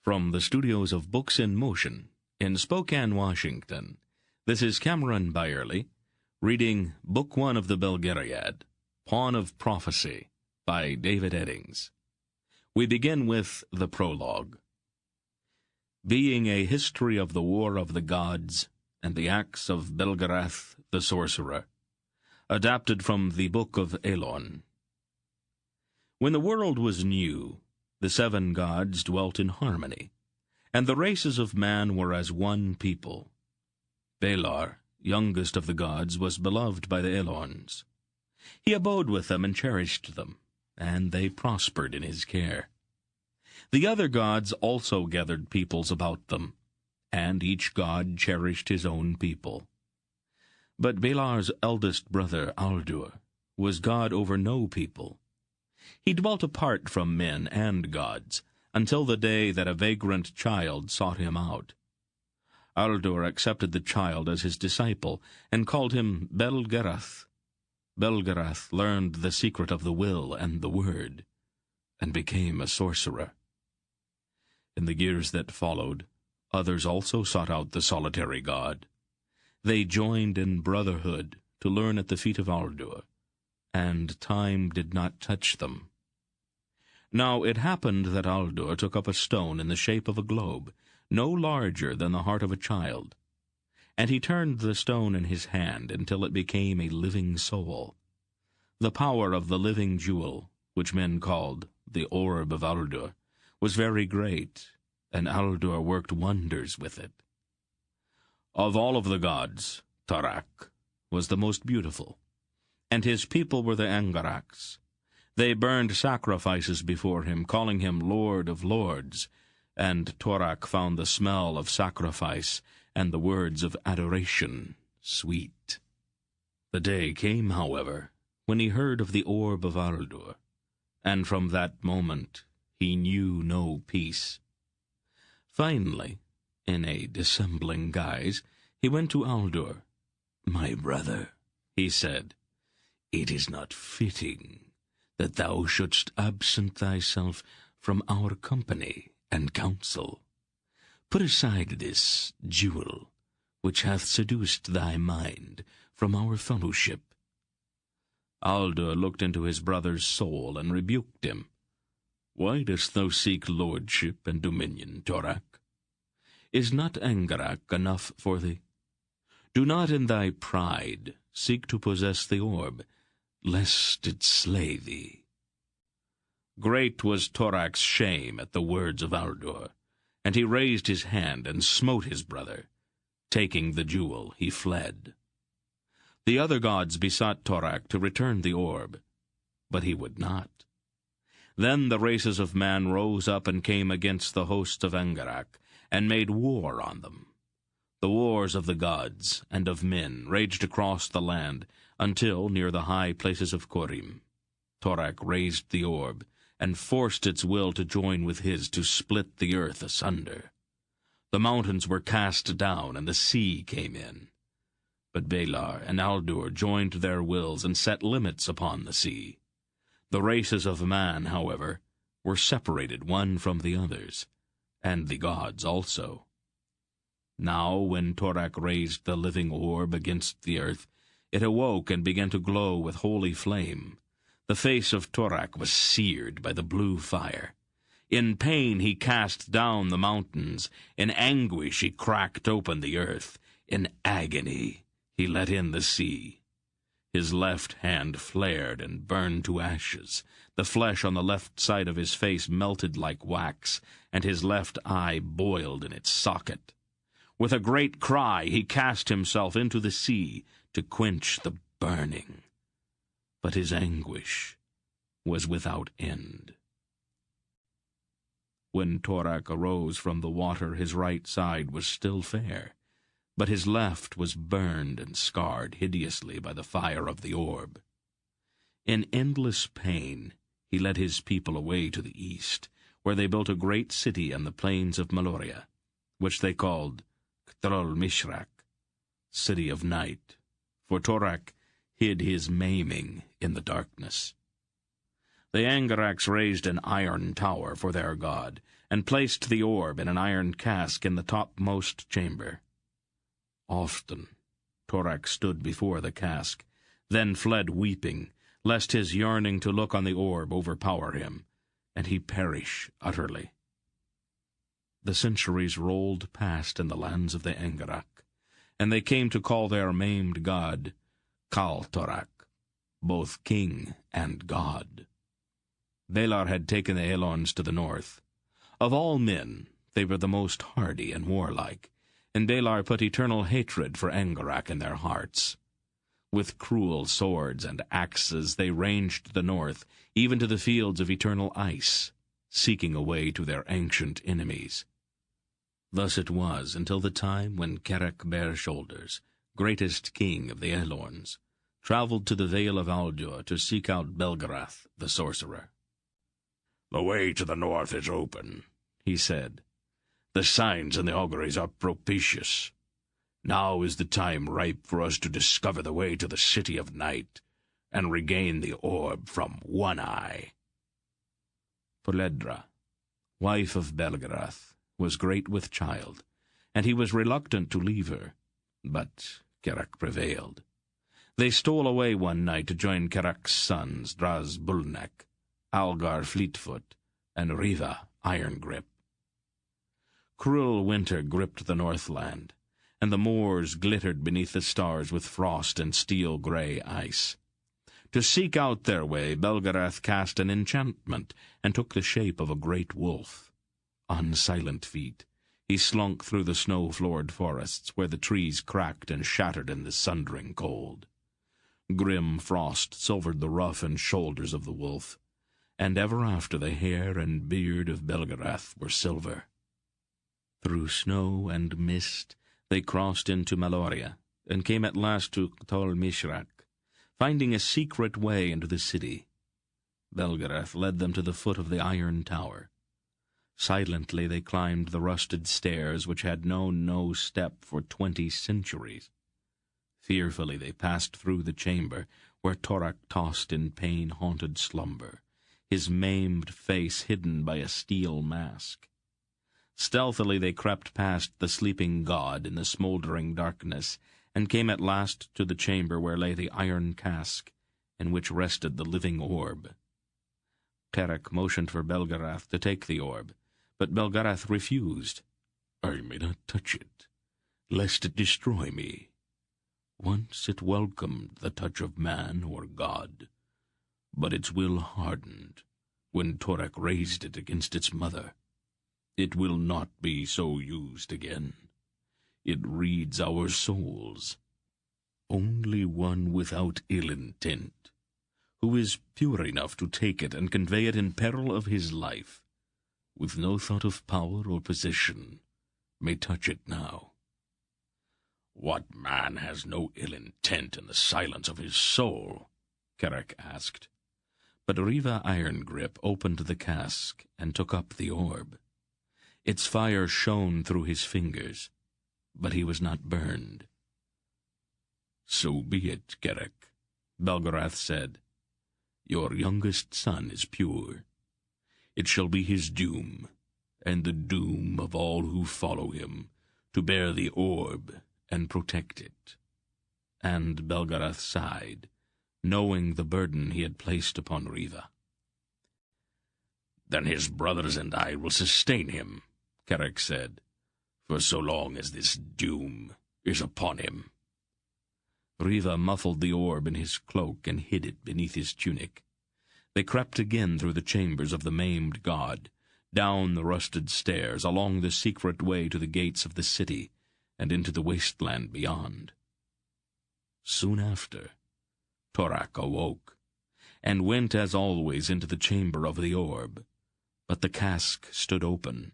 From the studios of Books in Motion in Spokane, Washington, this is Cameron Byerly, reading Book 1 of the Belgariad, Pawn of Prophecy, by David Eddings. We begin with the prologue. Being a history of the war of the gods and the acts of Belgariad the sorcerer, adapted from the Book of Elon. When the world was new, the 7 gods dwelt in harmony, and the races of man were as one people. Belar, youngest of the gods, was beloved by the Elons. He abode with them and cherished them, and they prospered in his care. The other gods also gathered peoples about them, and each god cherished his own people. But Belar's eldest brother, Aldur, was god over no people. He dwelt apart from men and gods, until the day that a vagrant child sought him out. Aldur accepted the child as his disciple, and called him Belgariad. Belgariad learned the secret of the will and the word, and became a sorcerer. In the years that followed, others also sought out the solitary god. They joined in brotherhood to learn at the feet of Aldur, and time did not touch them. Now it happened that Aldur took up a stone in the shape of a globe, no larger than the heart of a child, and he turned the stone in his hand until it became a living soul. The power of the living jewel, which men called the orb of Aldur, was very great, and Aldur worked wonders with it. Of all of the gods, Torak was the most beautiful, and his people were the Angaraks. They burned sacrifices before him, calling him Lord of Lords, and Torak found the smell of sacrifice and the words of adoration sweet. The day came, however, when he heard of the orb of Aldur, and from that moment he knew no peace. Finally, in a dissembling guise, he went to Aldur. "My brother," he said, "it is not fitting that thou shouldst absent thyself from our company and counsel. Put aside this jewel, which hath seduced thy mind, from our fellowship." Aldur looked into his brother's soul and rebuked him. "Why dost thou seek lordship and dominion, Torak? Is not Angarak enough for thee? Do not in thy pride seek to possess the orb, lest it slay thee." Great was Torak's shame at the words of Aldur, and he raised his hand and smote his brother. Taking the jewel, he fled. The other gods besought Torak to return the orb, but he would not. Then the races of man rose up and came against the hosts of Angarak, and made war on them. The wars of the gods and of men raged across the land, until, near the high places of Korim, Torak raised the orb, and forced its will to join with his to split the earth asunder. The mountains were cast down, and the sea came in. But Belar and Aldur joined their wills and set limits upon the sea. The races of man, however, were separated one from the others, and the gods also. Now when Torak raised the living orb against the earth, it awoke and began to glow with holy flame. The face of Torak was seared by the blue fire. In pain he cast down the mountains. In anguish he cracked open the earth. In agony he let in the sea. His left hand flared and burned to ashes. The flesh on the left side of his face melted like wax, and his left eye boiled in its socket. With a great cry he cast himself into the sea to quench the burning. But his anguish was without end. When Torak arose from the water, his right side was still fair, but his left was burned and scarred hideously by the fire of the orb. In endless pain he led his people away to the east, where they built a great city on the plains of Meloria, which they called Ktrol Mishrak, City of Night, for Torak hid his maiming in the darkness. The Angaraks raised an iron tower for their god, and placed the orb in an iron cask in the topmost chamber. Often Torak stood before the cask, then fled weeping, lest his yearning to look on the orb overpower him, and he perish utterly. The centuries rolled past in the lands of the Angarak, and they came to call their maimed god Kal-Torak, both king and god. Valar had taken the Elons to the north. Of all men, they were the most hardy and warlike, and Valar put eternal hatred for Angarak in their hearts. With cruel swords and axes they ranged the north, even to the fields of eternal ice, seeking a way to their ancient enemies. Thus it was until the time when Carach Bareshoulders, greatest king of the Elorns, traveled to the Vale of Aldur to seek out Belgarath, the sorcerer. "The way to the north is open," he said. "The signs and the auguries are propitious. Now is the time ripe for us to discover the way to the City of Night, and regain the orb from One Eye." Poledra, wife of Belgarath, was great with child, and he was reluctant to leave her, but Carach prevailed. They stole away one night to join Carach's sons, Draz Bulnek, Algar Fleetfoot, and Riva Irongrip. Cruel winter gripped the Northland, and the moors glittered beneath the stars with frost and steel-grey ice. To seek out their way, Belgarath cast an enchantment and took the shape of a great wolf. On silent feet, he slunk through the snow-floored forests where the trees cracked and shattered in the sundering cold. Grim frost silvered the ruff and shoulders of the wolf, and ever after the hair and beard of Belgarath were silver. Through snow and mist they crossed into Maloria, and came at last to Tol Mishrak, finding a secret way into the city. Belgarath led them to the foot of the iron tower. Silently they climbed the rusted stairs which had known no step for 20 centuries. Fearfully they passed through the chamber where Torak tossed in pain-haunted slumber, his maimed face hidden by a steel mask. Stealthily they crept past the sleeping god in the smoldering darkness, and came at last to the chamber where lay the iron cask, in which rested the living orb. Carach motioned for Belgarath to take the orb, but Belgarath refused. "I may not touch it, lest it destroy me. Once it welcomed the touch of man or god, but its will hardened when Torak raised it against its mother. It will not be so used again. It reads our souls. Only one without ill intent, who is pure enough to take it and convey it in peril of his life, with no thought of power or position, may touch it now." "What man has no ill intent in the silence of his soul?" Carach asked. But Riva Irongrip opened the cask and took up the orb. Its fire shone through his fingers, but he was not burned. "So be it, Carach," Belgarath said. "Your youngest son is pure. It shall be his doom, and the doom of all who follow him, to bear the orb and protect it." And Belgarath sighed, knowing the burden he had placed upon Riva. "Then his brothers and I will sustain him," Carach said, "for so long as this doom is upon him." Riva muffled the orb in his cloak and hid it beneath his tunic. They crept again through the chambers of the maimed god, down the rusted stairs, along the secret way to the gates of the city, and into the wasteland beyond. Soon after, Torak awoke, and went as always into the chamber of the orb. But the cask stood open,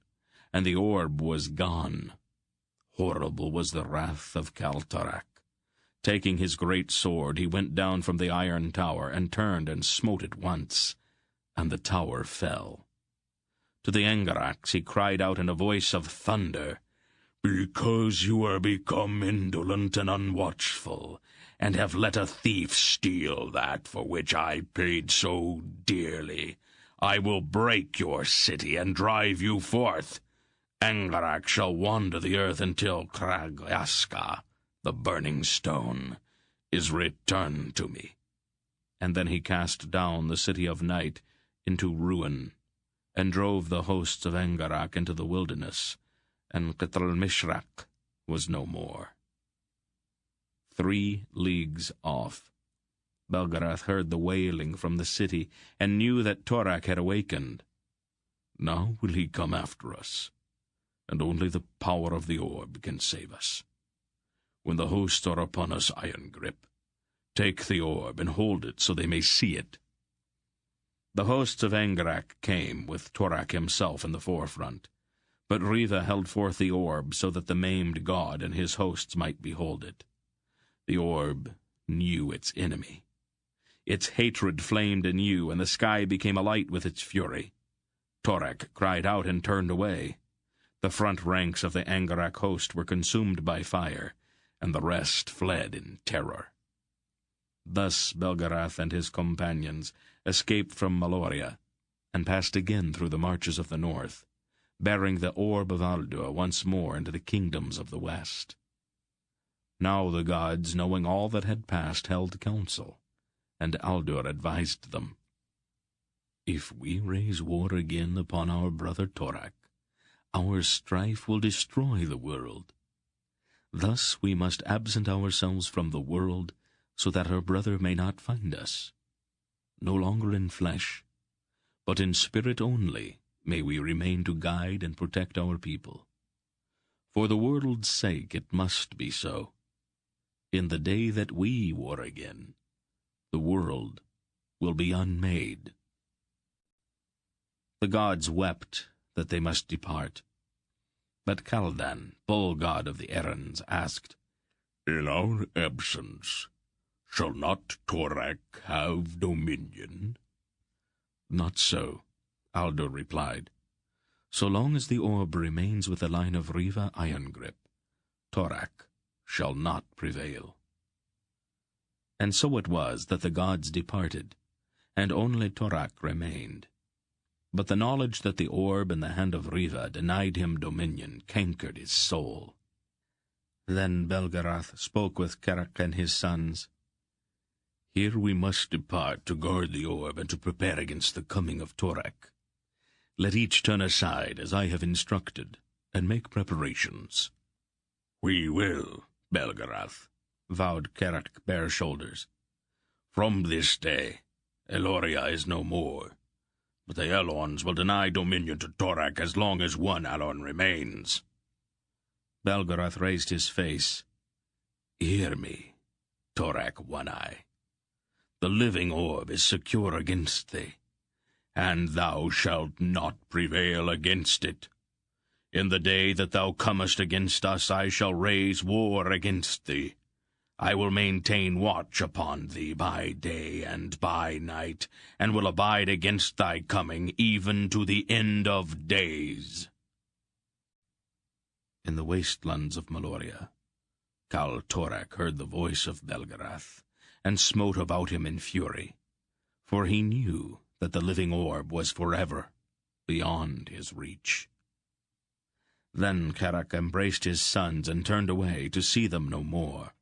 and the orb was gone. Horrible was the wrath of Kal-Torak. Taking his great sword, he went down from the iron tower, and turned and smote it once, and the tower fell. To the Angaraks he cried out in a voice of thunder, "Because you are become indolent and unwatchful, and have let a thief steal that for which I paid so dearly, I will break your city and drive you forth. Angarak shall wander the earth until Kragaska, the burning stone, is returned to me." And then he cast down the city of night into ruin, and drove the hosts of Angarak into the wilderness, and Ketalmishrak was no more. 3 leagues off, Belgarath heard the wailing from the city, and knew that Torak had awakened. "Now will he come after us, and only the power of the orb can save us. When the hosts are upon us iron grip, take the orb and hold it so they may see it." The hosts of Angarak came, with Torak himself in the forefront, but Riva held forth the orb so that the maimed god and his hosts might behold it. The orb knew its enemy. Its hatred flamed anew, and the sky became alight with its fury. Torak cried out and turned away. The front ranks of the Angarak host were consumed by fire, and the rest fled in terror. Thus Belgarath and his companions escaped from Maloria, and passed again through the marches of the north, bearing the orb of Aldur once more into the kingdoms of the west. Now the gods, knowing all that had passed, held council, and Aldur advised them. "If we raise war again upon our brother Torak, our strife will destroy the world. Thus we must absent ourselves from the world, so that our brother may not find us. No longer in flesh, but in spirit only, may we remain to guide and protect our people. For the world's sake it must be so. In the day that we war again, the world will be unmade." The gods wept that they must depart. But Kaldan, bull god of the Erins, asked, "In our absence, shall not Torak have dominion?" "Not so," Aldur replied. "So long as the orb remains with the line of Riva Irongrip, Torak shall not prevail." And so it was that the gods departed, and only Torak remained. But the knowledge that the orb in the hand of Riva denied him dominion cankered his soul. Then Belgarath spoke with Kerak and his sons. "Here we must depart to guard the orb and to prepare against the coming of Torak. Let each turn aside as I have instructed, and make preparations." "We will, Belgarath," vowed Kerak bare shoulders. "From this day, Eloria is no more, but the Elons will deny dominion to Torak as long as one Elon remains." Belgarath raised his face. "Hear me, Torak One-Eye. The living orb is secure against thee, and thou shalt not prevail against it. In the day that thou comest against us, I shall raise war against thee. I will maintain watch upon thee by day and by night, and will abide against thy coming even to the end of days." In the wastelands of Maloria, Kal Torak heard the voice of Belgarath, and smote about him in fury, for he knew that the living orb was forever beyond his reach. Then Kerak embraced his sons and turned away to see them no more.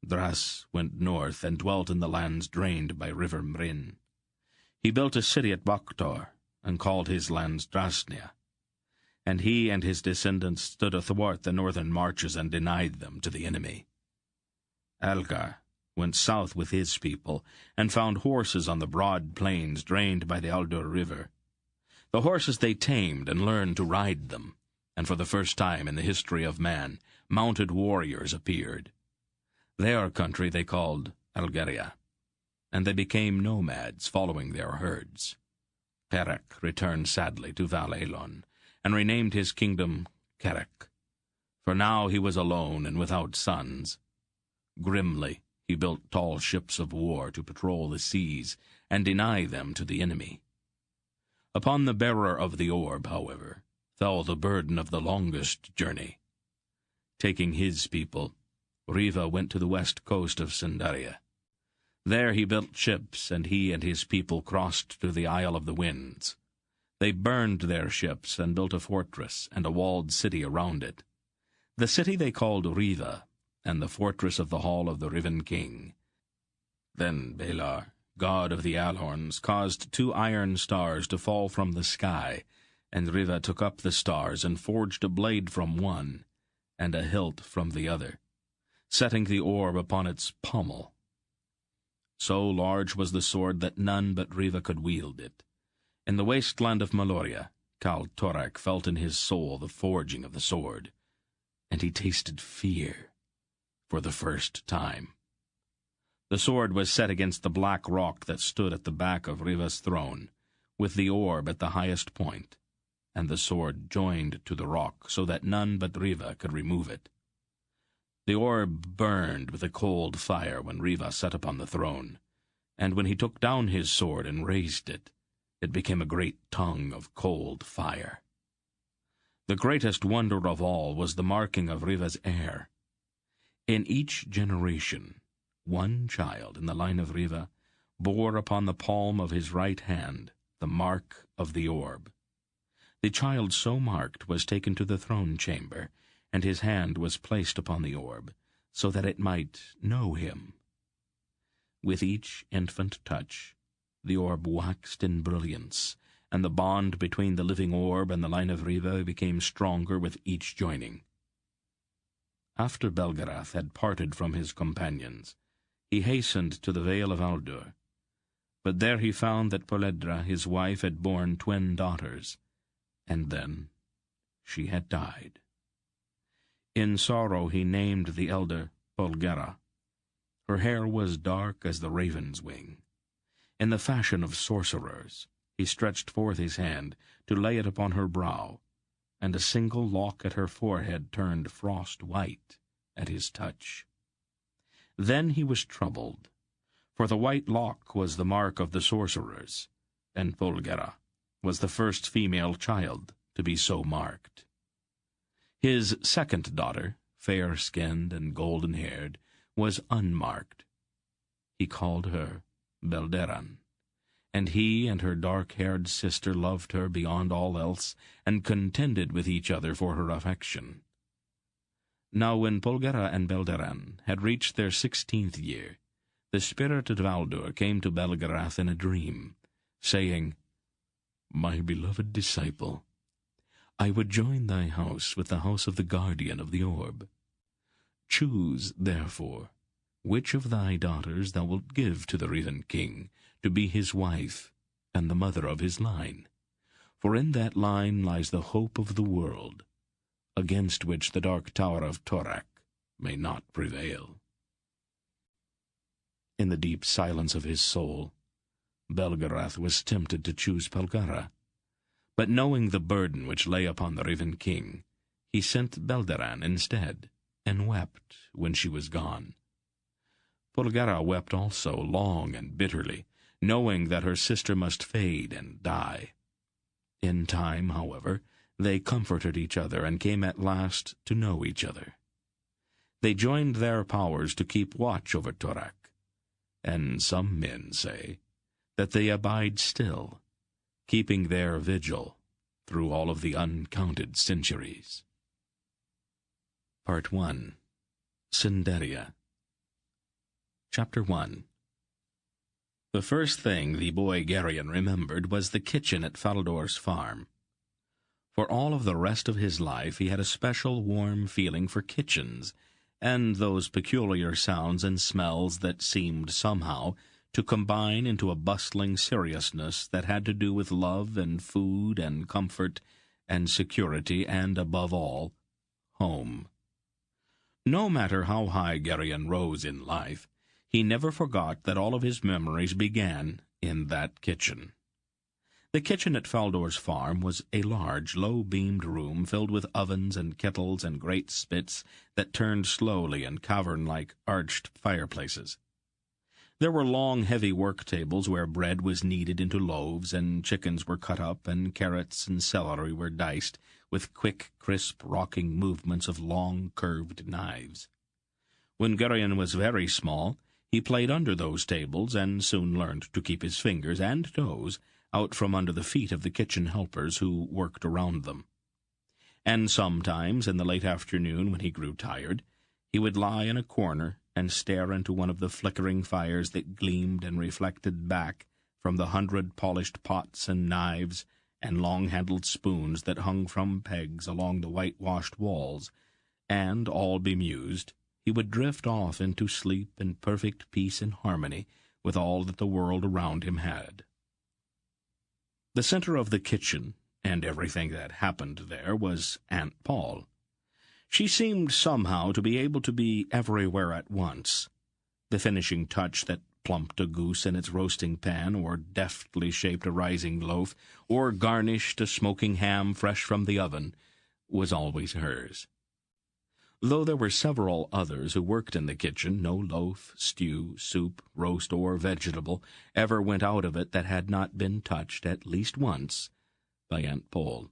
Dras went north and dwelt in the lands drained by river Mrin. He built a city at Bakhtor, and called his lands Drasnia. And he and his descendants stood athwart the northern marches and denied them to the enemy. Algar went south with his people, and found horses on the broad plains drained by the Aldur River. The horses they tamed and learned to ride them, and for the first time in the history of man, mounted warriors appeared. Their country they called Belgariad, and they became nomads following their herds. Kerak returned sadly to Val Elon, and renamed his kingdom Kerak, for now he was alone and without sons. Grimly he built tall ships of war to patrol the seas and deny them to the enemy. Upon the bearer of the orb, however, fell the burden of the longest journey. Taking his people, Riva went to the west coast of Sindaria. There he built ships, and he and his people crossed to the Isle of the Winds. They burned their ships and built a fortress and a walled city around it. The city they called Riva, and the fortress of the hall of the Riven King. Then Belar, god of the Alhorns, caused 2 iron stars to fall from the sky, and Riva took up the stars and forged a blade from one, and a hilt from the other, setting the orb upon its pommel. So large was the sword that none but Riva could wield it. In the wasteland of Meloria, Kal Torak felt in his soul the forging of the sword, and he tasted fear for the first time. The sword was set against the black rock that stood at the back of Riva's throne, with the orb at the highest point, and the sword joined to the rock so that none but Riva could remove it. The orb burned with a cold fire when Riva sat upon the throne, and when he took down his sword and raised it, it became a great tongue of cold fire. The greatest wonder of all was the marking of Riva's heir. In each generation, one child in the line of Riva bore upon the palm of his right hand the mark of the orb. The child so marked was taken to the throne chamber, and his hand was placed upon the orb, so that it might know him. With each infant touch, the orb waxed in brilliance, and the bond between the living orb and the line of Riva became stronger with each joining. After Belgarath had parted from his companions, he hastened to the Vale of Aldur, but there he found that Poledra, his wife, had borne 2 daughters, and then she had died. In sorrow he named the elder Polgara. Her hair was dark as the raven's wing. In the fashion of sorcerers, he stretched forth his hand to lay it upon her brow, and a single lock at her forehead turned frost white at his touch. Then he was troubled, for the white lock was the mark of the sorcerers, and Polgara was the first female child to be so marked. His second daughter, fair-skinned and golden-haired, was unmarked. He called her Belderan, and he and her dark-haired sister loved her beyond all else, and contended with each other for her affection. Now when Polgara and Belderan had reached their 16th year, the spirit of Aldur came to Belgarath in a dream, saying, "My beloved disciple, I would join thy house with the house of the guardian of the orb. Choose, therefore, which of thy daughters thou wilt give to the Riven King, to be his wife and the mother of his line. For in that line lies the hope of the world, against which the dark tower of Torak may not prevail." In the deep silence of his soul, Belgarath was tempted to choose Polgara, but knowing the burden which lay upon the Riven King, he sent Belderan instead, and wept when she was gone. Polgara wept also long and bitterly, knowing that her sister must fade and die. In time, however, they comforted each other and came at last to know each other. They joined their powers to keep watch over Torak, and some men say that they abide still, keeping their vigil through all of the uncounted centuries. Part 1. Cinderia. Chapter 1. The first thing the boy Garion remembered was the kitchen at Faldor's farm. For all of the rest of his life he had a special warm feeling for kitchens, and those peculiar sounds and smells that seemed somehow to combine into a bustling seriousness that had to do with love and food and comfort and security and, above all, home. No matter how high Garion rose in life, he never forgot that all of his memories began in that kitchen. The kitchen at Faldor's farm was a large, low-beamed room filled with ovens and kettles and great spits that turned slowly in cavern-like arched fireplaces. There were long, heavy work tables where bread was kneaded into loaves, and chickens were cut up, and carrots and celery were diced with quick, crisp, rocking movements of long, curved knives. When Garion was very small, He played under those tables, and soon learned to keep his fingers and toes out from under the feet of the kitchen helpers who worked around them. And sometimes, in the late afternoon, when he grew tired, he would lie in a corner and stare into one of the flickering fires that gleamed and reflected back from the 100 polished pots and knives and long-handled spoons that hung from pegs along the whitewashed walls, and, all bemused, he would drift off into sleep in perfect peace and harmony with all that the world around him had. The center of the kitchen, and everything that happened there, was Aunt Paul. She seemed somehow to be able to be everywhere at once. The finishing touch that plumped a goose in its roasting pan, or deftly shaped a rising loaf, or garnished a smoking ham fresh from the oven, was always hers. Though there were several others who worked in the kitchen, no loaf, stew, soup, roast, or vegetable ever went out of it that had not been touched at least once by Aunt Paul.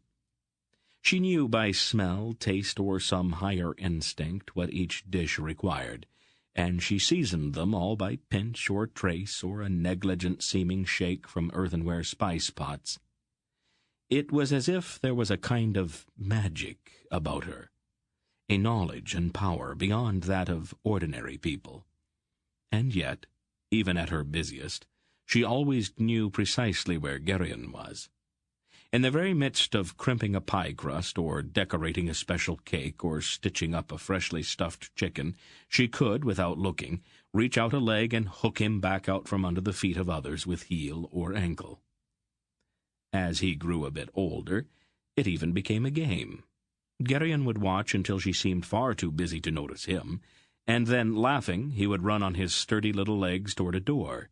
She knew by smell, taste, or some higher instinct what each dish required, and she seasoned them all by pinch or trace or a negligent-seeming shake from earthenware spice-pots. It was as if there was a kind of magic about her, a knowledge and power beyond that of ordinary people. And yet, even at her busiest, she always knew precisely where Garion was. In the very midst of crimping a pie crust, or decorating a special cake, or stitching up a freshly stuffed chicken, she could, without looking, reach out a leg and hook him back out from under the feet of others with heel or ankle. As he grew a bit older, it even became a game. Garion would watch until she seemed far too busy to notice him, and then, laughing, he would run on his sturdy little legs toward a door.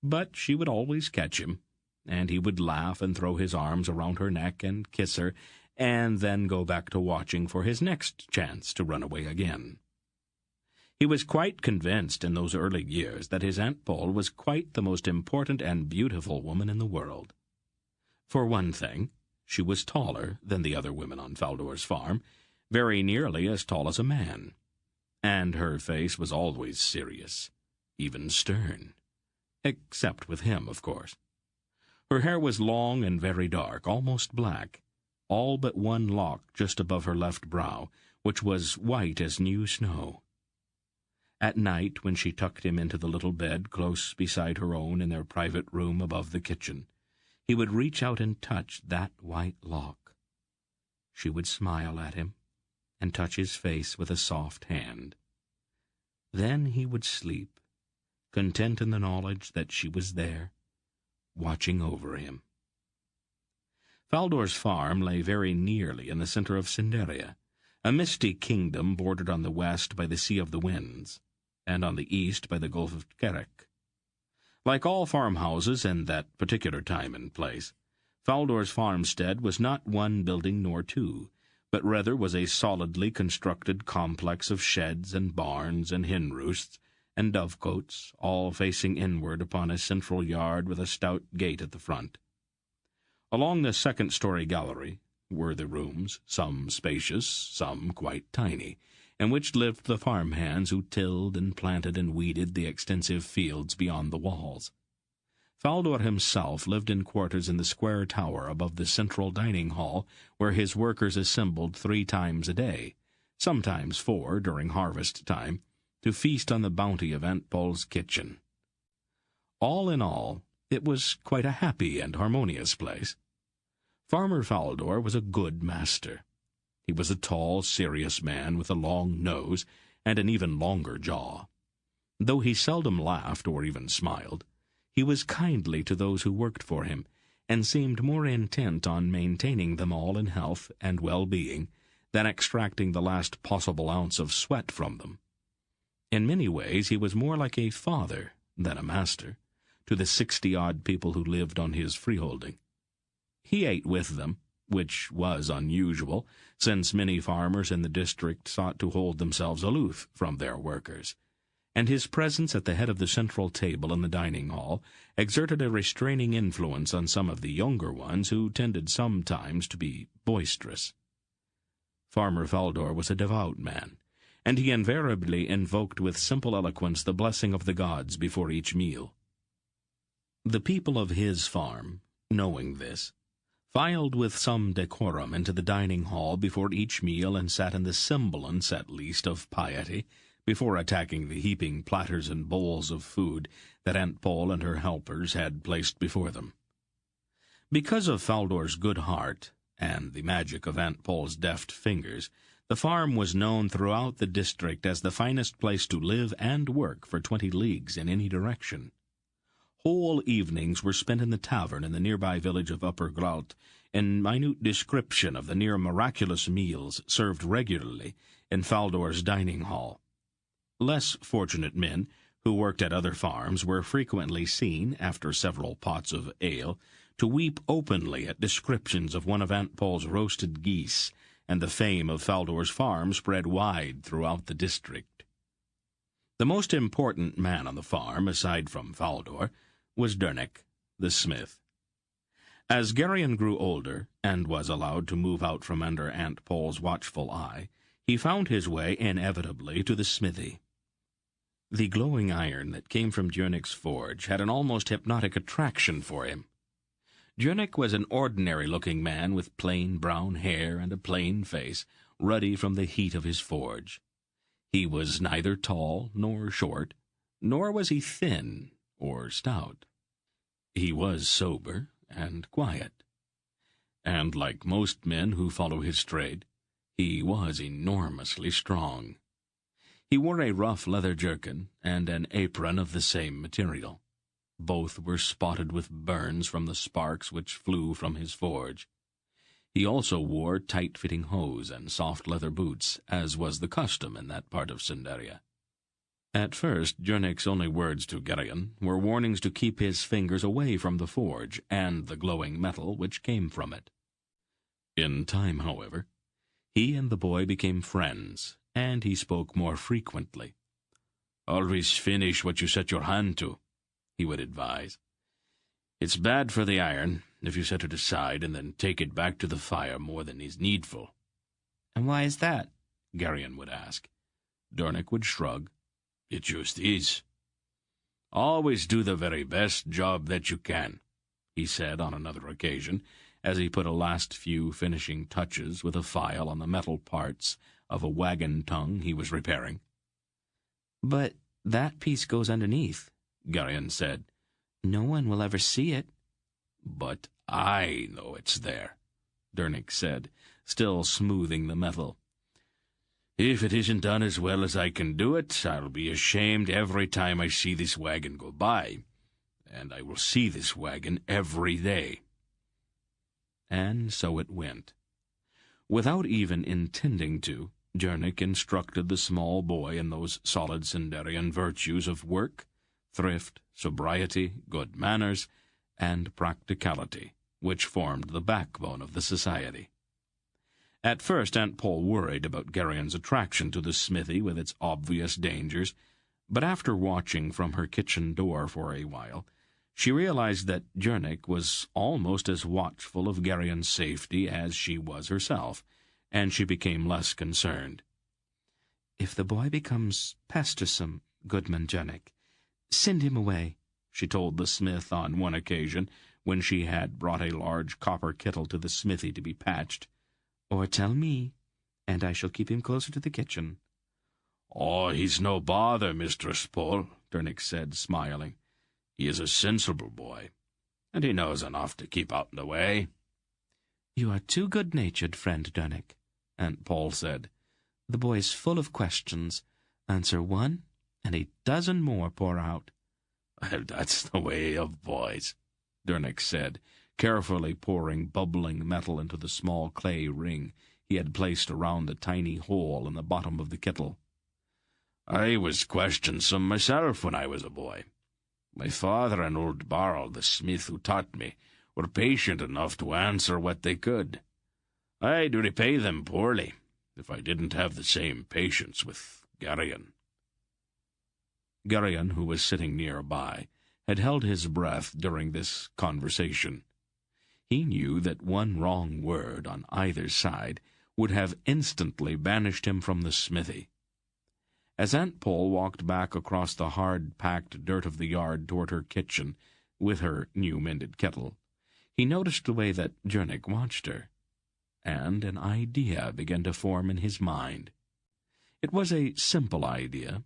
But she would always catch him, and he would laugh and throw his arms around her neck and kiss her, and then go back to watching for his next chance to run away again. He was quite convinced in those early years that his Aunt Paul was quite the most important and beautiful woman in the world. For one thing, she was taller than the other women on Faldor's farm, very nearly as tall as a man, and her face was always serious, even stern, except with him, of course. Her hair was long and very dark, almost black, all but one lock just above her left brow, which was white as new snow. At night, when she tucked him into the little bed close beside her own in their private room above the kitchen, he would reach out and touch that white lock. She would smile at him and touch his face with a soft hand. Then he would sleep, content in the knowledge that she was there, watching over him. Faldor's farm lay very nearly in the center of Cinderia, a misty kingdom bordered on the west by the Sea of the Winds, and on the east by the Gulf of Kerek. Like all farmhouses in that particular time and place, Faldor's farmstead was not one building nor two, but rather was a solidly constructed complex of sheds and barns and hen roosts and dovecotes, all facing inward upon a central yard with a stout gate at the front. Along the second-story gallery were the rooms, some spacious, some quite tiny, in which lived the farm hands who tilled and planted and weeded the extensive fields beyond the walls. Faldor himself lived in quarters in the square tower above the central dining hall, where his workers assembled 3 times a day, sometimes 4 during harvest time, to feast on the bounty of Aunt Paul's kitchen. All in all, it was quite a happy and harmonious place. Farmer Faldor was a good master. He was a tall, serious man with a long nose and an even longer jaw. Though he seldom laughed or even smiled, he was kindly to those who worked for him, and seemed more intent on maintaining them all in health and well-being than extracting the last possible ounce of sweat from them. In many ways he was more like a father than a master to the 60-odd people who lived on his freeholding. He ate with them, which was unusual, since many farmers in the district sought to hold themselves aloof from their workers, and his presence at the head of the central table in the dining hall exerted a restraining influence on some of the younger ones who tended sometimes to be boisterous. Farmer Faldor was a devout man, and he invariably invoked with simple eloquence the blessing of the gods before each meal. The people of his farm, knowing this, filed with some decorum into the dining hall before each meal and sat in the semblance, at least, of piety, before attacking the heaping platters and bowls of food that Aunt Pol and her helpers had placed before them. Because of Faldor's good heart and the magic of Aunt Pol's deft fingers, the farm was known throughout the district as the finest place to live and work for 20 leagues in any direction. Whole evenings were spent in the tavern in the nearby village of Upper Gralt in minute description of the near miraculous meals served regularly in Faldor's dining hall. Less fortunate men, who worked at other farms, were frequently seen, after several pots of ale, to weep openly at descriptions of one of Aunt Pol's roasted geese, and the fame of Faldor's farm spread wide throughout the district. The most important man on the farm, aside from Faldor, was Dernick, the smith. As Garion grew older, and was allowed to move out from under Aunt Pol's watchful eye, he found his way inevitably to the smithy. The glowing iron that came from Dernick's forge had an almost hypnotic attraction for him. Dernick was an ordinary-looking man with plain brown hair and a plain face, ruddy from the heat of his forge. He was neither tall nor short, nor was he thin or stout. He was sober and quiet, and like most men who follow his trade, he was enormously strong. He wore a rough leather jerkin and an apron of the same material. Both were spotted with burns from the sparks which flew from his forge. He also wore tight-fitting hose and soft leather boots, as was the custom in that part of Cinderia. At first, Dernick's only words to Garion were warnings to keep his fingers away from the forge and the glowing metal which came from it. In time, however, he and the boy became friends, and he spoke more frequently. "Always finish what you set your hand to," he would advise. "It's bad for the iron if you set it aside and then take it back to the fire more than is needful." "And why is that?" Garion would ask. Dernick would shrug. "It just is. Always do the very best job that you can," he said on another occasion, as he put a last few finishing touches with a file on the metal parts of a wagon tongue he was repairing. "But that piece goes underneath," Garion said. "No one will ever see it." "But I know it's there," Dernick said, still smoothing the metal. "If it isn't done as well as I can do it, I'll be ashamed every time I see this wagon go by, and I will see this wagon every day." And so it went. Without even intending to, Dernick instructed the small boy in those solid Cinderian virtues of work, thrift, sobriety, good manners, and practicality, which formed the backbone of the society. At first Aunt Pol worried about Garion's attraction to the smithy with its obvious dangers, but after watching from her kitchen door for a while, she realized that Dernick was almost as watchful of Garion's safety as she was herself, and she became less concerned. "If the boy becomes pestersome, Goodman Dernick, send him away," she told the smith on one occasion, when she had brought a large copper kettle to the smithy to be patched. "Or tell me, and I shall keep him closer to the kitchen." "Oh, he's no bother, Mistress Pol," Dernick said, smiling. "He is a sensible boy, and he knows enough to keep out in the way." "You are too good-natured, friend Dernick," Aunt Pol said. "The boy's full of questions. Answer one, and a dozen more pour out." "Well, that's the way of boys," Dernick said, carefully pouring bubbling metal into the small clay ring he had placed around the tiny hole in the bottom of the kettle. "I was questionsome myself when I was a boy. My father and old Barrel, the smith who taught me, were patient enough to answer what they could. I'd repay them poorly if I didn't have the same patience with Garion." Garion, who was sitting nearby, had held his breath during this conversation. He knew that one wrong word on either side would have instantly banished him from the smithy, As Aunt Pole walked back across the hard-packed dirt of the yard toward her kitchen with her new-mended kettle, he noticed the way that Jernik watched her, and an idea began to form in his mind. It was a simple idea,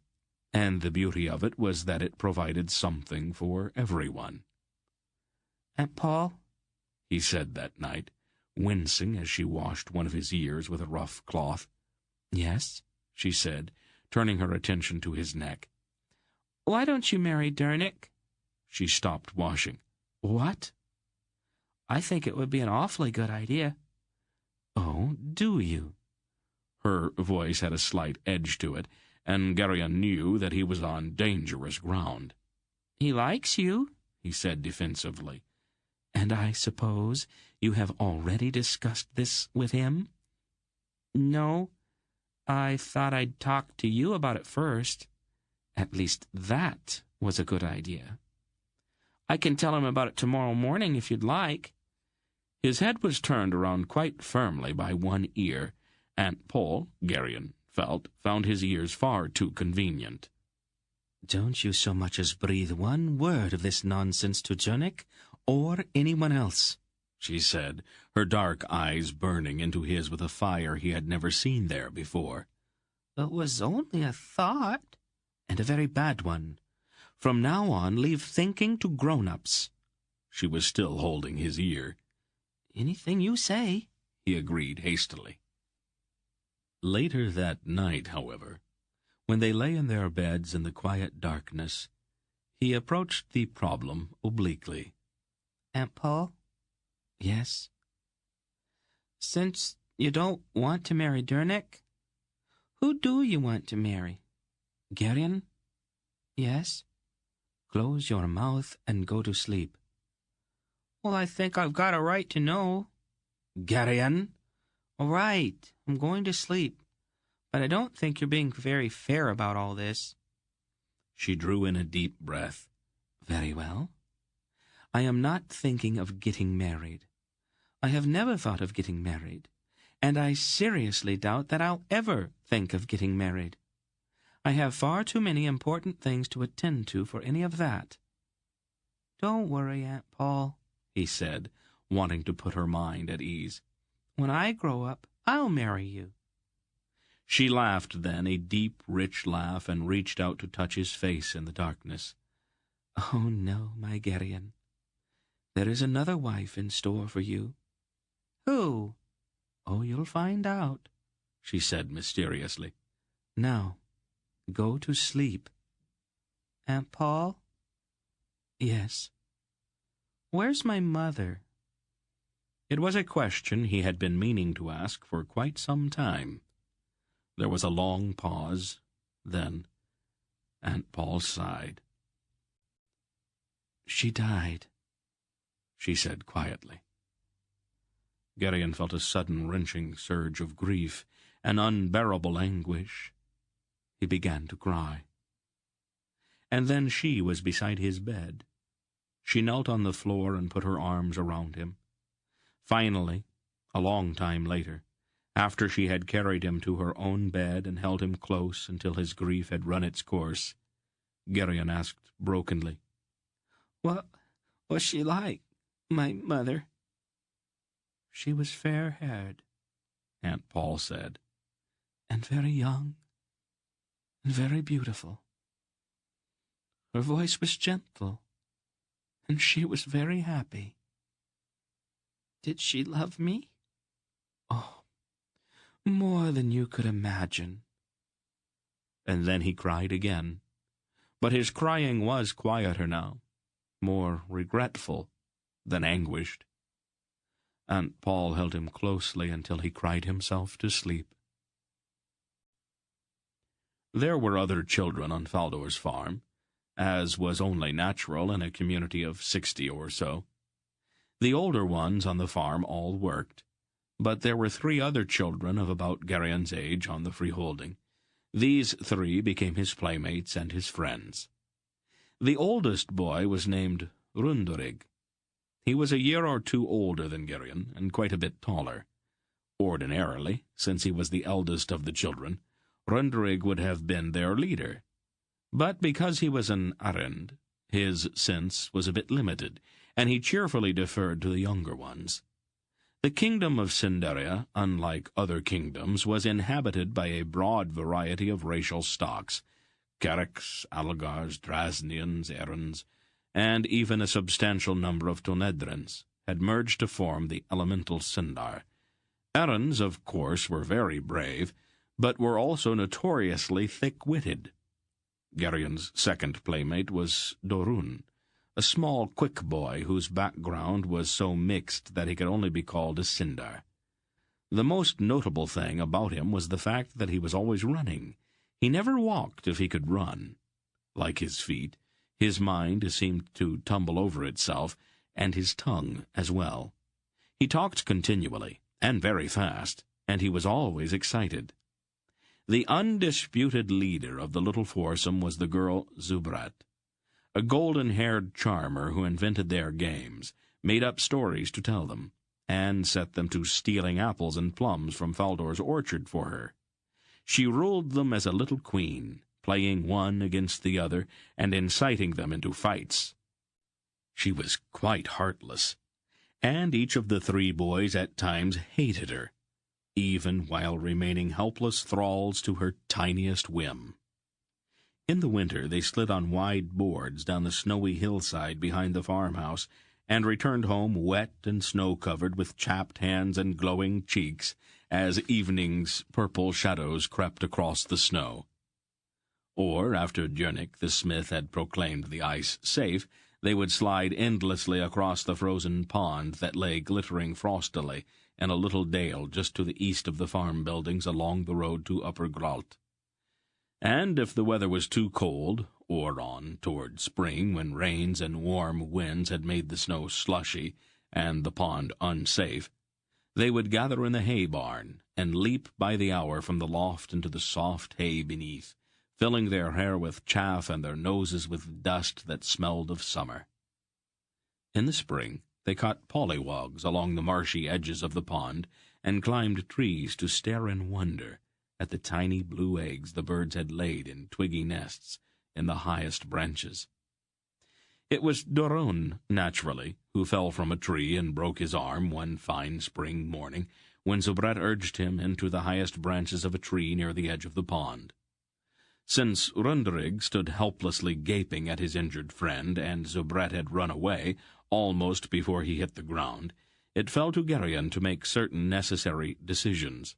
and the beauty of it was that it provided something for everyone. "Aunt Pole," he said that night, wincing as she washed one of his ears with a rough cloth. "Yes," she said, turning her attention to his neck. "Why don't you marry Dernick?" She stopped washing. "What?" "I think it would be an awfully good idea." "Oh, do you?" Her voice had a slight edge to it, and Garion knew that he was on dangerous ground. "He likes you," he said defensively. "And I suppose you have already discussed this with him?" "No. I thought I'd talk to you about it first. At least that was a good idea. I can tell him about it tomorrow morning if you'd like." His head was turned around quite firmly by one ear. Aunt Pole, Garion felt, found his ears far too convenient. "Don't you so much as breathe one word of this nonsense to Jernik or anyone else," she said, her dark eyes burning into his with a fire he had never seen there before. "It was only a thought, and a very bad one. From now on, leave thinking to grown-ups." She was still holding his ear. "Anything you say," he agreed hastily. Later that night, however, when they lay in their beds in the quiet darkness, he approached the problem obliquely. "Aunt Pole?" "Yes?" "Since you don't want to marry Dernick, who do you want to marry?" "Garion?" "Yes?" "Close your mouth and go to sleep." "Well, I think I've got a right to know." "Garion!" "All right, I'm going to sleep. But I don't think you're being very fair about all this." She drew in a deep breath. "Very well. I am not thinking of getting married. I have never thought of getting married, and I seriously doubt that I'll ever think of getting married. I have far too many important things to attend to for any of that." "Don't worry, Aunt Pole," he said, wanting to put her mind at ease. "When I grow up, I'll marry you." She laughed then, a deep, rich laugh, and reached out to touch his face in the darkness. "Oh, no, my Garion. There is another wife in store for you." "Who?" "Oh, you'll find out," she said mysteriously. "Now, go to sleep." "Aunt Pole?" "Yes?" "Where's my mother?" It was a question he had been meaning to ask for quite some time. There was a long pause. Then Aunt Pole sighed. "She died," she said quietly. Garion felt a sudden wrenching surge of grief, an unbearable anguish. He began to cry. And then she was beside his bed. She knelt on the floor and put her arms around him. Finally, a long time later, after she had carried him to her own bed and held him close until his grief had run its course, Garion asked brokenly, "What was she like, my mother?" "She was fair-haired," Aunt Pole said, "and very young, and very beautiful. Her voice was gentle, and she was very happy." "Did she love me?" "Oh, more than you could imagine." And then he cried again. But his crying was quieter now, more regretful than anguished. Aunt Pole held him closely until he cried himself to sleep. There were other children on Faldor's farm, as was only natural in a community of 60 or so. The older ones on the farm all worked, but there were 3 other children of about Garion's age on the freeholding. These 3 became his playmates and his friends. The oldest boy was named Rundurig. He was a year or 2 older than Garion, and quite a bit taller. Ordinarily, since he was the eldest of the children, Runderig would have been their leader. But because he was an Arend, his sense was a bit limited, and he cheerfully deferred to the younger ones. The kingdom of Cinderia, unlike other kingdoms, was inhabited by a broad variety of racial stocks, Carricks, Algars, Drasnians, Erins, and even a substantial number of Tonedrins had merged to form the elemental Sindar. Erins, of course, were very brave, but were also notoriously thick-witted. Garion's second playmate was Dorun, a small, quick boy whose background was so mixed that he could only be called a Sindar. The most notable thing about him was the fact that he was always running. He never walked if he could run. Like his feet, his mind seemed to tumble over itself, and his tongue as well. He talked continually, and very fast, and he was always excited. The undisputed leader of the little foursome was the girl Zubrat, a golden-haired charmer who invented their games, made up stories to tell them, and set them to stealing apples and plums from Faldor's orchard for her. She ruled them as a little queen, playing one against the other and inciting them into fights. She was quite heartless, and each of the three boys at times hated her, even while remaining helpless thralls to her tiniest whim. In the winter they slid on wide boards down the snowy hillside behind the farmhouse, and returned home wet and snow-covered with chapped hands and glowing cheeks as evening's purple shadows crept across the snow. Or, after Djurnik the smith had proclaimed the ice safe, they would slide endlessly across the frozen pond that lay glittering frostily in a little dale just to the east of the farm buildings along the road to Upper Gralt. And if the weather was too cold, or on toward spring when rains and warm winds had made the snow slushy and the pond unsafe, they would gather in the hay barn and leap by the hour from the loft into the soft hay beneath, filling their hair with chaff and their noses with dust that smelled of summer. In the spring they caught pollywogs along the marshy edges of the pond and climbed trees to stare in wonder at the tiny blue eggs the birds had laid in twiggy nests in the highest branches. It was Dorun, naturally, who fell from a tree and broke his arm one fine spring morning when Zubrat urged him into the highest branches of a tree near the edge of the pond. Since Runderig stood helplessly gaping at his injured friend, and Zubrat had run away almost before he hit the ground, it fell to Garion to make certain necessary decisions.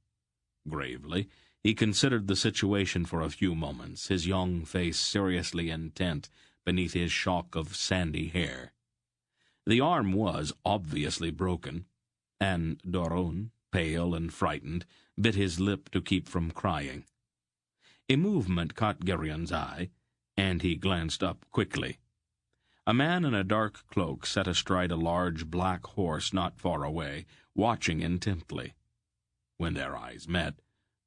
Gravely, he considered the situation for a few moments, his young face seriously intent beneath his shock of sandy hair. The arm was obviously broken, and Dorun, pale and frightened, bit his lip to keep from crying. A movement caught Garion's eye, and he glanced up quickly. A man in a dark cloak sat astride a large black horse not far away, watching intently. When their eyes met,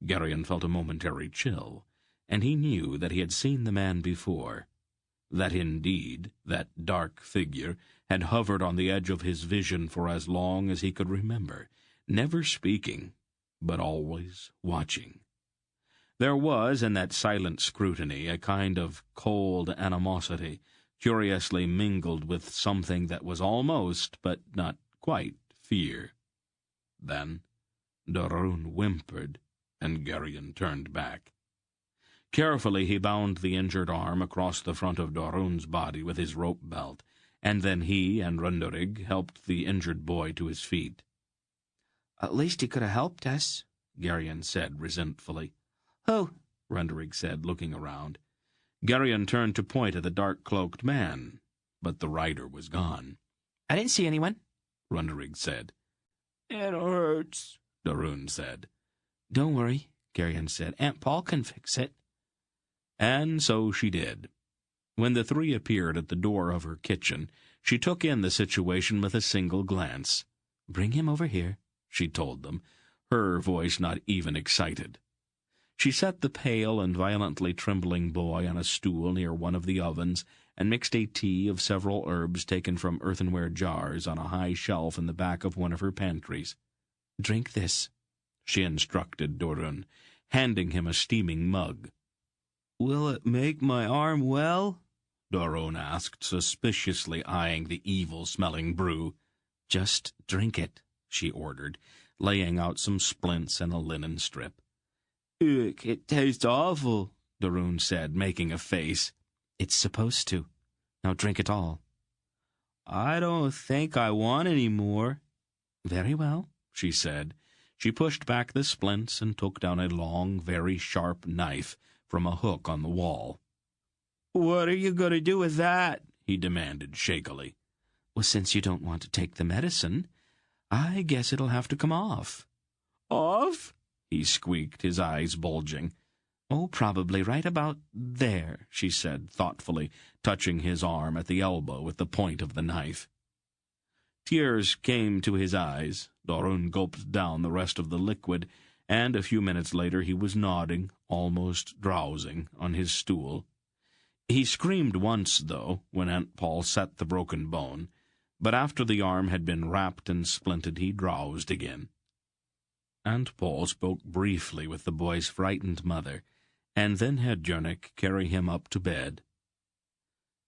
Garion felt a momentary chill, and he knew that he had seen the man before, that indeed that dark figure had hovered on the edge of his vision for as long as he could remember, never speaking, but always watching. There was in that silent scrutiny a kind of cold animosity, curiously mingled with something that was almost, but not quite, fear. Then Dorun whimpered, and Garion turned back. Carefully he bound the injured arm across the front of Dorun's body with his rope belt, and then he and Runderig helped the injured boy to his feet. "At least he could have helped us," Garion said resentfully. "Who?" Runderig said, looking around. Garion turned to point at the dark-cloaked man, but the rider was gone. "I didn't see anyone," Runderig said. "It hurts," Dorun said. "Don't worry," Garion said. "Aunt Paul can fix it." And so she did. When the three appeared at the door of her kitchen, she took in the situation with a single glance. "Bring him over here," she told them, her voice not even excited. She set the pale and violently trembling boy on a stool near one of the ovens and mixed a tea of several herbs taken from earthenware jars on a high shelf in the back of one of her pantries. "Drink this," she instructed Dorun, handing him a steaming mug. "Will it make my arm well?" Doron asked, suspiciously eyeing the evil-smelling brew. "Just drink it," she ordered, laying out some splints and a linen strip. "Ugh, it tastes awful," Doron said, making a face. "It's supposed to. Now drink it all." "I don't think I want any more." "Very well," she said. She pushed back the splints and took down a long, very sharp knife from a hook on the wall. "What are you going to do with that?" he demanded shakily. "Well, since you don't want to take the medicine, I guess it'll have to come off." "Off?" he squeaked, his eyes bulging. "Oh, probably right about there," she said thoughtfully, touching his arm at the elbow with the point of the knife. Tears came to his eyes. Doron gulped down the rest of the liquid, and a few minutes later he was nodding, almost drowsing, on his stool. He screamed once, though, when Aunt Paul set the broken bone, but after the arm had been wrapped and splinted he drowsed again. Aunt Paul spoke briefly with the boy's frightened mother, and then had Jörnik carry him up to bed.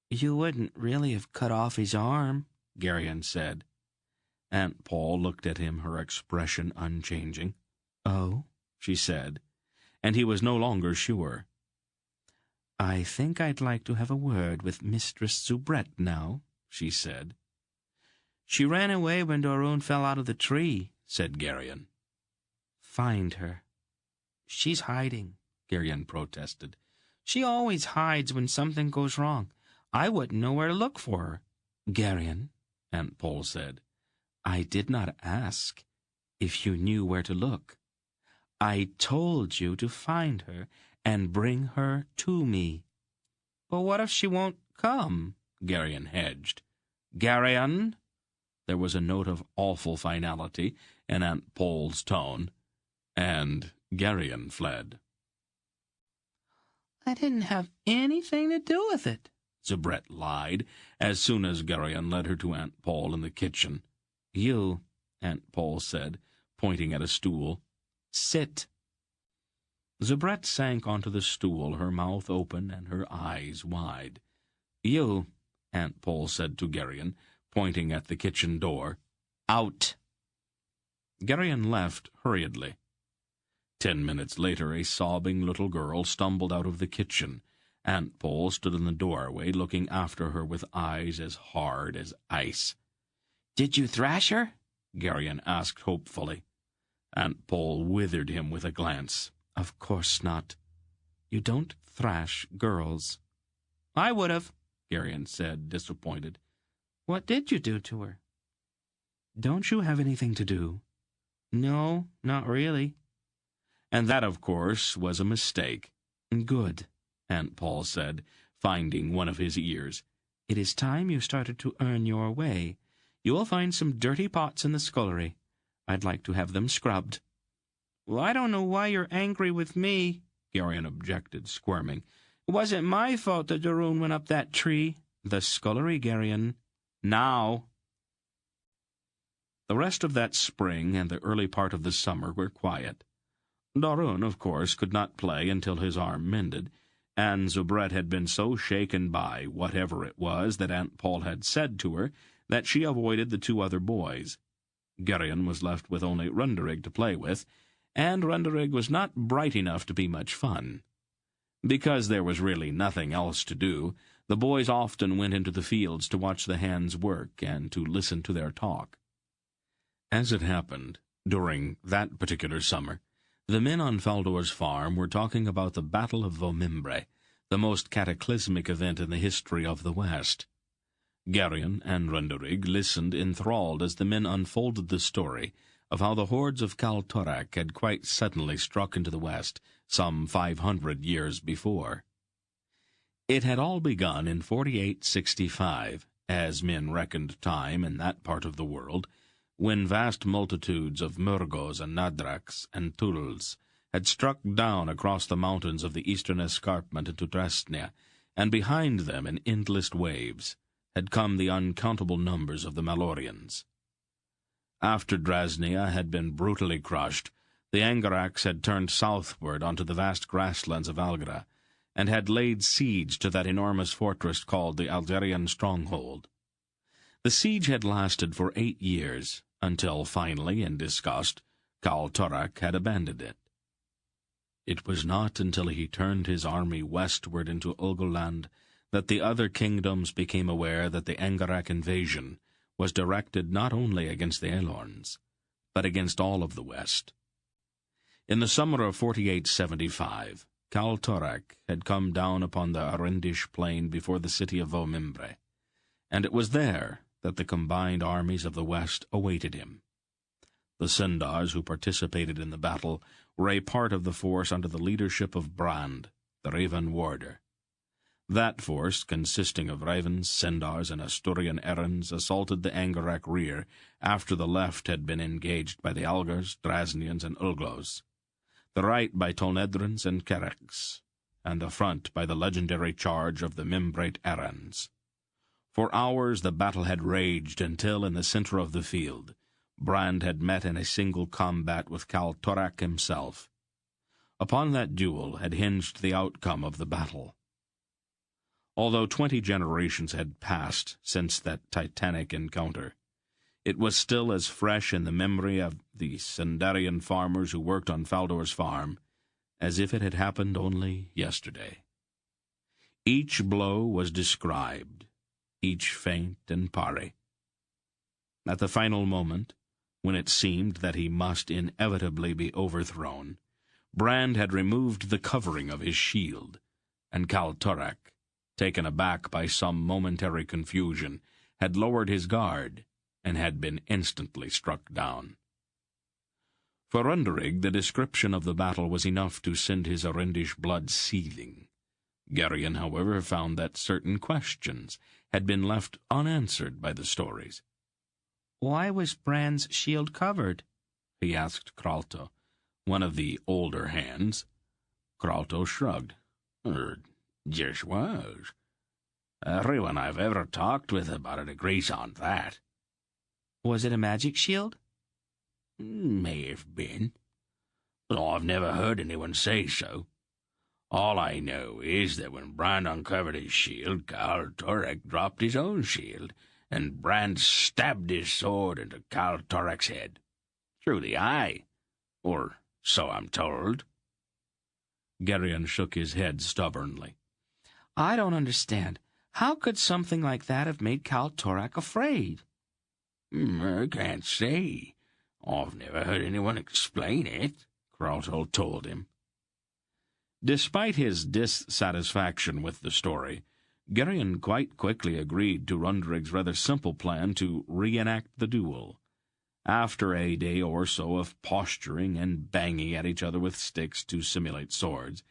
"You wouldn't really have cut off his arm," Garion said. Aunt Paul looked at him, her expression unchanging. "Oh," she said, and he was no longer sure. "I think I'd like to have a word with Mistress Soubrette now," she said. "She ran away when Doron fell out of the tree," said Garion. "Find her." "She's hiding," Garion protested. "She always hides when something goes wrong. I wouldn't know where to look for her." "Garion," Aunt Paul said, "I did not ask if you knew where to look. I told you to find her and bring her to me." "But what if she won't come?" Garion hedged. "Garion!" There was a note of awful finality in Aunt Paul's tone, and Garion fled. "I didn't have anything to do with it," Soubrette lied, as soon as Garion led her to Aunt Paul in the kitchen. "You," Aunt Paul said, pointing at a stool. "Sit." Soubrette sank onto the stool, her mouth open and her eyes wide. "You," Aunt Paul said to Garion, pointing at the kitchen door. "Out." Garion left hurriedly. 10 minutes later, a sobbing little girl stumbled out of the kitchen. Aunt Paul stood in the doorway, looking after her with eyes as hard as ice. "Did you thrash her?" Garion asked hopefully. Aunt Paul withered him with a glance. "Of course not. You don't thrash girls." "I would have," Garion said, disappointed. "What did you do to her?" "Don't you have anything to do?" "No, not really." And that, of course, was a mistake. "Good," Aunt Paul said, finding one of his ears. "It is time you started to earn your way. You will find some dirty pots in the scullery. I'd like to have them scrubbed." "Well, I don't know why you're angry with me," Garion objected, squirming. "It wasn't my fault that Doron went up that tree." "The scullery, Garion. Now." The rest of that spring and the early part of the summer were quiet. Doron, of course, could not play until his arm mended, and Soubrette had been so shaken by whatever it was that Aunt Paul had said to her that she avoided the two other boys. Garion was left with only Runderig to play with, and Runderig was not bright enough to be much fun. Because there was really nothing else to do, the boys often went into the fields to watch the hands work and to listen to their talk. As it happened, during that particular summer, the men on Faldor's farm were talking about the Battle of Vomimbre, the most cataclysmic event in the history of the West. Garion and Runderig listened enthralled as the men unfolded the story of how the hordes of Kaltorak had quite suddenly struck into the West some 500 years before. It had all begun in 4865, as men reckoned time in that part of the world, when vast multitudes of Murgos and Nadraks and Tuls had struck down across the mountains of the eastern escarpment into Trestnia, and behind them in endless waves had come the uncountable numbers of the Malorians. After Drasnia had been brutally crushed, The Angaraks had turned southward onto the vast grasslands of Algra, and had laid siege to that enormous fortress called the Algerian Stronghold. The siege had lasted for 8 years, until finally, in disgust, Kal Torak had abandoned it. It was not until he turned his army westward into Ulgoland that the other kingdoms became aware that the Angarak invasion was directed not only against the Elorns, but against all of the West. In the summer of 4875, Kal Torak had come down upon the Arendish plain before the city of Vaumimbre, and it was there that the combined armies of the West awaited him. The Sindars who participated in the battle were a part of the force under the leadership of Brand, the Raven Warder. That force, consisting of Ravens, Sindars, and Asturian Erins, assaulted the Angarak rear after the left had been engaged by the Algars, Drasnians, and Ulglos, the right by Tolnedrins and Kereks, and the front by the legendary charge of the Mimbrate Erins. For hours the battle had raged until, in the center of the field, Brand had met in a single combat with Kal Torak himself. Upon that duel had hinged the outcome of the battle. Although 20 generations had passed since that titanic encounter, it was still as fresh in the memory of the Sindarian farmers who worked on Faldor's farm as if it had happened only yesterday. Each blow was described, each feint and parry. At the final moment, when it seemed that he must inevitably be overthrown, Brand had removed the covering of his shield, and Kal Torak, taken aback by some momentary confusion, had lowered his guard and had been instantly struck down. For Runderig, the description of the battle was enough to send his Arendish blood seething. Garion, however, found that certain questions had been left unanswered by the stories. "Why was Brand's shield covered?" he asked Kralto, one of the older hands. Kralto shrugged. Just was. Everyone I've ever talked with about it agrees on that. Was it a magic shield? May have been. But I've never heard anyone say so. All I know is that when Brand uncovered his shield, Kal Torak dropped his own shield, and Brand stabbed his sword into Kal Torak's head. Through the eye. Or so I'm told. Garion shook his head stubbornly. I don't understand. How could something like that have made Kal Torak afraid? I can't say. I've never heard anyone explain it, Kralto told him. Despite his dissatisfaction with the story, Garion quite quickly agreed to Runderig's rather simple plan to reenact the duel. After a day or so of posturing and banging at each other with sticks to simulate swords,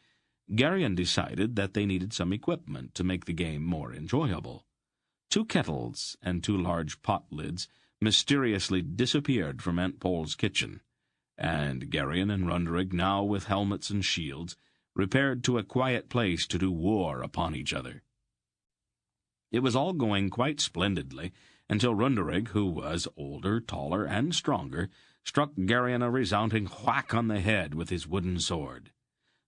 Garion decided that they needed some equipment to make the game more enjoyable. 2 kettles and 2 large pot lids mysteriously disappeared from Aunt Pole's kitchen, and Garion and Runderig, now with helmets and shields, repaired to a quiet place to do war upon each other. It was all going quite splendidly until Runderig, who was older, taller, and stronger, struck Garion a resounding whack on the head with his wooden sword.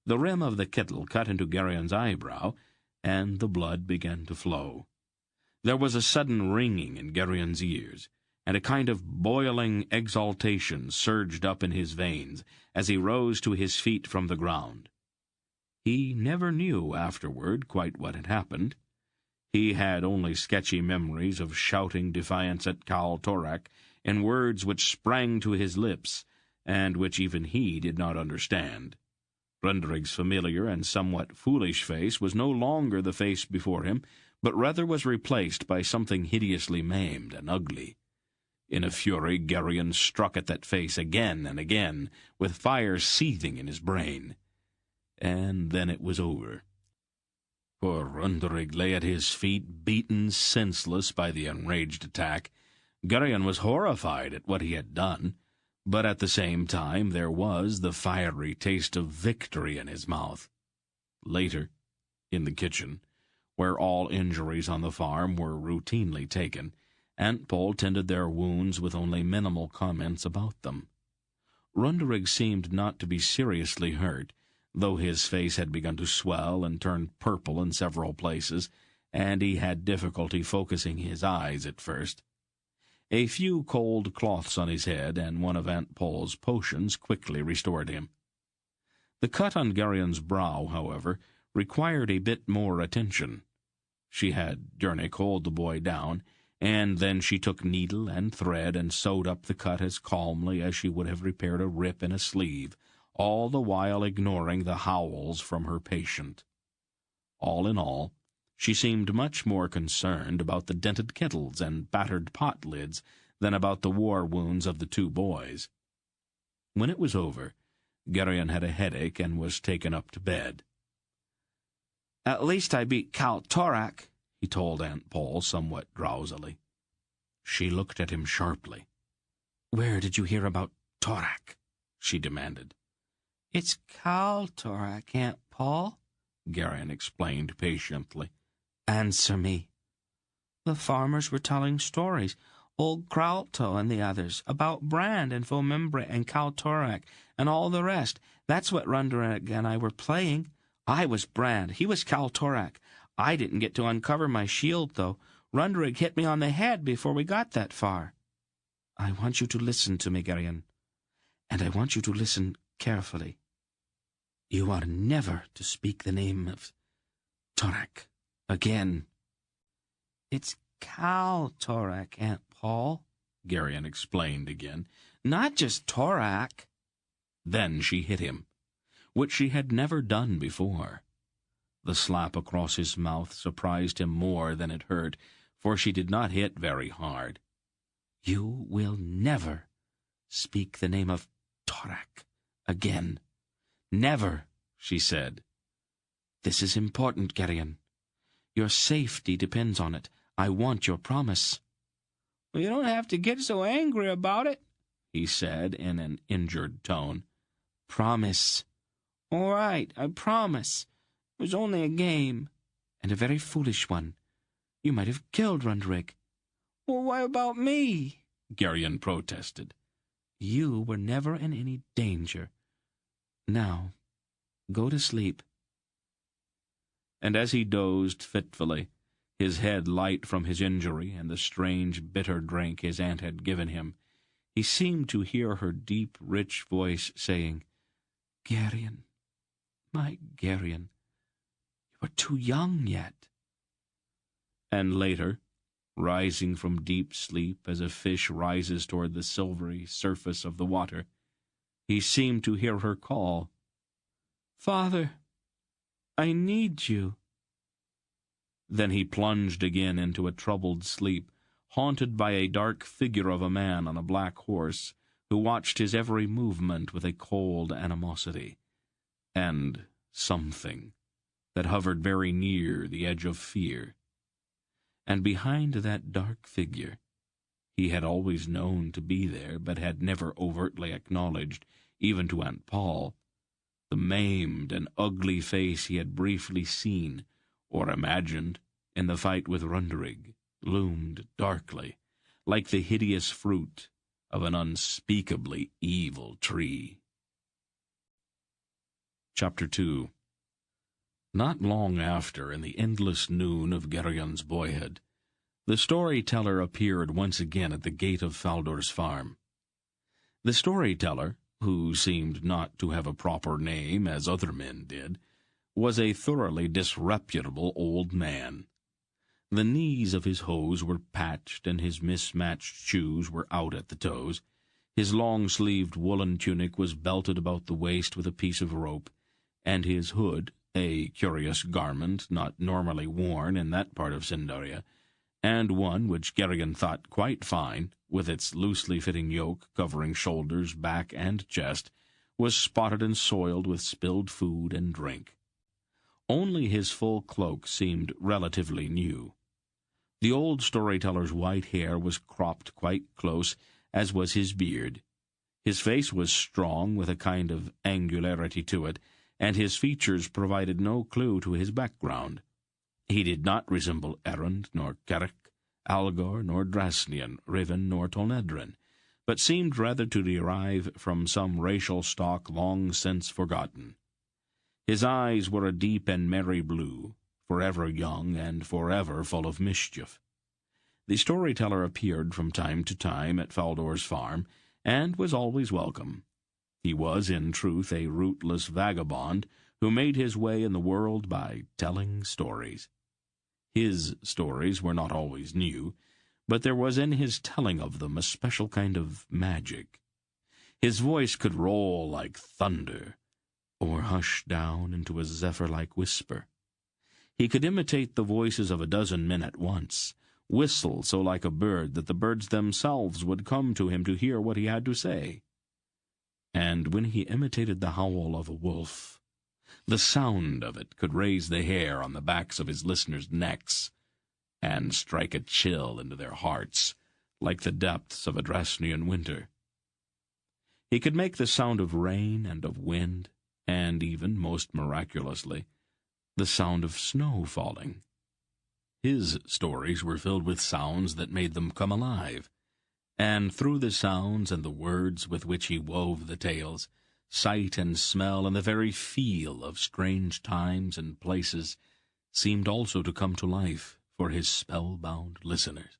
The rim of the kettle cut into Garion's eyebrow, and the blood began to flow. There was a sudden ringing in Garion's ears, and a kind of boiling exaltation surged up in his veins as he rose to his feet from the ground. He never knew afterward quite what had happened. He had only sketchy memories of shouting defiance at Kal Torak in words which sprang to his lips, and which even he did not understand. Runderig's familiar and somewhat foolish face was no longer the face before him, but rather was replaced by something hideously maimed and ugly. In a fury, Garion struck at that face again and again, with fire seething in his brain. And then it was over. Poor Runderig lay at his feet, beaten senseless by the enraged attack. Garion was horrified at what he had done, but at the same time there was the fiery taste of victory in his mouth. Later, in the kitchen, where all injuries on the farm were routinely taken, Aunt Pole tended their wounds with only minimal comments about them. Runderig seemed not to be seriously hurt, though his face had begun to swell and turn purple in several places, and he had difficulty focusing his eyes at first. A few cold cloths on his head and one of Aunt Pol's potions quickly restored him. The cut on Garion's brow, however, required a bit more attention. She had Jernic hold the boy down, and then she took needle and thread and sewed up the cut as calmly as she would have repaired a rip in a sleeve, all the while ignoring the howls from her patient. All in all, she seemed much more concerned about the dented kettles and battered pot lids than about the war wounds of the two boys. When it was over, Garion had a headache and was taken up to bed. "At least I beat Cal Torak," he told Aunt Pol somewhat drowsily. She looked at him sharply. "Where did you hear about Torak?" she demanded. "It's Cal Torak, Aunt Pol," Garion explained patiently. "Answer me. The farmers were telling stories, old Kralto and the others, about Brand and Fomembre and Cal Torak and all the rest. That's what Runderig and I were playing. I was Brand, he was Cal Torak. I didn't get to uncover my shield, though. Runderig hit me on the head before we got that far. I want you to listen to me, Garion, and I want you to listen carefully. You are never to speak the name of Torak again." "It's Cal Torak, Aunt Pol," Garion explained again. "Not just Torak." Then she hit him, which she had never done before. The slap across his mouth surprised him more than it hurt, for she did not hit very hard. "You will never speak the name of Torak again. Never," she said. "This is important, Garion. Your safety depends on it. I want your promise." "Well, you don't have to get so angry about it," he said in an injured tone. "Promise." "All right, I promise. It was only a game." "And a very foolish one. You might have killed Runderig." "Well, what about me?" Garion protested. "You were never in any danger. Now, go to sleep." And as he dozed fitfully, his head light from his injury and the strange bitter drink his aunt had given him, he seemed to hear her deep, rich voice saying, "Garion, my Garion, you are too young yet." And later, rising from deep sleep as a fish rises toward the silvery surface of the water, he seemed to hear her call, "Father, I need you." Then he plunged again into a troubled sleep, haunted by a dark figure of a man on a black horse, who watched his every movement with a cold animosity, and something that hovered very near the edge of fear. And behind that dark figure, he had always known to be there, but had never overtly acknowledged, even to Aunt Pol, the maimed and ugly face he had briefly seen or imagined in the fight with Runderig, loomed darkly, like the hideous fruit of an unspeakably evil tree. Chapter 2. Not long after, in the endless noon of Garion's boyhood, the storyteller appeared once again at the gate of Faldor's farm. The storyteller, who seemed not to have a proper name as other men did, was a thoroughly disreputable old man. The knees of his hose were patched, and his mismatched shoes were out at the toes. His long-sleeved woolen tunic was belted about the waist with a piece of rope, and his hood, a curious garment not normally worn in that part of Sindaria, and one which Garion thought quite fine, with its loosely fitting yoke covering shoulders, back, and chest, was spotted and soiled with spilled food and drink. Only his full cloak seemed relatively new. The old storyteller's white hair was cropped quite close, as was his beard. His face was strong, with a kind of angularity to it, and his features provided no clue to his background. He did not resemble Erend, nor Carrick, Algor, nor Drasnian, Riven, nor Tolnedrin, but seemed rather to derive from some racial stock long since forgotten. His eyes were a deep and merry blue, forever young and forever full of mischief. The storyteller appeared from time to time at Faldor's farm, and was always welcome. He was, in truth, a rootless vagabond who made his way in the world by telling stories. His stories were not always new, but there was in his telling of them a special kind of magic. His voice could roll like thunder, or hush down into a zephyr-like whisper. He could imitate the voices of a dozen men at once, whistle so like a bird that the birds themselves would come to him to hear what he had to say. And when he imitated the howl of a wolf, the sound of it could raise the hair on the backs of his listeners' necks, and strike a chill into their hearts, like the depths of a Dresnian winter. He could make the sound of rain and of wind, and even, most miraculously, the sound of snow falling. His stories were filled with sounds that made them come alive, and through the sounds and the words with which he wove the tales, sight and smell and the very feel of strange times and places seemed also to come to life for his spellbound listeners.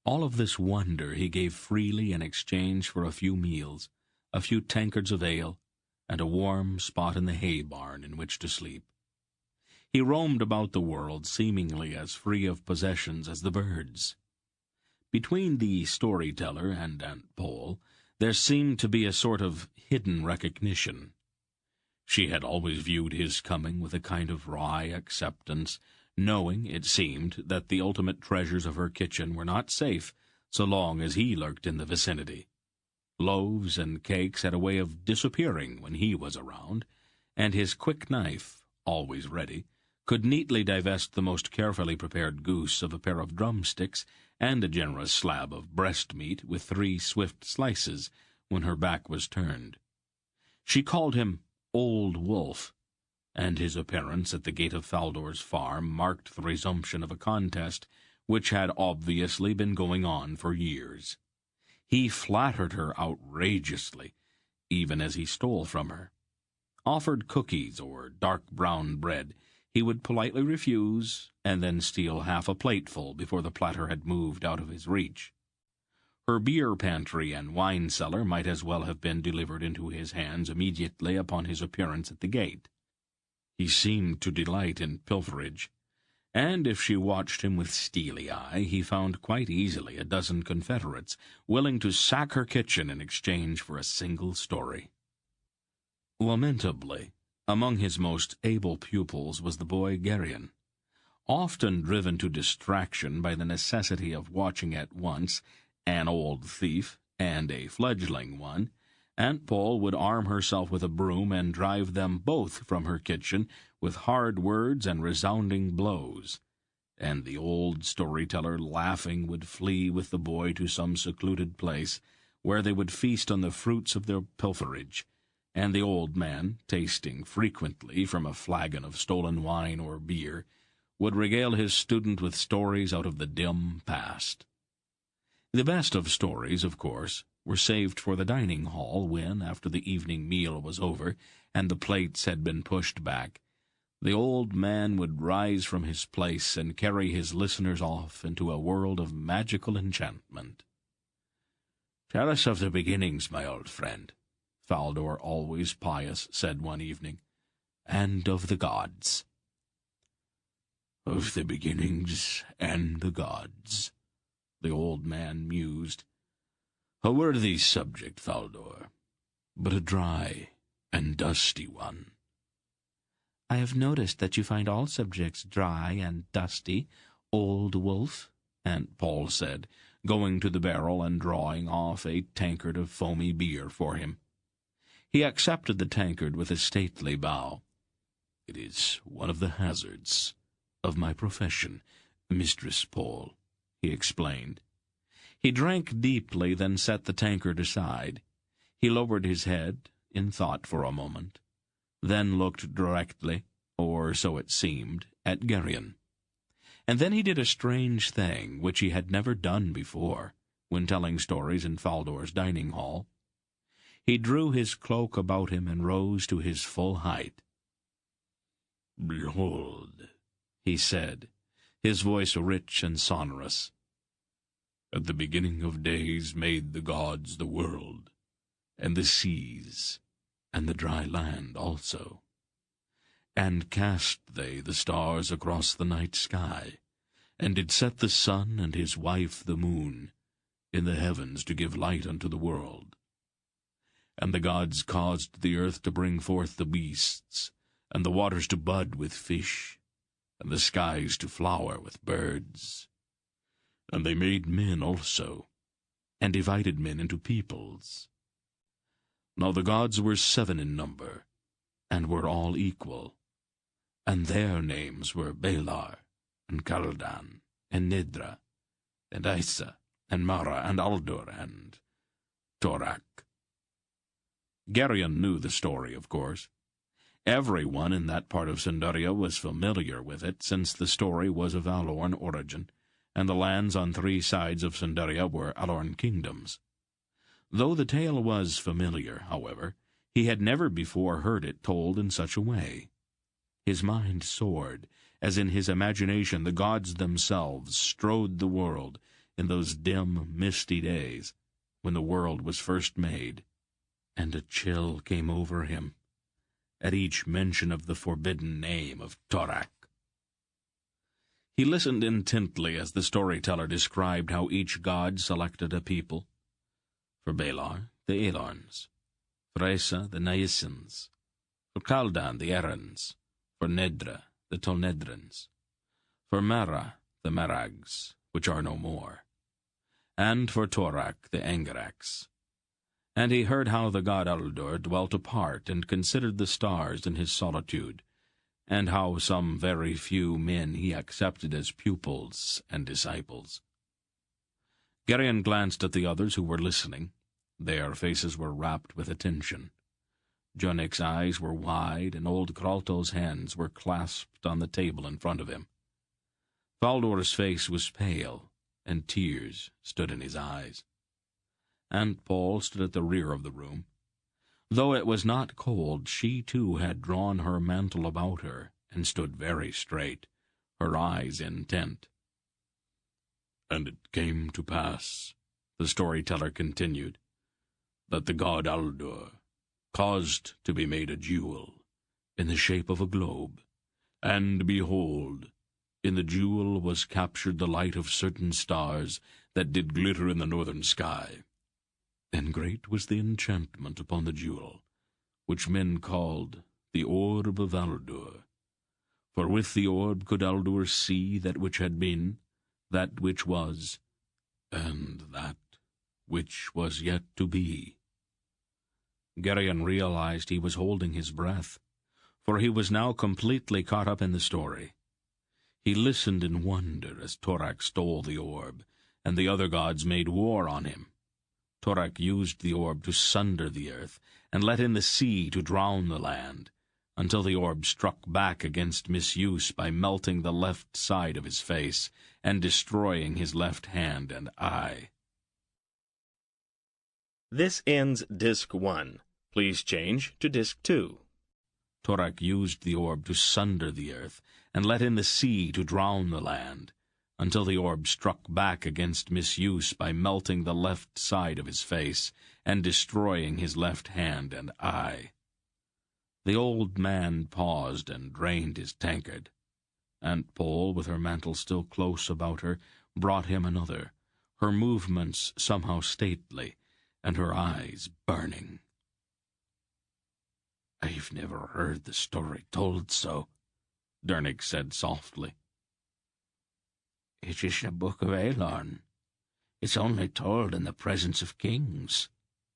All of this wonder he gave freely in exchange for a few meals, a few tankards of ale, and a warm spot in the hay barn in which to sleep. He roamed about the world seemingly as free of possessions as the birds. Between the storyteller and Aunt Pole there seemed to be a sort of hidden recognition. She had always viewed his coming with a kind of wry acceptance, knowing, it seemed, that the ultimate treasures of her kitchen were not safe so long as he lurked in the vicinity. Loaves and cakes had a way of disappearing when he was around, and his quick knife, always ready, could neatly divest the most carefully prepared goose of a pair of drumsticks and a generous slab of breast meat with 3 swift slices when her back was turned. She called him Old Wolf, and his appearance at the gate of Faldor's farm marked the resumption of a contest which had obviously been going on for years. He flattered her outrageously, even as he stole from her. Offered cookies or dark brown bread, he would politely refuse, and then steal half a plateful before the platter had moved out of his reach. Her beer pantry and wine cellar might as well have been delivered into his hands immediately upon his appearance at the gate. He seemed to delight in pilferage, and if she watched him with steely eye, he found quite easily a dozen confederates willing to sack her kitchen in exchange for a single story. Lamentably, among his most able pupils was the boy Garion. Often driven to distraction by the necessity of watching at once an old thief and a fledgling one, Aunt Pole would arm herself with a broom and drive them both from her kitchen with hard words and resounding blows, and the old storyteller, laughing, would flee with the boy to some secluded place where they would feast on the fruits of their pilferage, and the old man, tasting frequently from a flagon of stolen wine or beer, would regale his student with stories out of the dim past. The best of stories, of course, were saved for the dining hall when, after the evening meal was over and the plates had been pushed back, the old man would rise from his place and carry his listeners off into a world of magical enchantment. "Tell us of the beginnings, my old friend," Faldor, always pious, said one evening, "and of the gods." "Of the beginnings and the gods," the old man mused. "A worthy subject, Faldor, but a dry and dusty one." "I have noticed that you find all subjects dry and dusty, Old Wolf," Aunt Pole said, going to the barrel and drawing off a tankard of foamy beer for him. He accepted the tankard with a stately bow. "It is one of the hazards of my profession, Mistress Pole," he explained. He drank deeply, then set the tankard aside. He lowered his head in thought for a moment, then looked directly, or so it seemed, at Garion. And then he did a strange thing which he had never done before, when telling stories in Faldor's dining hall. He drew his cloak about him and rose to his full height. "Behold," he said, his voice rich and sonorous, "at the beginning of days made the gods the world, and the seas, and the dry land also. And cast they the stars across the night sky, and did set the sun and his wife the moon in the heavens to give light unto the world. And the gods caused the earth to bring forth the beasts, and the waters to bud with fish, and the skies to flower with birds. And they made men also, and divided men into peoples. Now the gods were 7 in number, and were all equal, and their names were Belar, and Kaldan, and Nidra, and Isa, and Mara, and Aldur, and Torak." Garion knew the story, of course. Everyone in that part of Sindaria was familiar with it, since the story was of Alorn origin, and the lands on 3 sides of Sindaria were Alorn kingdoms. Though the tale was familiar, however, he had never before heard it told in such a way. His mind soared, as in his imagination the gods themselves strode the world in those dim, misty days when the world was first made, and a chill came over him at each mention of the forbidden name of Torak. He listened intently as the storyteller described how each god selected a people. For Belar, the Elorns; for Esa, the Naisins; for Kaldan, the Erans; for Nedra, the Tolnedrans; for Mara, the Marags, which are no more; and for Torak, the Angaraks. And he heard how the god Aldur dwelt apart and considered the stars in his solitude, and how some very few men he accepted as pupils and disciples. Garion glanced at the others who were listening. Their faces were rapt with attention. Jonik's eyes were wide, and old Kralto's hands were clasped on the table in front of him. Faldor's face was pale, and tears stood in his eyes. Aunt Paul stood at the rear of the room. Though it was not cold, she too had drawn her mantle about her, and stood very straight, her eyes intent. "And it came to pass," the storyteller continued, "that the god Aldur caused to be made a jewel in the shape of a globe, and behold, in the jewel was captured the light of certain stars that did glitter in the northern sky. And great was the enchantment upon the jewel, which men called the Orb of Aldur. For with the orb could Aldur see that which had been, that which was, and that which was yet to be." Garion realized he was holding his breath, for he was now completely caught up in the story. He listened in wonder as Torak stole the orb, and the other gods made war on him. Torak used the orb to sunder the earth, and let in the sea to drown the land, until the orb struck back against misuse by melting the left side of his face and destroying his left hand and eye. This ends Disc 1. Please change to Disc 2. Torak used the orb to sunder the earth, and let in the sea to drown the land, until the orb struck back against misuse by melting the left side of his face and destroying his left hand and eye. The old man paused and drained his tankard. Aunt Pole, with her mantle still close about her, brought him another, her movements somehow stately, and her eyes burning. "I've never heard the story told so," Dernig said softly. "It is a book of Alorn. It's only told in the presence of kings,"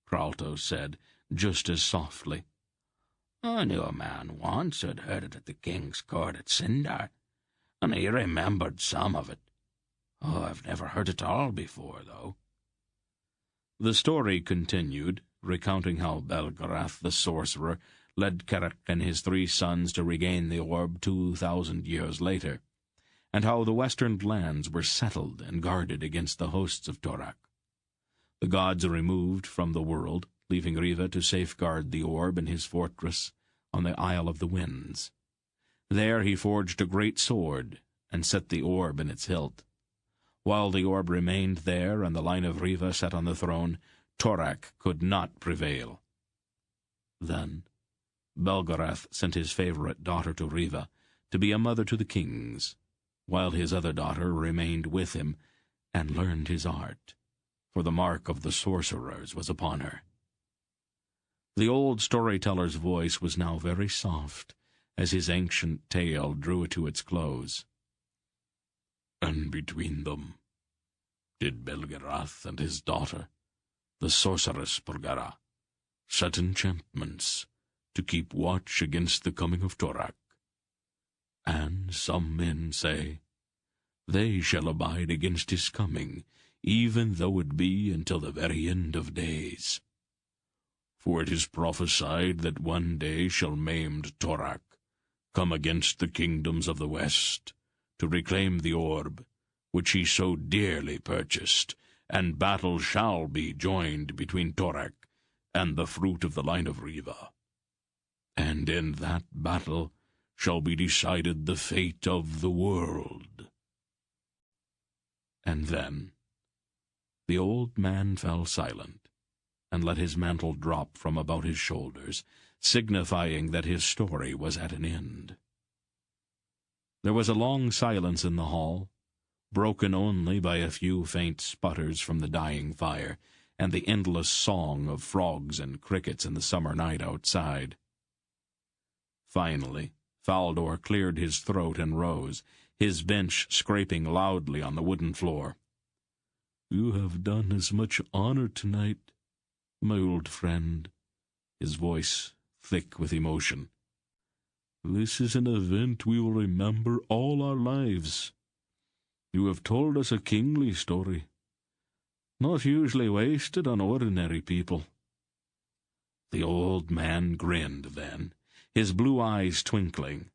Kralto said, just as softly. "I knew a man once who'd heard it at the king's court at Sindar, and he remembered some of it. Oh, I've never heard it all before, though." The story continued, recounting how Belgarath the sorcerer led Kerak and his 3 sons to regain the orb 2,000 years later, and how the western lands were settled and guarded against the hosts of Torak. The gods are removed from the world, leaving Riva to safeguard the orb in his fortress on the Isle of the Winds. There he forged a great sword and set the orb in its hilt. While the orb remained there and the line of Riva sat on the throne, Torak could not prevail. Then Belgarath sent his favorite daughter to Riva to be a mother to the kings, while his other daughter remained with him and learned his art, for the mark of the sorcerers was upon her. The old storyteller's voice was now very soft as his ancient tale drew to its close. And between them did Belgarath and his daughter, the sorceress Belgara, set enchantments to keep watch against the coming of Torak. And some men say, they shall abide against his coming, even though it be until the very end of days. For it is prophesied that one day shall maimed Torak come against the kingdoms of the west, to reclaim the orb, which he so dearly purchased, and battle shall be joined between Torak and the fruit of the line of Riva. And in that battle shall be decided the fate of the world. And then the old man fell silent, and let his mantle drop from about his shoulders, signifying that his story was at an end. There was a long silence in the hall, broken only by a few faint sputters from the dying fire, and the endless song of frogs and crickets in the summer night outside. Finally, Faldor cleared his throat and rose, his bench scraping loudly on the wooden floor. "You have done us much honor tonight, my old friend," his voice thick with emotion. "This is an event we will remember all our lives. You have told us a kingly story, not usually wasted on ordinary people." The old man grinned then, his blue eyes twinkling.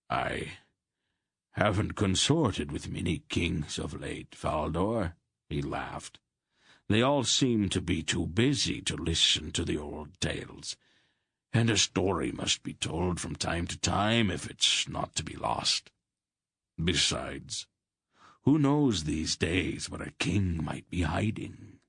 "I haven't consorted with many kings of late, Faldor," he laughed. "They all seem to be too busy to listen to the old tales, and a story must be told from time to time if it's not to be lost. Besides, who knows these days where a king might be hiding?"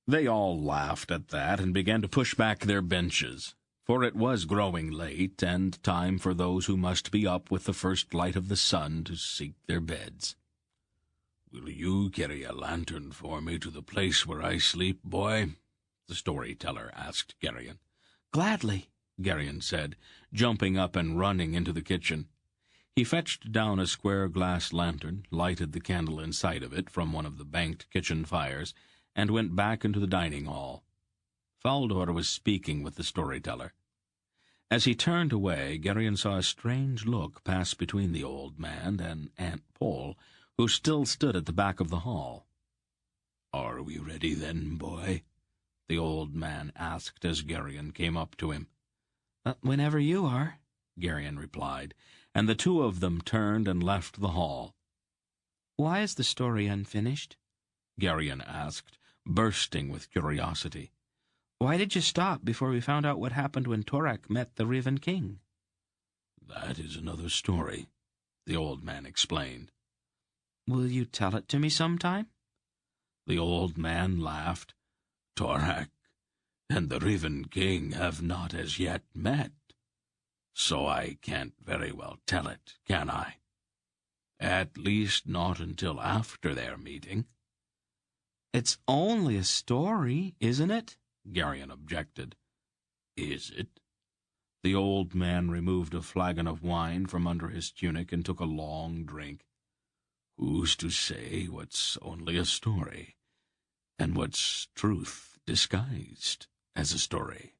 They all laughed at that and began to push back their benches, for it was growing late and time for those who must be up with the first light of the sun to seek their beds. "Will you carry a lantern for me to the place where I sleep, boy?" the storyteller asked Garion. "Gladly," Garion said, jumping up and running into the kitchen. He fetched down a square glass lantern, lighted the candle inside of it from one of the banked kitchen fires, and went back into the dining hall. Faldor was speaking with the storyteller. As he turned away, Garion saw a strange look pass between the old man and Aunt Pole, who still stood at the back of the hall. "Are we ready then, boy?" the old man asked as Garion came up to him. Whenever you are," Garion replied, and the two of them turned and left the hall. "Why is the story unfinished?" Garion asked, bursting with curiosity. "Why did you stop before we found out what happened when Torak met the Riven King?" "That is another story," the old man explained. "Will you tell it to me sometime?" The old man laughed. "Torak and the Riven King have not as yet met, so I can't very well tell it, can I? At least not until after their meeting." "It's only a story, isn't it?" Garion objected. "Is it?" The old man removed a flagon of wine from under his tunic and took a long drink. "Who's to say what's only a story, and what's truth disguised as a story?"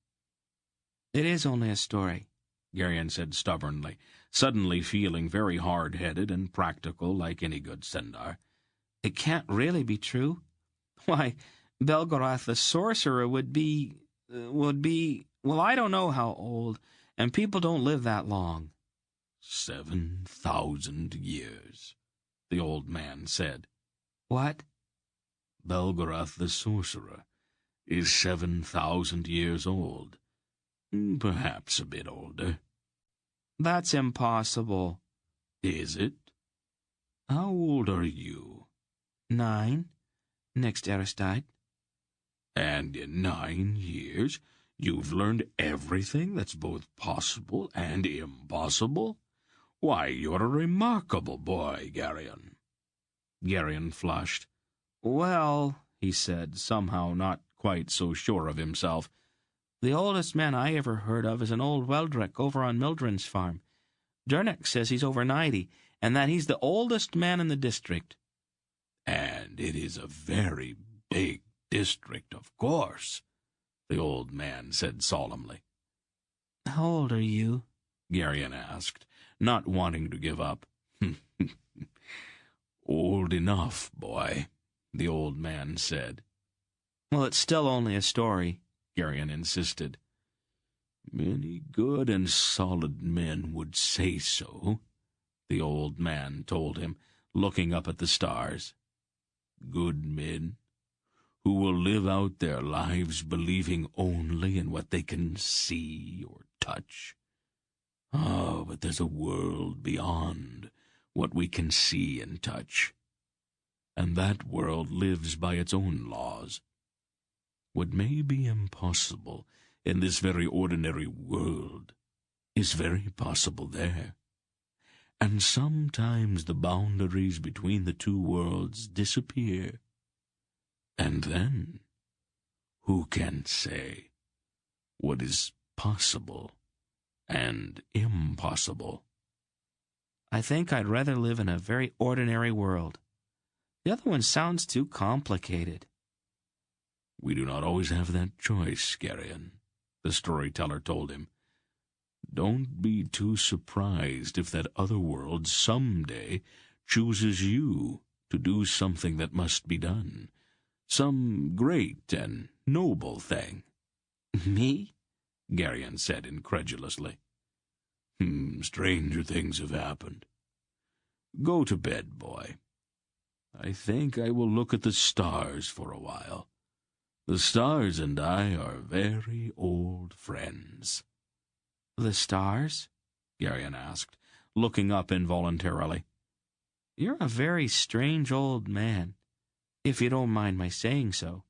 "It is only a story," Garion said stubbornly, suddenly feeling very hard-headed and practical like any good Sendar. "It can't really be true. Why, Belgarath the sorcerer would be, well, I don't know how old, and people don't live that long." 7,000 years, the old man said. "What?" Belgariad the sorcerer is 7,000 years old. Perhaps a bit older. That's impossible. Is it? How old are you? 9. Next Aristide. And in 9 years, you've learned everything that's both possible and impossible? Why, you're a remarkable boy, Garion. Garion flushed. Well, He said, somehow not quite so sure of himself. the oldest man I ever heard of is an old Weldrick over on Mildred's farm. Jernick says he's over 90, and that he's the oldest man in the district. And it is a very big district, of course, the old man said solemnly. How old are you? Garion asked, not wanting to give up. Old enough, boy, the old man said. Well, it's still only a story, Garion insisted. Many good and solid men would say so, the old man told him, looking up at the stars. Good men who will live out their lives believing only in what they can see or touch. Oh, but there's a world beyond what we can see and touch, and that world lives by its own laws. What may be impossible in this very ordinary world is very possible there. And sometimes the boundaries between the two worlds disappear. And then, who can say what is possible and impossible? I think I'd rather live in a very ordinary world. The other one sounds too complicated. We do not always have that choice, Garion, the storyteller told him. Don't be too surprised if that other world someday chooses you to do something that must be done, some great and noble thing. Me? Garion said incredulously. Stranger things have happened. Go to bed, boy. I think I will look at the stars for a while. The stars and I are very old friends. The stars? Garion asked, looking up involuntarily. You're a very strange old man, if you don't mind my saying so.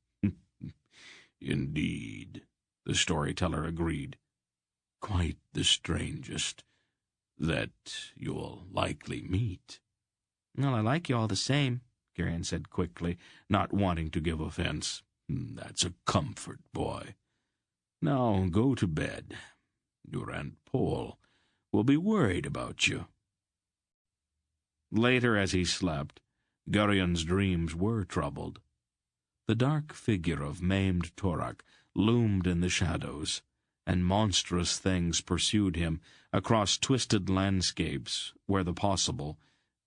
Indeed, the storyteller agreed. Quite the strangest that you'll likely meet. Well, I like you all the same, Garion said quickly, not wanting to give offense. That's a comfort, boy. Now go to bed. Your Aunt Paul will be worried about you. Later, as he slept, Garion's dreams were troubled. The dark figure of maimed Torak loomed in the shadows, and monstrous things pursued him across twisted landscapes where the possible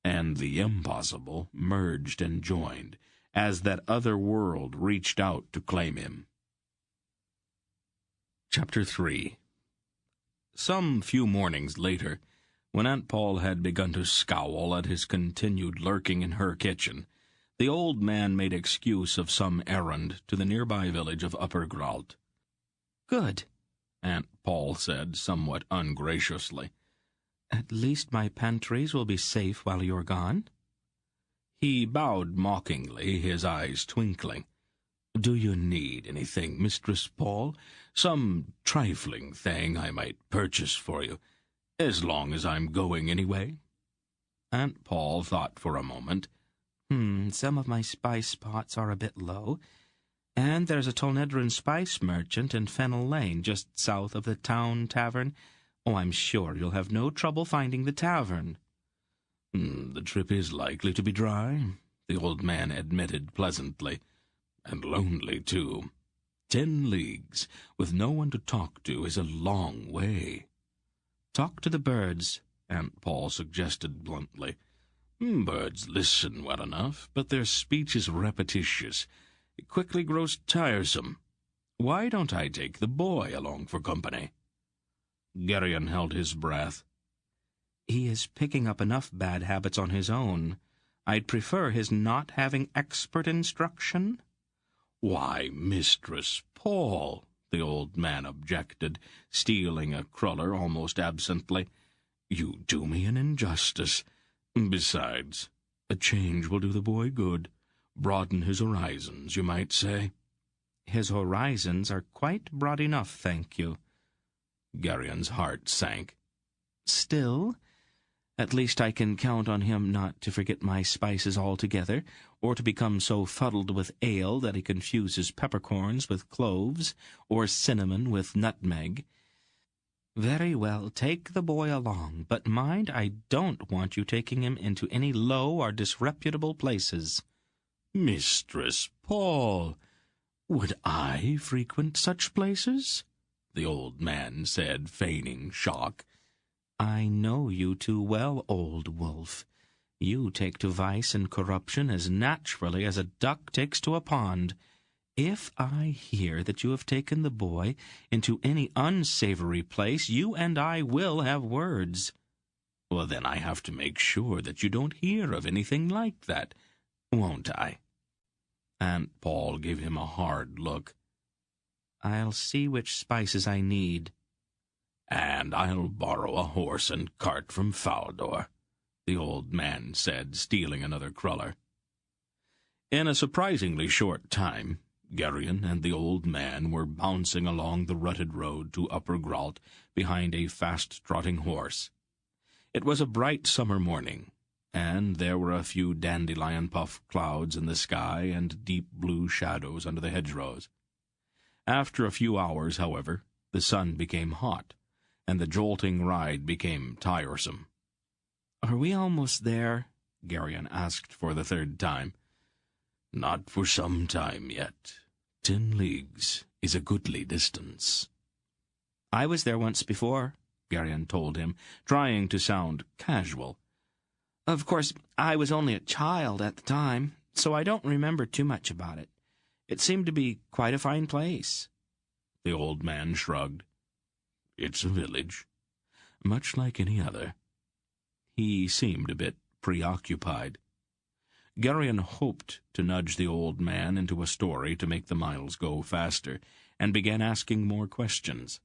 and the impossible merged and joined, as that other world reached out to claim him. Chapter 3. Some few mornings later, when Aunt Paul had begun to scowl at his continued lurking in her kitchen, the old man made excuse of some errand to the nearby village of Upper Gralt. Good, Aunt Paul said, somewhat ungraciously. At least my pantries will be safe while you're gone. He bowed mockingly, his eyes twinkling. Do you need anything, Mistress Paul? Some trifling thing I might purchase for you, as long as I'm going anyway? Aunt Paul thought for a moment. Some of my spice pots are a bit low, and there's a Tolnedron spice merchant in Fennel Lane, just south of the town tavern. Oh, I'm sure you'll have no trouble finding the tavern. The trip is likely to be dry, the old man admitted pleasantly. And lonely, too. 10 leagues, with no one to talk to, is a long way. Talk to the birds, Aunt Paul suggested bluntly. Birds listen well enough, but their speech is repetitious. It quickly grows tiresome. Why don't I take the boy along for company? Garion held his breath. He is picking up enough bad habits on his own. I'd prefer his not having expert instruction." "Why, Mistress Paul," the old man objected, stealing a cruller almost absently, "you do me an injustice. Besides, a change will do the boy good. Broaden his horizons, you might say." "His horizons are quite broad enough, thank you." Garion's heart sank. "Still, at least I can count on him not to forget my spices altogether, or to become so fuddled with ale that he confuses peppercorns with cloves, or cinnamon with nutmeg. Very well, take the boy along, but mind, I don't want you taking him into any low or disreputable places." "Mistress Paul, would I frequent such places?" the old man said, feigning shock. "I know you too well, old wolf. You take to vice and corruption as naturally as a duck takes to a pond. If I hear that you have taken the boy into any unsavory place, you and I will have words." "Well, then I have to make sure that you don't hear of anything like that, won't I?" Aunt Paul gave him a hard look. "I'll see which spices I need." "And I'll borrow a horse and cart from Faldor," the old man said, stealing another cruller. In a surprisingly short time, Garion and the old man were bouncing along the rutted road to Upper Gralt behind a fast-trotting horse. It was a bright summer morning, and there were a few dandelion-puff clouds in the sky and deep blue shadows under the hedgerows. After a few hours, however, the sun became hot, and the jolting ride became tiresome. "Are we almost there?" Garion asked for the third time. "Not for some time yet. 10 leagues is a goodly distance." "I was there once before," Garion told him, trying to sound casual. "Of course, I was only a child at the time, so I don't remember too much about it. It seemed to be quite a fine place." The old man shrugged. "It's a village, much like any other." He seemed a bit preoccupied. Garion hoped to nudge the old man into a story to make the miles go faster, and began asking more questions.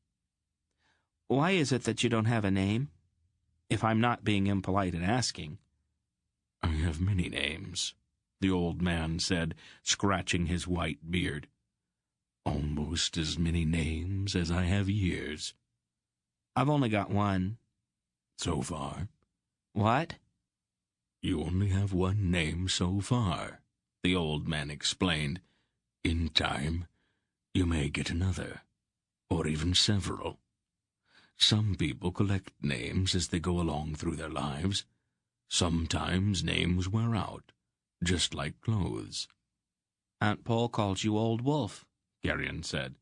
"Why is it that you don't have a name? If I'm not being impolite in asking." "I have many names," the old man said, scratching his white beard. "Almost as many names as I have years." "I've only got one." "So far?" "What?" "You only have one name so far," the old man explained. "In time, you may get another, or even several. Some people collect names as they go along through their lives. Sometimes names wear out, just like clothes." "Aunt Paul calls you Old Wolf," Garion said.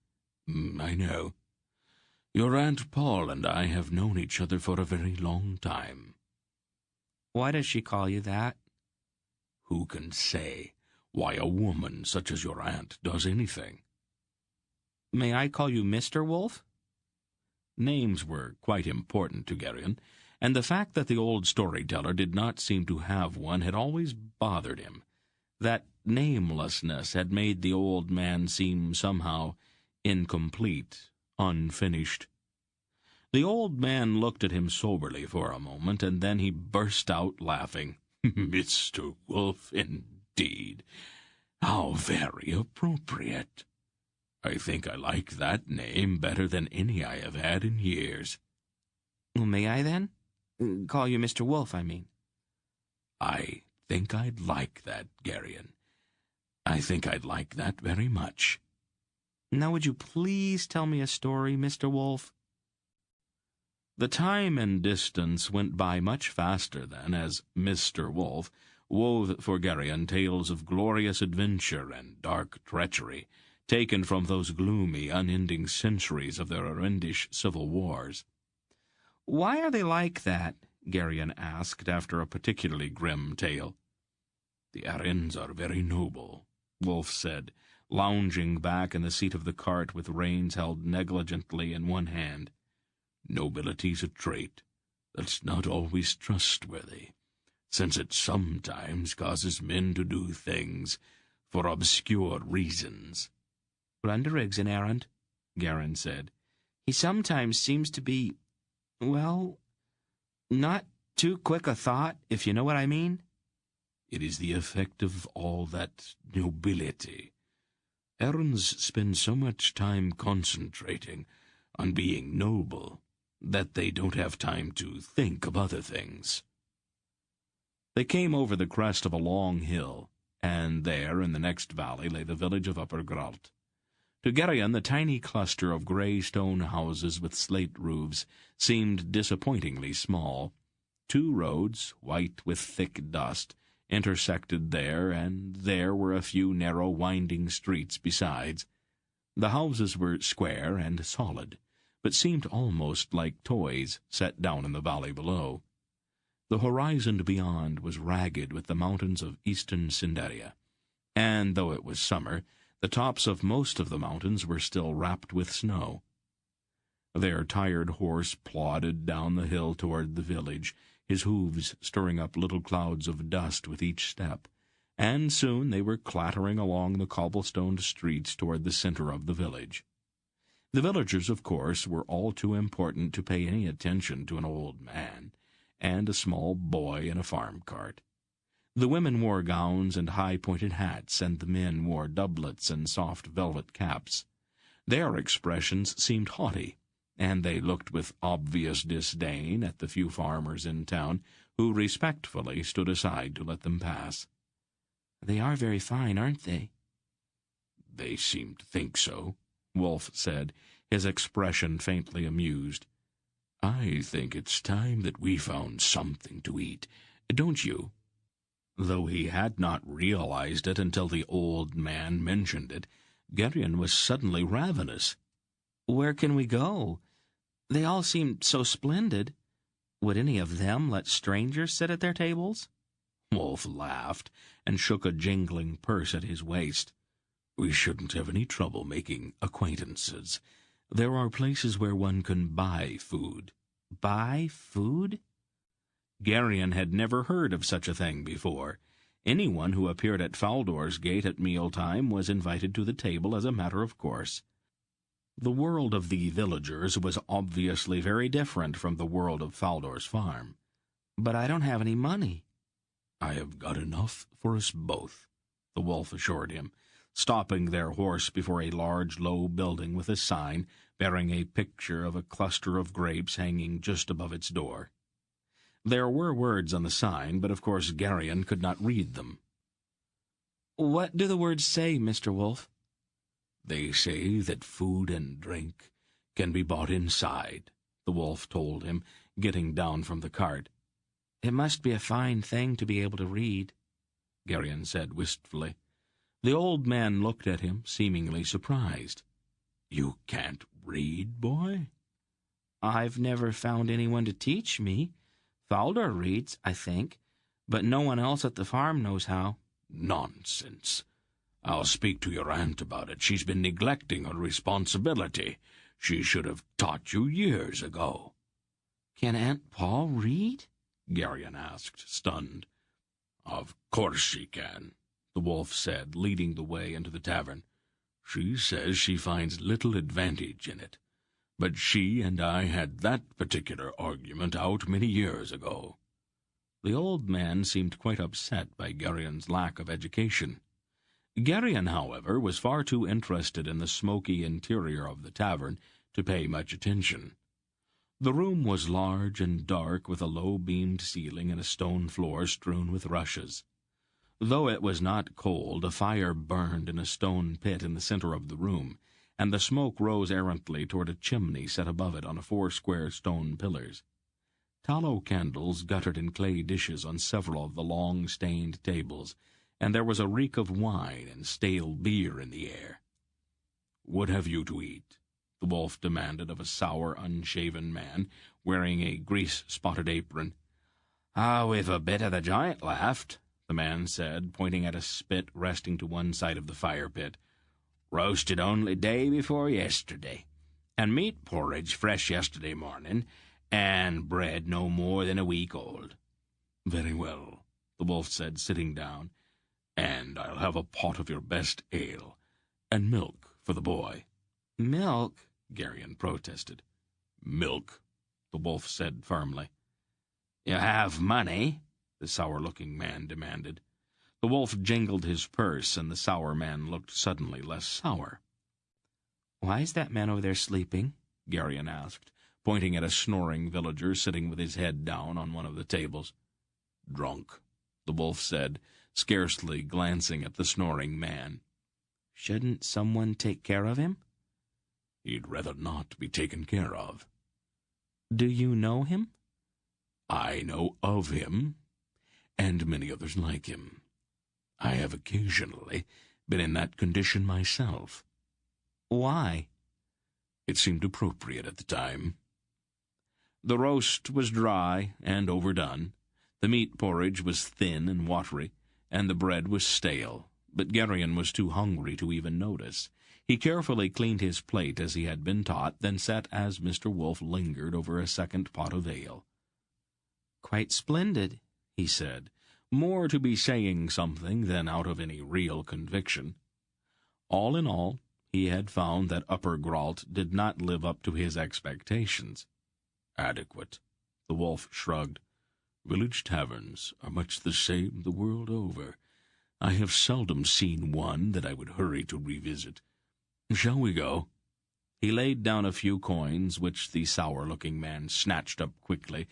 "I know. Your Aunt Paul and I have known each other for a very long time." "Why does she call you that?" "Who can say why a woman such as your aunt does anything?" "May I call you Mr. Wolf?" Names were quite important to Garion, and the fact that the old storyteller did not seem to have one had always bothered him. That namelessness had made the old man seem somehow incomplete, unfinished. The old man looked at him soberly for a moment, and then he burst out laughing. "Mr. Wolf, indeed! How very appropriate! I think I like that name better than any I have had in years." "Well, may I, then? Call you Mr. Wolf, I mean." "I think I'd like that, Garion. I think I'd like that very much." "Now would you please tell me a story, Mr. Wolf?" The time and distance went by much faster then, as Mr. Wolf wove for Garion tales of glorious adventure and dark treachery, taken from those gloomy, unending centuries of their horrendish civil wars. "Why are they like that?" Garion asked after a particularly grim tale. "The Arians are very noble," Wolf said, lounging back in the seat of the cart with reins held negligently in one hand. "Nobility's a trait that's not always trustworthy. since it sometimes causes men to do things for obscure reasons." "Runderig's an errand," Garion said. "He sometimes seems to be, well, not too quick a thought, if you know what I mean." "It is the effect of all that nobility. Errands spend so much time concentrating on being noble that they don't have time to think of other things." They came over the crest of a long hill, and there, in the next valley, lay the village of Upper Gralt. To Garion, the tiny cluster of grey stone houses with slate roofs seemed disappointingly small. 2 roads, white with thick dust, intersected there, and there were a few narrow winding streets besides. The houses were square and solid, but seemed almost like toys set down in the valley below. The horizon beyond was ragged with the mountains of eastern Cinderia, and though it was summer, the tops of most of the mountains were still wrapped with snow. Their tired horse plodded down the hill toward the village, his hooves stirring up little clouds of dust with each step, and soon they were clattering along the cobblestoned streets toward the center of the village. The villagers, of course, were all too important to pay any attention to an old man and a small boy in a farm cart. The women wore gowns and high-pointed hats, and the men wore doublets and soft velvet caps. Their expressions seemed haughty, and they looked with obvious disdain at the few farmers in town who respectfully stood aside to let them pass. "They are very fine, aren't they?" "They seem to think so," Wolf said, his expression faintly amused. "I think it's time that we found something to eat, don't you?" Though he had not realized it until the old man mentioned it, Garion was suddenly ravenous. "Where can we go? They all seem so splendid. Would any of them let strangers sit at their tables?" Wolf laughed and shook a jingling purse at his waist. "We shouldn't have any trouble making acquaintances. There are places where one can buy food." "Buy food?" Garion had never heard of such a thing before. Anyone who appeared at Faldor's gate at mealtime was invited to the table as a matter of course. The world of the villagers was obviously very different from the world of Faldor's farm. "But I don't have any money." "I have got enough for us both," the wolf assured him, stopping their horse before a large, low building with a sign bearing a picture of a cluster of grapes hanging just above its door. There were words on the sign, but of course Garion could not read them. "What do the words say, Mr. Wolf?" "They say that food and drink can be bought inside," the wolf told him, getting down from the cart. "It must be a fine thing to be able to read," Garion said wistfully. The old man looked at him, seemingly surprised. "You can't read, boy?" "I've never found anyone to teach me. Faldor reads, I think, but no one else at the farm knows how." "Nonsense. I'll speak to your aunt about it. She's been neglecting her responsibility. She should have taught you years ago." "Can Aunt Paul read?" Garion asked, stunned. "Of course she can," the wolf said, leading the way into the tavern. "She says she finds little advantage in it. But she and I had that particular argument out many years ago." The old man seemed quite upset by Garion's lack of education. Garion, however, was far too interested in the smoky interior of the tavern to pay much attention. The room was large and dark, with a low-beamed ceiling and a stone floor strewn with rushes. Though it was not cold, a fire burned in a stone pit in the center of the room, and the smoke rose errantly toward a chimney set above it on 4 square stone pillars. Tallow candles guttered in clay dishes on several of the long stained tables, and there was a reek of wine and stale beer in the air. "What have you to eat?" the wolf demanded of a sour, unshaven man, wearing a grease-spotted apron. We've a bit of the joint left," the man said, pointing at a spit resting to one side of the fire pit. "Roasted only day before yesterday, and meat porridge fresh yesterday morning, and bread no more than a week old." "Very well. the wolf said, sitting down. "And I'll have a pot of your best ale, and milk for the boy." "Milk?" Garion protested. "Milk," the wolf said firmly. "You have money?" the sour-looking man demanded. The wolf jingled his purse, and the sour man looked suddenly less sour. "Why is that man over there sleeping?" Garion asked, pointing at a snoring villager sitting with his head down on one of the tables. "Drunk," the wolf said, scarcely glancing at the snoring man. "Shouldn't someone take care of him?" "He'd rather not be taken care of." "Do you know him?" "I know of him, and many others like him. I have occasionally been in that condition myself." "Why?" "It seemed appropriate at the time." The roast was dry and overdone. The meat porridge was thin and watery, and the bread was stale, but Garion was too hungry to even notice. He carefully cleaned his plate as he had been taught, then sat as Mr. Wolf lingered over a second pot of ale. "Quite splendid," he said, more to be saying something than out of any real conviction. All in all, he had found that Upper Grault did not live up to his expectations. "Adequate," the wolf shrugged. "Village taverns are much the same the world over. I have seldom seen one that I would hurry to revisit. Shall we go?" He laid down a few coins, which the sour-looking man snatched up quickly,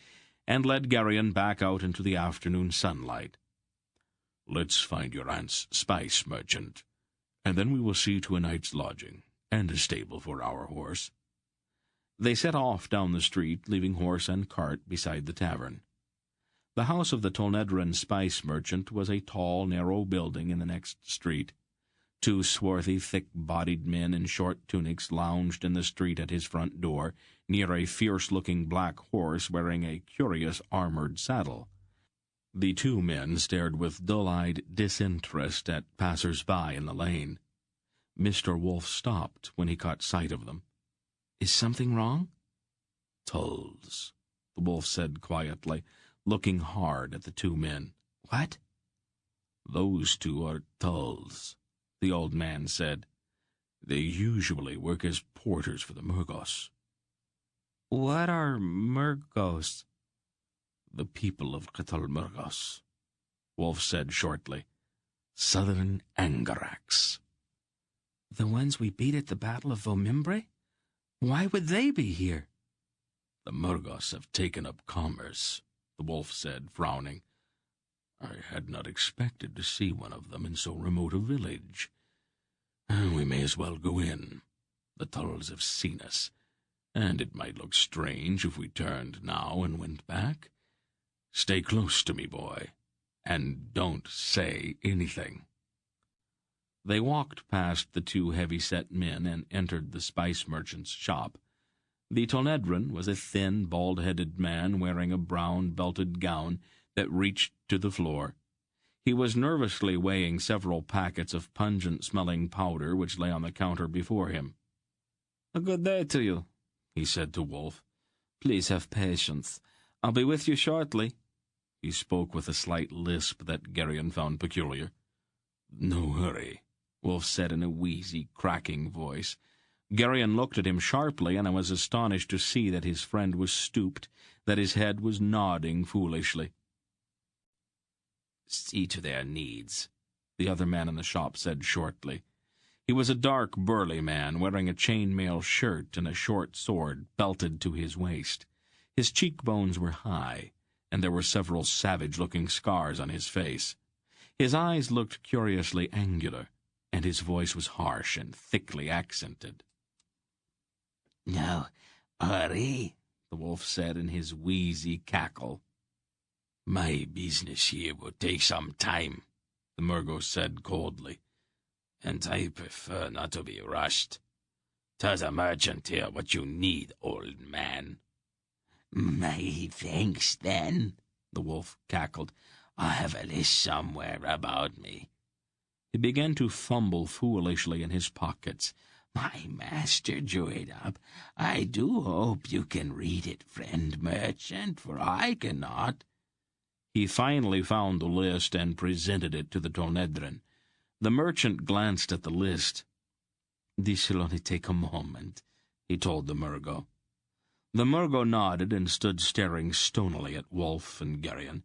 and led Garion back out into the afternoon sunlight. "Let's find your aunt's spice merchant, and then we will see to a night's lodging, and a stable for our horse." They set off down the street, leaving horse and cart beside the tavern. The house of the Tolnedran spice merchant was a tall, narrow building in the next street. Two swarthy, thick-bodied men in short tunics lounged in the street at his front door, near a fierce-looking black horse wearing a curious armored saddle. The two men stared with dull-eyed disinterest at passers-by in the lane. Mr. Wolf stopped when he caught sight of them. "Is something wrong?" "Tulls," the wolf said quietly, looking hard at the two men. "What?" "Those two are tulls," the old man said. "They usually work as porters for the Murgos." "What are Murgos?" "The people of Ctol Murgos," Wolf said shortly. "Southern Angaraks." "The ones we beat at the Battle of Vomimbre? Why would they be here?" "The Murgos have taken up commerce," the wolf said, frowning. "I had not expected to see one of them in so remote a village. We may as well go in. The Tulls have seen us, and it might look strange if we turned now and went back. Stay close to me, boy, and don't say anything." They walked past the two heavy-set men and entered the spice merchant's shop. The Tolnedran was a thin, bald-headed man wearing a brown belted gown that reached to the floor. He was nervously weighing several packets of pungent-smelling powder which lay on the counter before him. "A good day to you," he said to Wolf. "Please have patience. I'll be with you shortly." He spoke with a slight lisp that Garion found peculiar. "No hurry," Wolf said in a wheezy, cracking voice. Garion looked at him sharply, and I was astonished to see that his friend was stooped, that his head was nodding foolishly. "See to their needs," the other man in the shop said shortly. He was a dark, burly man, wearing a chain-mail shirt and a short sword belted to his waist. His cheekbones were high, and there were several savage-looking scars on his face. His eyes looked curiously angular, and his voice was harsh and thickly accented. "No hurry," the wolf said in his wheezy cackle. "My business here will take some time," the Murgo said coldly, "and I prefer not to be rushed. Tell the merchant here what you need, old man." "My thanks, then," the wolf cackled. "I have a list somewhere about me." He began to fumble foolishly in his pockets. "My master drew it up. I do hope you can read it, friend merchant, for I cannot." He finally found the list and presented it to the Tolnedrin. The merchant glanced at the list. "This will only take a moment," he told the Murgo. The Murgo nodded and stood staring stonily at Wolf and Garion.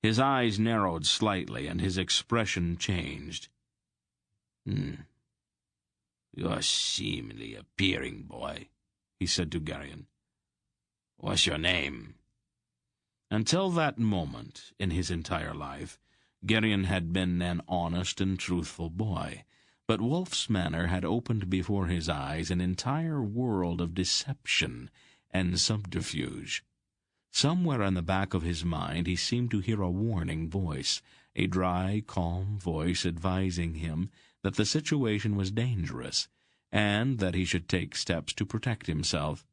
His eyes narrowed slightly, and his expression changed. "You're seemingly a peering boy," he said to Garion. "What's your name?" Until that moment in his entire life, Garion had been an honest and truthful boy, but Wolf's manner had opened before his eyes an entire world of deception and subterfuge. Somewhere in the back of his mind he seemed to hear a warning voice, a dry, calm voice advising him that the situation was dangerous, and that he should take steps to protect himself.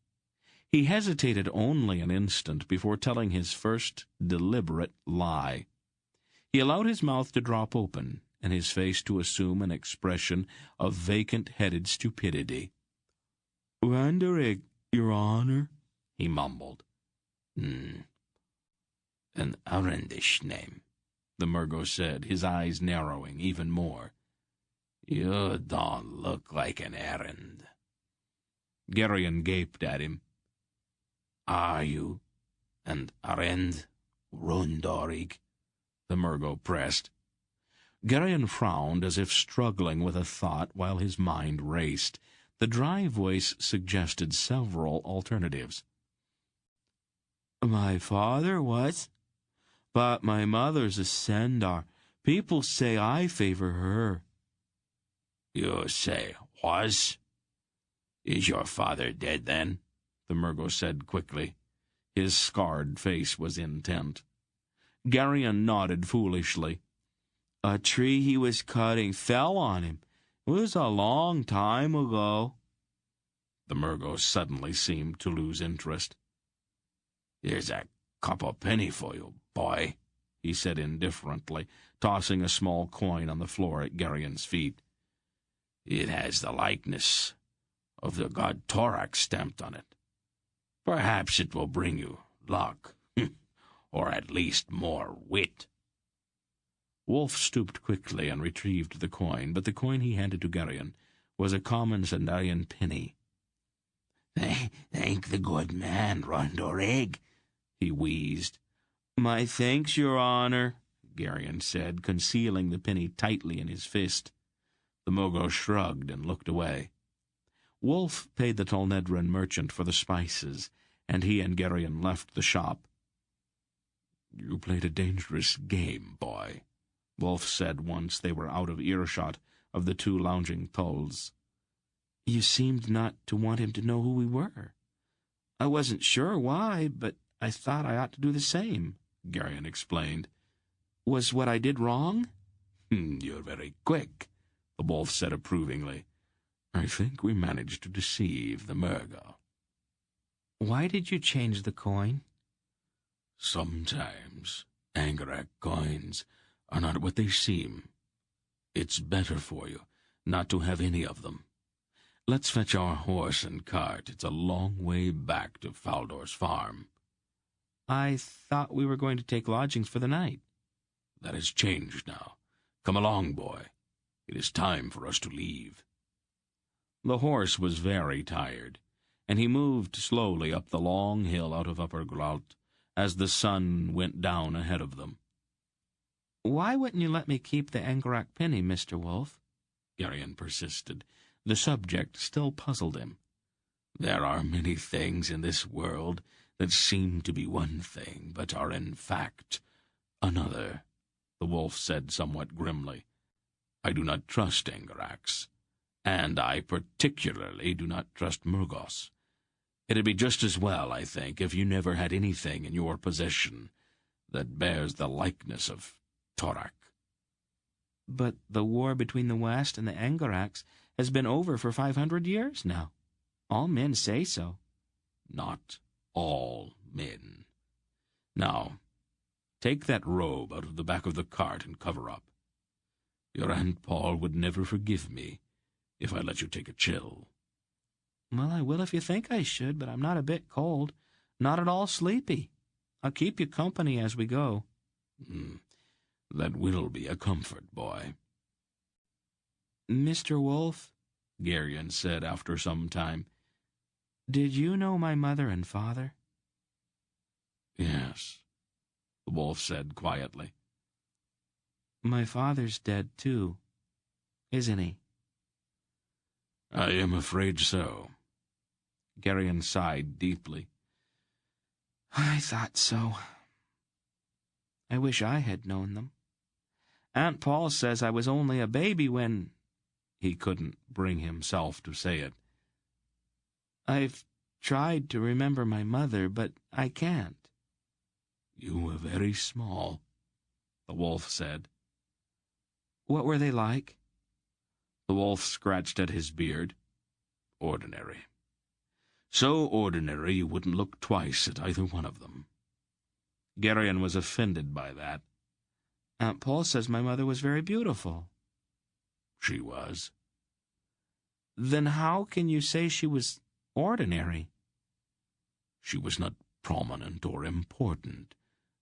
He hesitated only an instant before telling his first deliberate lie. He allowed his mouth to drop open, and his face to assume an expression of vacant-headed stupidity. "Randarig, Your Honor," he mumbled. An Arendish name," the Murgo said, his eyes narrowing even more. "You don't look like an errand." Garion gaped at him. "Are you an Arend Rundorig?" the Murgo pressed. Garion frowned as if struggling with a thought while his mind raced. The dry voice suggested several alternatives. "My father was, but my mother's a Sendar. People say I favor her." "You say was? Is your father dead, then?" the Murgo said quickly. His scarred face was intent. Garion nodded foolishly. "A tree he was cutting fell on him. It was a long time ago." The Murgo suddenly seemed to lose interest. "Here's a couple penny for you, boy," he said indifferently, tossing a small coin on the floor at Garion's feet. "It has the likeness of the god Torak stamped on it. Perhaps it will bring you luck, or at least more wit." Wolf stooped quickly and retrieved the coin, but the coin he handed to Garion was a common Sendarian penny. "Thank the good man, Rondorig," he wheezed. "My thanks, Your Honor," Garion said, concealing the penny tightly in his fist. The Murgo shrugged and looked away. Wolf paid the Tolnedran merchant for the spices, and he and Garion left the shop. "You played a dangerous game, boy," Wolf said once they were out of earshot of the two lounging Tulls. "You seemed not to want him to know who we were. I wasn't sure why, but I thought I ought to do the same," Garion explained. "Was what I did wrong?" "You're very quick," the Wolf said approvingly. "I think we managed to deceive the Murgo." "Why did you change the coin?" "Sometimes Angarak coins are not what they seem. It's better for you not to have any of them. Let's fetch our horse and cart. It's a long way back to Faldor's farm." "I thought we were going to take lodgings for the night." "That has changed now. Come along, boy. It is time for us to leave." The horse was very tired, and he moved slowly up the long hill out of Upper Grault as the sun went down ahead of them. "Why wouldn't you let me keep the Angarak penny, Mr. Wolf?" Garion persisted. The subject still puzzled him. "There are many things in this world that seem to be one thing, but are in fact another," the Wolf said somewhat grimly. "I do not trust Angaraks, and I particularly do not trust Murgos. It'd be just as well, I think, if you never had anything in your possession that bears the likeness of Torak." "But the war between the West and the Angaraks has been over for 500 years now. All men say so." "Not all men. Now, take that robe out of the back of the cart and cover up. Your Aunt Paul would never forgive me if I let you take a chill." "Well, I will if you think I should, but I'm not a bit cold. Not at all sleepy. I'll keep you company as we go." That will be a comfort, boy. Mr. Wolf, Garion said after some time, did you know my mother and father? Yes, the wolf said quietly. My father's dead, too, isn't he? I am afraid so. Garion sighed deeply. I thought so. I wish I had known them. Aunt Paul says I was only a baby when... He couldn't bring himself to say it. I've tried to remember my mother, but I can't. You were very small, the wolf said. What were they like? The wolf scratched at his beard. Ordinary. So ordinary you wouldn't look twice at either one of them. Garion was offended by that. Aunt Paul says my mother was very beautiful. She was. Then how can you say she was ordinary? She was not prominent or important.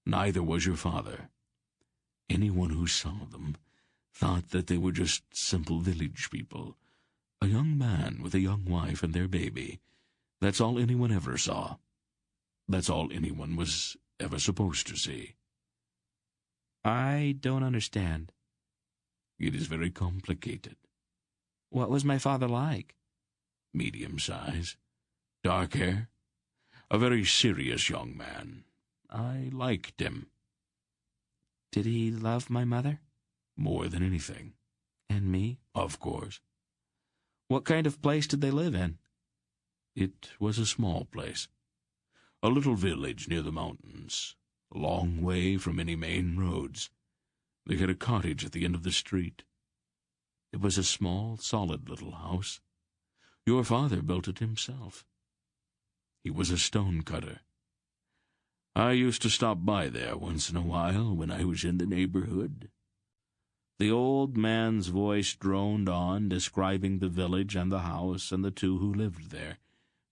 Neither was your father. Anyone who saw them thought that they were just simple village people. A young man with a young wife and their baby. That's all anyone ever saw. That's all anyone was ever supposed to see. I don't understand. It is very complicated. What was my father like? Medium size. Dark hair. A very serious young man. I liked him. Did he love my mother? More than anything. And me? Of course. What kind of place did they live in? It was a small place. A little village near the mountains. A long way from any main roads. They had a cottage at the end of the street. It was a small, solid little house. Your father built it himself. He was a stone cutter. I used to stop by there once in a while when I was in the neighborhood. The old man's voice droned on, describing the village and the house and the two who lived there.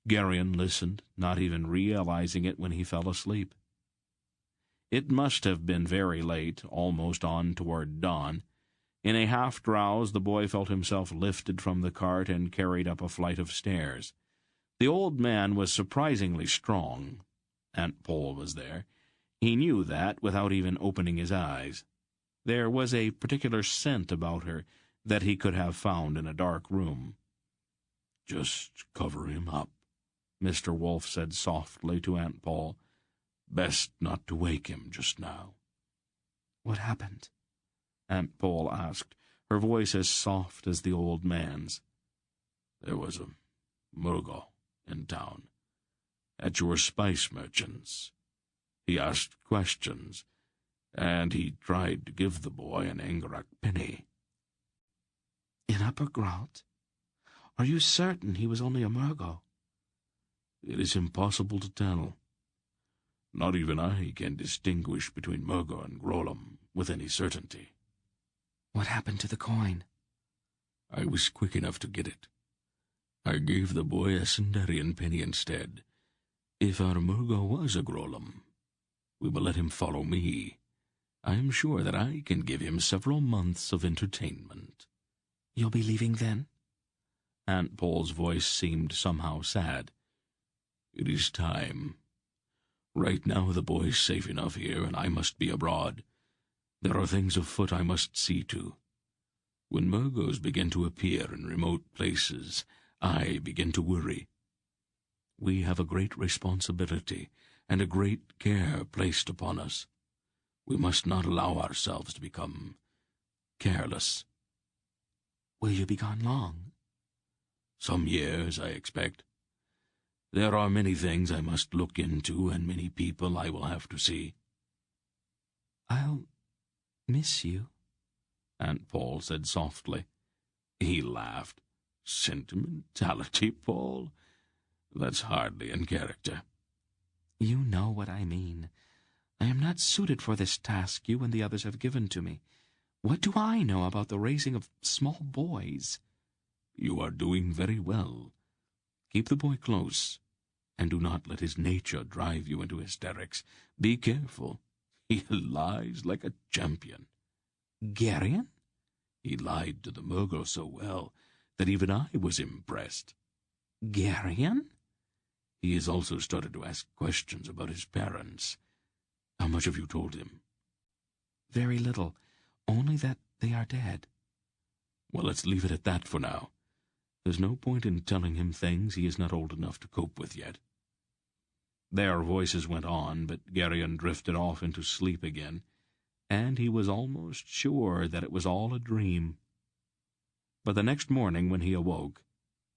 Garion listened, not even realizing it when he fell asleep. It must have been very late, almost on toward dawn. In a half-drowse, the boy felt himself lifted from the cart and carried up a flight of stairs. The old man was surprisingly strong. Aunt Paul was there. He knew that without even opening his eyes. There was a particular scent about her that he could have found in a dark room. "Just cover him up," Mr. Wolf said softly to Aunt Paul. "Best not to wake him just now." What happened? Aunt Paul asked, her voice as soft as the old man's. "There was a Murgo in town, at your spice merchant's. He asked questions, and he tried to give the boy an Angrak penny." In Upper Grout? Are you certain he was only a Murgo? "It is impossible to tell. Not even I can distinguish between Murgo and Grolum with any certainty." What happened to the coin? "I was quick enough to get it. I gave the boy a Sindarian penny instead. If our Murgo was a Grolum, we will let him follow me. I am sure that I can give him several months of entertainment." You'll be leaving then? Aunt Paul's voice seemed somehow sad. "It is time. Right now the boy's safe enough here, and I must be abroad. There are things afoot I must see to. When Murgos begin to appear in remote places, I begin to worry. We have a great responsibility and a great care placed upon us. We must not allow ourselves to become careless." Will you be gone long? "Some years, I expect. There are many things I must look into, and many people I will have to see." I'll miss you, Aunt Paul said softly. He laughed. "Sentimentality, Paul? That's hardly in character." You know what I mean. I am not suited for this task you and the others have given to me. What do I know about the raising of small boys? "You are doing very well. Keep the boy close, and do not let his nature drive you into hysterics. Be careful. He lies like a champion. Garion? He lied to the Murgle so well that even I was impressed. Garion? He has also started to ask questions about his parents. How much have you told him? Very little, only that they are dead. Well, let's leave it at that for now. There's no point in telling him things he is not old enough to cope with yet. Their voices went on, but Garion drifted off into sleep again, and he was almost sure that it was all a dream. But the next morning when he awoke,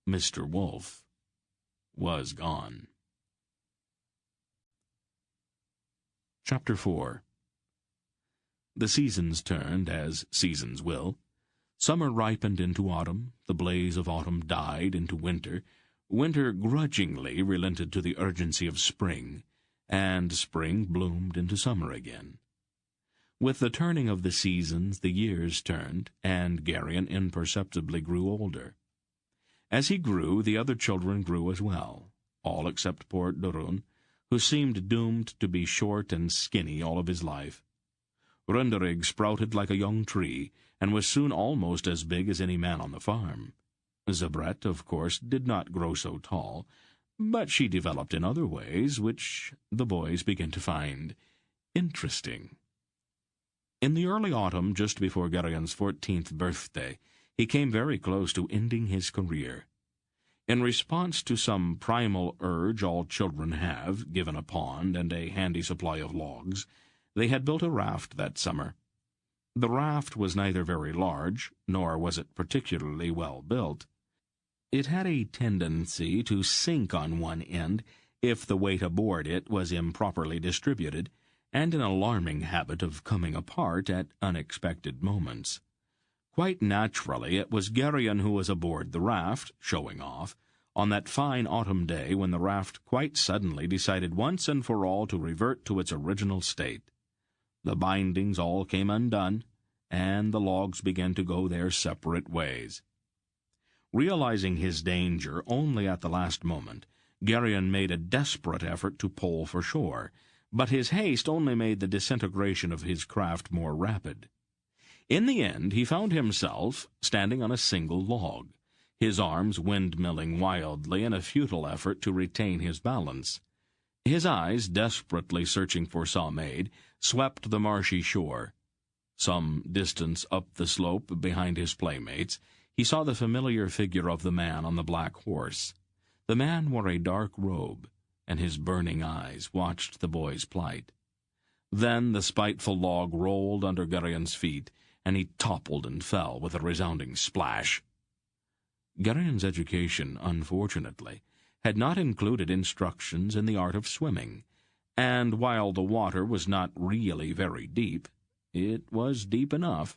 Mr. Wolf was gone. Chapter 4. The seasons turned, as seasons will. Summer ripened into autumn, the blaze of autumn died into winter, winter grudgingly relented to the urgency of spring, and spring bloomed into summer again. With the turning of the seasons, the years turned, and Garion imperceptibly grew older. As he grew, the other children grew as well, all except poor Dorun, who seemed doomed to be short and skinny all of his life. Runderig sprouted like a young tree, and was soon almost as big as any man on the farm. Zabret, of course, did not grow so tall, but she developed in other ways, which the boys began to find interesting. In the early autumn, just before Garion's 14th birthday, he came very close to ending his career. In response to some primal urge all children have, given a pond and a handy supply of logs, they had built a raft that summer. The raft was neither very large, nor was it particularly well built. It had a tendency to sink on one end if the weight aboard it was improperly distributed, and an alarming habit of coming apart at unexpected moments. Quite naturally, it was Garion who was aboard the raft, showing off, on that fine autumn day when the raft quite suddenly decided once and for all to revert to its original state. The bindings all came undone, and the logs began to go their separate ways. Realizing his danger only at the last moment, Garion made a desperate effort to pole for shore, but his haste only made the disintegration of his craft more rapid. In the end, he found himself standing on a single log, his arms windmilling wildly in a futile effort to retain his balance. His eyes, desperately searching for some aid, swept the marshy shore. Some distance up the slope behind his playmates, he saw the familiar figure of the man on the black horse. The man wore a dark robe, and his burning eyes watched the boy's plight. Then the spiteful log rolled under Garion's feet, and he toppled and fell with a resounding splash. Garion's education, unfortunately, had not included instructions in the art of swimming, and while the water was not really very deep, it was deep enough.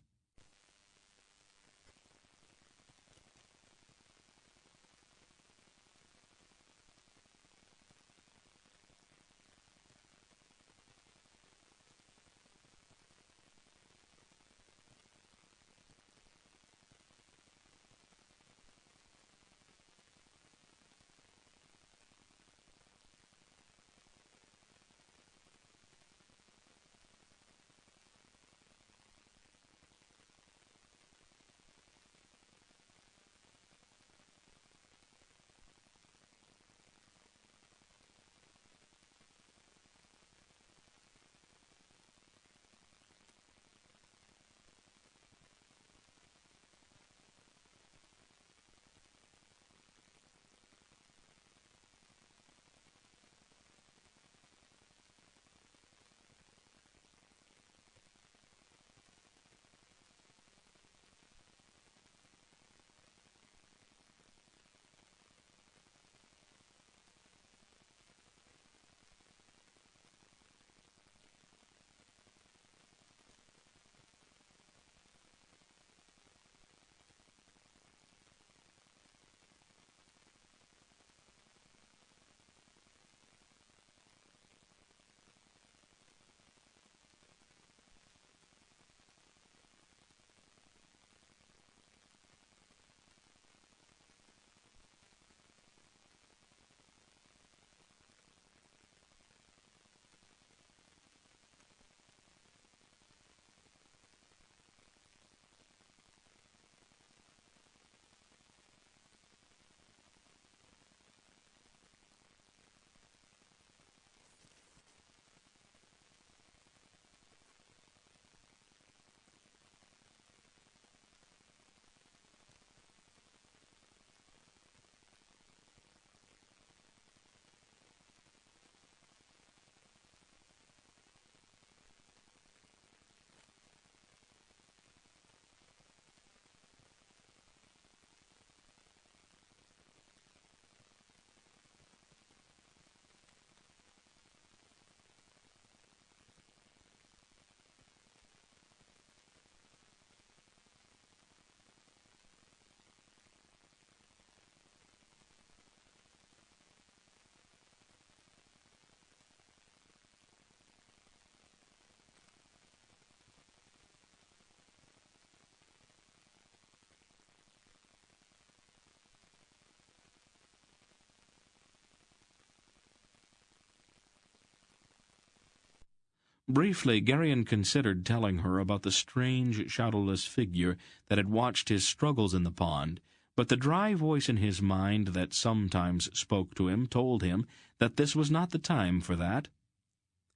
Briefly, Garion considered telling her about the strange, shadowless figure that had watched his struggles in the pond, but the dry voice in his mind that sometimes spoke to him told him that this was not the time for that.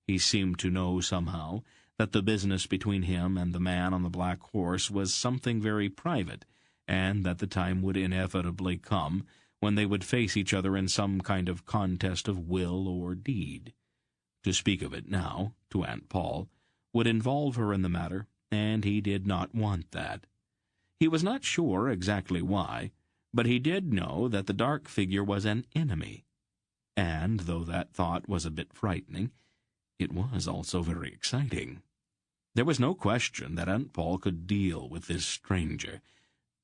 He seemed to know somehow that the business between him and the man on the black horse was something very private, and that the time would inevitably come when they would face each other in some kind of contest of will or deed. To speak of it now, to Aunt Paul, would involve her in the matter, and he did not want that. He was not sure exactly why, but he did know that the dark figure was an enemy, and though that thought was a bit frightening, it was also very exciting. There was no question that Aunt Paul could deal with this stranger,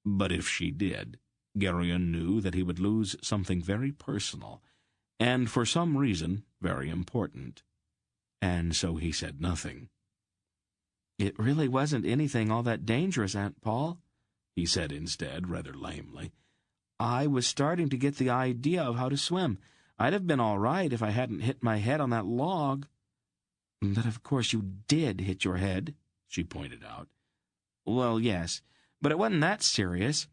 but if she did, Garion knew that he would lose something very personal, and for some reason very important. And so he said nothing. "It really wasn't anything all that dangerous, Aunt Paul," he said instead, rather lamely. "I was starting to get the idea of how to swim. I'd have been all right if I hadn't hit my head on that log." "But of course you did hit your head," she pointed out. "Well, yes, but it wasn't that serious.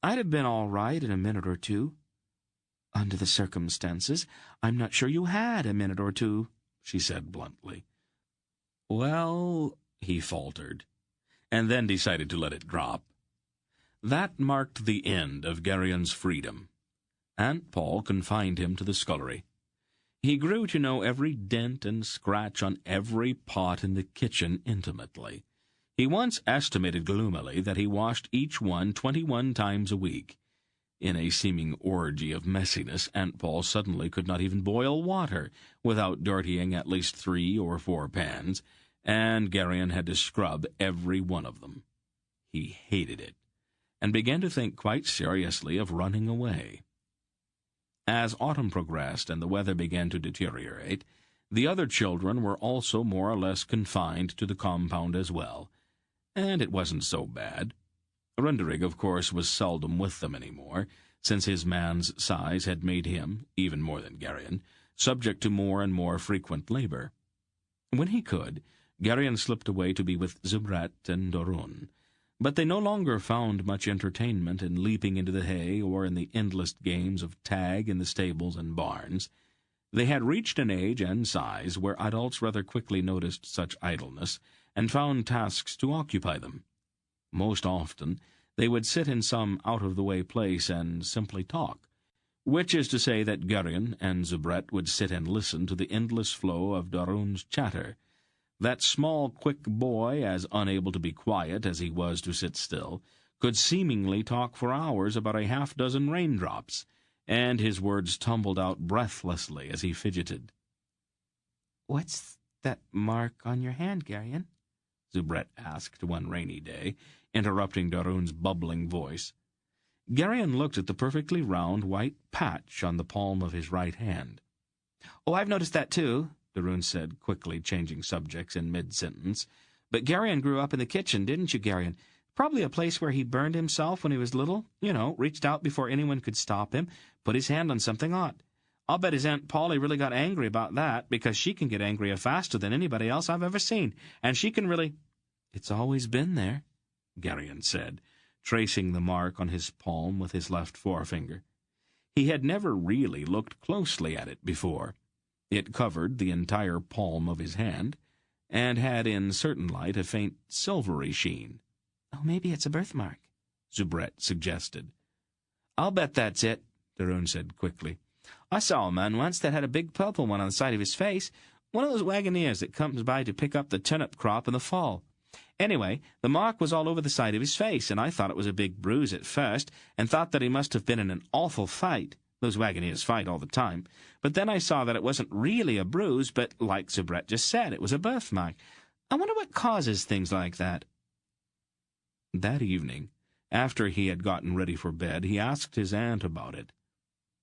I'd have been all right in a minute or two." "Under the circumstances, I'm not sure you had a minute or two," she said bluntly. "Well," he faltered, and then decided to let it drop. That marked the end of Garion's freedom. Aunt Paul confined him to the scullery. He grew to know every dent and scratch on every pot in the kitchen intimately. He once estimated gloomily that he washed each one 21 times a week. In a seeming orgy of messiness, Aunt Paul suddenly could not even boil water without dirtying at least 3 or 4 pans, and Garion had to scrub every one of them. He hated it, and began to think quite seriously of running away. As autumn progressed and the weather began to deteriorate, the other children were also more or less confined to the compound as well, and it wasn't so bad. Runderig, of course, was seldom with them any more, since his man's size had made him, even more than Garion, subject to more and more frequent labor. When he could, Garion slipped away to be with Zubret and Dorun, but they no longer found much entertainment in leaping into the hay or in the endless games of tag in the stables and barns. They had reached an age and size where adults rather quickly noticed such idleness and found tasks to occupy them. Most often, they would sit in some out-of-the-way place and simply talk, which is to say that Garion and Zubret would sit and listen to the endless flow of Dorun's chatter. That small, quick boy, as unable to be quiet as he was to sit still, could seemingly talk for hours about a half-dozen raindrops, and his words tumbled out breathlessly as he fidgeted. "What's that mark on your hand, Garion?" Zubret asked one rainy day, interrupting Dorun's bubbling voice. Garion looked at the perfectly round white patch on the palm of his right hand. "Oh, I've noticed that too," Dorun said, quickly changing subjects in mid-sentence. "But Garion grew up in the kitchen, didn't you, Garion? Probably a place where he burned himself when he was little. You know, reached out before anyone could stop him, put his hand on something hot. I'll bet his Aunt Polly really got angry about that, because she can get angrier faster than anybody else I've ever seen, and she can really—" "It's always been there," Garion said, tracing the mark on his palm with his left forefinger. He had never really looked closely at it before. It covered the entire palm of his hand, and had in certain light a faint silvery sheen. "Oh, maybe it's a birthmark," Zubret suggested. "I'll bet that's it," Dorun said quickly. "I saw a man once that had a big purple one on the side of his face, one of those wagoners that comes by to pick up the turnip crop in the fall. Anyway, the mark was all over the side of his face, and I thought it was a big bruise at first, and thought that he must have been in an awful fight. Those wagoners fight all the time. But then I saw that it wasn't really a bruise, but, like Zubret just said, it was a birthmark. I wonder what causes things like that." That evening, after he had gotten ready for bed, he asked his aunt about it.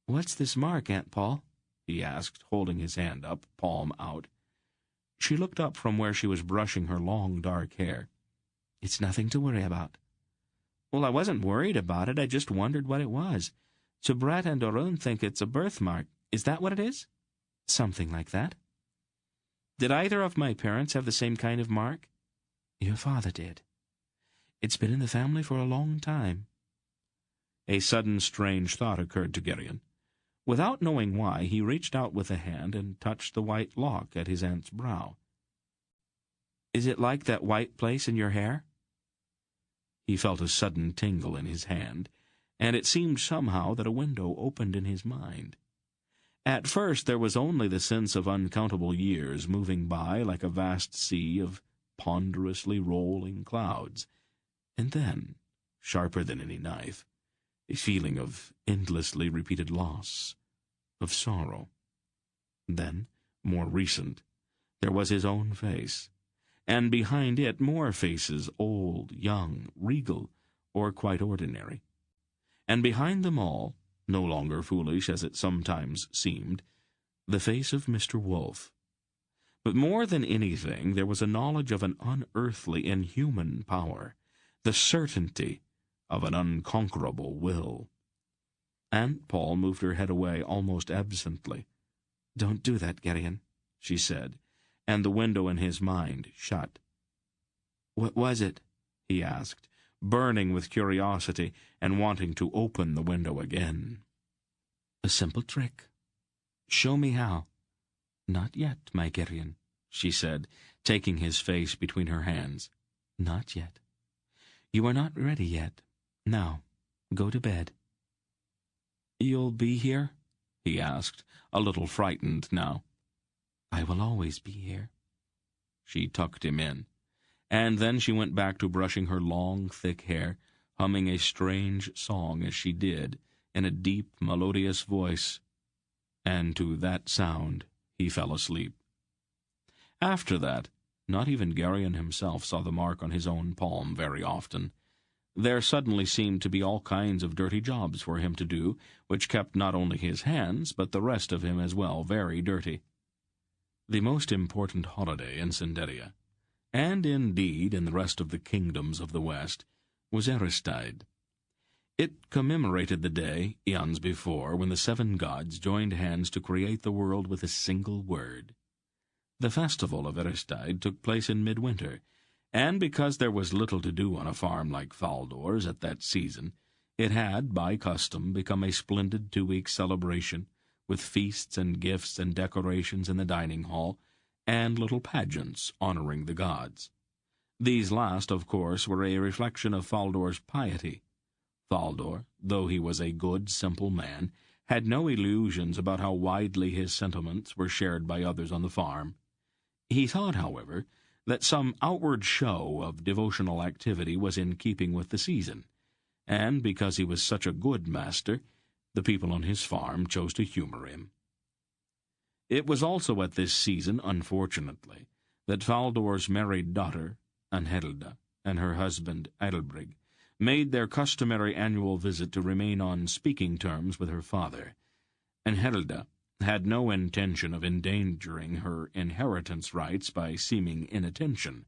"What's this mark, Aunt Paul?" he asked, holding his hand up, palm out. She looked up from where she was brushing her long, dark hair. "It's nothing to worry about." "Well, I wasn't worried about it. I just wondered what it was. Zubret and Dorun think it's a birthmark. Is that what it is?" "Something like that." Did either of my parents have the same kind of mark? Your father did. It's been in the family for a long time. A sudden strange thought occurred to Garion. Without knowing why, he reached out with a hand and touched the white lock at his aunt's brow. Is it like that white place in your hair? He felt a sudden tingle in his hand, and it seemed somehow that a window opened in his mind. At first there was only the sense of uncountable years moving by like a vast sea of ponderously rolling clouds, and then, sharper than any knife, a feeling of endlessly repeated loss, of sorrow. Then, more recent, there was his own face, and behind it more faces, old, young, regal, or quite ordinary. And behind them all, no longer foolish as it sometimes seemed, the face of Mr. Wolfe. But more than anything, there was a knowledge of an unearthly, inhuman power, the certainty of an unconquerable will. Aunt Paul moved her head away almost absently. "Don't do that, Garion," she said, and the window in his mind shut. "What was it?" he asked, burning with curiosity and wanting to open the window again. "A simple trick." "Show me how." "Not yet, my Garion," she said, taking his face between her hands. "Not yet. You are not ready yet. Now, go to bed." "You'll be here?" he asked, a little frightened now. "I will always be here." She tucked him in, and then she went back to brushing her long, thick hair, humming a strange song as she did, in a deep, melodious voice, and to that sound he fell asleep. After that, not even Garion himself saw the mark on his own palm very often. There suddenly seemed to be all kinds of dirty jobs for him to do, which kept not only his hands, but the rest of him as well, very dirty. The most important holiday in Cinderia, and indeed in the rest of the kingdoms of the West, was Aristide. It commemorated the day, eons before, when the 7 gods joined hands to create the world with a single word. The festival of Aristide took place in midwinter, and because there was little to do on a farm like Faldor's at that season, it had, by custom, become a splendid 2-week celebration, with feasts and gifts and decorations in the dining hall, and little pageants honoring the gods. These last, of course, were a reflection of Faldor's piety. Faldor, though he was a good, simple man, had no illusions about how widely his sentiments were shared by others on the farm. He thought, however, that some outward show of devotional activity was in keeping with the season, and because he was such a good master, the people on his farm chose to humor him. It was also at this season, unfortunately, that Faldor's married daughter, Anhelda, and her husband, Adelbrig, made their customary annual visit to remain on speaking terms with her father. Anhelda had no intention of endangering her inheritance rights by seeming inattention.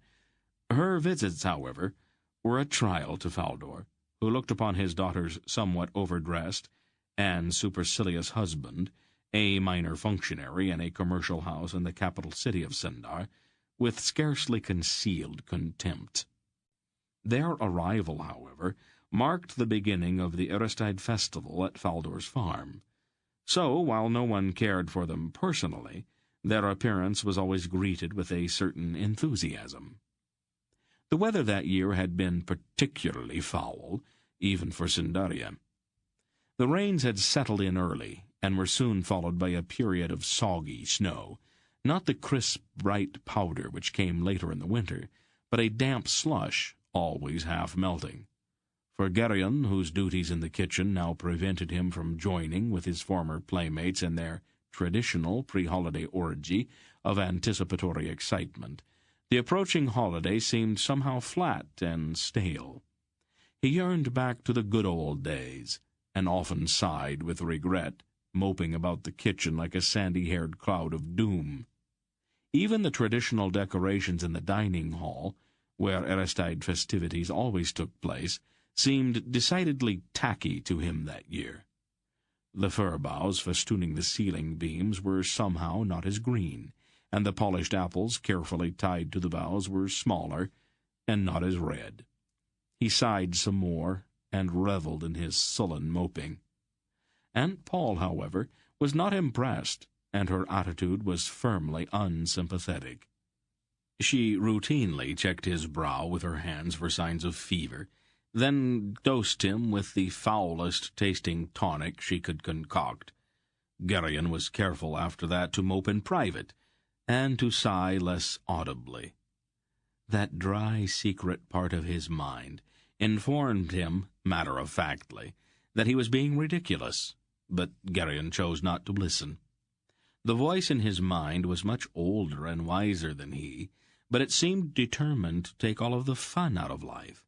Her visits, however, were a trial to Faldor, who looked upon his daughter's somewhat overdressed and supercilious husband, a minor functionary in a commercial house in the capital city of Sindar, with scarcely concealed contempt. Their arrival, however, marked the beginning of the Aristide festival at Faldor's farm. So, while no one cared for them personally, their appearance was always greeted with a certain enthusiasm. The weather that year had been particularly foul, even for Cinderia. The rains had settled in early, and were soon followed by a period of soggy snow, not the crisp, bright powder which came later in the winter, but a damp slush, always half-melting. For Garion, whose duties in the kitchen now prevented him from joining with his former playmates in their traditional pre-holiday orgy of anticipatory excitement, the approaching holiday seemed somehow flat and stale. He yearned back to the good old days, and often sighed with regret, moping about the kitchen like a sandy-haired cloud of doom. Even the traditional decorations in the dining hall, where Aristide festivities always took place, seemed decidedly tacky to him that year. The fir boughs festooning the ceiling beams were somehow not as green, and the polished apples carefully tied to the boughs were smaller and not as red. He sighed some more and reveled in his sullen moping. Aunt Paul, however, was not impressed, and her attitude was firmly unsympathetic. She routinely checked his brow with her hands for signs of fever, then dosed him with the foulest-tasting tonic she could concoct. Garion was careful after that to mope in private, and to sigh less audibly. That dry, secret part of his mind informed him, matter-of-factly, that he was being ridiculous, but Garion chose not to listen. The voice in his mind was much older and wiser than he, but it seemed determined to take all of the fun out of life.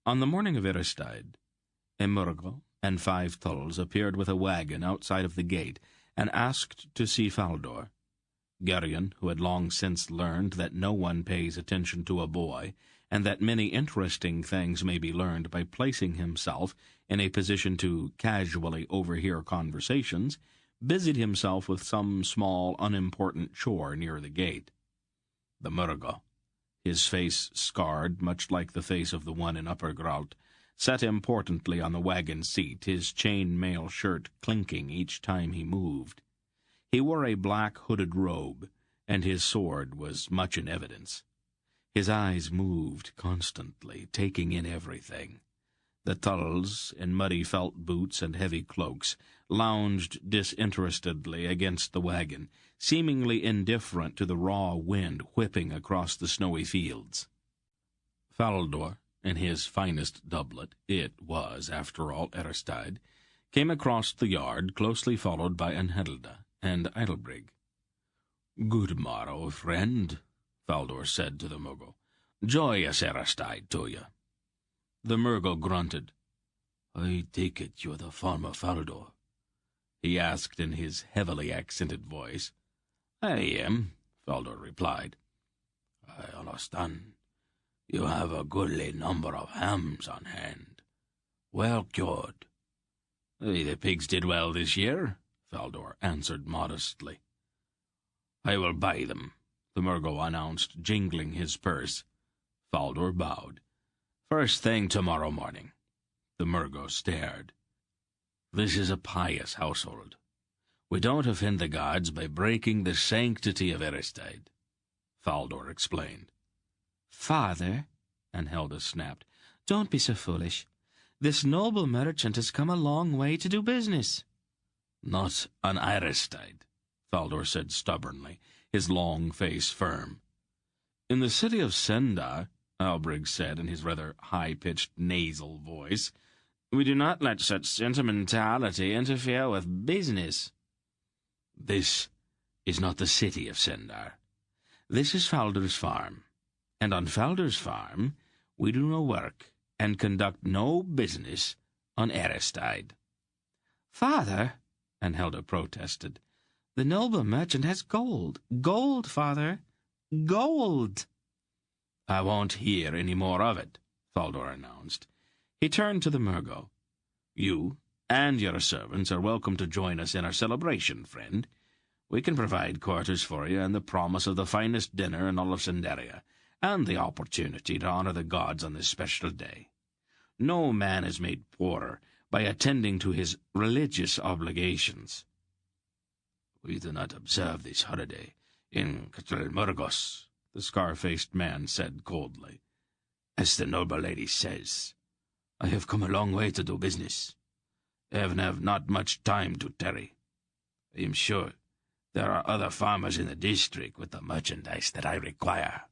On the morning of Eristide, Emurgo and 5 tulls appeared with a wagon outside of the gate and asked to see Faldor. Garion, who had long since learned that no one pays attention to a boy, and that many interesting things may be learned by placing himself in a position to casually overhear conversations, busied himself with some small, unimportant chore near the gate. The Murgo, his face scarred much like the face of the one in Upper Graalt, sat importantly on the wagon seat, his chain-mail shirt clinking each time he moved. He wore a black hooded robe, and his sword was much in evidence. His eyes moved constantly, taking in everything. The tulls, in muddy felt boots and heavy cloaks, lounged disinterestedly against the wagon, seemingly indifferent to the raw wind whipping across the snowy fields. Faldor, in his finest doublet, it was, after all, Eristide, came across the yard, closely followed by Anhilda and Edelbrig. "Good morrow, friend," Faldor said to the Murgo. "Joyous Eristide to you." The Murgo grunted. "I take it you're the farmer Faldor?" he asked in his heavily accented voice. "I am," Faldor replied. "I understand. You have a goodly number of hams on hand. Well cured." "The pigs did well this year," Faldor answered modestly. "I will buy them," the Murgo announced, jingling his purse. Faldor bowed. "First thing tomorrow morning." The Murgo stared. "This is a pious household. We don't offend the gods by breaking the sanctity of Eristide," Faldor explained. "Father," Anhilda snapped, "don't be so foolish. This noble merchant has come a long way to do business." "Not on Eristide," Faldor said stubbornly, his long face firm. "In the city of Sendar," Albrig said in his rather high-pitched nasal voice, "we do not let such sentimentality interfere with business." "This is not the city of Sendar. This is Faldor's farm, and on Faldor's farm we do no work and conduct no business on Eristide." "Father," Anhilda protested, "the noble merchant has gold. Gold, father. Gold." "I won't hear any more of it," Faldor announced. He turned to the Murgo. "You and your servants are welcome to join us in our celebration, friend. We can provide quarters for you and the promise of the finest dinner in all of Sendaria, and the opportunity to honor the gods on this special day. No man is made poorer by attending to his religious obligations." "We do not observe this holiday in Castelmurgos," the scar-faced man said coldly. "As the noble lady says, I have come a long way to do business, and have not much time to tarry. I am sure there are other farmers in the district with the merchandise that I require."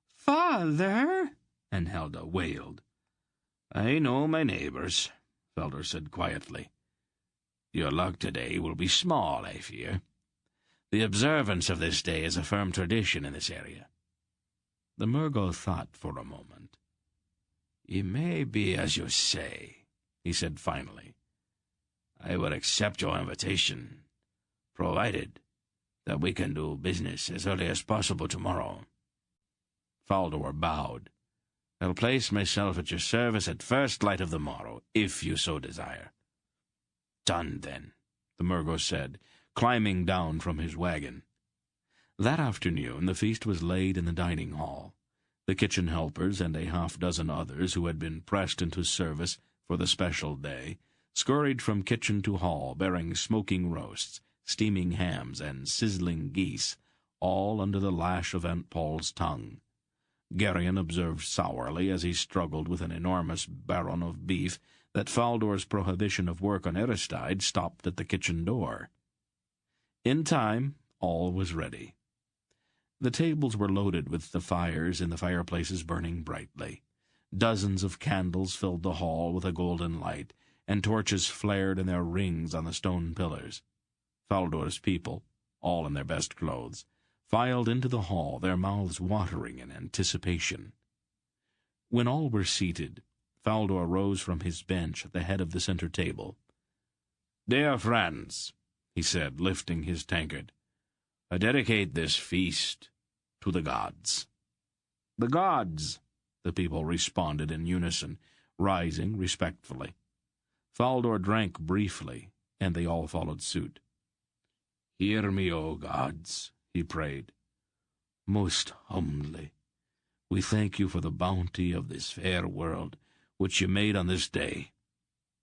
"Father!" Anhilda wailed. "I know my neighbors," Faldor said quietly. "Your luck today will be small, I fear. The observance of this day is a firm tradition in this area." The Murgo thought for a moment. "It may be as you say," he said finally. "I will accept your invitation, provided that we can do business as early as possible tomorrow." Faldor bowed. "I'll place myself at your service at first light of the morrow, if you so desire." "Done, then," the Murgo said, climbing down from his wagon. That afternoon the feast was laid in the dining hall. The kitchen helpers and a half-dozen others who had been pressed into service for the special day scurried from kitchen to hall, bearing smoking roasts, steaming hams, and sizzling geese, all under the lash of Aunt Paul's tongue. Garion observed sourly, as he struggled with an enormous baron of beef, that Faldor's prohibition of work on Aristide stopped at the kitchen door. In time, all was ready. The tables were loaded with the fires in the fireplaces burning brightly. Dozens of candles filled the hall with a golden light, and torches flared in their rings on the stone pillars. Faldor's people, all in their best clothes, filed into the hall, their mouths watering in anticipation. When all were seated, Faldor rose from his bench at the head of the center table. "Dear friends," he said, lifting his tankard, "I dedicate this feast to the gods." "The gods," the people responded in unison, rising respectfully. Faldor drank briefly, and they all followed suit. "Hear me, O gods," he prayed. "Most humbly, we thank you for the bounty of this fair world which you made on this day,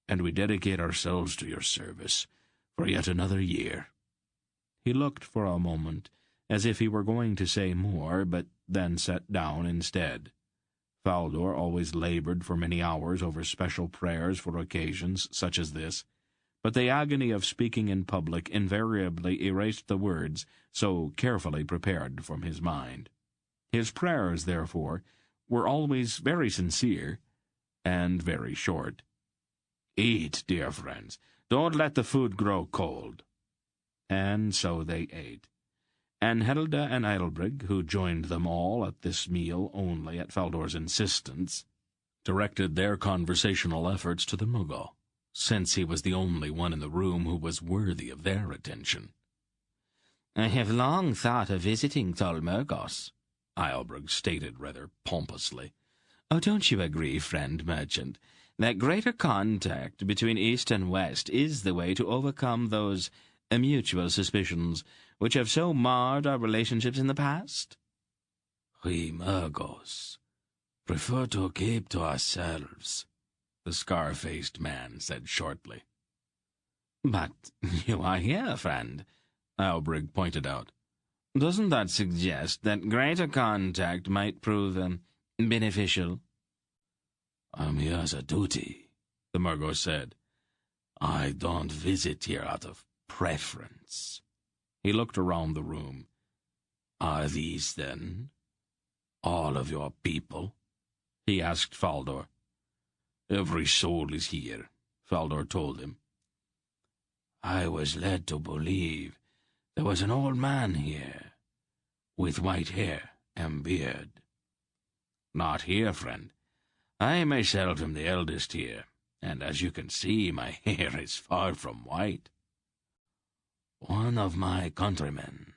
and we dedicate ourselves to your service for yet another year." He looked for a moment as if he were going to say more, but then sat down instead. Faldor always labored for many hours over special prayers for occasions such as this, but the agony of speaking in public invariably erased the words so carefully prepared from his mind. His prayers, therefore, were always very sincere and very short. "Eat, dear friends. Don't let the food grow cold." And so they ate. And Helda and Eilbrig, who joined them all at this meal only at Faldor's insistence, directed their conversational efforts to the Muggle, since he was the only one in the room who was worthy of their attention. "I have long thought of visiting Tolmergos," Eilbrig stated rather pompously. "Oh, don't you agree, friend merchant, that greater contact between East and West is the way to overcome those mutual suspicions which have so marred our relationships in the past?" "We Murgos prefer to keep to ourselves," the scar-faced man said shortly. "But you are here, friend," Eilbrig pointed out. "Doesn't that suggest that greater contact might prove beneficial?" "I'm here as a duty," the Murgo said. "I don't visit here out of preference." He looked around the room. "Are these, then, all of your people?" he asked Faldor. "Every soul is here," Faldor told him. "I was led to believe there was an old man here, with white hair and beard." "Not here, friend. I myself am the eldest here, and as you can see, my hair is far from white." "One of my countrymen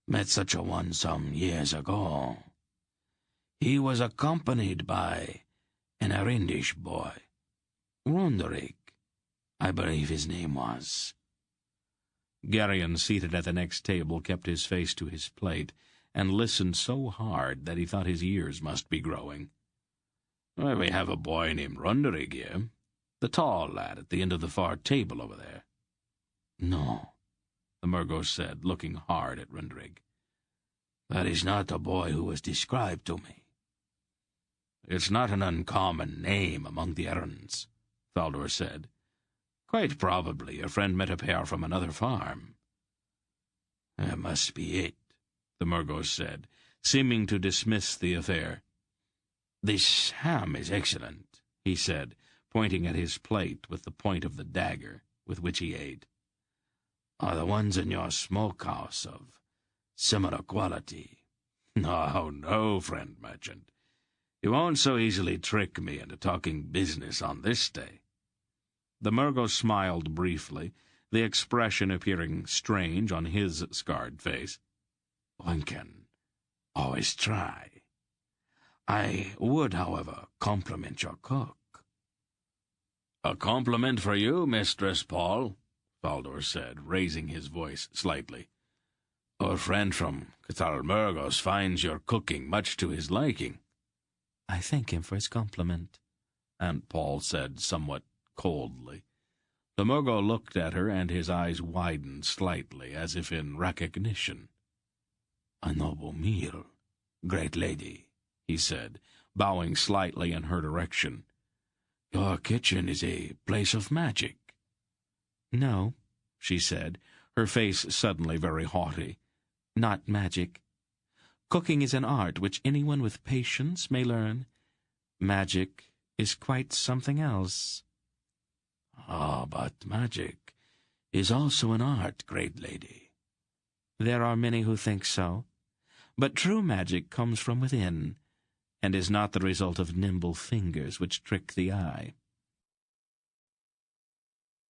met such a one some years ago. He was accompanied by an Arindish boy, Runderig, I believe his name was." Garion, seated at the next table, kept his face to his plate, and listened so hard that he thought his ears must be growing. "We have a boy named Runderig here, the tall lad at the end of the far table over there." "No," the Murgo said, looking hard at Runderig. "That is not the boy who was described to me." "It's not an uncommon name among the Errans," Faldor said. "Quite probably your friend met a pair from another farm." "That must be it," the Murgo said, seeming to dismiss the affair. "This ham is excellent," he said, pointing at his plate with the point of the dagger with which he ate. "Are the ones in your smokehouse of similar quality?" "No, no, friend merchant. You won't so easily trick me into talking business on this day." The Murgo smiled briefly, the expression appearing strange on his scarred face. "One can always try. I would, however, compliment your cook." "A compliment for you, Mistress Paul," Faldor said, raising his voice slightly. Our friend from Catalmergos finds your cooking much to his liking. I thank him for his compliment, Aunt Paul said somewhat coldly. The Murgo looked at her, and his eyes widened slightly, as if in recognition. A noble meal, great lady, he said, bowing slightly in her direction. Your kitchen is a place of magic. No, she said, her face suddenly very haughty. Not magic. Cooking is an art which anyone with patience may learn. Magic is quite something else. Ah, but magic is also an art, great lady. There are many who think so. But true magic comes from within, and is not the result of nimble fingers which trick the eye.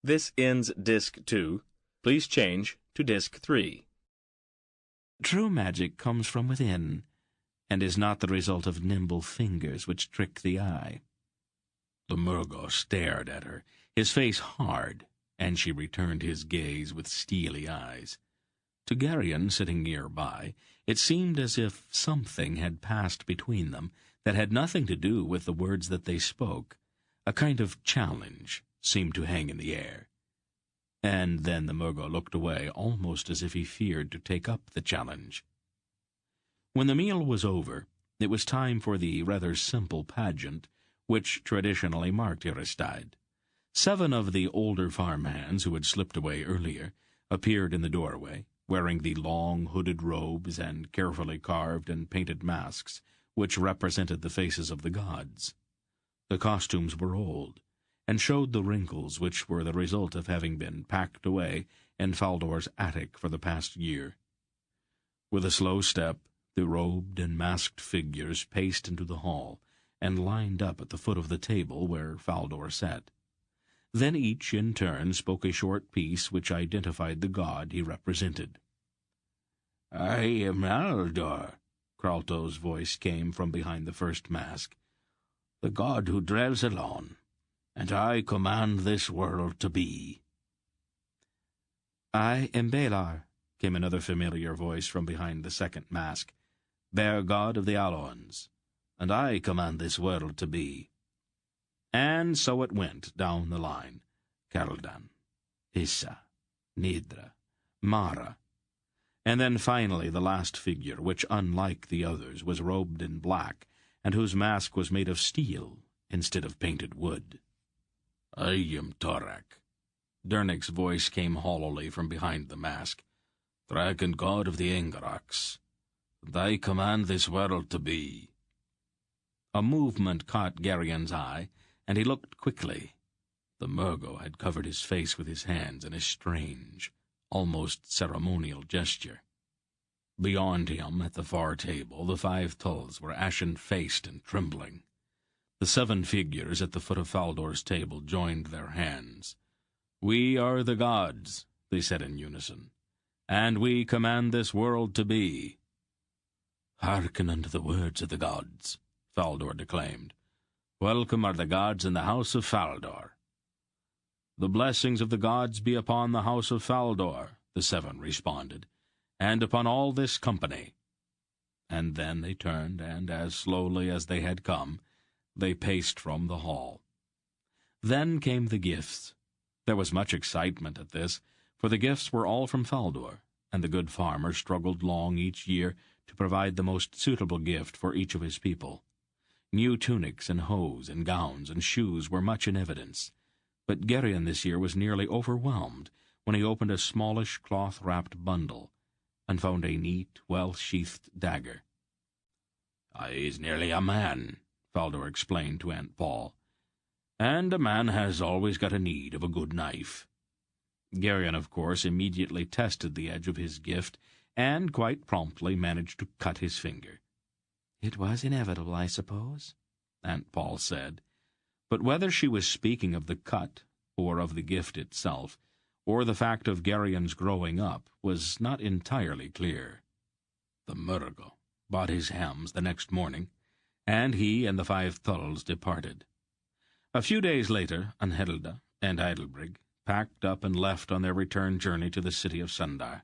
This ends Disc 2. Please change to Disc 3. True magic comes from within, and is not the result of nimble fingers which trick the eye. The Murgo stared at her, his face hard, and she returned his gaze with steely eyes. To Garion, sitting nearby, it seemed as if something had passed between them that had nothing to do with the words that they spoke. A kind of challenge seemed to hang in the air. And then the Murgo looked away, almost as if he feared to take up the challenge. When the meal was over, it was time for the rather simple pageant which traditionally marked Iristide. 7 of the older farmhands who had slipped away earlier appeared in the doorway, wearing the long hooded robes and carefully carved and painted masks which represented the faces of the gods. The costumes were old, and showed the wrinkles which were the result of having been packed away in Faldor's attic for the past year. With a slow step, the robed and masked figures paced into the hall, and lined up at the foot of the table where Faldor sat. Then each, in turn, spoke a short piece which identified the god he represented. "I am Aldor," Kralto's voice came from behind the first mask, "the god who dwells alone, and I command this world to be." "I am Balar," came another familiar voice from behind the second mask, "bear god of the Alloans, and I command this world to be." And so it went down the line. Kaldan, Issa, Nidra, Mara. And then finally the last figure, which, unlike the others, was robed in black, and whose mask was made of steel instead of painted wood. "I am Torak." Dernick's voice came hollowly from behind the mask. "Dragon god of the Engaraks, and I command this world to be." A movement caught Garion's eye, and he looked quickly. The Murgo had covered his face with his hands in a strange, almost ceremonial gesture. Beyond him, at the far table, the 5 Tulls were ashen-faced and trembling. The 7 figures at the foot of Faldor's table joined their hands. "We are the gods," they said in unison, "and we command this world to be." "Hearken unto the words of the gods," Faldor declaimed. "Welcome are the gods in the house of Faldor." "The blessings of the gods be upon the house of Faldor," the 7 responded, "and upon all this company." And then they turned, and as slowly as they had come, they paced from the hall. Then came the gifts. There was much excitement at this, for the gifts were all from Faldor, and the good farmer struggled long each year to provide the most suitable gift for each of his people. New tunics and hose and gowns and shoes were much in evidence, but Garion this year was nearly overwhelmed when he opened a smallish cloth-wrapped bundle and found a neat, well-sheathed dagger. "He's nearly a man," Faldor explained to Aunt Paul, "and a man has always got a need of a good knife." Garion, of course, immediately tested the edge of his gift, and quite promptly managed to cut his finger. "It was inevitable, I suppose," Aunt Paul said. But whether she was speaking of the cut, or of the gift itself, or the fact of Garion's growing up, was not entirely clear. The Murgo bought his hams the next morning, and he and the 5 Thulls departed. A few days later, Anhelda and Eidelbrig packed up and left on their return journey to the city of Sundar,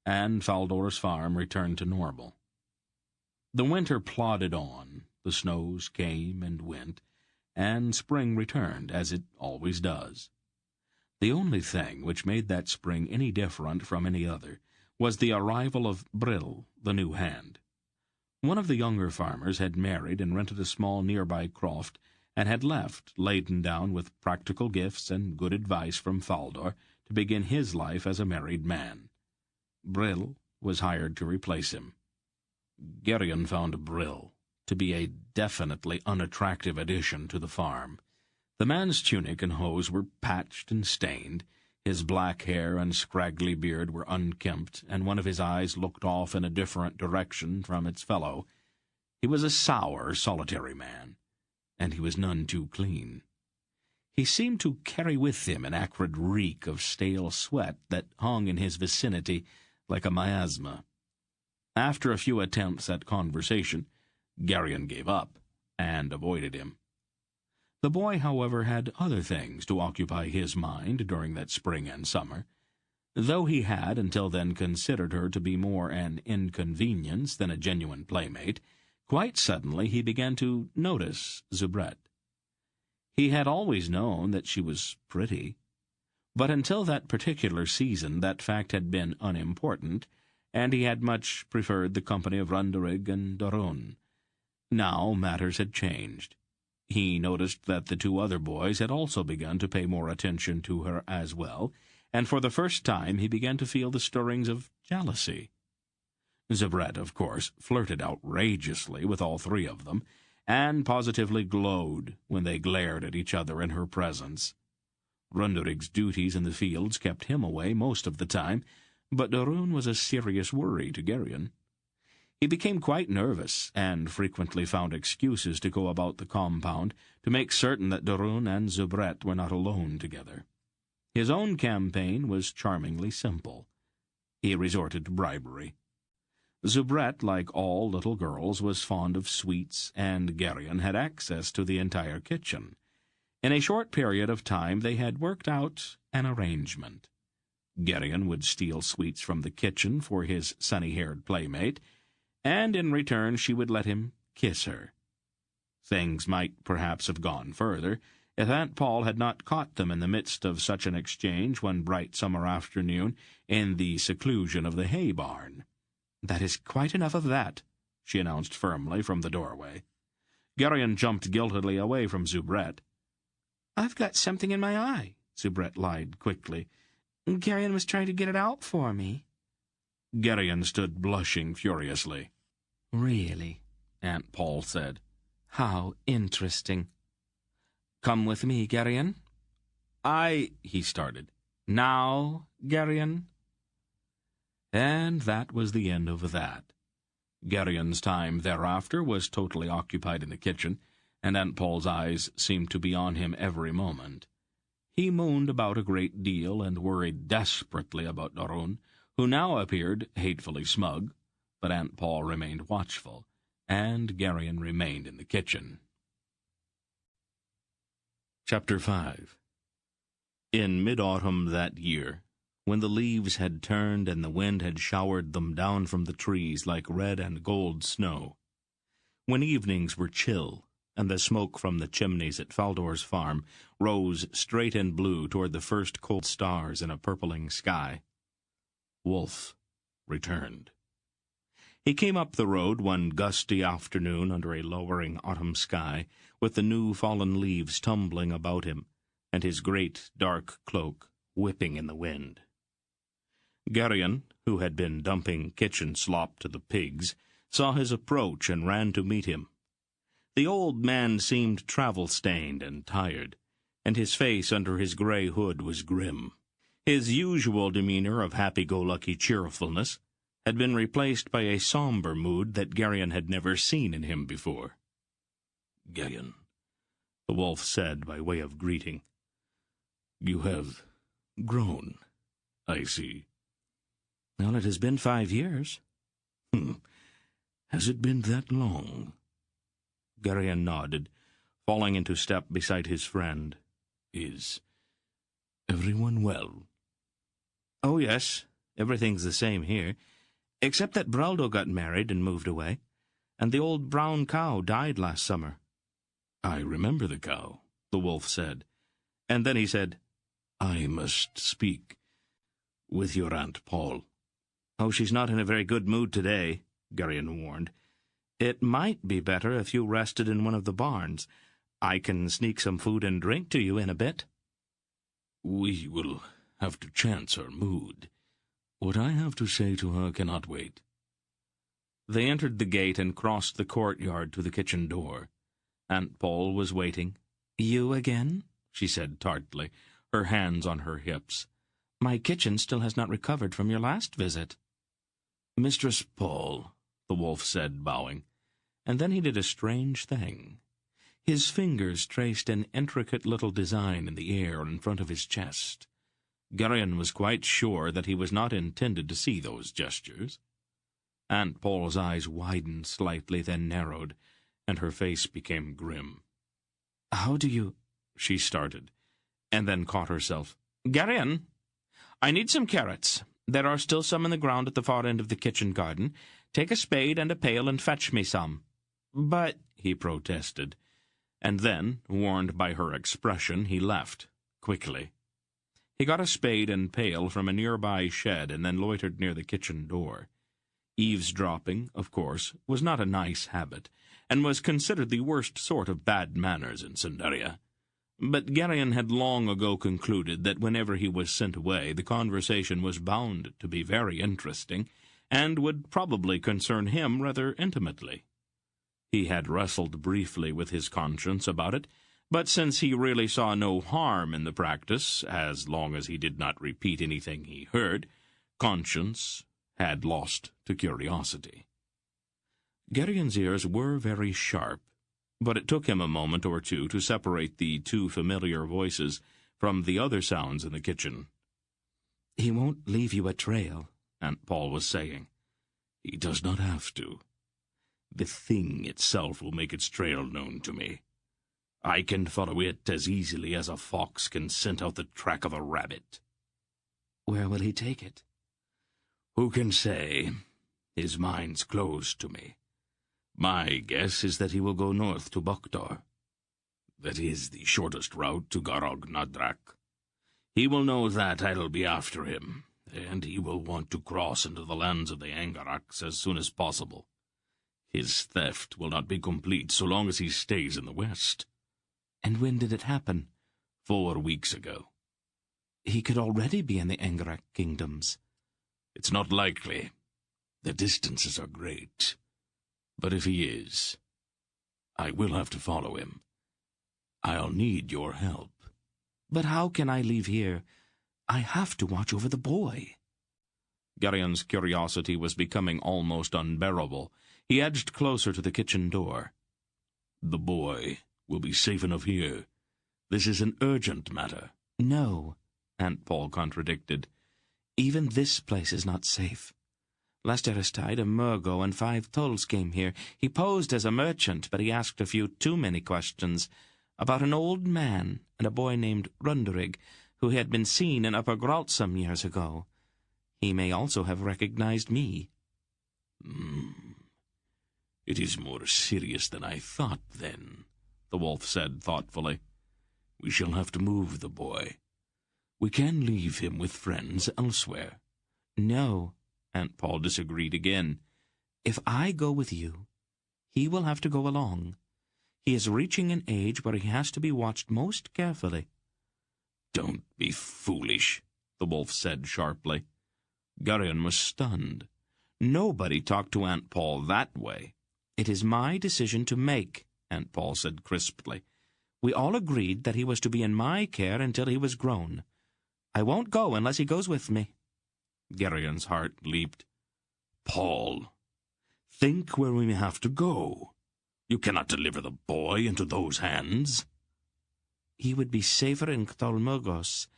and Faldor's farm returned to normal. The winter plodded on, the snows came and went, and spring returned, as it always does. The only thing which made that spring any different from any other was the arrival of Brill, the new hand. One of the younger farmers had married and rented a small nearby croft, and had left, laden down with practical gifts and good advice from Faldor, to begin his life as a married man. Brill was hired to replace him. Garion found Brill to be a definitely unattractive addition to the farm. The man's tunic and hose were patched and stained, his black hair and scraggly beard were unkempt, and one of his eyes looked off in a different direction from its fellow. He was a sour, solitary man, and he was none too clean. He seemed to carry with him an acrid reek of stale sweat that hung in his vicinity like a miasma. After a few attempts at conversation, Garion gave up and avoided him. The boy, however, had other things to occupy his mind during that spring and summer. Though he had until then considered her to be more an inconvenience than a genuine playmate, quite suddenly he began to notice Zubrette. He had always known that she was pretty, but until that particular season that fact had been unimportant, and he had much preferred the company of Runderig and Daron. Now matters had changed. He noticed that the two other boys had also begun to pay more attention to her as well, and for the first time he began to feel the stirrings of jealousy. Zubrette, of course, flirted outrageously with all three of them, and positively glowed when they glared at each other in her presence. Runderig's duties in the fields kept him away most of the time, but Daron was a serious worry to Garion. He became quite nervous, and frequently found excuses to go about the compound to make certain that Daron and Zubrette were not alone together. His own campaign was charmingly simple. He resorted to bribery. Zubrette, like all little girls, was fond of sweets, and Garion had access to the entire kitchen. In a short period of time they had worked out an arrangement. Garion would steal sweets from the kitchen for his sunny-haired playmate, and in return she would let him kiss her. Things might perhaps have gone further if Aunt Paul had not caught them in the midst of such an exchange one bright summer afternoon in the seclusion of the hay barn. "That is quite enough of that," she announced firmly from the doorway. Garion jumped guiltily away from Zubrette. "I've got something in my eye," Zubrette lied quickly. "Garion was trying to get it out for me." Garion stood blushing furiously. "Really?" Aunt Paul said. "How interesting." "Come with me, Garion." He started. "Now, Garion?" And that was the end of that. Garion's time thereafter was totally occupied in the kitchen, and Aunt Paul's eyes seemed to be on him every moment. He moaned about a great deal and worried desperately about Daron, who now appeared hatefully smug, but Aunt Paul remained watchful, and Garion remained in the kitchen. Chapter 5. In mid-autumn that year, when the leaves had turned and the wind had showered them down from the trees like red and gold snow, when evenings were chill, and the smoke from the chimneys at Faldor's farm rose straight and blue toward the first cold stars in a purpling sky, Wolf returned. He came up the road one gusty afternoon under a lowering autumn sky, with the new fallen leaves tumbling about him, and his great dark cloak whipping in the wind. Garion, who had been dumping kitchen slop to the pigs, saw his approach and ran to meet him. The old man seemed travel-stained and tired, and his face under his gray hood was grim. His usual demeanor of happy-go-lucky cheerfulness had been replaced by a somber mood that Garion had never seen in him before. "Garion," the wolf said by way of greeting, "you have grown, I see." "Well, it has been 5 years." "Has it been that long?" Garion nodded, falling into step beside his friend. "Is everyone well?" "Oh, yes," Everything's the same here, except that Braldo got married and moved away, and the old brown cow died last summer." "I remember the cow," the wolf said. And then he said, "I must speak with your Aunt Paul." "Oh, she's not in a very good mood today," Garion warned. "It might be better if you rested in one of the barns. I can sneak some food and drink to you in a bit." "We will have to chance her mood. What I have to say to her cannot wait." They entered the gate and crossed the courtyard to the kitchen door. Aunt Paul was waiting. "You again?" she said tartly, her hands on her hips. "My kitchen still has not recovered from your last visit." "Mistress Paul," the wolf said, bowing. And then he did a strange thing. His fingers traced an intricate little design in the air in front of his chest. Garion was quite sure that he was not intended to see those gestures. Aunt Paul's eyes widened slightly, then narrowed, and her face became grim. "How do you—" she started, and then caught herself. "Garion, I need some carrots. There are still some in the ground at the far end of the kitchen garden. Take a spade and a pail and fetch me some." "But—" he protested, and then, warned by her expression, he left, quickly. He got a spade and pail from a nearby shed and then loitered near the kitchen door. Eavesdropping, of course, was not a nice habit, and was considered the worst sort of bad manners in Cinderia. But Garion had long ago concluded that whenever he was sent away, the conversation was bound to be very interesting, and would probably concern him rather intimately. He had wrestled briefly with his conscience about it, but since he really saw no harm in the practice, as long as he did not repeat anything he heard, conscience had lost to curiosity. Garion's ears were very sharp, but it took him a moment or two to separate the two familiar voices from the other sounds in the kitchen. "He won't leave you a trail," Aunt Paul was saying. "He does not have to. The thing itself will make its trail known to me. I can follow it as easily as a fox can scent out the track of a rabbit." "Where will he take it?" "Who can say? His mind's closed to me. My guess is that he will go north to Boktor. That is the shortest route to Garog Nadrak. He will know that I'll be after him, and he will want to cross into the lands of the Angaraks as soon as possible. His theft will not be complete so long as he stays in the west." "And when did it happen?" 4 weeks ago. "He could already be in the Angarak kingdoms." "It's not likely. The distances are great. But if he is, I will have to follow him. I'll need your help." "But how can I leave here? I have to watch over the boy." Garion's curiosity was becoming almost unbearable. He edged closer to the kitchen door. "The boy will be safe enough here. This is an urgent matter." "No," Aunt Paul contradicted. "Even this place is not safe. Last Aristide, a Murgo, and 5 Tulls came here. He posed as a merchant, but he asked a few too many questions about an old man and a boy named Runderig, who had been seen in Upper Gralt some years ago. He may also have recognized me." "It is more serious than I thought, then," the wolf said thoughtfully. "We shall have to move the boy. We can leave him with friends elsewhere." "No," Aunt Paul disagreed again. "If I go with you, he will have to go along. He is reaching an age where he has to be watched most carefully." "Don't be foolish," the wolf said sharply. Garion was stunned. Nobody talked to Aunt Paul that way. "It is my decision to make," Aunt Paul said crisply. "We all agreed that he was to be in my care until he was grown. I won't go unless he goes with me." Garion's heart leaped. "Paul, think where we may have to go. You cannot deliver the boy into those hands." "He would be safer in Ctolmurgos,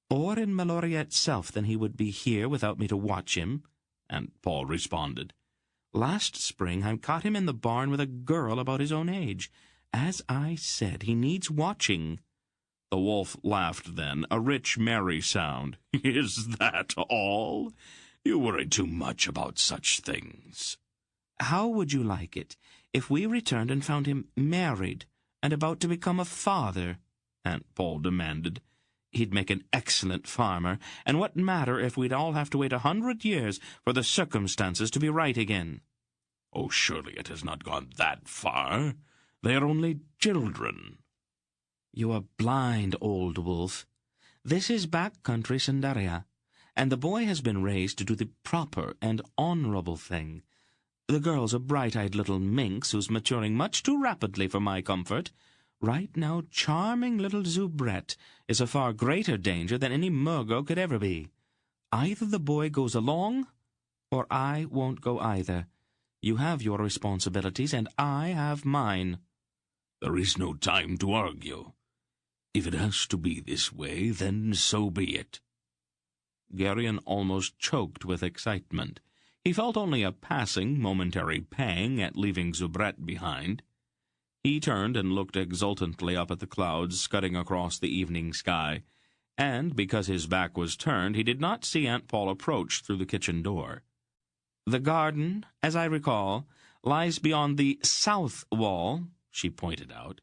or in Meloria itself, than he would be here without me to watch him," Aunt Paul responded. "Last spring I caught him in the barn with a girl about his own age. As I said, he needs watching." The wolf laughed then, a rich, merry sound. "Is that all? You worry too much about such things." "How would you like it if we returned and found him married and about to become a father?" Aunt Paul demanded. "He'd make an excellent farmer, and what matter if we'd all have to wait 100 years for the circumstances to be right again?" "Oh, surely it has not gone that far. They are only children." "You are blind, old wolf. This is back country Cinderia, and the boy has been raised to do the proper and honorable thing. The girl's a bright-eyed little minx who's maturing much too rapidly for my comfort. Right now, charming little Zubrette is a far greater danger than any Murgo could ever be. Either the boy goes along, or I won't go either. You have your responsibilities, and I have mine." "There is no time to argue. If it has to be this way, then so be it." Garion almost choked with excitement. He felt only a passing, momentary pang at leaving Zubrette behind. He turned and looked exultantly up at the clouds scudding across the evening sky, and, because his back was turned, he did not see Aunt Paul approach through the kitchen door. "The garden, as I recall, lies beyond the south wall," she pointed out.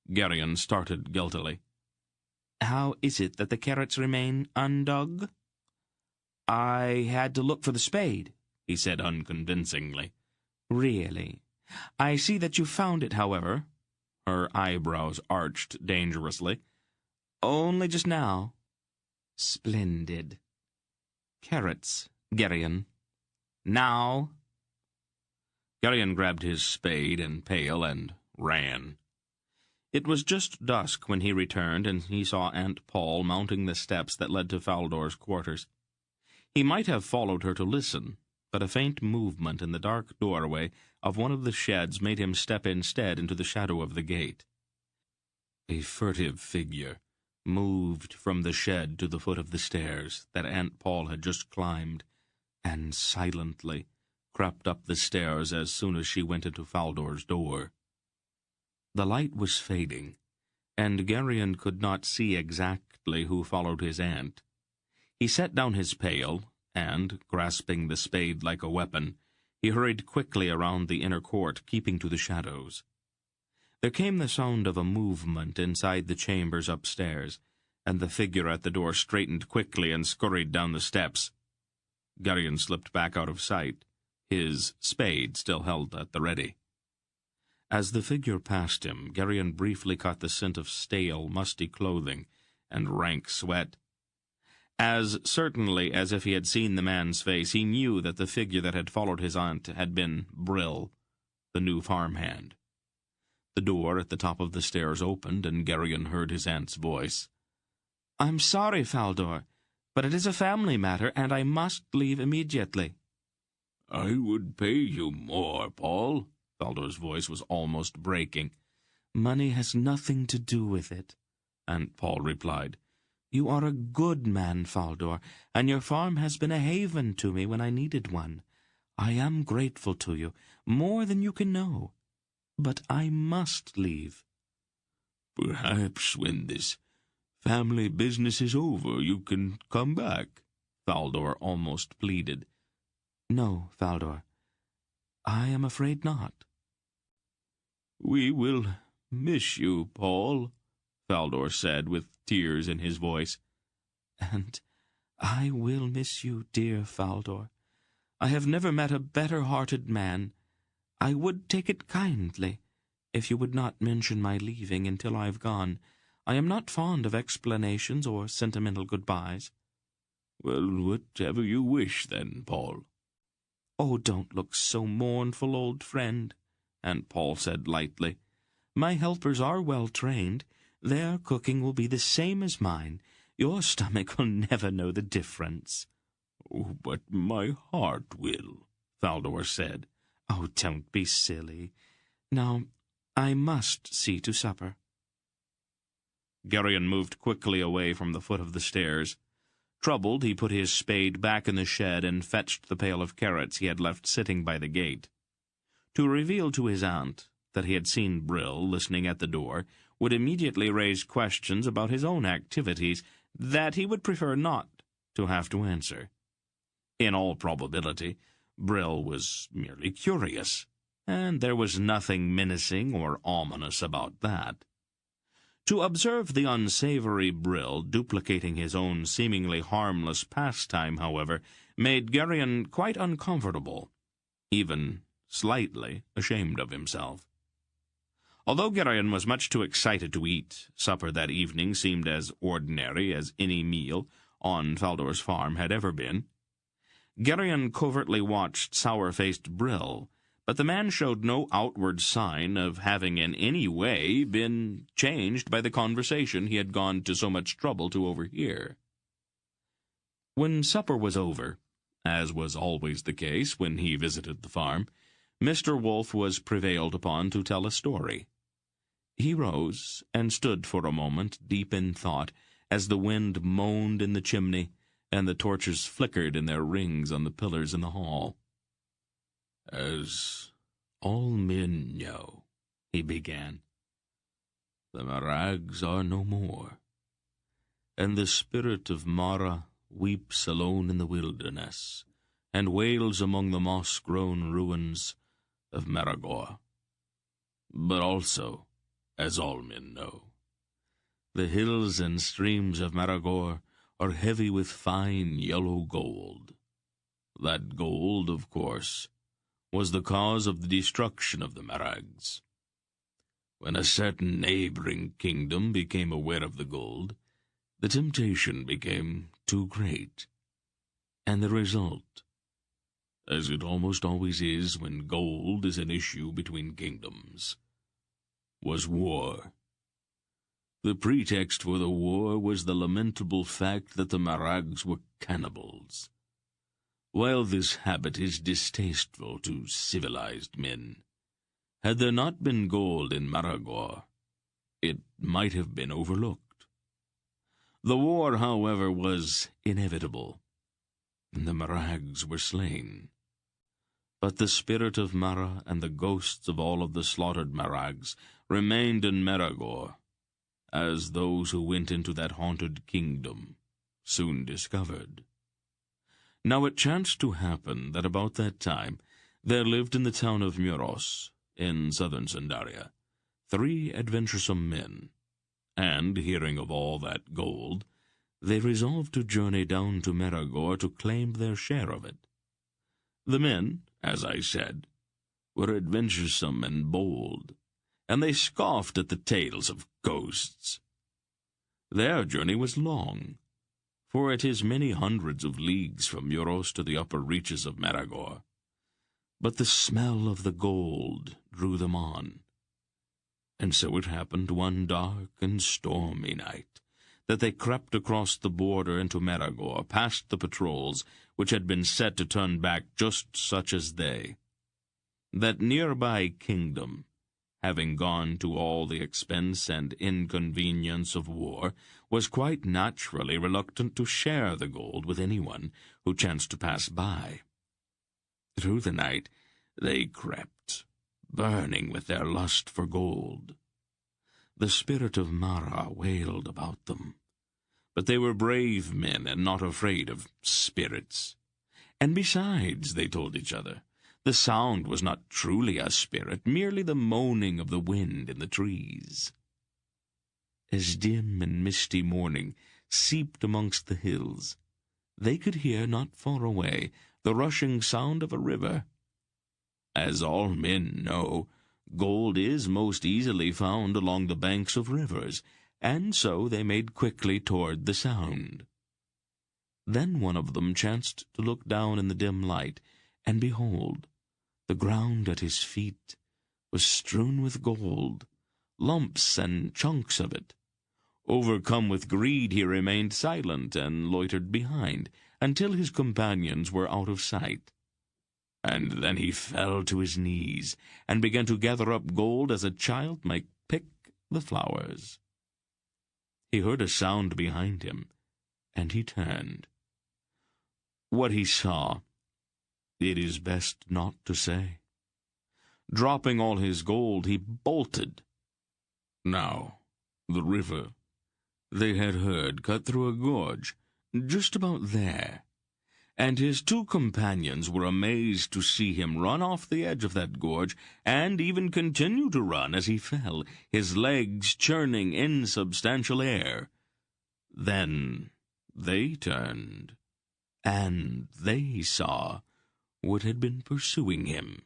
Garion started guiltily. "How is it that the carrots remain undug?" "I had to look for the spade," he said unconvincingly. "Really? I see that you found it, however." Her eyebrows arched dangerously. "Only just now." "Splendid. Carrots, Garion. Now." Garion grabbed his spade and pail and ran. It was just dusk when he returned, and he saw Aunt Paul mounting the steps that led to Faldor's quarters. He might have followed her to listen, but a faint movement in the dark doorway of one of the sheds made him step instead into the shadow of the gate. A furtive figure moved from the shed to the foot of the stairs that Aunt Paul had just climbed, and silently crept up the stairs as soon as she went into Faldor's door. The light was fading, and Garion could not see exactly who followed his aunt. He set down his pail, and, grasping the spade like a weapon, he hurried quickly around the inner court, keeping to the shadows. There came the sound of a movement inside the chambers upstairs, and the figure at the door straightened quickly and scurried down the steps. Garion slipped back out of sight, his spade still held at the ready. As the figure passed him, Garion briefly caught the scent of stale, musty clothing and rank sweat. As certainly as if he had seen the man's face, he knew that the figure that had followed his aunt had been Brill, the new farmhand. The door at the top of the stairs opened, and Garion heard his aunt's voice. "I'm sorry, Faldor, but it is a family matter, and I must leave immediately." "I would pay you more, Paul." Faldor's voice was almost breaking. "Money has nothing to do with it," Aunt Paul replied. "You are a good man, Faldor, and your farm has been a haven to me when I needed one. I am grateful to you, more than you can know. But I must leave." "Perhaps when this family business is over, you can come back," Faldor almost pleaded. "No, Faldor, I am afraid not." "We will miss you, Paul," Faldor said, with tears in his voice. "And I will miss you, dear Faldor. I have never met a better-hearted man. I would take it kindly if you would not mention my leaving until I've gone. I am not fond of explanations or sentimental goodbyes." "Well, whatever you wish, then, Paul." "Oh, don't look so mournful, old friend," Aunt Paul said lightly. "My helpers are well trained. Their cooking will be the same as mine. Your stomach will never know the difference." "Oh, but my heart will," Faldor said. "Oh, don't be silly. Now, I must see to supper." Garion moved quickly away from the foot of the stairs. Troubled, he put his spade back in the shed and fetched the pail of carrots he had left sitting by the gate. To reveal to his aunt, that he had seen Brill listening at the door would immediately raise questions about his own activities that he would prefer not to have to answer. In all probability, Brill was merely curious, and there was nothing menacing or ominous about that. To observe the unsavory Brill duplicating his own seemingly harmless pastime, however, made Garion quite uncomfortable, even slightly ashamed of himself. Although Garion was much too excited to eat, supper that evening seemed as ordinary as any meal on Faldor's farm had ever been. Garion covertly watched sour-faced Brill, but the man showed no outward sign of having in any way been changed by the conversation he had gone to so much trouble to overhear. When supper was over, as was always the case when he visited the farm, Mr. Wolf was prevailed upon to tell a story. He rose and stood for a moment deep in thought as the wind moaned in the chimney and the torches flickered in their rings on the pillars in the hall. "As all men know," he began, "the Marags are no more, and the spirit of Mara weeps alone in the wilderness, and wails among the moss-grown ruins of Maragor. But also, as all men know, the hills and streams of Maragor are heavy with fine yellow gold. That gold, of course, was the cause of the destruction of the Marags. When a certain neighboring kingdom became aware of the gold, the temptation became too great, and the result, as it almost always is when gold is an issue between kingdoms, was war. The pretext for the war was the lamentable fact that the Marags were cannibals. While this habit is distasteful to civilized men, had there not been gold in Maragor, it might have been overlooked. The war, however, was inevitable, and the Marags were slain. But the spirit of Mara and the ghosts of all of the slaughtered Marags remained in Maragor, as those who went into that haunted kingdom soon discovered. Now it chanced to happen that about that time there lived in the town of Muros, in southern Sandaria, 3 adventuresome men, and, hearing of all that gold, they resolved to journey down to Maragor to claim their share of it. The men, as I said, were adventuresome and bold, and they scoffed at the tales of ghosts. Their journey was long, for it is many hundreds of leagues from Muros to the upper reaches of Maragor. But the smell of the gold drew them on, and so it happened one dark and stormy night that they crept across the border into Maragor, past the patrols which had been set to turn back just such as they. That nearby kingdom, having gone to all the expense and inconvenience of war, was quite naturally reluctant to share the gold with anyone who chanced to pass by. Through the night they crept, burning with their lust for gold. The spirit of Mara wailed about them, but they were brave men and not afraid of spirits. And besides, they told each other, the sound was not truly a spirit, merely the moaning of the wind in the trees. As dim and misty morning seeped amongst the hills, they could hear not far away the rushing sound of a river. As all men know, gold is most easily found along the banks of rivers, and so they made quickly toward the sound. Then one of them chanced to look down in the dim light, and behold, the ground at his feet was strewn with gold, lumps and chunks of it. Overcome with greed, he remained silent and loitered behind, until his companions were out of sight. And then he fell to his knees, and began to gather up gold as a child might pick the flowers. He heard a sound behind him, and he turned. What he saw, it is best not to say. Dropping all his gold, he bolted. Now, the river, they had heard, cut through a gorge, just about there, and his two companions were amazed to see him run off the edge of that gorge, and even continue to run as he fell, his legs churning insubstantial air. Then they turned, and they saw what had been pursuing him.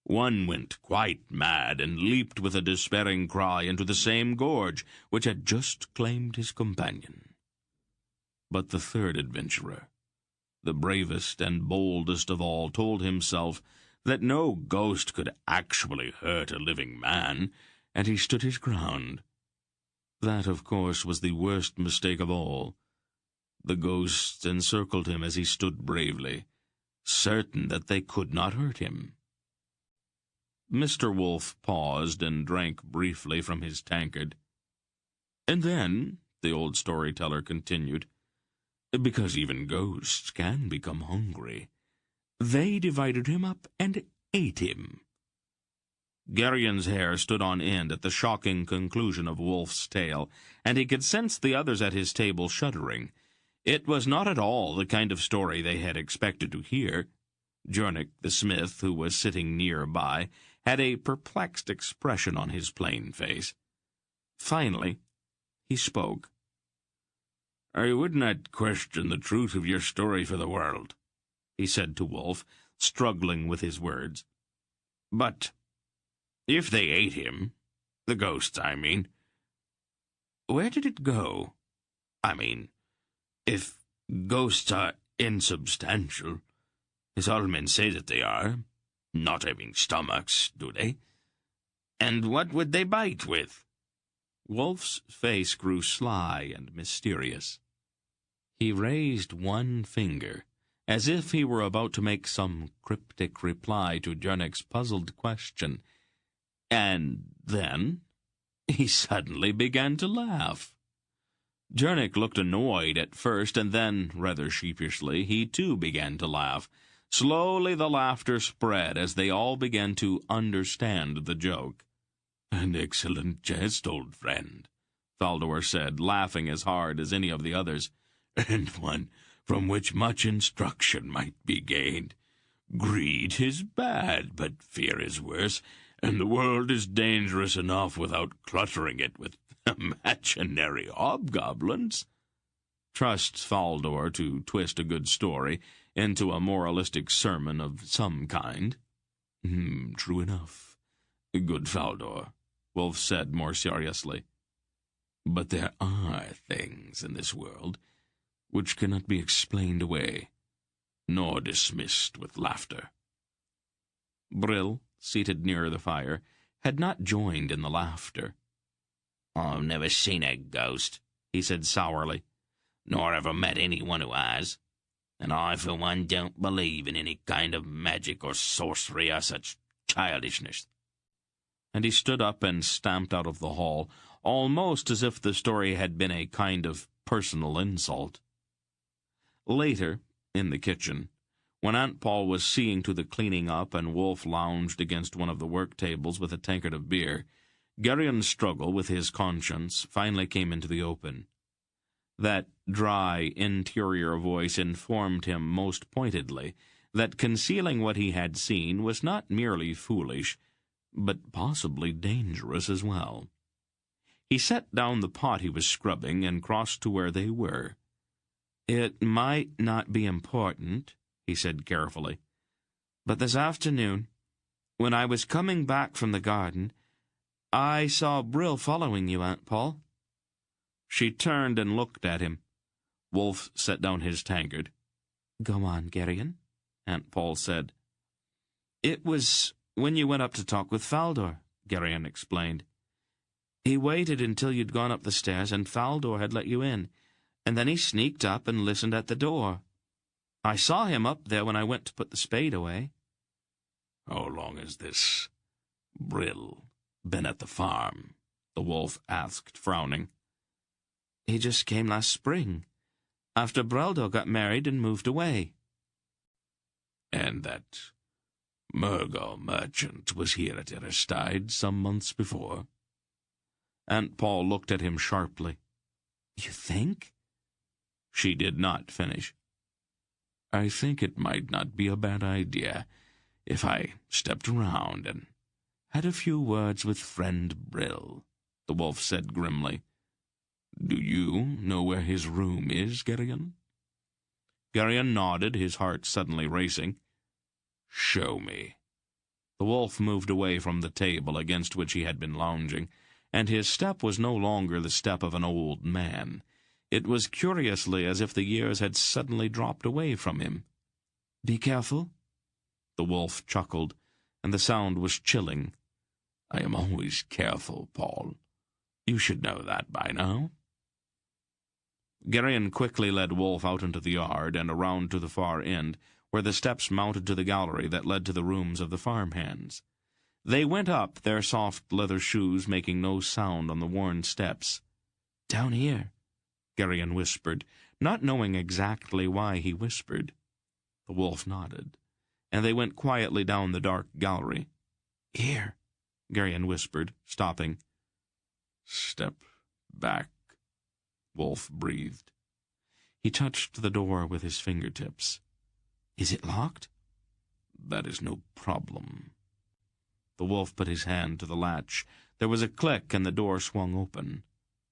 One went quite mad and leaped with a despairing cry into the same gorge which had just claimed his companion. But the third adventurer, the bravest and boldest of all, told himself that no ghost could actually hurt a living man, and he stood his ground. That, of course, was the worst mistake of all. The ghosts encircled him as he stood bravely, certain that they could not hurt him. Mr. Wolf paused and drank briefly from his tankard. And then, the old storyteller continued, because even ghosts can become hungry, they divided him up and ate him. Garion's hair stood on end at the shocking conclusion of Wolf's tale, and he could sense the others at his table shuddering. It was not at all the kind of story they had expected to hear. Jernick, the smith, who was sitting near by, had a perplexed expression on his plain face. Finally, he spoke. "I would not question the truth of your story for the world," he said to Wolf, struggling with his words. "But if they ate him, the ghosts, I mean, where did it go? I mean, if ghosts are insubstantial, as all men say that they are, not having stomachs, do they? And what would they bite with?" Wolf's face grew sly and mysterious. He raised one finger, as if he were about to make some cryptic reply to Jernick's puzzled question, and then he suddenly began to laugh. Jernick looked annoyed at first, and then, rather sheepishly, he too began to laugh. Slowly the laughter spread as they all began to understand the joke. "An excellent jest, old friend," Faldor said, laughing as hard as any of the others, "and one from which much instruction might be gained. Greed is bad, but fear is worse, and the world is dangerous enough without cluttering it with imaginary hobgoblins." Trusts Faldor to twist a good story into a moralistic sermon of some kind. True enough, good Faldor," Wolf said more seriously. "But there are things in this world which cannot be explained away, nor dismissed with laughter." Brill, seated near the fire, had not joined in the laughter. "I've never seen a ghost," he said sourly, "nor ever met anyone who has. And I, for one, don't believe in any kind of magic or sorcery or such childishness." And he stood up and stamped out of the hall, almost as if the story had been a kind of personal insult. Later, in the kitchen, when Aunt Paul was seeing to the cleaning up and Wolf lounged against one of the work tables with a tankard of beer, Garion's struggle with his conscience finally came into the open. That dry, interior voice informed him most pointedly that concealing what he had seen was not merely foolish, but possibly dangerous as well. He set down the pot he was scrubbing and crossed to where they were. "It might not be important," he said carefully, "but this afternoon, when I was coming back from the garden, I saw Brill following you, Aunt Paul." She turned and looked at him. Wolf set down his tankard. "Go on, Garion," Aunt Paul said. "It was when you went up to talk with Faldor," Garion explained. "He waited until you'd gone up the stairs and Faldor had let you in, and then he sneaked up and listened at the door. I saw him up there when I went to put the spade away." "How long has this Brill been at the farm?" the wolf asked, frowning. "He just came last spring, after Breldo got married and moved away." "And that Murgo merchant was here at Aristide some months before. Aunt Paul looked at him sharply. "You think?" She did not finish. "I think it might not be a bad idea if I stepped around and had a few words with friend Brill," the wolf said grimly. "Do you know where his room is, Garion?" Garion nodded, his heart suddenly racing. "Show me." The wolf moved away from the table against which he had been lounging, and his step was no longer the step of an old man. It was curiously as if the years had suddenly dropped away from him. "Be careful." The wolf chuckled, and the sound was chilling. "I am always careful, Paul. You should know that by now." Garion quickly led Wolf out into the yard and around to the far end, where the steps mounted to the gallery that led to the rooms of the farmhands. They went up, their soft leather shoes making no sound on the worn steps. "Down here," Garion whispered, not knowing exactly why he whispered. The wolf nodded, and they went quietly down the dark gallery. "Here," Garion whispered, stopping. "Step back," Wolf breathed. He touched the door with his fingertips. "Is it locked?" "That is no problem." The wolf put his hand to the latch. There was a click, and the door swung open.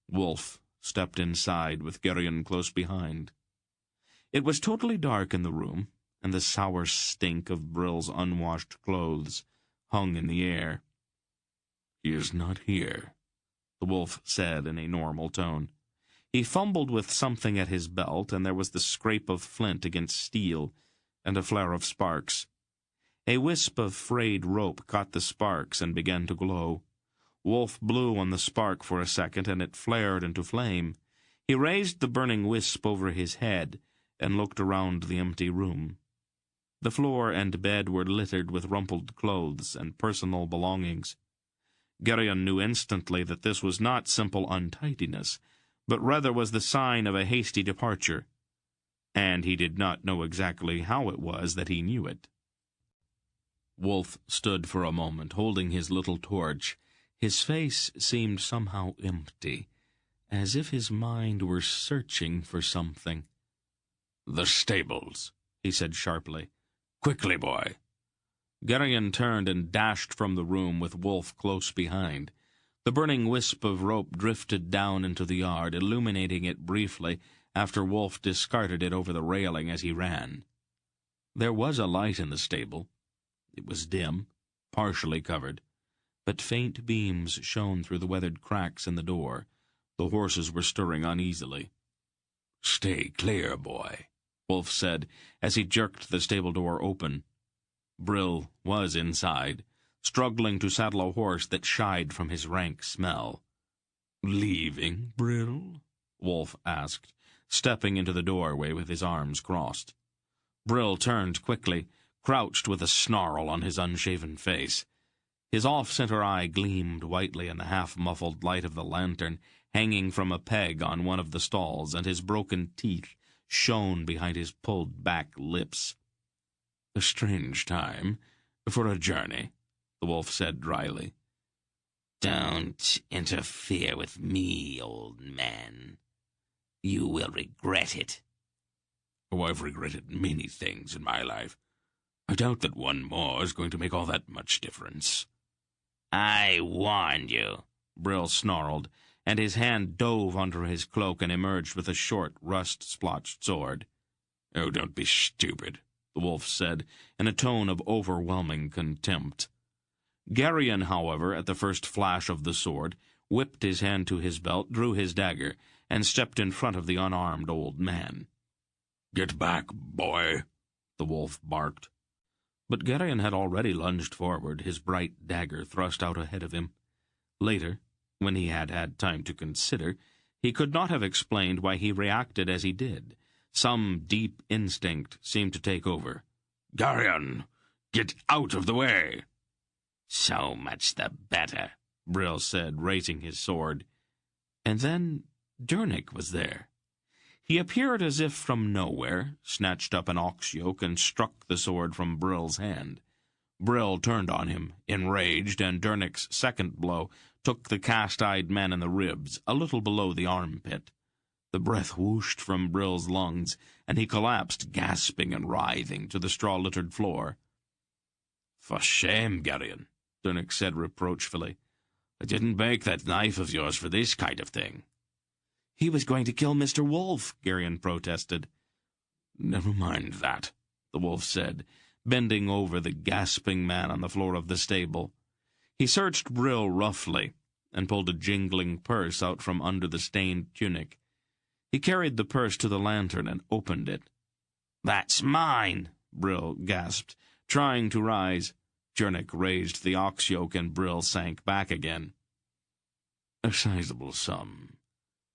Wolf stepped inside, with Garion close behind. It was totally dark in the room, and the sour stink of Brill's unwashed clothes hung in the air. "He is not here," the wolf said in a normal tone. He fumbled with something at his belt, and there was the scrape of flint against steel, and a flare of sparks. A wisp of frayed rope caught the sparks and began to glow. Wolf blew on the spark for a second, and it flared into flame. He raised the burning wisp over his head and looked around the empty room. The floor and bed were littered with rumpled clothes and personal belongings. Garion knew instantly that this was not simple untidiness, but rather was the sign of a hasty departure, and he did not know exactly how it was that he knew it. Wolf stood for a moment, holding his little torch. His face seemed somehow empty, as if his mind were searching for something. "The stables," he said sharply. "Quickly, boy." Garion turned and dashed from the room with Wolf close behind. The burning wisp of rope drifted down into the yard, illuminating it briefly after Wolf discarded it over the railing as he ran. There was a light in the stable. It was dim, partially covered, but faint beams shone through the weathered cracks in the door. The horses were stirring uneasily. "Stay clear, boy," Wolf said as he jerked the stable door open. Brill was inside, struggling to saddle a horse that shied from his rank smell. "Leaving, Brill?" Wolf asked, stepping into the doorway with his arms crossed. Brill turned quickly, crouched with a snarl on his unshaven face. His off-center eye gleamed whitely in the half-muffled light of the lantern hanging from a peg on one of the stalls, and his broken teeth shone behind his pulled-back lips. "A strange time for a journey," the wolf said dryly. "Don't interfere with me, old man. You will regret it." "Oh, I've regretted many things in my life. I doubt that one more is going to make all that much difference." "I warned you," Brill snarled, and his hand dove under his cloak and emerged with a short, rust-splotched sword. "Oh, don't be stupid," the wolf said, in a tone of overwhelming contempt. Garion, however, at the first flash of the sword, whipped his hand to his belt, drew his dagger, and stepped in front of the unarmed old man. "Get back, boy," the wolf barked. But Garion had already lunged forward, his bright dagger thrust out ahead of him. Later, when he had had time to consider, he could not have explained why he reacted as he did. Some deep instinct seemed to take over. "Garion, get out of the way." "So much the better," Brill said, raising his sword. And then Dernick was there. He appeared as if from nowhere, snatched up an ox yoke, and struck the sword from Brill's hand. Brill turned on him, enraged, and Dernick's second blow took the cast-eyed man in the ribs, a little below the armpit. The breath whooshed from Brill's lungs, and he collapsed, gasping and writhing, to the straw-littered floor. "For shame, Garion," Dernick said reproachfully. "I didn't bake that knife of yours for this kind of thing." "He was going to kill Mr. Wolf," Garion protested. "Never mind that," the wolf said, bending over the gasping man on the floor of the stable. He searched Brill roughly and pulled a jingling purse out from under the stained tunic. He carried the purse to the lantern and opened it. "That's mine," Brill gasped, trying to rise. Dernick raised the ox yoke and Brill sank back again. "A sizable sum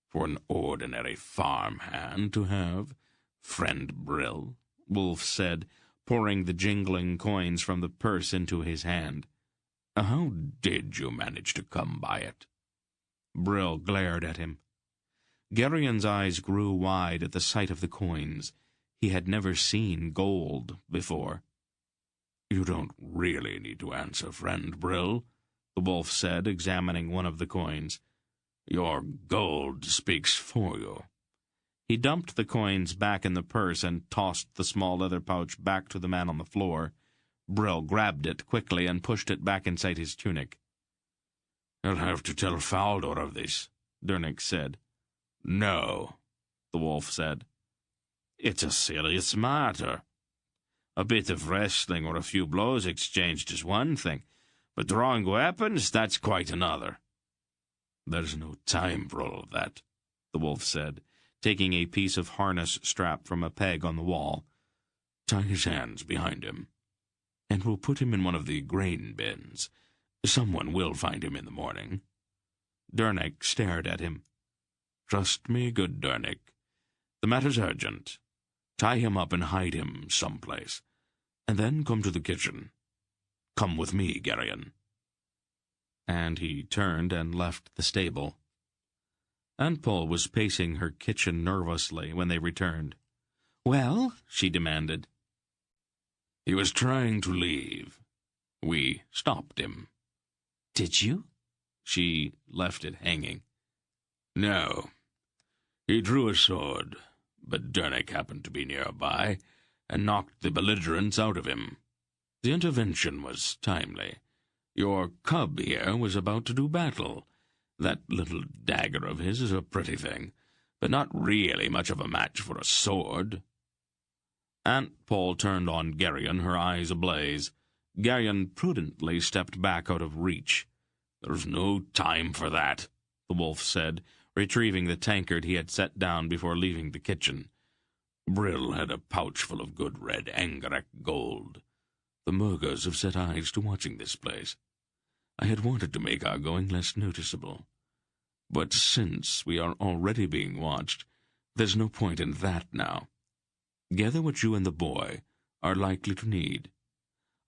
for an ordinary farm hand to have, friend Brill," Wolf said, pouring the jingling coins from the purse into his hand. "How did you manage to come by it?" Brill glared at him. Garion's eyes grew wide at the sight of the coins. He had never seen gold before. "You don't really need to answer, friend Brill," the wolf said, examining one of the coins. "Your gold speaks for you." He dumped the coins back in the purse and tossed the small leather pouch back to the man on the floor. Brill grabbed it quickly and pushed it back inside his tunic. "I'll have to tell Faldor of this," Dernick said. "No," the wolf said. "It's a serious matter. A bit of wrestling or a few blows exchanged is one thing, but drawing weapons, that's quite another." "There's no time for all of that," the wolf said, taking a piece of harness strap from a peg on the wall. "Tie his hands behind him, and we'll put him in one of the grain bins. Someone will find him in the morning." Dernick stared at him. "Trust me, good Dernick. The matter's urgent. Tie him up and hide him someplace, and then come to the kitchen. Come with me, Garion." And he turned and left the stable. Aunt Pole was pacing her kitchen nervously when they returned. "Well?" she demanded. "He was trying to leave. We stopped him." "Did you?" She left it hanging. "No. He drew a sword, but Dernick happened to be nearby and knocked the belligerents out of him. The intervention was timely. Your cub here was about to do battle. That little dagger of his is a pretty thing, but not really much of a match for a sword." Aunt Pole turned on Garion, her eyes ablaze. Garion prudently stepped back out of reach. "There's no time for that," the wolf said, retrieving the tankard he had set down before leaving the kitchen. "Brill had a pouch full of good red Angarek gold. The Murghas have set eyes to watching this place. I had wanted to make our going less noticeable. But since we are already being watched, there's no point in that now. Gather what you and the boy are likely to need.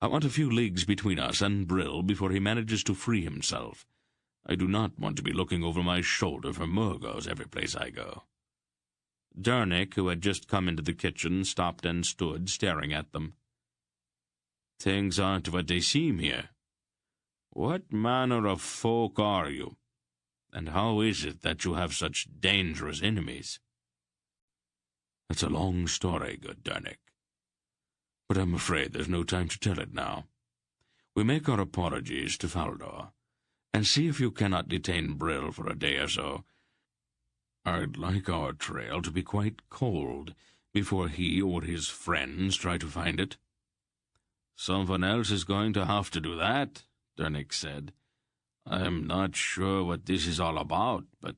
I want a few leagues between us and Brill before he manages to free himself. I do not want to be looking over my shoulder for Murghas every place I go." Dernick, who had just come into the kitchen, stopped and stood, staring at them. "Things aren't what they seem here. What manner of folk are you? And how is it that you have such dangerous enemies?" "It's a long story, good Dernick. But I'm afraid there's no time to tell it now. We make our apologies to Faldor, and see if you cannot detain Brill for a day or so. I'd like our trail to be quite cold before he or his friends try to find it." "Someone else is going to have to do that," Dernick said. "I'm not sure what this is all about, but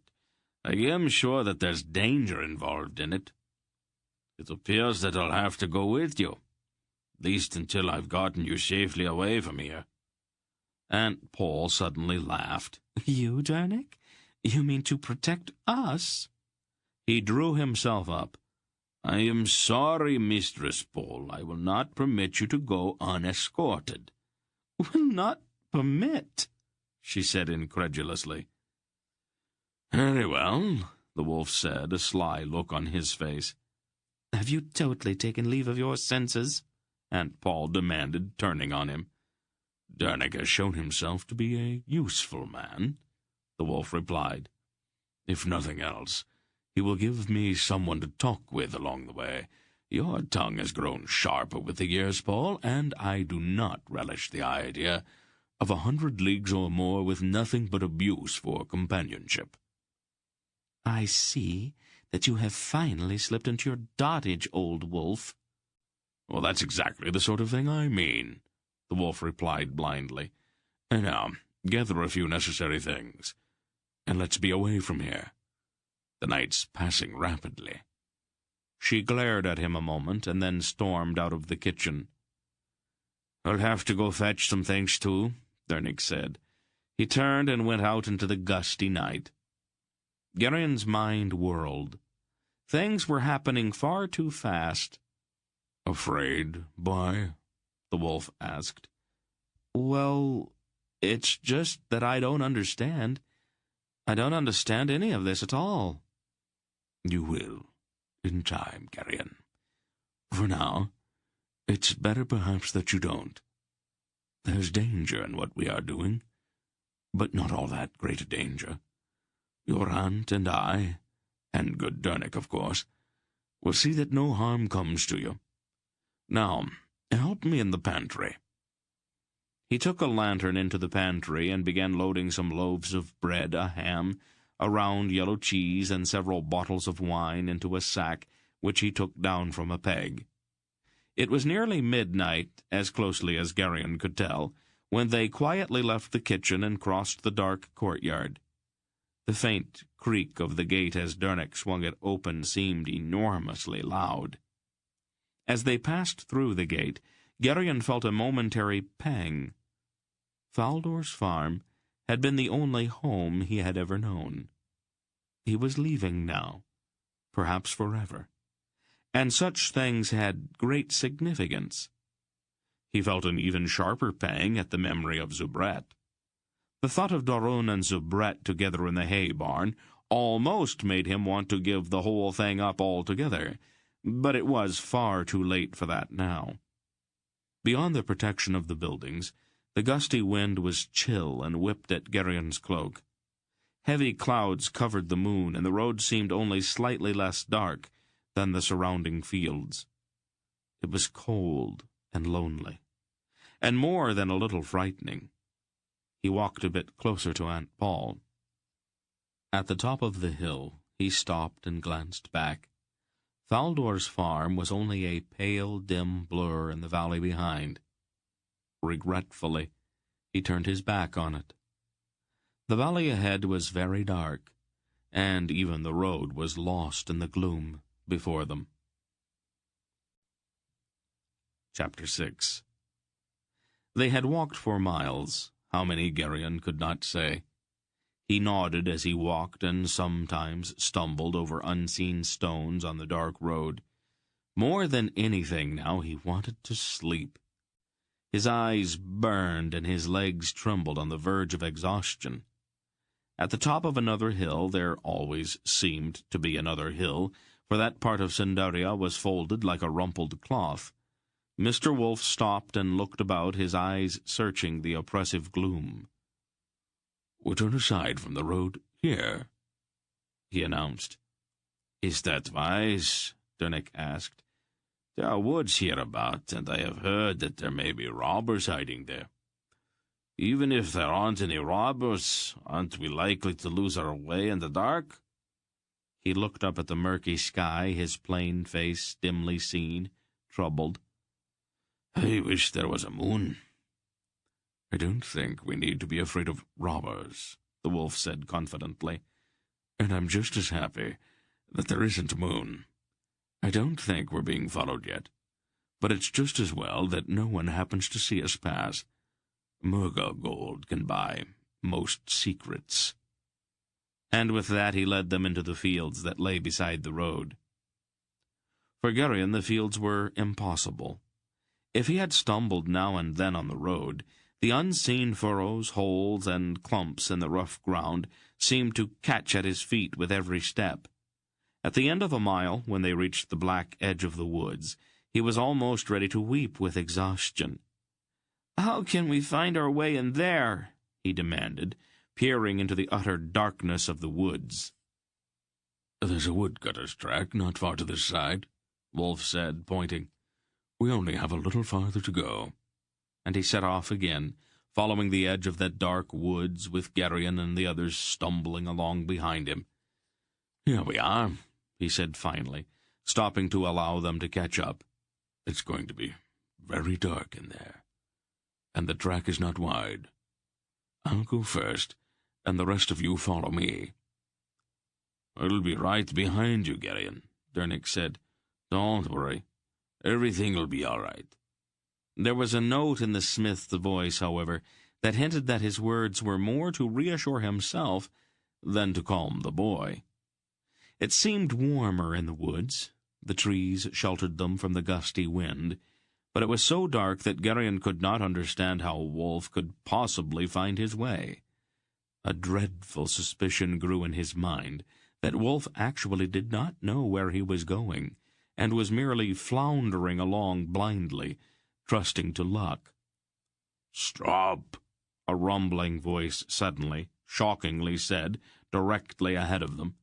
I am sure that there's danger involved in it. It appears that I'll have to go with you, at least until I've gotten you safely away from here." Aunt Pole suddenly laughed. "You, Dernick? You mean to protect us?" He drew himself up. "I am sorry, Mistress Pole. I will not permit you to go unescorted." "Will not permit?" she said incredulously. "Very well," the wolf said, a sly look on his face. "Have you totally taken leave of your senses?" Aunt Pole demanded, turning on him. Dernick has shown himself to be a useful man, the wolf replied. If nothing else, he will give me someone to talk with along the way. Your tongue has grown sharper with the years, Paul, and I do not relish the idea of 100 leagues or more with nothing but abuse for companionship. I see that you have finally slipped into your dotage, old wolf. Well, that's exactly the sort of thing I mean, the wolf replied blindly. And now, gather a few necessary things, and let's be away from here. The night's passing rapidly. She glared at him a moment, and then stormed out of the kitchen. I'll have to go fetch some things, too, Dernick said. He turned and went out into the gusty night. Garion's mind whirled. Things were happening far too fast. Afraid, boy? The wolf asked. Well, it's just that I don't understand. I don't understand any of this at all. You will, in time, Garion. For now, it's better perhaps that you don't. There's danger in what we are doing, but not all that great a danger. Your aunt and I, and good Dernick, of course, will see that no harm comes to you. Now, help me in the pantry. He took a lantern into the pantry and began loading some loaves of bread, a ham, a round yellow cheese, and several bottles of wine into a sack which he took down from a peg. It was nearly midnight, as closely as Garion could tell, when they quietly left the kitchen and crossed the dark courtyard. The faint creak of the gate as Dernick swung it open seemed enormously loud. As they passed through the gate, Garion felt a momentary pang. Faldor's farm had been the only home he had ever known. He was leaving now, perhaps forever, and such things had great significance. He felt an even sharper pang at the memory of Zubret. The thought of Doron and Zubret together in the hay barn almost made him want to give the whole thing up altogether, but it was far too late for that now. Beyond the protection of the buildings, the gusty wind was chill and whipped at Garion's cloak. Heavy clouds covered the moon, and the road seemed only slightly less dark than the surrounding fields. It was cold and lonely, and more than a little frightening. He walked a bit closer to Aunt Paul. At the top of the hill, he stopped and glanced back. Faldor's farm was only a pale, dim blur in the valley behind. Regretfully, he turned his back on it. The valley ahead was very dark, and even the road was lost in the gloom before them. Chapter 6. They had walked for miles. How many, Garion could not say. He nodded as he walked and sometimes stumbled over unseen stones on the dark road. More than anything now, he wanted to sleep. His eyes burned and his legs trembled on the verge of exhaustion. At the top of another hill, there always seemed to be another hill, for that part of Sindaria was folded like a rumpled cloth. Mr. Wolf stopped and looked about, his eyes searching the oppressive gloom. "We'll turn aside from the road here," he announced. "Is that wise?" Dernick asked. "There are woods hereabout, and I have heard that there may be robbers hiding there. Even if there aren't any robbers, aren't we likely to lose our way in the dark?" He looked up at the murky sky, his plain face dimly seen, troubled. "I wish there was a moon." "I don't think we need to be afraid of robbers," the wolf said confidently. "And I'm just as happy that there isn't a moon. I don't think we're being followed yet, but it's just as well that no one happens to see us pass. Murga gold can buy most secrets." And with that he led them into the fields that lay beside the road. For Garion the fields were impossible. If he had stumbled now and then on the road, the unseen furrows, holes, and clumps in the rough ground seemed to catch at his feet with every step. At the end of a mile, when they reached the black edge of the woods, he was almost ready to weep with exhaustion. "How can we find our way in there?" he demanded, peering into the utter darkness of the woods. "There's a woodcutter's track not far to this side," Wolf said, pointing. "We only have a little farther to go." And he set off again, following the edge of that dark woods, with Garion and the others stumbling along behind him. "Here we are," he said finally, stopping to allow them to catch up. "It's going to be very dark in there, and the track is not wide. I'll go first, and the rest of you follow me." "I'll be right behind you, Garion," Dernick said. "Don't worry. Everything'll be all right." There was a note in the smith's voice, however, that hinted that his words were more to reassure himself than to calm the boy. It seemed warmer in the woods. The trees sheltered them from the gusty wind, but it was so dark that Garion could not understand how Wolf could possibly find his way. A dreadful suspicion grew in his mind that Wolf actually did not know where he was going, and was merely floundering along blindly, trusting to luck. "Stop!" a rumbling voice suddenly, shockingly said, directly ahead of them.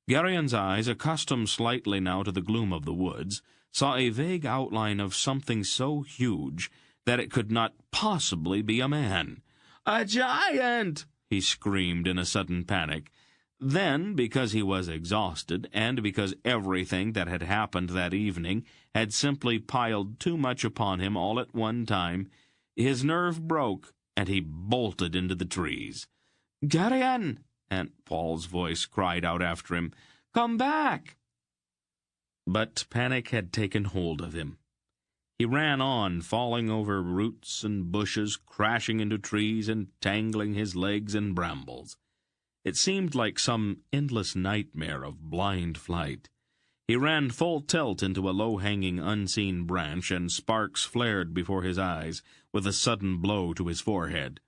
Garion's eyes, accustomed slightly now to the gloom of the woods, saw a vague outline of something so huge that it could not possibly be a man. "A giant!" he screamed in a sudden panic. Then, because he was exhausted, and because everything that had happened that evening had simply piled too much upon him all at one time, his nerve broke, and he bolted into the trees. "Garion!" Aunt Paul's voice cried out after him. "Come back!" But panic had taken hold of him. He ran on, falling over roots and bushes, crashing into trees and tangling his legs in brambles. It seemed like some endless nightmare of blind flight. He ran full tilt into a low-hanging, unseen branch, and sparks flared before his eyes with a sudden blow to his forehead.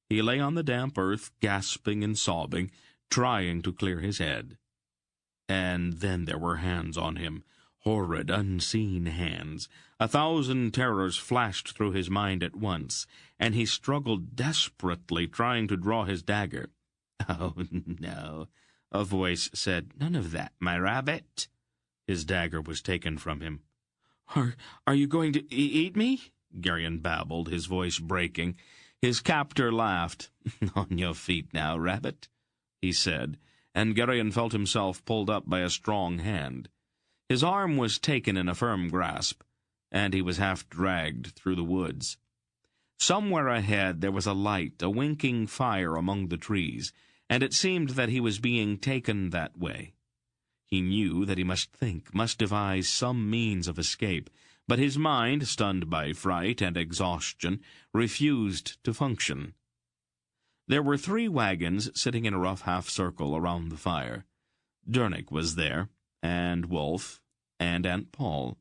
He lay on the damp earth, gasping and sobbing, trying to clear his head. And then there were hands on him, horrid, unseen hands. 1,000 terrors flashed through his mind at once, and he struggled desperately, trying to draw his dagger. "Oh, no," a voice said. "None of that, my rabbit." His dagger was taken from him. Are you going to eat me?" Garion babbled, his voice breaking. His captor laughed. "On your feet now, rabbit," he said, and Garion felt himself pulled up by a strong hand. His arm was taken in a firm grasp, and he was half dragged through the woods. Somewhere ahead there was a light, a winking fire among the trees, and it seemed that he was being taken that way. He knew that he must think, must devise some means of escape, but his mind, stunned by fright and exhaustion, refused to function. There were 3 wagons sitting in a rough half-circle around the fire. Dernick was there, and Wolf, and Aunt Paul,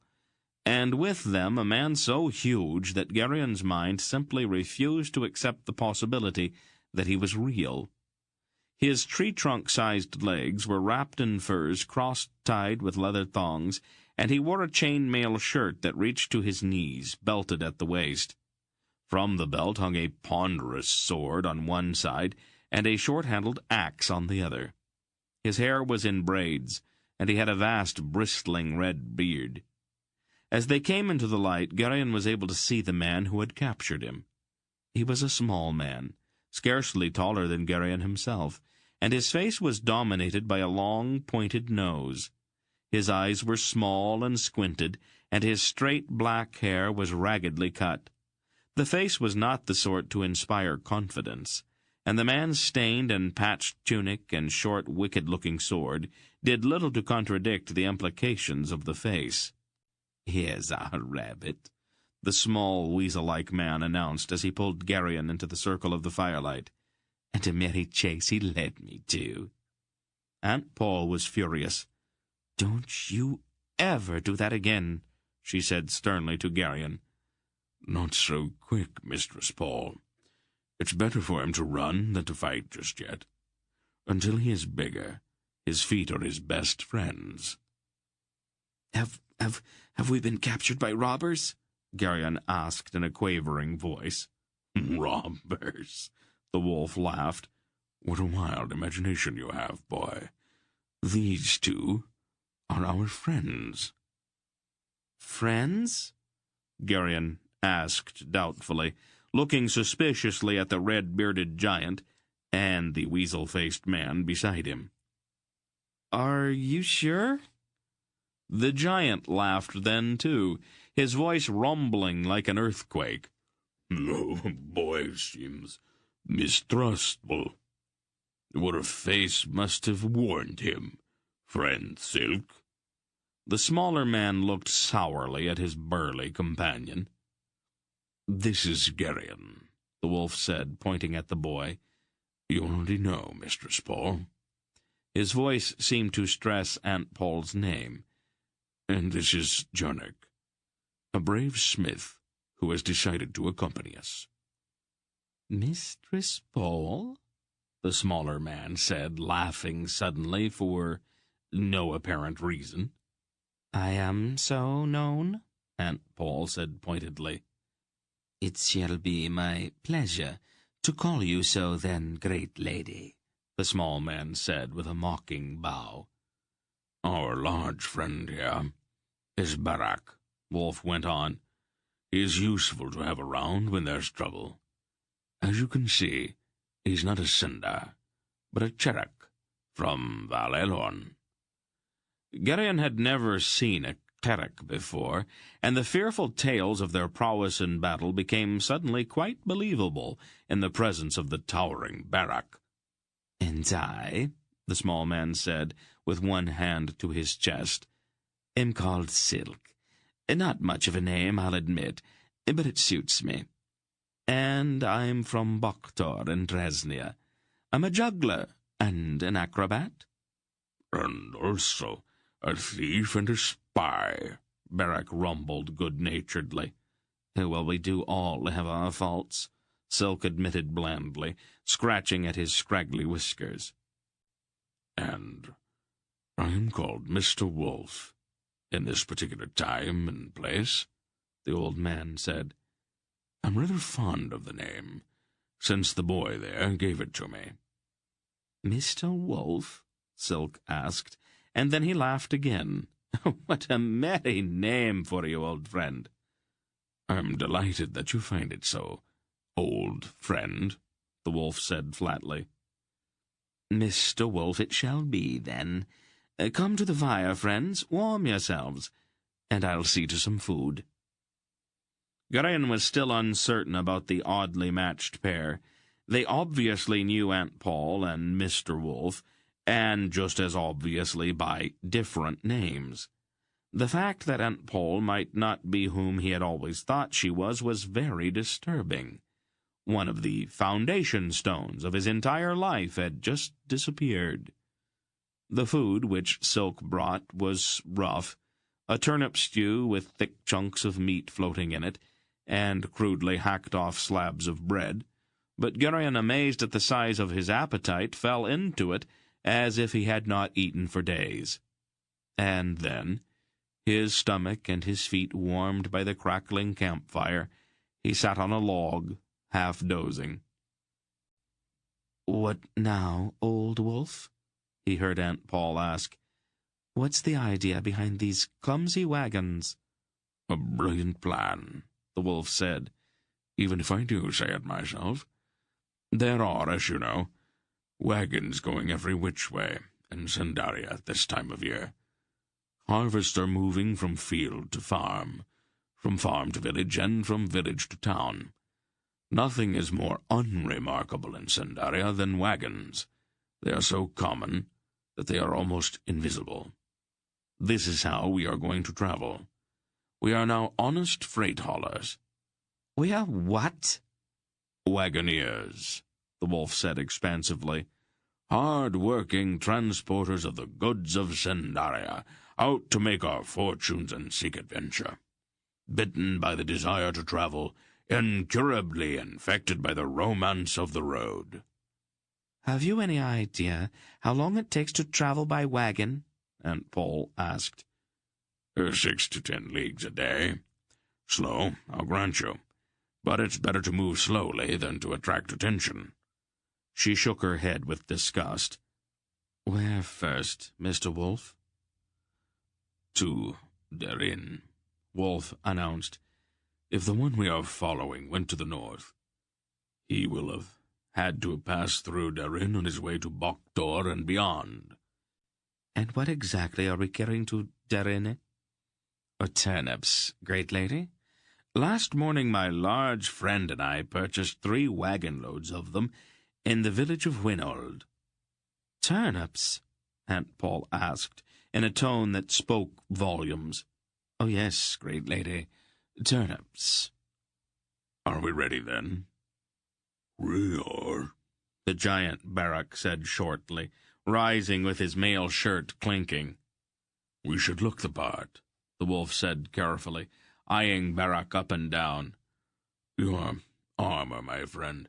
and with them a man so huge that Garion's mind simply refused to accept the possibility that he was real. His tree-trunk-sized legs were wrapped in furs cross-tied with leather thongs, and he wore a chain-mail shirt that reached to his knees, belted at the waist. From the belt hung a ponderous sword on one side and a short-handled axe on the other. His hair was in braids, and he had a vast bristling red beard. As they came into the light, Garion was able to see the man who had captured him. He was a small man, scarcely taller than Garion himself, and his face was dominated by a long, pointed nose. His eyes were small and squinted, and his straight black hair was raggedly cut. The face was not the sort to inspire confidence, and the man's stained and patched tunic and short, wicked-looking sword did little to contradict the implications of the face. "Here's our rabbit," the small, weasel-like man announced as he pulled Garion into the circle of the firelight. "And a merry chase he led me to." Aunt Paul was furious. "Don't you ever do that again," she said sternly to Garion. "Not so quick, Mistress Paul. It's better for him to run than to fight just yet. Until he is bigger, his feet are his best friends." Have we been captured by robbers?" Garion asked in a quavering voice. Robbers, the wolf laughed. What a wild imagination you have, boy. These two are our friends. Friends? Garion asked doubtfully, looking suspiciously at the red-bearded giant and the weasel-faced man beside him. Are you sure? The giant laughed then, too, his voice rumbling like an earthquake. No, boy seems mistrustful. What a face must have warned him, friend Silk. The smaller man looked sourly at his burly companion. This is Garion, the wolf said, pointing at the boy. You already know, Mistress Paul. His voice seemed to stress Aunt Paul's name. And this is Jonik, a brave smith who has decided to accompany us. Mistress Paul? The smaller man said, laughing suddenly for no apparent reason. I am so known, Aunt Paul said pointedly. It shall be my pleasure to call you so then, great lady, the small man said with a mocking bow. Our large friend here is Barak, Wolf went on. He is useful to have around when there's trouble. As you can see, he's not a Cinder, but a Cherok from Val-Elorn. Garion had never seen a Cherok before, and the fearful tales of their prowess in battle became suddenly quite believable in the presence of the towering Barak. And I, the small man said, with one hand to his chest, am called Silk. Not much of a name, I'll admit, but it suits me. And I'm from Boktor in Dresnia. I'm a juggler and an acrobat. And also a thief and a spy, Barak rumbled good-naturedly. Well, we do all have our faults, Silk admitted blandly, scratching at his scraggly whiskers. And I am called Mr. Wolf, in this particular time and place, the old man said. I'm rather fond of the name, since the boy there gave it to me. Mr. Wolf? Silk asked, and then he laughed again. What a merry name for you, old friend. I'm delighted that you find it so, old friend, the wolf said flatly. Mr. Wolf it shall be, then. Come to the fire, friends, warm yourselves, and I'll see to some food. Garion was still uncertain about the oddly matched pair. They obviously knew Aunt Paul and Mr. Wolf, and just as obviously by different names. The fact that Aunt Paul might not be whom he had always thought she was very disturbing. One of the foundation stones of his entire life had just disappeared. The food which Silk brought was rough, a turnip stew with thick chunks of meat floating in it, and crudely hacked-off slabs of bread, but Garion, amazed at the size of his appetite, fell into it as if he had not eaten for days. And then, his stomach and his feet warmed by the crackling campfire, he sat on a log, half dozing. "What now, old wolf?" he heard Aunt Paul ask. "What's the idea behind these clumsy wagons?" "A brilliant plan," the wolf said, "even if I do say it myself. There are, as you know, wagons going every which way in Sandaria at this time of year. Harvests are moving from field to farm to village, and from village to town. Nothing is more unremarkable in Sandaria than wagons. They are so common that they are almost invisible. This is how we are going to travel. We are now honest freight haulers." "We are what?" "Wagoneers," the wolf said expansively. "Hard-working transporters of the goods of Sandaria, out to make our fortunes and seek adventure. Bitten by the desire to travel, incurably infected by the romance of the road." "Have you any idea how long it takes to travel by wagon?" Aunt Paul asked. 6 to 10 leagues a day. Slow, I'll grant you. But it's better to move slowly than to attract attention. She shook her head with disgust. Where first, Mr. Wolf? To Garion, Wolf announced. If the one we are following went to the north, he will have had to pass through Garion on his way to Boktor and beyond. And what exactly are we carrying to Garion? Turnips, great lady. Last morning my large friend and I purchased 3 wagon-loads of them in the village of Winold. Turnips? Aunt Paul asked, in a tone that spoke volumes. Oh, yes, great lady, turnips. Are we ready, then? We are, the giant Barak said shortly, rising with his mail shirt clinking. We should look the part, the wolf said carefully, eyeing Barak up and down. Your armor, my friend,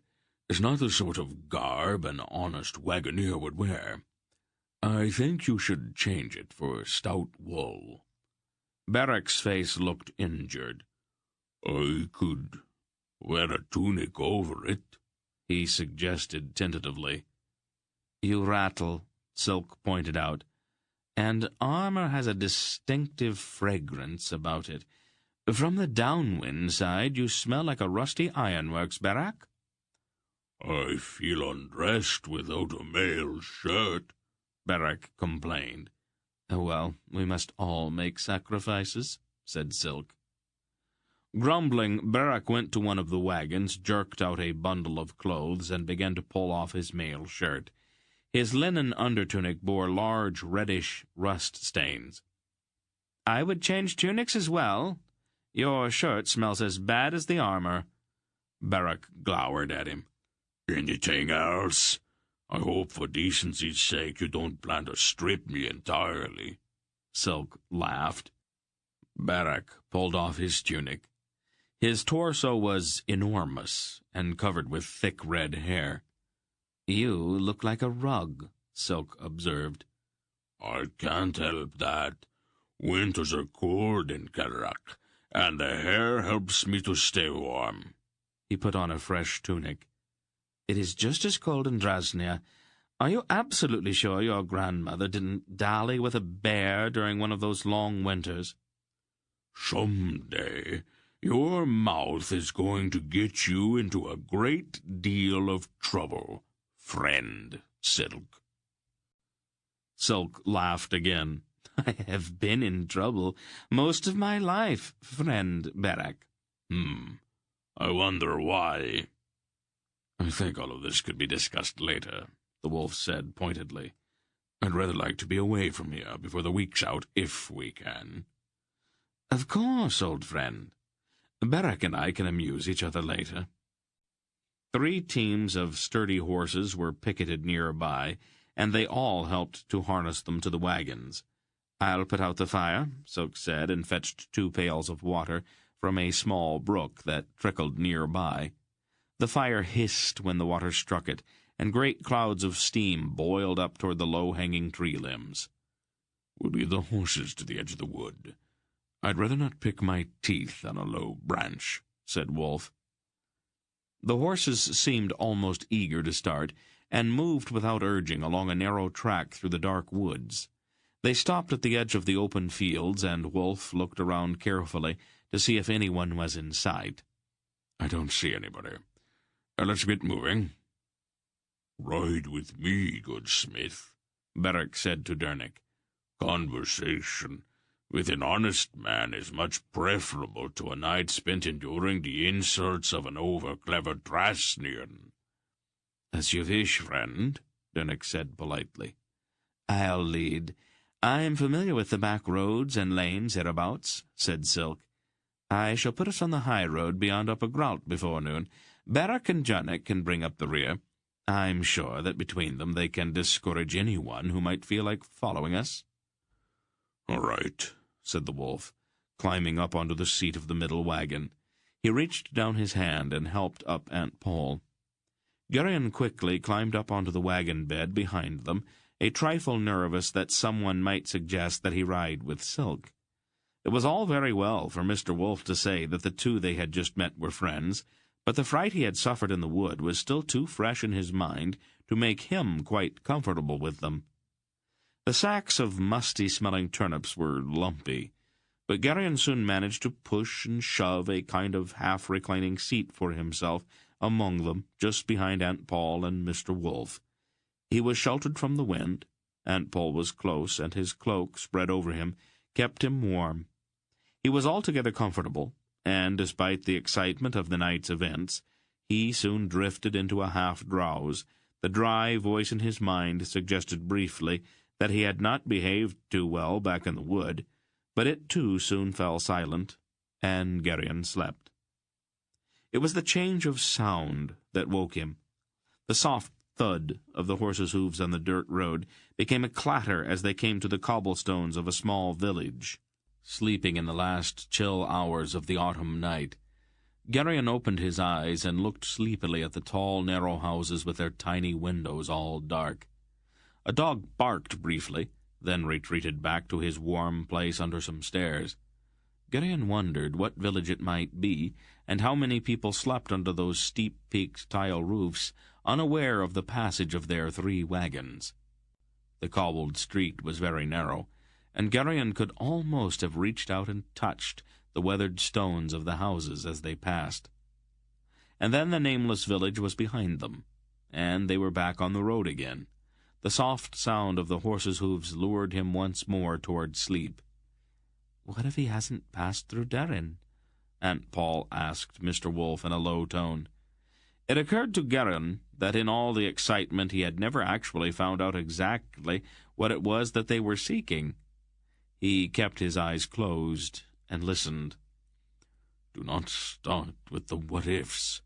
is not the sort of garb an honest wagoner would wear. I think you should change it for stout wool. Barak's face looked injured. I could wear a tunic over it, he suggested tentatively. You rattle, Silk pointed out, and armor has a distinctive fragrance about it. From the downwind side, you smell like a rusty ironworks, Barak. I feel undressed without a mail shirt, Barak complained. Well, we must all make sacrifices, said Silk. Grumbling, Barak went to one of the wagons, jerked out a bundle of clothes, and began to pull off his mail shirt. His linen undertunic bore large reddish rust stains. I would change tunics as well. Your shirt smells as bad as the armor. Barak glowered at him. Anything else? I hope for decency's sake you don't plan to strip me entirely. Silk laughed. Barak pulled off his tunic. His torso was enormous and covered with thick red hair. You look like a rug, Silk observed. I can't help that. Winters are cold in Karak, and the hair helps me to stay warm. He put on a fresh tunic. It is just as cold in Drasnia. Are you absolutely sure your grandmother didn't dally with a bear during one of those long winters? Someday your mouth is going to get you into a great deal of trouble, friend Silk. Silk laughed again. I have been in trouble most of my life, friend Barak. I wonder why. I think all of this could be discussed later, the wolf said pointedly. I'd rather like to be away from here before the week's out, if we can. Of course, old friend. Barak and I can amuse each other later. 3 teams of sturdy horses were picketed nearby, and they all helped to harness them to the wagons. I'll put out the fire, Silk said, and fetched 2 pails of water from a small brook that trickled nearby. The fire hissed when the water struck it, and great clouds of steam boiled up toward the low-hanging tree limbs. We'll lead the horses to the edge of the wood. I'd rather not pick my teeth on a low branch, said Wolf. The horses seemed almost eager to start, and moved without urging along a narrow track through the dark woods. They stopped at the edge of the open fields, and Wolf looked around carefully to see if anyone was in sight. I don't see anybody. Let's get moving. Ride with me, good smith, Barak said to Dernick. Conversation with an honest man is much preferable to a night spent enduring the insults of an over-clever Drasnian. As you wish, friend, Dernick said politely. I'll lead. I am familiar with the back roads and lanes hereabouts, said Silk. I shall put us on the high road beyond Upper Grout before noon. Barak and Dernick can bring up the rear. I'm sure that between them they can discourage anyone who might feel like following us. All right, said the wolf, climbing up onto the seat of the middle wagon. He reached down his hand and helped up Aunt Paul. Garion quickly climbed up onto the wagon bed behind them, a trifle nervous that someone might suggest that he ride with Silk. It was all very well for Mr. Wolf to say that the two they had just met were friends, but the fright he had suffered in the wood was still too fresh in his mind to make him quite comfortable with them. The sacks of musty-smelling turnips were lumpy, but Garion soon managed to push and shove a kind of half-reclining seat for himself among them, just behind Aunt Paul and Mr. Wolf. He was sheltered from the wind. Aunt Paul was close, and his cloak, spread over him, kept him warm. He was altogether comfortable, and, despite the excitement of the night's events, he soon drifted into a half-drowse. The dry voice in his mind suggested briefly that he had not behaved too well back in the wood, but it too soon fell silent, and Garion slept. It was the change of sound that woke him. The soft thud of the horses' hoofs on the dirt road became a clatter as they came to the cobblestones of a small village, sleeping in the last chill hours of the autumn night. Garion opened his eyes and looked sleepily at the tall, narrow houses with their tiny windows all dark. A dog barked briefly, then retreated back to his warm place under some stairs. Garion wondered what village it might be, and how many people slept under those steep-peaked tile roofs, unaware of the passage of their 3 wagons. The cobbled street was very narrow, and Garion could almost have reached out and touched the weathered stones of the houses as they passed. And then the nameless village was behind them, and they were back on the road again. The soft sound of the horses' hoofs lured him once more toward sleep. "What if he hasn't passed through Darin?" Aunt Paul asked Mr. Wolf in a low tone. It occurred to Garion that in all the excitement he had never actually found out exactly what it was that they were seeking. He kept his eyes closed and listened. "Do not start with the what-ifs,"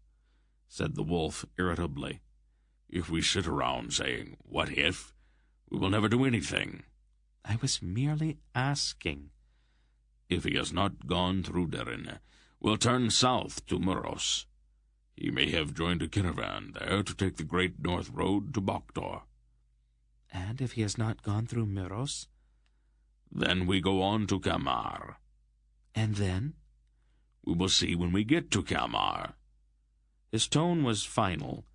said the wolf irritably. "If we sit around saying, 'What if?' we will never do anything." "I was merely asking." "If he has not gone through Darin, we'll turn south to Muros. He may have joined a caravan there to take the Great North Road to Boktor." "And if he has not gone through Muros?" "Then we go on to Kamar." "And then?" "We will see when we get to Kamar." His tone was final,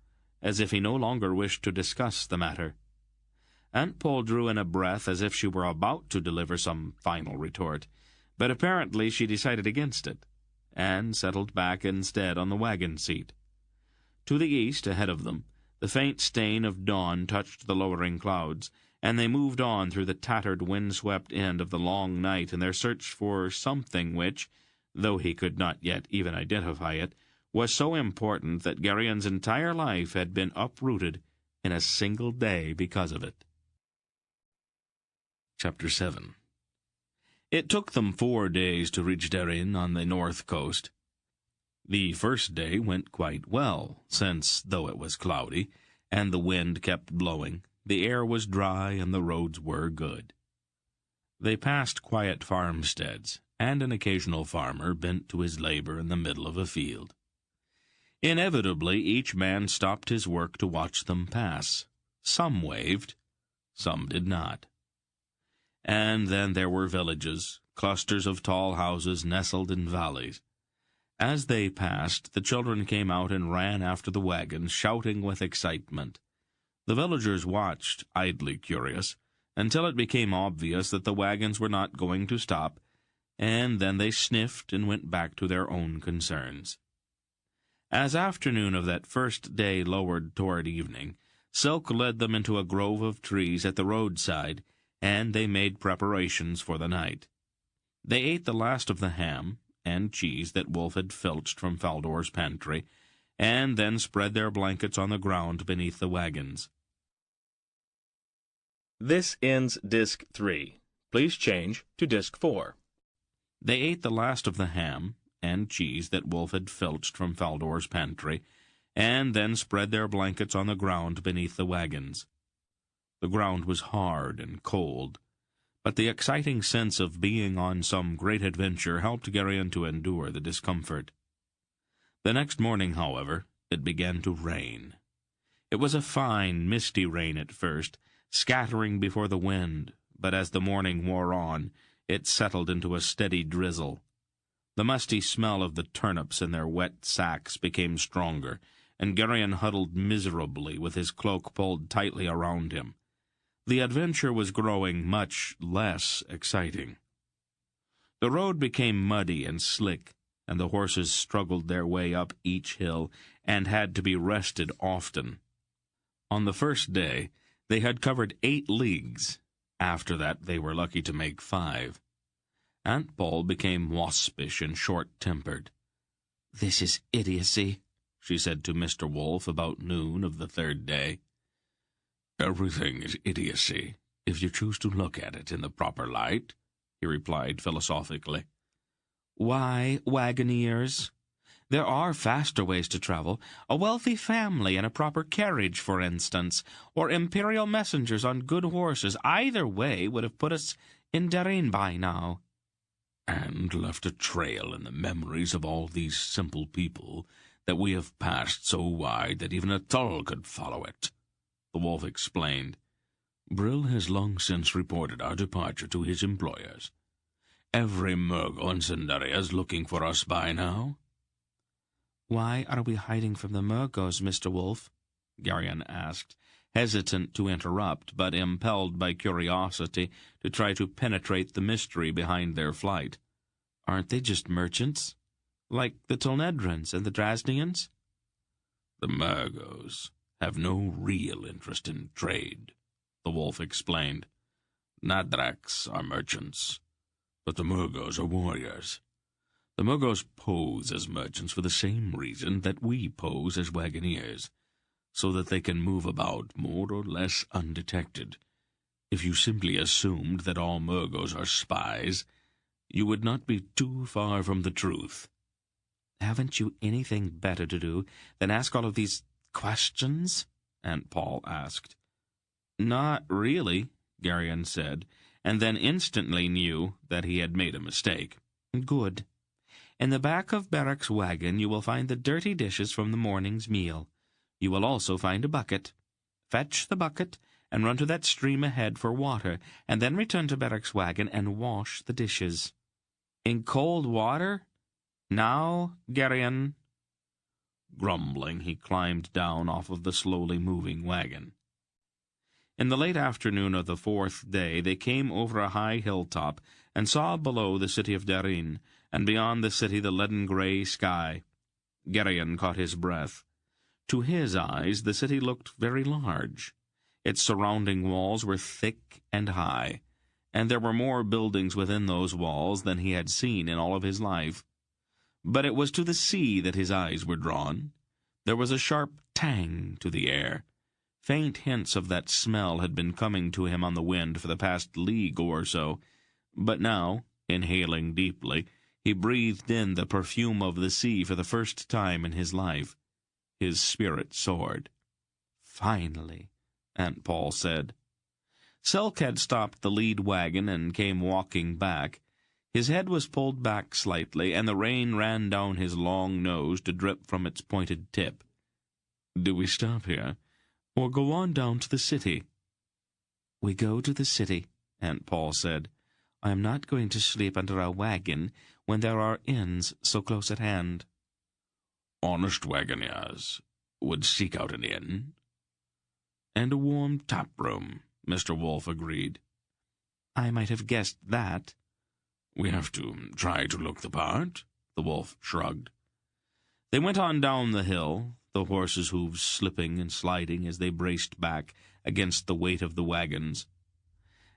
as if he no longer wished to discuss the matter. Aunt Paul drew in a breath as if she were about to deliver some final retort, but apparently she decided against it, and settled back instead on the wagon seat. To the east, ahead of them, the faint stain of dawn touched the lowering clouds, and they moved on through the tattered, wind-swept end of the long night in their search for something which, though he could not yet even identify it, was so important that Garion's entire life had been uprooted in a single day because of it. Chapter 7. It took them 4 days to reach Darin on the north coast. The first day went quite well, since, though it was cloudy, and the wind kept blowing, the air was dry and the roads were good. They passed quiet farmsteads, and an occasional farmer bent to his labor in the middle of a field. Inevitably, each man stopped his work to watch them pass. Some waved, some did not. And then there were villages, clusters of tall houses nestled in valleys. As they passed, the children came out and ran after the wagons, shouting with excitement. The villagers watched, idly curious, until it became obvious that the wagons were not going to stop, and then they sniffed and went back to their own concerns. As afternoon of that first day lowered toward evening, Silk led them into a grove of trees at the roadside, and they made preparations for the night. They ate the last of the ham and cheese that Wolf had filched from Faldor's pantry, and then spread their blankets on the ground beneath the wagons. This ends Disc 3. Please change to Disc 4. They ate the last of the ham and cheese that Wolf had filched from Faldor's pantry, and then spread their blankets on the ground beneath the wagons. The ground was hard and cold, but the exciting sense of being on some great adventure helped Garion to endure the discomfort. The next morning, however, it began to rain. It was a fine, misty rain at first, scattering before the wind, but as the morning wore on, It settled into a steady drizzle. The musty smell of the turnips in their wet sacks became stronger, and Garion huddled miserably with his cloak pulled tightly around him. The adventure was growing much less exciting. The road became muddy and slick, and the horses struggled their way up each hill and had to be rested often. On the first day, they had covered 8 leagues. After that, they were lucky to make 5. Aunt Paul became waspish and short-tempered. "This is idiocy," she said to Mr. Wolf about noon of the 3rd day. "Everything is idiocy, if you choose to look at it in the proper light," he replied philosophically. "Why, wagoners? There are faster ways to travel. A wealthy family in a proper carriage, for instance, or imperial messengers on good horses. Either way would have put us in Darin by now." "And left a trail in the memories of all these simple people that we have passed so wide that even a Tull could follow it," the wolf explained. "Brill has long since reported our departure to his employers. Every Murgo in Sindaria is looking for us by now." "Why are we hiding from the Murgos, Mr. Wolf?" Garion asked, hesitant to interrupt, but impelled by curiosity to try to penetrate the mystery behind their flight. "Aren't they just merchants? Like the Tolnedrans and the Drasnians?" "The Murgos have no real interest in trade," the wolf explained. "Nadraks are merchants, but the Murgos are warriors. The Murgos pose as merchants for the same reason that we pose as wagoneers, so that they can move about more or less undetected. If you simply assumed that all Murgos are spies, you would not be too far from the truth." "Haven't you anything better to do than ask all of these questions?" Aunt Paul asked. "Not really," Garion said, and then instantly knew that he had made a mistake. "Good. In the back of Beric's wagon you will find the dirty dishes from the morning's meal. You will also find a bucket. Fetch the bucket and run to that stream ahead for water, and then return to Beric's wagon and wash the dishes." "In cold water? Now, Garion?" Grumbling, he climbed down off of the slowly moving wagon. In the late afternoon of the 4th day, they came over a high hilltop and saw below the city of Darin, and beyond the city the leaden-grey sky. Garion caught his breath. To his eyes, the city looked very large. Its surrounding walls were thick and high, and there were more buildings within those walls than he had seen in all of his life. But it was to the sea that his eyes were drawn. There was a sharp tang to the air. Faint hints of that smell had been coming to him on the wind for the past league or so, but now, inhaling deeply, he breathed in the perfume of the sea for the first time in his life. His spirit soared. "Finally," Aunt Paul said. Silk had stopped the lead wagon and came walking back. His head was pulled back slightly, and the rain ran down his long nose to drip from its pointed tip. "Do we stop here, or go on down to the city?" "We go to the city," Aunt Paul said. "I am not going to sleep under a wagon when there are inns so close at hand." "Honest wagoners would seek out an inn." "And a warm tap-room," Mr. Wolf agreed. "I might have guessed that." "We have to try to look the part," the wolf shrugged. They went on down the hill, the horses' hooves slipping and sliding as they braced back against the weight of the wagons.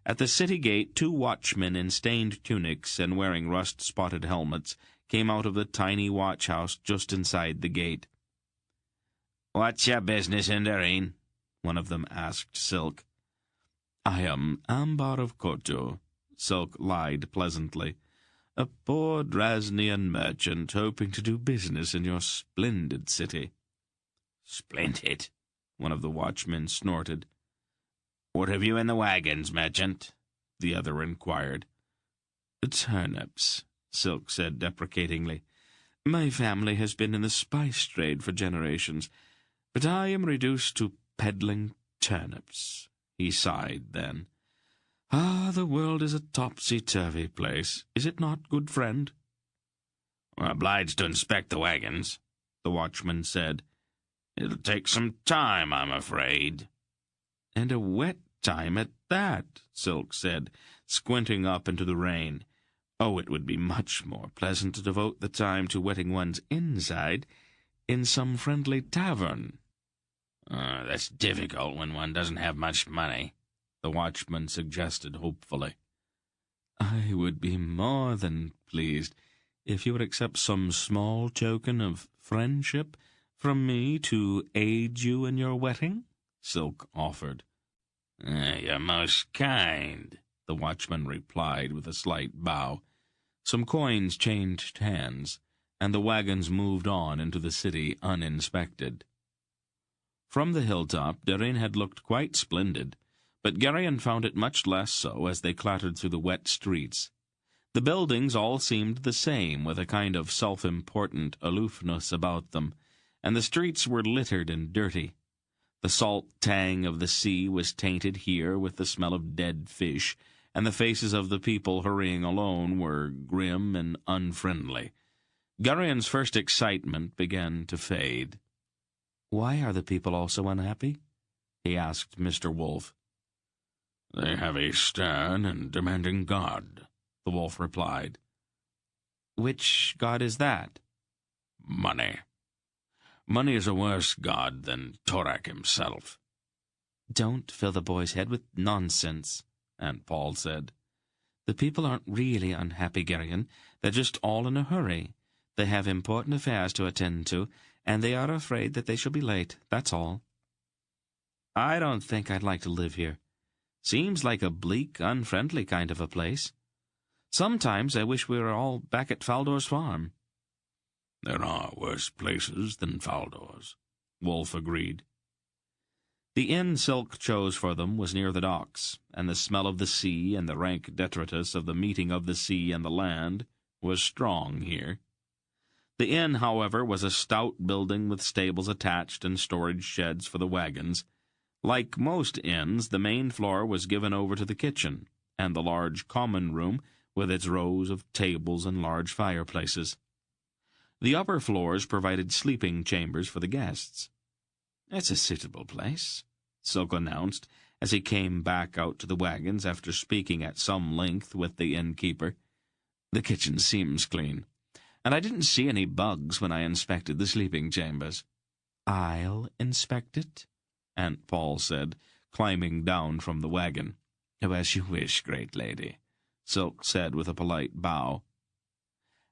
At the city gate, 2 watchmen in stained tunics and wearing rust-spotted helmets came out of the tiny watch-house just inside the gate. "What's your business in Darin?" one of them asked Silk. "I am Ambar of Koto," Silk lied pleasantly. "a poor Drasnian merchant hoping to do business in your splendid city." "Splendid," one of the watchmen snorted. "What have you in the wagons, merchant?" the other inquired. "Turnips," Silk said deprecatingly. "My family has been in the spice trade for generations, but I am reduced to peddling turnips." He sighed then. Ah, the world is a topsy-turvy place, is it not, good friend? We're obliged to inspect the wagons, the watchman said. It'll take some time, I'm afraid. And a wet time at that, Silk said, squinting up into the rain. Oh, it would be much more pleasant to devote the time to wetting one's inside in some friendly tavern. That's difficult when one doesn't have much money, the watchman suggested hopefully. I would be more than pleased if you would accept some small token of friendship from me to aid you in your wetting, Silk offered. You're most kind, the watchman replied with a slight bow. Some coins changed hands, and the wagons moved on into the city uninspected. From the hilltop, Darin had looked quite splendid, but Garion found it much less so as they clattered through the wet streets. The buildings all seemed the same, with a kind of self-important aloofness about them, and the streets were littered and dirty. The salt tang of the sea was tainted here with the smell of dead fish, and the faces of the people hurrying alone were grim and unfriendly. Garion's first excitement began to fade. "Why are the people all so unhappy?" he asked Mr. Wolf. "They have a stern and demanding God," the wolf replied. "Which God is that?" "Money. Money is a worse god than Torak himself." "Don't fill the boy's head with nonsense," Aunt Paul said. "The people aren't really unhappy, Garion. They're just all in a hurry. They have important affairs to attend to, and they are afraid that they shall be late, that's all. I don't think I'd like to live here. Seems like a bleak, unfriendly kind of a place. Sometimes I wish we were all back at Faldor's farm." "There are worse places than Faldor's," Wolf agreed. The inn Silk chose for them was near the docks, and the smell of the sea and the rank detritus of the meeting of the sea and the land was strong here. The inn, however, was a stout building with stables attached and storage sheds for the wagons. Like most inns, the main floor was given over to the kitchen, and the large common room with its rows of tables and large fireplaces. The upper floors provided sleeping chambers for the guests. "It's a suitable place," Silk announced, as he came back out to the wagons after speaking at some length with the innkeeper. "The kitchen seems clean, and I didn't see any bugs when I inspected the sleeping chambers." "I'll inspect it," Aunt Paul said, climbing down from the wagon. "Oh, as you wish, great lady," Silk said with a polite bow.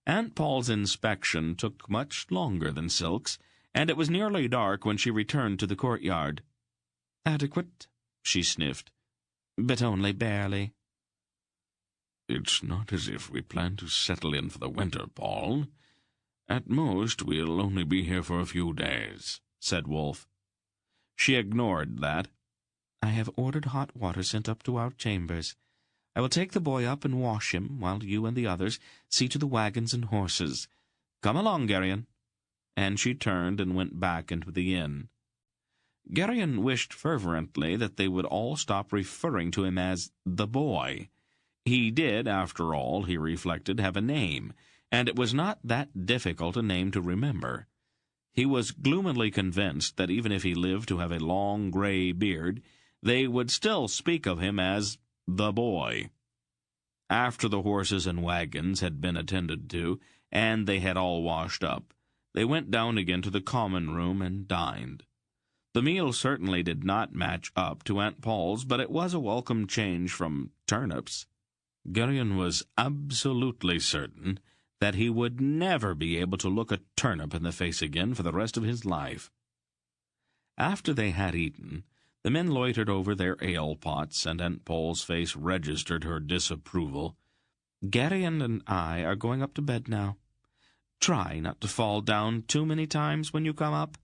Aunt Paul's inspection took much longer than Silk's, and it was nearly dark when she returned to the courtyard. "Adequate," she sniffed, "but only barely." "It's not as if we plan to settle in for the winter, Paul. At most, we'll only be here for a few days," said Wolf. She ignored that. "I have ordered hot water sent up to our chambers. I will take the boy up and wash him, while you and the others see to the wagons and horses. Come along, Garion." And she turned and went back into the inn. Garion wished fervently that they would all stop referring to him as the boy. He did, after all, he reflected, have a name, and it was not that difficult a name to remember. He was gloomily convinced that even if he lived to have a long gray beard, they would still speak of him as the boy. After the horses and wagons had been attended to, and they had all washed up, they went down again to the common room and dined. The meal certainly did not match up to Aunt Paul's, but it was a welcome change from turnips. Garion was absolutely certain that he would never be able to look a turnip in the face again for the rest of his life. After they had eaten, the men loitered over their ale-pots, and Aunt Paul's face registered her disapproval. "Garion and I are going up to bed now. Try not to fall down too many times when you come up."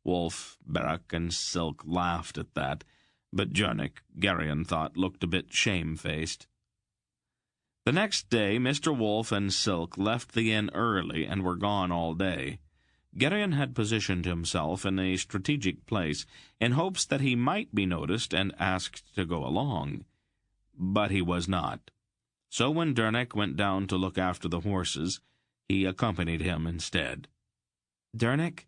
Wolf, Barak, and Silk laughed at that, but Jernick, Garion thought, looked a bit shamefaced. The next day, Mr. Wolf and Silk left the inn early and were gone all day. Garion had positioned himself in a strategic place in hopes that he might be noticed and asked to go along. but he was not. So when Dernek went down to look after the horses, he accompanied him instead. "Dernek,"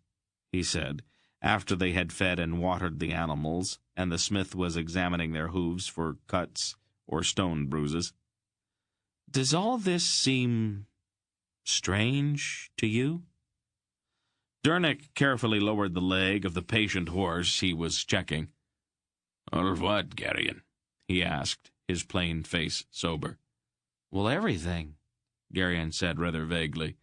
he said, after they had fed and watered the animals, and the smith was examining their hooves for cuts or stone bruises, "does all this seem strange to you?" Dernek carefully lowered the leg of the patient horse he was checking. "All what, Garion?" he asked, his plain face sober. "Well, everything," Garion said rather vaguely.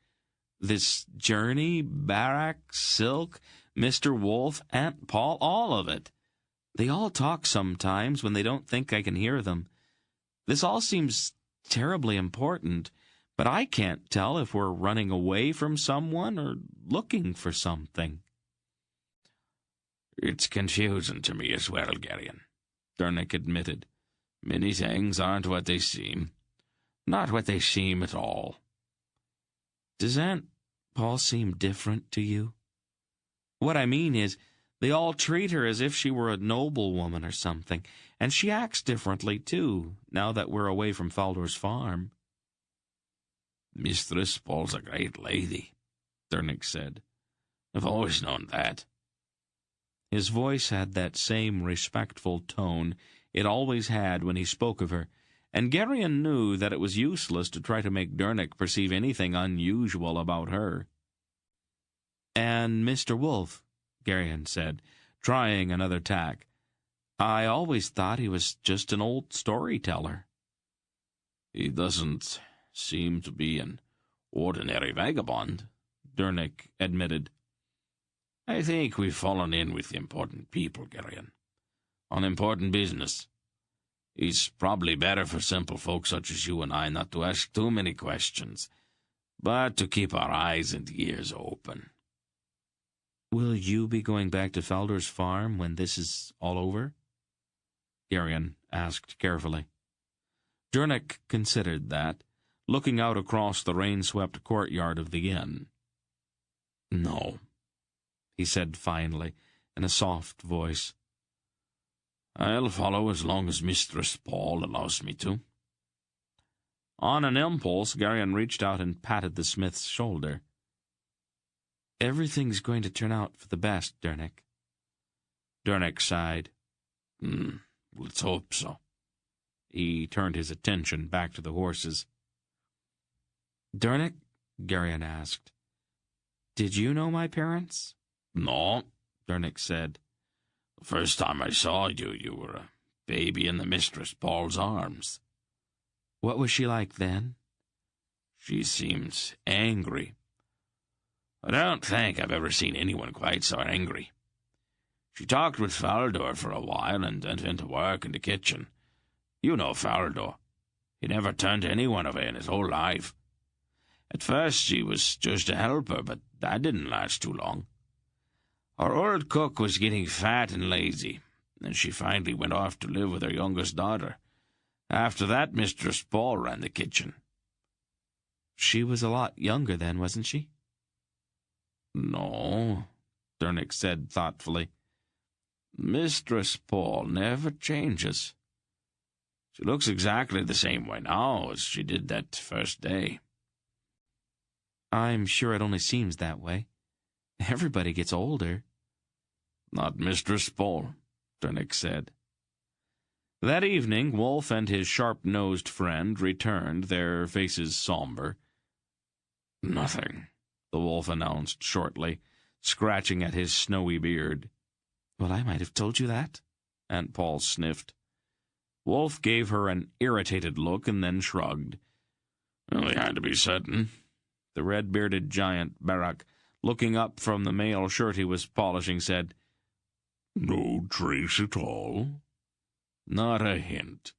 "This journey, Barak, Silk, Mr. Wolf, Aunt Paul, all of it. They all talk sometimes when they don't think I can hear them. This all seems terribly important, but I can't tell if we're running away from someone or looking for something." "It's confusing to me as well, Garion," Dernek admitted. "Many things aren't what they seem. Not what they seem at all." "Does Aunt Paul seem different to you? What I mean is, they all treat her as if she were a noblewoman or something, and she acts differently, too, now that we're away from Faldor's farm." "Mistress Paul's a great lady," Dernek said. "I've always known that." His voice had that same respectful tone it always had when he spoke of her, and Garion knew that it was useless to try to make Dernek perceive anything unusual about her. "And Mr. Wolf," Garion said, trying another tack, "I always thought he was just an old storyteller." "He doesn't seem to be an ordinary vagabond," Dernek admitted. "I think we've fallen in with important people, Garion, on important business. It's probably better for simple folk such as you and I not to ask too many questions, but to keep our eyes and ears open." "Will you be going back to Faldor's farm when this is all over?" Garion asked carefully. Dernek considered that, looking out across the rain-swept courtyard of the inn. "No," he said finally, in a soft voice. "I'll follow as long as Mistress Paul allows me to." On an impulse, Garion reached out and patted the smith's shoulder. "Everything's going to turn out for the best, Dernek." Dernek sighed. Let's hope so." He turned his attention back to the horses. "Dernek," Garion asked, "did you know my parents?" "No," Dernek said. "The first time I saw you, you were a baby in the Mistress Paul's arms." "What was she like then?" "She seems angry. I don't think I've ever seen anyone quite so angry. She talked with Faldor for a while and went into work in the kitchen. You know Faldor. He never turned anyone away in his whole life. At first she was just a helper, but that didn't last too long. Our old cook was getting fat and lazy, and she finally went off to live with her youngest daughter. After that, Mistress Paul ran the kitchen." "She was a lot younger then, wasn't she?" "No," Dernek said thoughtfully. "Mistress Paul never changes. She looks exactly the same way now as she did that first day." "I'm sure it only seems that way. Everybody gets older." "Not Mistress Paul," Dernek said. That evening, Wolf and his sharp-nosed friend returned, their faces somber. "Nothing," the wolf announced shortly, scratching at his snowy beard. "Well, I might have told you that," Aunt Paul sniffed. Wolf gave her an irritated look and then shrugged. "Well, you had to be certain." The red-bearded giant, Barak, looking up from the mail shirt he was polishing, said, "No trace at all?" "Not a hint.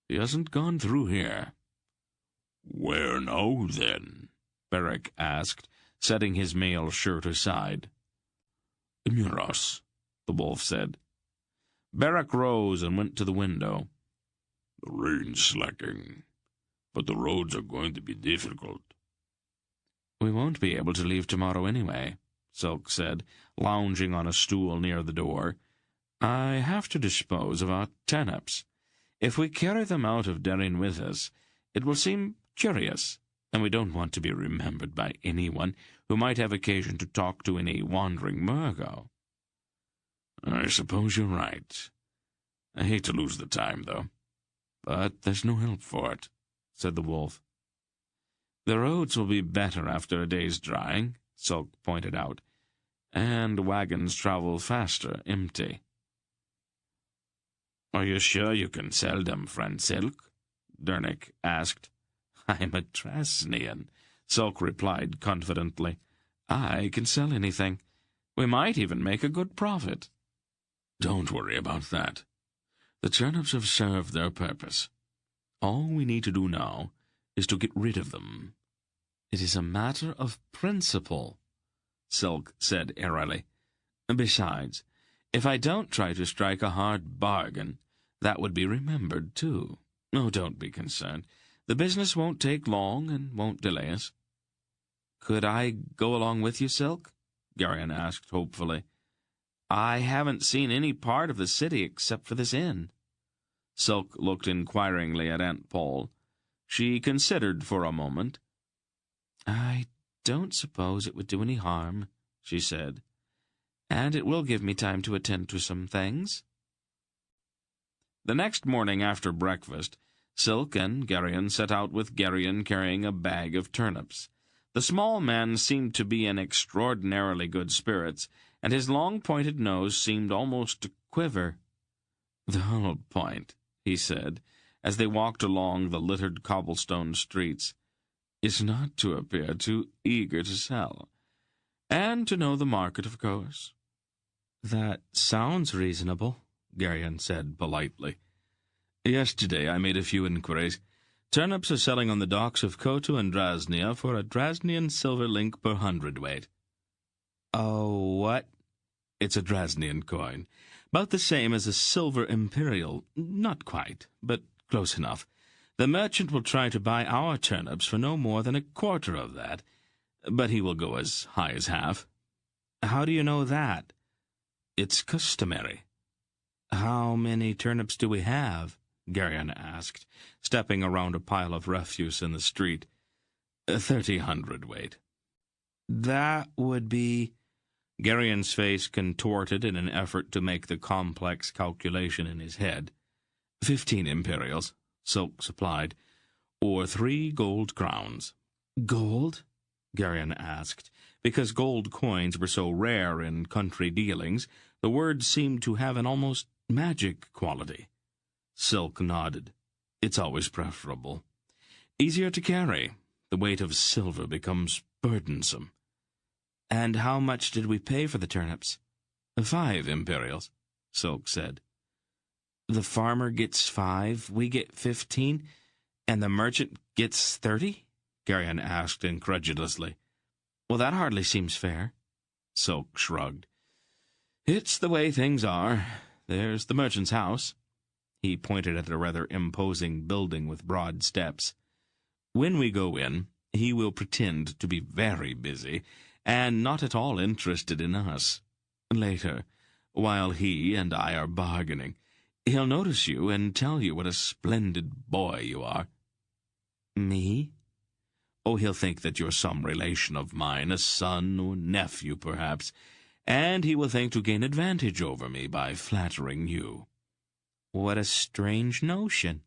He hasn't gone through here." "Where now, then?" Barak asked, setting his mail shirt aside. "Near us," the wolf said. Barak rose and went to the window. "The rain's slacking, but the roads are going to be difficult." "We won't be able to leave tomorrow anyway," Silk said, lounging on a stool near the door. "I have to dispose of our turnips. If we carry them out of Garion with us, it will seem curious, and we don't want to be remembered by anyone who might have occasion to talk to any wandering Murgo." "I suppose you're right. I hate to lose the time, though. But there's no help for it," said the wolf. "The roads will be better after a day's drying," Sulk pointed out, "and wagons travel faster empty." "Are you sure you can sell them, friend Silk?" Dernick asked. "I'm a Drasnian," Sulk replied confidently. "I can sell anything. We might even make a good profit." "Don't worry about that. The turnips have served their purpose. All we need to do now is to get rid of them." "It is a matter of principle," Sulk said airily. "Besides, if I don't try to strike a hard bargain, that would be remembered, too. Oh, don't be concerned. The business won't take long and won't delay us." "Could I go along with you, Silk?" Garion asked hopefully. "I haven't seen any part of the city except for this inn." Sulk looked inquiringly at Aunt Pole. She considered for a moment. "I don't suppose it would do any harm," she said, "and it will give me time to attend to some things." The next morning after breakfast, Silk and Garion set out with Garion carrying a bag of turnips. The small man seemed to be in extraordinarily good spirits, and his long pointed nose seemed almost to quiver. "The whole point," he said, as they walked along the littered cobblestone streets, "is not to appear too eager to sell, and to know the market, of course." "That sounds reasonable," Garion said politely. "Yesterday I made a few inquiries. Turnips are selling on the docks of Kotu and Drasnia for a Drasnian silver link per hundredweight." "Oh, what?" "It's a Drasnian coin. About the same as a silver imperial. Not quite, but close enough. The merchant will try to buy our turnips for no more than a quarter of that, but he will go as high as half." "How do you know that?" "It's customary." "How many turnips do we have?" Garion asked, stepping around a pile of refuse in the street. 30 hundredweight. "That would be—" Garion's face contorted in an effort to make the complex calculation in his head. 15 imperials, Silk supplied, or 3 gold crowns. "Gold?" Garion asked. Because gold coins were so rare in country dealings, the word seemed to have an almost magic quality. Silk nodded. "It's always preferable. Easier to carry. The weight of silver becomes burdensome." "And how much did we pay for the turnips?" 5 imperials, Silk said. "The farmer gets 5, we get 15, and the merchant gets 30? Garion asked incredulously. "Well, that hardly seems fair." Silk shrugged. "It's the way things are. There's the merchant's house." He pointed at a rather imposing building with broad steps. "When we go in, he will pretend to be very busy and not at all interested in us. Later, while he and I are bargaining, he'll notice you and tell you what a splendid boy you are." "Me?" "Oh, he'll think that you're some relation of mine, a son or nephew, perhaps, and he will think to gain advantage over me by flattering you." "What a strange notion."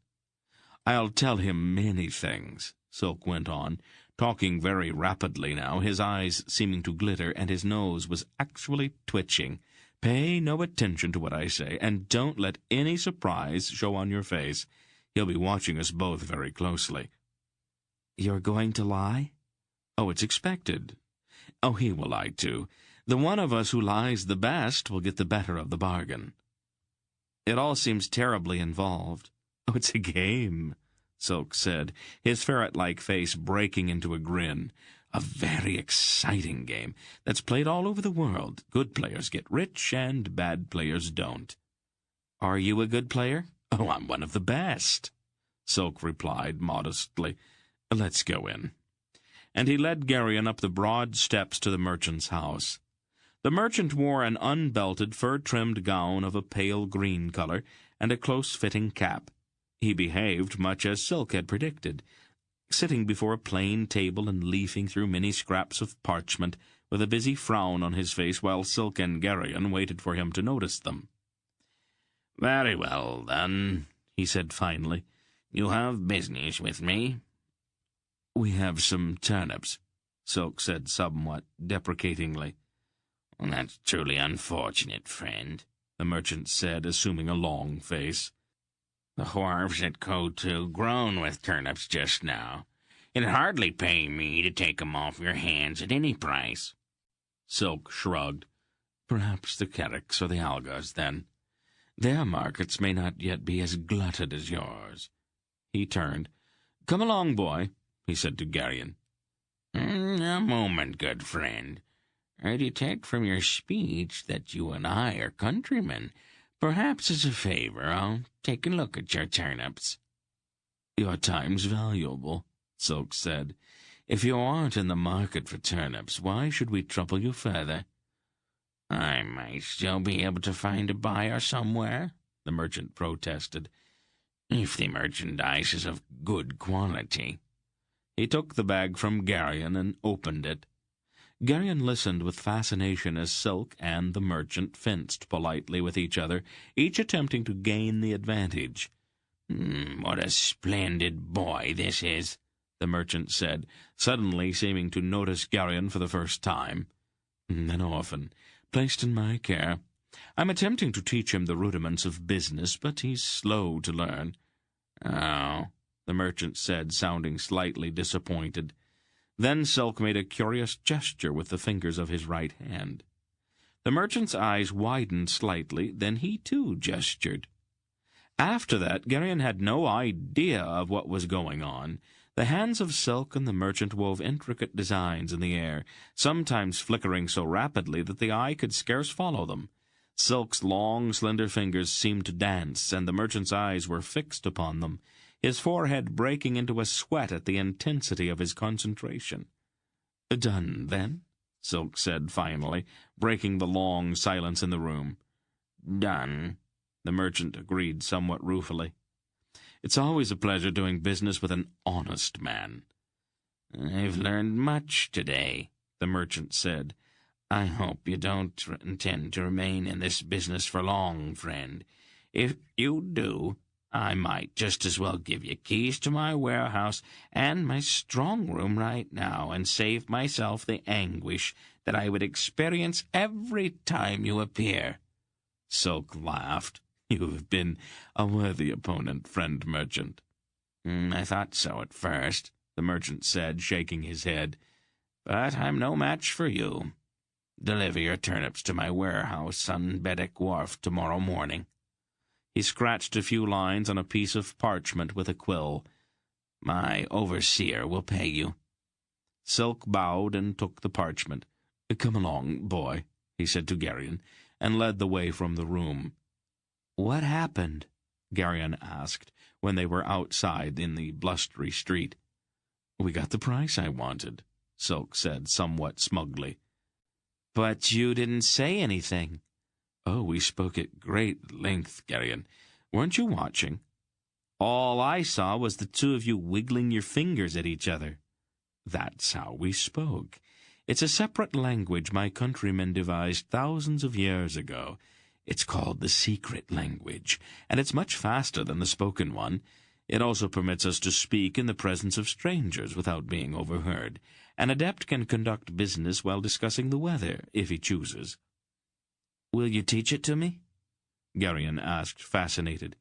"I'll tell him many things," Silk went on, talking very rapidly now, his eyes seeming to glitter, and his nose was actually twitching. "Pay no attention to what I say, and don't let any surprise show on your face. He'll be watching us both very closely." "You're going to lie?" "Oh, it's expected." "Oh, he will lie too. The one of us who lies the best will get the better of the bargain." "It all seems terribly involved." "Oh, it's a game," Silk said, his ferret-like face breaking into a grin. "A very exciting game that's played all over the world. Good players get rich, and bad players don't." "Are you a good player?" "Oh, I'm one of the best," Silk replied modestly. "Let's go in." And he led Garion up the broad steps to the merchant's house. The merchant wore an unbelted, fur-trimmed gown of a pale green color and a close-fitting cap. He behaved much as Silk had predicted, sitting before a plain table and leafing through many scraps of parchment, with a busy frown on his face while Silk and Garion waited for him to notice them. "Very well, then," he said finally. "You have business with me?" "We have some turnips," Silk said somewhat deprecatingly. "That's truly unfortunate, friend," the merchant said, assuming a long face. "The wharves at Kotu groan with turnips just now. It'd hardly pay me to take 'em off your hands at any price." Silk shrugged. "Perhaps the Carricks or the Algas, then. Their markets may not yet be as glutted as yours." He turned. "Come along, boy," he said to Garion. "A moment, good friend. I detect from your speech that you and I are countrymen. Perhaps as a favor I'll take a look at your turnips." "Your time's valuable," Silk said. "If you aren't in the market for turnips, why should we trouble you further?" "I might still be able to find a buyer somewhere," the merchant protested, "if the merchandise is of good quality." He took the bag from Garion and opened it. Garion listened with fascination as Silk and the merchant fenced politely with each other, each attempting to gain the advantage. "What a splendid boy this is," the merchant said, suddenly seeming to notice Garion for the first time. "An orphan, placed in my care. I'm attempting to teach him the rudiments of business, but he's slow to learn." "Oh," the merchant said, sounding slightly disappointed. Then Silk made a curious gesture with the fingers of his right hand. The merchant's eyes widened slightly, then he too gestured. After that, Garion had no idea of what was going on. The hands of Silk and the merchant wove intricate designs in the air, sometimes flickering so rapidly that the eye could scarce follow them. Silk's long, slender fingers seemed to dance, and the merchant's eyes were fixed upon them, his forehead breaking into a sweat at the intensity of his concentration. "Done, then?" Silk said finally, breaking the long silence in the room. "Done," the merchant agreed somewhat ruefully. "It's always a pleasure doing business with an honest man." "I've learned much today," the merchant said. "I hope you don't intend to remain in this business for long, friend. If you do, I might just as well give you keys to my warehouse and my strong room right now and save myself the anguish that I would experience every time you appear." Silk laughed. "You have been a worthy opponent, friend merchant." "I thought so at first," the merchant said, shaking his head. "But I'm no match for you. Deliver your turnips to my warehouse on Bedek Wharf tomorrow morning." He scratched a few lines on a piece of parchment with a quill. "My overseer will pay you." Silk bowed and took the parchment. "Come along, boy," he said to Garion, and led the way from the room. "What happened?" Garion asked, when they were outside in the blustery street. "We got the price I wanted," Silk said somewhat smugly. "But you didn't say anything." "Oh, we spoke at great length, Garion. Weren't you watching?" "All I saw was the two of you wiggling your fingers at each other." "That's how we spoke. It's a separate language my countrymen devised thousands of years ago. It's called the secret language, and it's much faster than the spoken one. It also permits us to speak in the presence of strangers without being overheard. An adept can conduct business while discussing the weather, if he chooses." "Will you teach it to me?" Garion asked, fascinated.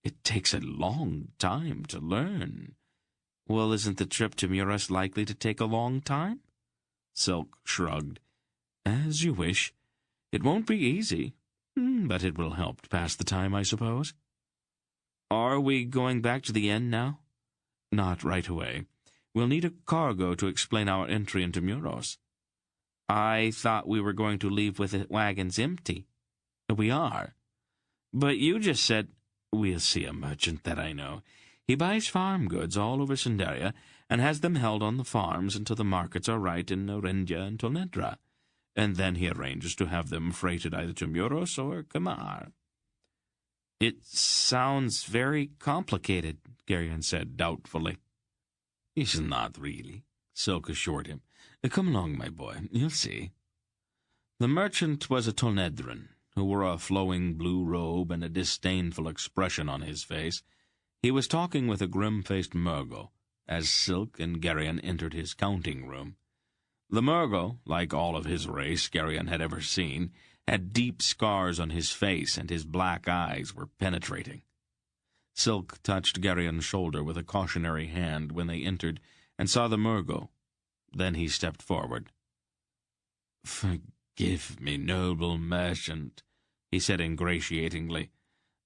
"It takes a long time to learn." "Well, isn't the trip to Muros likely to take a long time?" Silk shrugged. "As you wish. It won't be easy, but it will help to pass the time, I suppose." "Are we going back to the inn now?" "Not right away. We'll need a cargo to explain our entry into Muros." "I thought we were going to leave with the wagons empty." "We are." "But you just said—" "We'll see a merchant that I know. He buys farm goods all over Sindaria and has them held on the farms until the markets are right in Orindia and Tolnedra, and then he arranges to have them freighted either to Muros or Kamar." It sounds very complicated, Garion said doubtfully. It's not really, Silk assured him. Come along, my boy, you'll see. The merchant was a Tonedran, who wore a flowing blue robe and a disdainful expression on his face. He was talking with a grim-faced Murgo, as Silk and Garion entered his counting room. The Murgo, like all of his race Garion had ever seen, had deep scars on his face, and his black eyes were penetrating. Silk touched Garion's shoulder with a cautionary hand when they entered, and saw the Murgo. Then he stepped forward. "Forgive me, noble merchant," he said ingratiatingly.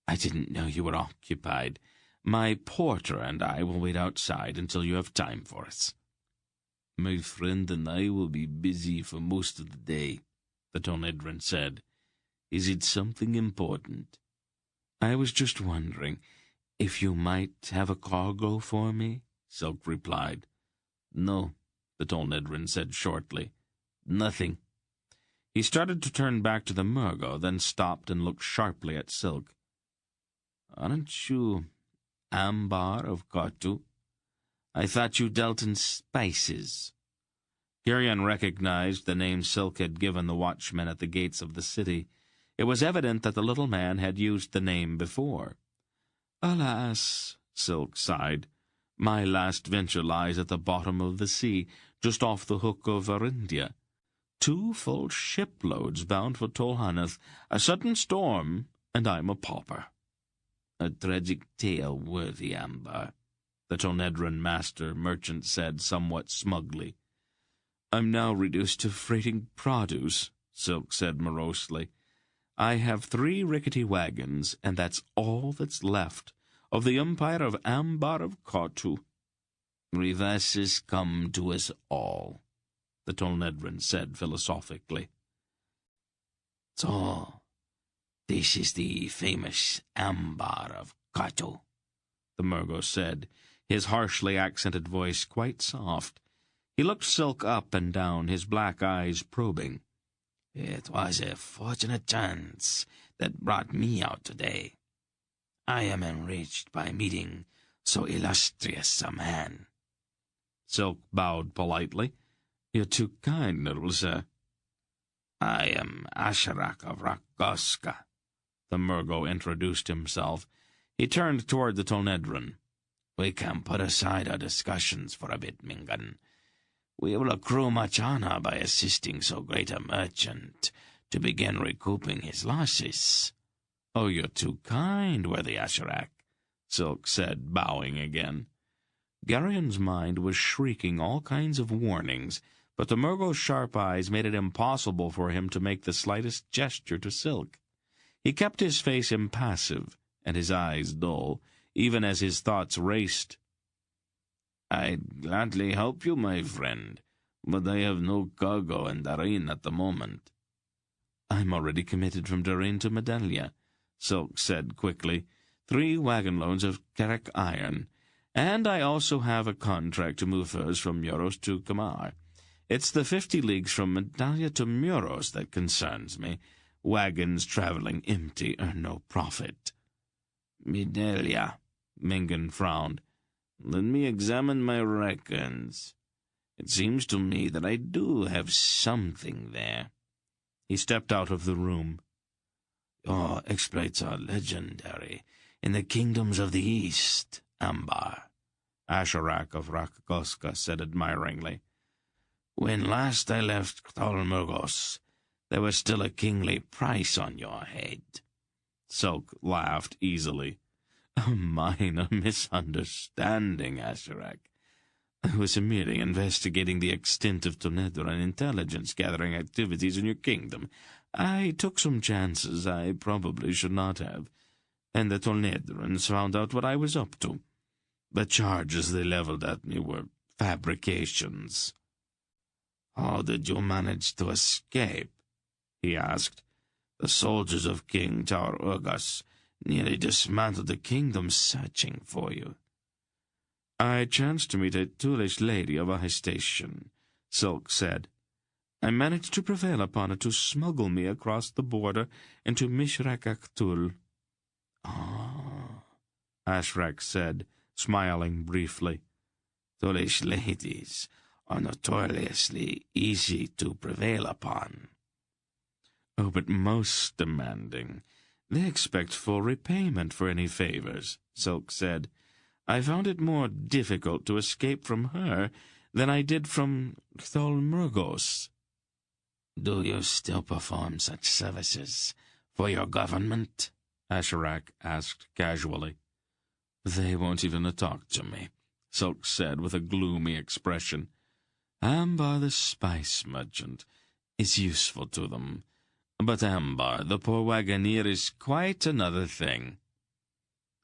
"I didn't know you were occupied. My porter and I will wait outside until you have time for us." "My friend and I will be busy for most of the day," the Tonedran said. "Is it something important?" "I was just wondering if you might have a cargo for me," Silk replied. "No," the Tonedran said shortly. "Nothing." He started to turn back to the Murgo, then stopped and looked sharply at Silk. "Aren't you Ambar of Kotu? I thought you dealt in spices." Garion recognized the name Silk had given the watchman at the gates of the city. It was evident that the little man had used the name before. "Alas," Silk sighed, "my last venture lies at the bottom of the sea, just off the hook of Arindia. 2 full shiploads bound for Tolhanath, a sudden storm, and I'm a pauper." "A tragic tale worthy Ambar," the Tonedran master merchant said somewhat smugly. "I'm now reduced to freighting produce," Silk said morosely. "I have 3 rickety wagons, and that's all that's left of the empire of Ambar of Kotu." "Reverses come to us all," the Tonedran said philosophically. "So, this is the famous Ambar of Kotu," the Murgo said, his harshly accented voice quite soft. He looked Silk up and down, his black eyes probing. "It was a fortunate chance that brought me out today. I am enriched by meeting so illustrious a man." Silk bowed politely. "You're too kind, noble sir." "I am Asherak of Rakoska," the Murgo introduced himself. He turned toward the Tonedran. "We can put aside our discussions for a bit, Mingan. We will accrue much honor by assisting so great a merchant to begin recouping his losses." "Oh, you're too kind, worthy Asherak," Silk said, bowing again. Garion's mind was shrieking all kinds of warnings, but the Murgo's sharp eyes made it impossible for him to make the slightest gesture to Silk. He kept his face impassive and his eyes dull, even as his thoughts raced. "I'd gladly help you, my friend, but I have no cargo in Darin at the moment." "I'm already committed from Darin to Medalia," Silk said quickly. 3 wagon loads of Kerek iron, and I also have a contract to move furs from Muros to Kamar. It's the 50 leagues from Medalia to Muros that concerns me. Wagons traveling empty earn no profit." "Medalia," Mingan frowned. "Let me examine my records. It seems to me that I do have something there." He stepped out of the room. "Your exploits are legendary in the kingdoms of the East, Ambar," Asherak of Rakoska said admiringly. "When last I left Tolmurgos, there was still a kingly price on your head." Silk laughed easily. "A minor misunderstanding, Asherak. I was merely investigating the extent of Tonedran intelligence-gathering activities in your kingdom. I took some chances I probably should not have, and the Tonedrans found out what I was up to. The charges they leveled at me were fabrications." "How did you manage to escape?" he asked. "The soldiers of King Taur Urgas nearly dismantled the kingdom searching for you." "I chanced to meet a Tulish lady of a high station," Silk said. "I managed to prevail upon her to smuggle me across the border into Mishrak Aktul." "Ah," Ashrak said, smiling briefly. "Foolish ladies are notoriously easy to prevail upon." "Oh, but most demanding. They expect full repayment for any favors," Silk said. "I found it more difficult to escape from her than I did from Tholmurgos." "Do you still perform such services for your government?" Asherak asked casually. "They won't even talk to me," Silk said with a gloomy expression. "Ambar the spice merchant is useful to them, but Ambar the poor wagoner is quite another thing."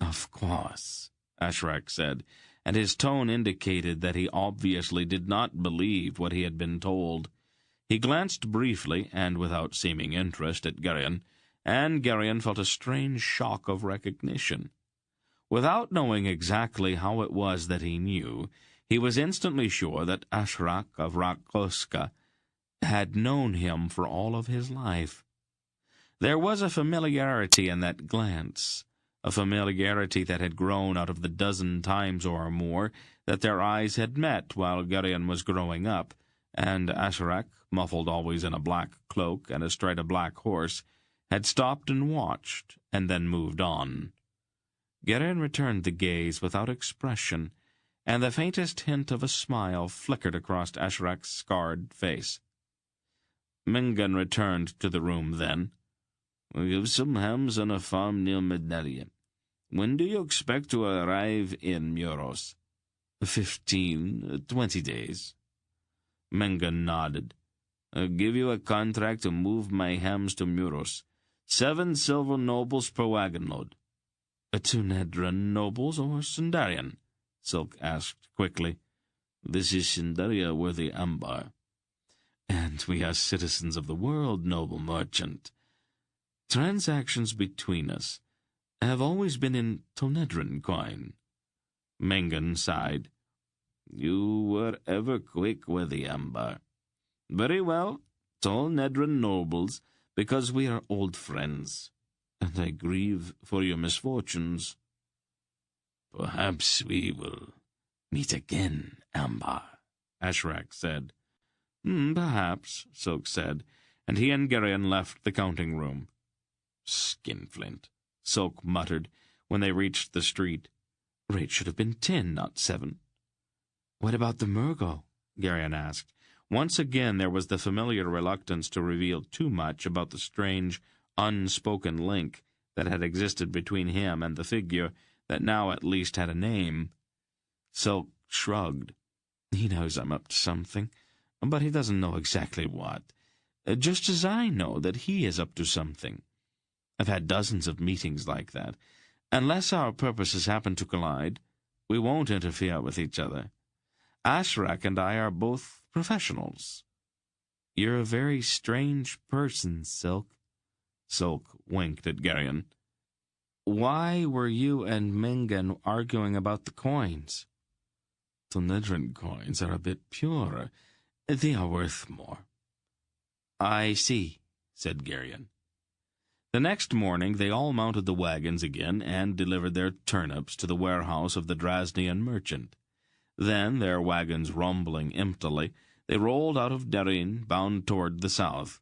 "Of course," Asherak said, and his tone indicated that he obviously did not believe what he had been told. He glanced briefly, and without seeming interest, at Garion, and Garion felt a strange shock of recognition. Without knowing exactly how it was that he knew, he was instantly sure that Ashrak of Rakoska had known him for all of his life. There was a familiarity in that glance, a familiarity that had grown out of the dozen times or more that their eyes had met while Garion was growing up, and Asherak, muffled always in a black cloak and astride a black horse, had stopped and watched, and then moved on. Garion returned the gaze without expression, and the faintest hint of a smile flickered across Asherak's scarred face. Mingan returned to the room then. "We have some hams on a farm near Medallion. When do you expect to arrive in Muros?" 20 days. Mingan nodded. "I'll give you a contract to move my hams to Muros. 7 silver nobles per wagon load." 2 Nedran nobles or Sundarian?" Silk asked quickly. "This is Sindaria worthy Ambar." "And we are citizens of the world, noble merchant. Transactions between us have always been in Tolnedran coin." Mingan sighed. "You were ever quick, worthy Ambar. Very well, Tolnedran nobles, because we are old friends, and I grieve for your misfortunes. Perhaps we will meet again, Ambar," Asherak said. "Perhaps," Silk said, and he and Garion left the counting room. "Skinflint," Silk muttered when they reached the street. "Rate should have been 10, not 7. "What about the Murgo?" Garion asked. Once again there was the familiar reluctance to reveal too much about the strange, unspoken link that had existed between him and the figure that now at least had a name. Silk shrugged. "He knows I'm up to something, but he doesn't know exactly what. Just as I know that he is up to something. I've had dozens of meetings like that. Unless our purposes happen to collide, we won't interfere with each other. Asherak and I are both professionals." "You're a very strange person, Silk." Silk winked at Garion. "Why were you and Mingan arguing about the coins?" "The Nedran coins are a bit purer. They are worth more." "I see," said Garion. The next morning they all mounted the wagons again and delivered their turnips to the warehouse of the Drasnian merchant. Then, their wagons rumbling emptily, they rolled out of Darin, bound toward the south.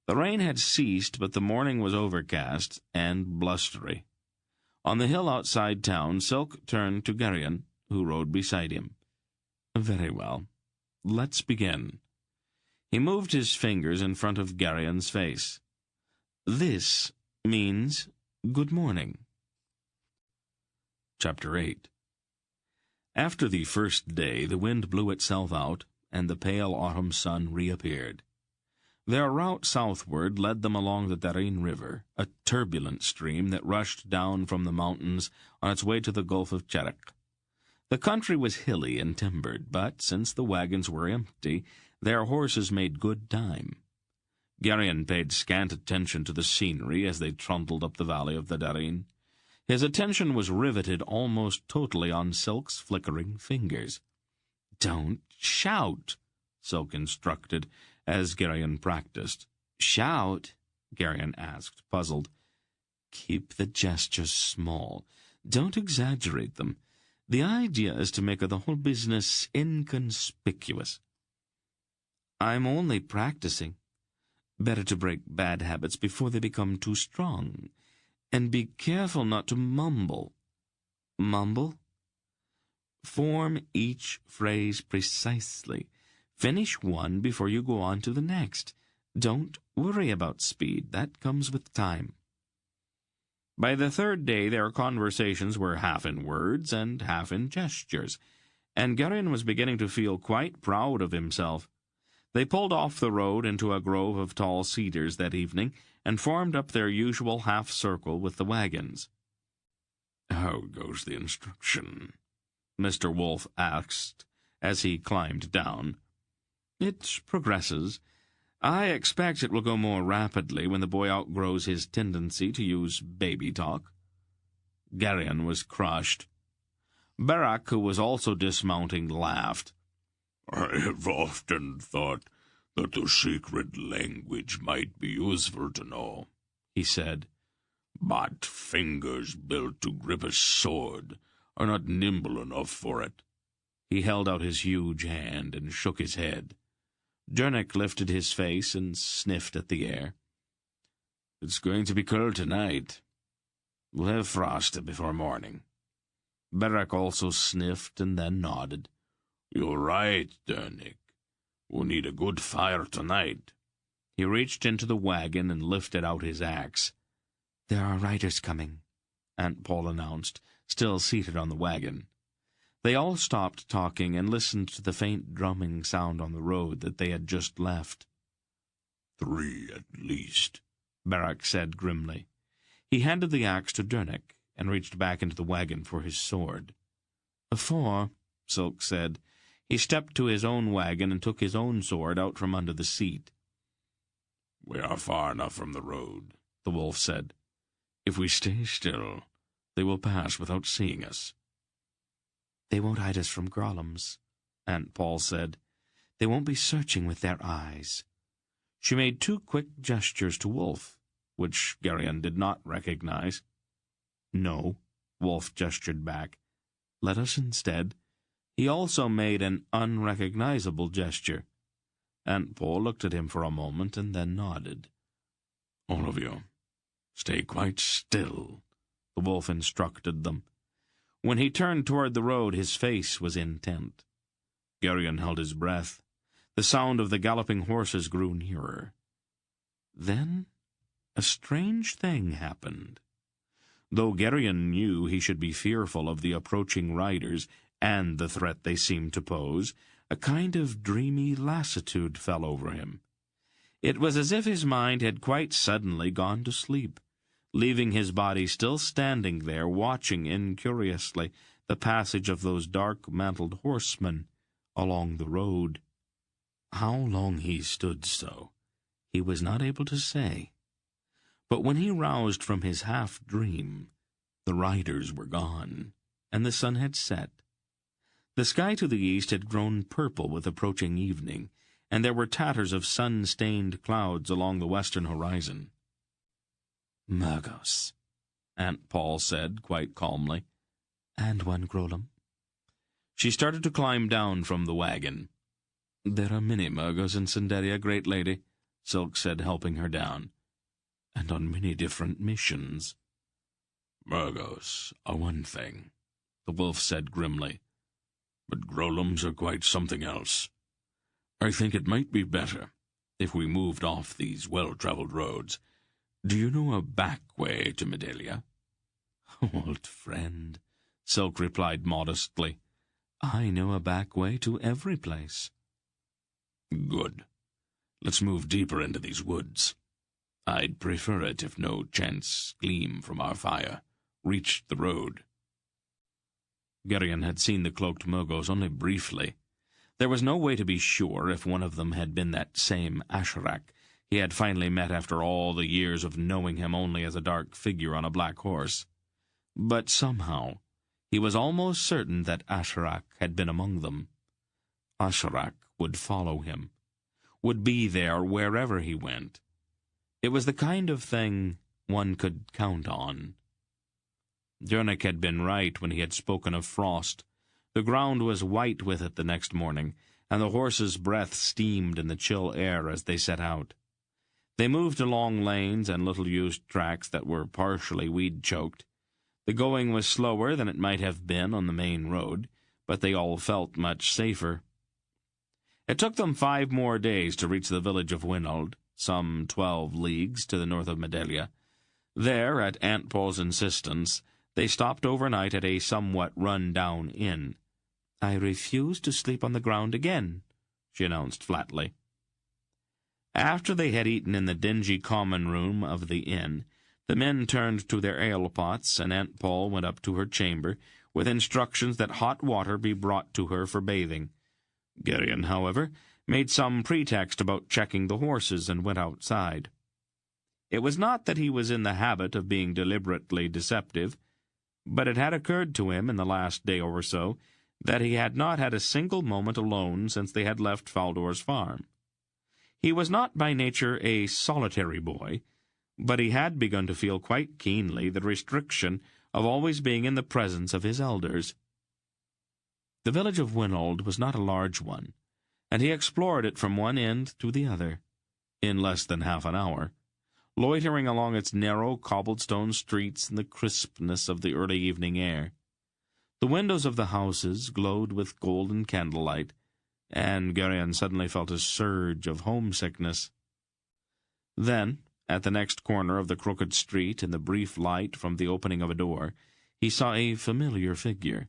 The rain had ceased, but the morning was overcast and blustery. On the hill outside town, Silk turned to Garion, who rode beside him. "Very well. Let's begin." He moved his fingers in front of Garion's face. "This means good morning." Chapter 8. After the first day, the wind blew itself out, and the pale autumn sun reappeared. Their route southward led them along the Darin River, a turbulent stream that rushed down from the mountains on its way to the Gulf of Cherak. The country was hilly and timbered, but since the wagons were empty, their horses made good time. Garion paid scant attention to the scenery as they trundled up the valley of the Darin. His attention was riveted almost totally on Silk's flickering fingers. "Don't shout," Silk instructed, as Garion practiced. "Shout?" Garion asked, puzzled. Keep the gestures small. Don't exaggerate them. The idea is to make the whole business inconspicuous. I'm only practicing. Better to break bad habits before they become too strong. And be careful not to mumble. Mumble? Form each phrase precisely. Finish one before you go on to the next. Don't worry about speed. That comes with time. By the third day, their conversations were half in words and half in gestures, and Garion was beginning to feel quite proud of himself. They pulled off the road into a grove of tall cedars that evening, and formed up their usual half-circle with the wagons. "How goes the instruction?" Mr. Wolf asked as he climbed down. "It progresses. I expect it will go more rapidly when the boy outgrows his tendency to use baby talk." Garion was crushed. Barak, who was also dismounting, laughed. "I have often thought that the secret language might be useful to know," he said. "But fingers built to grip a sword are not nimble enough for it." He held out his huge hand and shook his head. Jernick lifted his face and sniffed at the air. "It's going to be cold tonight. We'll have frost before morning." Barak also sniffed and then nodded. "You're right, Jernick. We'll need a good fire tonight." He reached into the wagon and lifted out his axe. "There are riders coming," Aunt Paul announced, still seated on the wagon. They all stopped talking and listened to the faint drumming sound on the road that they had just left. "3 at least," Barak said grimly. He handed the axe to Jernick and reached back into the wagon for his sword. "4," Silk said. He stepped to his own wagon and took his own sword out from under the seat. "We are far enough from the road," the wolf said. "If we stay still, they will pass without seeing us." "They won't hide us from Grolums," Aunt Paul said. "They won't be searching with their eyes." She made 2 quick gestures to Wolf, which Garion did not recognize. "No," Wolf gestured back. "Let us instead." He also made an unrecognizable gesture. Aunt Paul looked at him for a moment and then nodded. "All of you, stay quite still," the wolf instructed them. When he turned toward the road, his face was intent. Garion held his breath. The sound of the galloping horses grew nearer. Then a strange thing happened. Though Garion knew he should be fearful of the approaching riders and the threat they seemed to pose, a kind of dreamy lassitude fell over him. It was as if his mind had quite suddenly gone to sleep, leaving his body still standing there, watching incuriously the passage of those dark-mantled horsemen along the road. How long he stood so, he was not able to say. But when he roused from his half-dream, the riders were gone, and the sun had set. The sky to the east had grown purple with approaching evening, and there were tatters of sun-stained clouds along the western horizon. "Murgos," Aunt Paul said quite calmly. "And 1 Grolum." She started to climb down from the wagon. "There are many Murgos in Cinderia, great lady," Silk said, helping her down. "And on many different missions." "Murgos are one thing," the wolf said grimly. "But Grolums are quite something else. I think it might be better if we moved off these well-traveled roads. Do you know a back way to Medelia?" "Old friend," Silk replied modestly, "I know a back way to every place." "Good. Let's move deeper into these woods. I'd prefer it if no chance gleam from our fire reached the road." Garion had seen the cloaked Murgos only briefly. There was no way to be sure if one of them had been that same Asherak he had finally met after all the years of knowing him only as a dark figure on a black horse. But somehow he was almost certain that Asherak had been among them. Asherak would follow him, would be there wherever he went. It was the kind of thing one could count on. Jonik had been right when he had spoken of frost. The ground was white with it the next morning, and the horses' breath steamed in the chill air as they set out. They moved along lanes and little-used tracks that were partially weed-choked. The going was slower than it might have been on the main road, but they all felt much safer. It took them 5 more days to reach the village of Winold, some 12 leagues to the north of Medelia. There, at Aunt Paul's insistence, they stopped overnight at a somewhat run-down inn. "I refuse to sleep on the ground again," she announced flatly. After they had eaten in the dingy common room of the inn, the men turned to their ale-pots, and Aunt Paul went up to her chamber, with instructions that hot water be brought to her for bathing. Garion, however, made some pretext about checking the horses and went outside. It was not that he was in the habit of being deliberately deceptive, but it had occurred to him in the last day or so that he had not had a single moment alone since they had left Faldor's farm. He was not by nature a solitary boy, but he had begun to feel quite keenly the restriction of always being in the presence of his elders. The village of Winold was not a large one, and he explored it from one end to the other, in less than half an hour, loitering along its narrow cobblestone streets in the crispness of the early evening air. The windows of the houses glowed with golden candlelight, and Garion suddenly felt a surge of homesickness. Then, at the next corner of the crooked street, in the brief light from the opening of a door, he saw a familiar figure.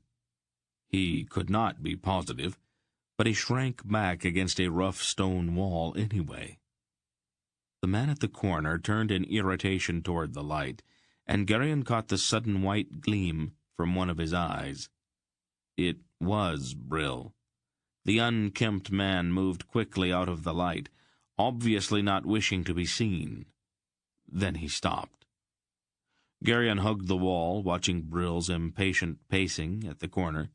He could not be positive, but he shrank back against a rough stone wall anyway. The man at the corner turned in irritation toward the light, and Garion caught the sudden white gleam from one of his eyes. It was Brill. The unkempt man moved quickly out of the light, obviously not wishing to be seen. Then he stopped. Garion hugged the wall, watching Brill's impatient pacing at the corner.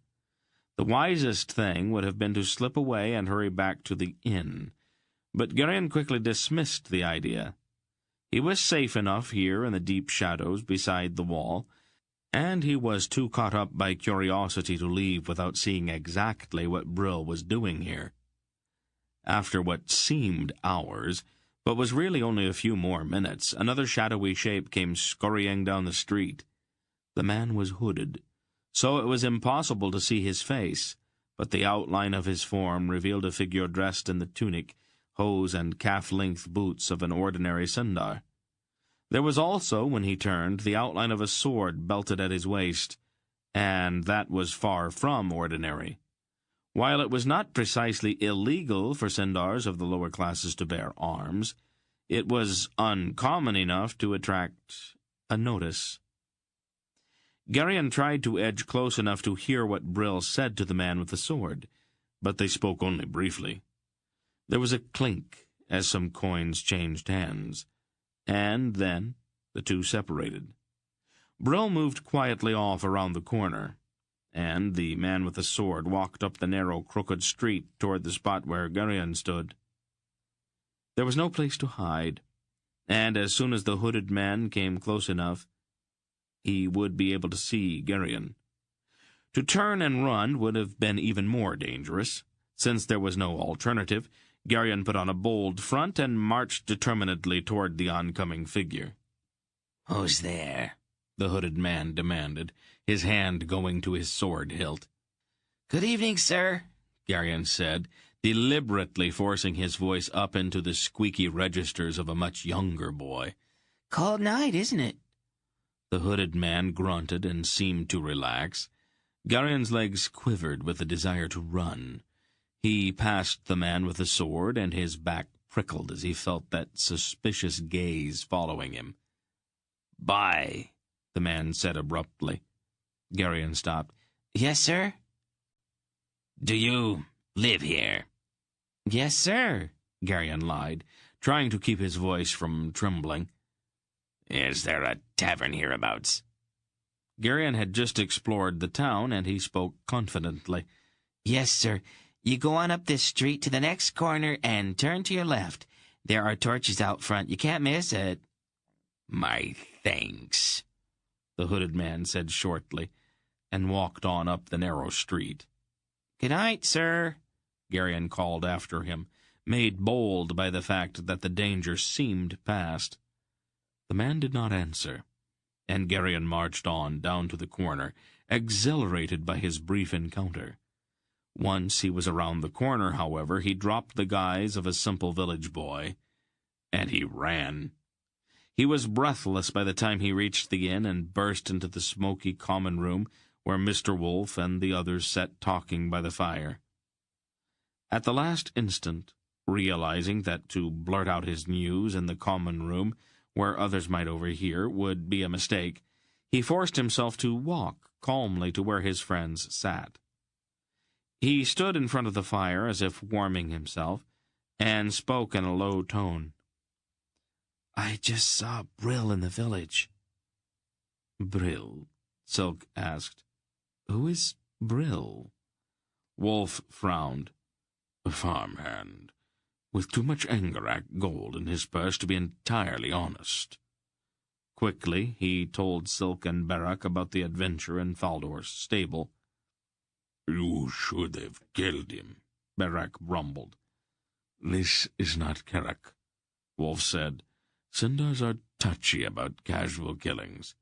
The wisest thing would have been to slip away and hurry back to the inn, but Garion quickly dismissed the idea. He was safe enough here in the deep shadows beside the wall, and he was too caught up by curiosity to leave without seeing exactly what Brill was doing here. After what seemed hours, but was really only a few more minutes, another shadowy shape came scurrying down the street. The man was hooded, so it was impossible to see his face, but the outline of his form revealed a figure dressed in the tunic, hose, and calf-length boots of an ordinary Sindar. There was also, when he turned, the outline of a sword belted at his waist, and that was far from ordinary. While it was not precisely illegal for Sindars of the lower classes to bear arms, it was uncommon enough to attract a notice. Garion tried to edge close enough to hear what Brill said to the man with the sword, but they spoke only briefly. There was a clink as some coins changed hands, and then the two separated. Brill moved quietly off around the corner, and the man with the sword walked up the narrow, crooked street toward the spot where Garion stood. There was no place to hide, and as soon as the hooded man came close enough, he would be able to see Garion. To turn and run would have been even more dangerous. Since there was no alternative, Garion put on a bold front and marched determinedly toward the oncoming figure. "Who's there?" the hooded man demanded, his hand going to his sword hilt. "Good evening, sir," Garion said, deliberately forcing his voice up into the squeaky registers of a much younger boy. "Cold night, isn't it?" The hooded man grunted and seemed to relax. Garion's legs quivered with the desire to run. He passed the man with the sword, and his back prickled as he felt that suspicious gaze following him. "Bye," the man said abruptly. Garion stopped. "Yes, sir?" "Do you live here?" "Yes, sir," Garion lied, trying to keep his voice from trembling. "Is there a tavern hereabouts?" Garion had just explored the town, and he spoke confidently. "Yes, sir. You go on up this street to the next corner and turn to your left. There are torches out front. You can't miss it." "My thanks," the hooded man said shortly, and walked on up the narrow street. "Good night, sir," Garion called after him, made bold by the fact that the danger seemed past. The man did not answer, and Garion marched on down to the corner, exhilarated by his brief encounter. Once he was around the corner, however, he dropped the guise of a simple village boy, and he ran. He was breathless by the time he reached the inn and burst into the smoky common room where Mr. Wolf and the others sat talking by the fire. At the last instant, realizing that to blurt out his news in the common room, where others might overhear, would be a mistake, he forced himself to walk calmly to where his friends sat. He stood in front of the fire as if warming himself, and spoke in a low tone. "I just saw Brill in the village." "Brill?" Silk asked. "Who is Brill?" Wolf frowned. "A farmhand, with too much Angarac gold in his purse to be entirely honest." Quickly, he told Silk and Barak about the adventure in Faldor's stable. "You should have killed him," Barak rumbled. "This is not Karak," Wolf said. "Sindars are touchy about casual killings."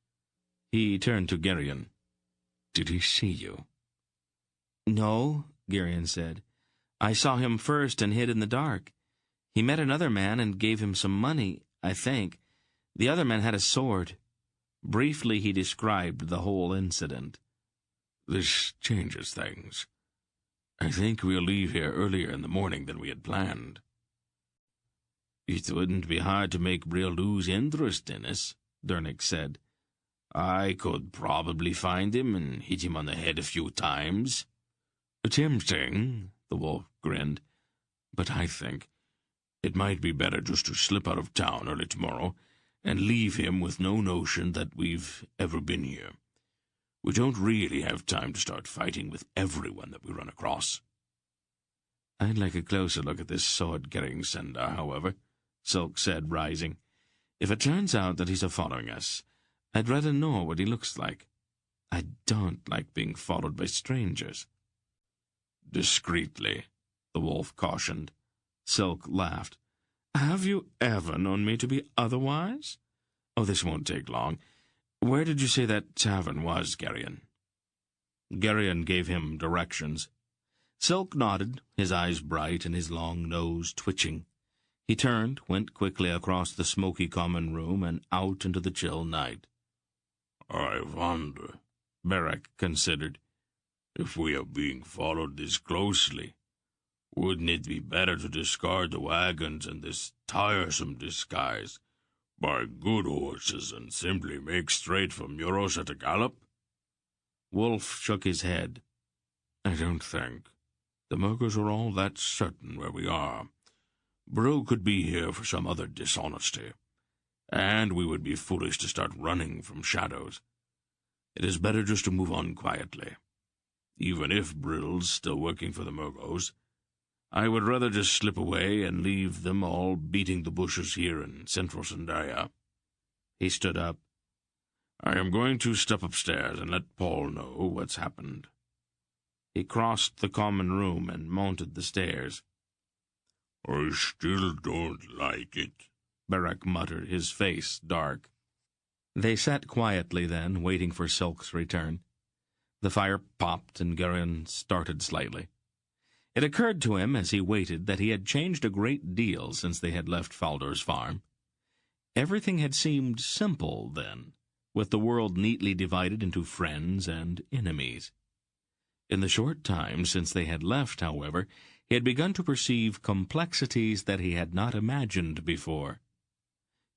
He turned to Garion. "Did he see you?" "No," Garion said. "I saw him first and hid in the dark. He met another man and gave him some money, I think. The other man had a sword." Briefly he described the whole incident. "This changes things. I think we'll leave here earlier in the morning than we had planned." "It wouldn't be hard to make Brill lose interest in us," Dernick said. "I could probably find him and hit him on the head a few times." "Tempting," the wolf grinned, "but I think it might be better just to slip out of town early tomorrow and leave him with no notion that we've ever been here. We don't really have time to start fighting with everyone that we run across." "I'd like a closer look at this sword-carrying Sindar, however," Silk said, rising. "If it turns out that he's following us, I'd rather know what he looks like. I don't like being followed by strangers." "Discreetly," the wolf cautioned. Silk laughed. "Have you ever known me to be otherwise? Oh, this won't take long. Where did you say that tavern was, Garion?" Garion gave him directions. Silk nodded, his eyes bright and his long nose twitching. He turned, went quickly across the smoky common room and out into the chill night. "I wonder," Barak considered, "if we are being followed this closely. Wouldn't it be better to discard the wagons and this tiresome disguise, buy good horses, and simply make straight for Muros at a gallop?" Wolf shook his head. "I don't think. The Murgers are all that certain where we are. Brill could be here for some other dishonesty, and we would be foolish to start running from shadows. It is better just to move on quietly. Even if Brill's still working for the Murgos, I would rather just slip away and leave them all beating the bushes here in central Sandaria." He stood up. "I am going to step upstairs and let Paul know what's happened." He crossed the common room and mounted the stairs. "I still don't like it," Barak muttered, his face dark. They sat quietly then, waiting for Silk's return. The fire popped and Garion started slightly. It occurred to him as he waited that he had changed a great deal since they had left Faldor's farm. Everything had seemed simple then, with the world neatly divided into friends and enemies. In the short time since they had left, however, he had begun to perceive complexities that he had not imagined before.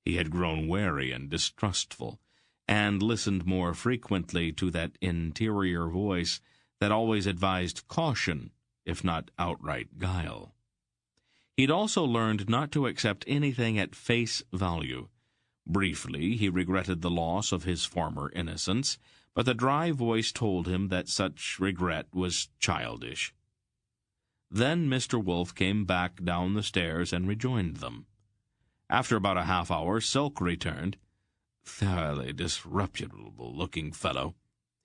He had grown wary and distrustful, and listened more frequently to that interior voice that always advised caution, if not outright guile. He'd also learned not to accept anything at face value. Briefly, he regretted the loss of his former innocence, but the dry voice told him that such regret was childish. Then Mr. Wolf came back down the stairs and rejoined them. After about a half hour, Silk returned. thoroughly disreputable-looking fellow,"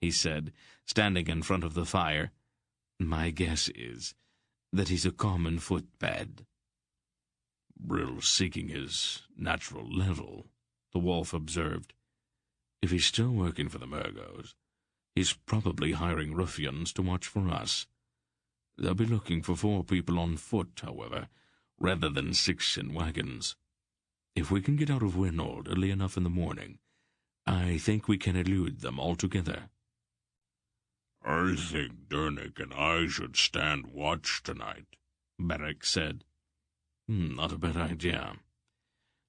he said, standing in front of the fire. "My guess is that he's a common footpad." "Brill seeking his natural level," the wolf observed. "If he's still working for the Murgos, he's probably hiring ruffians to watch for us. They'll be looking for 4 people on foot, however, rather than 6 in wagons. If we can get out of Winold early enough in the morning, I think we can elude them altogether." "I think Dernick and I should stand watch tonight," Beric said. Not a bad idea.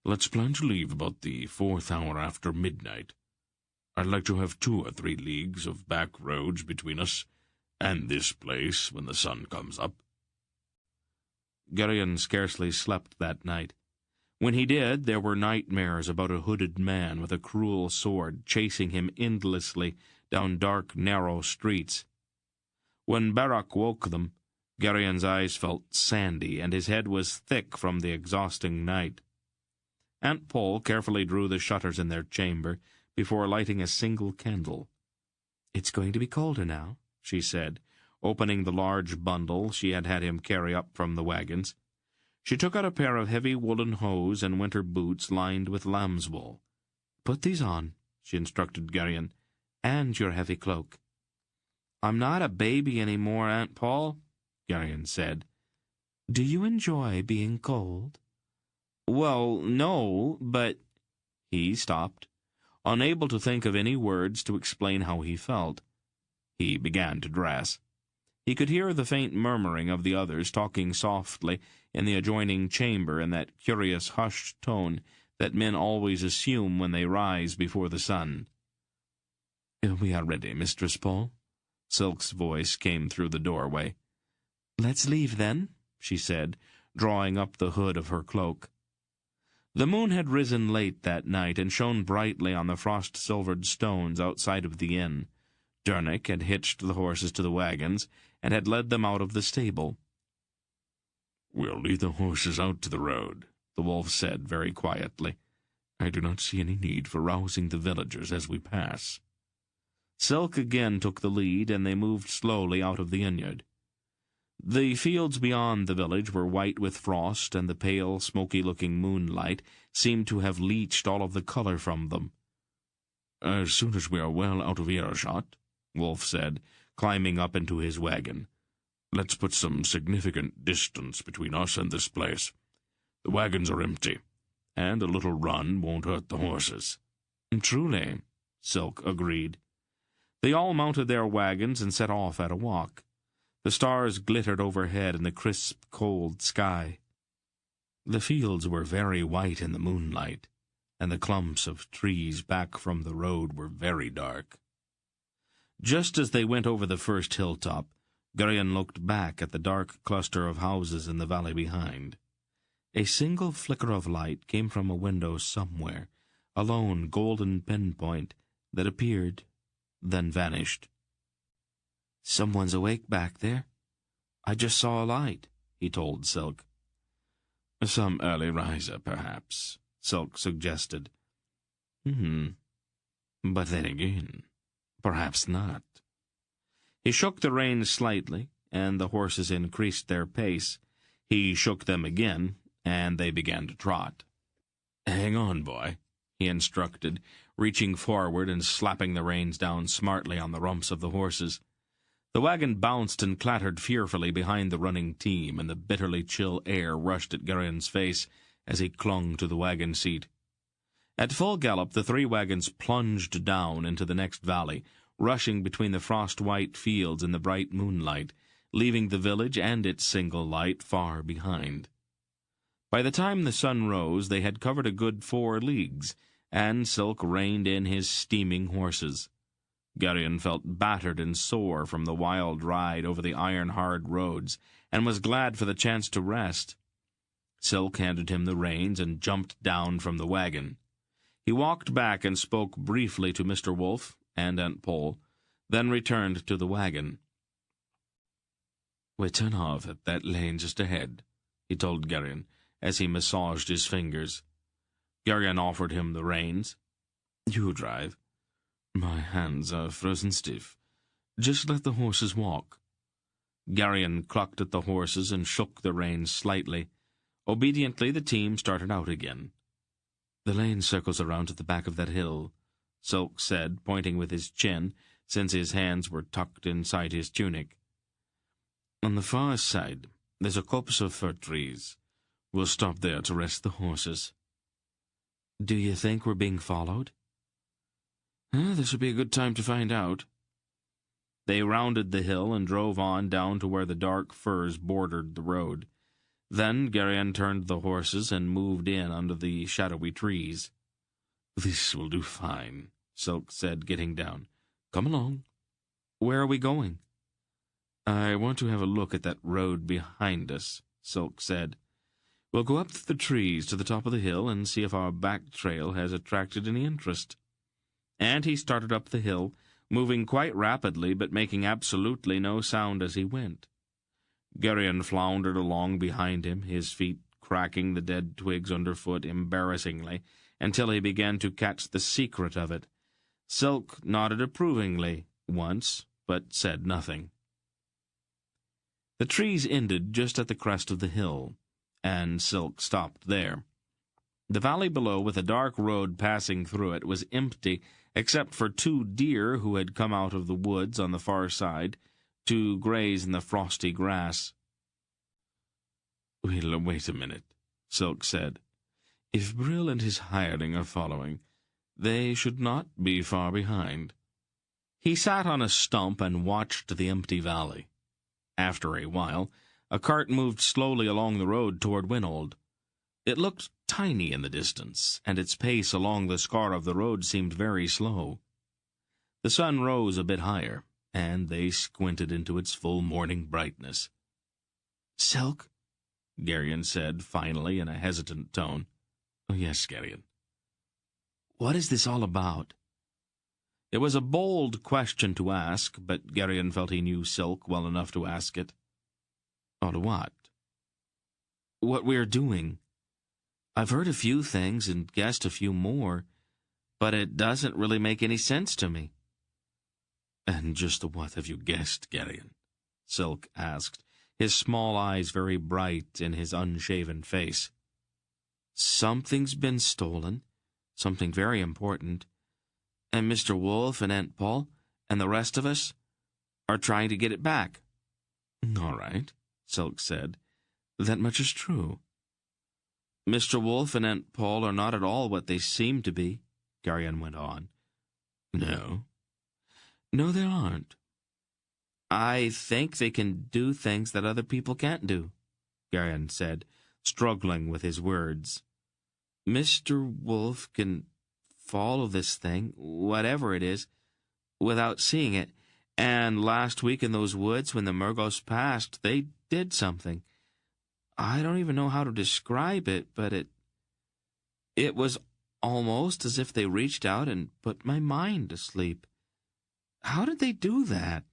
Let's plan to leave about the 4th hour after midnight. I'd like to have 2 or 3 leagues of back roads between us and this place when the sun comes up. Garion scarcely slept that night. When he did, there were nightmares about a hooded man with a cruel sword chasing him endlessly down dark, narrow streets. When Beric woke them, Garion's eyes felt sandy, and his head was thick from the exhausting night. Aunt Pole carefully drew the shutters in their chamber before lighting a single candle. "It's going to be colder now," she said, opening the large bundle she had had him carry up from the wagons. She took out a pair of heavy woolen hose and winter boots lined with lamb's wool. "Put these on," she instructed Garion, "and your heavy cloak." "I'm not a baby any more, Aunt Pole," Garion said. "Do you enjoy being cold?" "Well, no, but—" He stopped, unable to think of any words to explain how he felt. He began to dress. He could hear the faint murmuring of the others talking softly in the adjoining chamber in that curious hushed tone that men always assume when they rise before the sun. "We are ready, Mistress Pole," Silk's voice came through the doorway. "Let's leave, then," she said, drawing up the hood of her cloak. The moon had risen late that night and shone brightly on the frost-silvered stones outside of the inn. Dernick had hitched the horses to the wagons and had led them out of the stable. "We'll lead the horses out to the road," the wolf said very quietly. "I do not see any need for rousing the villagers as we pass." Silk again took the lead, and they moved slowly out of the vineyard. The fields beyond the village were white with frost, and the pale, smoky-looking moonlight seemed to have leached all of the color from them. "As soon as we are well out of earshot," Wolf said, climbing up into his wagon, "let's put some significant distance between us and this place. The wagons are empty, and a little run won't hurt the horses." "Truly," Silk agreed. They all mounted their wagons and set off at a walk. The stars glittered overhead in the crisp, cold sky. The fields were very white in the moonlight, and the clumps of trees back from the road were very dark. Just as they went over the first hilltop, Garion looked back at the dark cluster of houses in the valley behind. A single flicker of light came from a window somewhere, a lone golden pinpoint that appeared, then vanished. "Someone's awake back there. I just saw a light," he told Silk. "Some early riser, perhaps," Silk suggested. But then again, perhaps not." He shook the reins slightly, and the horses increased their pace. He shook them again, and they began to trot. "Hang on, boy," he instructed, reaching forward and slapping the reins down smartly on the rumps of the horses. The wagon bounced and clattered fearfully behind the running team, and the bitterly chill air rushed at Garion's face as he clung to the wagon seat. At full gallop, the 3 wagons plunged down into the next valley, rushing between the frost-white fields in the bright moonlight, leaving the village and its single light far behind. By the time the sun rose, they had covered a good 4 leagues, and Silk reined in his steaming horses. Garion felt battered and sore from the wild ride over the iron-hard roads, and was glad for the chance to rest. Silk handed him the reins and jumped down from the wagon. He walked back and spoke briefly to Mr. Wolf and Aunt Pole, then returned to the wagon. "We turn off at that lane just ahead," he told Garion, as he massaged his fingers. Garion offered him the reins. You drive. My hands are frozen stiff. Just let the horses walk. Garion clucked at the horses and shook the reins slightly. Obediently, the team started out again. The lane circles around to the back of that hill, Silk said, pointing with his chin, since his hands were tucked inside his tunic. On the far side, there's a copse of fir trees. We'll stop there to rest the horses. Do you think we're being followed? This would be a good time to find out. They rounded the hill and drove on down to where the dark firs bordered the road. Then Garion turned the horses and moved in under the shadowy trees. This will do fine, Silk said, getting down. Come along. Where are we going? I want to have a look at that road behind us, Silk said. We'll go up the trees to the top of the hill and see if our back trail has attracted any interest. And he started up the hill, moving quite rapidly but making absolutely no sound as he went. Garion floundered along behind him, his feet cracking the dead twigs underfoot embarrassingly, until he began to catch the secret of it. Silk nodded approvingly once, but said nothing. The trees ended just at the crest of the hill, and Silk stopped there. The valley below, with a dark road passing through it, was empty, except for 2 deer who had come out of the woods on the far side to graze in the frosty grass. Well, wait a minute, Silk said. If Brill and his hireling are following, they should not be far behind. He sat on a stump and watched the empty valley. After a while, a cart moved slowly along the road toward Winold. It looked tiny in the distance, and its pace along the scar of the road seemed very slow. The sun rose a bit higher, and they squinted into its full morning brightness. Silk, Garion said finally in a hesitant tone. Oh, yes, Garion. What is this all about? It was a bold question to ask, but Garion felt he knew Silk well enough to ask it. All what? What we're doing. I've heard a few things and guessed a few more, but it doesn't really make any sense to me. And just what have you guessed, Garion? Silk asked, his small eyes very bright in his unshaven face. Something's been stolen, something very important, and Mr. Wolf and Aunt Paul and the rest of us are trying to get it back. All right, Silk said. That much is true. Mr. Wolf and Aunt Paul are not at all what they seem to be, Garion went on. No. No, they aren't. I think they can do things that other people can't do, Garion said, struggling with his words. Mr. Wolf can follow this thing, whatever it is, without seeing it, and last week in those woods when the Murgos passed, they did something. I don't even know how to describe it, but it was almost as if they reached out and put my mind to sleep. How did they do that?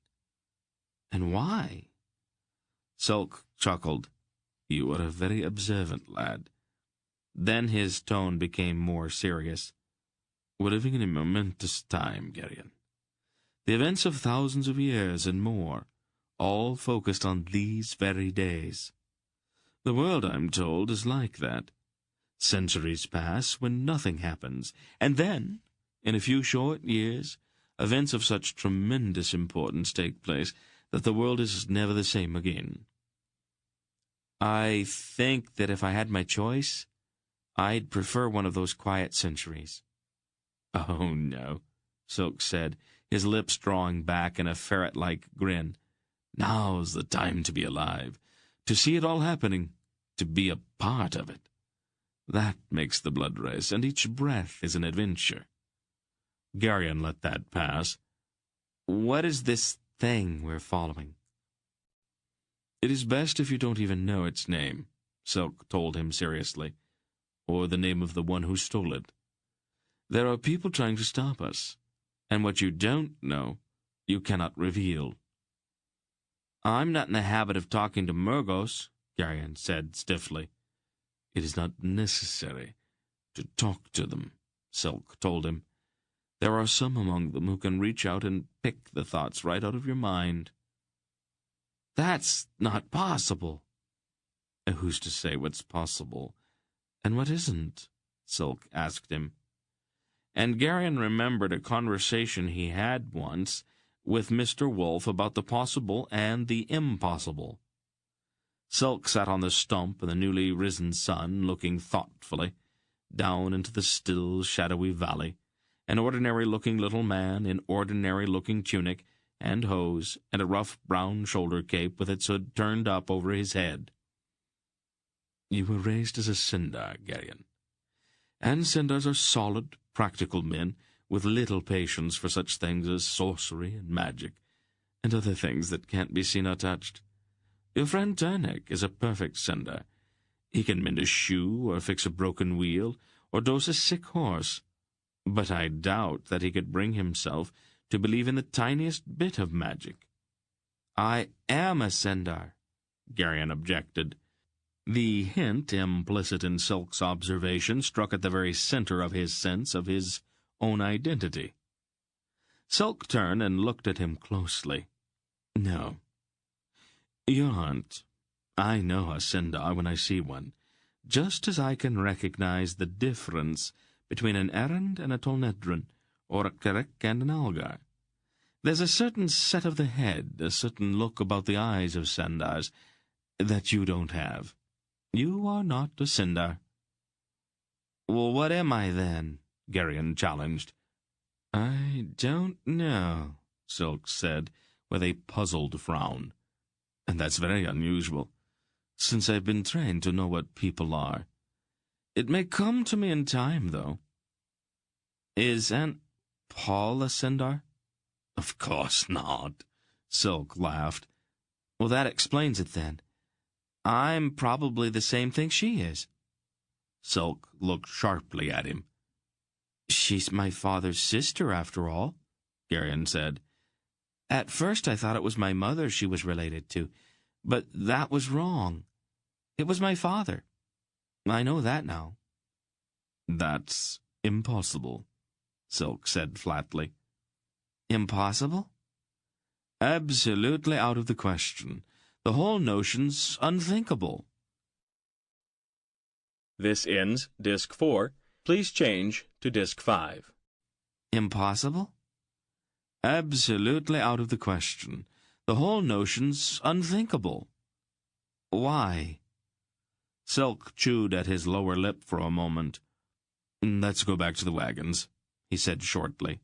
And why? Silk chuckled. You are a very observant lad. Then his tone became more serious. We're living in a momentous time, Garion. The events of thousands of years and more, all focused on these very days. The world, I'm told, is like that. Centuries pass when nothing happens, and then, in a few short years, events of such tremendous importance take place that the world is never the same again. I think that if I had my choice, I'd prefer one of those quiet centuries. Oh, no, Silk said, his lips drawing back in a ferret-like grin. Now's the time to be alive, to see it all happening, to be a part of it. That makes the blood race, and each breath is an adventure. Garion let that pass. What is this thing we're following? It is best if you don't even know its name, Silk told him seriously, or the name of the one who stole it. There are people trying to stop us, and what you don't know, you cannot reveal. I'm not in the habit of talking to Murgos, Garion said stiffly. It is not necessary to talk to them, Silk told him. There are some among them who can reach out and pick the thoughts right out of your mind. That's not possible. Who's to say what's possible and what isn't? Silk asked him. And Garion remembered a conversation he had once with Mr. Wolf about the possible and the impossible. Silk sat on the stump in the newly risen sun, looking thoughtfully down into the still, shadowy valley, an ordinary-looking little man in ordinary-looking tunic and hose, and a rough brown shoulder cape with its hood turned up over his head. You were raised as a Sindar, Garion. And Sindars are solid, practical men, with little patience for such things as sorcery and magic, and other things that can't be seen or touched. Your friend Dernick is a perfect Sindar. He can mend a shoe, or fix a broken wheel, or dose a sick horse. But I doubt that he could bring himself to believe in the tiniest bit of magic. I am a Sindar, Garion objected. The hint implicit in Silk's observation struck at the very center of his sense of his own identity. Silk turned and looked at him closely. No, you aren't. I know a Sindar when I see one, just as I can recognize the difference between an errand and a Tolnedron, or a Kerek and an Algar. There's a certain set of the head, a certain look about the eyes of Sindars that you don't have. You are not a Sindar. Well, what am I, then? Garion challenged. I don't know, Silk said, with a puzzled frown. And that's very unusual, since I've been trained to know what people are. It may come to me in time, though. Is Aunt Paul a Sindar? Of course not, Silk laughed. Well, that explains it, then. I'm probably the same thing she is. Silk looked sharply at him. She's my father's sister, after all, Garion said. At first I thought it was my mother she was related to, but that was wrong. It was my father. I know that now. That's impossible, Silk said flatly. Impossible? Absolutely out of the question. The whole notion's unthinkable. This ends Disc 4. Please change to Disc 5. Impossible? Absolutely out of the question. The whole notion's unthinkable. Why? Silk chewed at his lower lip for a moment. Let's go back to the wagons, he said shortly.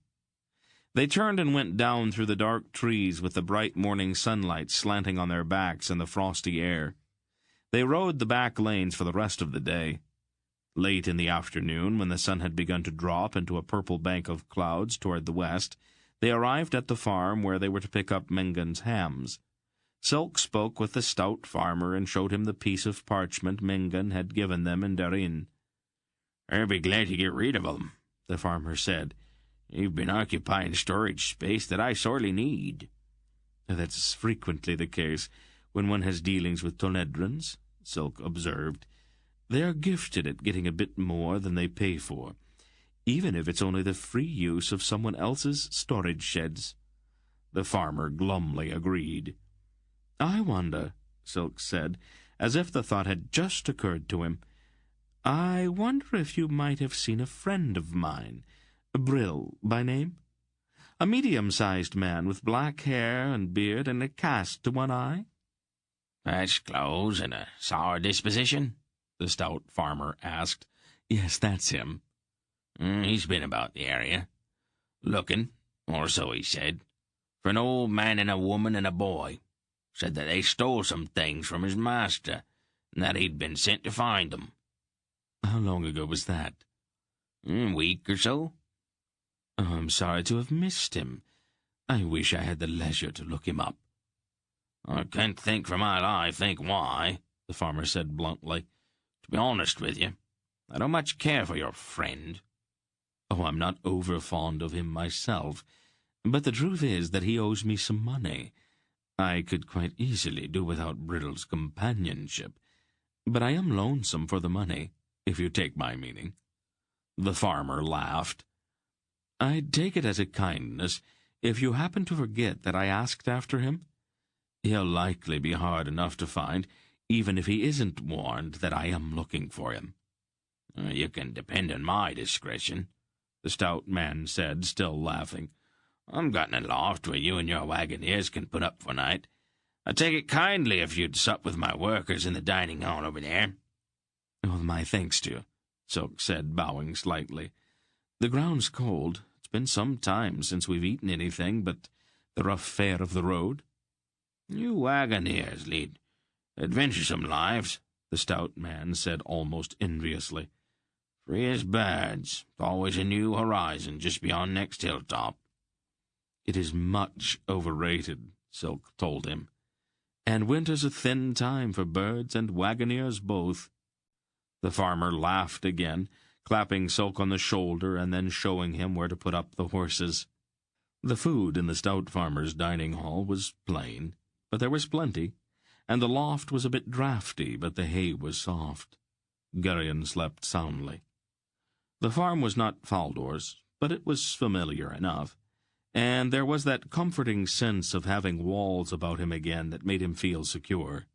They turned and went down through the dark trees with the bright morning sunlight slanting on their backs in the frosty air. They rode the back lanes for the rest of the day. Late in the afternoon, when the sun had begun to drop into a purple bank of clouds toward the west, they arrived at the farm where they were to pick up Mingan's hams. Silk spoke with the stout farmer and showed him the piece of parchment Mingan had given them in Darin. "I'll be glad to get rid of 'em," the farmer said. "You've been occupying storage space that I sorely need." "That's frequently the case when one has dealings with Tolnedrons," Silk observed. "They are gifted at getting a bit more than they pay for, even if it's only the free use of someone else's storage sheds." The farmer glumly agreed. "I wonder," Silk said, as if the thought had just occurred to him, "I wonder if you might have seen a friend of mine, Brill by name? A medium-sized man with black hair and beard and a cast to one eye?" "Patched clothes and a sour disposition?" the stout farmer asked. "Yes, that's him." He's been about the area, looking, or so he said, for an old man and a woman and a boy. Said that they stole some things from his master, and that he'd been sent to find them." "How long ago was that?" "A week or so." "Oh, I'm sorry to have missed him. I wish I had the leisure to look him up." "I can't think for my life why," the farmer said bluntly. "To be honest with you, I don't much care for your friend." "Oh, I'm not over-fond of him myself, but the truth is that he owes me some money. I could quite easily do without Brittle's companionship, but I am lonesome for the money, if you take my meaning." The farmer laughed. I'd take it as a kindness if you happen to forget that I asked after him. He'll likely be hard enough to find, even if he isn't warned that I am looking for him." "You can depend on my discretion," the stout man said, still laughing. "I'm got in a loft where you and your wagoners can put up for night. I'd take it kindly if you'd sup with my workers in the dining hall over there." "Well, my thanks to you," Silk said, bowing slightly. "The ground's cold. It's been some time since we've eaten anything but the rough fare of the road." "You wagoners lead adventuresome lives," the stout man said almost enviously. "Free as birds, always a new horizon just beyond next hilltop." "It is much overrated," Silk told him. "And winter's a thin time for birds and wagoners both." The farmer laughed again, clapping Silk on the shoulder and then showing him where to put up the horses. The food in the stout farmer's dining hall was plain, but there was plenty, and the loft was a bit draughty, but the hay was soft. Garion slept soundly. The farm was not Faldor's, but it was familiar enough, and there was that comforting sense of having walls about him again that made him feel secure.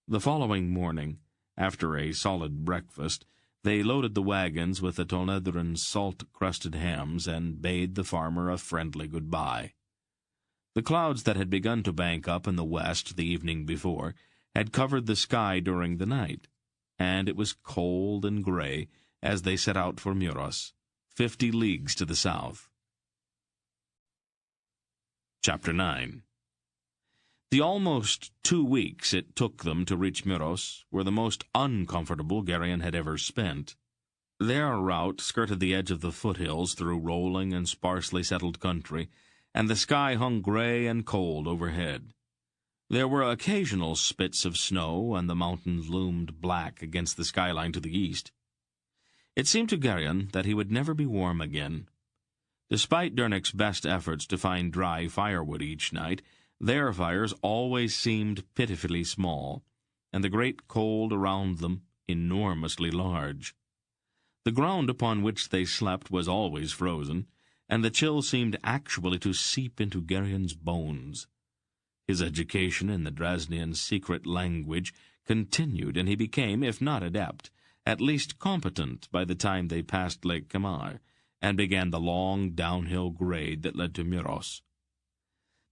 The following morning, after a solid breakfast, they loaded the wagons with the Tonedran salt-crusted hams and bade the farmer a friendly goodbye. The clouds that had begun to bank up in the west the evening before had covered the sky during the night, and it was cold and gray as they set out for Muros, 50 leagues to the south. Chapter 9. The almost 2 weeks it took them to reach Muros were the most uncomfortable Garion had ever spent. Their route skirted the edge of the foothills through rolling and sparsely settled country, and the sky hung gray and cold overhead. There were occasional spits of snow, and the mountains loomed black against the skyline to the east. It seemed to Garion that he would never be warm again. Despite Dernick's best efforts to find dry firewood each night, their fires always seemed pitifully small, and the great cold around them enormously large. The ground upon which they slept was always frozen, and the chill seemed actually to seep into Garion's bones. His education in the Dresnian secret language continued, and he became, if not adept, at least competent by the time they passed Lake Kamar, and began the long downhill grade that led to Muros.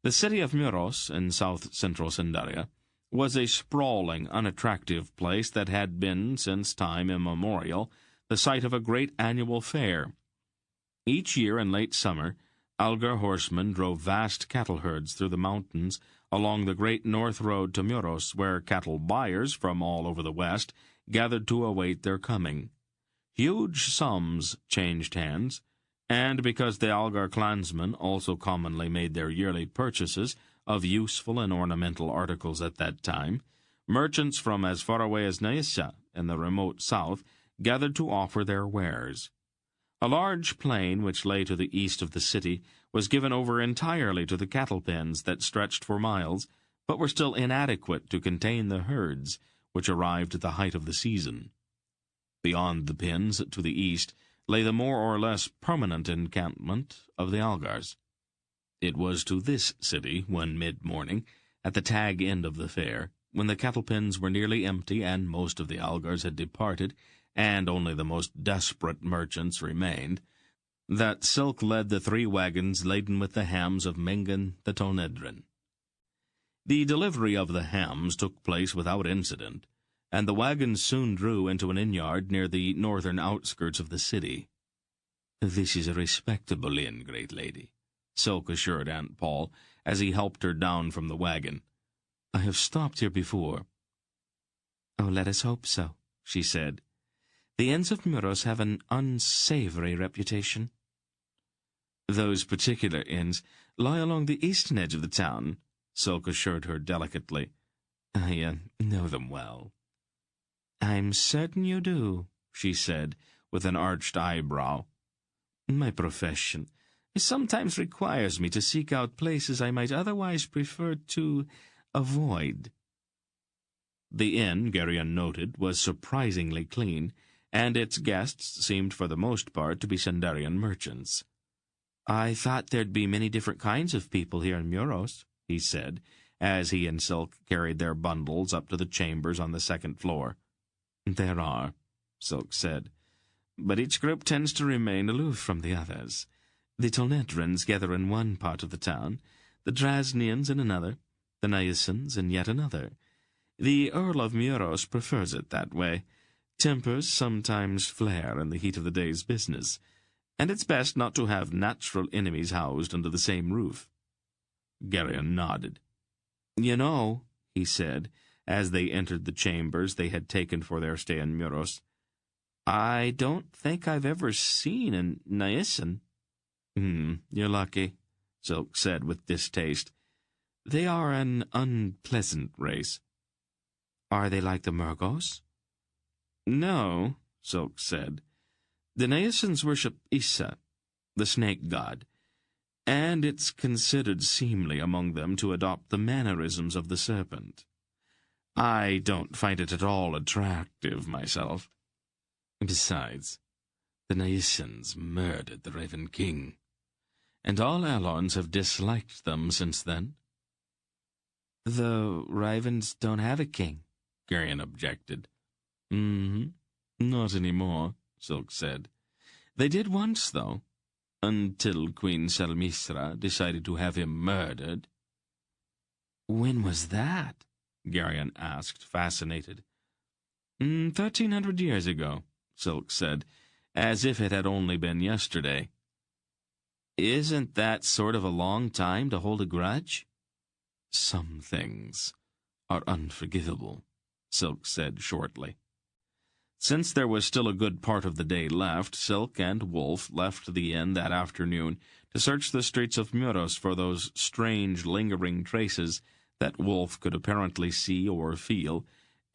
The city of Muros, in south-central Sindaria, was a sprawling, unattractive place that had been, since time immemorial, the site of a great annual fair. Each year in late summer, Algar horsemen drove vast cattle herds through the mountains along the great north road to Muros, where cattle buyers from all over the west gathered to await their coming. Huge sums changed hands, and because the Algar clansmen also commonly made their yearly purchases of useful and ornamental articles at that time, merchants from as far away as Naissa in the remote south gathered to offer their wares. A large plain which lay to the east of the city was given over entirely to the cattle pens that stretched for miles, but were still inadequate to contain the herds which arrived at the height of the season. Beyond the pens, to the east, lay the more or less permanent encampment of the Algars. It was to this city, one mid-morning, at the tag end of the fair, when the cattle pens were nearly empty and most of the Algars had departed, and only the most desperate merchants remained, that Silk led the 3 wagons laden with the hams of Mengen the Tonedran. The delivery of the hams took place without incident, and the wagons soon drew into an inn-yard near the northern outskirts of the city. "This is a respectable inn, great lady," Silk assured Aunt Paul as he helped her down from the wagon. "I have stopped here before." "Oh, let us hope so," she said. "The inns of Muros have an unsavory reputation." "Those particular inns lie along the eastern edge of the town," Silk assured her delicately. "I know them well." "I'm certain you do," she said, with an arched eyebrow. "My profession sometimes requires me to seek out places I might otherwise prefer to avoid." The inn, Garion noted, was surprisingly clean, and its guests seemed for the most part to be Sendarian merchants. "I thought there'd be many different kinds of people here in Muros," he said, as he and Silk carried their bundles up to the chambers on the second floor. "There are," Silk said, "but each group tends to remain aloof from the others. The Tolnedrans gather in one part of the town, the Drasnians in another, the Nyasans in yet another. The Earl of Muros prefers it that way. Tempers sometimes flare in the heat of the day's business, and it's best not to have natural enemies housed under the same roof." Garion nodded. "You know," he said, as they entered the chambers they had taken for their stay in Muros, "I don't think I've ever seen a Nyasan." "You're lucky," Silk said with distaste. "They are an unpleasant race." "Are they like the Murgos?" "No," Silk said. "The Nyasans worship Issa, the snake god, and it's considered seemly among them to adopt the mannerisms of the serpent. I don't find it at all attractive myself. Besides, the Nyasans murdered the Raven King, and all Alons have disliked them since then." "The Ravens don't have a king," Garion objected. "Not anymore," Silk said. "They did once, though, until Queen Selmisra decided to have him murdered." "When was that?" Garion asked, fascinated. 1,300 years ago," Silk said, as if it had only been yesterday. "Isn't that sort of a long time to hold a grudge?" "Some things are unforgivable," Silk said shortly. Since there was still a good part of the day left, Silk and Wolf left the inn that afternoon to search the streets of Muros for those strange, lingering traces that Wolf could apparently see or feel,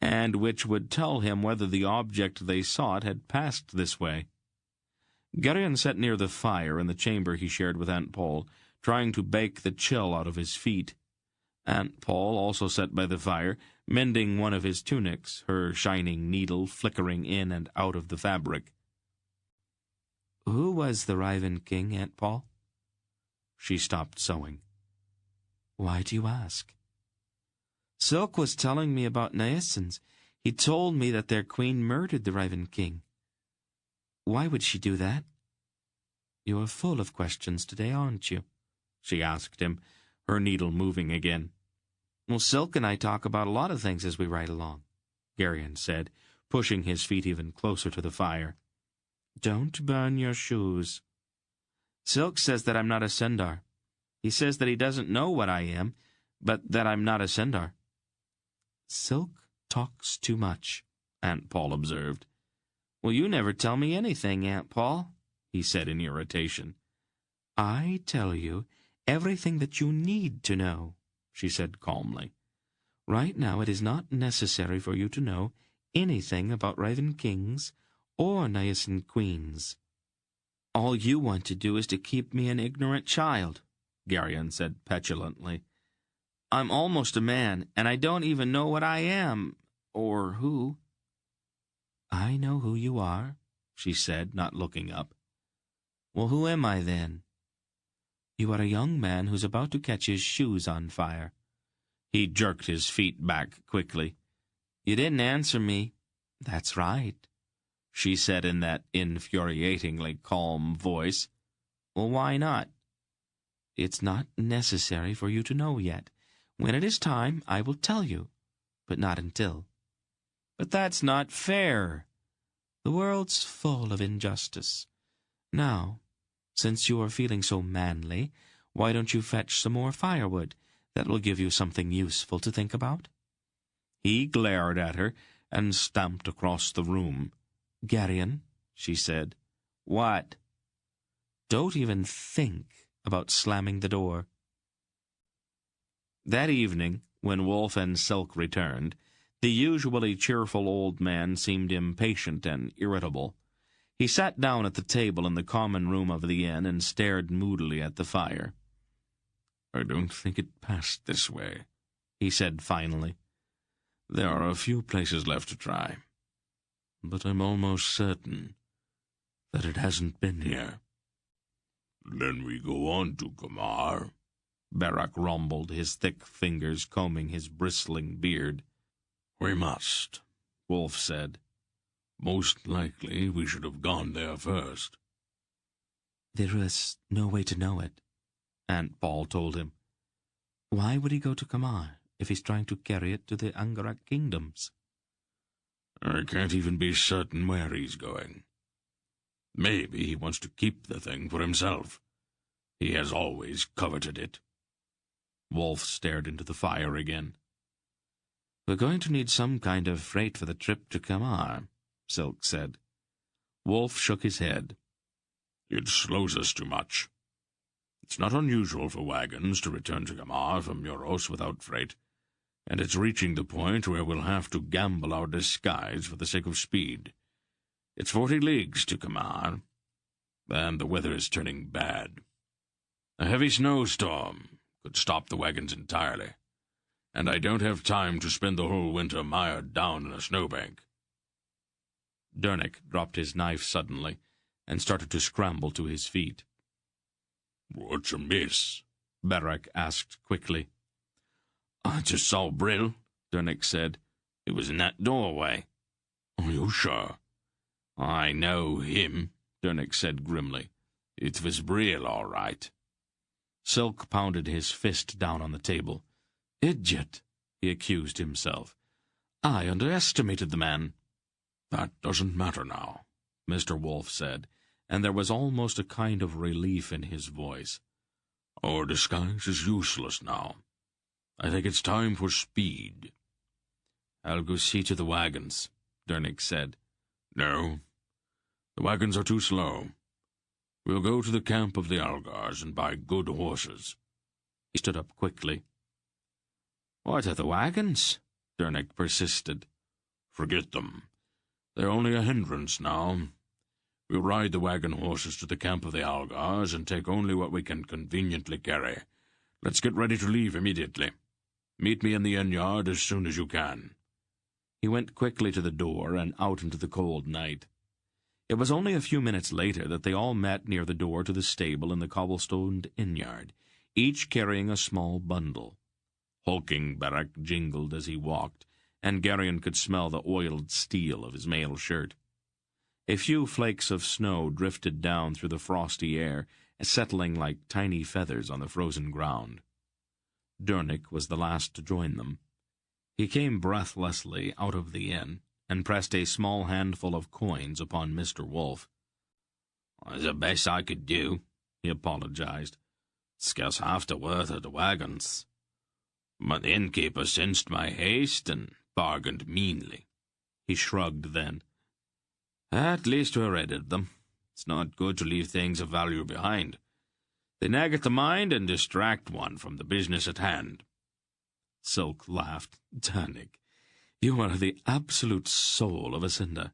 and which would tell him whether the object they sought had passed this way. Garion sat near the fire in the chamber he shared with Aunt Paul, trying to bake the chill out of his feet. Aunt Paul also sat by the fire, mending one of his tunics, her shining needle flickering in and out of the fabric. "Who was the Raven King, Aunt Paul?" She stopped sewing. "Why do you ask?" "Silk was telling me about Nyasans. He told me that their queen murdered the Raven King." "Why would she do that?" "You're full of questions today, aren't you?" she asked him, her needle moving again. "Well, Silk and I talk about a lot of things as we ride along," Garion said, pushing his feet even closer to the fire. "Don't burn your shoes." "Silk says that I'm not a Sendar. He says that he doesn't know what I am, but that I'm not a Sendar." "Silk talks too much," Aunt Paul observed. "Well, you never tell me anything, Aunt Paul," he said in irritation. "I tell you everything that you need to know," she said calmly. "Right now it is not necessary for you to know anything about Raven Kings or Nyasan Queens." "All you want to do is to keep me an ignorant child," Garion said petulantly. "I'm almost a man, and I don't even know what I am, or who." "I know who you are," she said, not looking up. "Well, who am I, then?" "You are a young man who's about to catch his shoes on fire." He jerked his feet back quickly. "You didn't answer me." "That's right," she said in that infuriatingly calm voice. "Well, why not?" "It's not necessary for you to know yet. When it is time, I will tell you, but not until." "But that's not fair." "The world's full of injustice. Now, since you are feeling so manly, why don't you fetch some more firewood? That will give you something useful to think about." He glared at her and stamped across the room. "Garion," she said. "What?" "Don't even think about slamming the door." That evening, when Wolf and Silk returned, the usually cheerful old man seemed impatient and irritable. He sat down at the table in the common room of the inn and stared moodily at the fire. "I don't think it passed this way," he said finally. "There are a few places left to try. but I'm almost certain that it hasn't been here." "Then we go on to Kamar." Barak rumbled, his thick fingers combing his bristling beard. "We must," Wolf said. "Most likely we should have gone there first." "There is no way to know it," Aunt Paul told him. "Why would he go to Kamar if he's trying to carry it to the Angarak kingdoms?" "I can't even be certain where he's going. Maybe he wants to keep the thing for himself. He has always coveted it." Wolf stared into the fire again. "We're going to need some kind of freight for the trip to Kamar," Silk said. Wolf shook his head. "It slows us too much. It's not unusual for wagons to return to Kamar from Muros without freight, and it's reaching the point where we'll have to gamble our disguise for the sake of speed. It's 40 leagues to Kamar, and the weather is turning bad. A heavy snowstorm could stop the wagons entirely, and I don't have time to spend the whole winter mired down in a snowbank." Dernick dropped his knife suddenly and started to scramble to his feet. "What's amiss?" Barak asked quickly. "I just saw Brill," Dernick said. "He was in that doorway." "Are you sure?" "I know him," Dernick said grimly. "It was Brill, all right." Silk pounded his fist down on the table. "Idiot!" he accused himself. "I underestimated the man." "That doesn't matter now," Mr. Wolf said, and there was almost a kind of relief in his voice. "Our disguise is useless now. I think it's time for speed." "I'll go see to the wagons," Dernick said. "No, the wagons are too slow. We'll go to the camp of the Algars and buy good horses." He stood up quickly. "What are the wagons?" Dernick persisted. "Forget them. They're only a hindrance now. We'll ride the wagon horses to the camp of the Algars and take only what we can conveniently carry. Let's get ready to leave immediately. Meet me in the inn yard as soon as you can." He went quickly to the door and out into the cold night. It was only a few minutes later that they all met near the door to the stable in the cobblestoned inn-yard, each carrying a small bundle. Hulking Barak jingled as he walked, and Garion could smell the oiled steel of his mail shirt. A few flakes of snow drifted down through the frosty air, settling like tiny feathers on the frozen ground. Dernick was the last to join them. He came breathlessly out of the inn and pressed a small handful of coins upon Mr. Wolf. "It's the best I could do," he apologized. "Scarce half the worth of the wagons. But the innkeeper sensed my haste and bargained meanly." He shrugged then. "At least we're rid of them. It's not good to leave things of value behind. They nag at the mind and distract one from the business at hand." Silk laughed. "Dernick, you are the absolute soul of a cinder."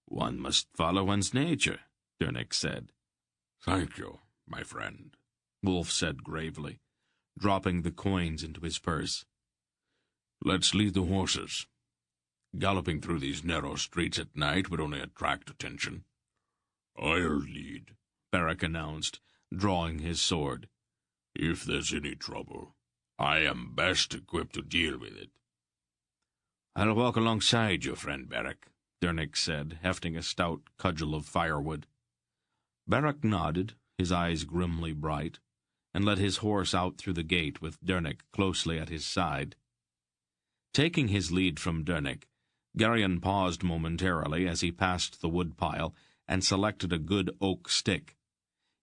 "One must follow one's nature," Dernick said. "Thank you, my friend," Wolf said gravely, dropping the coins into his purse. "Let's lead the horses. Galloping through these narrow streets at night would only attract attention." "I'll lead," Barak announced, drawing his sword. "If there's any trouble, I am best equipped to deal with it." "I'll walk alongside you, friend Barak," Dernick said, hefting a stout cudgel of firewood. Barak nodded, his eyes grimly bright, and led his horse out through the gate with Dernick closely at his side. Taking his lead from Dernick, Garion paused momentarily as he passed the woodpile and selected a good oak stick.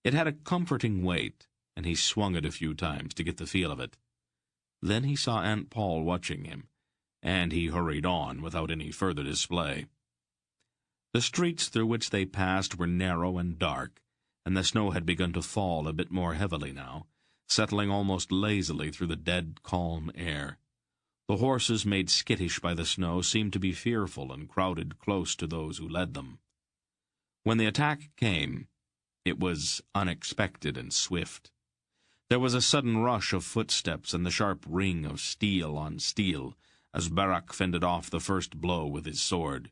It had a comforting weight, and he swung it a few times to get the feel of it. Then he saw Aunt Paul watching him, and he hurried on without any further display. The streets through which they passed were narrow and dark, and the snow had begun to fall a bit more heavily now, settling almost lazily through the dead, calm air. The horses, made skittish by the snow, seemed to be fearful and crowded close to those who led them. When the attack came, it was unexpected and swift. There was a sudden rush of footsteps and the sharp ring of steel on steel as Barak fended off the first blow with his sword.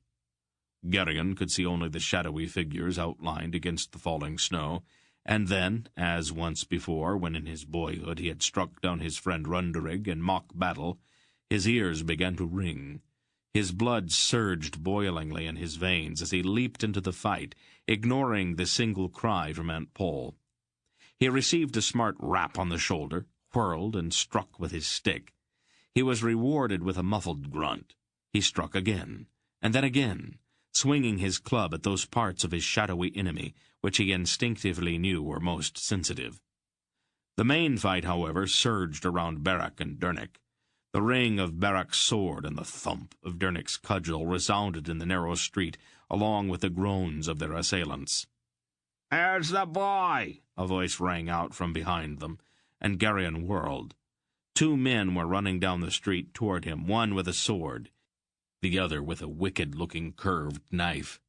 Garion could see only the shadowy figures outlined against the falling snow, and then, as once before, when in his boyhood he had struck down his friend Runderig in mock battle, his ears began to ring. His blood surged boilingly in his veins as he leaped into the fight, ignoring the single cry from Aunt Poll. He received a smart rap on the shoulder, whirled, and struck with his stick. He was rewarded with a muffled grunt. He struck again, and then again, swinging his club at those parts of his shadowy enemy which he instinctively knew were most sensitive. The main fight, however, surged around Beric and Dernick. The ring of Beric's sword and the thump of Dernick's cudgel resounded in the narrow street, along with the groans of their assailants. "There's the boy!" a voice rang out from behind them, and Garion whirled. 2 men were running down the street toward him, one with a sword, the other with a wicked-looking curved knife.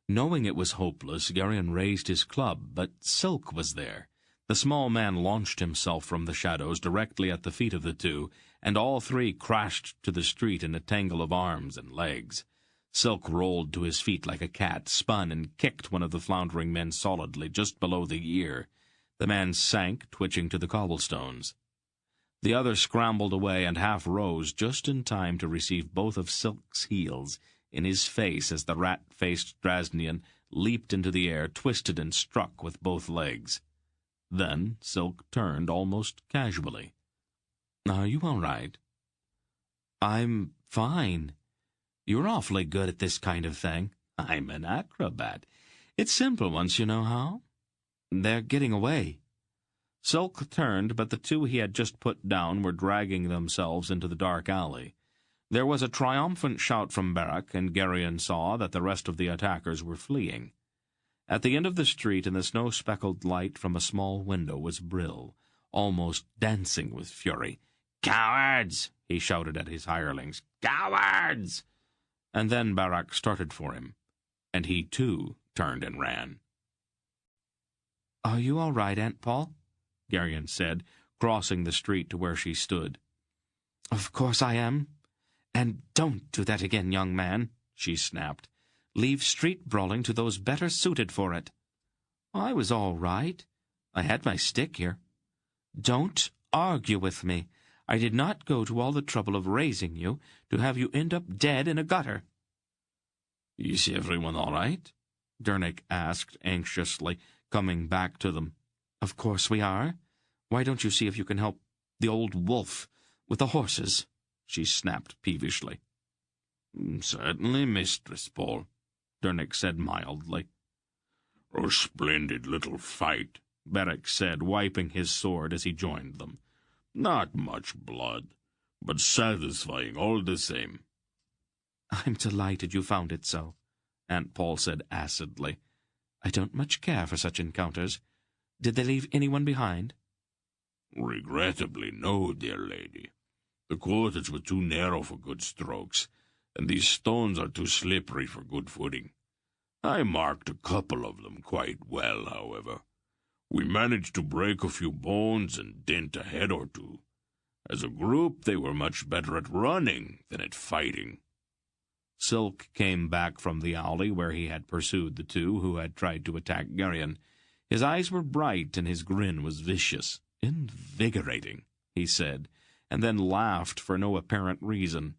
Knowing it was hopeless, Garion raised his club, but Silk was there. The small man launched himself from the shadows directly at the feet of the 2, and all 3 crashed to the street in a tangle of arms and legs. Silk rolled to his feet like a cat, spun, and kicked one of the floundering men solidly just below the ear. The man sank, twitching to the cobblestones. The other scrambled away and half rose just in time to receive both of Silk's heels in his face as the rat-faced Drasnian leaped into the air, twisted and struck with both legs. Then Silk turned almost casually. "Are you all right?" "I'm fine. You're awfully good at this kind of thing." "I'm an acrobat. It's simple once you know how." "They're getting away." Silk turned, but the 2 he had just put down were dragging themselves into the dark alley. There was a triumphant shout from Beric, and Garion saw that the rest of the attackers were fleeing. At the end of the street, in the snow-speckled light from a small window, was Brill, almost dancing with fury. "Cowards!" he shouted at his hirelings. "Cowards!" And then Beric started for him, and he, too, turned and ran. "Are you all right, Aunt Poll?" Garion said, crossing the street to where she stood. "Of course I am. And don't do that again, young man," she snapped. "Leave street brawling to those better suited for it." "I was all right. I had my stick here." "Don't argue with me. I did not go to all the trouble of raising you to have you end up dead in a gutter." "Is everyone all right?" Dernick asked anxiously, coming back to them. "Of course we are. Why don't you see if you can help the old wolf with the horses?" she snapped peevishly. "Certainly, Mistress Poll," Dernick said mildly. "A splendid little fight," Beric said, wiping his sword as he joined them. "Not much blood, but satisfying all the same." "I'm delighted you found it so," Aunt Poll said acidly. "I don't much care for such encounters. Did they leave anyone behind?" "Regrettably, no, dear lady. The quarters were too narrow for good strokes, and these stones are too slippery for good footing. I marked a couple of them quite well, however. We managed to break a few bones and dent a head or 2. As a group, they were much better at running than at fighting." Silk came back from the alley where he had pursued the 2 who had tried to attack Garion. His eyes were bright and his grin was vicious. "Invigorating," he said, and then laughed for no apparent reason.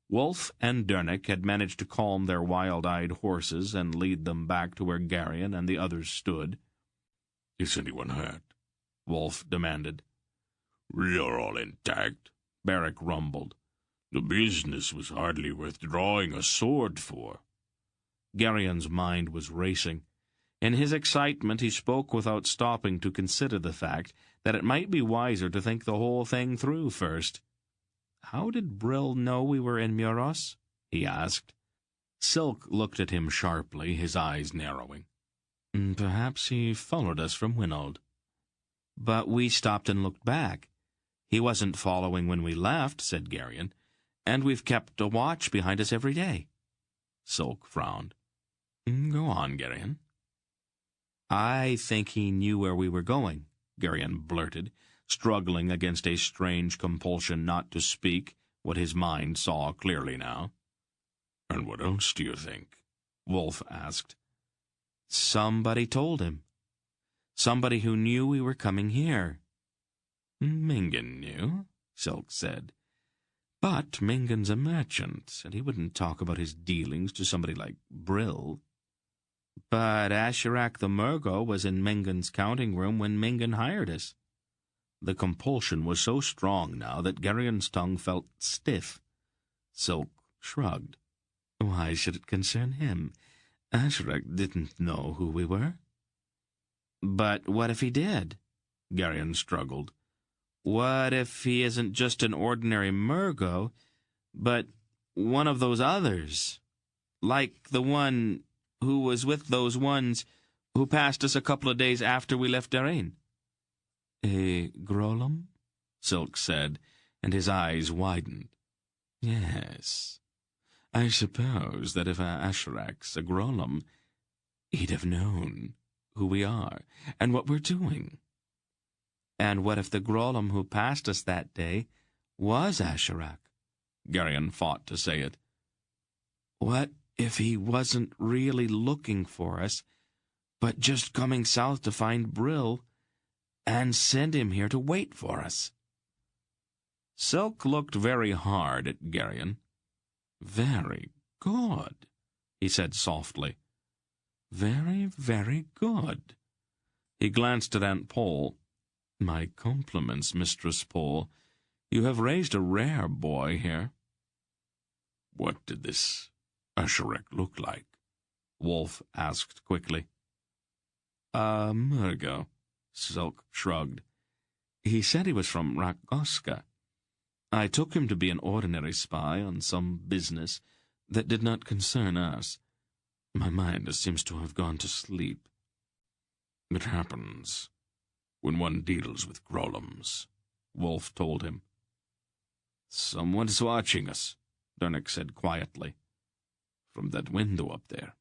Wolf and Dernick had managed to calm their wild-eyed horses and lead them back to where Garion and the others stood. "Is anyone hurt?" Wolf demanded. "We are all intact," Beric rumbled. "The business was hardly worth drawing a sword for." Garion's mind was racing. In his excitement, he spoke without stopping to consider the fact that it might be wiser to think the whole thing through first. "How did Brill know we were in Muros?" he asked. Silk looked at him sharply, his eyes narrowing. "Perhaps he followed us from Winold." "But we stopped and looked back. He wasn't following when we left," said Garion, "and we've kept a watch behind us every day." Silk frowned. "Go on, Garion." "I think he knew where we were going," Garion blurted, struggling against a strange compulsion not to speak what his mind saw clearly now. "And what else do you think?" Wolf asked. Somebody told him. Somebody who knew we were coming here. Mingan knew, Silk said. But Mingan's a merchant, and he wouldn't talk about his dealings to somebody like Brill. But Asherak the Murgo was in Mingan's counting room when Mingan hired us. The compulsion was so strong now that Garion's tongue felt stiff. Silk shrugged. Why should it concern him? Asherak didn't know who we were. But what if he did? Garion struggled. What if he isn't just an ordinary Murgo, but one of those others? Like the one who was with those ones who passed us a couple of days after we left Darin. A Grolum? Silk said, and his eyes widened. Yes. I suppose that if Asherak's a Grolum, he'd have known who we are and what we're doing. And what if the Grolum who passed us that day was Asherak? Garion fought to say it. What if he wasn't really looking for us, but just coming south to find Brill and send him here to wait for us? Silk looked very hard at Garion. Very good, he said softly. Very, very good. He glanced at Aunt Pole. My compliments, Mistress Pole. You have raised a rare boy here. What did this Asherak look like? Wolf asked quickly. Murgo, Silk shrugged. He said he was from Rakoska. I took him to be an ordinary spy on some business that did not concern us. My mind seems to have gone to sleep. It happens when one deals with Grolums, Wolf told him. Someone's watching us, Dernick said quietly, from that window up there.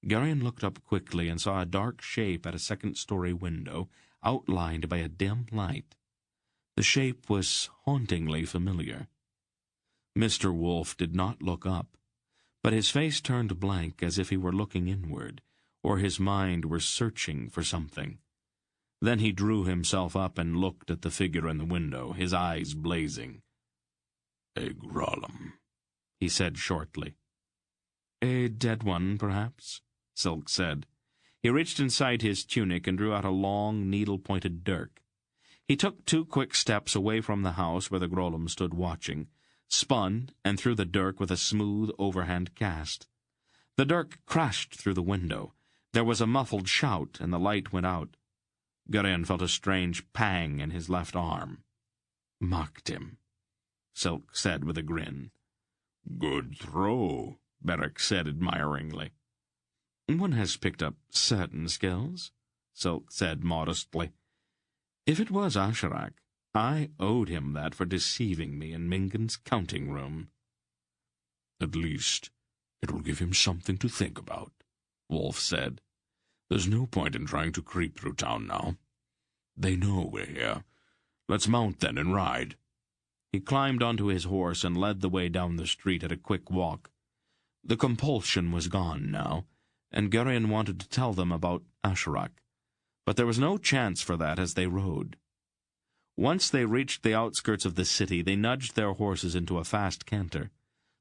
Garion looked up quickly and saw a dark shape at a second-story window, outlined by a dim light. The shape was hauntingly familiar. Mr. Wolf did not look up, but his face turned blank as if he were looking inward, or his mind were searching for something. Then he drew himself up and looked at the figure in the window, his eyes blazing. A Grolum, he said shortly. A dead one, perhaps, Silk said. He reached inside his tunic and drew out a long, needle-pointed dirk. He took 2 quick steps away from the house where the Grolum stood watching, spun, and threw the dirk with a smooth overhand cast. The dirk crashed through the window. There was a muffled shout, and the light went out. Garion felt a strange pang in his left arm. Mocked him, Silk said with a grin. Good throw, Beric said admiringly. One has picked up certain skills, Silk said modestly. If it was Asherak, I owed him that for deceiving me in Mingan's counting room. At least it will give him something to think about, Wolf said. There's no point in trying to creep through town now. They know we're here. Let's mount then and ride. He climbed onto his horse and led the way down the street at a quick walk. The compulsion was gone now, and Garion wanted to tell them about Asherak, but there was no chance for that as they rode. Once they reached the outskirts of the city, they nudged their horses into a fast canter.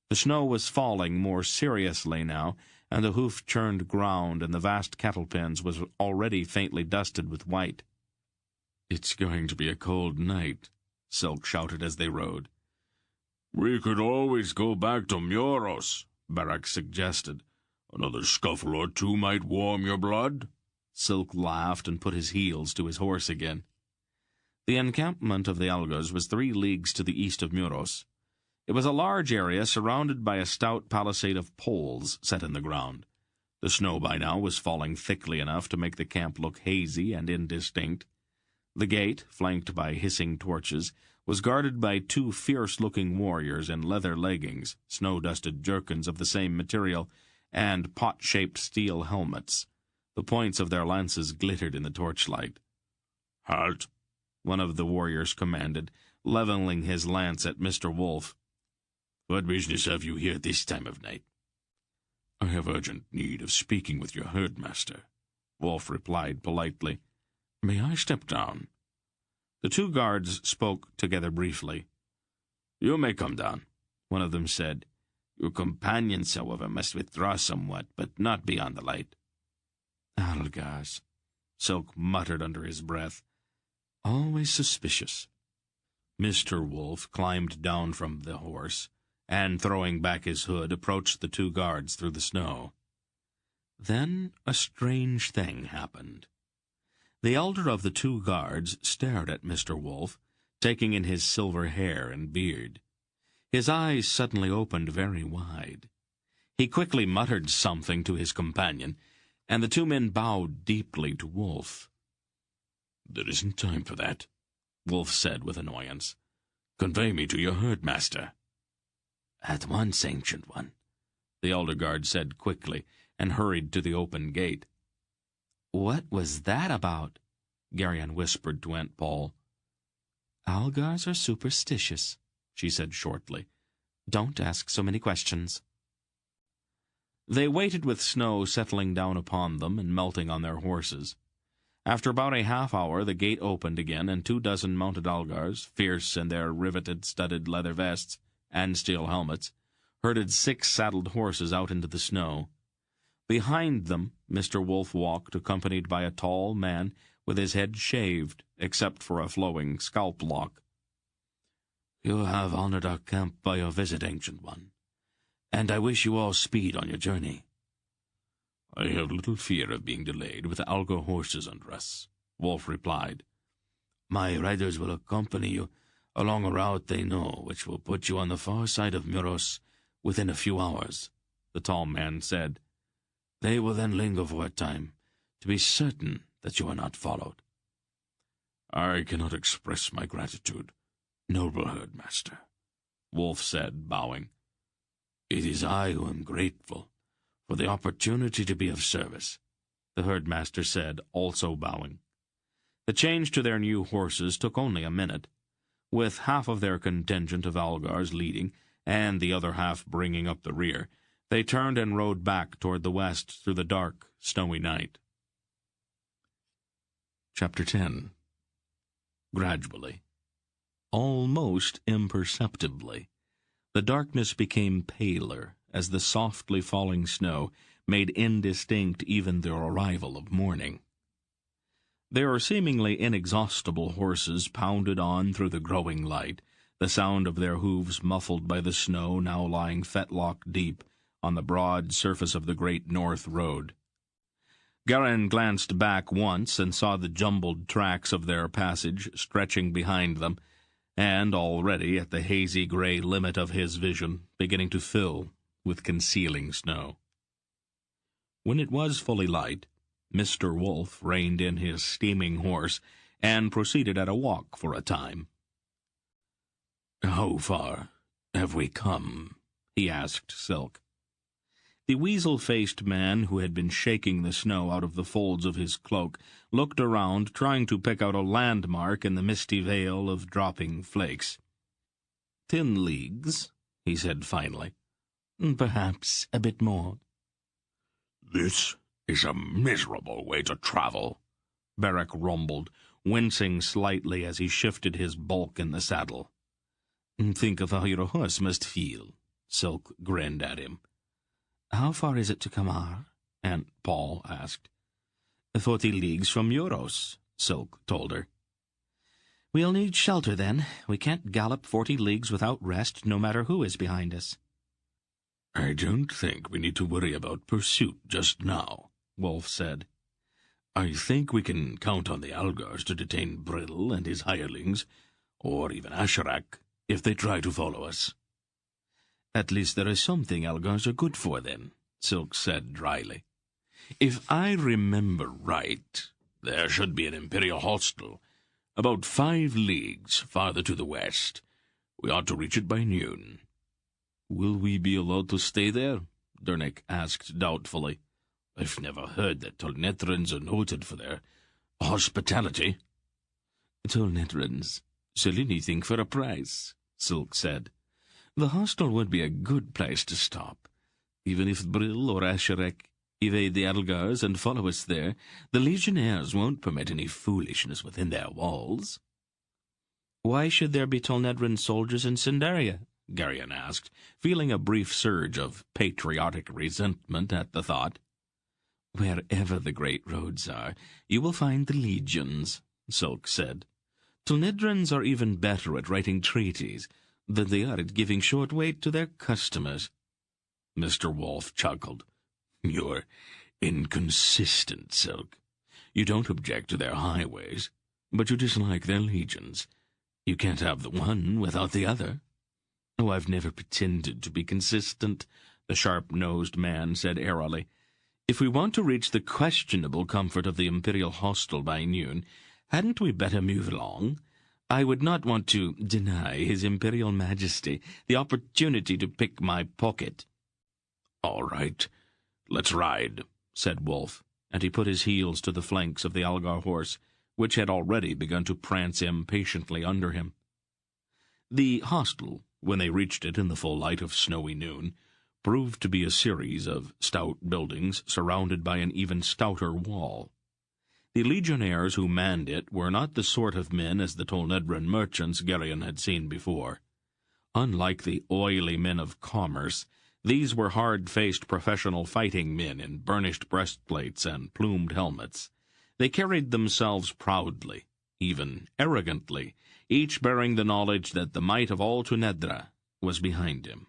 The snow was falling more seriously now, and the hoof-churned ground in the vast cattle pens was already faintly dusted with white. It's going to be a cold night, Silk shouted as they rode. We could always go back to Muros, Beric suggested. Another scuffle or 2 might warm your blood. Silk laughed and put his heels to his horse again. The encampment of the Algas was 3 leagues to the east of Muros. It was a large area surrounded by a stout palisade of poles set in the ground. The snow by now was falling thickly enough to make the camp look hazy and indistinct. The gate, flanked by hissing torches, was guarded by 2 fierce-looking warriors in leather leggings, snow-dusted jerkins of the same material, and pot-shaped steel helmets. The points of their lances glittered in the torchlight. "Halt!" one of the warriors commanded, leveling his lance at Mr. Wolf. "What business have you here this time of night?" I have urgent need of speaking with your herdmaster, Wolf replied politely. May I step down? The two guards spoke together briefly. You may come down, one of them said. Your companions, however, must withdraw somewhat, but not beyond the light. Algars, Silk muttered under his breath. Always suspicious. Mr. Wolf climbed down from the horse, and, throwing back his hood, approached the two guards through the snow. Then a strange thing happened. The elder of the two guards stared at Mr. Wolf, taking in his silver hair and beard. His eyes suddenly opened very wide. He quickly muttered something to his companion, and the two men bowed deeply to Wolf. There isn't time for that, Wolf said with annoyance. Convey me to your herdmaster. At once, Ancient One, the elder guard said quickly, and hurried to the open gate. What was that about? Garion whispered to Aunt Paul. Algars are superstitious, she said shortly. Don't ask so many questions. They waited with snow settling down upon them and melting on their horses. After about a half-hour, the gate opened again, and 24 mounted Algars, fierce in their riveted, studded leather vests and steel helmets, herded 6 saddled horses out into the snow. Behind them, Mr. Wolf walked, accompanied by a tall man with his head shaved, except for a flowing scalp lock. You have honored our camp by your visit, Ancient One, and I wish you all speed on your journey. I have little fear of being delayed with Algar horses under us, Wolf replied. My riders will accompany you along a route they know, which will put you on the far side of Muros within a few hours, the tall man said. They will then linger for a time, to be certain that you are not followed. I cannot express my gratitude, noble herdmaster, Wolf said, bowing. It is I who am grateful for the opportunity to be of service, the herdmaster said, also bowing. The change to their new horses took only a minute. With half of their contingent of Algars leading, and the other half bringing up the rear, they turned and rode back toward the west through the dark, snowy night. Chapter 10. Gradually, almost imperceptibly, the darkness became paler as the softly falling snow made indistinct even the arrival of morning. Their seemingly inexhaustible horses pounded on through the growing light, the sound of their hooves muffled by the snow now lying fetlock deep on the broad surface of the great north road. Garion glanced back once and saw the jumbled tracks of their passage stretching behind them, and already at the hazy gray limit of his vision beginning to fill with concealing snow. When it was fully light, Mr. Wolf reined in his steaming horse and proceeded at a walk for a time. "How far have we come?" he asked Silk. The weasel-faced man who had been shaking the snow out of the folds of his cloak looked around, trying to pick out a landmark in the misty veil of dropping flakes. 10 leagues, he said finally. Perhaps a bit more. "This is a miserable way to travel," Beric rumbled, wincing slightly as he shifted his bulk in the saddle. Think of how your horse must feel, Silk grinned at him. How far is it to Kamar? Aunt Paul asked. 40 leagues from Muros, Silk told her. We'll need shelter then. We can't gallop 40 leagues without rest, no matter who is behind us. "I don't think we need to worry about pursuit just now," Wolf said. "I think we can count on the Algars to detain Brittle and his hirelings, or even Asherak, if they try to follow us." At least there is something Algars are good for, then, Silk said dryly. "If I remember right, there should be an Imperial hostel about 5 leagues farther to the west. We ought to reach it by noon." "Will we be allowed to stay there?" Dernick asked doubtfully. "I've never heard that Tolnetrans are noted for their hospitality." "Tolnetrans sell anything for a price," Silk said. "The hostel would be a good place to stop. Even if Brill or Asherek evade the Algars and follow us there, the legionnaires won't permit any foolishness within their walls." "Why should there be Tolnedran soldiers in Sindaria?" Garion asked, feeling a brief surge of patriotic resentment at the thought. "Wherever the great roads are, you will find the legions," Silk said. "Tolnedrans are even better at writing treaties than they are at giving short weight to their customers." Mr. Wolf chuckled. "You're inconsistent, Silk. You don't object to their highways, but you dislike their legions. You can't have the one without the other." "Oh, I've never pretended to be consistent," the sharp-nosed man said airily. "If we want to reach the questionable comfort of the Imperial hostel by noon, hadn't we better move along? I would not want to deny His Imperial Majesty the opportunity to pick my pocket." "All right, let's ride," said Wolf, and he put his heels to the flanks of the Algar horse, which had already begun to prance impatiently under him. The hostel, when they reached it in the full light of snowy noon, proved to be a series of stout buildings surrounded by an even stouter wall. The legionnaires who manned it were not the sort of men as the Tolnedran merchants Garion had seen before. Unlike the oily men of commerce, these were hard-faced professional fighting men in burnished breastplates and plumed helmets. They carried themselves proudly, even arrogantly, each bearing the knowledge that the might of all Tunedra was behind him.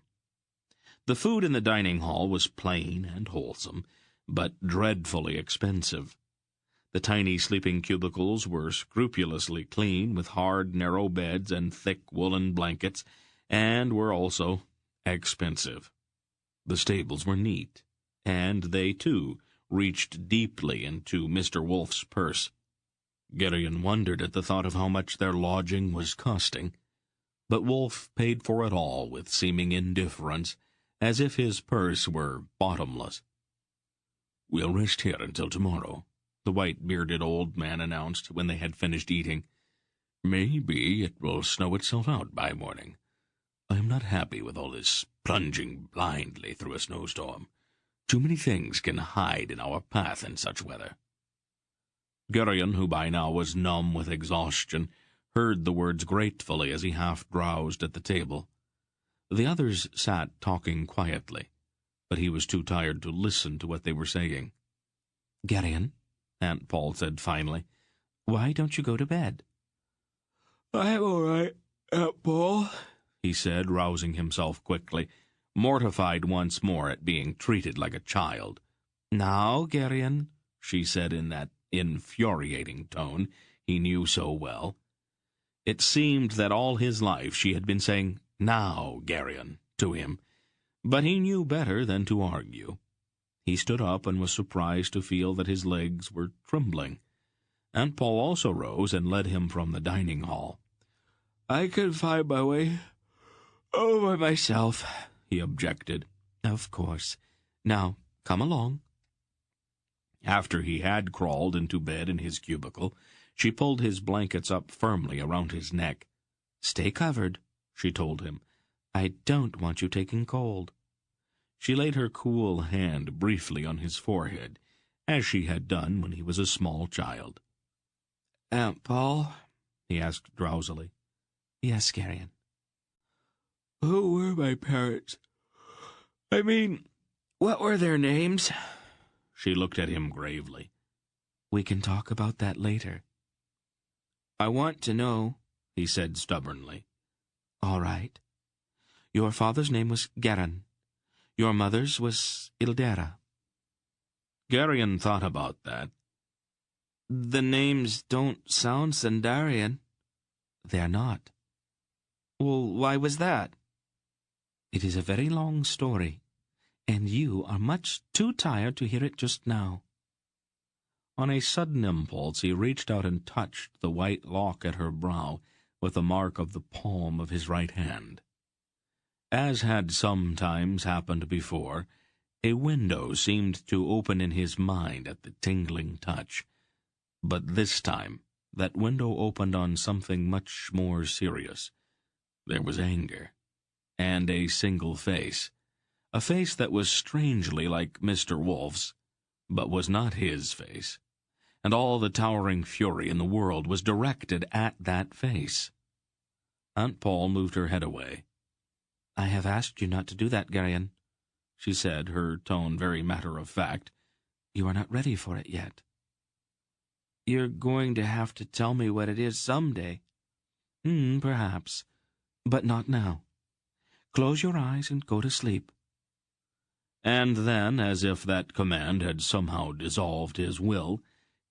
The food in the dining hall was plain and wholesome, but dreadfully expensive. The tiny sleeping cubicles were scrupulously clean, with hard, narrow beds and thick woolen blankets, and were also expensive. The stables were neat, and they, too, reached deeply into Mr. Wolf's purse. Garion wondered at the thought of how much their lodging was costing, but Wolf paid for it all with seeming indifference, as if his purse were bottomless. "We'll rest here until tomorrow," the white-bearded old man announced when they had finished eating. "Maybe it will snow itself out by morning. I am not happy with all this plunging blindly through a snowstorm. Too many things can hide in our path in such weather." Garion, who by now was numb with exhaustion, heard the words gratefully as he half-drowsed at the table. The others sat talking quietly, but he was too tired to listen to what they were saying. "Garion," Aunt Paul said finally, "why don't you go to bed?" "I'm all right, Aunt Paul," he said, rousing himself quickly, mortified once more at being treated like a child. "Now, Garion," she said in that infuriating tone he knew so well. It seemed that all his life she had been saying, "Now, Garion," to him, but he knew better than to argue. He stood up and was surprised to feel that his legs were trembling. Aunt Paul also rose and led him from the dining hall. "I can find my way over myself," he objected. "Of course. Now, come along." After he had crawled into bed in his cubicle, she pulled his blankets up firmly around his neck. "Stay covered," she told him. "I don't want you taking cold." She laid her cool hand briefly on his forehead, as she had done when he was a small child. "Aunt Paul?" he asked drowsily. "Yes, Garion." "Who were my parents? I mean, what were their names?" She looked at him gravely. "We can talk about that later." "I want to know," he said stubbornly. "All right. Your father's name was Garion. Your mother's was Ildera." Garion thought about that. "The names don't sound Sandarian." "They're not." "Well, why was that?" "It is a very long story, and you are much too tired to hear it just now." On a sudden impulse he reached out and touched the white lock at her brow with the mark of the palm of his right hand. As had sometimes happened before, a window seemed to open in his mind at the tingling touch. But this time that window opened on something much more serious. There was anger, and a single face, a face that was strangely like Mr. Wolfe's, but was not his face, and all the towering fury in the world was directed at that face. Aunt Paul moved her head away. "I have asked you not to do that, Garion," she said, her tone very matter-of-fact. "You are not ready for it yet." "You're going to have to tell me what it is someday." Perhaps, but not now. Close your eyes and go to sleep." And then, as if that command had somehow dissolved his will,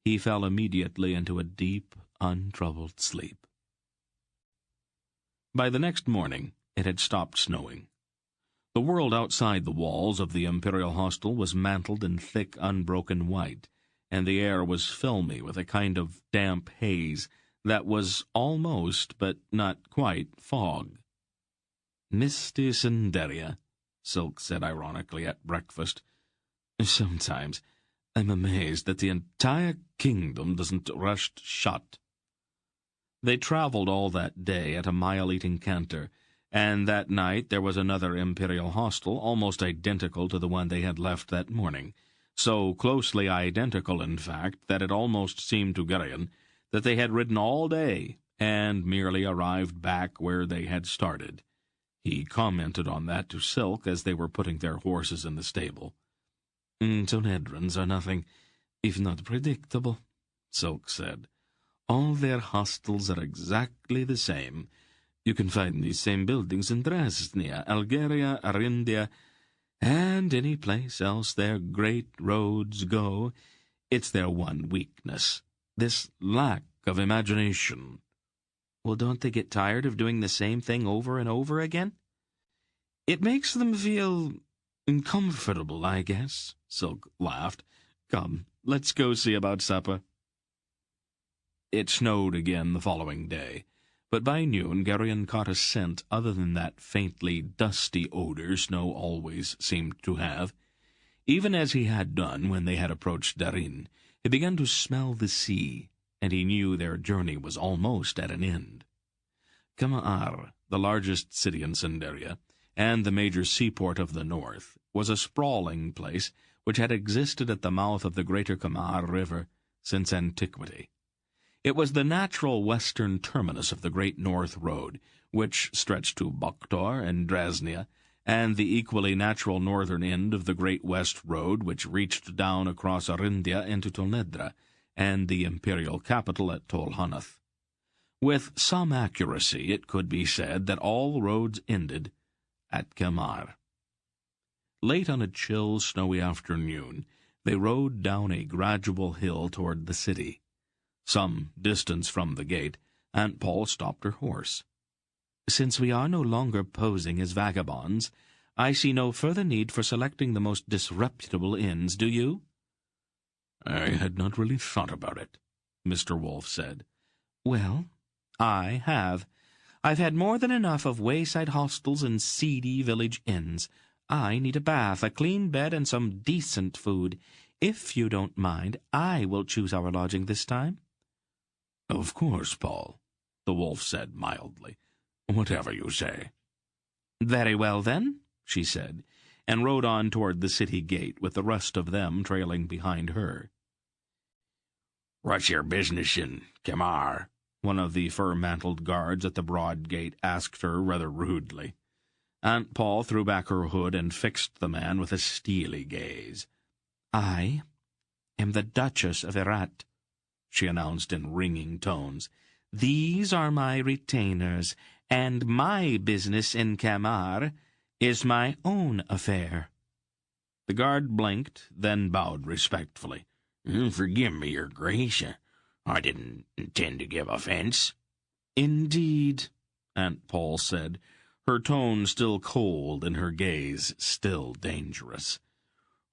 he fell immediately into a deep, untroubled sleep. By the next morning, it had stopped snowing. The world outside the walls of the Imperial hostel was mantled in thick, unbroken white, and the air was filmy with a kind of damp haze that was almost, but not quite, fog. "Misty Cinderia," Silk said ironically at breakfast. "Sometimes I'm amazed that the entire kingdom doesn't rush shut." They traveled all that day at a mile-eating canter, and that night there was another Imperial hostel, almost identical to the one they had left that morning, so closely identical, in fact, that it almost seemed to Garion that they had ridden all day and merely arrived back where they had started. He commented on that to Silk as they were putting their horses in the stable. "Tonedrons are nothing if not predictable," Silk said. "All their hostels are exactly the same. You can find these same buildings in Dresnia, Algeria, Arindia, and any place else their great roads go. It's their one weakness, this lack of imagination." "Well, don't they get tired of doing the same thing over and over again?" "It makes them feel uncomfortable, I guess," Silk laughed. "Come, let's go see about supper." It snowed again the following day, but by noon Garion caught a scent other than that faintly dusty odor snow always seemed to have. Even as he had done when they had approached Darin, he began to smell the sea, and he knew their journey was almost at an end. Kamar, the largest city in Cinderia, and the major seaport of the north, was a sprawling place which had existed at the mouth of the greater Kamar River since antiquity. It was the natural western terminus of the Great North Road, which stretched to Bakhtor and Dresnia, and the equally natural northern end of the Great West Road, which reached down across Arindia into Tonedra, and the imperial capital at Tolhanath. With some accuracy it could be said that all roads ended at Kamar. Late on a chill, snowy afternoon, they rode down a gradual hill toward the city. Some distance from the gate, Aunt Paul stopped her horse. "Since we are no longer posing as vagabonds, I see no further need for selecting the most disreputable inns, do you?" "I had not really thought about it," Mr. Wolfe said. "Well, I have. I've had more than enough of wayside hostels and seedy village inns. I need a bath, a clean bed, and some decent food. If you don't mind, I will choose our lodging this time." "Of course, Paul," the wolf said mildly. "Whatever you say." "Very well, then," she said, and rode on toward the city gate, with the rest of them trailing behind her. "What's your business in Kamar?" one of the fur-mantled guards at the broad gate asked her rather rudely. Aunt Paul threw back her hood and fixed the man with a steely gaze. "I am the Duchess of Herat," she announced in ringing tones. "These are my retainers, and my business in Kamar is my own affair." The guard blinked, then bowed respectfully. "Forgive me, Your Grace. I didn't intend to give offense." "Indeed," Aunt Paul said, her tone still cold and her gaze still dangerous.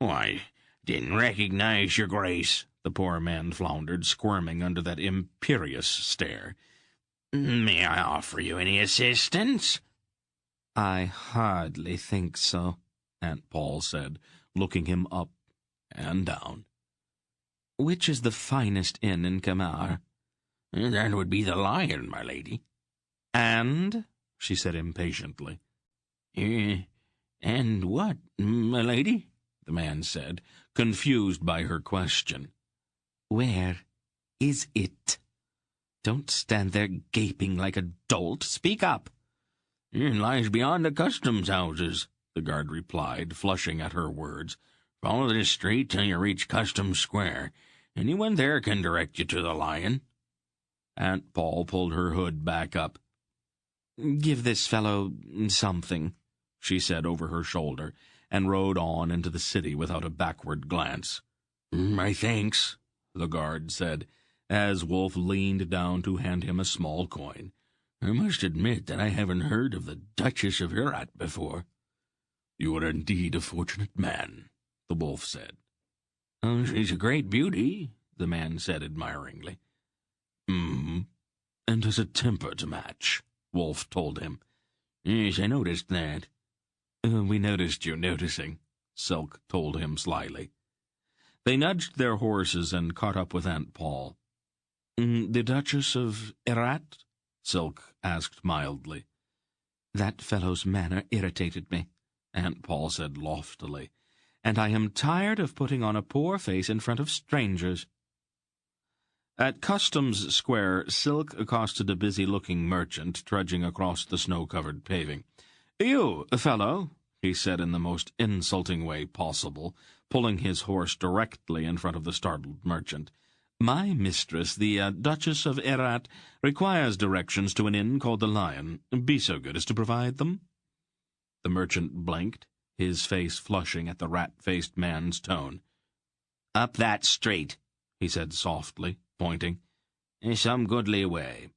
"I didn't recognize Your Grace," the poor man floundered, squirming under that imperious stare. "May I offer you any assistance?" "I hardly think so," Aunt Paul said, looking him up and down. "Which is the finest inn in Kamar?" "That would be the Lion, my lady." "And?" she said impatiently. And And what, my lady? The man said, confused by her question. Where is it? Don't stand there gaping like a dolt. Speak up. It lies beyond the customs houses, the guard replied, flushing at her words. Follow this street till you reach Customs Square. Anyone there can direct you to the Lion. Aunt Paul pulled her hood back up. Give this fellow something, she said over her shoulder, and rode on into the city without a backward glance. My thanks, the guard said, as Wolf leaned down to hand him a small coin. I must admit that I haven't heard of the Duchess of Herat before. You are indeed a fortunate man, the wolf said. Oh, she's a great beauty, the man said admiringly. And has a temper to match, Wolf told him. Yes, I noticed that. We noticed you noticing, Silk told him slyly. They nudged their horses and caught up with Aunt Paul. The Duchess of Herat? Silk asked mildly. That fellow's manner irritated me, Aunt Paul said loftily, and I am tired of putting on a poor face in front of strangers. At Customs Square, Silk accosted a busy-looking merchant trudging across the snow-covered paving. "You, fellow," he said in the most insulting way possible, pulling his horse directly in front of the startled merchant. "My mistress, the Duchess of Herat, requires directions to an inn called the Lion. Be so good as to provide them." The merchant blinked, his face flushing at the rat-faced man's tone. "Up that street," he said softly, pointing. "Some goodly way.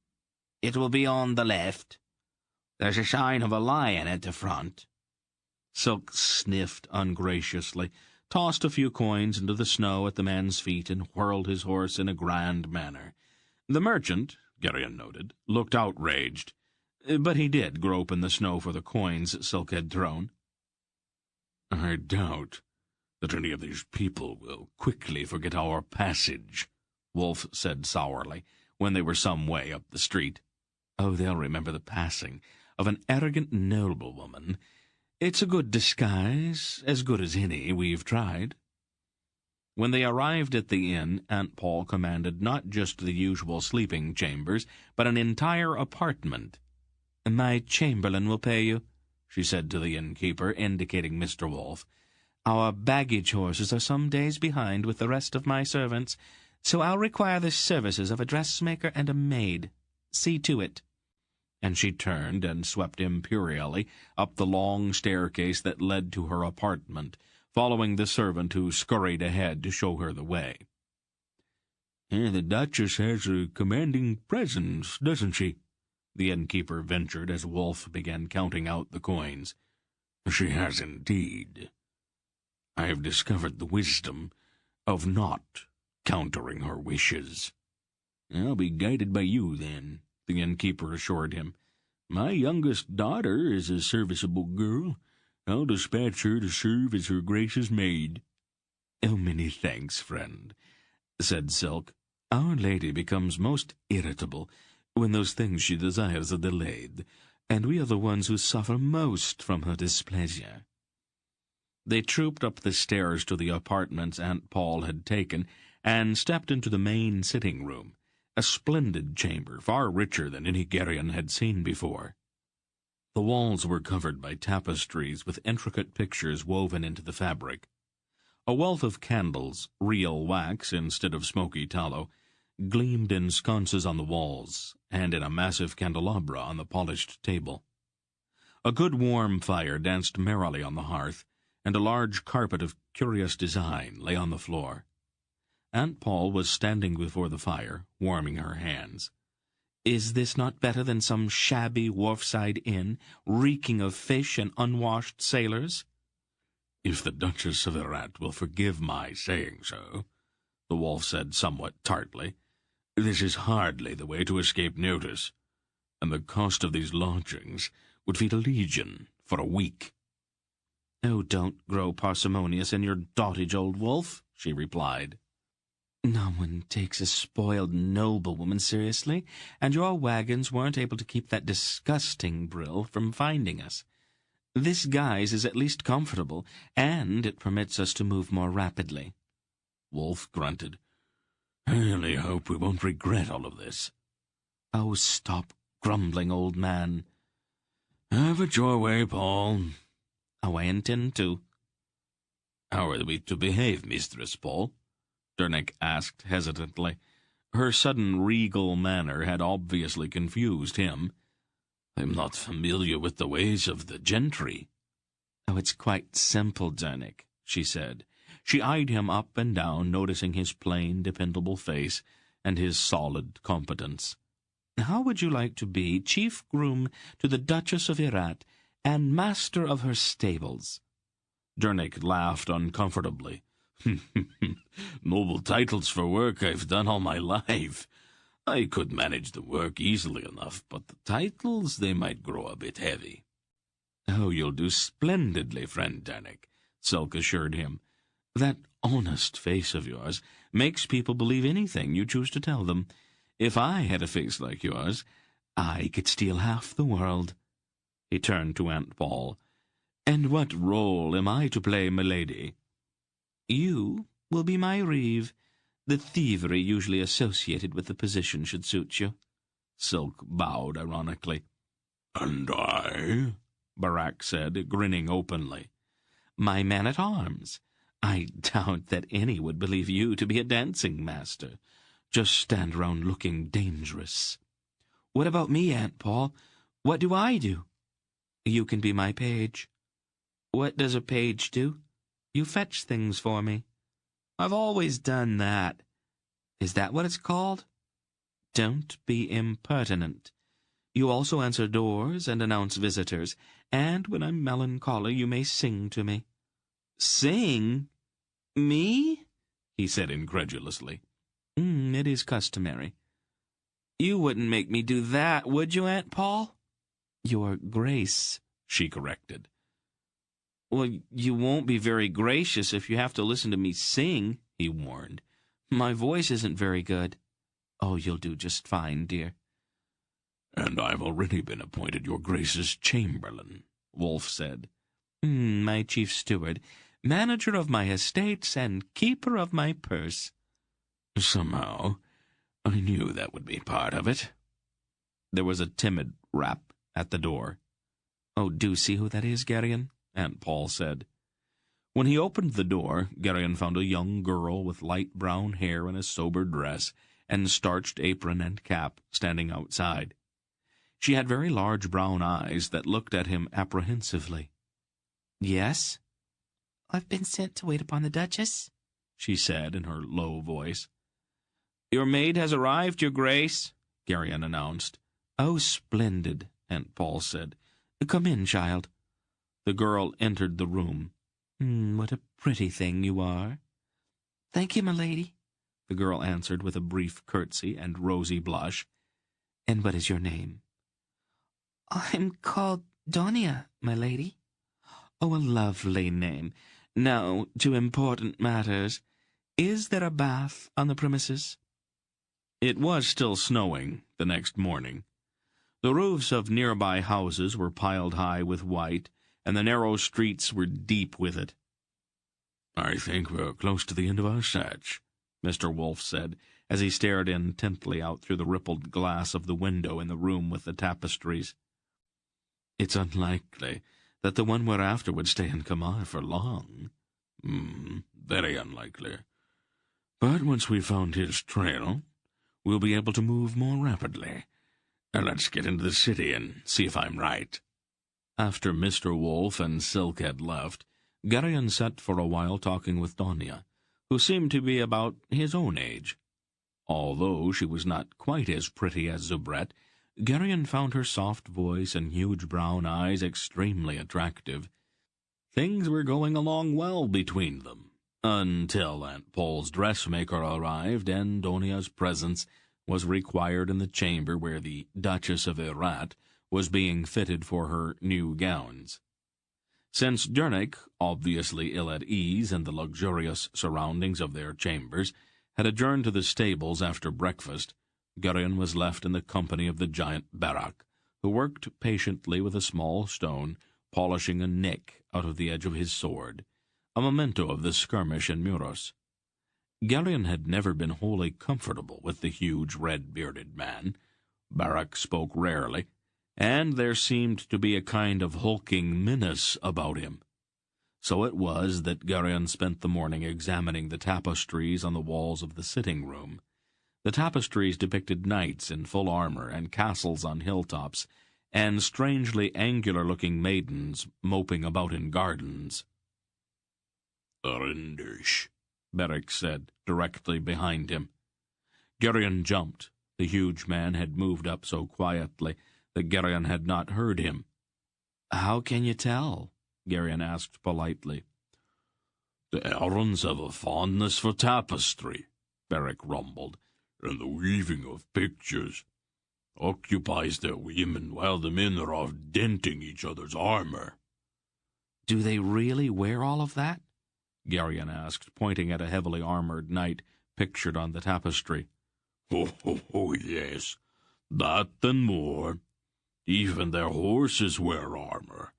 It will be on the left. There's a sign of a lion at the front." Silk sniffed ungraciously, tossed a few coins into the snow at the man's feet, and whirled his horse in a grand manner. The merchant, Garion noted, looked outraged, but he did grope in the snow for the coins Silk had thrown. "I doubt that any of these people will quickly forget our passage," Wolf said sourly, when they were some way up the street. "Oh, they'll remember the passing of an arrogant noblewoman. It's a good disguise, as good as any we've tried." When they arrived at the inn, Aunt Paul commanded not just the usual sleeping chambers, but an entire apartment. "My chamberlain will pay you," she said to the innkeeper, indicating Mr. Wolf. "Our baggage horses are some days behind with the rest of my servants, so I'll require the services of a dressmaker and a maid. See to it." And she turned and swept imperially up the long staircase that led to her apartment, following the servant who scurried ahead to show her the way. "The Duchess has a commanding presence, doesn't she?" the innkeeper ventured as Wolf began counting out the coins. "She has indeed. I have discovered the wisdom of not countering her wishes." "I'll be guided by you, then," the innkeeper assured him. "My youngest daughter is a serviceable girl. I'll dispatch her to serve as her Grace's maid." "Oh, many thanks, friend," said Silk. "Our lady becomes most irritable when those things she desires are delayed, and we are the ones who suffer most from her displeasure." They trooped up the stairs to the apartments Aunt Paul had taken, and stepped into the main sitting room, a splendid chamber, far richer than any Garion had seen before. The walls were covered by tapestries with intricate pictures woven into the fabric. A wealth of candles, real wax instead of smoky tallow, gleamed in sconces on the walls, and in a massive candelabra on the polished table. A good warm fire danced merrily on the hearth, and a large carpet of curious design lay on the floor. Aunt Paul was standing before the fire, warming her hands. "Is this not better than some shabby wharfside inn, reeking of fish and unwashed sailors?" "If the Duchess of Herat will forgive my saying so," the wolf said somewhat tartly, "this is hardly the way to escape notice, and the cost of these lodgings would feed a legion for a week." "Oh, don't grow parsimonious in your dotage, old wolf," she replied. "No one takes a spoiled noblewoman seriously, and your wagons weren't able to keep that disgusting Brill from finding us. This guise is at least comfortable, and it permits us to move more rapidly." Wolf grunted. "I only hope we won't regret all of this." "Oh, stop grumbling, old man." "Have it your way, Paul." "Oh, I intend to." "How are we to behave, Mistress Paul?" Dernick asked hesitantly. Her sudden regal manner had obviously confused him. "I'm not familiar with the ways of the gentry." "Oh, it's quite simple, Dernick," she said. She eyed him up and down, noticing his plain, dependable face and his solid competence. "How would you like to be chief groom to the Duchess of Herat and master of her stables?" Dernick laughed uncomfortably. "Noble titles for work I've done all my life. I could manage the work easily enough, but the titles, they might grow a bit heavy." "Oh, you'll do splendidly, friend Dernick," Silk assured him. "That honest face of yours makes people believe anything you choose to tell them. If I had a face like yours, I could steal half the world." He turned to Aunt Paul. "And what role am I to play, milady?" "You will be my reeve. The thievery usually associated with the position should suit you." Silk bowed ironically. "And I?" Barak said, grinning openly. "My man-at-arms. I doubt that any would believe you to be a dancing master. Just stand around looking dangerous." "What about me, Aunt Paul? What do I do?" "You can be my page." "What does a page do?" "You fetch things for me." "I've always done that." "Is that what it's called?" "Don't be impertinent. You also answer doors and announce visitors, and when I'm melancholy you may sing to me." "Sing? Me?" he said incredulously. It is customary." "You wouldn't make me do that, would you, Aunt Paul?" "Your Grace," she corrected. "Well, you won't be very gracious if you have to listen to me sing," he warned. "My voice isn't very good." "Oh, you'll do just fine, dear." "And I've already been appointed your Grace's chamberlain," Wolf said. My chief steward, manager of my estates, and keeper of my purse." "Somehow, I knew that would be part of it." There was a timid rap at the door. "Oh, do see who that is, Garion," Aunt Paul said. When he opened the door, Garion found a young girl with light brown hair in a sober dress and starched apron and cap standing outside. She had very large brown eyes that looked at him apprehensively. "Yes?" "I've been sent to wait upon the Duchess," she said in her low voice. "Your maid has arrived, Your Grace," Garion announced. "Oh, splendid," Aunt Paul said. "Come in, child." The girl entered the room. What a pretty thing you are." "Thank you, my lady," the girl answered with a brief curtsy and rosy blush. "And what is your name?" "I'm called Donia, my lady." "Oh, a lovely name. Now, to important matters. Is there a bath on the premises?" It was still snowing the next morning. The roofs of nearby houses were piled high with white, and the narrow streets were deep with it. "I think we're close to the end of our search," Mr. Wolf said, as he stared intently out through the rippled glass of the window in the room with the tapestries. "It's unlikely that the one we're after would stay in Kamar for long." Very unlikely. But once we've found his trail, we'll be able to move more rapidly. Let's get into the city and see if I'm right." After Mr. Wolf and Silk had left, Garion sat for a while talking with Donia, who seemed to be about his own age. Although she was not quite as pretty as Zubret, Garion found her soft voice and huge brown eyes extremely attractive. Things were going along well between them, until Aunt Paul's dressmaker arrived and Donia's presence was required in the chamber where the Duchess of Herat was being fitted for her new gowns. Since Dernick, obviously ill at ease in the luxurious surroundings of their chambers, had adjourned to the stables after breakfast, Garion was left in the company of the giant Barak, who worked patiently with a small stone, polishing a nick out of the edge of his sword, a memento of the skirmish in Muros. Garion had never been wholly comfortable with the huge red-bearded man. Barak spoke rarely, and there seemed to be a kind of hulking menace about him. So it was that Garion spent the morning examining the tapestries on the walls of the sitting-room. The tapestries depicted knights in full armor and castles on hilltops, and strangely angular-looking maidens moping about in gardens. "Arendish," Beric said, directly behind him. Garion jumped. The huge man had moved up so quietly that Garion had not heard him. "How can you tell?" Garion asked politely. "The Arons have a fondness for tapestry," Beric rumbled, "and the weaving of pictures occupies their women while the men are off denting each other's armor." "Do they really wear all of that?" Garion asked, pointing at a heavily armored knight pictured on the tapestry. Oh, yes, that and more. Even their horses wear armor.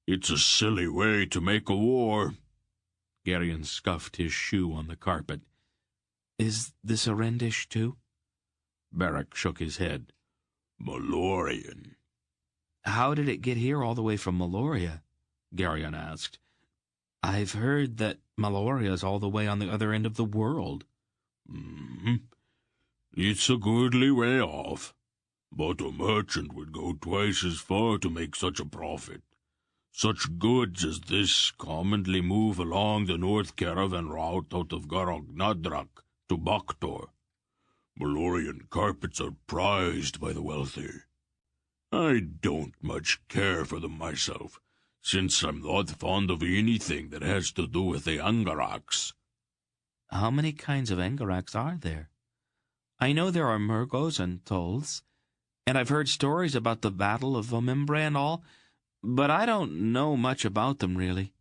It's a silly way to make a war." Garion scuffed his shoe on the carpet. "Is this Arendish too?" Beric shook his head. "Malorian." "How did it get here all the way from Meloria?" Garion asked. "I've heard that Meloria is all the way on the other end of the world." It's a goodly way off, but a merchant would go twice as far to make such a profit. Such goods as this commonly move along the north caravan route out of Garagnadrak to Baktor. Melorian carpets are prized by the wealthy. I don't much care for them myself, since I'm not fond of anything that has to do with the Angaraks." "How many kinds of Angaraks are there? I know there are Murgos and Tolls, and I've heard stories about the Battle of Vomimbre and all, but I don't know much about them, really."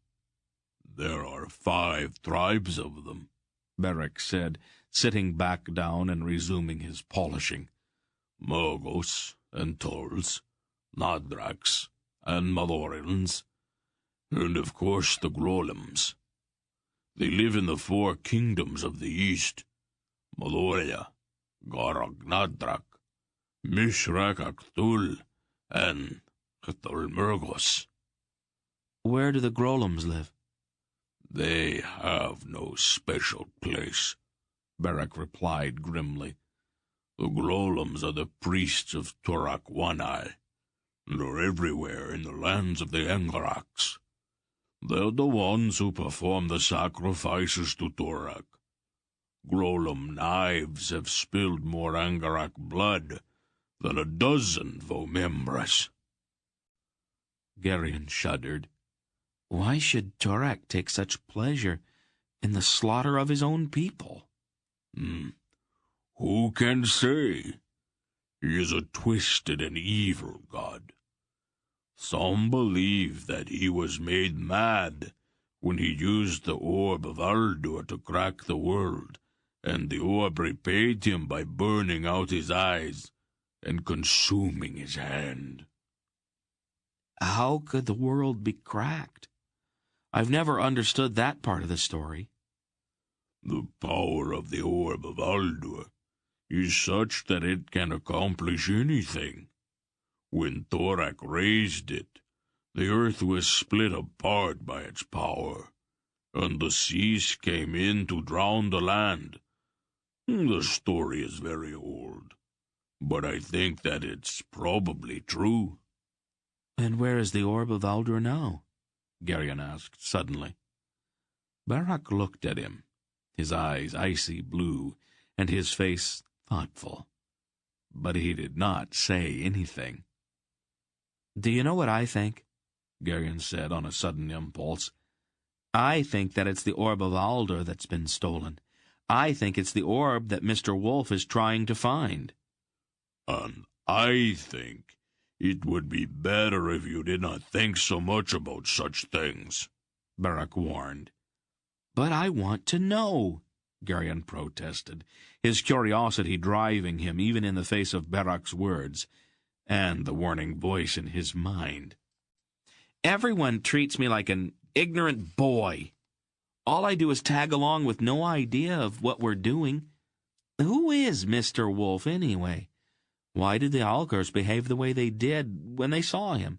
"There are 5 tribes of them," Beric said, sitting back down and resuming his polishing. "Murgos and Tolls, Nadraks and Malorans, and of course the Grolams. They live in the 4 kingdoms of the east: Maloria, Garagnadrak, Mishrakaktul, and Cthulmurgos." "Where do the Grolams live?" "They have no special place," Beric replied grimly. "The Grolams are the priests of Torak Wanai, and are everywhere in the lands of the Angaraks. They're the ones who perform the sacrifices to Torak. Grolam knives have spilled more Angarak blood than a dozen Vomembras." Garion shuddered. "Why should Torak take such pleasure in the slaughter of his own people?" Who can say? He is a twisted and evil god. Some believe that he was made mad when he used the orb of Aldur to crack the world, and the orb repaid him by burning out his eyes and consuming his hand. How could the world be cracked? I've never understood that part of the story. The power of the orb of Aldur is such that it can accomplish anything. When Thorak raised it, the earth was split apart by its power, and the seas came in to drown the land. The story is very old, but I think that it's probably true. And where is the orb of Aldur now? Garion asked suddenly. Barak looked at him, his eyes icy blue, and his face thoughtful. But he did not say anything. Do you know what I think? Garion said on a sudden impulse. I think that it's the orb of Aldur that's been stolen. I think it's the orb that Mr. Wolf is trying to find. And I think it would be better if you did not think so much about such things, Barak warned. But I want to know, Garion protested, his curiosity driving him even in the face of Barak's words, and the warning voice in his mind. Everyone treats me like an ignorant boy. All I do is tag along with no idea of what we're doing. Who is Mr. Wolf, anyway? Why did the Algars behave the way they did when they saw him?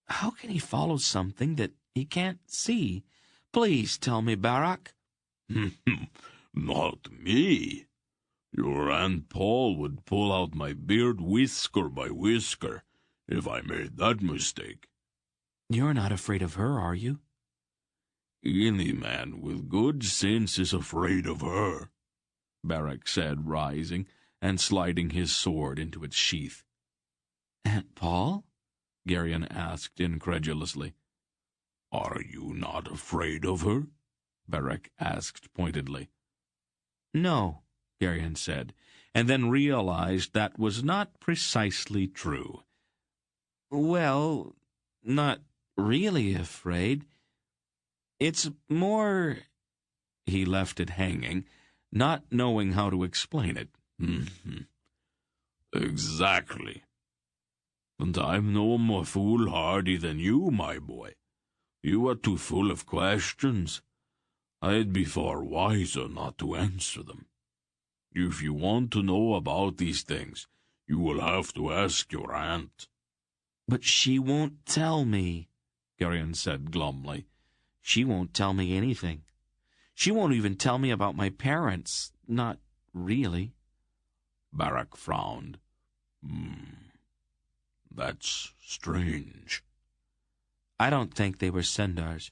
How can he follow something that he can't see? Please tell me, Barak. Not me. Your Aunt Paul would pull out my beard whisker by whisker if I made that mistake. You're not afraid of her, are you? Any man with good sense is afraid of her, Barak said, rising and sliding his sword into its sheath. Aunt Paul? Garion asked incredulously. Are you not afraid of her? Barak asked pointedly. No, Garion said, and then realized that was not precisely true. Well, not really afraid. It's more... He left it hanging, not knowing how to explain it. Exactly. And I'm no more foolhardy than you, my boy. You are too full of questions. I'd be far wiser not to answer them. If you want to know about these things, you will have to ask your aunt. But she won't tell me, Garion said glumly. She won't tell me anything. She won't even tell me about my parents. Not really. Barak frowned. That's strange. I don't think they were Sendars.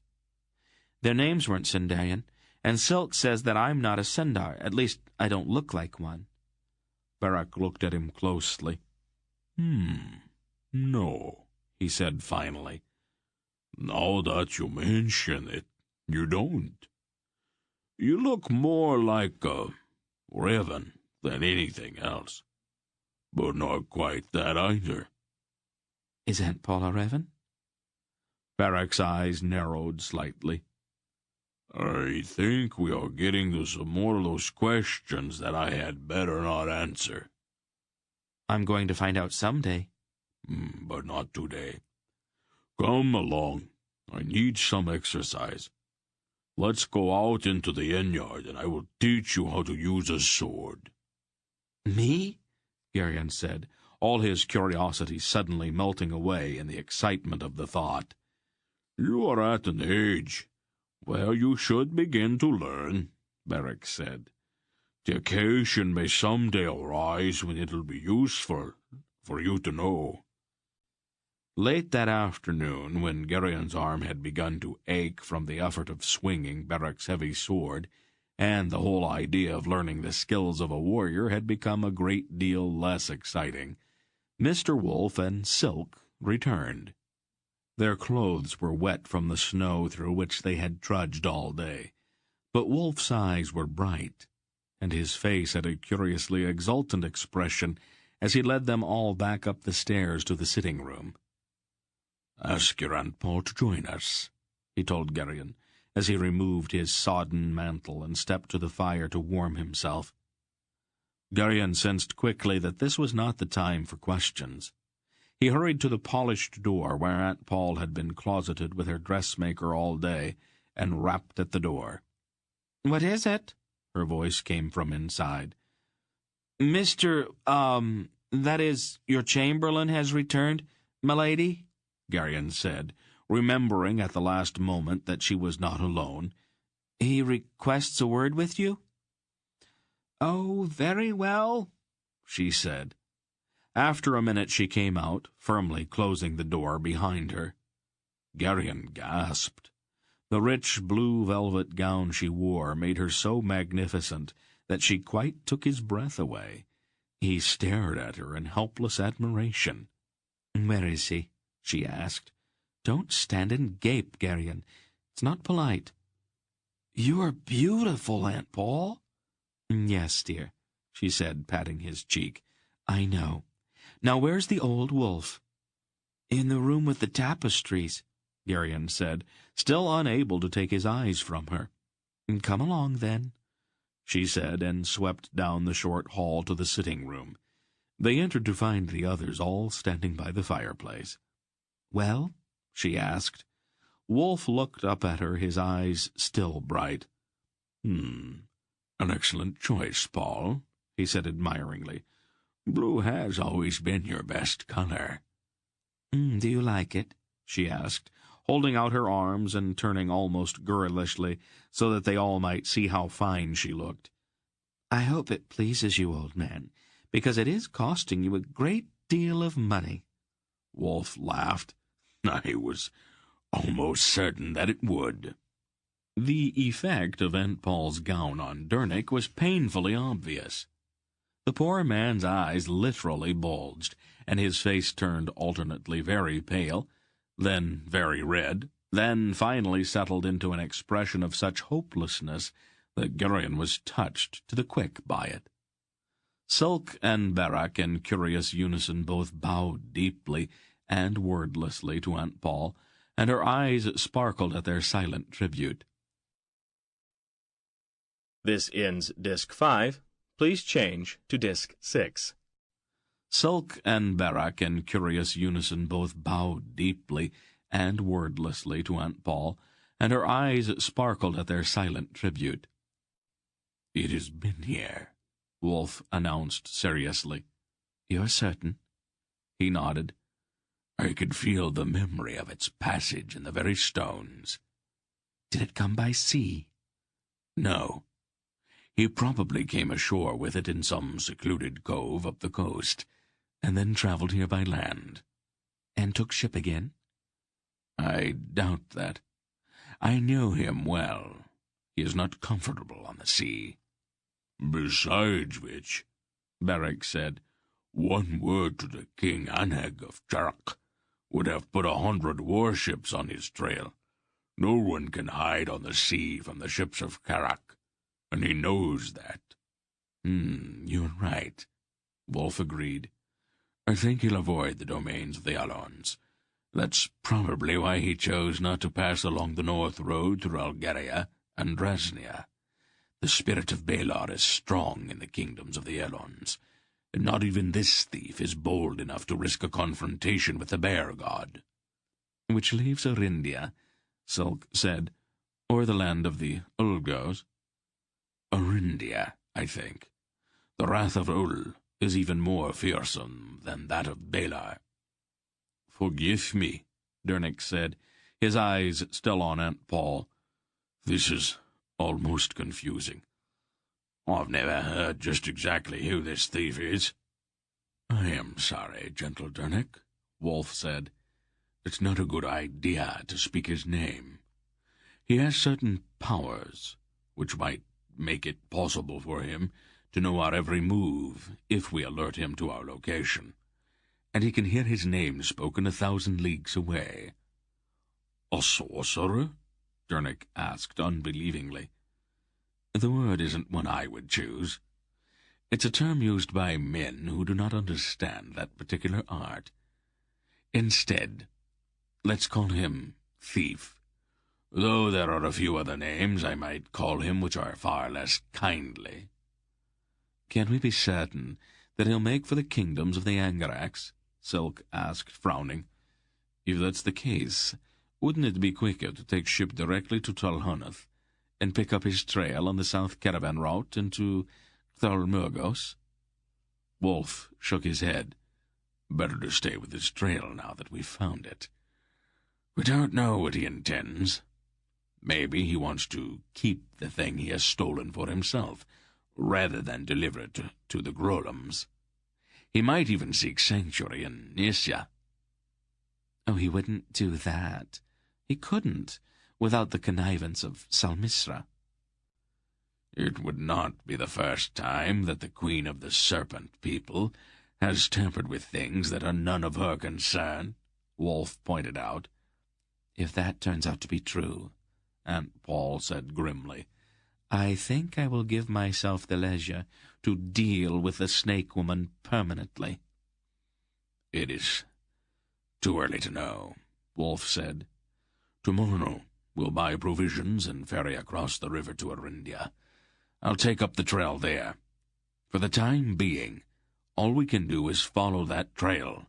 Their names weren't Sendarian, and Silk says that I'm not a Sendar. At least, I don't look like one. Barak looked at him closely. No, he said finally. Now that you mention it, you don't. You look more like a Revan than anything else. But not quite that either. Is Aunt Paula Revan? Barak's eyes narrowed slightly. I think we are getting to some more of those questions that I had better not answer. I'm going to find out someday. But not today. Come along. I need some exercise. Let's go out into the inn yard, and I will teach you how to use a sword. Me? Garion said, all his curiosity suddenly melting away in the excitement of the thought. You are at an age where you should begin to learn, Barak said. The occasion may someday arise when it will be useful for you to know. Late that afternoon, when Garion's arm had begun to ache from the effort of swinging Barak's heavy sword, and the whole idea of learning the skills of a warrior had become a great deal less exciting, Mr. Wolf and Silk returned. Their clothes were wet from the snow through which they had trudged all day, but Wolf's eyes were bright, and his face had a curiously exultant expression as he led them all back up the stairs to the sitting-room. Ask your Aunt Paul to join us, he told Garion, as he removed his sodden mantle and stepped to the fire to warm himself. Garion sensed quickly that this was not the time for questions. He hurried to the polished door where Aunt Paul had been closeted with her dressmaker all day, and rapped at the door. "What is it?" her voice came from inside. "Mr. that is, your chamberlain has returned, milady," Garion said, remembering at the last moment that she was not alone. "He requests a word with you." "Oh, very well," she said. After a minute she came out, firmly closing the door behind her. Garion gasped. The rich blue velvet gown she wore made her so magnificent that she quite took his breath away. He stared at her in helpless admiration. "Where is he?" she asked. "Don't stand and gape, Garion. It's not polite." "You are beautiful, Aunt Paul." "Yes, dear," she said, patting his cheek. "I know. Now where's the old wolf?" "In the room with the tapestries," Garion said, still unable to take his eyes from her. "Come along, then," she said, and swept down the short hall to the sitting-room. They entered to find the others all standing by the fireplace. "Well?" she asked. Wolf looked up at her, his eyes still bright. An excellent choice, Paul, he said admiringly. Blue has always been your best color. Do you like it? She asked, holding out her arms and turning almost girlishly so that they all might see how fine she looked. I hope it pleases you, old man, because it is costing you a great deal of money. Wolf laughed. I was almost certain that it would. The effect of Aunt Paul's gown on Dernick was painfully obvious. The poor man's eyes literally bulged, and his face turned alternately very pale, then very red, then finally settled into an expression of such hopelessness that Garion was touched to the quick by it. Silk and Barak in curious unison both bowed deeply and wordlessly to Aunt Paul, and her eyes sparkled at their silent tribute. This ends Disc 5. Please change to Disc 6. Silk and Barak in curious unison both bowed deeply and wordlessly to Aunt Paul, and her eyes sparkled at their silent tribute. It has been here, Wolf announced seriously. You're certain? He nodded. I could feel the memory of its passage in the very stones. Did it come by sea? No. He probably came ashore with it in some secluded cove up the coast, and then traveled here by land. And took ship again? I doubt that. I know him well. He is not comfortable on the sea. Besides which, Barak said, one word to the King Anheg of Charak would have put 100 warships on his trail. No one can hide on the sea from the ships of Karak, and he knows that. You're right, Wolf agreed. I think he'll avoid the domains of the Alons. That's probably why he chose not to pass along the north road through Belgariad and Drasnia. The spirit of Balar is strong in the kingdoms of the Elons, and not even this thief is bold enough to risk a confrontation with the bear god. Which leaves Orindia, Silk said, or the land of the Ulgos. Orindia, I think. The wrath of Ul is even more fearsome than that of Balar. Forgive me, Dernick said, his eyes still on Aunt Paul. This is almost confusing. I've never heard just exactly who this thief is. I am sorry, gentle Dernick, Wolf said. It's not a good idea to speak his name. He has certain powers, which might make it possible for him to know our every move if we alert him to our location, and he can hear his name spoken 1,000 leagues away. A sorcerer? Dernick asked unbelievingly. The word isn't one I would choose. It's a term used by men who do not understand that particular art. Instead, let's call him Thief, though there are a few other names I might call him which are far less kindly. Can we be certain that he'll make for the kingdoms of the Angarax? Silk asked, frowning. If that's the case, wouldn't it be quicker to take ship directly to Talhunath and pick up his trail on the south caravan route into Thalmurgos? Wolf shook his head. Better to stay with his trail now that we've found it. We don't know what he intends. Maybe he wants to keep the thing he has stolen for himself, rather than deliver it to the Grolums. He might even seek sanctuary in Nisya. Oh, he wouldn't do that. He couldn't, without the connivance of Salmisra. It would not be the first time that the Queen of the Serpent people has tampered with things that are none of her concern, Wolf pointed out. If that turns out to be true, Aunt Paul said grimly, I think I will give myself the leisure to deal with the snake woman permanently. It is too early to know, Wolf said. Tomorrow we'll buy provisions and ferry across the river to Orindia. I'll take up the trail there. For the time being, all we can do is follow that trail.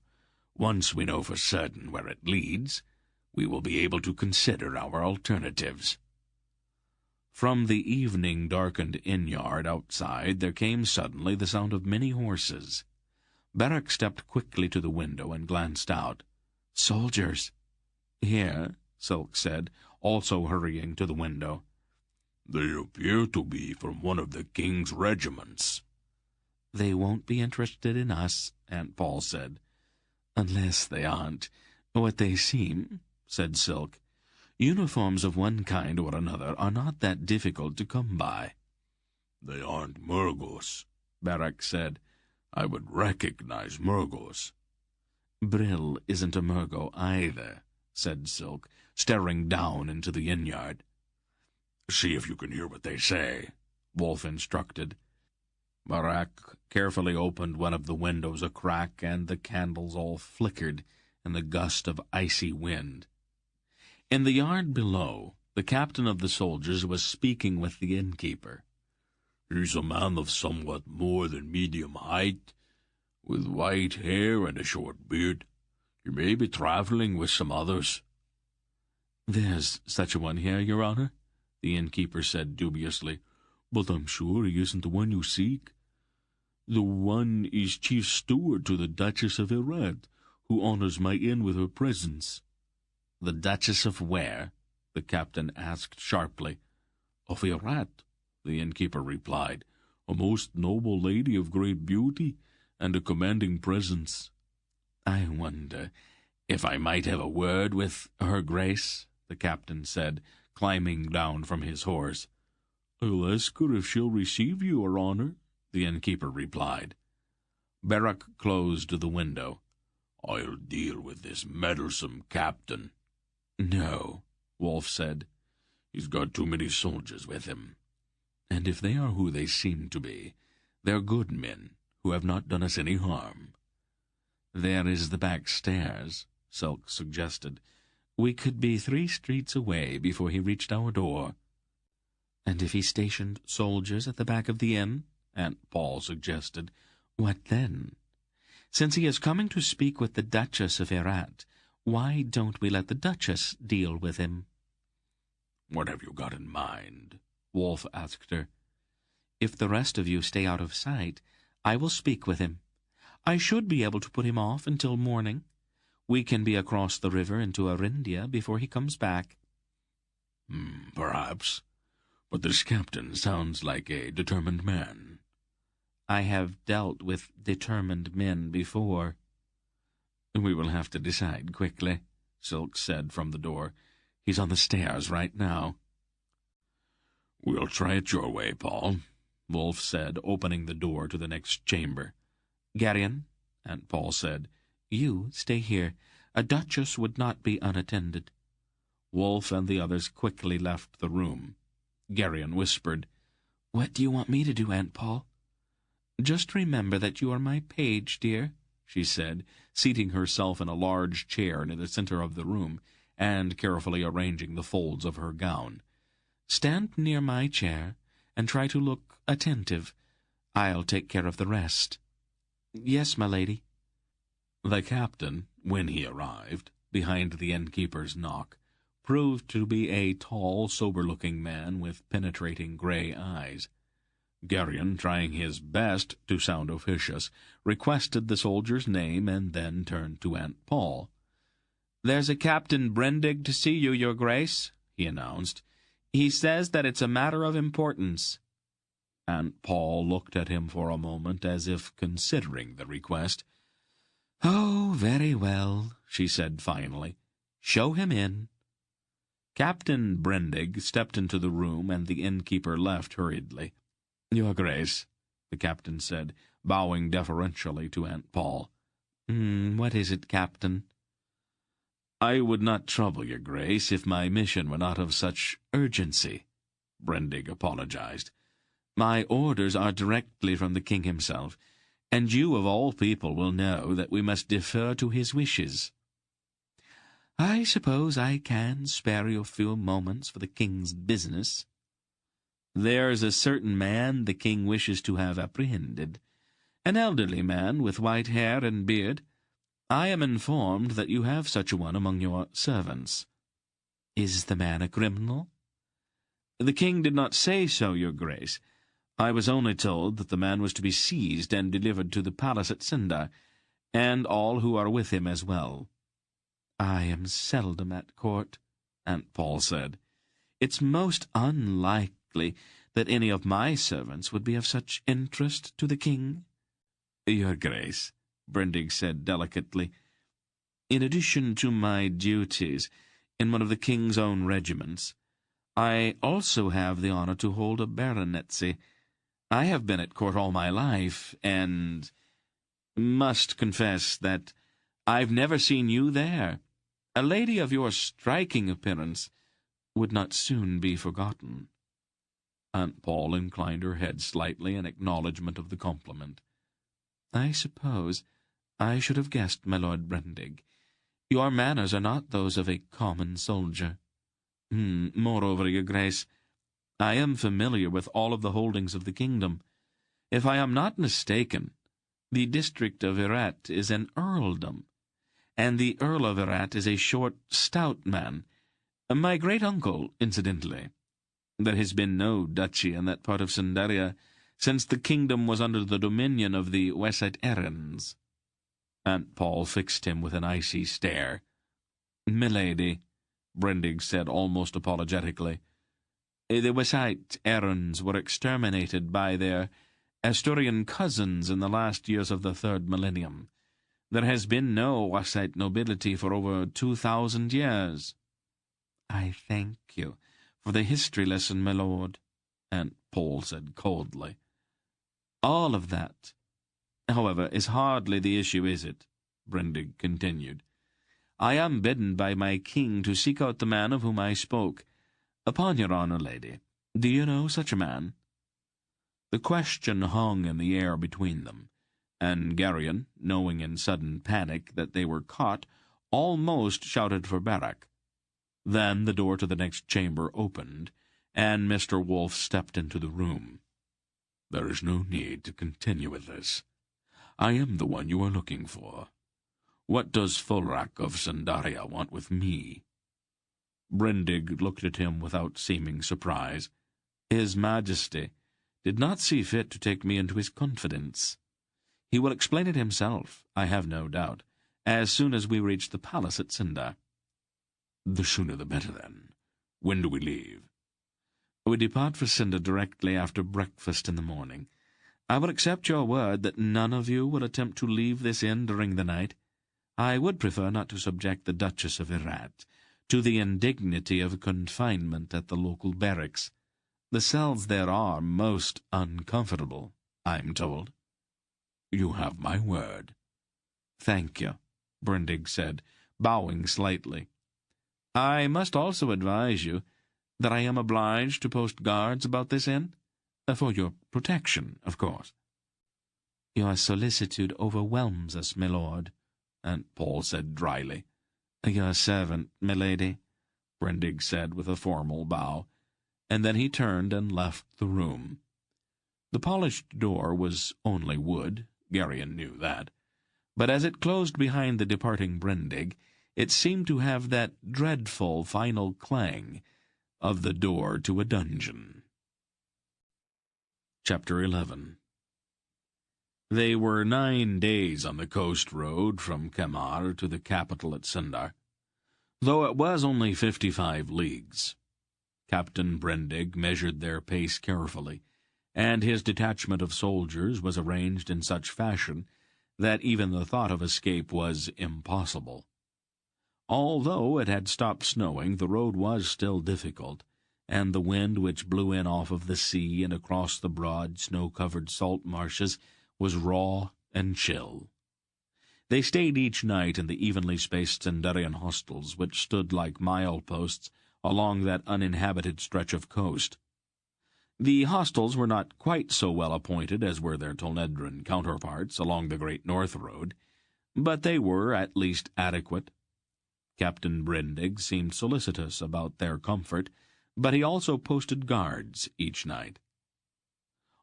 Once we know for certain where it leads, we will be able to consider our alternatives." From the evening-darkened inn-yard outside there came suddenly the sound of many horses. Beric stepped quickly to the window and glanced out. "Soldiers!" "Here," Silk said, also hurrying to the window. "They appear to be from one of the king's regiments." "They won't be interested in us," Aunt Paul said. "Unless they aren't what they seem," said Silk. "Uniforms of one kind or another are not that difficult to come by." "They aren't Murgos," Beric said. "I would recognize Murgos." "Brill isn't a Murgo either," said Silk, staring down into the inn-yard. "See if you can hear what they say," Wolf instructed. Beric carefully opened one of the windows a crack, and the candles all flickered in the gust of icy wind. In the yard below, the captain of the soldiers was speaking with the innkeeper. "He's a man of somewhat more than medium height, with white hair and a short beard. He may be travelling with some others." "There's such a one here, Your Honor," the innkeeper said dubiously. "But I'm sure he isn't the one you seek. The one is chief steward to the Duchess of Erat, who honors my inn with her presence." "The Duchess of where?" the captain asked sharply. "Of Erat," the innkeeper replied, "a most noble lady of great beauty and a commanding presence." "I wonder if I might have a word with her grace," the captain said, climbing down from his horse. "I'll ask her if she'll receive you, Your Honor," the innkeeper replied. Beric closed the window. "I'll deal with this meddlesome captain." "No," Wolf said. "He's got too many soldiers with him." "And if they are who they seem to be, they're good men who have not done us any harm." "There is the back stairs," Silk suggested. "We could be 3 streets away before he reached our door." "And if he stationed soldiers at the back of the inn," Aunt Paul suggested, "what then? Since he is coming to speak with the Duchess of Erat, why don't we let the Duchess deal with him?" "What have you got in mind?" Wolf asked her. "If the rest of you stay out of sight, I will speak with him. I should be able to put him off until morning. We can be across the river into Arindia before he comes back." Perhaps. But this captain sounds like a determined man." "I have dealt with determined men before." "We will have to decide quickly," Silk said from the door. "He's on the stairs right now." "We'll try it your way, Paul," Wolf said, opening the door to the next chamber. "Garion," Aunt Paul said, "you stay here. A duchess would not be unattended." Wolf and the others quickly left the room. Garion whispered, "What do you want me to do, Aunt Paul?" "Just remember that you are my page, dear," she said, seating herself in a large chair near the center of the room and carefully arranging the folds of her gown. "Stand near my chair and try to look attentive. I'll take care of the rest." "Yes, my lady." The captain, when he arrived, behind the innkeeper's knock, proved to be a tall, sober-looking man with penetrating grey eyes. Garion, trying his best to sound officious, requested the soldier's name and then turned to Aunt Paul. "There's a Captain Brendig to see you, Your Grace," he announced. "He says that it's a matter of importance." Aunt Paul looked at him for a moment as if considering the request. "Oh, very well," she said finally. "Show him in." Captain Brendig stepped into the room, and the innkeeper left hurriedly. "Your Grace," the captain said, bowing deferentially to Aunt Paul. What is it, Captain?" "I would not trouble your Grace if my mission were not of such urgency," Brendig apologized. "My orders are directly from the king himself, and you of all people will know that we must defer to his wishes." "I suppose I can spare you a few moments for the king's business." "There's a certain man the king wishes to have apprehended, an elderly man with white hair and beard. I am informed that you have such a one among your servants. Is the man a criminal? The king did not say so, your grace. I was only told that the man was to be seized and delivered to the palace at Sindar, and all who are with him as well. I am seldom at court, Aunt Paul said. It's most unlikely that any of my servants would be of such interest to the king. Your grace, Brendig said delicately, in addition to my duties in one of the king's own regiments, I also have the honor to hold a baronetcy. I have been at court all my life, and must confess that I've never seen you there. A lady of your striking appearance would not soon be forgotten. Aunt Paul inclined her head slightly in acknowledgment of the compliment. I suppose I should have guessed, my Lord Brendig. Your manners are not those of a common soldier. Moreover, your grace, I am familiar with all of the holdings of the kingdom. If I am not mistaken, the district of Irat is an earldom, and the Earl of Irat is a short, stout man. My great-uncle, incidentally. There has been no duchy in that part of Sindaria since the kingdom was under the dominion of the Wesite Erins. Aunt Paul fixed him with an icy stare. Milady, Brendig said almost apologetically, the Wesite Erins were exterminated by their Asturian cousins in the last years of the 3rd millennium. There has been no Wesite nobility for over 2,000 years. I thank you for the history lesson, my lord, Aunt Paul said coldly. All of that, however, is hardly the issue, is it? Brendig continued. I am bidden by my king to seek out the man of whom I spoke. Upon your honour, lady, do you know such a man? The question hung in the air between them, and Garion, knowing in sudden panic that they were caught, almost shouted for Barak. Then the door to the next chamber opened, and Mr. Wolfe stepped into the room. There is no need to continue with this. I am the one you are looking for. What does Fulrak of Sindaria want with me? Brendig looked at him without seeming surprise. His Majesty did not see fit to take me into his confidence. He will explain it himself, I have no doubt, as soon as we reach the palace at Sindar. The sooner the better, then. When do we leave? We depart for Sindar directly after breakfast in the morning. I will accept your word that none of you will attempt to leave this inn during the night. I would prefer not to subject the Duchess of Irat to the indignity of confinement at the local barracks. The cells there are most uncomfortable, I am told. You have my word. Thank you, Brendig said, bowing slightly. I must also advise you that I am obliged to post guards about this inn, for your protection, of course. Your solicitude overwhelms us, my lord, Aunt Paul said dryly. Your servant, milady, Brendig said with a formal bow, and then he turned and left the room. The polished door was only wood, Garion knew that, but as it closed behind the departing Brendig, it seemed to have that dreadful final clang of the door to a dungeon. Chapter 11. They were 9 days on the coast road from Kemar to the capital at Sindar, though it was only 55 leagues. Captain Brendig measured their pace carefully, and his detachment of soldiers was arranged in such fashion that even the thought of escape was impossible. Although it had stopped snowing, the road was still difficult, and the wind which blew in off of the sea and across the broad, snow-covered salt marshes was raw and chill. They stayed each night in the evenly spaced Sindarian hostels, which stood like mile-posts along that uninhabited stretch of coast. The hostels were not quite so well appointed as were their Tolnedran counterparts along the Great North Road, but they were at least adequate. Captain Brendig seemed solicitous about their comfort, but he also posted guards each night.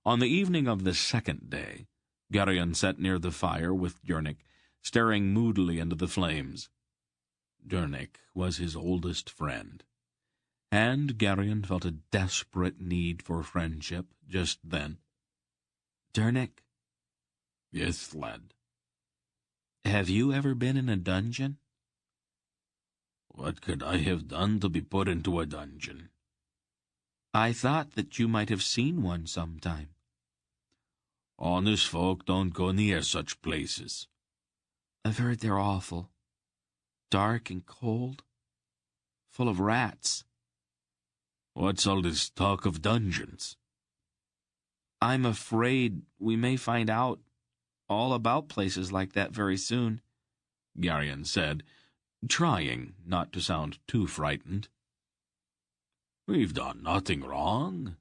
On the evening of the second day, Garion sat near the fire with Yernik, staring moodily into the flames. Dernick was his oldest friend, and Garion felt a desperate need for friendship just then. Dernick, Yes, lad. have you ever been in a dungeon? What could I have done to be put into a dungeon? I thought that you might have seen one sometime. Honest folk don't go near such places. I've heard they're awful. Dark and cold. Full of rats. What's all this talk of dungeons? I'm afraid we may find out all about places like that very soon, Garion said, trying not to sound too frightened. We've done nothing wrong.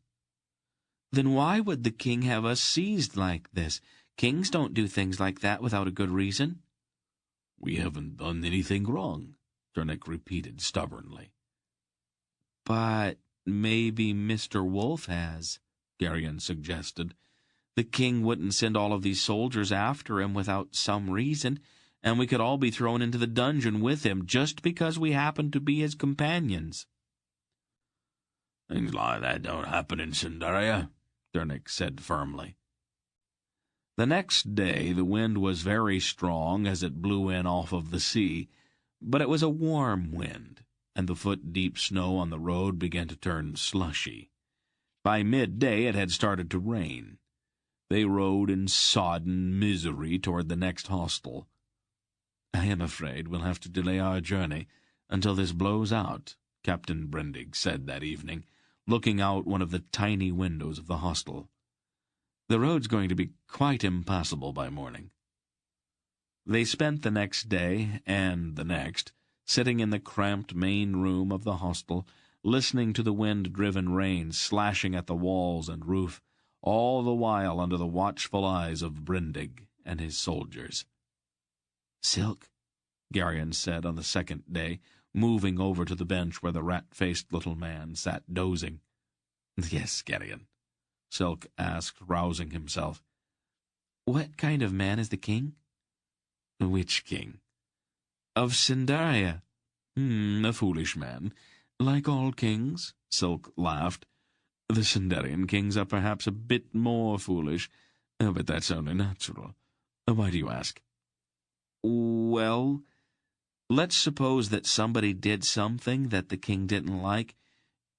Then why would the king have us seized like this? Kings don't do things like that without a good reason. We haven't done anything wrong, Dernick repeated stubbornly. But maybe Mr. Wolf has, Garion suggested. The king wouldn't send all of these soldiers after him without some reason, and we could all be thrown into the dungeon with him just because we happen to be his companions. Things like that don't happen in Cinderia, Dernick said firmly. The next day the wind was very strong as it blew in off of the sea, but it was a warm wind, and the foot-deep snow on the road began to turn slushy. By midday it had started to rain. They rode in sodden misery toward the next hostel. "I am afraid we'll have to delay our journey until this blows out," Captain Brendig said that evening, looking out one of the tiny windows of the hostel. "The road's going to be quite impassable by morning." They spent the next day and the next sitting in the cramped main room of the hostel, listening to the wind-driven rain slashing at the walls and roof, all the while under the watchful eyes of Brendig and his soldiers. "Silk," Garion said on the second day, moving over to the bench where the rat-faced little man sat dozing. "Yes, Garion," Silk asked, rousing himself. "What kind of man is the king?" "Which king?" "Of Cinderia." A foolish man. Like all kings," Silk laughed. "The Cinderian kings are perhaps a bit more foolish, but that's only natural. Why do you ask?" "Well, let's suppose that somebody did something that the king didn't like,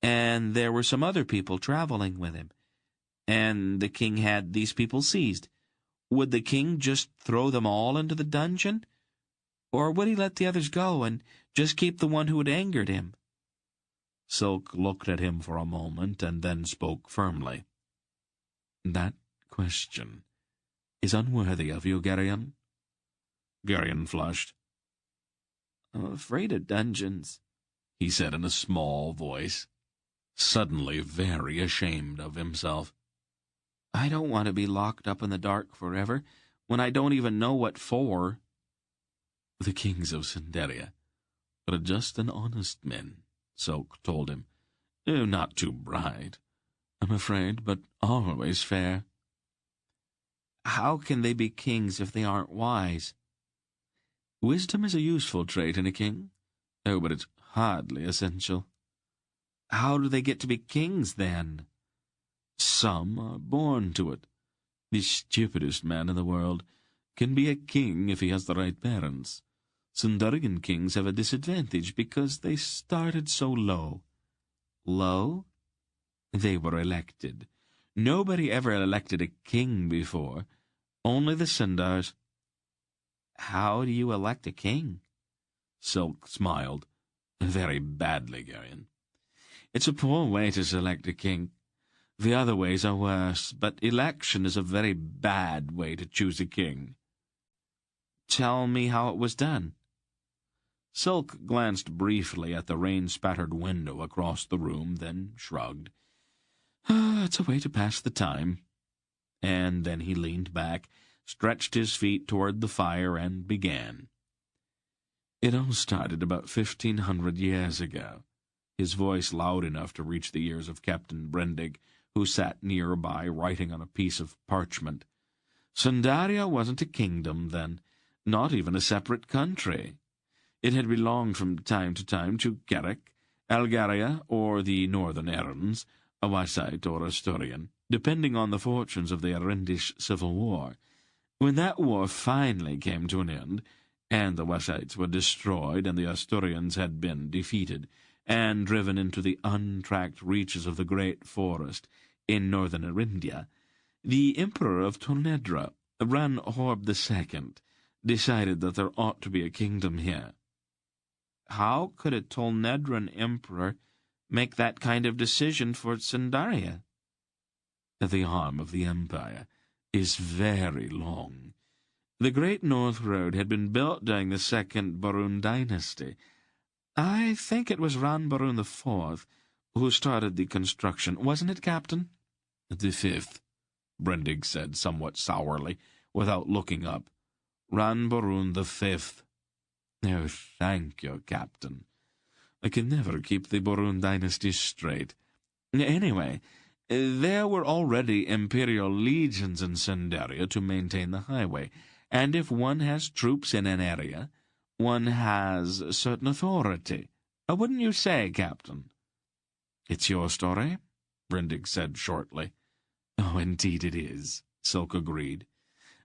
and there were some other people traveling with him, and the king had these people seized. Would the king just throw them all into the dungeon? Or would he let the others go and just keep the one who had angered him?" Silk looked at him for a moment and then spoke firmly. "That question is unworthy of you, Garion." Garion flushed. "I'm afraid of dungeons," he said in a small voice, suddenly very ashamed of himself. "I don't want to be locked up in the dark forever, when I don't even know what for." "The kings of Cinderia are just and honest men," Silk told him. "Not too bright, I'm afraid, but always fair." "How can they be kings if they aren't wise?" "Wisdom is a useful trait in a king. But it's hardly essential." "How do they get to be kings, then?" "Some are born to it. The stupidest man in the world can be a king if he has the right parents. Cinderian kings have a disadvantage because they started so low." "Low?" "They were elected. Nobody ever elected a king before. Only the Cindars." "How do you elect a king?" Silk smiled. "Very badly, Garion. It's a poor way to select a king. The other ways are worse, but election is a very bad way to choose a king." "Tell me how it was done." Silk glanced briefly at the rain-spattered window across the room, then shrugged. "It's a way to pass the time." And then he leaned back, stretched his feet toward the fire, and began. "It all started about 1,500 years ago," his voice loud enough to reach the ears of Captain Brendig, who sat nearby writing on a piece of parchment. "Cinderia wasn't a kingdom then. not even a separate country. It had belonged from time to time to Carrick, Algaria, or the Northern Erins, a Hussite or Asturian, depending on the fortunes of the Arendish Civil War. When that war finally came to an end, and the Hussites were destroyed and the Asturians had been defeated and driven into the untracked reaches of the great forest in northern Arindia, the Emperor of Tolnedra, Ran Horb II, decided that there ought to be a kingdom here. How could a Tolnedran emperor make that kind of decision for Sandaria? The arm of the empire is very long. The Great North Road had been built during the Second Barun dynasty. I think it was Ran Barun IV who started the construction, wasn't it, Captain? The fifth, Brendig said somewhat sourly, without looking up. Ran Barun V. Oh, thank you, Captain. I can never keep the Barun dynasty straight. Anyway, there were already imperial legions in Sandaria to maintain the highway, and if one has troops in an area, one has certain authority. Wouldn't you say, Captain? It's your story, Brendig said shortly. Oh, indeed it is, Silk agreed.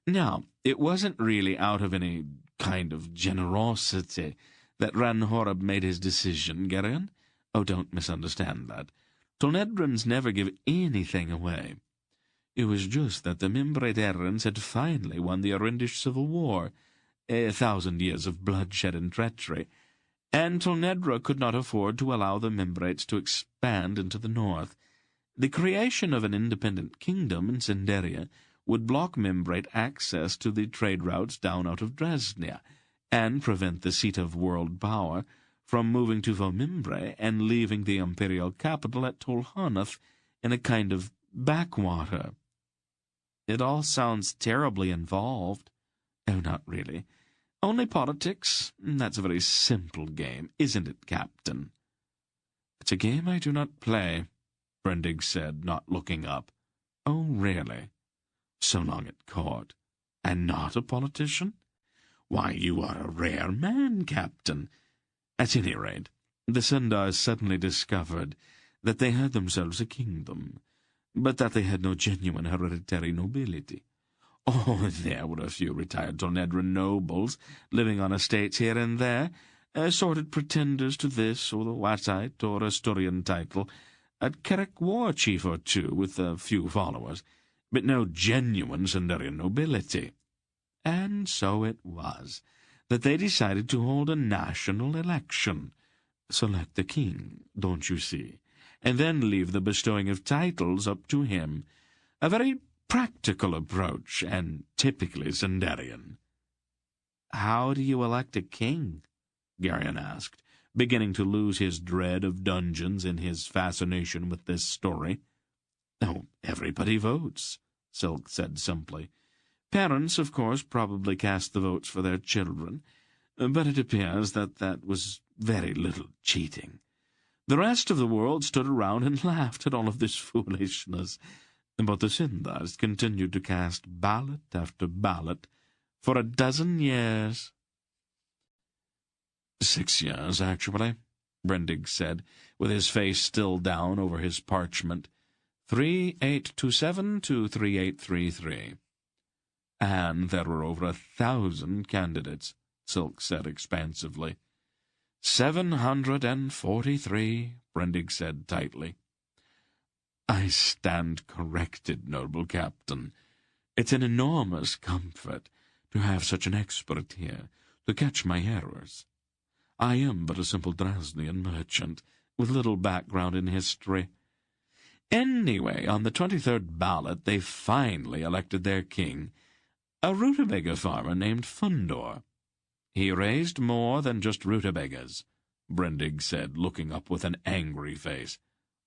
Now, it wasn't really out of any kind of generosity that Ran Horeb made his decision, Garion. Oh, don't misunderstand that. Tolnedrans never give anything away. It was just that the Membrate Errans had finally won the Arendish Civil War, 1,000 years of bloodshed and treachery, and Tolnedra could not afford to allow the Membrates to expand into the north. The creation of an independent kingdom in Sandaria would block Membrate access to the trade routes down out of Dresnia, and prevent the seat of world power from moving to Vomimbre and leaving the imperial capital at Tolhanath in a kind of backwater. It all sounds terribly involved. Oh, not really. Only politics. That's a very simple game, isn't it, Captain? It's a game I do not play, Brendig said, not looking up. Oh, really? So long at court, and not a politician? Why, you are a rare man, Captain. At any rate, the Sundars suddenly discovered that they had themselves a kingdom, but that they had no genuine hereditary nobility. Oh, there were a few retired Tolnedran nobles living on estates here and there, assorted pretenders to this or the Hussite or Asturian title, a Carrick war chief or two with a few followers, but no genuine Sundarian nobility. And so it was that they decided to hold a national election, select the king, don't you see, and then leave the bestowing of titles up to him, a very practical approach, and typically Sundarian. How do you elect a king? Garion asked, beginning to lose his dread of dungeons in his fascination with this story. Oh, everybody votes, Silk said simply. Parents, of course, probably cast the votes for their children, but it appears that was very little cheating. The rest of the world stood around and laughed at all of this foolishness, but the Sindars continued to cast ballot after ballot for a dozen years. 6 years, actually, Brendig said, with his face still down over his parchment. 3827 to 3833. And there were over 1,000 candidates, Silk said expansively. 743, Brendig said tightly. I stand corrected, noble captain. It's an enormous comfort to have such an expert here to catch my errors. I am but a simple Dresnian merchant, with little background in history. Anyway, on the 23rd ballot, they finally elected their king, a rutabaga farmer named Fundor. He raised more than just rutabagas, Brendig said, looking up with an angry face.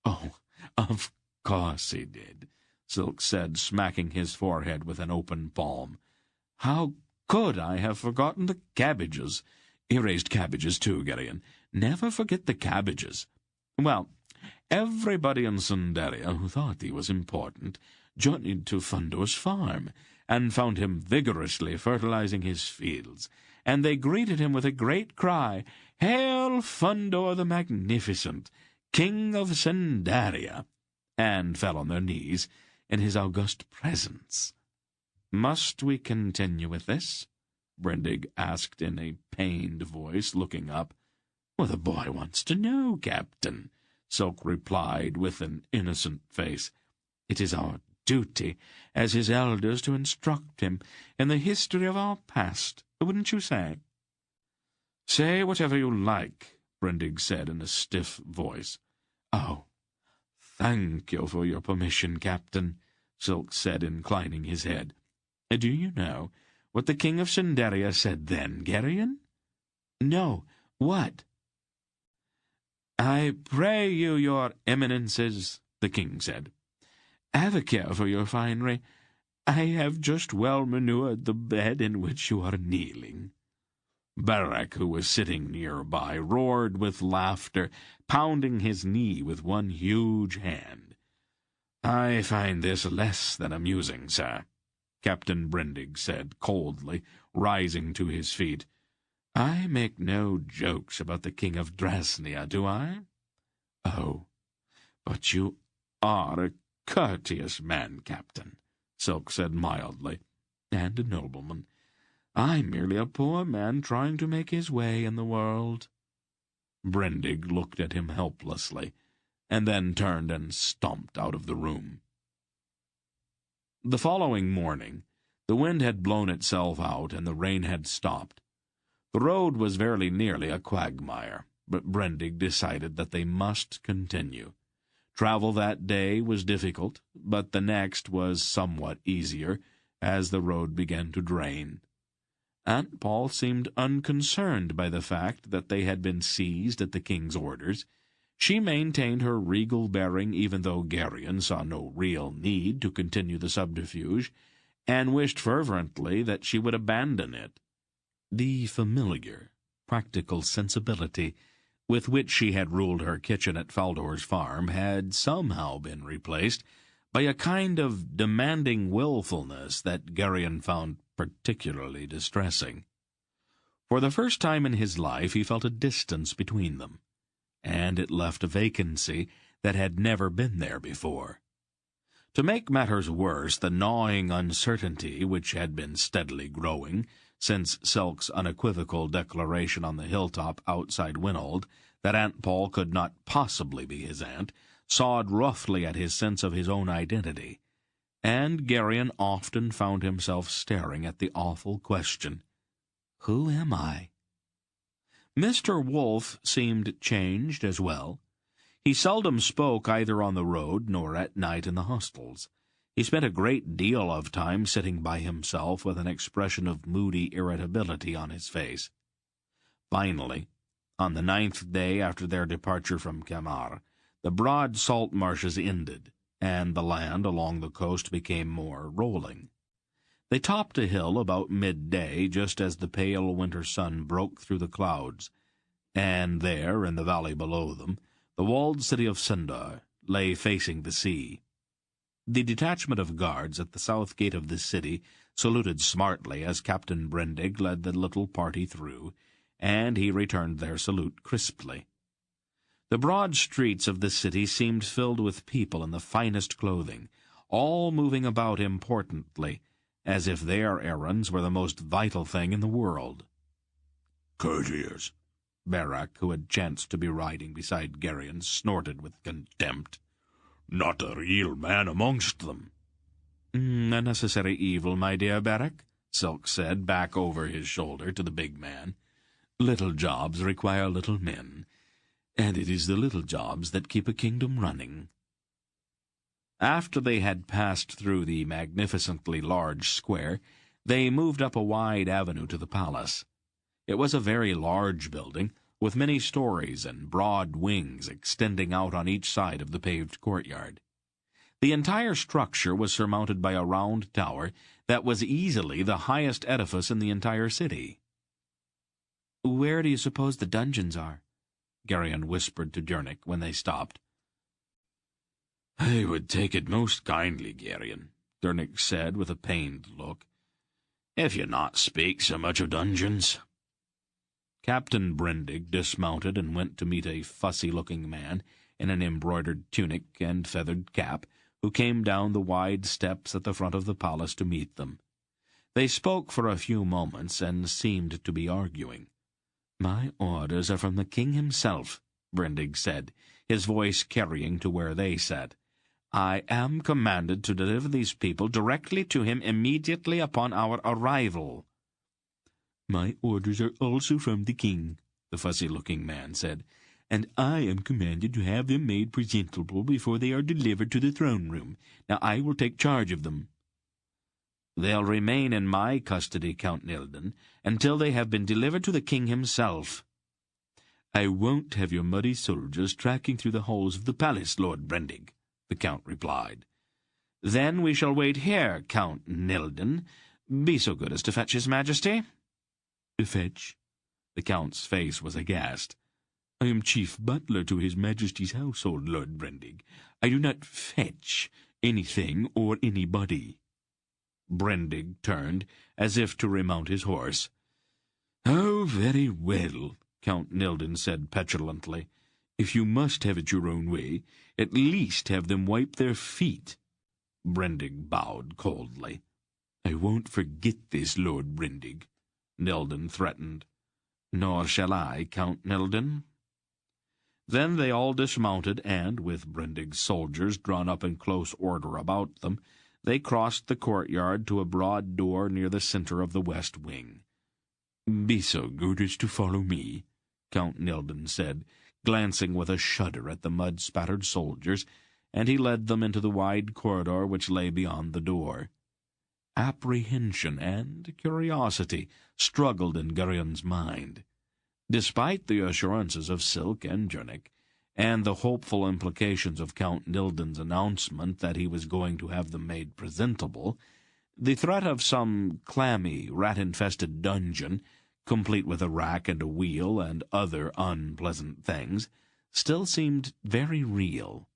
Oh, of course he did, Silk said, smacking his forehead with an open palm. How could I have forgotten the cabbages? He raised cabbages too, Garion. Never forget the cabbages. Well, everybody in Sandaria who thought he was important journeyed to Fundor's farm, and found him vigorously fertilizing his fields, and they greeted him with a great cry, "Hail, Fundor the Magnificent, King of Sendaria!" and fell on their knees in his august presence. "Must we continue with this?" Brendig asked in a pained voice, looking up. "Well, the boy wants to know, Captain," Silk replied with an innocent face. "It is our duty as his elders to instruct him in the history of our past, wouldn't you say?" "Say whatever you like," Brendig said in a stiff voice. "Oh, thank you for your permission, Captain," Silk said, inclining his head. "Do you know what the King of Sendaria said then, Garion?" "No. What?" "I pray you, your eminences," the king said, "have a care for your finery. I have just well manured the bed in which you are kneeling." Barak, who was sitting nearby, roared with laughter, pounding his knee with one huge hand. "I find this less than amusing, sir," Captain Brendig said coldly, rising to his feet. "I make no jokes about the King of Drasnia, do I?" "Oh, but you are a courteous man, Captain," Silk said mildly, "and a nobleman. I'm merely a poor man trying to make his way in the world." Brendig looked at him helplessly, and then turned and stomped out of the room. The following morning, the wind had blown itself out and the rain had stopped. The road was very nearly a quagmire, but Brendig decided that they must continue. Travel that day was difficult, but the next was somewhat easier, as the road began to drain. Aunt Paul seemed unconcerned by the fact that they had been seized at the king's orders. She maintained her regal bearing even though Garion saw no real need to continue the subterfuge, and wished fervently that she would abandon it. The familiar, practical sensibility with which she had ruled her kitchen at Faldor's farm had somehow been replaced by a kind of demanding willfulness that Garion found particularly distressing. For the first time in his life he felt a distance between them, and it left a vacancy that had never been there before. To make matters worse, the gnawing uncertainty which had been steadily growing since Silk's unequivocal declaration on the hilltop outside Winold that Aunt Paul could not possibly be his aunt, sawed roughly at his sense of his own identity, and Garion often found himself staring at the awful question, "Who am I?" Mr. Wolfe seemed changed as well. He seldom spoke either on the road nor at night in the hostels. He spent a great deal of time sitting by himself with an expression of moody irritability on his face. Finally, on the 9th day after their departure from Camar, the broad salt marshes ended, and the land along the coast became more rolling. They topped a hill about midday, just as the pale winter sun broke through the clouds, and there, in the valley below them, the walled city of Sundar lay facing the sea. The detachment of guards at the south gate of the city saluted smartly as Captain Brendig led the little party through, and he returned their salute crisply. The broad streets of the city seemed filled with people in the finest clothing, all moving about importantly, as if their errands were the most vital thing in the world. "Courtiers," Barak, who had chanced to be riding beside Garion, snorted with contempt. "Not a real man amongst them." "A necessary evil, my dear Barak," Silk said, back over his shoulder to the big man. "Little jobs require little men, and it is the little jobs that keep a kingdom running." After they had passed through the magnificently large square, they moved up a wide avenue to the palace. It was a very large building, with many stories and broad wings extending out on each side of the paved courtyard. The entire structure was surmounted by a round tower that was easily the highest edifice in the entire city. "Where do you suppose the dungeons are?" Garion whispered to Jernic when they stopped. "I would take it most kindly, Garion, Dernick said with a pained look. "If you not speak so much of dungeons." Captain Brendig dismounted and went to meet a fussy-looking man in an embroidered tunic and feathered cap, who came down the wide steps at the front of the palace to meet them. They spoke for a few moments and seemed to be arguing. "My orders are from the king himself," Brendig said, his voice carrying to where they sat. "I am commanded to deliver these people directly to him immediately upon our arrival." "My orders are also from the king," the fussy-looking man said, "and I am commanded to have them made presentable before they are delivered to the throne-room. Now I will take charge of them." "They'll remain in my custody, Count Nilden, until they have been delivered to the king himself." "I won't have your muddy soldiers tracking through the halls of the palace, Lord Brendig," the count replied. "Then we shall wait here, Count Nilden. Be so good as to fetch his majesty." "Fetch?" The count's face was aghast. "I am chief butler to his majesty's household, Lord Brendig. I do not fetch anything or anybody." Brendig turned, as if to remount his horse. "Oh, very well," Count Nilden said petulantly. "If you must have it your own way, at least have them wipe their feet." Brendig bowed coldly. "I won't forget this, Lord Brendig," Nilden threatened. "Nor shall I, Count Nilden." Then they all dismounted, and, with Brendig's soldiers drawn up in close order about them, they crossed the courtyard to a broad door near the center of the west wing. "Be so good as to follow me," Count Nilden said, glancing with a shudder at the mud-spattered soldiers, and he led them into the wide corridor which lay beyond the door. Apprehension and curiosity struggled in Garion's mind. Despite the assurances of Silk and Jernick, and the hopeful implications of Count Nilden's announcement that he was going to have them made presentable, the threat of some clammy, rat-infested dungeon, complete with a rack and a wheel and other unpleasant things, still seemed very real.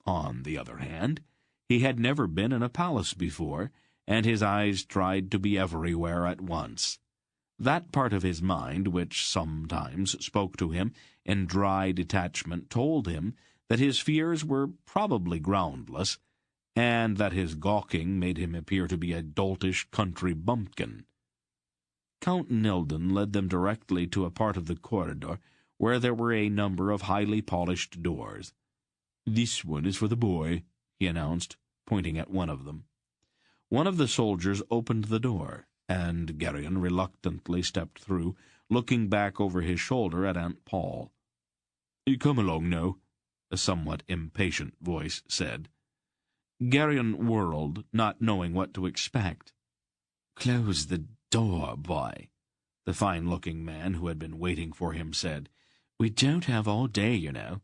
On the other hand, he had never been in a palace before, and his eyes tried to be everywhere at once. That part of his mind which sometimes spoke to him in dry detachment told him that his fears were probably groundless, and that his gawking made him appear to be a doltish country bumpkin. Count Nilden led them directly to a part of the corridor where there were a number of highly polished doors. "This one is for the boy," he announced, pointing at one of them. One of the soldiers opened the door, and Garion reluctantly stepped through, looking back over his shoulder at Aunt Paul. "Come along now," a somewhat impatient voice said. Garion whirled, not knowing what to expect. "Close the door, boy," the fine-looking man who had been waiting for him said. "We don't have all day, you know."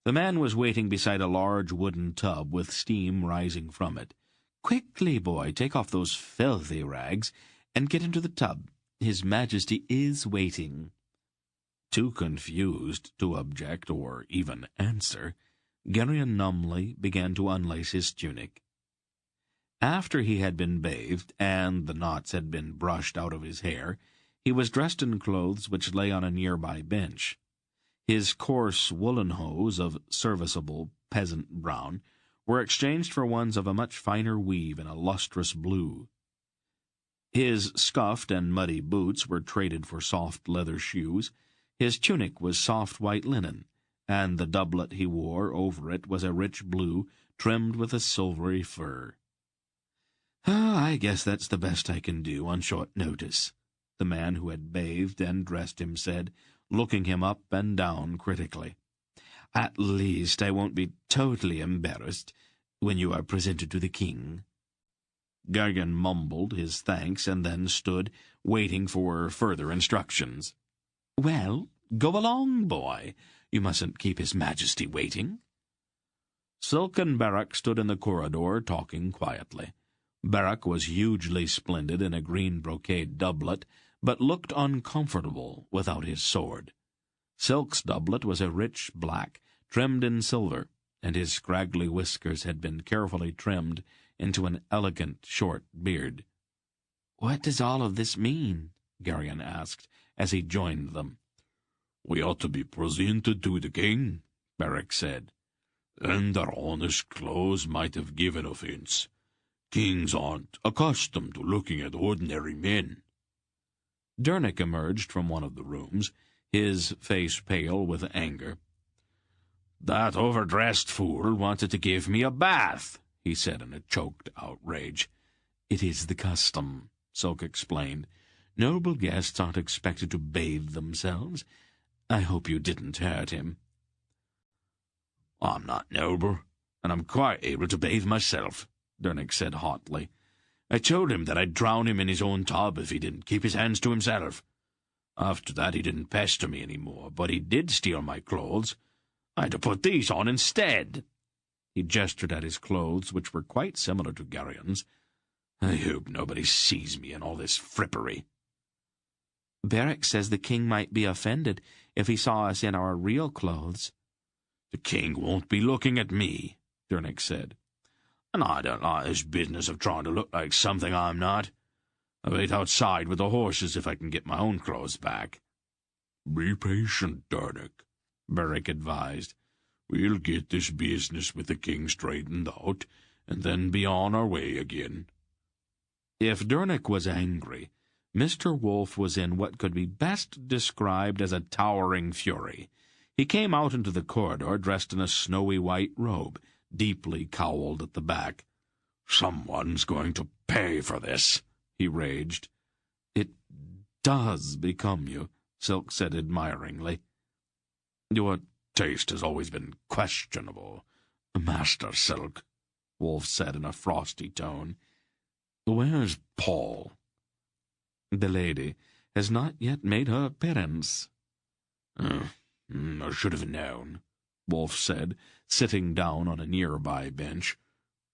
The man was waiting beside a large wooden tub with steam rising from it. "Quickly, boy, take off those filthy rags and get into the tub. His Majesty is waiting." Too confused to object or even answer, Garion numbly began to unlace his tunic. After he had been bathed and the knots had been brushed out of his hair, he was dressed in clothes which lay on a nearby bench. His coarse woolen hose of serviceable peasant brown were exchanged for ones of a much finer weave and a lustrous blue. His scuffed and muddy boots were traded for soft leather shoes. His tunic was soft white linen, and the doublet he wore over it was a rich blue, trimmed with a silvery fur. "I guess that's the best I can do on short notice," the man who had bathed and dressed him said, looking him up and down critically. "At least I won't be totally embarrassed when you are presented to the king." Garion mumbled his thanks and then stood, waiting for further instructions. "Well, go along, boy. You mustn't keep His Majesty waiting." Silk and Barak stood in the corridor, talking quietly. Barak was hugely splendid in a green brocade doublet, but looked uncomfortable without his sword. Silk's doublet was a rich black, trimmed in silver, and his scraggly whiskers had been carefully trimmed into an elegant short beard. "What does all of this mean?" Garion asked, as he joined them. "We ought to be presented to the king," Beric said. "And our honest clothes might have given offence. Kings aren't accustomed to looking at ordinary men." Dernick emerged from one of the rooms, his face pale with anger. "That overdressed fool wanted to give me a bath," he said in a choked outrage. "It is the custom," Silk explained. "Noble guests aren't expected to bathe themselves. I hope you didn't hurt him." "I'm not noble, and I'm quite able to bathe myself," Dernick said hotly. "I told him that I'd drown him in his own tub if he didn't keep his hands to himself. After that he didn't pester me any more, but he did steal my clothes. I had to put these on instead." He gestured at his clothes, which were quite similar to Garion's. "I hope nobody sees me in all this frippery." "Beric says the king might be offended if he saw us in our real clothes." "The king won't be looking at me," Dernick said. "And I don't like this business of trying to look like something I'm not. I'll wait outside with the horses if I can get my own clothes back." "Be patient, Dernick," Beric advised. "We'll get this business with the king straightened out, and then be on our way again." If Dernick was angry, Mr. Wolf was in what could be best described as a towering fury. He came out into the corridor dressed in a snowy white robe, deeply cowled at the back. "Someone's going to pay for this," he raged. "It does become you," Silk said admiringly. "Your taste has always been questionable, Master Silk," Wolf said in a frosty tone. "Where's Paul?" "The lady has not yet made her appearance." "I should have known," Wolf said, sitting down on a nearby bench.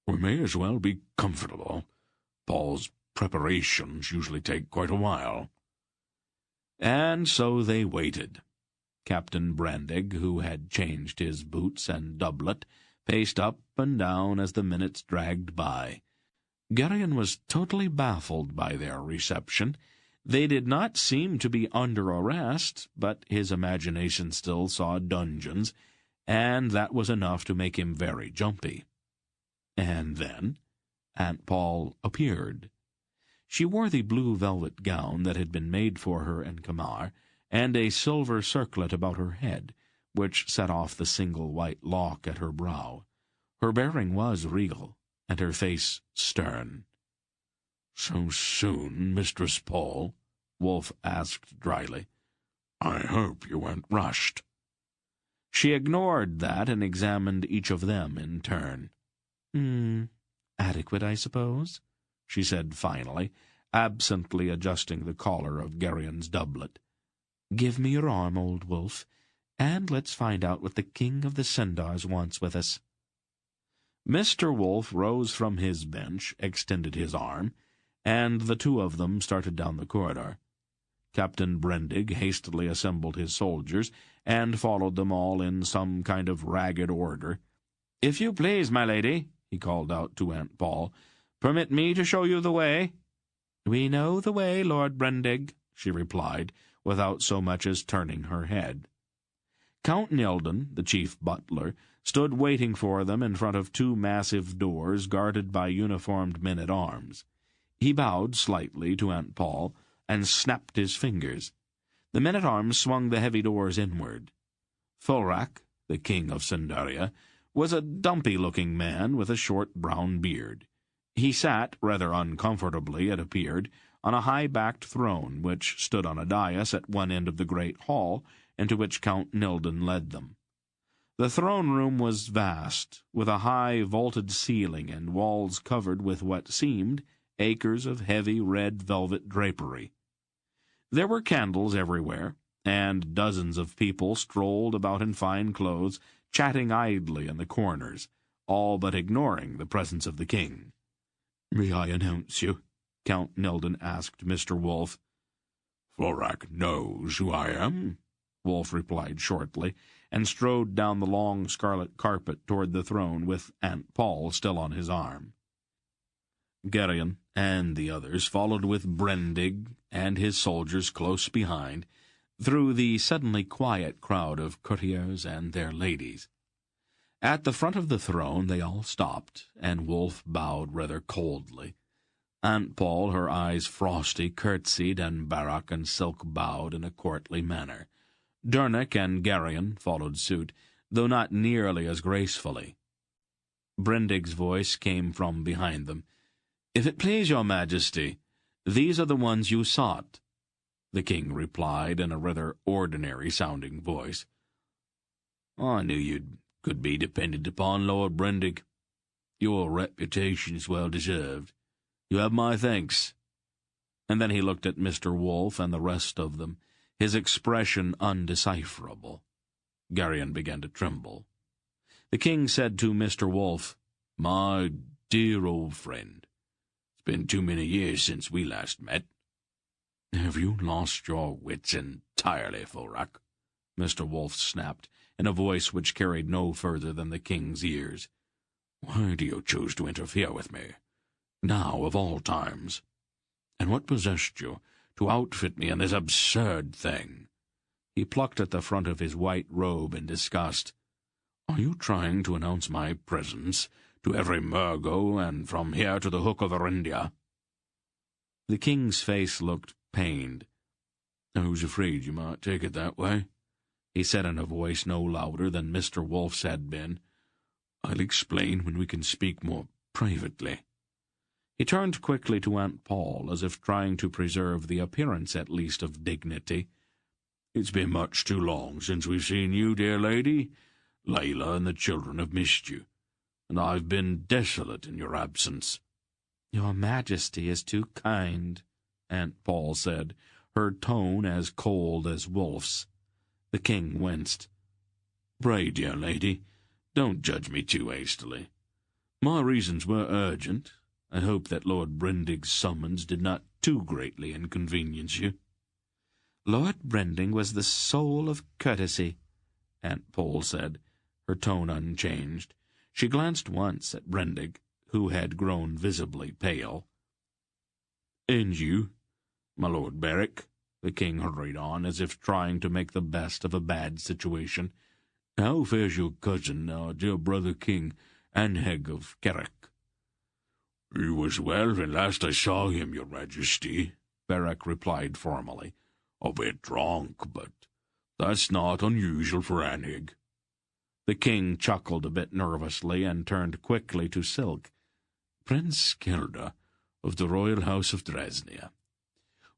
"We may as well be comfortable. Paul's preparations usually take quite a while." And so they waited. Captain Brandig, who had changed his boots and doublet, paced up and down as the minutes dragged by. Garion was totally baffled by their reception. They did not seem to be under arrest, but his imagination still saw dungeons, and that was enough to make him very jumpy. And then Aunt Paul appeared. She wore the blue velvet gown that had been made for her in Kamar, and a silver circlet about her head, which set off the single white lock at her brow. Her bearing was regal, and her face stern. "So soon, Mistress Paul?" Wolf asked dryly. "I hope you weren't rushed." She ignored that and examined each of them in turn. "Adequate, I suppose," she said finally, absently adjusting the collar of Garion's doublet. "Give me your arm, old wolf, and let's find out what the king of the Sendars wants with us." Mr. Wolf rose from his bench, extended his arm, and the two of them started down the corridor. Captain Brandig hastily assembled his soldiers, and followed them all in some kind of ragged order. "If you please, my lady," he called out to Aunt Paul, "permit me to show you the way." "We know the way, Lord Brandig," she replied, without so much as turning her head. Count Nilden, the chief butler, stood waiting for them in front of two massive doors guarded by uniformed men-at-arms. He bowed slightly to Aunt Paul and snapped his fingers. The men-at-arms swung the heavy doors inward. Fulrak, the king of Sendaria, was a dumpy-looking man with a short brown beard. He sat, rather uncomfortably it appeared, on a high-backed throne which stood on a dais at one end of the great hall, into which Count Nilden led them. The throne-room was vast, with a high vaulted ceiling and walls covered with what seemed acres of heavy red velvet drapery. There were candles everywhere, and dozens of people strolled about in fine clothes, chatting idly in the corners, all but ignoring the presence of the king. "May I announce you?" Count Nilden asked Mr. Wolf. "Fulrak knows who I am?" Wolfe replied shortly, and strode down the long scarlet carpet toward the throne with Aunt Paul still on his arm. Garion and the others followed with Brendig and his soldiers close behind, through the suddenly quiet crowd of courtiers and their ladies. At the front of the throne they all stopped, and Wolfe bowed rather coldly. Aunt Paul, her eyes frosty, curtsied, and Barak and Silk bowed in a courtly manner. Dernick and Garion followed suit, though not nearly as gracefully. Brendig's voice came from behind them. "If it please your Majesty, these are the ones you sought," the king replied in a rather ordinary-sounding voice. "I knew you could be depended upon, Lord Brendig. Your reputation is well deserved. You have my thanks." And then he looked at Mr. Wolfe and the rest of them, his expression undecipherable. Garion began to tremble. The king said to Mr. Wolfe, "My dear old friend, it's been too many years since we last met." "Have you lost your wits entirely, Forak?" Mr. Wolfe snapped, in a voice which carried no further than the king's ears. "Why do you choose to interfere with me? Now, of all times. And what possessed you to outfit me in this absurd thing?" He plucked at the front of his white robe in disgust. "Are you trying to announce my presence to every Murgo and from here to the Hook of Arindia?" The king's face looked pained. "I was afraid you might take it that way," he said in a voice no louder than Mr. Wolfe's had been. "I'll explain when we can speak more privately." He turned quickly to Aunt Paul, as if trying to preserve the appearance at least of dignity. "It's been much too long since we've seen you, dear lady. Layla and the children have missed you, and I've been desolate in your absence." "Your Majesty is too kind," Aunt Paul said, her tone as cold as Wolfe's. The king winced. "Pray, dear lady, don't judge me too hastily. My reasons were urgent. I hope that Lord Brendig's summons did not too greatly inconvenience you." "Lord Brendig was the soul of courtesy," Aunt Paul said, her tone unchanged. She glanced once at Brendig, who had grown visibly pale. "And you, my Lord Berwick," the king hurried on, as if trying to make the best of a bad situation. "How fares your cousin, our dear brother King Anheg of Carrick?" "He was well when last I saw him, your Majesty," Berwick replied formally. "A bit drunk, but that's not unusual for Anheg." The king chuckled a bit nervously and turned quickly to Silk. "Prince Kilda of the Royal House of Dresnia.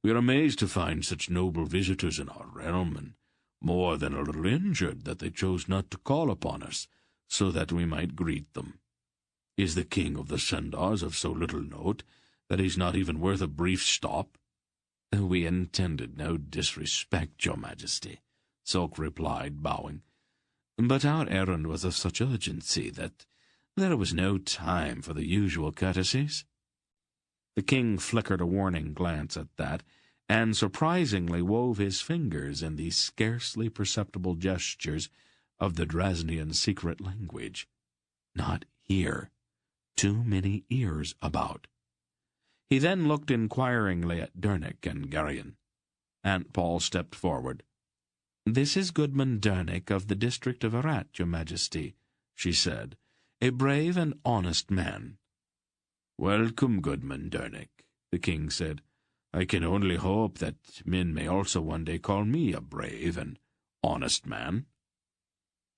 We are amazed to find such noble visitors in our realm, and more than a little injured that they chose not to call upon us, so that we might greet them. Is the king of the Sendars of so little note that he's not even worth a brief stop?" "We intended no disrespect, your Majesty," Silk replied, bowing. "But our errand was of such urgency that there was no time for the usual courtesies." The king flickered a warning glance at that, and surprisingly wove his fingers in the scarcely perceptible gestures of the Dresnian secret language. "Not here. Too many ears about." He then looked inquiringly at Dernick and Garion. Aunt Paul stepped forward. "This is Goodman Dernick of the district of Arat, your Majesty," she said. "A brave and honest man." "Welcome, Goodman Dernick," the king said. "I can only hope that men may also one day call me a brave and honest man."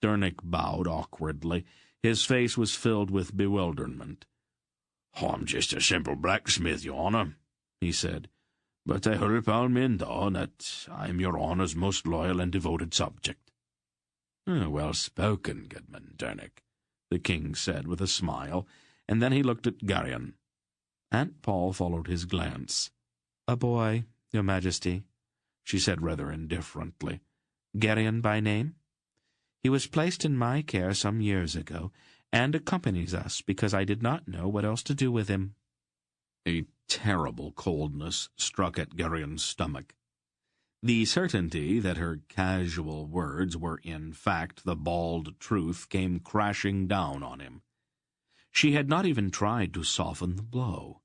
Dernick bowed awkwardly. His face was filled with bewilderment. "I'm just a simple blacksmith, your honour," he said. "But I hope I'll mend on that I'm your honour's most loyal and devoted subject." "Well spoken, Goodman Dernick," the king said with a smile, and then he looked at Garion. Aunt Paul followed his glance. "A boy, your Majesty," she said rather indifferently. "Garion by name. He was placed in my care some years ago, and accompanies us because I did not know what else to do with him." A terrible coldness struck at Garion's stomach. The certainty that her casual words were in fact the bald truth came crashing down on him. She had not even tried to soften the blow.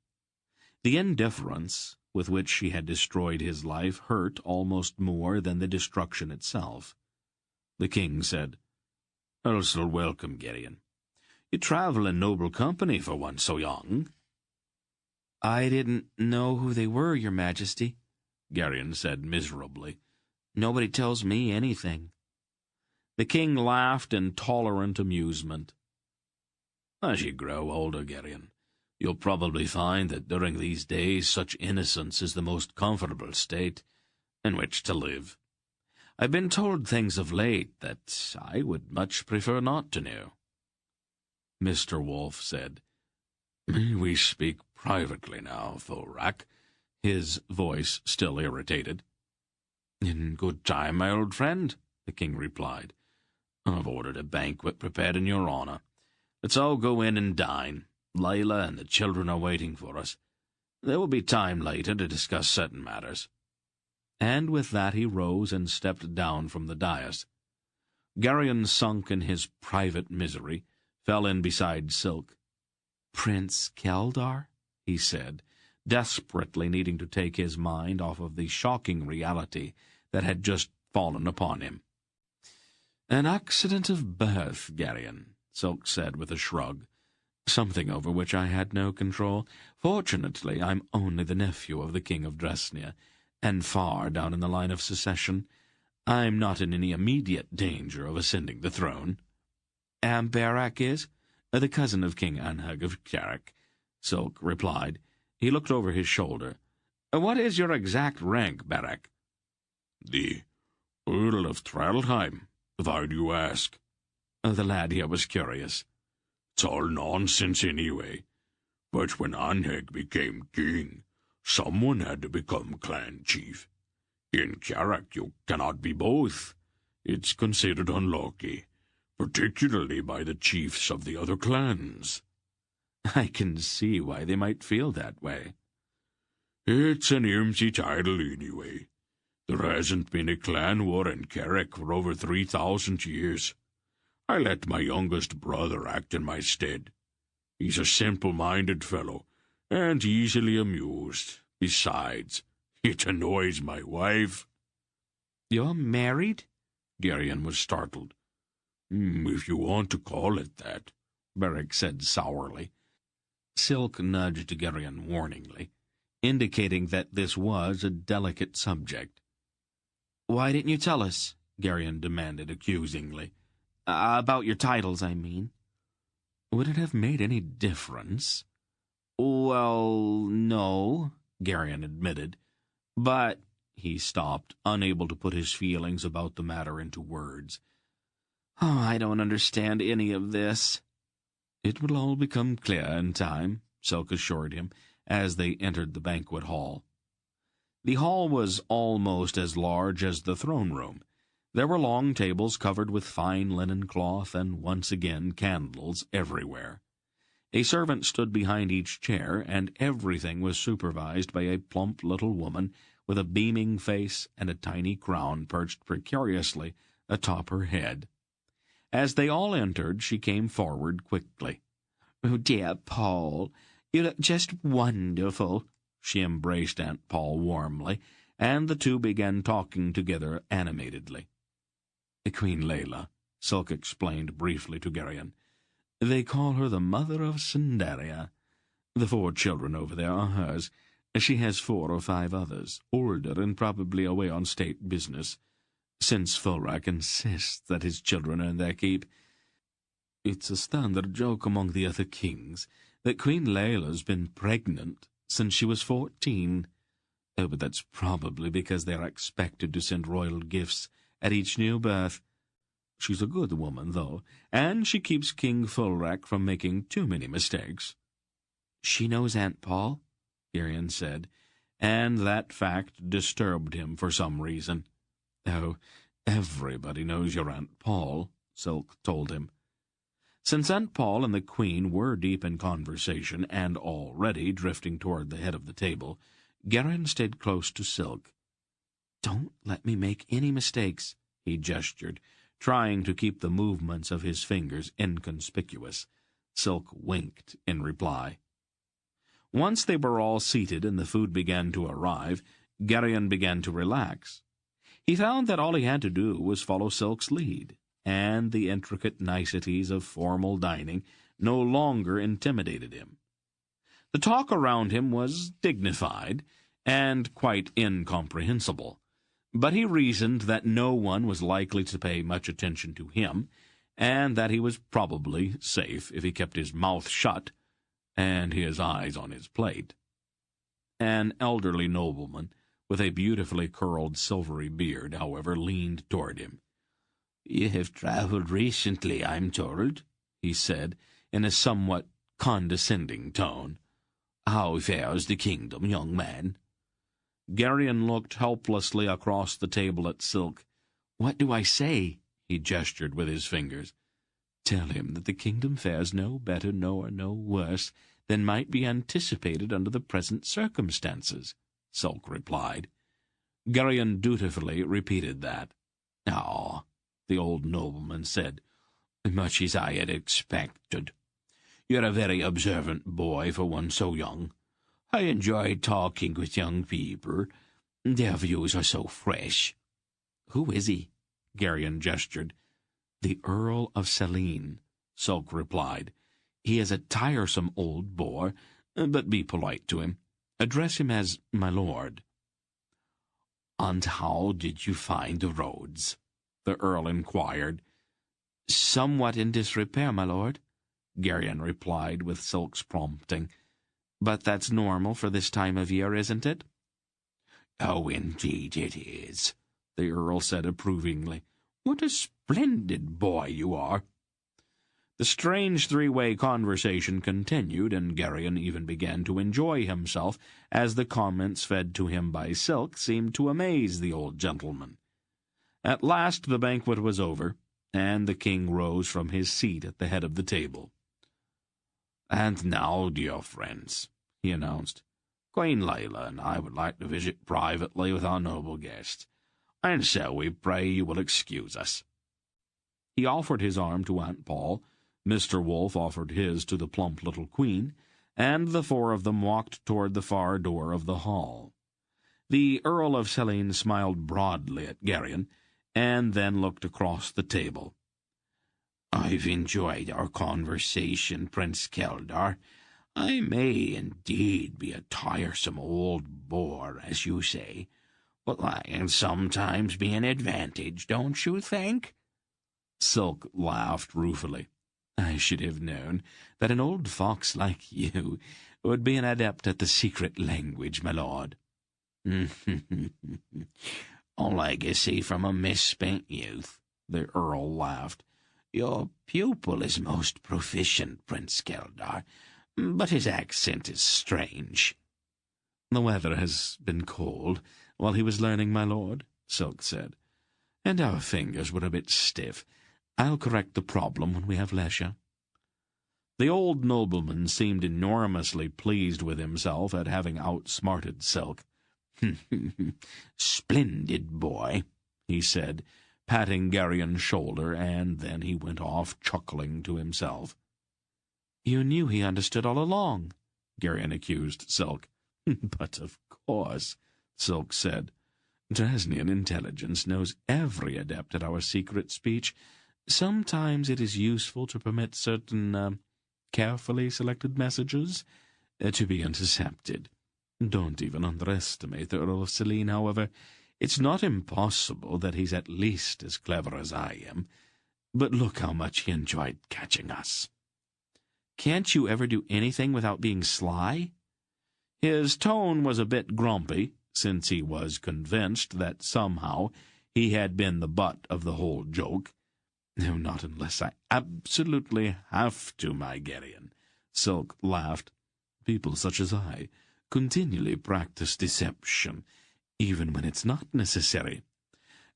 The indifference with which she had destroyed his life hurt almost more than the destruction itself. The king said, "I'll still welcome, Garion. You travel in noble company for one so young." "I didn't know who they were, your majesty," Garion said miserably. "Nobody tells me anything." The king laughed in tolerant amusement. "As you grow older, Garion, you'll probably find that during these days such innocence is the most comfortable state in which to live. I've been told things of late that I would much prefer not to know." Mr. Wolf said, "May we speak privately now, Thulrak?" his voice still irritated. "In good time, my old friend," the king replied. "I've ordered a banquet prepared in your honor. Let's all go in and dine. Layla and the children are waiting for us. There will be time later to discuss certain matters." And with that he rose and stepped down from the dais. Garion, sunk in his private misery, fell in beside Silk. "Prince Keldar?" he said, desperately needing to take his mind off of the shocking reality that had just fallen upon him. "An accident of birth, Garion," Silk said with a shrug. "Something over which I had no control. Fortunately, I'm only the nephew of the King of Dresnia, and far down in the line of succession. I'm not in any immediate danger of ascending the throne." "And Barak is?" "The cousin of King Anhug of Carrick," Silk replied. He looked over his shoulder. "What is your exact rank, Barak?" "The Earl of Thraldheim, why do you ask?" The lad here was curious. "It's all nonsense anyway. But when Anheg became king, someone had to become clan chief. In Carrick you cannot be both. It's considered unlucky, particularly by the chiefs of the other clans." "I can see why they might feel that way." "It's an empty title anyway. There hasn't been a clan war in Carrick for over 3,000 years. I let my youngest brother act in my stead. He's a simple-minded fellow, and easily amused. Besides, it annoys my wife." "You're married?" Garion was startled. "If you want to call it that," Barak said sourly. Silk nudged Garion warningly, indicating that this was a delicate subject. "Why didn't you tell us?" Garion demanded accusingly. "About your titles, I mean." "Would it have made any difference?" "Well, no," Garion admitted. "but—" He stopped, unable to put his feelings about the matter into words. "Oh, I don't understand any of this." "It will all become clear in time," Silk assured him, as they entered the banquet hall. The hall was almost as large as the throne room. There were long tables covered with fine linen cloth, and once again candles everywhere. A servant stood behind each chair, and everything was supervised by a plump little woman with a beaming face and a tiny crown perched precariously atop her head. As they all entered, she came forward quickly. "Oh, dear Paul, you look just wonderful." She embraced Aunt Paul warmly, and the two began talking together animatedly. "Queen Layla," Silk explained briefly to Garion. "They call her the mother of Cinderia. The 4 children over there are hers. She has 4 or 5 others, older and probably away on state business, since Thulrak insists that his children earn their keep. It's a standard joke among the other kings that Queen Layla's been pregnant since she was 14. Oh, but that's probably because they're expected to send royal gifts at each new birth. She's a good woman, though, and she keeps King Thulrak from making too many mistakes." "She knows Aunt Paul?" Garion said, and that fact disturbed him for some reason. "Oh, everybody knows your Aunt Paul," Silk told him. Since Aunt Paul and the Queen were deep in conversation and already drifting toward the head of the table, Garion stayed close to Silk. Don't let me make any mistakes, he gestured, trying to keep the movements of his fingers inconspicuous. Silk winked in reply. Once they were all seated and the food began to arrive, Garion began to relax. He found that all he had to do was follow Silk's lead, and the intricate niceties of formal dining no longer intimidated him. The talk around him was dignified and quite incomprehensible, but he reasoned that no one was likely to pay much attention to him, and that he was probably safe if he kept his mouth shut and his eyes on his plate. An elderly nobleman with a beautifully curled silvery beard, however, leaned toward him. "You have travelled recently, I'm told," he said, in a somewhat condescending tone. "How fares the kingdom, young man?" Garion looked helplessly across the table at Silk. "What do I say?" he gestured with his fingers. "Tell him that the kingdom fares no better nor no worse than might be anticipated under the present circumstances," Silk replied. Garion dutifully repeated that. "Ah," the old nobleman said, "much as I had expected. You're a very observant boy for one so young. I enjoy talking with young people. Their views are so fresh." "Who is he?" Garion gestured. "The Earl of Selene," Silk replied. "He is a tiresome old bore, but be polite to him. Address him as my lord." "And how did you find the roads?" the Earl inquired. "Somewhat in disrepair, my lord," Garion replied with Silk's prompting. "But that's normal for this time of year, isn't it?" "Oh, indeed it is," the Earl said approvingly. "What a splendid boy you are." The strange three-way conversation continued, and Garion even began to enjoy himself, as the comments fed to him by Silk seemed to amaze the old gentleman. At last the banquet was over, and the king rose from his seat at the head of the table. "And now, dear friends," he announced, "Queen Leila and I would like to visit privately with our noble guest, and so we pray you will excuse us." He offered his arm to Aunt Paul, Mr. Wolfe offered his to the plump little queen, and the four of them walked toward the far door of the hall. The Earl of Selene smiled broadly at Garion, and then looked across the table. "I've enjoyed our conversation, Prince Keldar. I may indeed be a tiresome old bore, as you say, but I can sometimes be an advantage, don't you think?" Silk laughed ruefully. "I should have known that an old fox like you would be an adept at the secret language, my lord." "A legacy from a misspent youth," the Earl laughed. "Your pupil is most proficient, Prince Keldar, but his accent is strange." "The weather has been cold while he was learning, my lord," Silk said, "and our fingers were a bit stiff. I'll correct the problem when we have leisure." The old nobleman seemed enormously pleased with himself at having outsmarted Silk. "Splendid boy," he said, patting Garion's shoulder, and then he went off chuckling to himself. "You knew he understood all along," Garion accused Silk. "But of course," Silk said. "Dresnian intelligence knows every adept at our secret speech. Sometimes it is useful to permit certain, carefully selected messages to be intercepted. Don't even underestimate the Earl of Selene, however. It's not impossible that he's at least as clever as I am. But look how much he enjoyed catching us." "Can't you ever do anything without being sly?" His tone was a bit grumpy, since he was convinced that somehow he had been the butt of the whole joke. "No, not unless I absolutely have to, my Garion," Silk laughed. "People such as I continually practice deception, even when it's not necessary.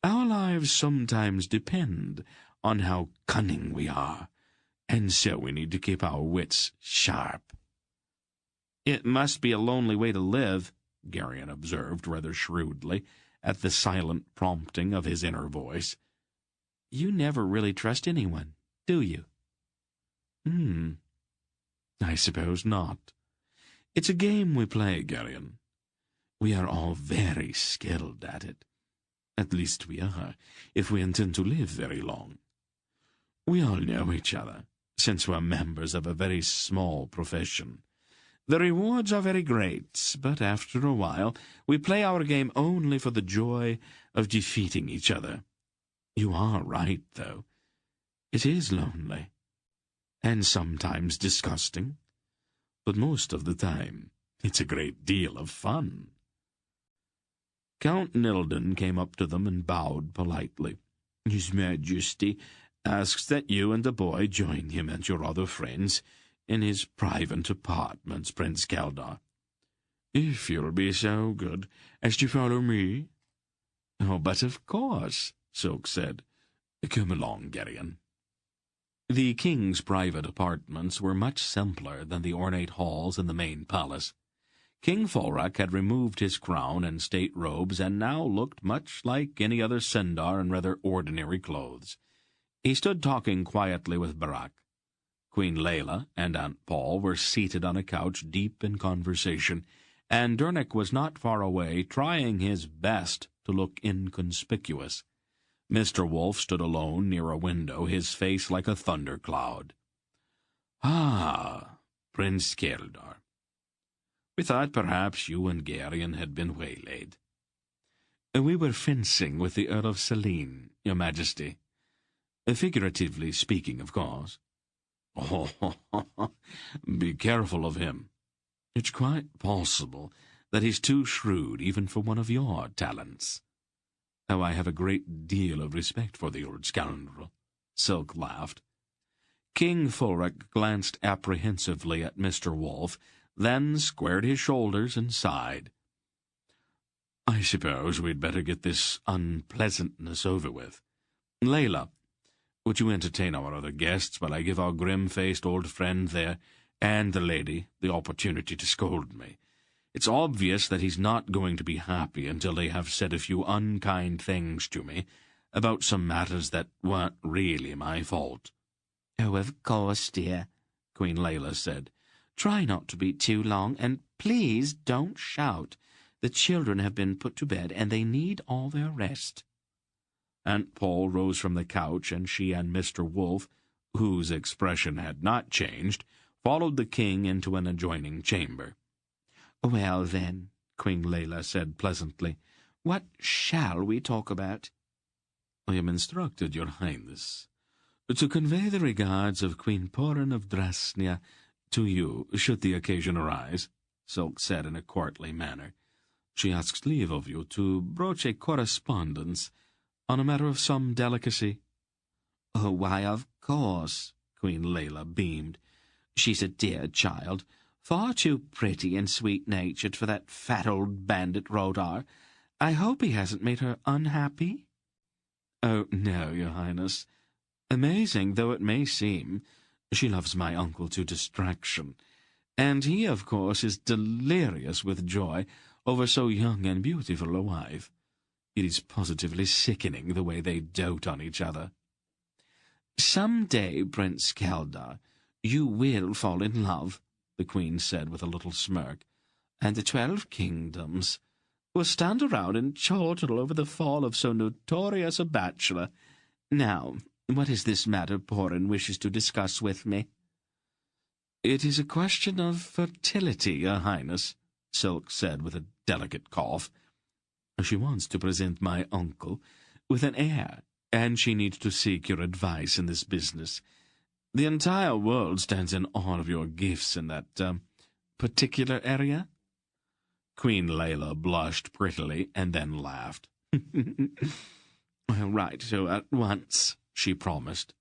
Our lives sometimes depend on how cunning we are, and so we need to keep our wits sharp." "It must be a lonely way to live," Garion observed rather shrewdly, at the silent prompting of his inner voice. "You never really trust anyone, do you?" I suppose not. It's a game we play, Garion. We are all very skilled at it. At least we are, if we intend to live very long. We all know each other, since we're members of a very small profession. The rewards are very great, but after a while we play our game only for the joy of defeating each other. You are right, though. It is lonely, and sometimes disgusting, but most of the time it's a great deal of fun. Count Nilden came up to them and bowed politely. "His Majesty asks that you and the boy join him and your other friends in his private apartments, Prince Keldar. If you'll be so good as to follow me." "Oh, but of course," Silk said. "Come along, Garion." The king's private apartments were much simpler than the ornate halls in the main palace. King Folrak had removed his crown and state robes and now looked much like any other Sindar in rather ordinary clothes. He stood talking quietly with Barak. Queen Layla and Aunt Paul were seated on a couch deep in conversation, and Dernick was not far away, trying his best to look inconspicuous. Mr. Wolf stood alone near a window, his face like a thundercloud. "Ah, Prince Keldar. We thought perhaps you and Garion had been waylaid." "We were fencing with the Earl of Selene, Your Majesty. Figuratively speaking, of course." "Oh, be careful of him. It's quite possible that he's too shrewd even for one of your talents." "Oh, I have a great deal of respect for the old scoundrel," Silk laughed. King Folrak glanced apprehensively at Mr. Wolf, then squared his shoulders and sighed. "I suppose we'd better get this unpleasantness over with. Layla, would you entertain our other guests while I give our grim-faced old friend there and the lady the opportunity to scold me? It's obvious that he's not going to be happy until they have said a few unkind things to me about some matters that weren't really my fault." "Oh, of course, dear," Queen Layla said. "Try not to be too long, and please don't shout. The children have been put to bed, and they need all their rest." Aunt Paul rose from the couch, and she and Mr. Wolf, whose expression had not changed, followed the king into an adjoining chamber. "Well, then," Queen Layla said pleasantly, "what shall we talk about?" "I am instructed, Your Highness, to convey the regards of Queen Porin of Drasnia to you, should the occasion arise," Silk said in a courtly manner. "She asks leave of you to broach a correspondence on a matter of some delicacy." "Oh, why, of course," Queen Layla beamed. "She's a dear child, far too pretty and sweet-natured for that fat old bandit Rodar. I hope he hasn't made her unhappy?" "Oh, no, Your Highness. Amazing though it may seem, she loves my uncle to distraction, and he, of course, is delirious with joy over so young and beautiful a wife. It is positively sickening the way they dote on each other." "Some day, Prince Keldar, you will fall in love," the Queen said with a little smirk, "and the 12 kingdoms will stand around and chortle over the fall of so notorious a bachelor. Now, what is this matter Porin wishes to discuss with me?" "It is a question of fertility, Your Highness," Silk said with a delicate cough. "She wants to present my uncle with an heir, and she needs to seek your advice in this business. The entire world stands in awe of your gifts in that, particular area." Queen Layla blushed prettily and then laughed. "I'll write to her at once," she promised.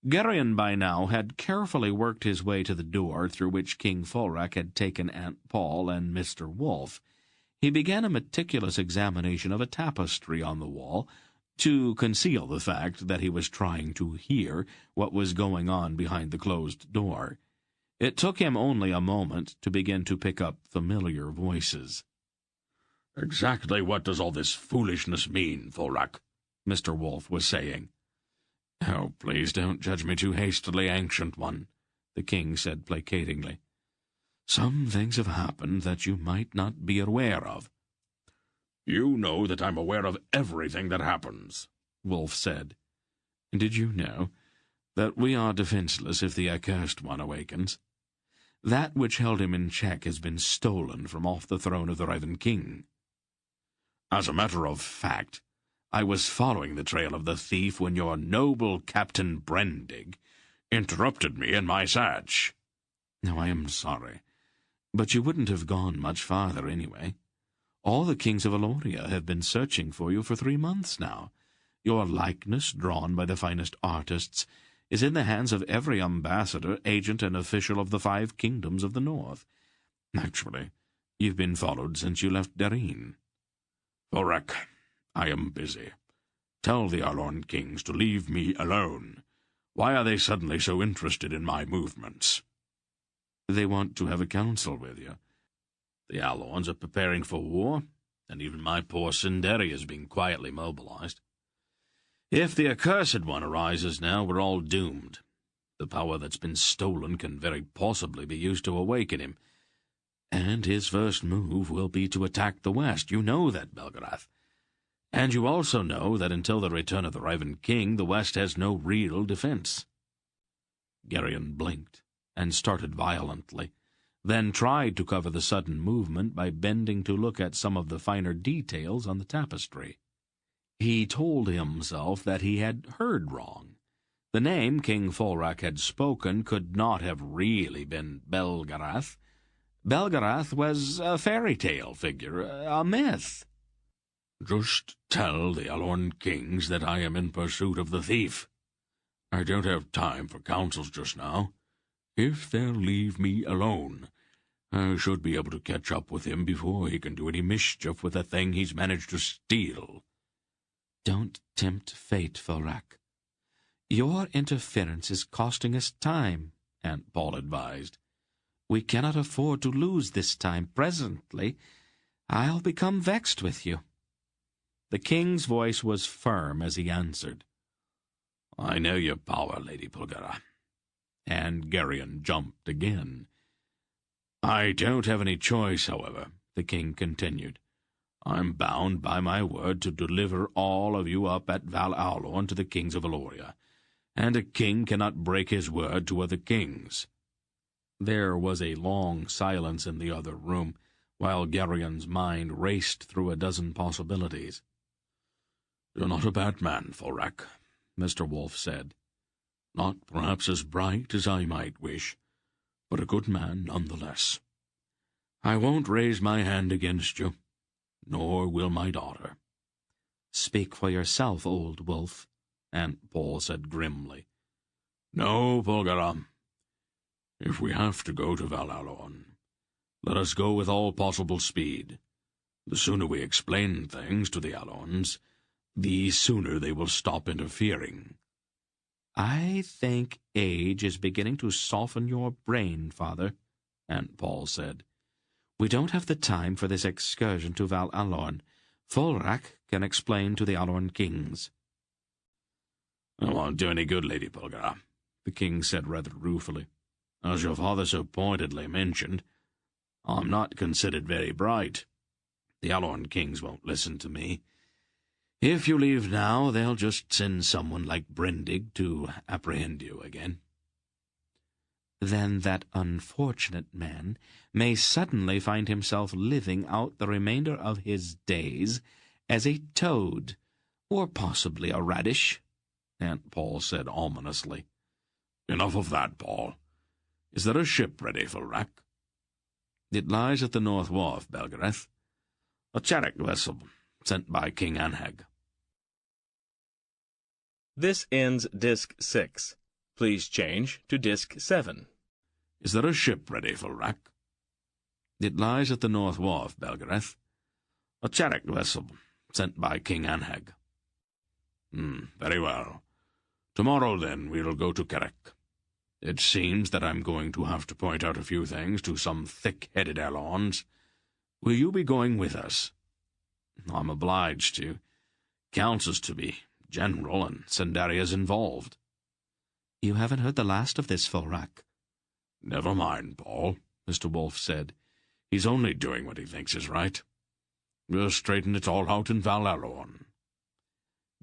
Garion by now had carefully worked his way to the door through which King Folrak had taken Aunt Paul and Mr. Wolf. He began a meticulous examination of a tapestry on the wall, to conceal the fact that he was trying to hear what was going on behind the closed door. It took him only a moment to begin to pick up familiar voices. Exactly what does all this foolishness mean, Thorak? Mr. Wolf was saying. Oh, please don't judge me too hastily, Ancient One, the king said placatingly. Some things have happened that you might not be aware of. You know that I'm aware of everything that happens, Wolf said. Did you know that we are defenseless if the accursed one awakens? That which held him in check has been stolen from off the throne of the Raven King. As a matter of fact, I was following the trail of the thief when your noble Captain Brendig interrupted me in my search. Now, I am sorry, but you wouldn't have gone much farther anyway. All the kings of Aloria have been searching for you for 3 months now. Your likeness, drawn by the finest artists, is in the hands of every ambassador, agent, and official of the 5 kingdoms of the north. Actually, you've been followed since you left Garion. Thorak, I am busy. Tell the Alorn kings to leave me alone. Why are they suddenly so interested in my movements? They want to have a council with you. The Alorns are preparing for war, and even my poor Sinderi is being quietly mobilized. If the accursed one arises now, we're all doomed. The power that's been stolen can very possibly be used to awaken him. And his first move will be to attack the west. You know that, Belgariad. And you also know that until the return of the Raven King, the west has no real defense. Garion blinked and started violently, then tried to cover the sudden movement by bending to look at some of the finer details on the tapestry. He told himself that he had heard wrong. The name King Thorak had spoken could not have really been Belgariad. Belgariad was a fairy tale figure, a myth. Just tell the Alorn kings that I am in pursuit of the thief. I don't have time for councils just now. If they'll leave me alone, I should be able to catch up with him before he can do any mischief with the thing he's managed to steal. Don't tempt fate, Thorak. Your interference is costing us time, Aunt Paul advised. We cannot afford to lose this time presently. I'll become vexed with you. The king's voice was firm as he answered. I know your power, Lady Belgara. And Garion jumped again. I don't have any choice, however, the king continued. I'm bound by my word to deliver all of you up at Val Aulorn to the kings of Aloria, and a king cannot break his word to other kings. There was a long silence in the other room, while Garion's mind raced through a dozen possibilities. You're not a bad man, Thorak, Mr. Wolf said. Not perhaps as bright as I might wish, but a good man nonetheless. I won't raise my hand against you, nor will my daughter. Speak for yourself, old wolf, Aunt Paul said grimly. No, Belgariad. If we have to go to Val Aulorn, let us go with all possible speed. The sooner we explain things to the Alorns, the sooner they will stop interfering. I think age is beginning to soften your brain, Father, Aunt Paul said. We don't have the time for this excursion to Val Aulorn. Thorak can explain to the Alorn kings. It won't do any good, Lady Belgariad, the king said rather ruefully. As your father so pointedly mentioned, I'm not considered very bright. The Alorn kings won't listen to me. If you leave now, they'll just send someone like Brendig to apprehend you again. Then that unfortunate man may suddenly find himself living out the remainder of his days as a toad, or possibly a radish, Aunt Paul said ominously. Enough of that, Paul. Is there a ship ready for wreck? It lies at the North Wharf, Belgariad. A chariot vessel sent by King Anheg. This ends Disc 6. Please change to Disc 7. Is there a ship ready for wreck? It lies at the North Wharf, Belgariad. A chariot vessel sent by King Anheg. Very well. Tomorrow, then, we'll go to Carrick. It seems that I'm going to have to point out a few things to some thick-headed Alorns. Will you be going with us? I'm obliged to. Counts us to be general, and Sandaria's involved. You haven't heard the last of this, Forak. Never mind, Paul, Mr. Wolfe said. He's only doing what he thinks is right. We'll straighten it all out in Val-Alorn.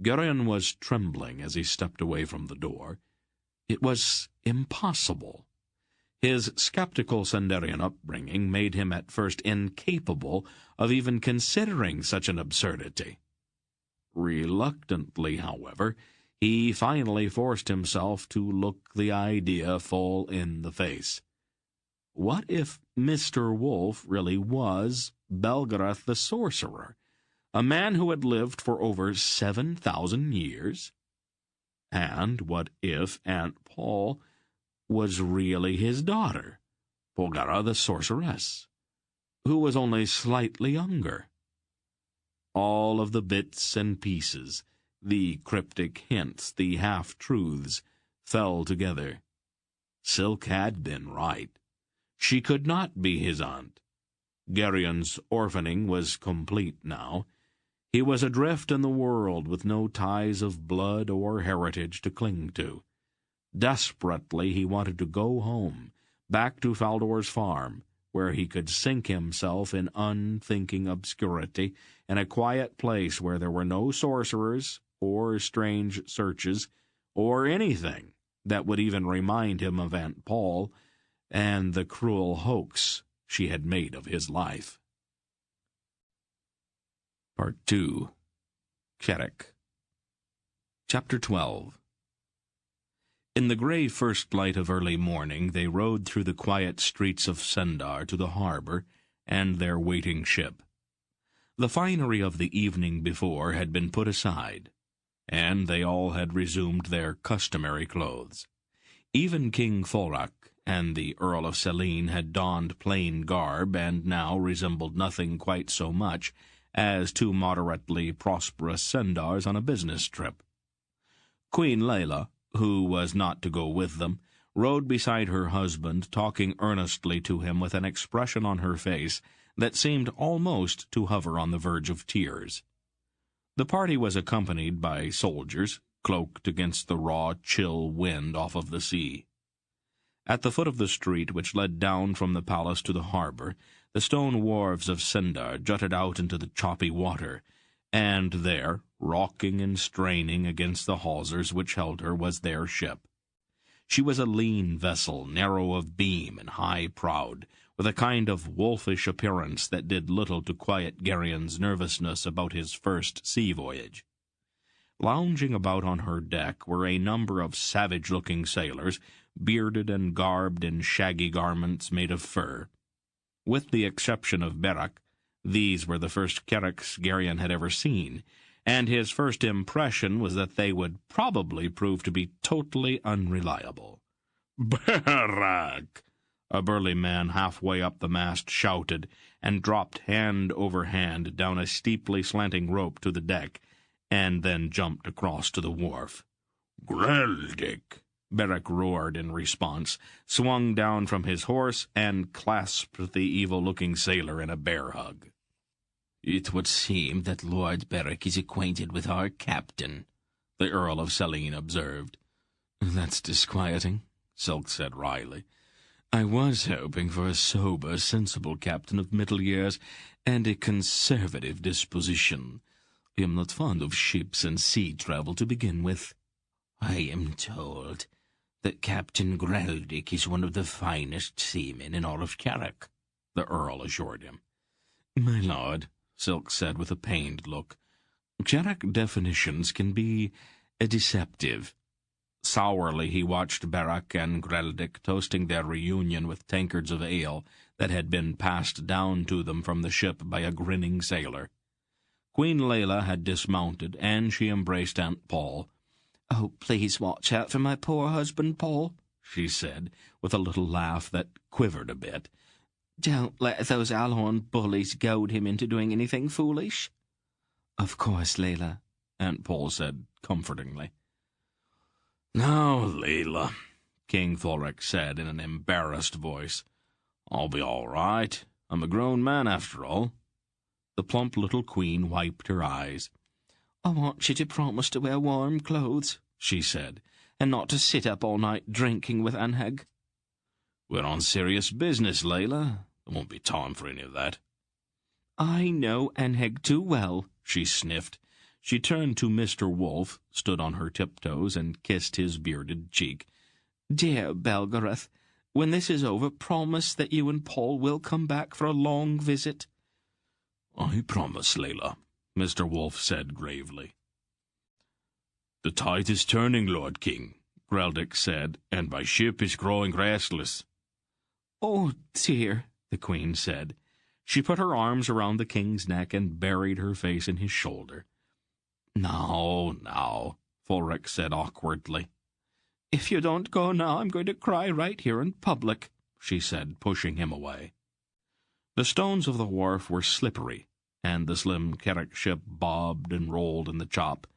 Garion was trembling as he stepped away from the door. It was impossible. His skeptical Sandarian upbringing made him at first incapable of even considering such an absurdity. Reluctantly, however, he finally forced himself to look the idea full in the face. What if Mr. Wolfe really was Belgariad the sorcerer, a man who had lived for over 7,000 years? And what if Aunt Paul was really his daughter, Polgara the sorceress, who was only slightly younger? All of the bits and pieces, the cryptic hints, the half-truths, fell together. Silk had been right. She could not be his aunt. Garion's orphaning was complete now. He was adrift in the world with no ties of blood or heritage to cling to. Desperately he wanted to go home, back to Faldor's farm, where he could sink himself in unthinking obscurity, in a quiet place where there were no sorcerers or strange searches, or anything that would even remind him of Aunt Paul and the cruel hoax she had made of his life. Part 2. Carrick. Chapter 12. In the grey first light of early morning they rode through the quiet streets of Sendar to the harbour and their waiting ship. The finery of the evening before had been put aside, and they all had resumed their customary clothes. Even King Forak and the Earl of Selene had donned plain garb, and now resembled nothing quite so much as two moderately prosperous Sendars on a business trip. Queen Layla, who was not to go with them, rode beside her husband, talking earnestly to him with an expression on her face that seemed almost to hover on the verge of tears. The party was accompanied by soldiers, cloaked against the raw, chill wind off of the sea. At the foot of the street which led down from the palace to the harbour, the stone wharves of Sendar jutted out into the choppy water, and there, rocking and straining against the hawsers which held her, was their ship. She was a lean vessel, narrow of beam and high-prowed, with a kind of wolfish appearance that did little to quiet Garion's nervousness about his first sea voyage. Lounging about on her deck were a number of savage-looking sailors, bearded and garbed in shaggy garments made of fur. With the exception of Berak, these were the first Carricks Garion had ever seen, and his first impression was that they would probably prove to be totally unreliable. "Berak!" a burly man halfway up the mast shouted, and dropped hand over hand down a steeply slanting rope to the deck, and then jumped across to the wharf. "Greldick!" Berak roared in response, swung down from his horse, and clasped the evil-looking sailor in a bear hug. "It would seem that Lord Berak is acquainted with our captain," the Earl of Selene observed. "That's disquieting," Silk said wryly. "I was hoping for a sober, sensible captain of middle years and a conservative disposition. I am not fond of ships and sea travel to begin with." "I am told that Captain Greldick is one of the finest seamen in all of Carrick," the Earl assured him. "My lord," Silk said with a pained look, "Carrick definitions can be deceptive." Sourly he watched Berak and Greldick toasting their reunion with tankards of ale that had been passed down to them from the ship by a grinning sailor. Queen Layla had dismounted, and she embraced Aunt Paul. "Oh, please watch out for my poor husband, Paul," she said, with a little laugh that quivered a bit. "Don't let those Alhorn bullies goad him into doing anything foolish." "Of course, Layla," Aunt Paul said comfortingly. "Now, Layla," King Thorek said in an embarrassed voice, "I'll be all right. I'm a grown man, after all." The plump little queen wiped her eyes. "I want you to promise to wear warm clothes," she said, "and not to sit up all night drinking with Anheg." "We're on serious business, Layla. There won't be time for any of that." "I know Anheg too well," she sniffed. She turned to Mr. Wolf, stood on her tiptoes, and kissed his bearded cheek. "Dear Belgariad, when this is over, promise that you and Paul will come back for a long visit." "I promise, Layla," Mr. Wolf said gravely. "The tide is turning, Lord King," Greldick said, "and my ship is growing restless." "Oh, dear," the queen said. She put her arms around the king's neck and buried her face in his shoulder. Now, Fulric said awkwardly. "If you don't go now, I'm going to cry right here in public," she said, pushing him away. The stones of the wharf were slippery, and the slim Carrick ship bobbed and rolled in the chop.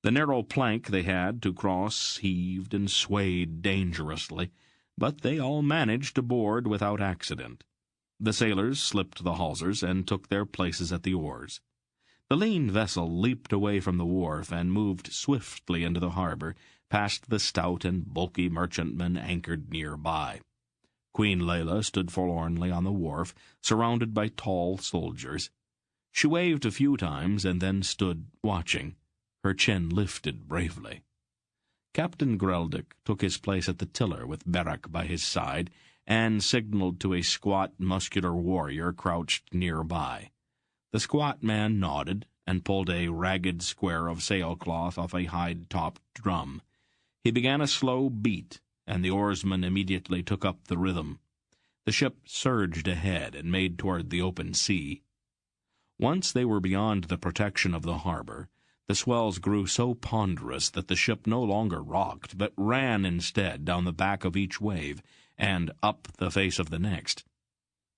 The narrow plank they had to cross heaved and swayed dangerously, but they all managed to board without accident. The sailors slipped the hawsers and took their places at the oars. The lean vessel leaped away from the wharf and moved swiftly into the harbor, past the stout and bulky merchantmen anchored near by. Queen Layla stood forlornly on the wharf, surrounded by tall soldiers. She waved a few times and then stood watching, her chin lifted bravely. Captain Greldick took his place at the tiller with Beric by his side, and signaled to a squat, muscular warrior crouched nearby. The squat man nodded and pulled a ragged square of sailcloth off a hide-topped drum. He began a slow beat, and the oarsmen immediately took up the rhythm. The ship surged ahead and made toward the open sea. Once they were beyond the protection of the harbor, the swells grew so ponderous that the ship no longer rocked, but ran instead down the back of each wave and up the face of the next.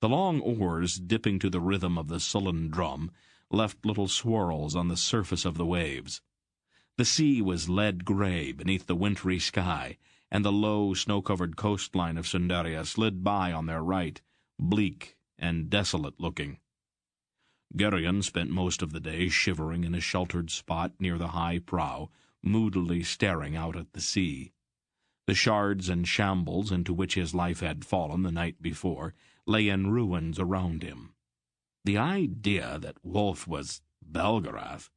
The long oars, dipping to the rhythm of the sullen drum, left little swirls on the surface of the waves. The sea was lead-gray beneath the wintry sky, and the low, snow-covered coastline of Sundaria slid by on their right, bleak and desolate-looking. Garion spent most of the day shivering in a sheltered spot near the high prow, moodily staring out at the sea. The shards and shambles into which his life had fallen the night before lay in ruins around him. The idea that Wolf was Belgariad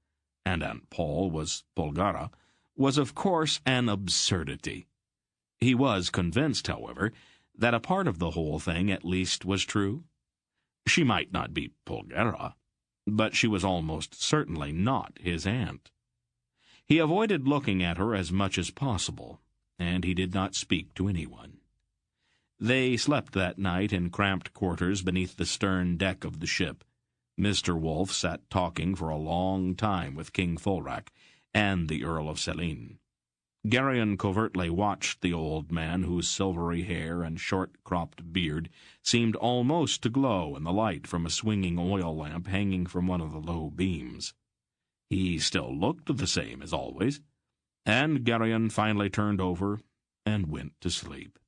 and Aunt Paul was Polgara was of course an absurdity. He was convinced, however, that a part of the whole thing at least was true. She might not be Polgara, but she was almost certainly not his aunt. He avoided looking at her as much as possible, and he did not speak to anyone. They slept that night in cramped quarters beneath the stern deck of the ship. Mr. Wolfe sat talking for a long time with King Fulrac and the Earl of Selene. Garion covertly watched the old man, whose silvery hair and short-cropped beard seemed almost to glow in the light from a swinging oil lamp hanging from one of the low beams. He still looked the same as always, and Garion finally turned over and went to sleep.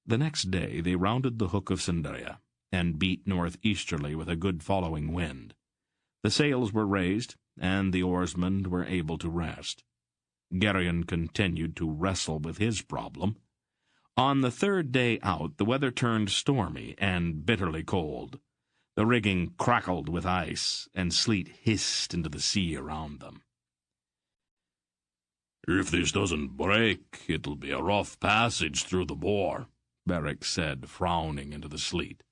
The next day they rounded the hook of Sundaria and beat northeasterly with a good following wind. The sails were raised, and the oarsmen were able to rest. Garion continued to wrestle with his problem. On the third day out, the weather turned stormy and bitterly cold. The rigging crackled with ice, and sleet hissed into the sea around them. "If this doesn't break, it'll be a rough passage through the bore," Beric said, frowning into the sleet.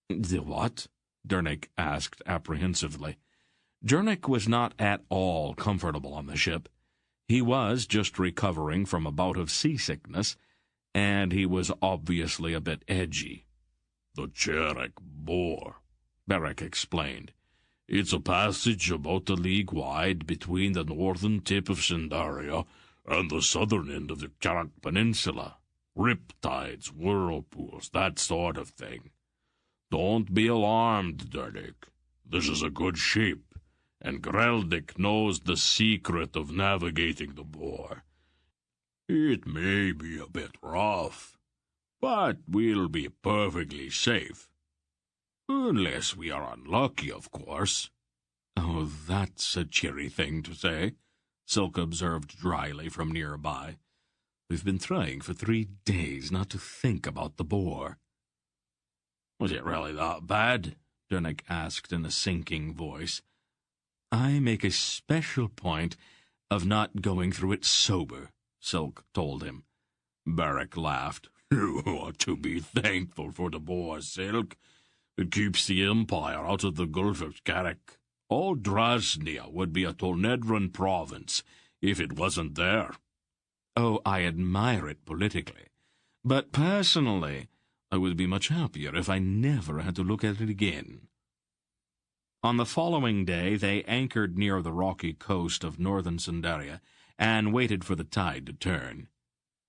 "The what?" Dernick asked apprehensively. Dernick was not at all comfortable on the ship. He was just recovering from a bout of seasickness, and he was obviously a bit edgy. "The Cherek bore," Beric explained. "It's a passage about a league wide between the northern tip of Sundaria and the southern end of the Cherek Peninsula. Riptides, whirlpools, that sort of thing. Don't be alarmed, Dernick. This is a good ship, and Greldick knows the secret of navigating the bore. It may be a bit rough, but we'll be perfectly safe." Unless we are unlucky, of course. Oh, that's a cheery thing to say, Silk observed dryly from nearby. We've been trying for 3 days not to think about the boar. Was it really that bad? Dunnick asked in a sinking voice. I make a special point of not going through it sober, Silk told him. Beric laughed. You ought to be thankful for the boar, Silk. It keeps the Empire out of the Gulf of Carrick. All Drasnia would be a Tolnedran province if it wasn't there. Oh, I admire it politically. But personally, I would be much happier if I never had to look at it again. On the following day, they anchored near the rocky coast of northern Sindaria and waited for the tide to turn.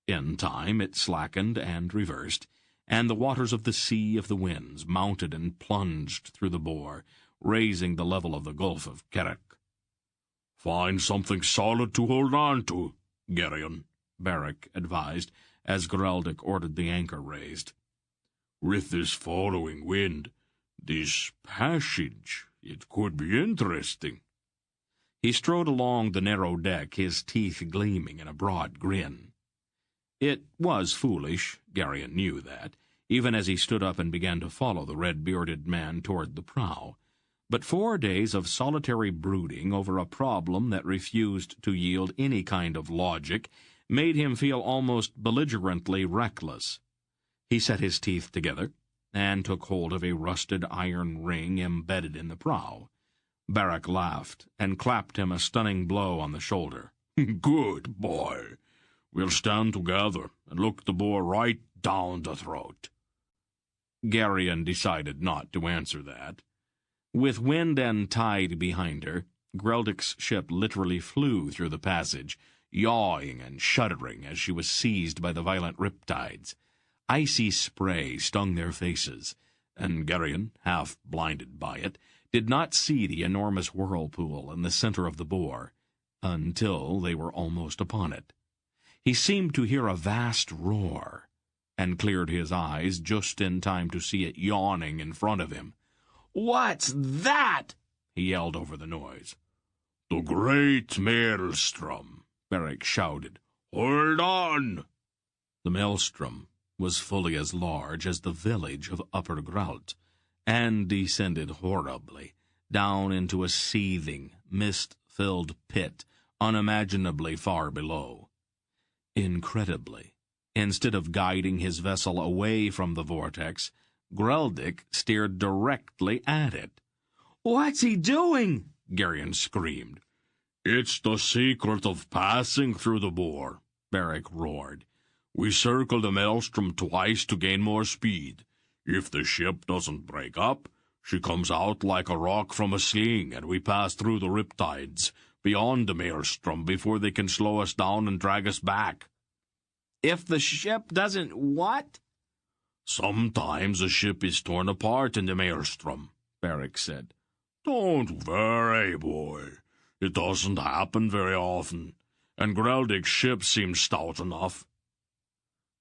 In time, it slackened and reversed, and the waters of the Sea of the Winds mounted and plunged through the bore, raising the level of the Gulf of Carrick. Find something solid to hold on to, Garion, Beric advised, as Geraldic ordered the anchor raised. With this following wind, this passage, it could be interesting. He strode along the narrow deck, his teeth gleaming in a broad grin. It was foolish, Garion knew that, even as he stood up and began to follow the red-bearded man toward the prow. But 4 days of solitary brooding over a problem that refused to yield any kind of logic made him feel almost belligerently reckless. He set his teeth together and took hold of a rusted iron ring embedded in the prow. Beric laughed and clapped him a stunning blow on the shoulder. Good boy. We'll stand together and look the boar right down the throat. Garion decided not to answer that. With wind and tide behind her, Geraldic's ship literally flew through the passage, yawing and shuddering as she was seized by the violent riptides. Icy spray stung their faces, and Garion, half blinded by it, did not see the enormous whirlpool in the center of the bore, until they were almost upon it. He seemed to hear a vast roar, and cleared his eyes just in time to see it yawning in front of him. "What's that?" he yelled over the noise. The great maelstrom, Beric shouted. Hold on! The maelstrom was fully as large as the village of Upper Grault, and descended horribly down into a seething, mist-filled pit unimaginably far below. Incredibly, instead of guiding his vessel away from the vortex, Geraldic steered directly at it. "What's he doing?" Garion screamed. It's the secret of passing through the bore, Beric roared. We circle the maelstrom twice to gain more speed. If the ship doesn't break up, she comes out like a rock from a sling, and we pass through the riptides, beyond the maelstrom, before they can slow us down and drag us back. If the ship doesn't what? Sometimes a ship is torn apart in the maelstrom, Beric said. Don't worry, boy. It doesn't happen very often, and Geraldic's ship seems stout enough.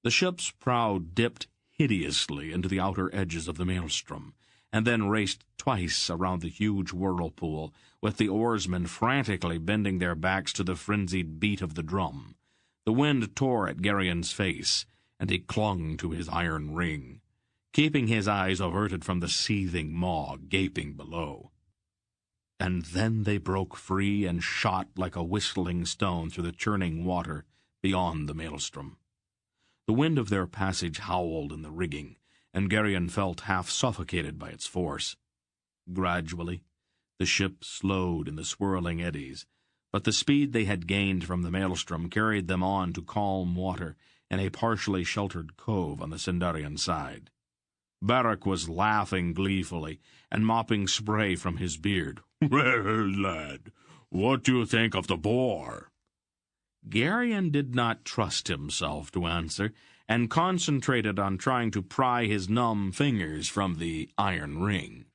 The ship's prow dipped hideously into the outer edges of the maelstrom, and then raced twice around the huge whirlpool, with the oarsmen frantically bending their backs to the frenzied beat of the drum. The wind tore at Garion's face, and he clung to his iron ring, keeping his eyes averted from the seething maw gaping below. And then they broke free and shot like a whistling stone through the churning water beyond the maelstrom. The wind of their passage howled in the rigging, and Garion felt half suffocated by its force. Gradually, the ship slowed in the swirling eddies, but the speed they had gained from the maelstrom carried them on to calm water in a partially sheltered cove on the Sindarian side. Beric was laughing gleefully and mopping spray from his beard. Well, lad, what do you think of the boar? Garion did not trust himself to answer, and concentrated on trying to pry his numb fingers from the iron ring.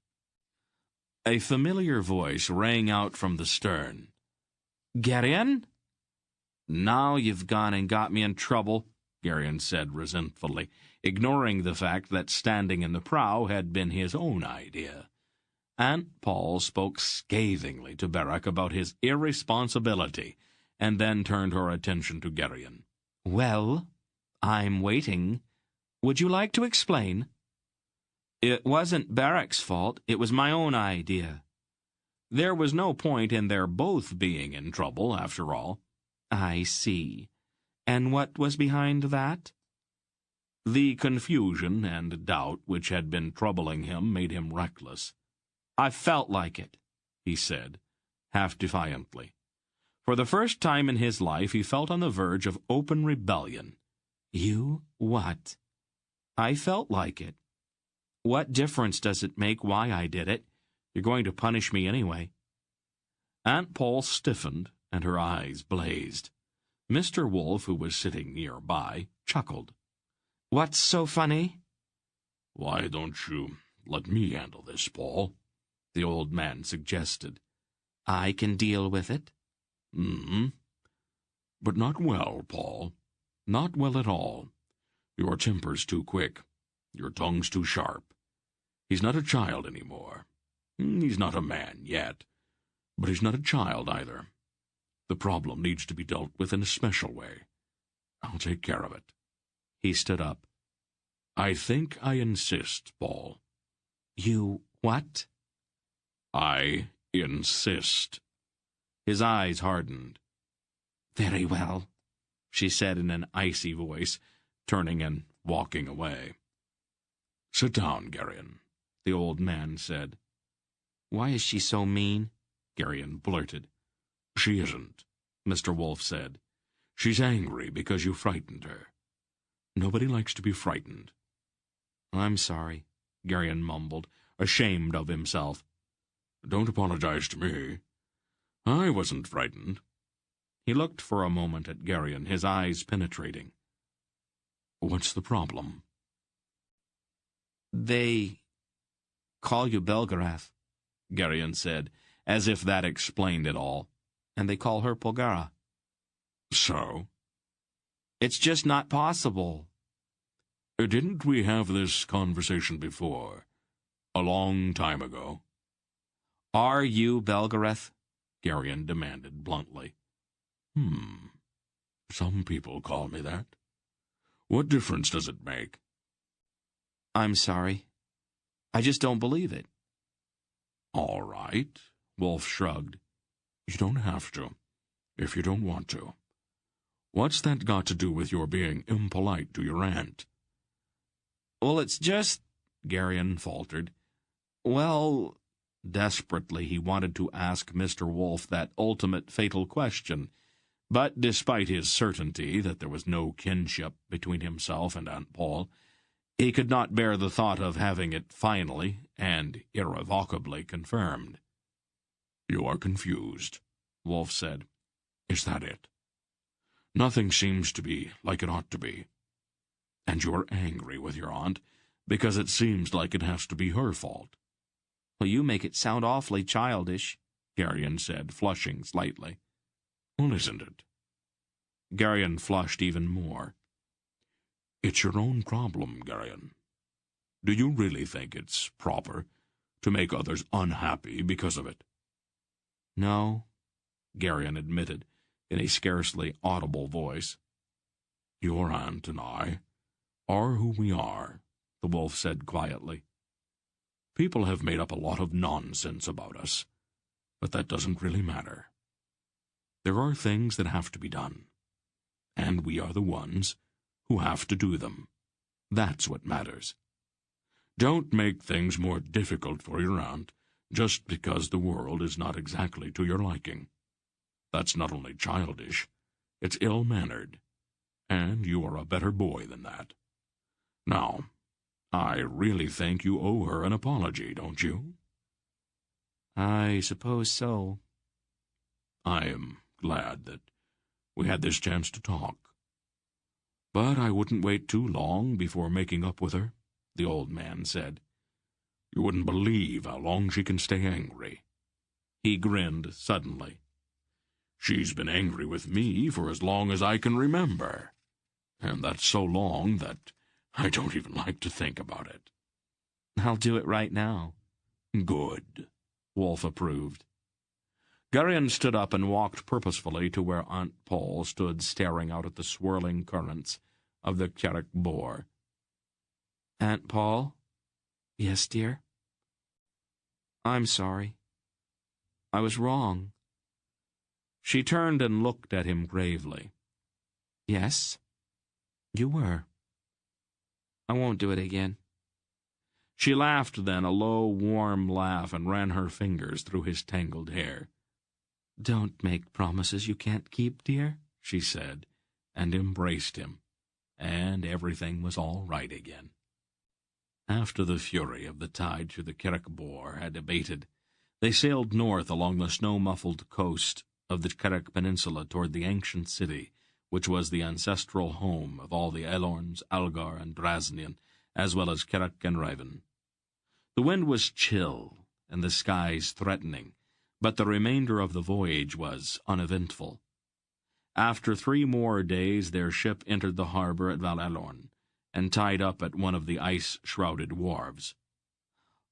A familiar voice rang out from the stern. "Garion?" "Now you've gone and got me in trouble," Garion said resentfully. ignoring the fact that standing in the prow had been his own idea. Aunt Paul spoke scathingly to Beric about his irresponsibility, and then turned her attention to Garion. "Well, I'm waiting. Would you like to explain?" "It wasn't Beric's fault. It was my own idea." There was no point in their both being in trouble, after all. "I see. And what was behind that?" The confusion and doubt which had been troubling him made him reckless. "I felt like it," he said, half defiantly. For the first time in his life he felt on the verge of open rebellion. "You what?" "I felt like it. What difference does it make why I did it? You're going to punish me anyway." Aunt Paul stiffened, and her eyes blazed. Mr. Wolf, who was sitting nearby, chuckled. "What's so funny?" "Why don't you let me handle this, Paul?" the old man suggested. "I can deal with it." But not well, Paul. Not well at all. Your temper's too quick. Your tongue's too sharp. He's not a child any more. He's not a man yet. But he's not a child either. The problem needs to be dealt with in a special way. I'll take care of it." He stood up. "I think I insist, Paul." "You what?" "I insist." His eyes hardened. "Very well," she said in an icy voice, turning and walking away. "Sit down, Garion," the old man said. "Why is she so mean?" Garion blurted. "She isn't," Mr. Wolf said. "She's angry because you frightened her. Nobody likes to be frightened." "I'm sorry," Garion mumbled, ashamed of himself. "Don't apologize to me. I wasn't frightened." He looked for a moment at Garion, his eyes penetrating. "What's the problem?" "They call you Belgariad," Garion said, as if that explained it all. "and they call her Polgara." "So?" "It's just not possible." "Didn't we have this conversation before? A long time ago?" "Are you Belgariad?" Garion demanded bluntly. Some people call me that. What difference does it make?" "I'm sorry. I just don't believe it." "All right," Wolf shrugged. "You don't have to, if you don't want to. What's that got to do with your being impolite to your aunt?" "Well, it's just," Garion faltered. "Well," desperately he wanted to ask Mr. Wolf that ultimate fatal question, but despite his certainty that there was no kinship between himself and Aunt Paul, he could not bear the thought of having it finally and irrevocably confirmed. "You are confused," Wolf said. "Is that it? Nothing seems to be like it ought to be. And you're angry with your aunt because it seems like it has to be her fault." "Well, you make it sound awfully childish," Garion said, flushing slightly. "Well, isn't it?" Garion flushed even more. "It's your own problem, Garion. Do you really think it's proper to make others unhappy because of it?" "No," Garion admitted, in a scarcely audible voice. "Your aunt and I are who we are," the wolf said quietly. "People have made up a lot of nonsense about us, but that doesn't really matter. There are things that have to be done, and we are the ones who have to do them. That's what matters. Don't make things more difficult for your aunt just because the world is not exactly to your liking. That's not only childish, it's ill-mannered, and you are a better boy than that. Now, I really think you owe her an apology, don't you?" "I suppose so." "I am glad that we had this chance to talk. But I wouldn't wait too long before making up with her," the old man said. "You wouldn't believe how long she can stay angry." He grinned suddenly. "She's been angry with me for as long as I can remember, and that's so long that I don't even like to think about it. I'll do it right now. Good, Wolf approved. Garion stood up and walked purposefully to where Aunt Paul stood staring out at the swirling currents of the Carrick Bore. Aunt Paul? Yes, dear? I'm sorry. I was wrong. She turned and looked at him gravely. Yes, you were. I won't do it again. She laughed then, a low, warm laugh, and ran her fingers through his tangled hair. Don't make promises you can't keep, dear, she said, and embraced him, and everything was all right again. After the fury of the tide through the Carrick Bore had abated, they sailed north along the snow-muffled coast of the Carrick Peninsula toward the ancient city, which was the ancestral home of all the Elorns, Algar, and Brasnian, as well as Carrick and Raven. The wind was chill, and the skies threatening, but the remainder of the voyage was uneventful. After 3 more days their ship entered the harbor at Val Alorn, and tied up at one of the ice-shrouded wharves.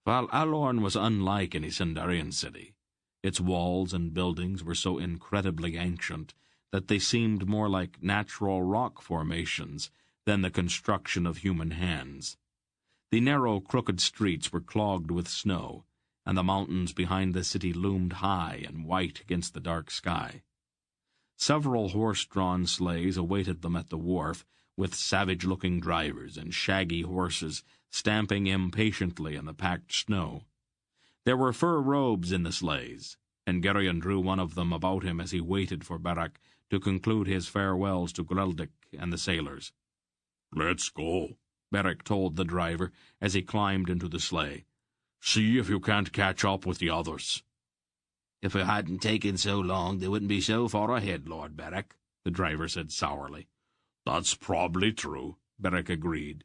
Val Alorn was unlike any Sindarian city. Its walls and buildings were so incredibly ancient that they seemed more like natural rock formations than the construction of human hands. The narrow, crooked streets were clogged with snow, and the mountains behind the city loomed high and white against the dark sky. Several horse-drawn sleighs awaited them at the wharf, with savage-looking drivers and shaggy horses stamping impatiently in the packed snow. There were fur robes in the sleighs, and Garion drew one of them about him as he waited for Beric to conclude his farewells to Greldic and the sailors. Let's go, Beric told the driver as he climbed into the sleigh. See if you can't catch up with the others. If it hadn't taken so long, they wouldn't be so far ahead, Lord Beric, the driver said sourly. That's probably true, Beric agreed.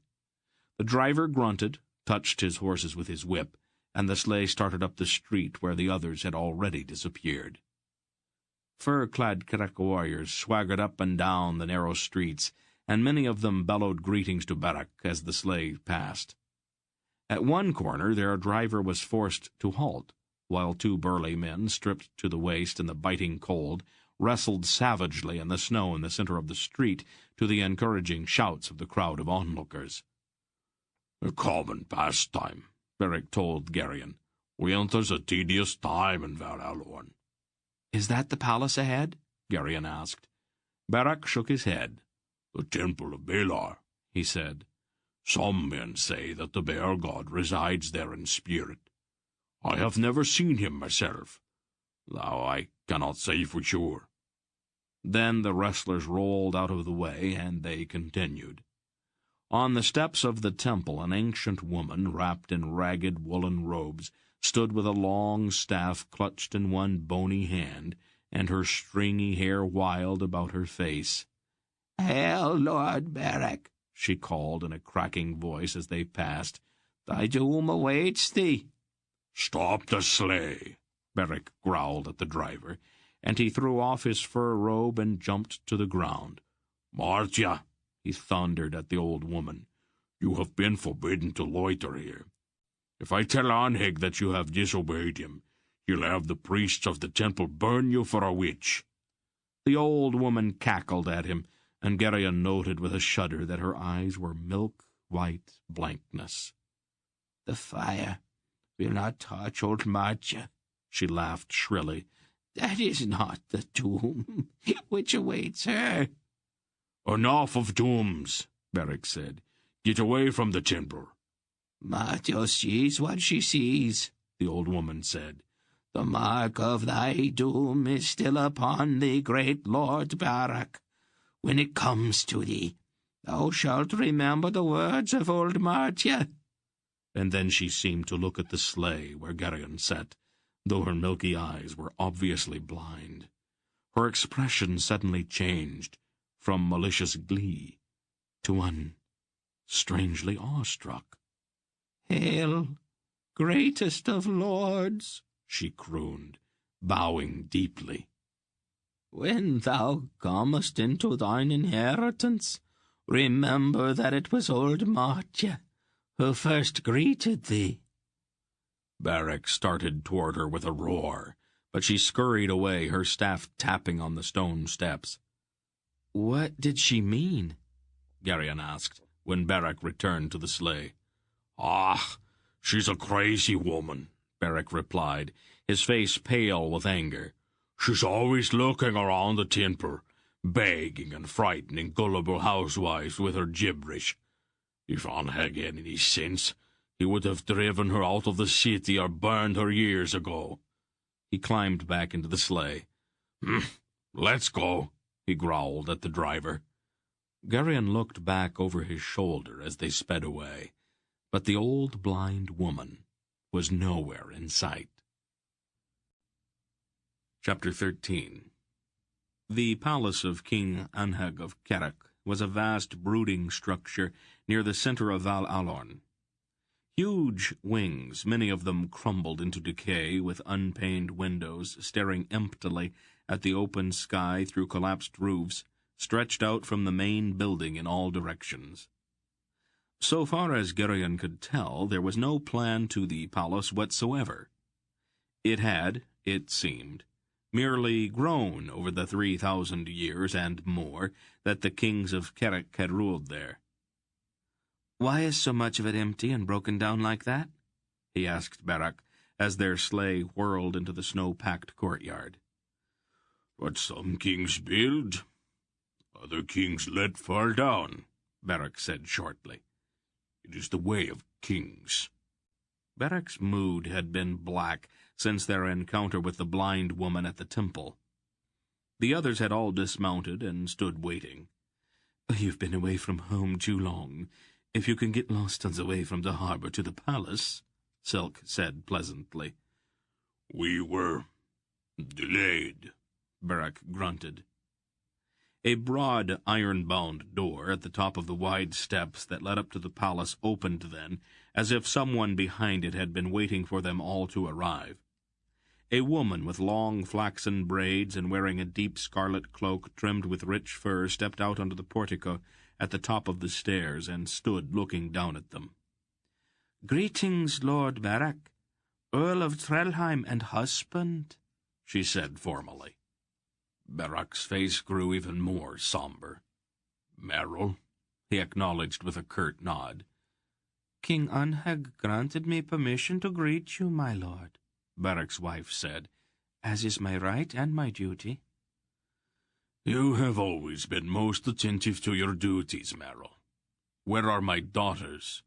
The driver grunted, touched his horses with his whip, and the sleigh started up the street where the others had already disappeared. Fur-clad Carrick warriors swaggered up and down the narrow streets, and many of them bellowed greetings to Beric as the sleigh passed. At one corner their driver was forced to halt, while 2 burly men, stripped to the waist in the biting cold, wrestled savagely in the snow in the center of the street to the encouraging shouts of the crowd of onlookers. A common pastime, Beric told Garion. Winter's a tedious time in Val Alorn. Is that the palace ahead? Garion asked. Beric shook his head. The temple of Balar, he said. Some men say that the bear god resides there in spirit. I have never seen him myself, though I cannot say for sure. Then the wrestlers rolled out of the way, and they continued. On the steps of the temple, an ancient woman, wrapped in ragged woolen robes, stood with a long staff clutched in one bony hand, and her stringy hair wild about her face. "Hail, Lord Beric," she called in a cracking voice as they passed. "Thy doom awaits thee." Stop the sleigh, Beric growled at the driver, and he threw off his fur robe and jumped to the ground. Martia, he thundered at the old woman, you have been forbidden to loiter here. If I tell Anheg that you have disobeyed him, he'll have the priests of the temple burn you for a witch. The old woman cackled at him, and Garion noted with a shudder that her eyes were milk-white blankness. "The fire will not touch old Marcia," she laughed shrilly. "That is not the doom which awaits her." Enough of dooms, Beric said. Get away from the temple. "Marcia sees what she sees," the old woman said. "The mark of thy doom is still upon thee, great Lord Beric. When it comes to thee, thou shalt remember the words of old Marcia." And then she seemed to look at the sleigh where Garion sat, though her milky eyes were obviously blind. Her expression suddenly changed from malicious glee to one strangely awestruck. "Hail, greatest of lords," she crooned, bowing deeply. "When thou comest into thine inheritance, Remember that it was old Martia who first greeted thee. Beric started toward her with a roar, but she scurried away, her staff tapping on the stone steps. What did she mean? Garion asked, when Beric returned to the sleigh. Ah, she's a crazy woman, Beric replied, his face pale with anger. She's always looking around the temple, begging and frightening gullible housewives with her gibberish. If Anheg had any sense, he would have driven her out of the city or burned her years ago. He climbed back into the sleigh. Let's go, he growled at the driver. Garion looked back over his shoulder as they sped away, but the old blind woman was nowhere in sight. Chapter 13. The palace of King Anheg of Carrick was a vast brooding structure near the center of Val Alorn. Huge wings, many of them crumbled into decay, with unpaned windows staring emptily at the open sky through collapsed roofs, stretched out from the main building in all directions. So far as Garion could tell, there was no plan to the palace whatsoever. It had, it seemed, merely grown over the 3,000 years and more that the kings of Carrick had ruled there. Why is so much of it empty and broken down like that? He asked Beric, as their sleigh whirled into the snow-packed courtyard. What some kings build, other kings let fall down, Beric said shortly. It is the way of kings. Beric's mood had been black since their encounter with the blind woman at the temple. The others had all dismounted and stood waiting. You've been away from home too long. If you can get lost on the way from the harbor to the palace, Silk said pleasantly. We were delayed, Beric grunted. A broad, iron-bound door at the top of the wide steps that led up to the palace opened then, as if someone behind it had been waiting for them all to arrive. A woman with long flaxen braids and wearing a deep scarlet cloak trimmed with rich fur stepped out onto the portico at the top of the stairs and stood looking down at them. "Greetings, Lord Beric, Earl of Trelheim and husband," she said formally. Beric's face grew even more somber. Merrill, he acknowledged with a curt nod. "King Anheg granted me permission to greet you, my lord," Beric's wife said, "as is my right and my duty." You have always been most attentive to your duties, Merrill. Where are my daughters?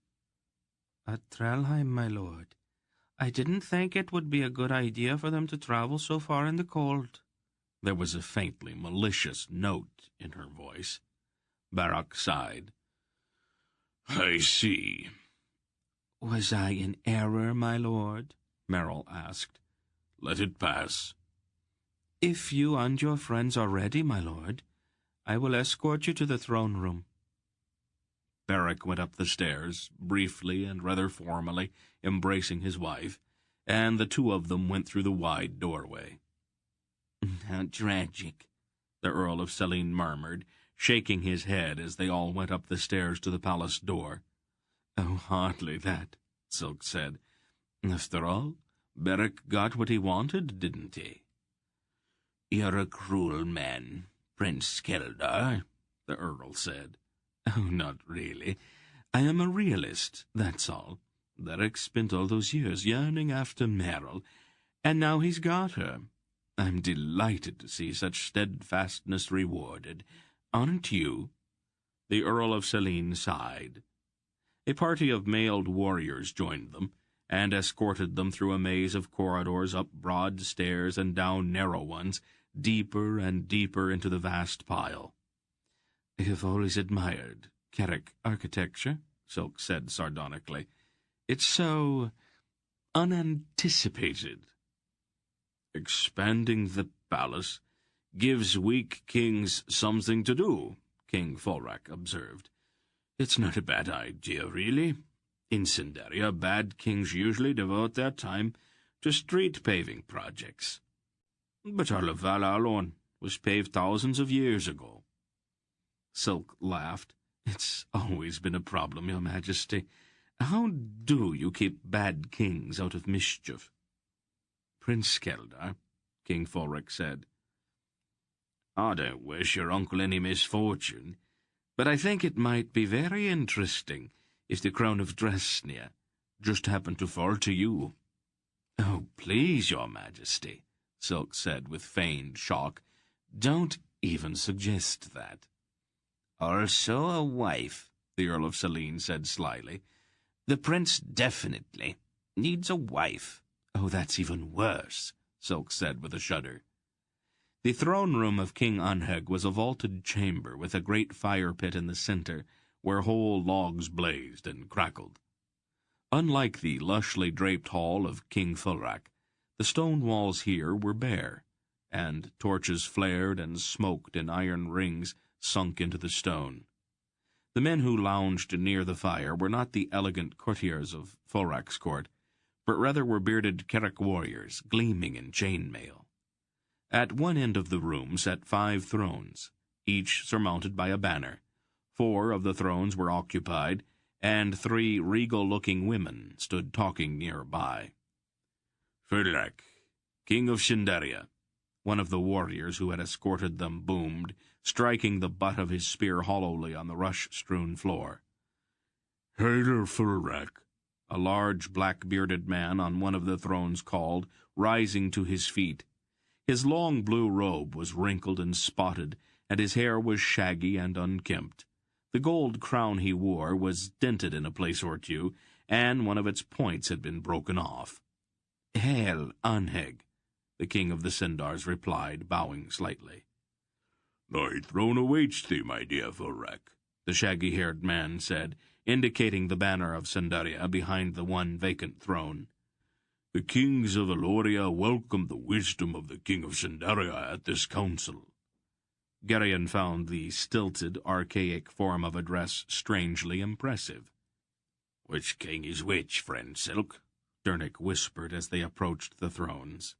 "At Trelheim, my lord. I didn't think it would be a good idea for them to travel so far in the cold." There was a faintly malicious note in her voice. Beric sighed. I see. "Was I in error, my lord?" Merrill asked. Let it pass. "If you and your friends are ready, my lord, I will escort you to the throne room." Beric went up the stairs, briefly and rather formally, embracing his wife, and the two of them went through the wide doorway. "How tragic," the Earl of Selene murmured, shaking his head as they all went up the stairs to the palace door. "Oh, hardly that," Silk said. "After all, Beric got what he wanted, didn't he?" "You're a cruel man, Prince Keldar," the Earl said. "Oh, not really. I am a realist, that's all. Beric spent all those years yearning after Merrill, and now he's got her. I'm delighted to see such steadfastness rewarded. Aren't you?" The Earl of Selene sighed. A party of mailed warriors joined them, and escorted them through a maze of corridors, up broad stairs and down narrow ones, deeper and deeper into the vast pile. "I have always admired Carrick architecture," Silk said sardonically. "It's so unanticipated." Expanding the palace gives weak kings something to do, King Fulrak observed. It's not a bad idea, really. In Cinderia, bad kings usually devote their time to street paving projects. But all of Val Alorn was paved thousands of years ago. Silk laughed. It's always been a problem, Your Majesty. How do you keep bad kings out of mischief? Prince Skeldar, King Fulric said. I don't wish your uncle any misfortune, But I think it might be very interesting if the crown of Dresnia just happened to fall to you. Oh, please, Your Majesty, Silk said with feigned shock. Don't even suggest that. Also a wife, the Earl of Selene said slyly. The prince definitely needs a wife. Oh, that's even worse, Silk said with a shudder. The throne room of King Anheg was a vaulted chamber with a great fire pit in the center, where whole logs blazed and crackled. Unlike the lushly draped hall of King Fulric, the stone walls here were bare, and torches flared and smoked in iron rings sunk into the stone. The men who lounged near the fire were not the elegant courtiers of Fulric's court, but rather were bearded Carrick warriors, gleaming in chainmail. At one end of the room sat 5 thrones, each surmounted by a banner. 4 of the thrones were occupied, and 3 regal-looking women stood talking nearby. Fulric, King of Sindaria, one of the warriors who had escorted them boomed, striking the butt of his spear hollowly on the rush-strewn floor. Hail Fulric, a large black-bearded man on one of the thrones called, rising to his feet. His long blue robe was wrinkled and spotted, and his hair was shaggy and unkempt. The gold crown he wore was dented in a place or two, and one of its points had been broken off. Hail, Anheg, the king of the Sindars replied, bowing slightly. Thy throne awaits thee, my dear Fulric, the shaggy-haired man said, indicating the banner of Sindaria behind the one vacant throne. The kings of Eloria welcome the wisdom of the king of Sindaria at this council. Garion found the stilted, archaic form of address strangely impressive. Which king is which, friend Silk? Dernick whispered as they approached the thrones.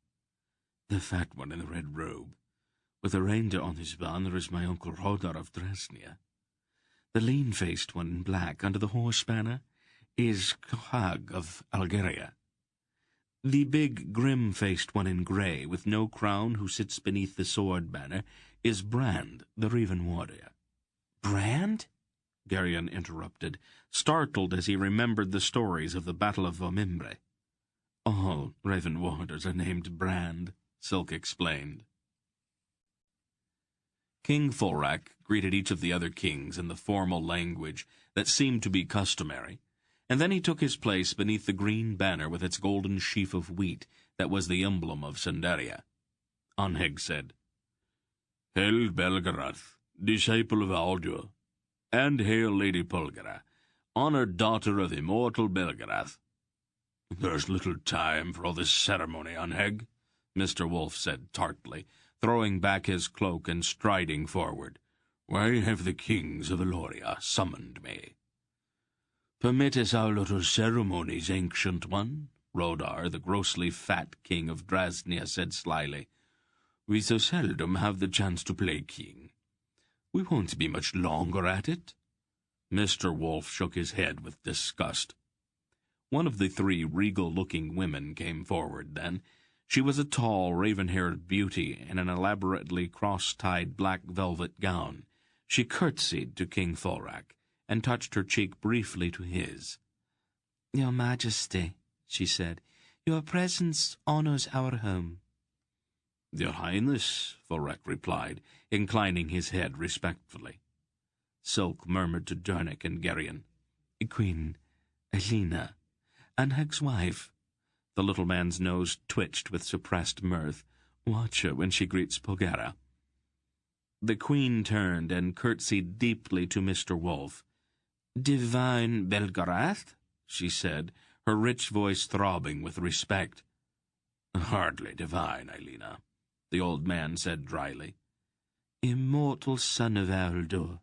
The fat one in the red robe. With a reindeer on his banner is my uncle Rodar of Dresnia. The lean-faced one in black under the horse banner is Kohag of Algeria. The big, grim-faced one in grey, with no crown, who sits beneath the sword banner, is Brand, the Raven warrior. Brand? Garion interrupted, startled as he remembered the stories of the Battle of Vomimbre. All Raven warriors are named Brand, Silk explained. King Fulric greeted each of the other kings in the formal language that seemed to be customary, and then he took his place beneath the green banner with its golden sheaf of wheat that was the emblem of Sindaria. Anheg said, Hail Belgariad, disciple of Aldur, and hail Lady Pulgara, honoured daughter of immortal Belgariad. There's little time for all this ceremony, Anheg, Mr. Wolf said tartly, throwing back his cloak and striding forward. Why have the kings of Eloria summoned me? Permit us our little ceremonies, ancient one, Rodar, the grossly fat king of Drasnia, said slyly. We so seldom have the chance to play king. We won't be much longer at it. Mr. Wolf shook his head with disgust. One of the 3 regal-looking women came forward then. She was a tall, raven-haired beauty in an elaborately cross-tied black velvet gown. She curtsied to King Fulric, and touched her cheek briefly to his. Your Majesty, she said, your presence honours our home. Your Highness, Fulric replied, inclining his head respectfully. Silk murmured to Dernick and Garion, Queen Elena, Anheg's wife. The little man's nose twitched with suppressed mirth. Watch her when she greets Pulgara. The queen turned and curtsied deeply to Mr. Wolf. Divine Belgariad, she said, her rich voice throbbing with respect. Hardly divine, Elena, the old man said dryly. Immortal son of Aldur,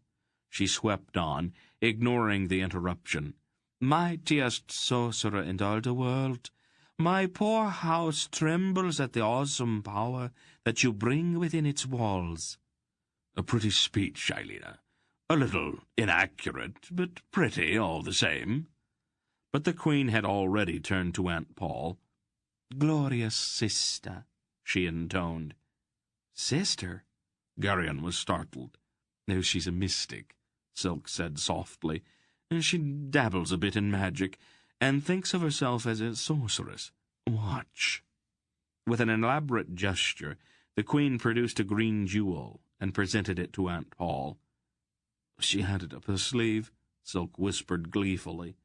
she swept on, ignoring the interruption. Mightiest sorcerer in all the world, my poor house trembles at the awesome power that you bring within its walls. A pretty speech, Elena, A little inaccurate, but pretty all the same. But the Queen had already turned to Aunt Paul. "Glorious sister," she intoned. "Sister?" Garion was startled. "No, she's a mystic," Silk said softly, "and she dabbles a bit in magic, and thinks of herself as a sorceress. Watch." With an elaborate gesture, the Queen produced a green jewel and presented it to Aunt Paul. "She had it up her sleeve," Silk whispered gleefully.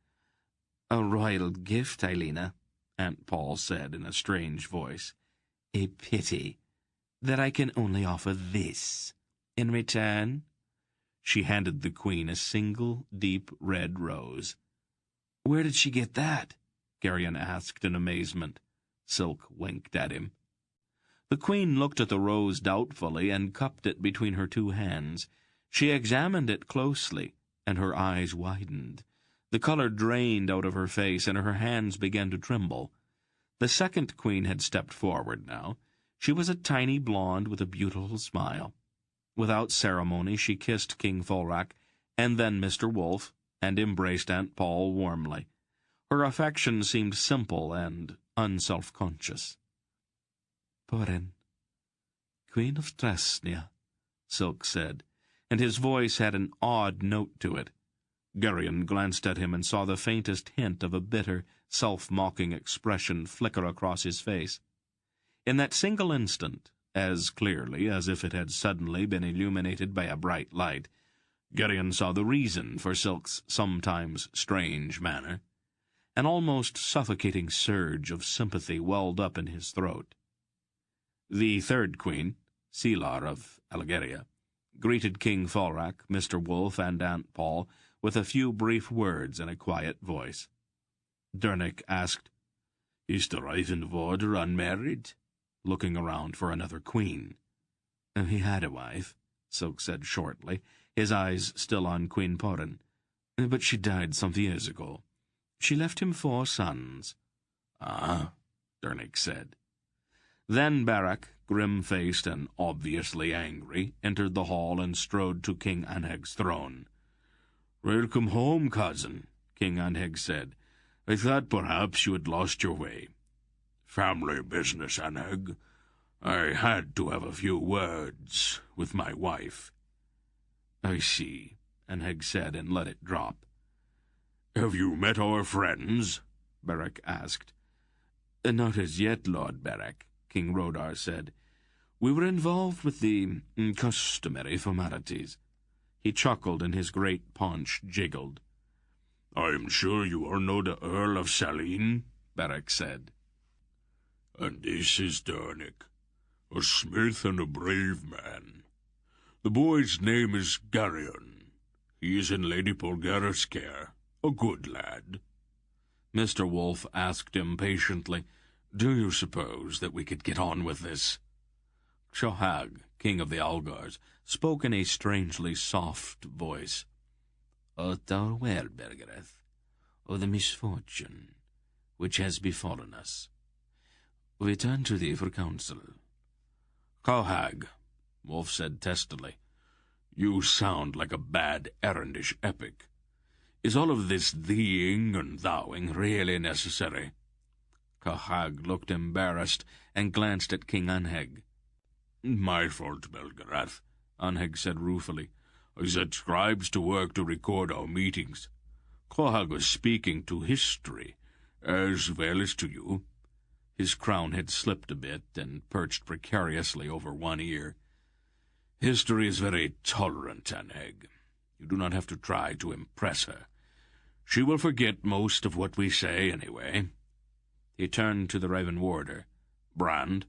"A royal gift, Eilina," Aunt Paul said in a strange voice. "A pity that I can only offer this in return." She handed the Queen a single deep red rose. "Where did she get that?" Garion asked in amazement. Silk winked at him. The Queen looked at the rose doubtfully and cupped it between her two hands. She examined it closely, and her eyes widened. The color drained out of her face, and her hands began to tremble. The second Queen had stepped forward now. She was a tiny blonde with a beautiful smile. Without ceremony, she kissed King Folrak, and then Mr. Wolfe, and embraced Aunt Paul warmly. Her affection seemed simple and unself-conscious. "Porin, Queen of Tresnia," Silk said, and his voice had an odd note to it. Garion glanced at him and saw the faintest hint of a bitter, self-mocking expression flicker across his face. In that single instant, as clearly as if it had suddenly been illuminated by a bright light, Garion saw the reason for Silk's sometimes strange manner. An almost suffocating surge of sympathy welled up in his throat. The third Queen, Selar of Belgariad, greeted King Folrak, Mr. Wolfe, and Aunt Paul with a few brief words in a quiet voice. Dernick asked, "Is the Ravenwarder unmarried?" looking around for another queen. "He had a wife," Silk said shortly, his eyes still on Queen Porin, "but she died some years ago. She left him 4 sons. "Ah," Dernick said. Then Barak, grim-faced and obviously angry, entered the hall and strode to King Anheg's throne. "Welcome home, cousin," King Anheg said. "I thought perhaps you had lost your way." "Family business, Anheg. I had to have a few words with my wife." "I see," Anheg said, and let it drop. "Have you met our friends?" Barak asked. "Not as yet, Lord Barak," King Rodar said. "We were involved with the customary formalities." He chuckled, and his great paunch jiggled. "I'm sure you are no the Earl of Saline," Barak said. "And this is Dernick, a smith and a brave man. The boy's name is Garion. He is in Lady Polgara's care, a good lad." Mr. Wolfe asked impatiently, "Do you suppose that we could get on with this?" Shohag, king of the Algars, spoke in a strangely soft voice. "Art thou aware, Belgariad, of the misfortune which has befallen us? We turn to thee for counsel." "Shohag," Wolfe said testily, "you sound like a bad errandish epic. Is all of this theeing and thouing really necessary?" Shohag looked embarrassed and glanced at King Anheg. "My fault, Belgariad," Anheg said ruefully. "I set scribes to work to record our meetings. Shohag was speaking to history, as well as to you." His crown had slipped a bit and perched precariously over one ear. "History is very tolerant, Anheg. You do not have to try to impress her. She will forget most of what we say anyway." He turned to the Raven Warder. "Brand,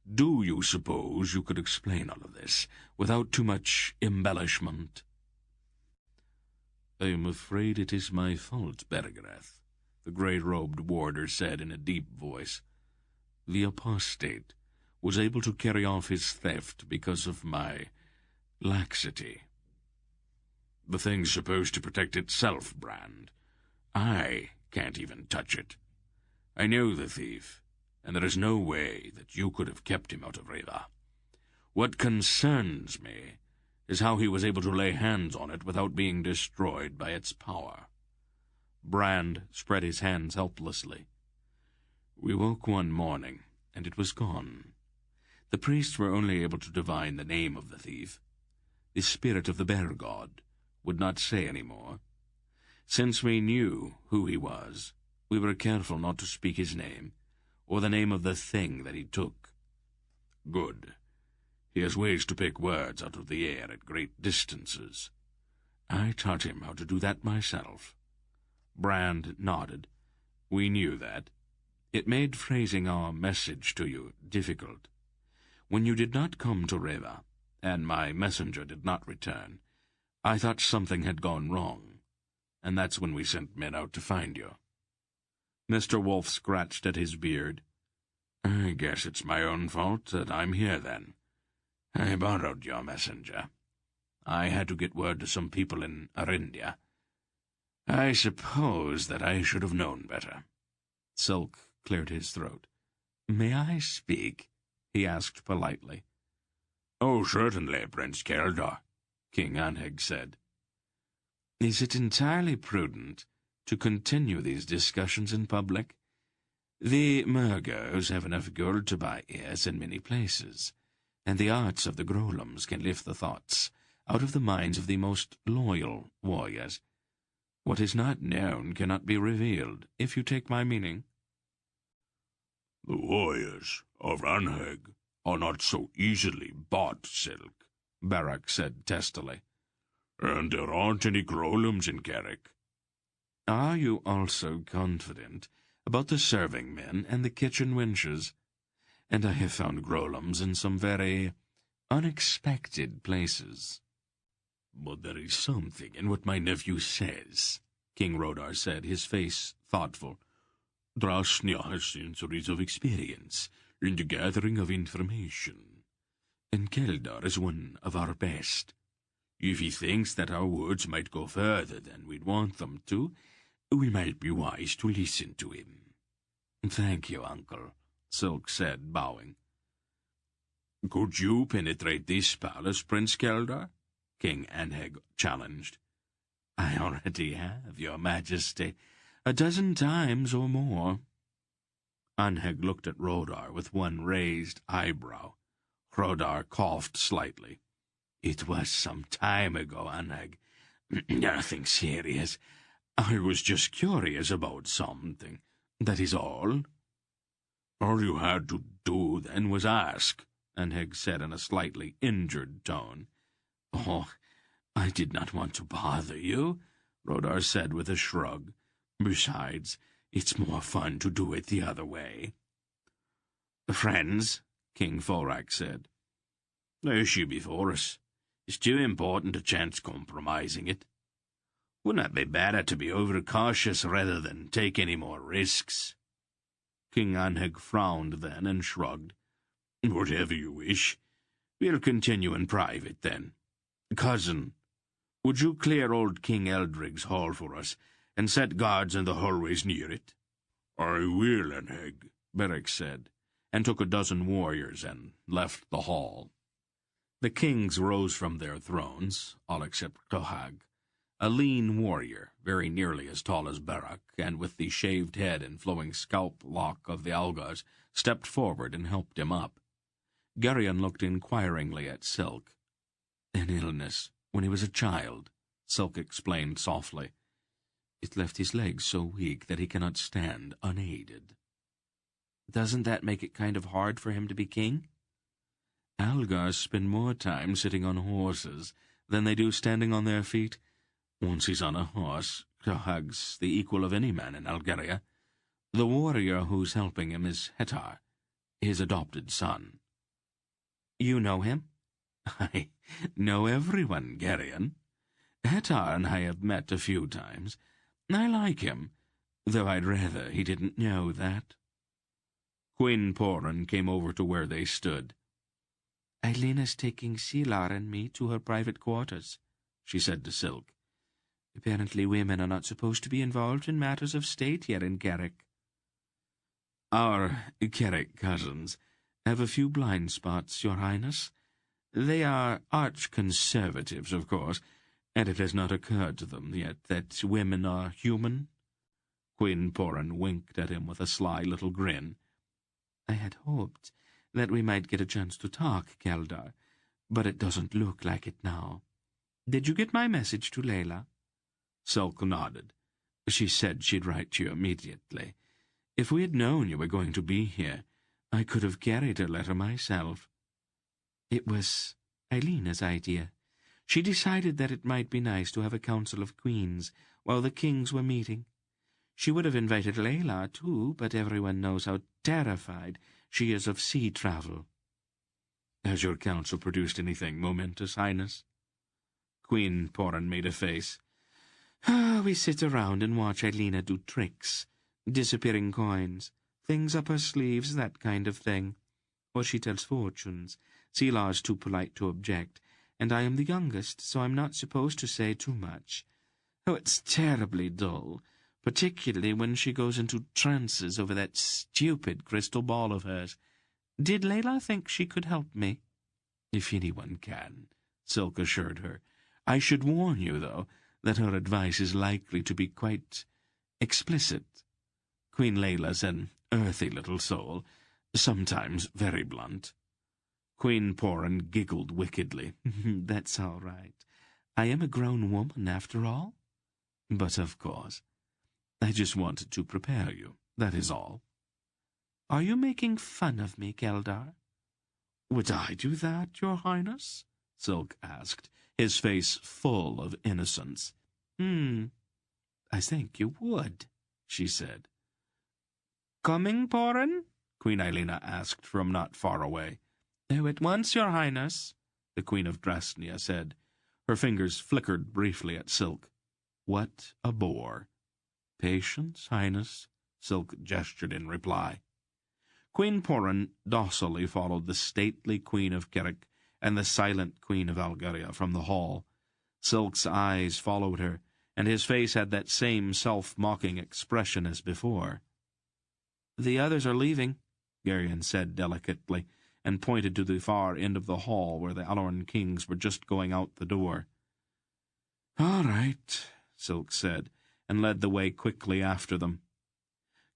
do you suppose you could explain all of this without too much embellishment?" "I am afraid it is my fault, Belgariad," the grey-robed warder said in a deep voice. "The apostate was able to carry off his theft because of my laxity." "The thing's supposed to protect itself, Brand. I can't even touch it. I know the thief, and there is no way that you could have kept him out of Riva. What concerns me is how he was able to lay hands on it without being destroyed by its power. Brand spread his hands helplessly. We woke one morning, and it was gone. The priests were only able to divine the name of the thief. The spirit of the bear god would not say any more. Since we knew who he was, we were careful not to speak his name, or the name of the thing that he took. Good. He has ways to pick words out of the air at great distances. I taught him how to do that myself. Brand nodded. We knew that. It made phrasing our message to you difficult. When you did not come to Reva, and my messenger did not return, I thought something had gone wrong, and that's when we sent men out to find you. Mr. Wolf scratched at his beard. I guess it's my own fault that I'm here, then. I borrowed your messenger. I had to get word to some people in Arindia. I suppose that I should have known better. Silk cleared his throat. May I speak? He asked politely. Oh, certainly, Prince Keldor, King Anheg said. Is it entirely prudent to continue these discussions in public? The Murgos have enough gold to buy heirs in many places, and the arts of the Grolums can lift the thoughts out of the minds of the most loyal warriors. What is not known cannot be revealed, if you take my meaning. The warriors of Anheg are not so easily bought, Silk, Barak said testily. And there aren't any Grolums in Carrick. Are you also confident about the serving men and the kitchen wenches? And I have found Grolums in some very unexpected places. But there is something in what my nephew says, King Rodar said, his face thoughtful. Drasnia has centuries of experience in the gathering of information, and Keldar is one of our best. If he thinks that our words might go further than we'd want them to, we might be wise to listen to him. Thank you, Uncle, Silk said, bowing. Could you penetrate this palace, Prince Keldar? King Anheg challenged. I already have, Your Majesty, 12 times or more. Anheg looked at Rodar with one raised eyebrow. Rodar coughed slightly. It was some time ago, Anheg. Nothing serious. I was just curious about something. That is all. All you had to do then was ask, Anheg said in a slightly injured tone. Oh, I did not want to bother you, Rodar said with a shrug. Besides, it's more fun to do it the other way. Friends, King Thorak said. The issue before us is too important to chance compromising it. Wouldn't it be better to be overcautious rather than take any more risks? King Anheg frowned then and shrugged. Whatever you wish. We'll continue in private then. Cousin, would you clear old King Eldrig's hall for us, and set guards in the hallways near it? I will, Anheg, Beric said, and took 12 warriors and left the hall. The kings rose from their thrones, all except Tohag, a lean warrior, very nearly as tall as Beric, and with the shaved head and flowing scalp lock of the Algars, stepped forward and helped him up. Garion looked inquiringly at Silk. An illness when he was a child, Silk explained softly. It left his legs so weak that he cannot stand unaided. Doesn't that make it kind of hard for him to be king? Algars spend more time sitting on horses than they do standing on their feet. Once he's on a horse, Tohag's the equal of any man in Algeria. The warrior who's helping him is Hetar, his adopted son. You know him? I know everyone, Garion. Hetar and I have met a few times. I like him, though I'd rather he didn't know that. Queen Poran came over to where they stood. Eileen is taking Silar and me to her private quarters, she said to Silk. Apparently women are not supposed to be involved in matters of state here in Carrick. Our Carrick cousins have a few blind spots, Your Highness. They are arch-conservatives, of course, and it has not occurred to them yet that women are human. Queen Poran winked at him with a sly little grin. I had hoped that we might get a chance to talk, Keldar, but it doesn't look like it now. Did you get my message to Layla? Silk nodded. She said she'd write to you immediately. If we had known you were going to be here, I could have carried her letter myself. It was Eilena's idea. She decided that it might be nice to have a council of queens while the kings were meeting. She would have invited Layla, too, but everyone knows how terrified she is of sea travel. Has your council produced anything momentous, Highness? Queen Poran made a face. We sit around and watch Eilena do tricks, disappearing coins, things up her sleeves, that kind of thing. Or she tells fortunes. Seelar's too polite to object, and I am the youngest, so I'm not supposed to say too much. Oh, it's terribly dull, particularly when she goes into trances over that stupid crystal ball of hers. Did Layla think she could help me? If anyone can, Silk assured her. I should warn you, though, that her advice is likely to be quite explicit. Queen Layla's an earthy little soul, sometimes very blunt. Queen Poran giggled wickedly. That's all right. I am a grown woman, after all. But, of course, I just wanted to prepare you, that is all. Are you making fun of me, Keldar? Would I do that, your Highness? Silk asked, his face full of innocence. I think you would, she said. Coming, Poran? Queen Eilena asked from not far away. Oh, at once, your Highness, the Queen of Drasnia said. Her fingers flickered briefly at Silk. What a bore. Patience, Highness, Silk gestured in reply. Queen Poran docilely followed the stately Queen of Kerrick and the silent Queen of Belgariad from the hall. Silk's eyes followed her, and his face had that same self-mocking expression as before. The others are leaving, Garion said delicately, and pointed to the far end of the hall where the Aloran kings were just going out the door. All right, Silk said, and led the way quickly after them.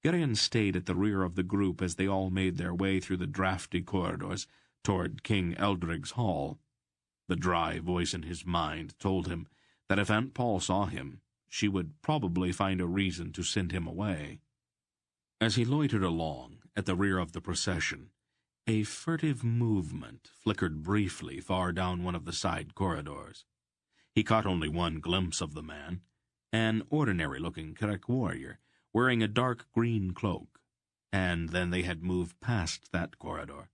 Garion stayed at the rear of the group as they all made their way through the draughty corridors toward King Eldrig's hall. The dry voice in his mind told him that if Aunt Paul saw him, she would probably find a reason to send him away. As he loitered along at the rear of the procession, a furtive movement flickered briefly far down one of the side corridors. He caught only one glimpse of the man, an ordinary-looking Kerrick warrior, wearing a dark green cloak, and then they had moved past that corridor.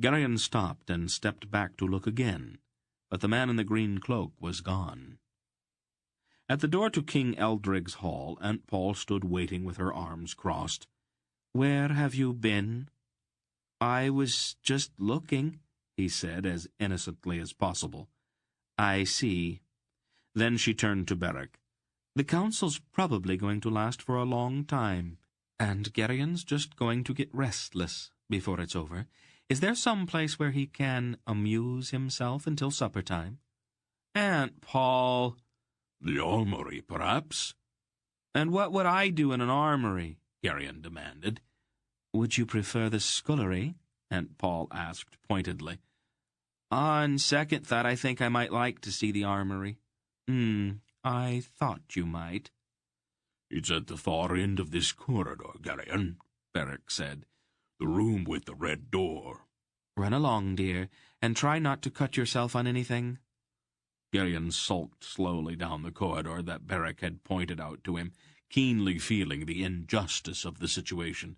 Garion stopped and stepped back to look again, but the man in the green cloak was gone. At the door to King Eldrig's hall, Aunt Paul stood waiting with her arms crossed. "Where have you been?" "I was just looking," he said, as innocently as possible. "I see." Then she turned to Beric. "The council's probably going to last for a long time, and Garion's just going to get restless before it's over. Is there some place where he can amuse himself until supper time?" "Aunt Paul." "The armory, perhaps?" "And what would I do in an armory?" Garion demanded. "Would you prefer the scullery?" Aunt Paul asked pointedly. "On second thought, I think I might like to see the armory." I thought you might." "It's at the far end of this corridor, Garion," Beric said. "The room with the red door." "Run along, dear, and try not to cut yourself on anything." Garion sulked slowly down the corridor that Beric had pointed out to him, keenly feeling the injustice of the situation.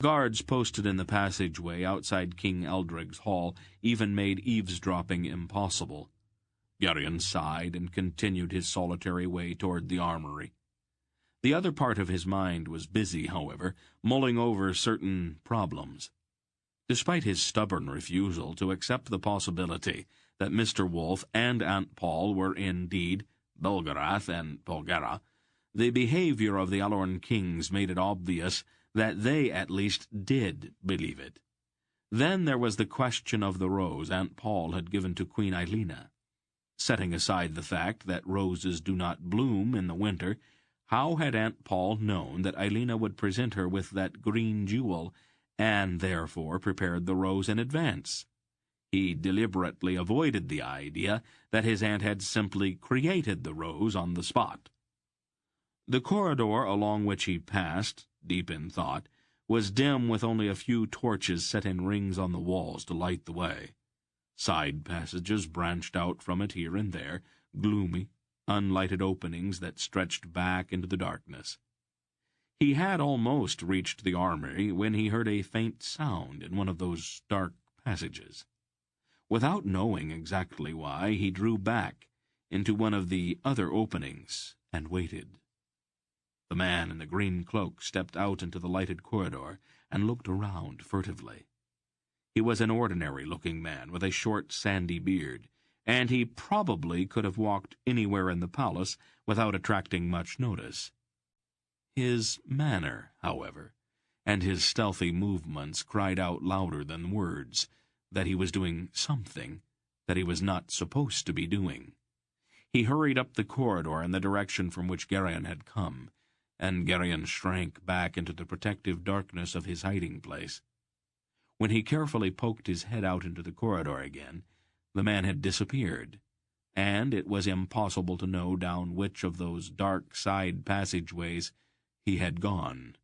Guards posted in the passageway outside King Eldrig's hall even made eavesdropping impossible. Garion sighed and continued his solitary way toward the armory. The other part of his mind was busy, however, mulling over certain problems. Despite his stubborn refusal to accept the possibility that Mr. Wolf and Aunt Paul were indeed Belgarath and Belgara, the behavior of the Aloran kings made it obvious that they at least did believe it. Then there was the question of the rose Aunt Paul had given to Queen Eilina. Setting aside the fact that roses do not bloom in the winter, how had Aunt Paul known that Eilina would present her with that green jewel, and therefore prepared the rose in advance? He deliberately avoided the idea that his aunt had simply created the rose on the spot. The corridor along which he passed, deep in thought, was dim with only a few torches set in rings on the walls to light the way. Side passages branched out from it here and there, gloomy, unlighted openings that stretched back into the darkness. He had almost reached the armory when he heard a faint sound in one of those dark passages. Without knowing exactly why, he drew back into one of the other openings and waited. The man in the green cloak stepped out into the lighted corridor and looked around furtively. He was an ordinary-looking man with a short, sandy beard, and he probably could have walked anywhere in the palace without attracting much notice. His manner, however, and his stealthy movements cried out louder than words that he was doing something that he was not supposed to be doing. He hurried up the corridor in the direction from which Garion had come, and Garion shrank back into the protective darkness of his hiding place. When he carefully poked his head out into the corridor again, the man had disappeared, and it was impossible to know down which of those dark side passageways he had gone.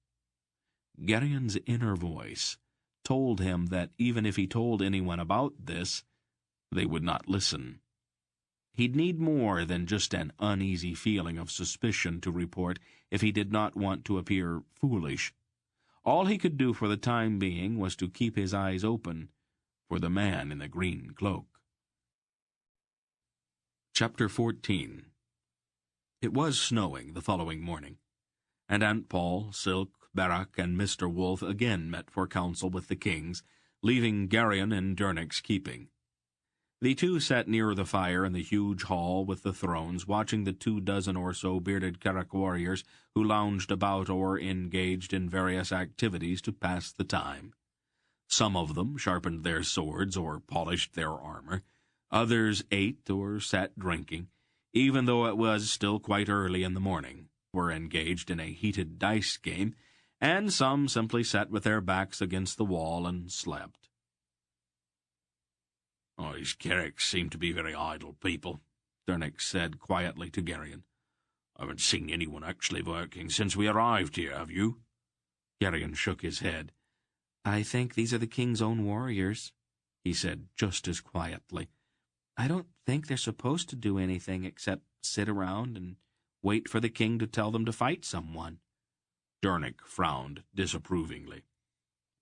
Garion's inner voice told him that even if he told anyone about this, they would not listen. He'd need more than just an uneasy feeling of suspicion to report if he did not want to appear foolish. All he could do for the time being was to keep his eyes open for the man in the green cloak. Chapter 14. It was snowing the following morning, and Aunt Paul, Silk, Barak, and Mr. Wolf again met for counsel with the kings, leaving Garion in Dernick's keeping. The two sat near the fire in the huge hall with the thrones, watching the 24 or so bearded Carrick warriors who lounged about or engaged in various activities to pass the time. Some of them sharpened their swords or polished their armor. Others ate or sat drinking, even though it was still quite early in the morning, were engaged in a heated dice game, and some simply sat with their backs against the wall and slept. These Carricks seem to be very idle people, Dernick said quietly to Garion. I haven't seen anyone actually working since we arrived here, have you? Garion shook his head. I think these are the king's own warriors, he said just as quietly. I don't think they're supposed to do anything except sit around and wait for the king to tell them to fight someone. Dernick frowned disapprovingly.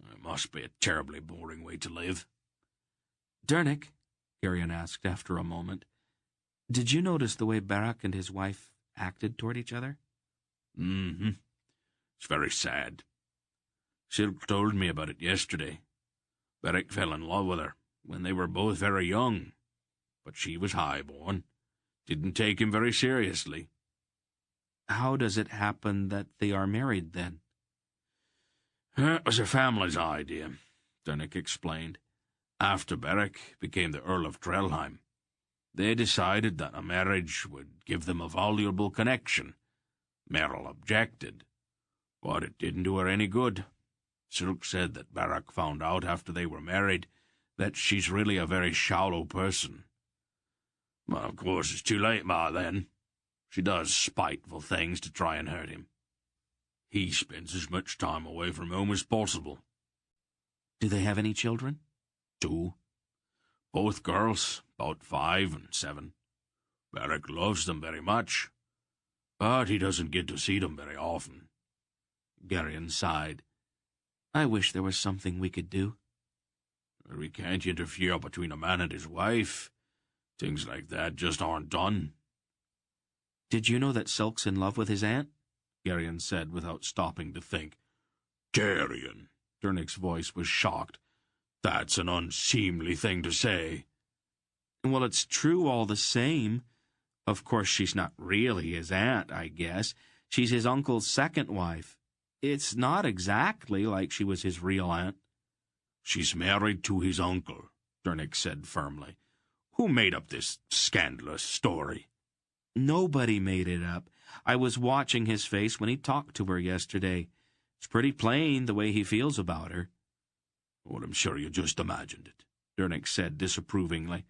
It must be a terribly boring way to live. Dernick, Garion asked after a moment, did you notice the way Barak and his wife acted toward each other? Mm-hmm. It's very sad. Silk told me about it yesterday. Barak fell in love with her when they were both very young, but she was high-born, didn't take him very seriously. How does it happen that they are married, then? It was her family's idea, Dernick explained. After Barak became the Earl of Trelheim, they decided that a marriage would give them a valuable connection. Merrill objected, but it didn't do her any good. Silk said that Barak found out after they were married that she's really a very shallow person. Well, of course, it's too late by then. She does spiteful things to try and hurt him. He spends as much time away from home as possible. Do they have any children? 2. Both girls, about 5 and 7. Barak loves them very much, but he doesn't get to see them very often. Garion sighed. I wish there was something we could do. We can't interfere between a man and his wife. Things like that just aren't done. Did you know that Silk's in love with his aunt? Garion said without stopping to think. Garion, Dernick's voice was shocked. That's an unseemly thing to say. Well, it's true all the same. Of course, she's not really his aunt, I guess. She's his uncle's second wife. It's not exactly like she was his real aunt. She's married to his uncle, Dernick said firmly. Who made up this scandalous story? Nobody made it up. I was watching his face when he talked to her yesterday. It's pretty plain the way he feels about her. Well, I'm sure you just imagined it, Dernick said disapprovingly.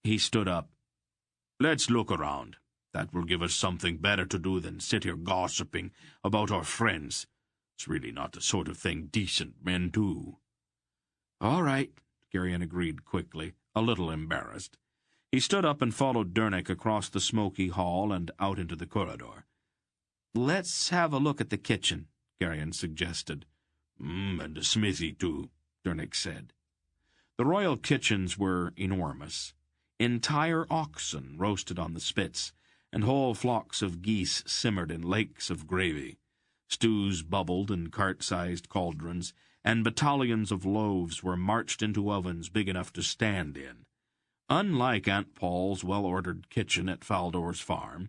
He stood up. Let's look around. That will give us something better to do than sit here gossiping about our friends. It's really not the sort of thing decent men do. All right, Garion agreed quickly, a little embarrassed. He stood up and followed Dernick across the smoky hall and out into the corridor. Let's have a look at the kitchen, Garion suggested. And the smithy, too, Dernick said. The royal kitchens were enormous. Entire oxen roasted on the spits, and whole flocks of geese simmered in lakes of gravy. Stews bubbled in cart-sized cauldrons, and battalions of loaves were marched into ovens big enough to stand in. Unlike Aunt Paul's well-ordered kitchen at Faldor's farm,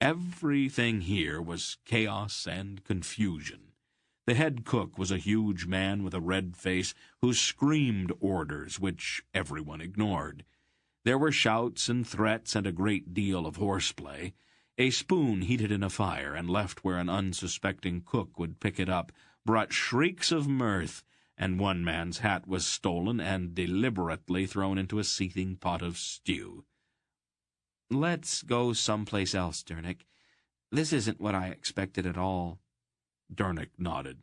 everything here was chaos and confusion. The head cook was a huge man with a red face who screamed orders which everyone ignored. There were shouts and threats and a great deal of horseplay. A spoon heated in a fire and left where an unsuspecting cook would pick it up brought shrieks of mirth, and one man's hat was stolen and deliberately thrown into a seething pot of stew. Let's go someplace else, Dernick. This isn't what I expected at all. Dernick nodded.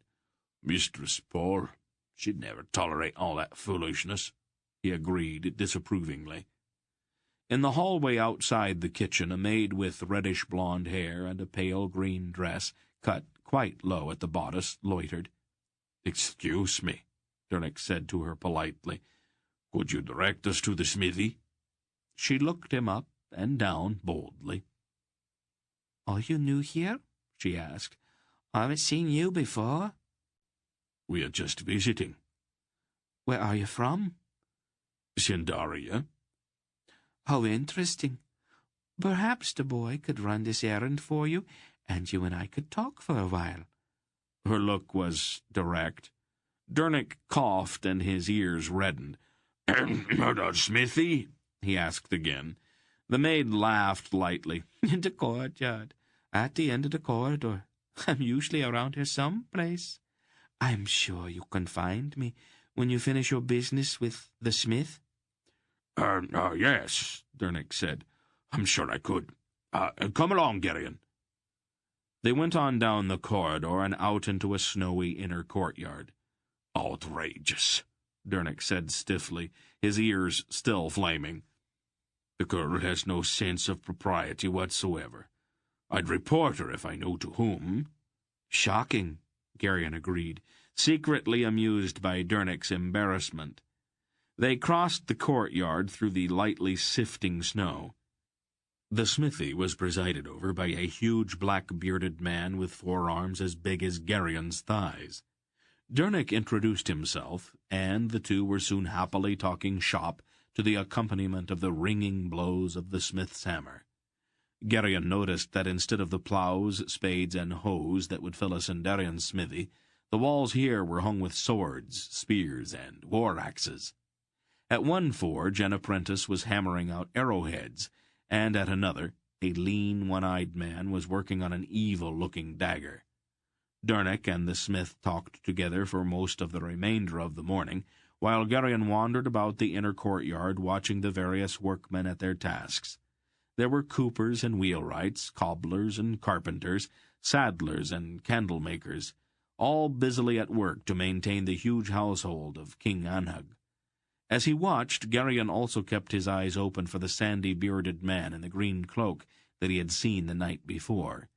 Mistress Paul, she'd never tolerate all that foolishness, he agreed disapprovingly. In the hallway outside the kitchen, a maid with reddish-blonde hair and a pale green dress, cut quite low at the bodice, loitered. "Excuse me," Dernick said to her politely. "Could you direct us to the smithy?" She looked him up and down boldly. "Are you new here?" she asked. "I haven't seen you before." "We are just visiting." "Where are you from?" "Sindaria." "How interesting. Perhaps the boy could run this errand for you, and you and I could talk for a while." Her look was direct. Dernick coughed and his ears reddened. "The smithy?" he asked again. The maid laughed lightly. "In the courtyard, at the end of the corridor. I'm usually around here someplace. I'm sure you can find me when you finish your business with the smith." Yes," Dernick said. "I'm sure I could. Come along, Garion." They went on down the corridor and out into a snowy inner courtyard. "Outrageous," Dernick said stiffly, his ears still flaming. "The girl has no sense of propriety whatsoever. I'd report her if I knew to whom." "Shocking," Garion agreed, secretly amused by Dernick's embarrassment. They crossed the courtyard through the lightly sifting snow. The smithy was presided over by a huge black-bearded man with forearms as big as Garion's thighs. Dernick introduced himself, and the two were soon happily talking shop to the accompaniment of the ringing blows of the smith's hammer. Garion noticed that instead of the ploughs, spades, and hoes that would fill a Sindarian smithy, the walls here were hung with swords, spears, and war-axes. At one forge an apprentice was hammering out arrowheads, and at another a lean, one-eyed man was working on an evil-looking dagger. Dernick and the smith talked together for most of the remainder of the morning, while Garion wandered about the inner courtyard watching the various workmen at their tasks. There were coopers and wheelwrights, cobblers and carpenters, saddlers and candle-makers, all busily at work to maintain the huge household of King Anhug. As he watched, Garion also kept his eyes open for the sandy-bearded man in the green cloak that he had seen the night before.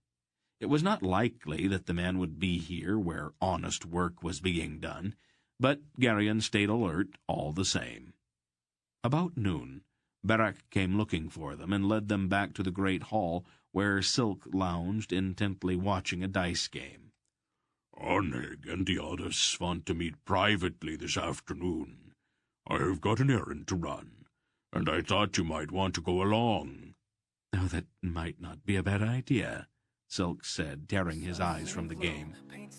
It was not likely that the man would be here where honest work was being done, but Garion stayed alert all the same. About noon, Barak came looking for them and led them back to the great hall where Silk lounged intently watching a dice game. "Oneg and the others want to meet privately this afternoon. I have got an errand to run, and I thought you might want to go along." "Oh, that might not be a bad idea," Silk said, tearing his eyes from the game.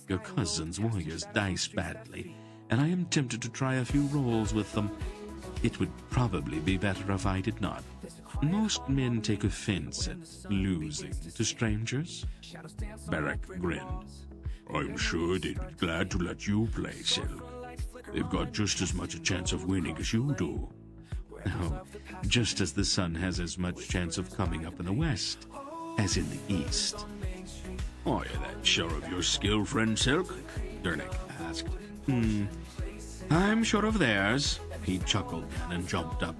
"Your cousin's warriors dice badly, and I am tempted to try a few rolls with them. It would probably be better if I did not. Most men take offense at losing to strangers." Beric grinned. "I'm sure they'd be glad to let you play, Silk. They've got just as much a chance of winning as you do." "Oh, just as the sun has as much chance of coming up in the west as in the east." "Are you that sure of your skill, friend Silk?" Dernick asked. "I'm sure of theirs." He chuckled then and jumped up.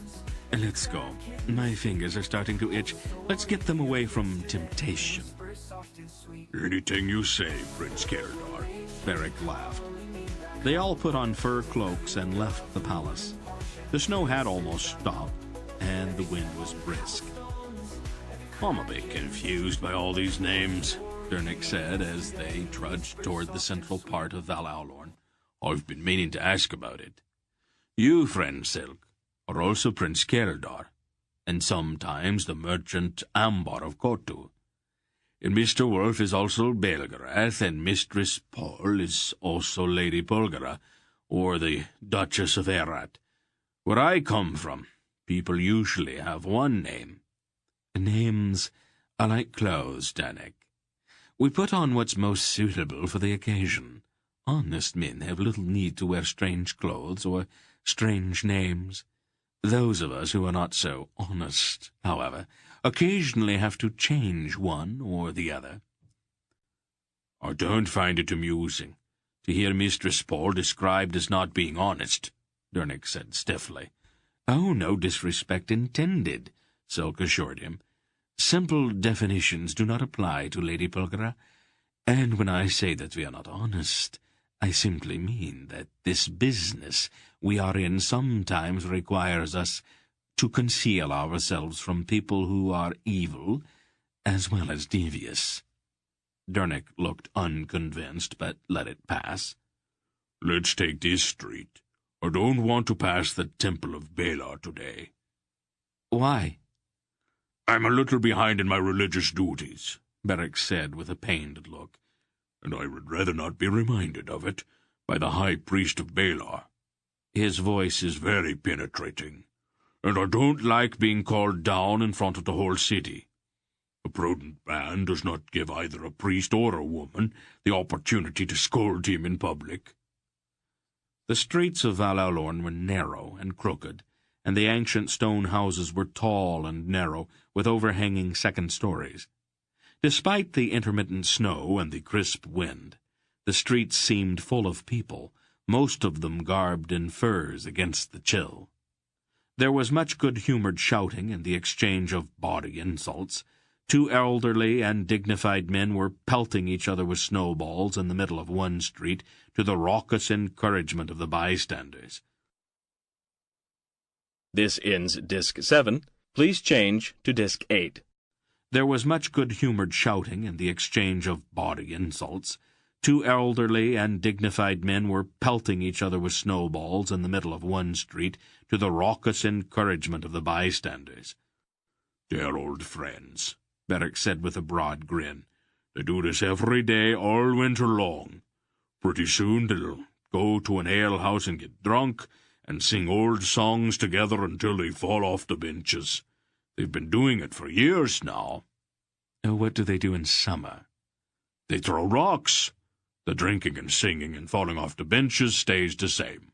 "Let's go. My fingers are starting to itch. Let's get them away from temptation." "Anything you say, Prince Keldar." Beric laughed. They all put on fur cloaks and left the palace. The snow had almost stopped, and the wind was brisk. "I'm a bit confused by all these names," Dernick said as they trudged toward the central part of Val Aulorn. "I've been meaning to ask about it. You, friend Silk, are also Prince Keldar, and sometimes the merchant Ambar of Kotu. And Mr. Wolf is also Belgariad, and Mistress Paul is also Lady Polgara, or the Duchess of Erat. Where I come from, people usually have one name." "Names are like clothes, Danik. We put on what's most suitable for the occasion. Honest men have little need to wear strange clothes or strange names. Those of us who are not so honest, however, occasionally have to change one or the other." "I don't find it amusing to hear Mistress Paul described as not being honest," Dernick said stiffly. "Oh, no disrespect intended," Silk assured him. "Simple definitions do not apply to Lady Polgara, and when I say that we are not honest, I simply mean that this business we are in sometimes requires us to conceal ourselves from people who are evil as well as devious." Dernick looked unconvinced, but let it pass. "Let's take this street. I don't want to pass the Temple of Balar today." "Why?" "I'm a little behind in my religious duties," Beric said with a pained look, "and I would rather not be reminded of it by the High Priest of Balar. His voice is very penetrating, and I don't like being called down in front of the whole city. A prudent man does not give either a priest or a woman the opportunity to scold him in public." The streets of Val Aulorn were narrow and crooked, and the ancient stone houses were tall and narrow, with overhanging second stories. Despite the intermittent snow and the crisp wind, the streets seemed full of people, most of them garbed in furs against the chill. There was much good-humored shouting and the exchange of bawdy insults. Two elderly and dignified men were pelting each other with snowballs in the middle of one street, to the raucous encouragement of the bystanders. This ends Disc 7. Please change to Disc 8. There was much good-humored shouting and the exchange of bawdy insults. Two elderly and dignified men were pelting each other with snowballs in the middle of one street, to the raucous encouragement of the bystanders. "They're old friends," Beric said with a broad grin. "They do this every day all winter long. Pretty soon they'll go to an alehouse and get drunk, and sing old songs together until they fall off the benches. They've been doing it for years now." "What do they do in summer?" "They throw rocks. The drinking and singing and falling off the benches stays the same."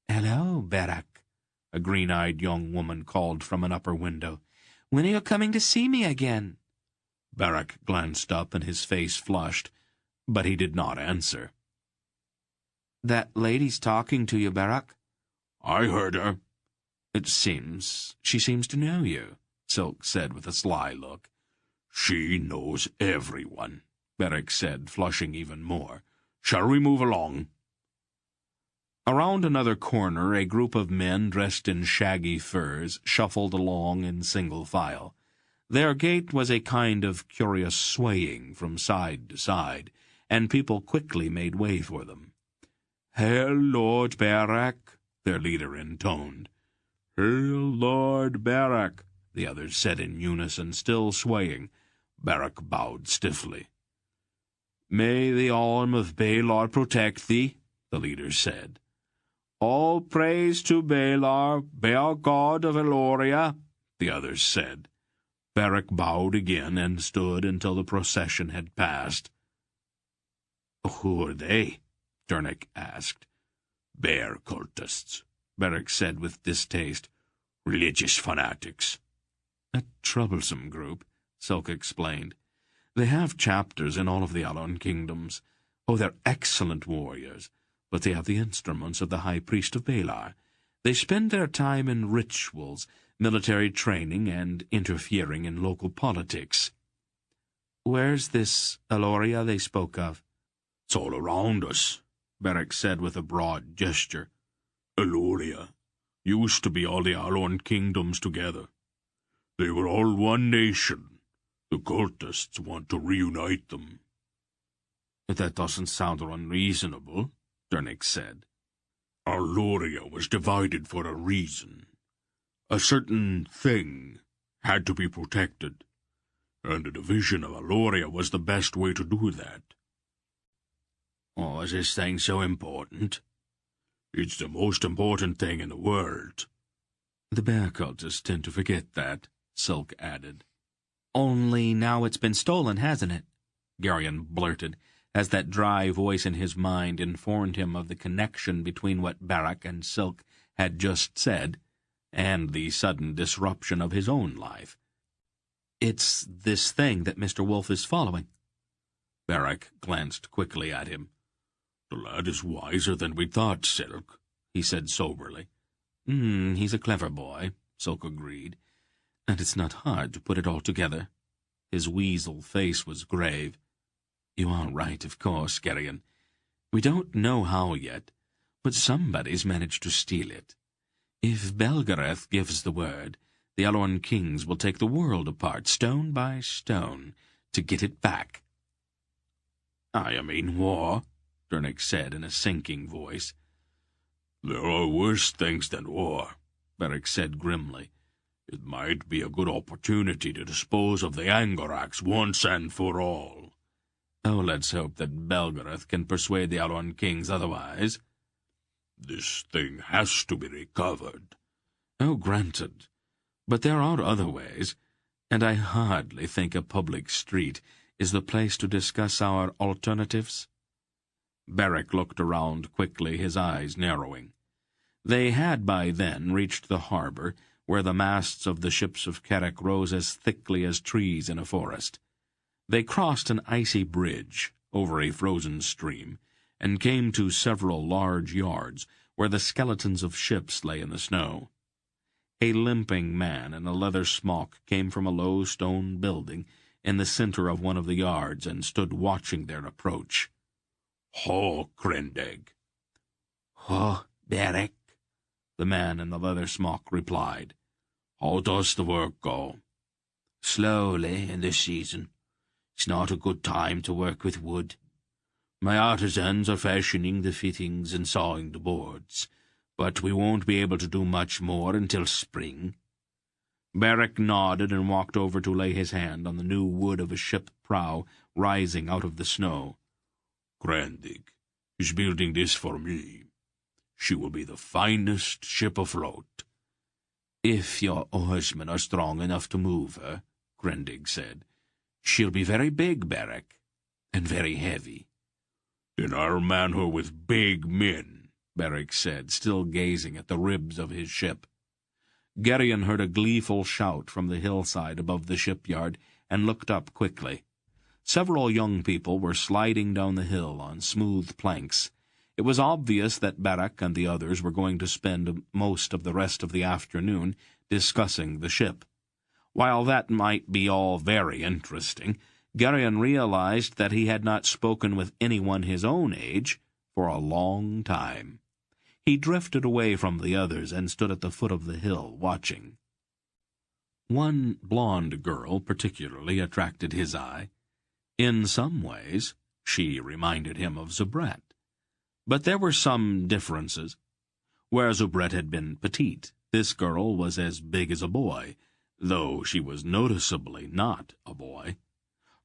"Hello, Beric," a green-eyed young woman called from an upper window. "When are you coming to see me again?" Beric glanced up and his face flushed, but he did not answer. That lady's talking to you, Beric. I heard her. She seems to know you, Silk said with a sly look. She knows everyone, Beric said, flushing even more. Shall we move along? Around another corner, a group of men dressed in shaggy furs shuffled along in single file. Their gait was a kind of curious swaying from side to side, and people quickly made way for them. "Hail, Lord Beric," their leader intoned. "Hail, Lord Beric," the others said in unison, still swaying. Beric bowed stiffly. "May the arm of Balar protect thee," the leader said. All praise to Balar, Baal god of Eloria, the others said. Beric bowed again and stood until the procession had passed. Who are they? Dernick asked. Bear cultists, Beric said with distaste. Religious fanatics. A troublesome group, Silk explained. They have chapters in all of the Alon kingdoms. Oh, they're excellent warriors, but they have the instruments of the high priest of Balar. They spend their time in rituals, military training, and interfering in local politics. Where's this Eloria they spoke of? It's all around us, Beric said with a broad gesture. Eloria used to be all the Alon kingdoms together. They were all one nation. The cultists want to reunite them. That doesn't sound unreasonable, Dernick said. Eloria was divided for a reason. A certain thing had to be protected, and the division of Eloria was the best way to do that. Oh, is this thing so important? It's the most important thing in the world. The bear cultists tend to forget that, Silk added. Only now it's been stolen, hasn't it? Garion blurted, as that dry voice in his mind informed him of the connection between what Beric and Silk had just said and the sudden disruption of his own life. It's this thing that Mr. Wolf is following. Beric glanced quickly at him. The lad is wiser than we thought, Silk, he said soberly. He's a clever boy, Silk agreed, and it's not hard to put it all together. His weasel face was grave. You are right, of course, Garion. We don't know how yet, but somebody's managed to steal it. If Belgariad gives the word, the Alorn kings will take the world apart, stone by stone, to get it back. I mean war, Dernick said in a sinking voice. There are worse things than war, Beric said grimly. It might be a good opportunity to dispose of the Angarax once and for all. Oh, let's hope that Belgariad can persuade the Alorn kings otherwise. This thing has to be recovered. Oh, granted. But there are other ways, and I hardly think a public street is the place to discuss our alternatives. Beric looked around quickly, his eyes narrowing. They had by then reached the harbor, where the masts of the ships of Carrick rose as thickly as trees in a forest. They crossed an icy bridge over a frozen stream, and came to several large yards where the skeletons of ships lay in the snow. A limping man in a leather smock came from a low stone building in the center of one of the yards and stood watching their approach. Ho, Krendig. Ho, Beric, the man in the leather smock replied. How does the work go? Slowly in this season. It's not a good time to work with wood. My artisans are fashioning the fittings and sawing the boards, but we won't be able to do much more until spring. Beric nodded and walked over to lay his hand on the new wood of a ship prow rising out of the snow. Krendig is building this for me. She will be the finest ship afloat. If your oarsmen are strong enough to move her, Krendig said, she'll be very big, Beric, and very heavy. Then I'll man her with big men, Beric said, still gazing at the ribs of his ship. Garion heard a gleeful shout from the hillside above the shipyard and looked up quickly. Several young people were sliding down the hill on smooth planks. It was obvious that Beric and the others were going to spend most of the rest of the afternoon discussing the ship. While that might be all very interesting, Garion realized that he had not spoken with anyone his own age for a long time. He drifted away from the others and stood at the foot of the hill, watching. One blonde girl particularly attracted his eye. In some ways, she reminded him of Zubret. But there were some differences. Where Zubret had been petite, this girl was as big as a boy, though she was noticeably not a boy.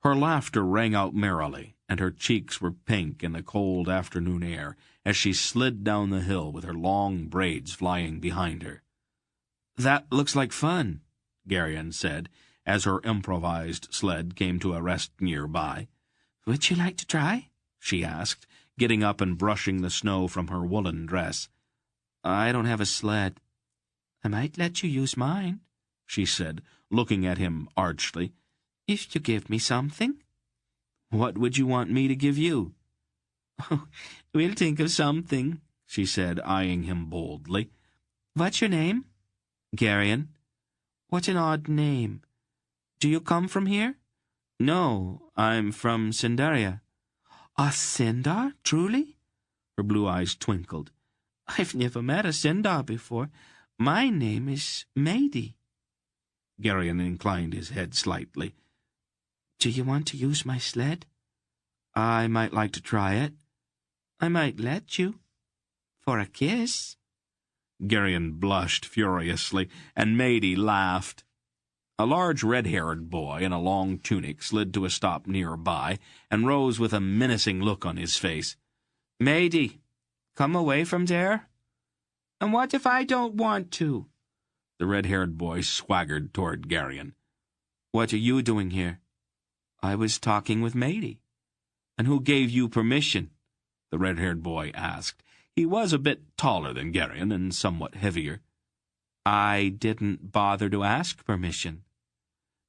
Her laughter rang out merrily, and her cheeks were pink in the cold afternoon air as she slid down the hill with her long braids flying behind her. "That looks like fun," Garion said, as her improvised sled came to a rest nearby. "Would you like to try?" she asked, getting up and brushing the snow from her woolen dress. "I don't have a sled." "I might let you use mine," she said, looking at him archly, "if you give me something." "What would you want me to give you?" "Oh, we'll think of something," she said, eyeing him boldly. "What's your name?" "Garion." "What an odd name. Do you come from here?" "No, I'm from Sindaria." "A Sindar, truly?" Her blue eyes twinkled. "I've never met a Sindar before. My name is Maidie." Garion inclined his head slightly. "Do you want to use my sled?" "I might like to try it." "I might let you. For a kiss." Garion blushed furiously, and Maidie laughed. A large red-haired boy in a long tunic slid to a stop nearby and rose with a menacing look on his face. "Maidie, come away from there." "And what if I don't want to?" The red-haired boy swaggered toward Garion. "What are you doing here?" "I was talking with Maidie." "And who gave you permission?" the red-haired boy asked. He was a bit taller than Garion and somewhat heavier. "I didn't bother to ask permission."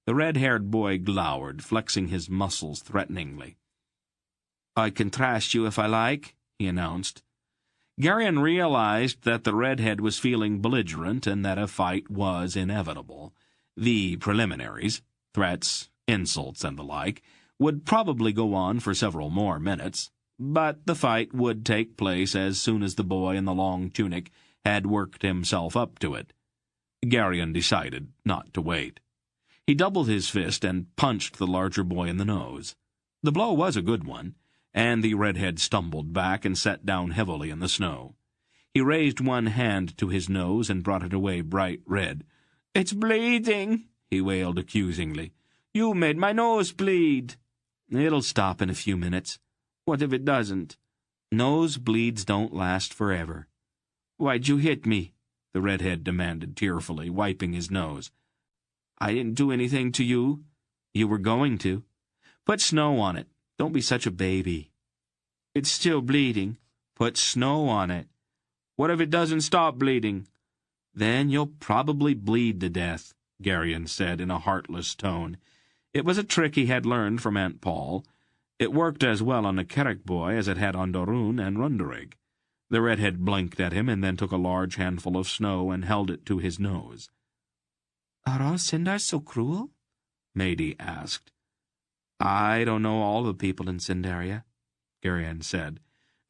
The red-haired boy glowered, flexing his muscles threateningly. "I can trash you if I like," he announced. Garion realized that the redhead was feeling belligerent and that a fight was inevitable. The preliminaries, threats, insults, and the like, would probably go on for several more minutes, but the fight would take place as soon as the boy in the long tunic had worked himself up to it. Garion decided not to wait. He doubled his fist and punched the larger boy in the nose. The blow was a good one, and the redhead stumbled back and sat down heavily in the snow. He raised one hand to his nose and brought it away bright red. "It's bleeding," he wailed accusingly. "You made my nose bleed." "It'll stop in a few minutes." "What if it doesn't?" "Nosebleeds don't last forever." "Why'd you hit me?" the redhead demanded tearfully, wiping his nose. "I didn't do anything to you." "You were going to." "Put snow on it. Don't be such a baby." "It's still bleeding." "Put snow on it." "What if it doesn't stop bleeding?" "Then you'll probably bleed to death," Garion said in a heartless tone. It was a trick he had learned from Aunt Paul. It worked as well on the Carrick boy as it had on Dorun and Runderig. The redhead blinked at him and then took a large handful of snow and held it to his nose. "Are all Sindars so cruel?" Maidie asked. "I don't know all the people in Sindaria," Garion said.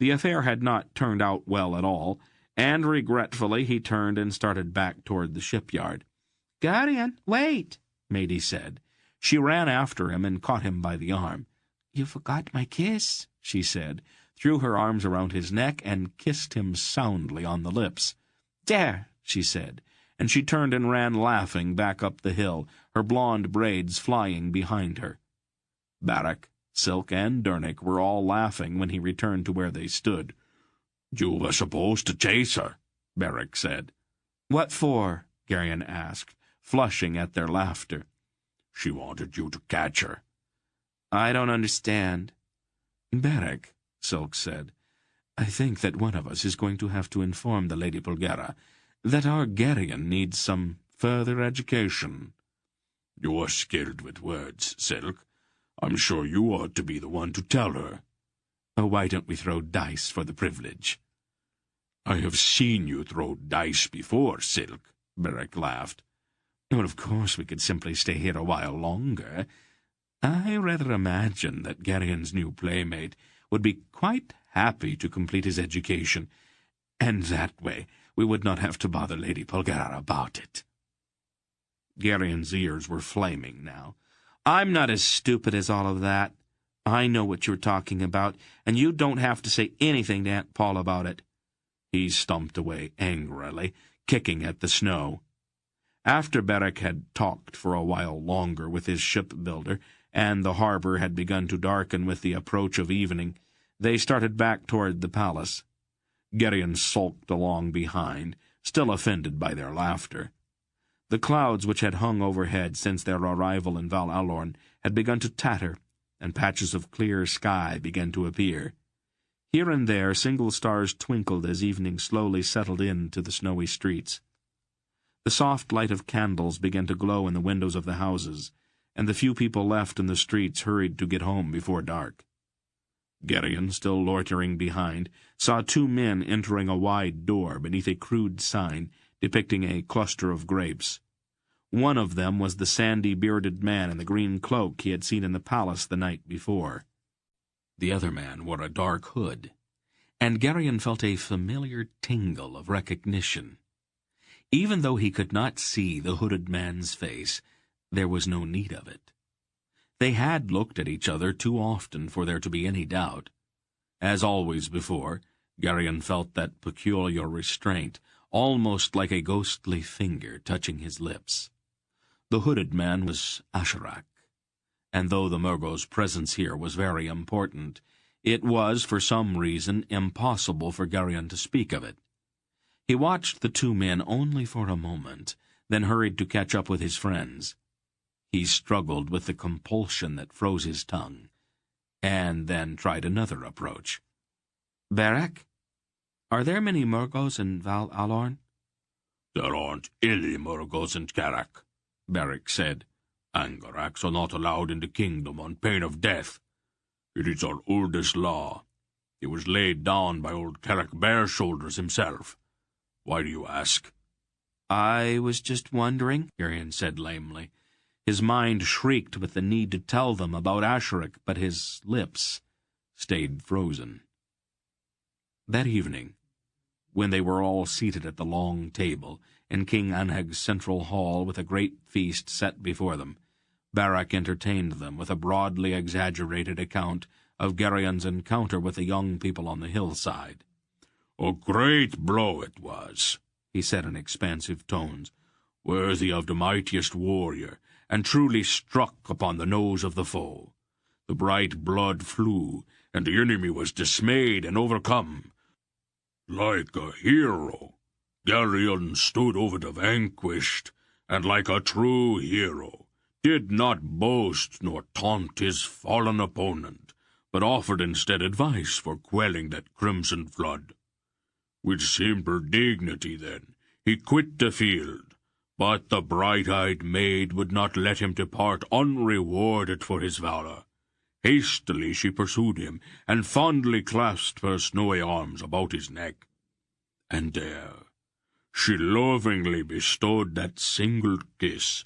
The affair had not turned out well at all, and regretfully he turned and started back toward the shipyard. "Garion, wait," Maidie said. She ran after him and caught him by the arm. "You forgot my kiss," she said, threw her arms around his neck and kissed him soundly on the lips. "There," she said, and she turned and ran laughing back up the hill, her blonde braids flying behind her. Barak, Silk, and Dernick were all laughing when he returned to where they stood. "You were supposed to chase her," Barak said. "What for?" Garion asked, flushing at their laughter. "She wanted you to catch her." "I don't understand." "Barak," Silk said, "I think that one of us is going to have to inform the Lady Bulgara that our Garion needs some further education." "You're skilled with words, Silk. I'm sure you ought to be the one to tell her." "Oh, why don't we throw dice for the privilege?" "I have seen you throw dice before, Silk," Barak laughed. "Well, of course we could simply stay here a while longer. I rather imagine that Garion's new playmate would be quite happy to complete his education, and that way we would not have to bother Lady Bulgara about it." Garion's ears were flaming now. "I'm not as stupid as all of that. I know what you're talking about, and you don't have to say anything to Aunt Paul about it." He stumped away angrily, kicking at the snow. After Barak had talked for a while longer with his shipbuilder, and the harbor had begun to darken with the approach of evening, they started back toward the palace. Garion sulked along behind, still offended by their laughter. The clouds which had hung overhead since their arrival in Val Alorn had begun to tatter, and patches of clear sky began to appear. Here and there single stars twinkled as evening slowly settled into the snowy streets. The soft light of candles began to glow in the windows of the houses, and the few people left in the streets hurried to get home before dark. Garion, still loitering behind, saw two men entering a wide door beneath a crude sign depicting a cluster of grapes. One of them was the sandy-bearded man in the green cloak he had seen in the palace the night before. The other man wore a dark hood, and Garion felt a familiar tingle of recognition. Even though he could not see the hooded man's face, there was no need of it. They had looked at each other too often for there to be any doubt. As always before, Garion felt that peculiar restraint, almost like a ghostly finger touching his lips. The hooded man was Asherak, and though the Murgo's presence here was very important, it was, for some reason, impossible for Garion to speak of it. He watched the two men only for a moment, then hurried to catch up with his friends. He struggled with the compulsion that froze his tongue, and then tried another approach. "Beric, are there many Murgos in Val Alorn?" "There aren't any Murgos in Carrack," Beric said. "Angaraks are not allowed in the kingdom on pain of death. It is our oldest law. It was laid down by old Carrack Bareshoulders himself. Why do you ask?" "I was just wondering," Garion said lamely. His mind shrieked with the need to tell them about Asherak, but his lips stayed frozen. That evening, when they were all seated at the long table in King Anheg's central hall with a great feast set before them, Beric entertained them with a broadly exaggerated account of Garion's encounter with the young people on the hillside. "A great blow it was," he said in expansive tones, "worthy of the mightiest warrior, and truly struck upon the nose of the foe. The bright blood flew, and the enemy was dismayed and overcome. Like a hero, Garion stood over the vanquished, and like a true hero, did not boast nor taunt his fallen opponent, but offered instead advice for quelling that crimson flood. With simple dignity, then, he quit the field, but the bright-eyed maid would not let him depart unrewarded for his valor. Hastily she pursued him, and fondly clasped her snowy arms about his neck. And there she lovingly bestowed that single kiss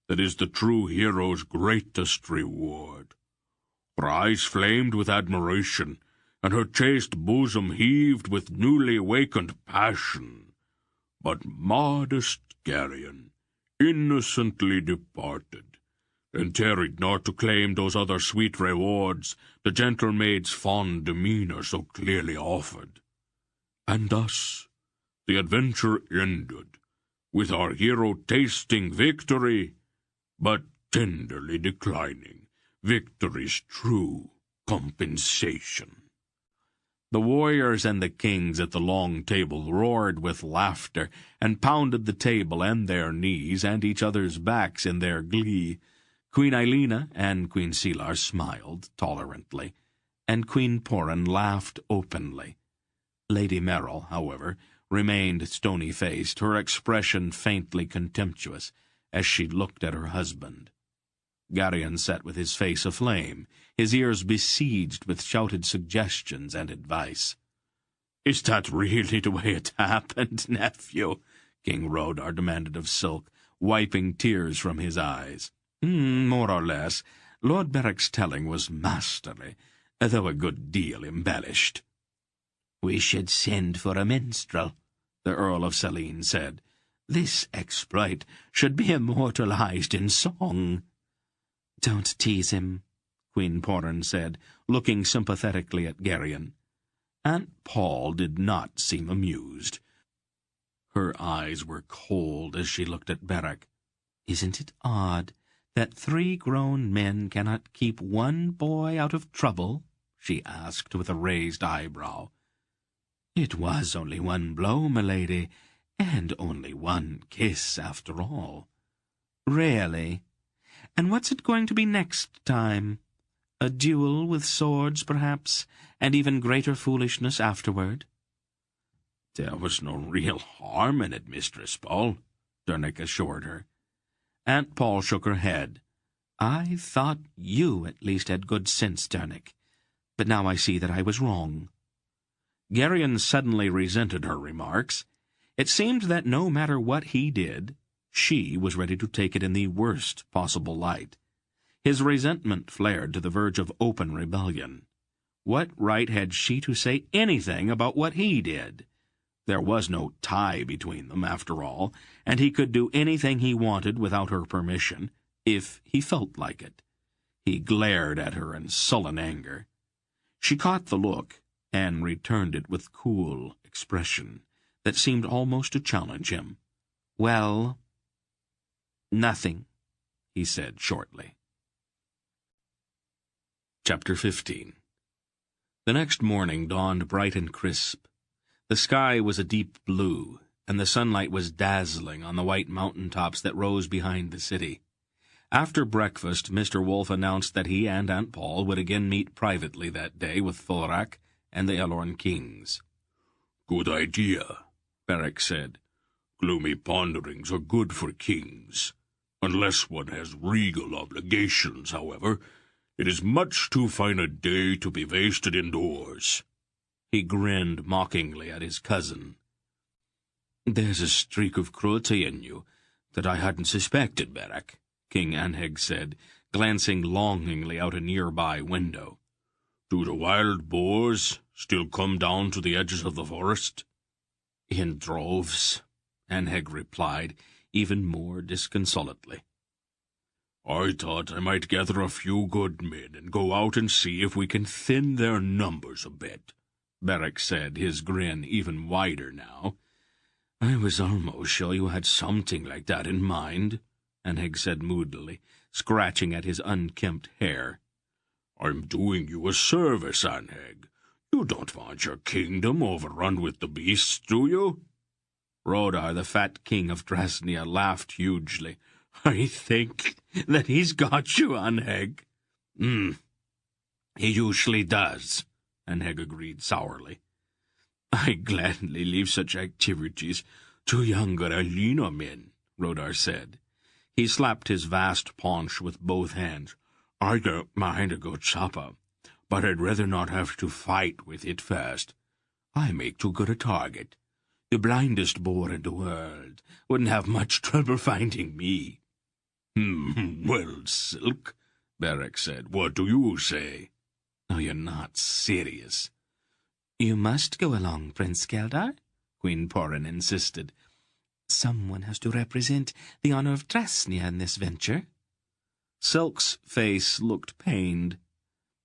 that is the true hero's greatest reward. Her eyes flamed with admiration, and her chaste bosom heaved with newly awakened passion. But modest Garion innocently departed, and tarried not to claim those other sweet rewards the gentle maid's fond demeanour so clearly offered. And thus the adventure ended, with our hero tasting victory, but tenderly declining victory's true compensation." The warriors and the kings at the long table roared with laughter, and pounded the table and their knees and each other's backs in their glee. Queen Eilina and Queen Selar smiled tolerantly, and Queen Porin laughed openly. Lady Merrill, however, remained stony-faced, her expression faintly contemptuous, as she looked at her husband. Garion sat with his face aflame, his ears besieged with shouted suggestions and advice. "Is that really the way it happened, nephew?" King Rodar demanded of Silk, wiping tears from his eyes. More or less. Lord Beric's telling was masterly, though a good deal embellished. "We should send for a minstrel," the Earl of Selene said. This exploit should be immortalized in song. Don't tease him, Queen Porin said, looking sympathetically at Garion. Aunt Paul did not seem amused. Her eyes were cold as she looked at Beric. Isn't it odd that 3 grown men cannot keep one boy out of trouble? She asked with a raised eyebrow. It was only one blow, my lady, and only one kiss after all. Really? And what's it going to be next time? A duel with swords, perhaps, and even greater foolishness afterward? There was no real harm in it, Mistress Paul, Dernick assured her. Aunt Paul shook her head. I thought you at least had good sense, Dernick, but now I see that I was wrong. Garion suddenly resented her remarks. It seemed that no matter what he did, she was ready to take it in the worst possible light. His resentment flared to the verge of open rebellion. What right had she to say anything about what he did? There was no tie between them, after all, and he could do anything he wanted without her permission, if he felt like it. He glared at her in sullen anger. She caught the look, and returned it with cool expression that seemed almost to challenge him. Well, nothing, he said shortly. Chapter 15. The next morning dawned bright and crisp. The sky was a deep blue, and the sunlight was dazzling on the white mountain tops that rose behind the city. After breakfast, Mr. Wolfe announced that he and Aunt Paul would again meet privately that day with Thorak and the Elorn kings. Good idea, Beric said. Gloomy ponderings are good for kings. Unless one has regal obligations, however, it is much too fine a day to be wasted indoors. He grinned mockingly at his cousin. There's a streak of cruelty in you that I hadn't suspected, Beric, King Anheg said, glancing longingly out a nearby window. Do the wild boars still come down to the edges of the forest? In droves, Anheg replied, even more disconsolately. I thought I might gather a few good men and go out and see if we can thin their numbers a bit, Beric said, his grin even wider now. I was almost sure you had something like that in mind, Anheg said moodily, scratching at his unkempt hair. I'm doing you a service, Anheg. You don't want your kingdom overrun with the beasts, do you? Rodar, the fat king of Drasnia, laughed hugely. I think that he's got you, Anheg. He usually does, Anheg agreed sourly. I gladly leave such activities to younger Alina men, Rodar said. He slapped his vast paunch with both hands. I don't mind a good supper, but I'd rather not have to fight with it first. I make too good a target. The blindest boar in the world wouldn't have much trouble finding me. Well, Silk, Beric said, what do you say? No, you're not serious. You must go along, Prince Geldar, Queen Porin insisted. Someone has to represent the honor of Drasnia in this venture. Silk's face looked pained.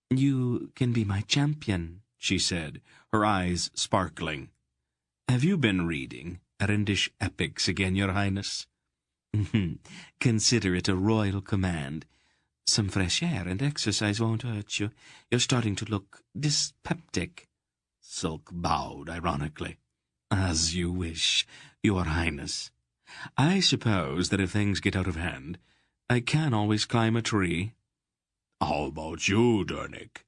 You can be my champion, she said, her eyes sparkling. Have you been reading Erendish epics again, Your Highness? Consider it a royal command. Some fresh air and exercise won't hurt you. You're starting to look dyspeptic. Silk bowed ironically. As you wish, Your Highness. I suppose that if things get out of hand, I can always climb a tree. How about you, Dernick?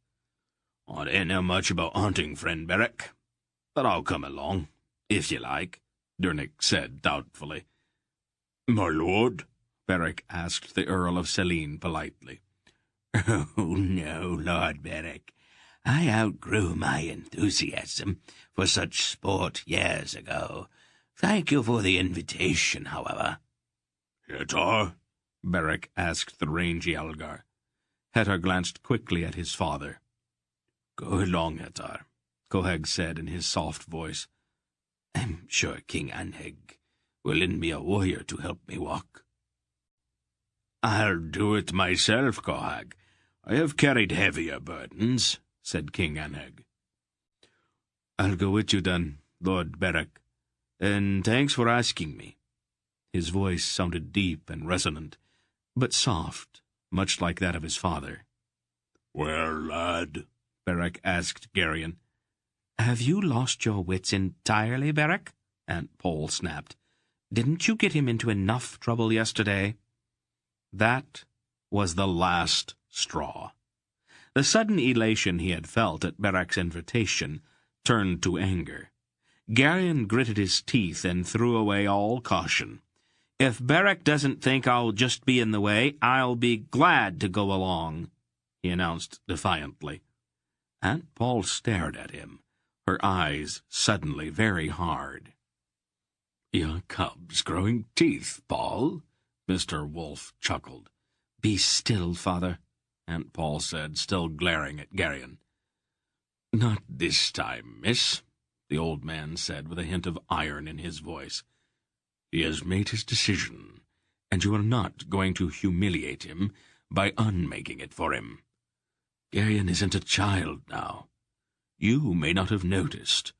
I don't know much about hunting, friend Beric, but I'll come along, if you like, Dernick said doubtfully. My lord? Beric asked the Earl of Selene politely. Oh, no, Lord Beric. I outgrew my enthusiasm for such sport years ago. Thank you for the invitation, however. Hettar? Beric asked the rangy Algar. Hettar glanced quickly at his father. Go along, Hettar, Coheg said in his soft voice. I'm sure King Anheg will lend me a warrior to help me walk. I'll do it myself, Coheg. I have carried heavier burdens, said King Anheg. I'll go with you then, Lord Beric, and thanks for asking me. His voice sounded deep and resonant, but soft, much like that of his father. Well, lad, Beric asked Garion, "Have you lost your wits entirely, Beric?" Aunt Pole snapped. "Didn't you get him into enough trouble yesterday?" That was the last straw. The sudden elation he had felt at Beric's invitation turned to anger. Garion gritted his teeth and threw away all caution. "If Beric doesn't think I'll just be in the way, I'll be glad to go along," he announced defiantly. Aunt Pole stared at him, her eyes suddenly very hard. "Your cub's growing teeth, Paul," Mr. Wolf chuckled. "Be still, father," Aunt Pole said, still glaring at Garion. "Not this time, miss," the old man said with a hint of iron in his voice. "He has made his decision, and you are not going to humiliate him by unmaking it for him. Garion isn't a child now. You may not have noticed,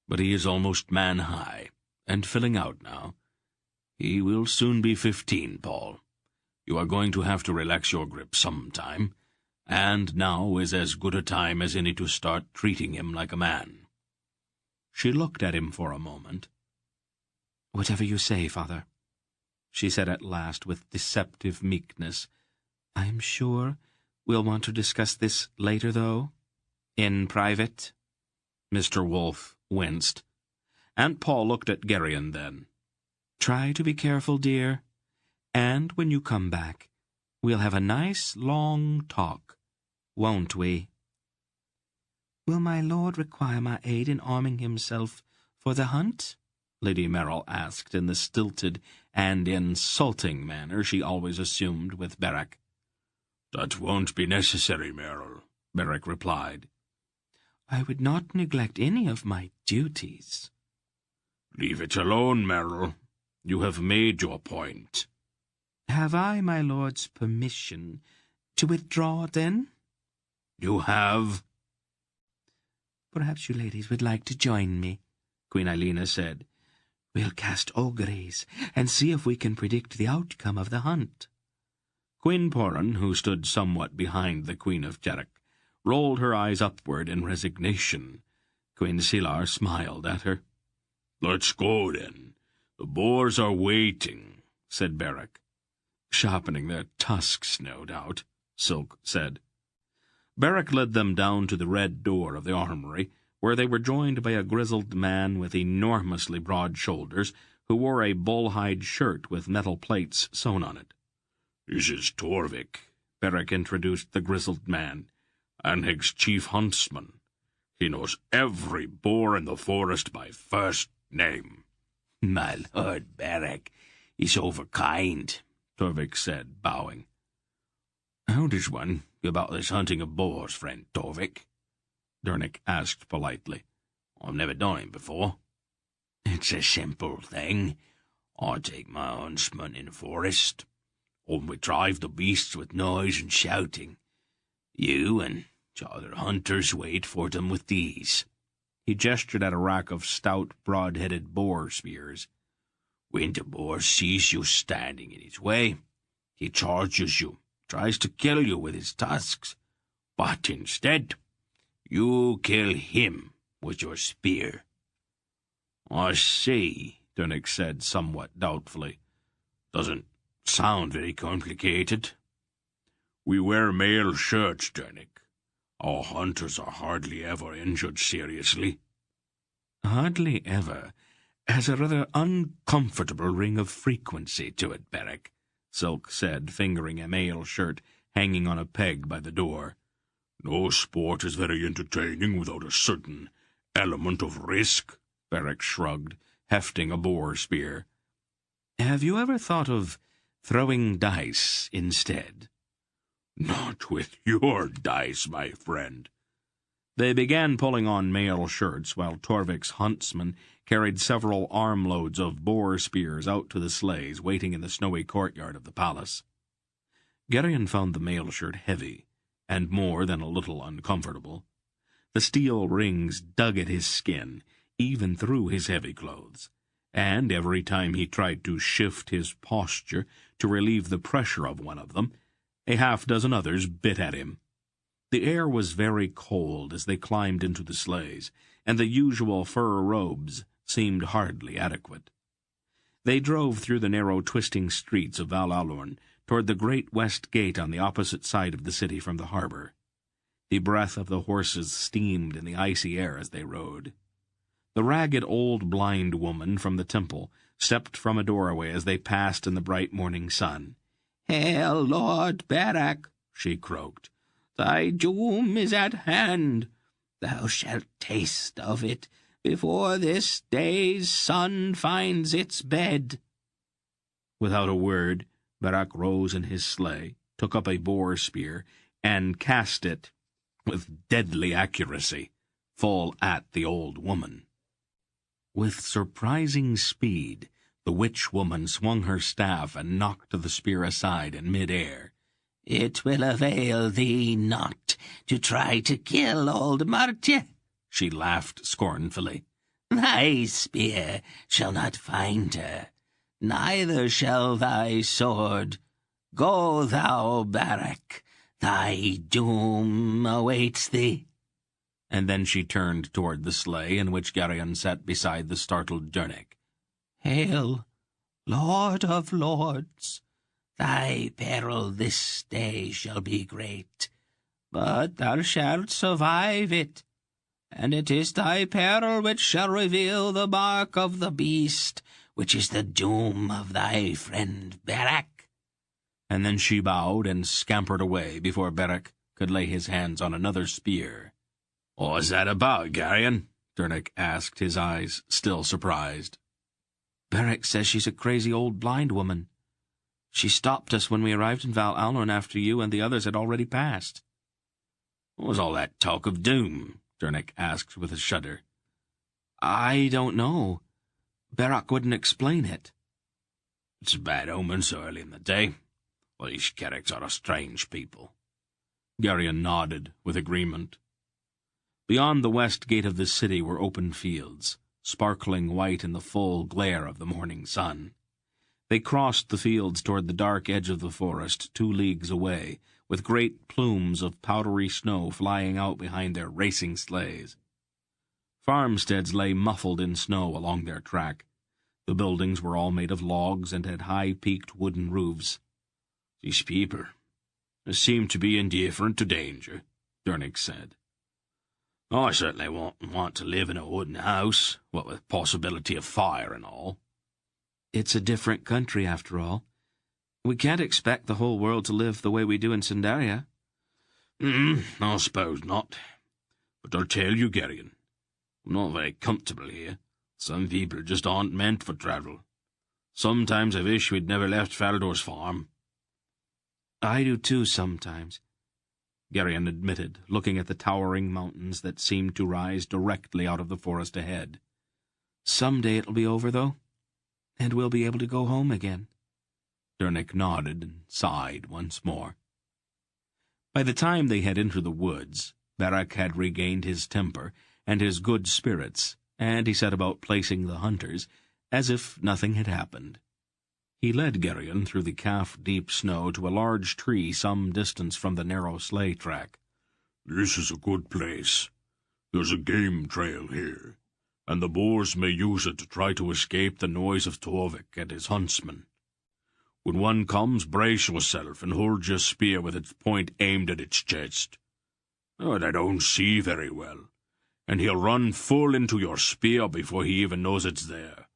but he is almost man-high, and filling out now. He will soon be 15, Paul. You are going to have to relax your grip sometime, and now is as good a time as any to start treating him like a man." She looked at him for a moment. "Whatever you say, father," she said at last with deceptive meekness. "I'm sure we'll want to discuss this later, though. In private." Mr. Wolf winced. Aunt Pole looked at Garion then. "Try to be careful, dear, and when you come back, we'll have a nice long talk, won't we?" "Will my lord require my aid in arming himself for the hunt?" Lady Merrill asked in the stilted and insulting manner she always assumed with Beric. "That won't be necessary, Merrill," Beric replied. "I would not neglect any of my duties." "Leave it alone, Merrill. You have made your point." "Have I my lord's permission to withdraw, then?" "You have." "Perhaps you ladies would like to join me," Queen Elena said. "We'll cast auguries and see if we can predict the outcome of the hunt." Queen Poran, who stood somewhat behind the Queen of Jerek, rolled her eyes upward in resignation. Queen Silar smiled at her. "Let's go, then. The boars are waiting," said Beric. "Sharpening their tusks, no doubt," Silk said. Beric led them down to the red door of the armory, where they were joined by a grizzled man with enormously broad shoulders, who wore a bull-hide shirt with metal plates sewn on it. "This is Torvik," Beric introduced the grizzled man. "Anheg's chief huntsman. He knows every boar in the forest by first name." "My lord Beric is overkind," Torvik said, bowing. "How does one go about this hunting of boars, friend Torvik?" Dernick asked politely. "I've never done it before." "It's a simple thing. I take my huntsman in the forest, and we drive the beasts with noise and shouting. You and the other hunters wait for them with these." He gestured at a rack of stout, broad-headed boar spears. "When the boar sees you standing in his way, he charges you, tries to kill you with his tusks. But instead, you kill him with your spear." "I see," Dernick said somewhat doubtfully. "Doesn't sound very complicated." "We wear mail shirts, Dernick. Our hunters are hardly ever injured seriously." "Hardly ever has a rather uncomfortable ring of frequency to it, Beric," Silk said, fingering a mail shirt hanging on a peg by the door. "No sport is very entertaining without a certain element of risk," Beric shrugged, hefting a boar spear. "Have you ever thought of throwing dice instead?" "Not with your dice, my friend." They began pulling on mail shirts, while Torvik's huntsman carried several armloads of boar spears out to the sleighs waiting in the snowy courtyard of the palace. Garion found the mail shirt heavy, and more than a little uncomfortable. The steel rings dug at his skin, even through his heavy clothes, and every time he tried to shift his posture to relieve the pressure of one of them, a half-dozen others bit at him. The air was very cold as they climbed into the sleighs, and the usual fur robes seemed hardly adequate. They drove through the narrow, twisting streets of Val Alorn toward the great west gate on the opposite side of the city from the harbor. The breath of the horses steamed in the icy air as they rode. The ragged old blind woman from the temple stepped from a doorway as they passed in the bright morning sun. "Hail, Lord Barak," she croaked. "Thy doom is at hand. Thou shalt taste of it before this day's sun finds its bed." Without a word, Barak rose in his sleigh, took up a boar spear, and cast it, with deadly accuracy, full at the old woman. With surprising speed, the witch-woman swung her staff and knocked the spear aside in mid-air. "It will avail thee not to try to kill old Martje," she laughed scornfully. "Thy spear shall not find her, neither shall thy sword. Go thou, Barak, thy doom awaits thee." And then she turned toward the sleigh in which Garion sat beside the startled Dernick. "Hail, Lord of Lords, thy peril this day shall be great, but thou shalt survive it, and it is thy peril which shall reveal the mark of the beast, which is the doom of thy friend Barak." And then she bowed and scampered away before Barak could lay his hands on another spear. "What's that about, Garion?" Dernick asked, his eyes still surprised. "Barak says she's a crazy old blind woman. She stopped us when we arrived in Val Alorn after you and the others had already passed." "What was all that talk of doom?" Dernick asked with a shudder. "I don't know. Barak wouldn't explain it." "It's a bad omen so early in the day. Well, these Carricks are a strange people." Garion nodded with agreement. Beyond the west gate of the city were open fields, sparkling white in the full glare of the morning sun. They crossed the fields toward the dark edge of the forest, 2 leagues away, with great plumes of powdery snow flying out behind their racing sleighs. Farmsteads lay muffled in snow along their track. The buildings were all made of logs and had high-peaked wooden roofs. "These people seem to be indifferent to danger," Dernick said. "I certainly won't want to live in a wooden house, what with possibility of fire and all." "It's a different country, after all. We can't expect the whole world to live the way we do in Sindaria." I suppose not. But I'll tell you, Garion, I'm not very comfortable here. Some people just aren't meant for travel. Sometimes I wish we'd never left Faldor's farm." "I do too, sometimes," Garion admitted, looking at the towering mountains that seemed to rise directly out of the forest ahead. "Someday it'll be over, though, and we'll be able to go home again." Dernick nodded and sighed once more. By the time they had entered the woods, Barak had regained his temper and his good spirits, and he set about placing the hunters as if nothing had happened. He led Garion through the calf-deep snow to a large tree some distance from the narrow sleigh track. "This is a good place. There's a game trail here, and the boars may use it to try to escape the noise of Torvik and his huntsmen. When one comes, brace yourself and hold your spear with its point aimed at its chest. They don't see very well, and he'll run full into your spear before he even knows it's there.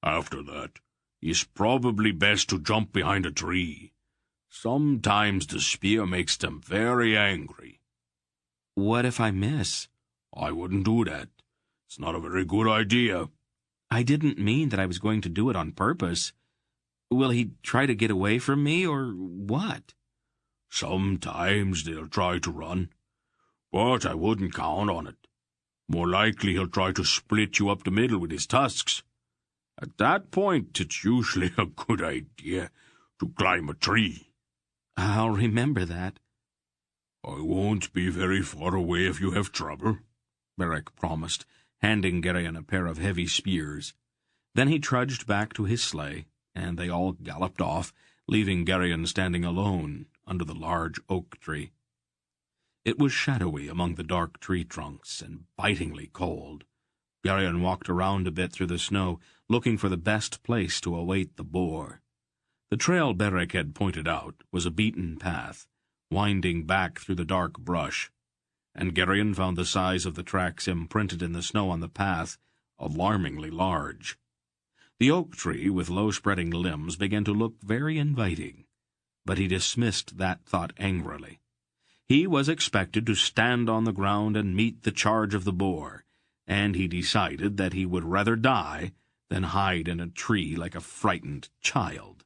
After that, it's probably best to jump behind a tree. Sometimes the spear makes them very angry." "What if I miss?" "I wouldn't do that. It's not a very good idea." "I didn't mean that I was going to do it on purpose. Will he try to get away from me, or what?" "Sometimes they'll try to run, but I wouldn't count on it. More likely he'll try to split you up the middle with his tusks. At that point, it's usually a good idea to climb a tree." "I'll remember that." "I won't be very far away if you have trouble," Barak promised, handing Garion a pair of heavy spears. Then he trudged back to his sleigh, and they all galloped off, leaving Garion standing alone under the large oak tree. It was shadowy among the dark tree trunks and bitingly cold. Garion walked around a bit through the snow, looking for the best place to await the boar. The trail Beric had pointed out was a beaten path, winding back through the dark brush, and Garion found the size of the tracks imprinted in the snow on the path alarmingly large. The oak tree, with low-spreading limbs, began to look very inviting, but he dismissed that thought angrily. He was expected to stand on the ground and meet the charge of the boar, and he decided that he would rather die than hide in a tree like a frightened child.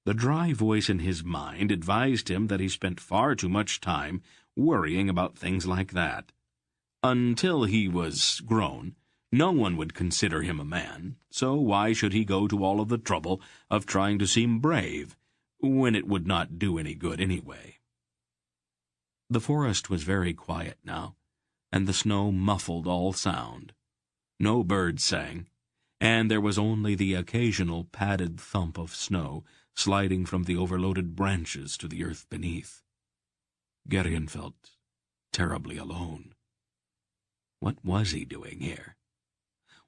The dry voice in his mind advised him that he spent far too much time worrying about things like that. Until he was grown, no one would consider him a man, so why should he go to all of the trouble of trying to seem brave, when it would not do any good anyway? The forest was very quiet now, and the snow muffled all sound. No birds sang, and there was only the occasional padded thump of snow sliding from the overloaded branches to the earth beneath. Garion felt terribly alone. What was he doing here?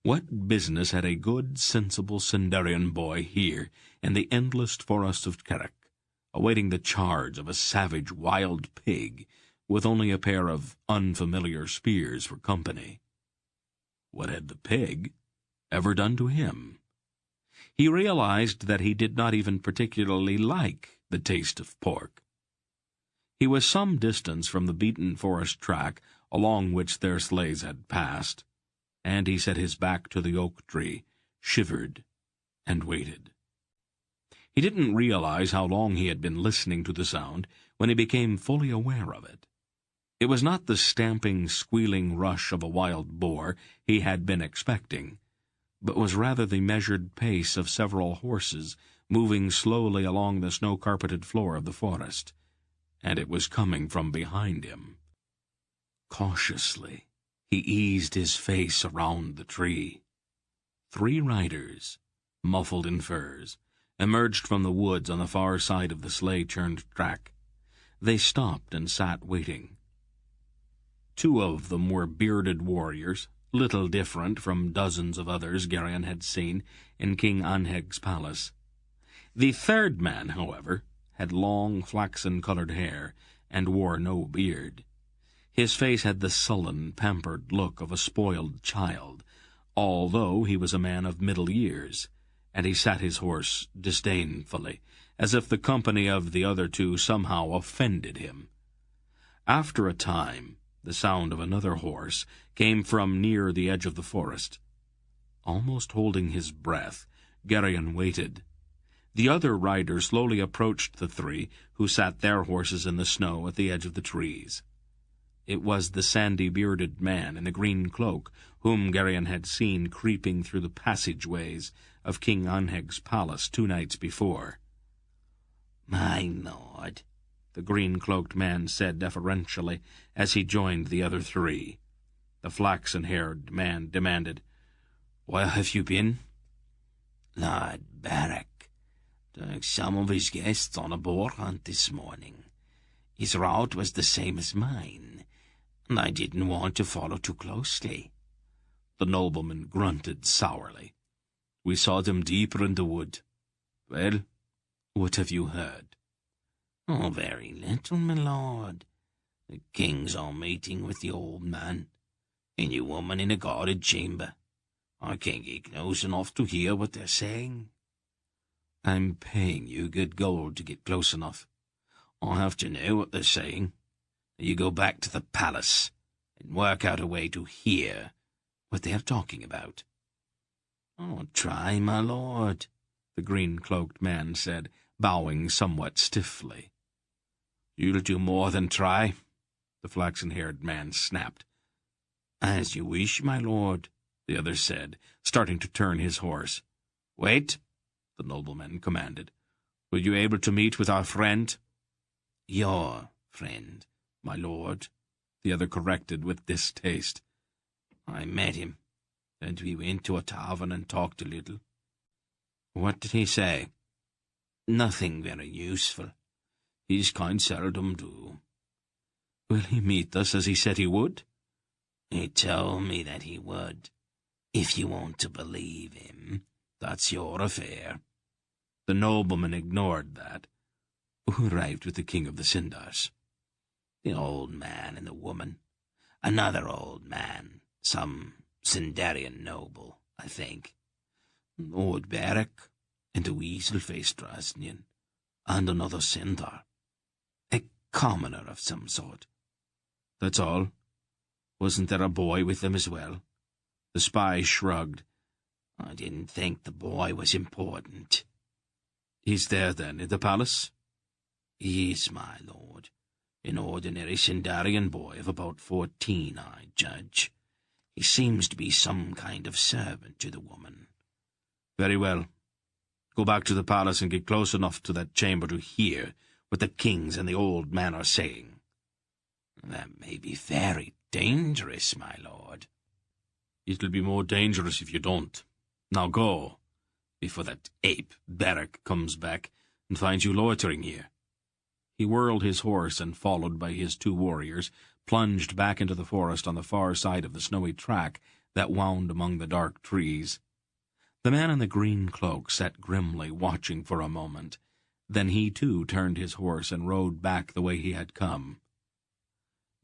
What business had a good, sensible Sendarian boy here in the endless forest of Carrick, awaiting the charge of a savage wild pig with only a pair of unfamiliar spears for company? What had the pig ever done to him? He realized that he did not even particularly like the taste of pork. He was some distance from the beaten forest track along which their sleighs had passed, and he set his back to the oak tree, shivered, and waited. He didn't realize how long he had been listening to the sound when he became fully aware of it. It was not the stamping, squealing rush of a wild boar he had been expecting, but was rather the measured pace of several horses moving slowly along the snow-carpeted floor of the forest, and it was coming from behind him. Cautiously, he eased his face around the tree. 3 riders, muffled in furs, emerged from the woods on the far side of the sleigh-churned track. They stopped and sat waiting. 2 of them were bearded warriors, little different from dozens of others Garion had seen in King Anheg's palace. The 3rd man, however, had long, flaxen-colored hair and wore no beard. His face had the sullen, pampered look of a spoiled child, although he was a man of middle years, and he sat his horse disdainfully, as if the company of the other 2 somehow offended him. After a time, the sound of another horse came from near the edge of the forest. Almost holding his breath, Garion waited. The other rider slowly approached the 3 who sat their horses in the snow at the edge of the trees. It was the sandy-bearded man in the green cloak whom Garion had seen creeping through the passageways of King Anheg's palace 2 nights before. "My lord," the green-cloaked man said deferentially as he joined the other 3. The flaxen-haired man demanded, "Where have you been?" "Lord Beric took some of his guests on a boar hunt this morning. His route was the same as mine, and I didn't want to follow too closely." The nobleman grunted sourly. "We saw them deeper in the wood. Well, what have you heard?" "Oh, very little, my lord. The king's on meeting with the old man, and your woman in a guarded chamber. I can't get close enough to hear what they're saying." "I'm paying you good gold to get close enough. I have to know what they're saying. You go back to the palace and work out a way to hear what they are talking about." "I'll try, my lord," the green-cloaked man said, bowing somewhat stiffly. "You'll do more than try," the flaxen-haired man snapped. "As you wish, my lord," the other said, starting to turn his horse. "Wait," the nobleman commanded. "Were you able to meet with our friend?" "Your friend, my lord," the other corrected with distaste. "I met him, and we went to a tavern and talked a little." "What did he say?" "Nothing very useful. His kind seldom do." Will he meet us as he said he would? He told me that he would. If you want to believe him, that's your affair. The nobleman ignored that. Who arrived with the king of the Sindars? The old man and the woman. Another old man, some Sindarian noble, I think. An old barrack, and a weasel-faced Rasnian, and another Sindar. A commoner of some sort. That's all? Wasn't there a boy with them as well? The spy shrugged. I didn't think the boy was important. He's there, then, in the palace? He is, my lord. An ordinary Sindarian boy of about 14, I judge. He seems to be some kind of servant to the woman. Very well. Go back to the palace and get close enough to that chamber to hear what the kings and the old man are saying. That may be very dangerous, my lord. It'll be more dangerous if you don't. Now go, before that ape Barrack comes back and finds you loitering here. He whirled his horse and, followed by his 2 warriors, plunged back into the forest on the far side of the snowy track that wound among the dark trees. The man in the green cloak sat grimly watching for a moment. Then he, too, turned his horse and rode back the way he had come.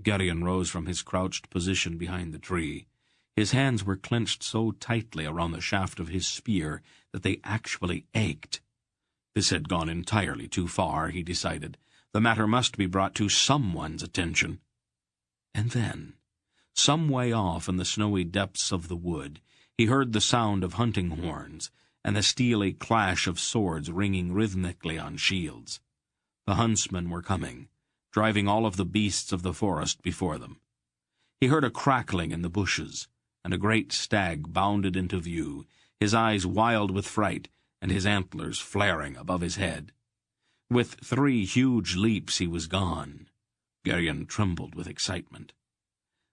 Garion rose from his crouched position behind the tree. His hands were clenched so tightly around the shaft of his spear that they actually ached. This had gone entirely too far, he decided. The matter must be brought to someone's attention. And then, some way off in the snowy depths of the wood, he heard the sound of hunting horns and the steely clash of swords ringing rhythmically on shields. The huntsmen were coming, driving all of the beasts of the forest before them. He heard a crackling in the bushes, and a great stag bounded into view, his eyes wild with fright and his antlers flaring above his head. With 3 huge leaps he was gone. Garion trembled with excitement.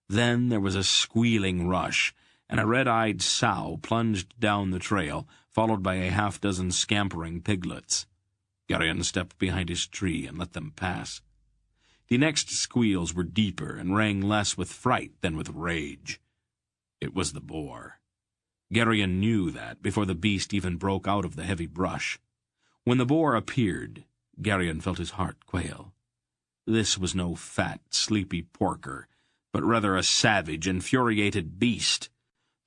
Then there was a squealing rush, and a red-eyed sow plunged down the trail, followed by a half-dozen scampering piglets. Garion stepped behind his tree and let them pass. The next squeals were deeper and rang less with fright than with rage. It was the boar. Garion knew that before the beast even broke out of the heavy brush. When the boar appeared, Garion felt his heart quail. This was no fat, sleepy porker, but rather a savage, infuriated beast.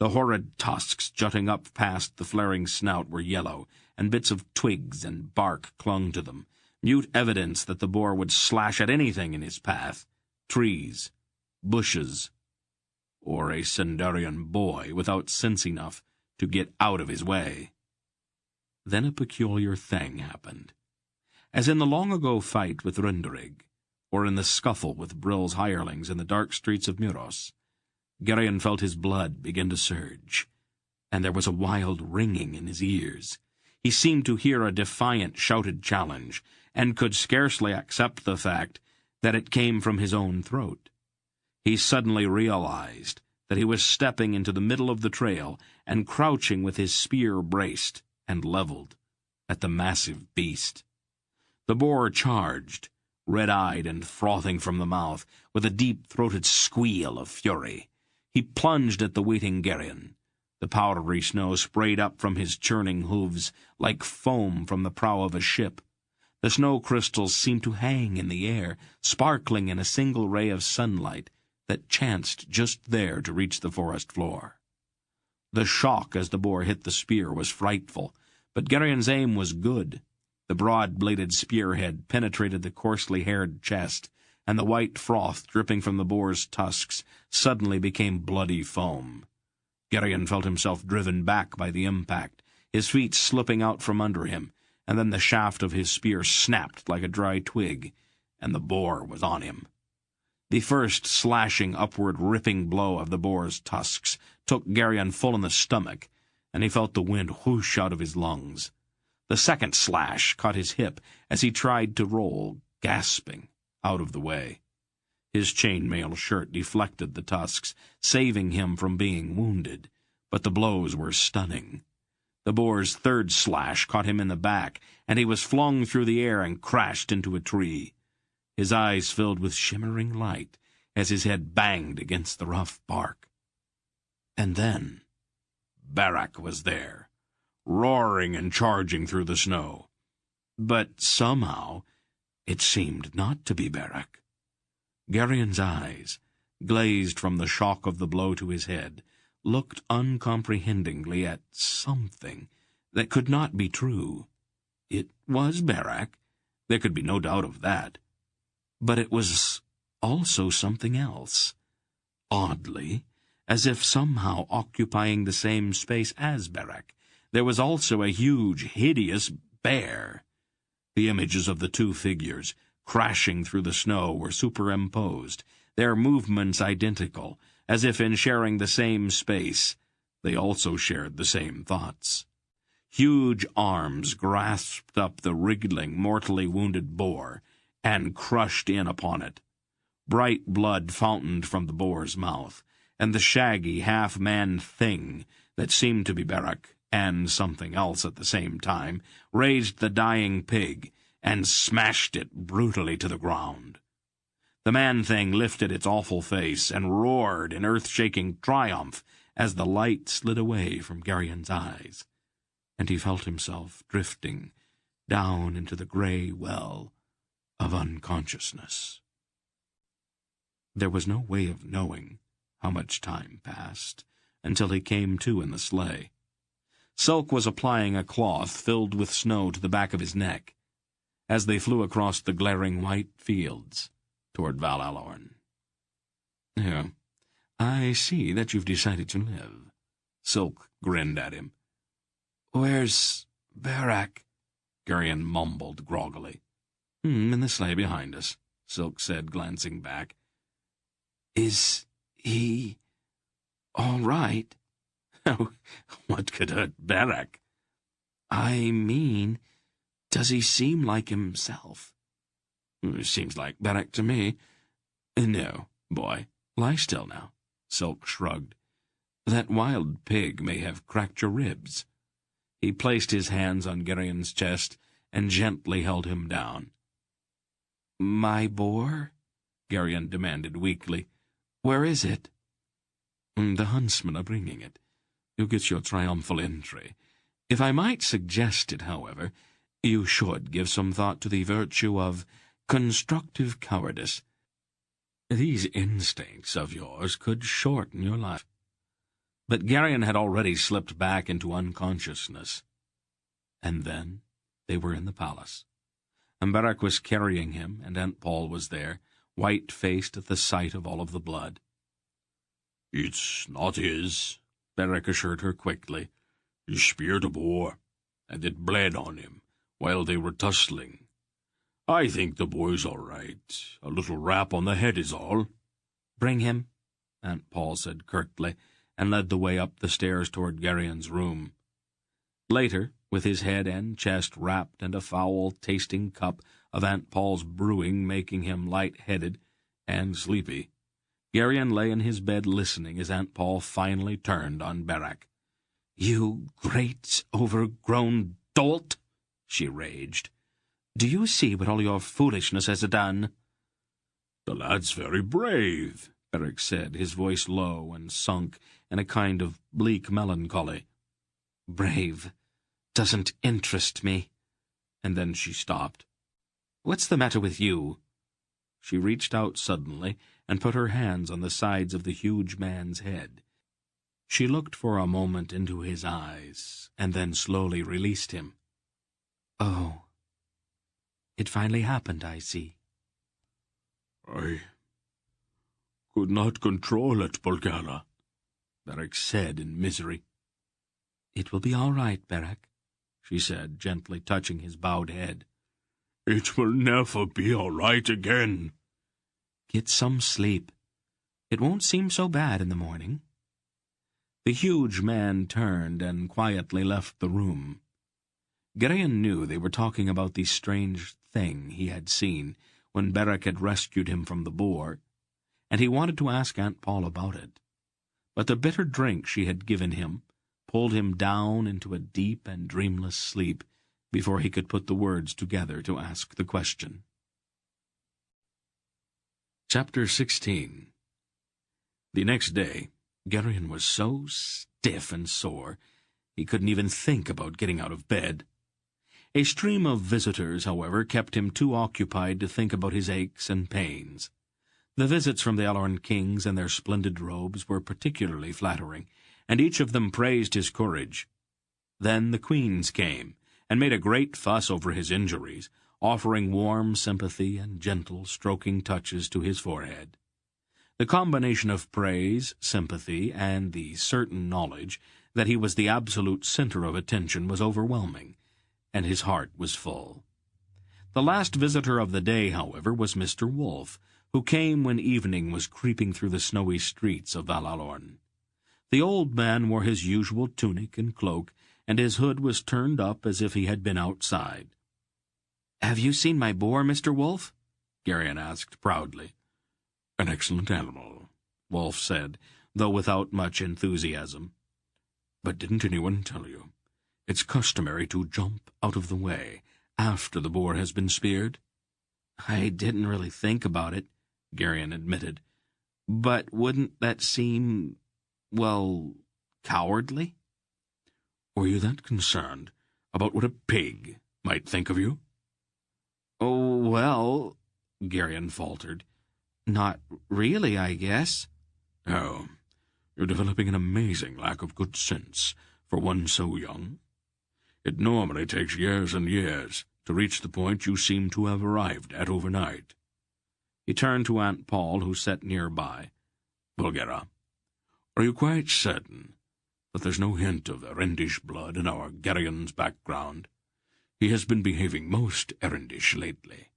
The horrid tusks jutting up past the flaring snout were yellow, and bits of twigs and bark clung to them, mute evidence that the boar would slash at anything in his path, trees, bushes, or a Sindarian boy without sense enough to get out of his way. Then a peculiar thing happened. As in the long-ago fight with Runderig, or in the scuffle with Brill's hirelings in the dark streets of Muros, Garion felt his blood begin to surge, and there was a wild ringing in his ears. He seemed to hear a defiant shouted challenge, and could scarcely accept the fact that it came from his own throat. He suddenly realized that he was stepping into the middle of the trail and crouching with his spear braced and leveled at the massive beast. The boar charged, red-eyed and frothing from the mouth, with a deep-throated squeal of fury. He plunged at the waiting Garion. The powdery snow sprayed up from his churning hooves like foam from the prow of a ship. The snow crystals seemed to hang in the air, sparkling in a single ray of sunlight that chanced just there to reach the forest floor. The shock as the boar hit the spear was frightful, but Garion's aim was good. The broad-bladed spearhead penetrated the coarsely haired chest, and the white froth dripping from the boar's tusks suddenly became bloody foam. Garion felt himself driven back by the impact, his feet slipping out from under him, and then the shaft of his spear snapped like a dry twig, and the boar was on him. The first slashing, upward, ripping blow of the boar's tusks took Garion full in the stomach, and he felt the wind whoosh out of his lungs. The second slash caught his hip as he tried to roll, gasping, out of the way. His chain-mail shirt deflected the tusks, saving him from being wounded, but the blows were stunning. The boar's third slash caught him in the back, and he was flung through the air and crashed into a tree. His eyes filled with shimmering light as his head banged against the rough bark. And then Barak was there, roaring and charging through the snow. But somehow it seemed not to be Barak. Garion's eyes, glazed from the shock of the blow to his head, looked uncomprehendingly at something that could not be true. It was Barak. There could be no doubt of that. But it was also something else. Oddly, as if somehow occupying the same space as Barak, there was also a huge, hideous bear. The images of the two figures, crashing through the snow, were superimposed, their movements identical, as if in sharing the same space, they also shared the same thoughts. Huge arms grasped up the wriggling, mortally wounded boar and crushed in upon it. Bright blood fountained from the boar's mouth, and the shaggy, half-man thing that seemed to be Barak, and something else at the same time, raised the dying pig and smashed it brutally to the ground. The man-thing lifted its awful face and roared in earth-shaking triumph as the light slid away from Garion's eyes, and he felt himself drifting down into the gray well of unconsciousness. There was no way of knowing how much time passed until he came to in the sleigh. Silk was applying a cloth filled with snow to the back of his neck as they flew across the glaring white fields toward Val Alorn. "Yeah, I see that you've decided to live." Silk grinned at him. "Where's Barak?" Garion mumbled groggily. In the sleigh behind us," Silk said, glancing back. "Is he all right?" "What could hurt Barak?" "I mean, does he seem like himself?" "Seems like Barak to me." "No, boy, lie still now." Silk shrugged. "That wild pig may have cracked your ribs." He placed his hands on Garion's chest and gently held him down. "My boar?" Garion demanded weakly. "Where is it?" "The huntsmen are bringing it. You get your triumphal entry. If I might suggest it, however, you should give some thought to the virtue of constructive cowardice. These instincts of yours could shorten your life." But Garion had already slipped back into unconsciousness. And then they were in the palace, and Barak was carrying him, and Aunt Paul was there, white-faced at the sight of all of the blood. "It's not his," Barak assured her quickly. "He speared a boar, and it bled on him while they were tussling. I think the boy's all right. A little rap on the head is all." "Bring him," Aunt Paul said curtly, and led the way up the stairs toward Garion's room. Later, with his head and chest wrapped and a foul-tasting cup of Aunt Paul's brewing making him light-headed and sleepy, Garion lay in his bed listening as Aunt Paul finally turned on Barak. "You great overgrown dolt!" she raged. "Do you see what all your foolishness has done?" "The lad's very brave," Barak said, his voice low and sunk in a kind of bleak melancholy. "Brave doesn't interest me." And then she stopped. "What's the matter with you?" She reached out suddenly and put her hands on the sides of the huge man's head. She looked for a moment into his eyes, and then slowly released him. "Oh, it finally happened, I see." "I could not control it, Belgariad," Barak said in misery. "It will be all right, Barak," she said, gently touching his bowed head. "It will never be all right again." "Get some sleep. It won't seem so bad in the morning." The huge man turned and quietly left the room. Garion knew they were talking about the strange thing he had seen when Barak had rescued him from the boar, and he wanted to ask Aunt Paul about it. But the bitter drink she had given him pulled him down into a deep and dreamless sleep before he could put the words together to ask the question. Chapter 16. The next day, Garion was so stiff and sore he couldn't even think about getting out of bed. A stream of visitors, however, kept him too occupied to think about his aches and pains. The visits from the Elorn kings and their splendid robes were particularly flattering, and each of them praised his courage. Then the queens came, and made a great fuss over his injuries, offering warm sympathy and gentle stroking touches to his forehead. The combination of praise, sympathy, and the certain knowledge that he was the absolute center of attention was overwhelming, and his heart was full. The last visitor of the day, however, was Mr. Wolf, who came when evening was creeping through the snowy streets of Valalorn. The old man wore his usual tunic and cloak, and his hood was turned up as if he had been outside. "Have you seen my boar, Mr. Wolf?" Garion asked proudly. "An excellent animal," Wolf said, though without much enthusiasm. "But didn't anyone tell you? It's customary to jump out of the way after the boar has been speared." "I didn't really think about it," Garion admitted. "But wouldn't that seem, well, cowardly?" "Were you that concerned about what a pig might think of you?" "Oh, well," Garion faltered. "Not really, I guess." "Oh, you're developing an amazing lack of good sense for one so young. It normally takes years and years to reach the point you seem to have arrived at overnight." He turned to Aunt Paul, who sat nearby. "Bulgara, are you quite certain that there's no hint of Erendish blood in our Garion's background? He has been behaving most Erendish lately.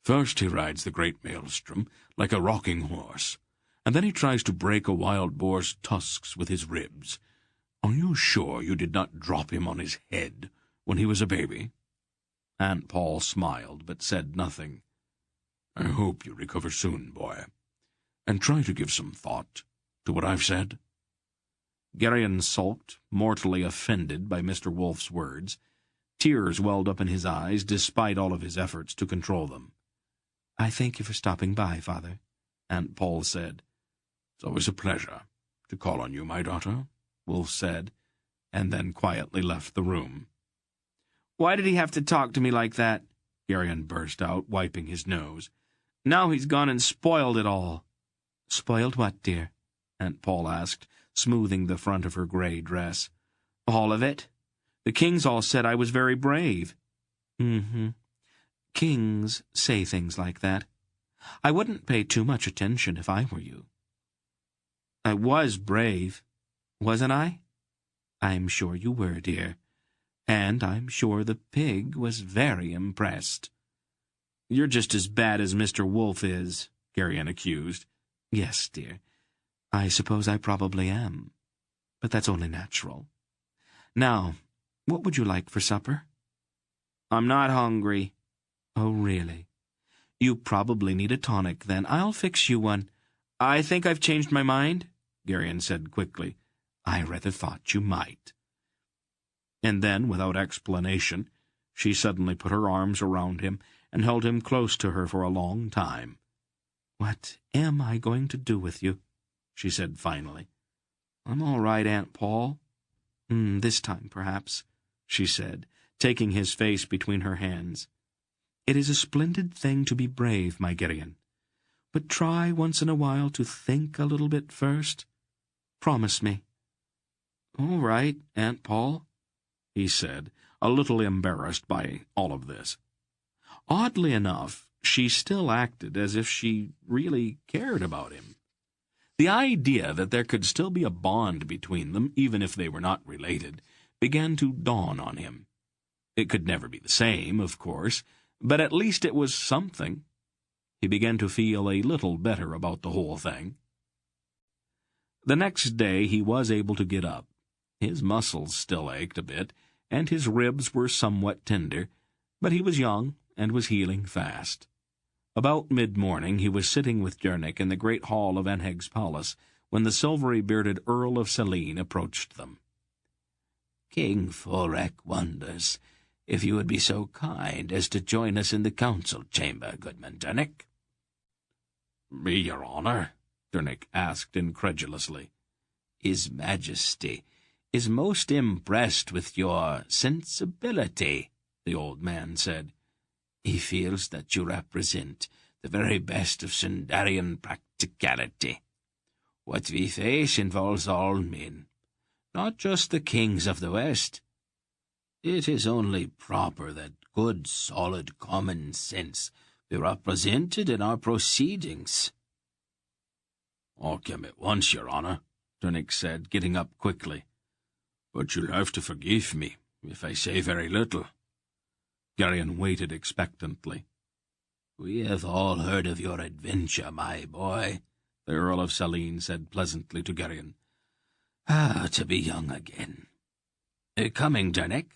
First he rides the great maelstrom like a rocking horse, and then he tries to break a wild boar's tusks with his ribs. Are you sure you did not drop him on his head when he was a baby?" Aunt Paul smiled, but said nothing. "I hope you recover soon, boy, and try to give some thought to what I've said." Garion sulked, mortally offended by Mr. Wolf's words. Tears welled up in his eyes, despite all of his efforts to control them. "I thank you for stopping by, Father," Aunt Paul said. "It's always a pleasure to call on you, my daughter," Wolf said, and then quietly left the room. "Why did he have to talk to me like that?" Garion burst out, wiping his nose. "Now he's gone and spoiled it all." "Spoiled what, dear?" Aunt Paul asked, smoothing the front of her gray dress. "All of it. The kings all said I was very brave." "Mm-hmm. Kings say things like that. I wouldn't pay too much attention if I were you." "I was brave, wasn't I?" "I'm sure you were, dear. And I'm sure the pig was very impressed." "You're just as bad as Mr. Wolf is," Garion accused. "Yes, dear. I suppose I probably am. But that's only natural. Now, what would you like for supper?" "I'm not hungry." "Oh, really? You probably need a tonic, then. I'll fix you one." "I think I've changed my mind," Garion said quickly. "I rather thought you might." And then, without explanation, she suddenly put her arms around him and held him close to her for a long time. "What am I going to do with you?" she said finally. "I'm all right, Aunt Paul." This time, perhaps," she said, taking his face between her hands. "It is a splendid thing to be brave, my Garion. But try once in a while to think a little bit first. Promise me." "All right, Aunt Paul," he said, a little embarrassed by all of this. Oddly enough, she still acted as if she really cared about him. The idea that there could still be a bond between them, even if they were not related, began to dawn on him. It could never be the same, of course, but at least it was something. He began to feel a little better about the whole thing. The next day he was able to get up. His muscles still ached a bit, and his ribs were somewhat tender, but he was young and was healing fast. About mid-morning he was sitting with Jernic in the great hall of Enheg's palace when the silvery-bearded Earl of Selene approached them. "King Forek wonders if you would be so kind as to join us in the council chamber, Goodman Jernic." Me, your honour? Dernick asked incredulously. His Majesty is most impressed with your sensibility, the old man said. He feels that you represent the very best of Sundarian practicality. What we face involves all men, not just the kings of the West. It is only proper that good, solid common sense be represented in our proceedings. I'll come at once, your honour, Dernick said, getting up quickly. But you'll have to forgive me if I say very little. Garion waited expectantly. We have all heard of your adventure, my boy, the Earl of Saline said pleasantly to Garion. To be young again. Coming, Dernick?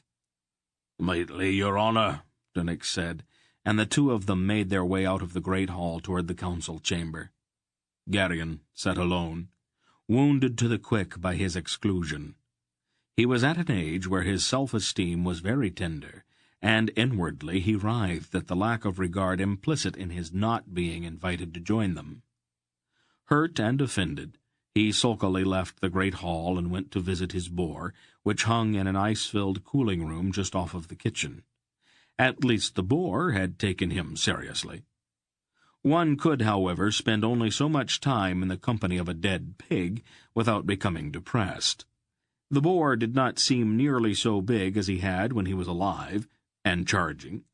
Lightly, your honour, Dernick said, and the two of them made their way out of the great hall toward the council chamber. Garion sat alone, wounded to the quick by his exclusion. He was at an age where his self-esteem was very tender, and inwardly he writhed at the lack of regard implicit in his not being invited to join them. Hurt and offended, he sulkily left the great hall and went to visit his boar, which hung in an ice-filled cooling room just off of the kitchen. At least the boar had taken him seriously. One could, however, spend only so much time in the company of a dead pig without becoming depressed. The boar did not seem nearly so big as he had when he was alive and charging,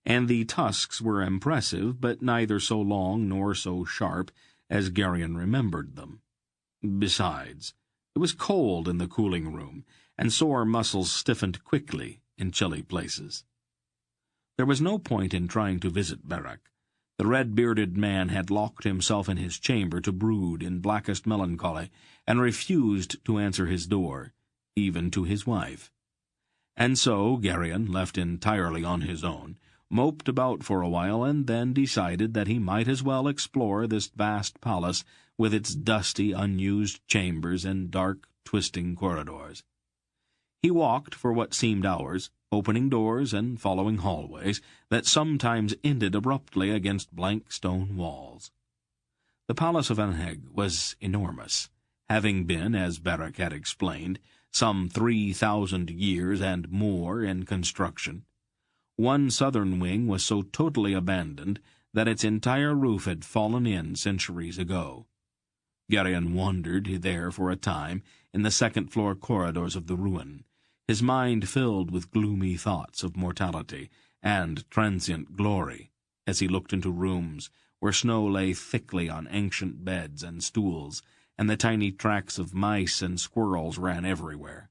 and the tusks were impressive, but neither so long nor so sharp as Garion remembered them. Besides, it was cold in the cooling room, and sore muscles stiffened quickly in chilly places. There was no point in trying to visit Barak. The red-bearded man had locked himself in his chamber to brood in blackest melancholy, and refused to answer his door, even to his wife. And so Garion, left entirely on his own, moped about for a while, and then decided that he might as well explore this vast palace with its dusty, unused chambers and dark, twisting corridors. He walked for what seemed hours, opening doors and following hallways that sometimes ended abruptly against blank stone walls. The palace of Anheg was enormous, having been, as Barak had explained, some 3,000 years and more in construction. One southern wing was so totally abandoned that its entire roof had fallen in centuries ago. Garion wandered there for a time in the second-floor corridors of the ruin, his mind filled with gloomy thoughts of mortality and transient glory, as he looked into rooms where snow lay thickly on ancient beds and stools, and the tiny tracks of mice and squirrels ran everywhere.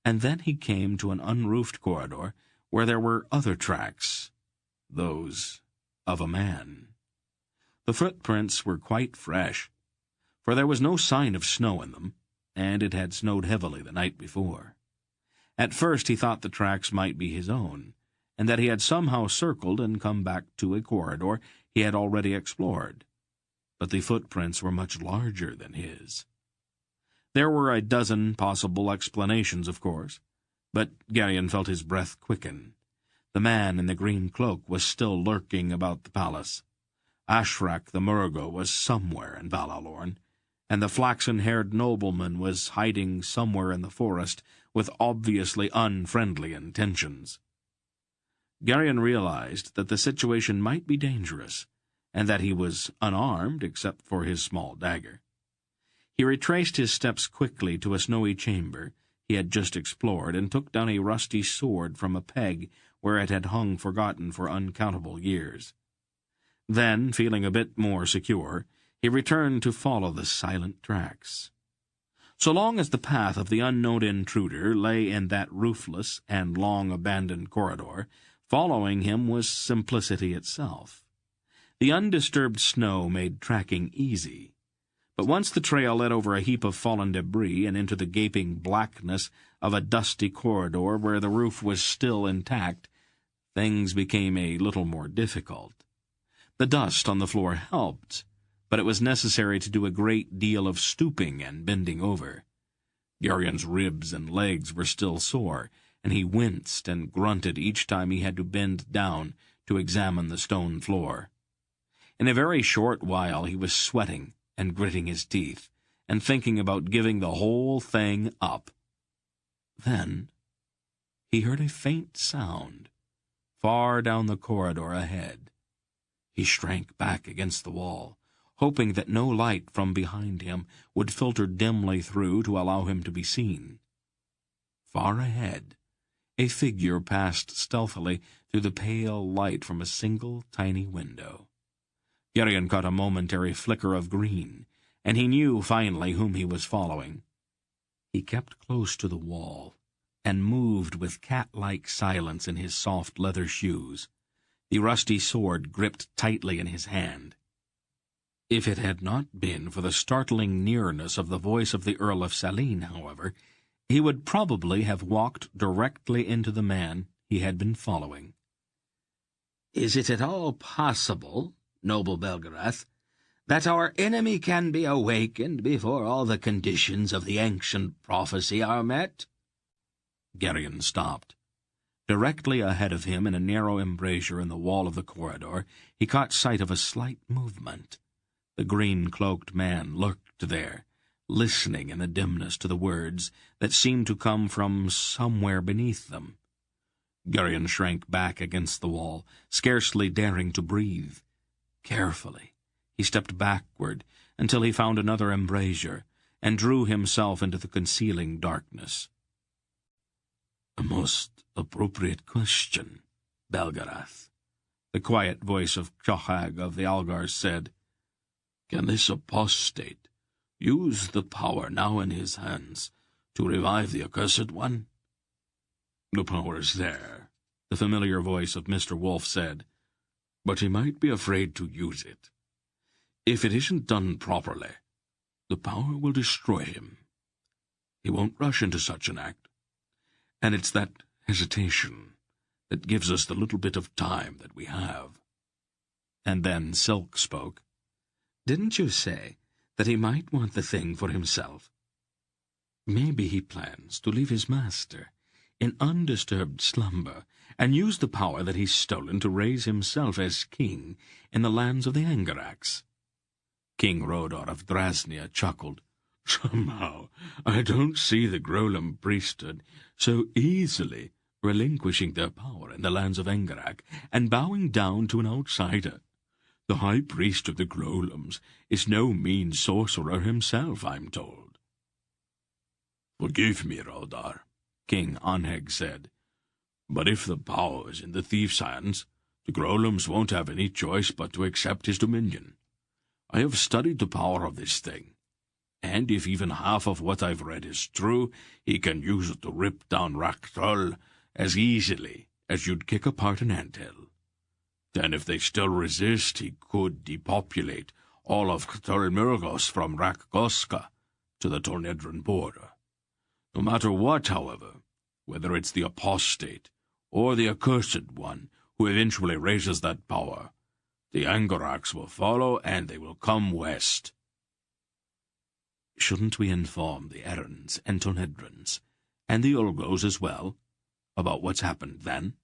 And then he came to an unroofed corridor where there were other tracks, those of a man. The footprints were quite fresh, for there was no sign of snow in them, and it had snowed heavily the night before. At first he thought the tracks might be his own, and that he had somehow circled and come back to a corridor he had already explored. But the footprints were much larger than his. There were a dozen possible explanations, of course, but Garion felt his breath quicken. The man in the green cloak was still lurking about the palace. Ashrak the Murgo was somewhere in Valalorn, and the flaxen-haired nobleman was hiding somewhere in the forest with obviously unfriendly intentions. Garion realized that the situation might be dangerous, and that he was unarmed except for his small dagger. He retraced his steps quickly to a snowy chamber he had just explored, and took down a rusty sword from a peg where it had hung forgotten for uncountable years. Then, feeling a bit more secure, he returned to follow the silent tracks. So long as the path of the unknown intruder lay in that roofless and long-abandoned corridor, following him was simplicity itself. The undisturbed snow made tracking easy, but once the trail led over a heap of fallen debris and into the gaping blackness of a dusty corridor where the roof was still intact, things became a little more difficult. The dust on the floor helped, but it was necessary to do a great deal of stooping and bending over. Garion's ribs and legs were still sore, and he winced and grunted each time he had to bend down to examine the stone floor. In a very short while he was sweating and gritting his teeth, and thinking about giving the whole thing up. Then he heard a faint sound, far down the corridor ahead. He shrank back against the wall, hoping that no light from behind him would filter dimly through to allow him to be seen. Far ahead, a figure passed stealthily through the pale light from a single tiny window. Garion caught a momentary flicker of green, and he knew finally whom he was following. He kept close to the wall, and moved with cat-like silence in his soft leather shoes, the rusty sword gripped tightly in his hand. If it had not been for the startling nearness of the voice of the Earl of Saline, however, he would probably have walked directly into the man he had been following. "Is it at all possible, noble Belgariad, that our enemy can be awakened before all the conditions of the ancient prophecy are met?" Garion stopped. Directly ahead of him, in a narrow embrasure in the wall of the corridor, he caught sight of a slight movement. The green-cloaked man lurked there, listening in the dimness to the words that seemed to come from somewhere beneath them. Garion shrank back against the wall, scarcely daring to breathe. Carefully, he stepped backward until he found another embrasure, and drew himself into the concealing darkness. "A most appropriate question, Belgariad," the quiet voice of Chochag of the Algars said. "Can this apostate use the power now in his hands to revive the accursed one?" "The power is there," the familiar voice of Mr. Wolf said, "but he might be afraid to use it. If it isn't done properly, the power will destroy him. He won't rush into such an act, and it's that hesitation that gives us the little bit of time that we have." And then Silk spoke. "Didn't you say that he might want the thing for himself? Maybe he plans to leave his master in undisturbed slumber and use the power that he's stolen to raise himself as king in the lands of the Angaraks." King Rodor of Drasnia chuckled. "Somehow I don't see the Grolam priesthood so easily relinquishing their power in the lands of Angarak and bowing down to an outsider. The high priest of the Grolams is no mean sorcerer himself, I'm told." "Forgive me, Rodar," King Onheg said, "but if the power is in the thief's hands, the Grolams won't have any choice but to accept his dominion. I have studied the power of this thing, and if even half of what I've read is true, he can use it to rip down Rak'Tol as easily as you'd kick apart an anthill. Then if they still resist, he could depopulate all of Ktolmirgos from Rakgoska to the Tornedran border. No matter what, however, whether it's the apostate or the accursed one who eventually raises that power, the Angaraks will follow and they will come west." "Shouldn't we inform the Errans and Tornedrans, and the Ulgos as well, about what's happened then?"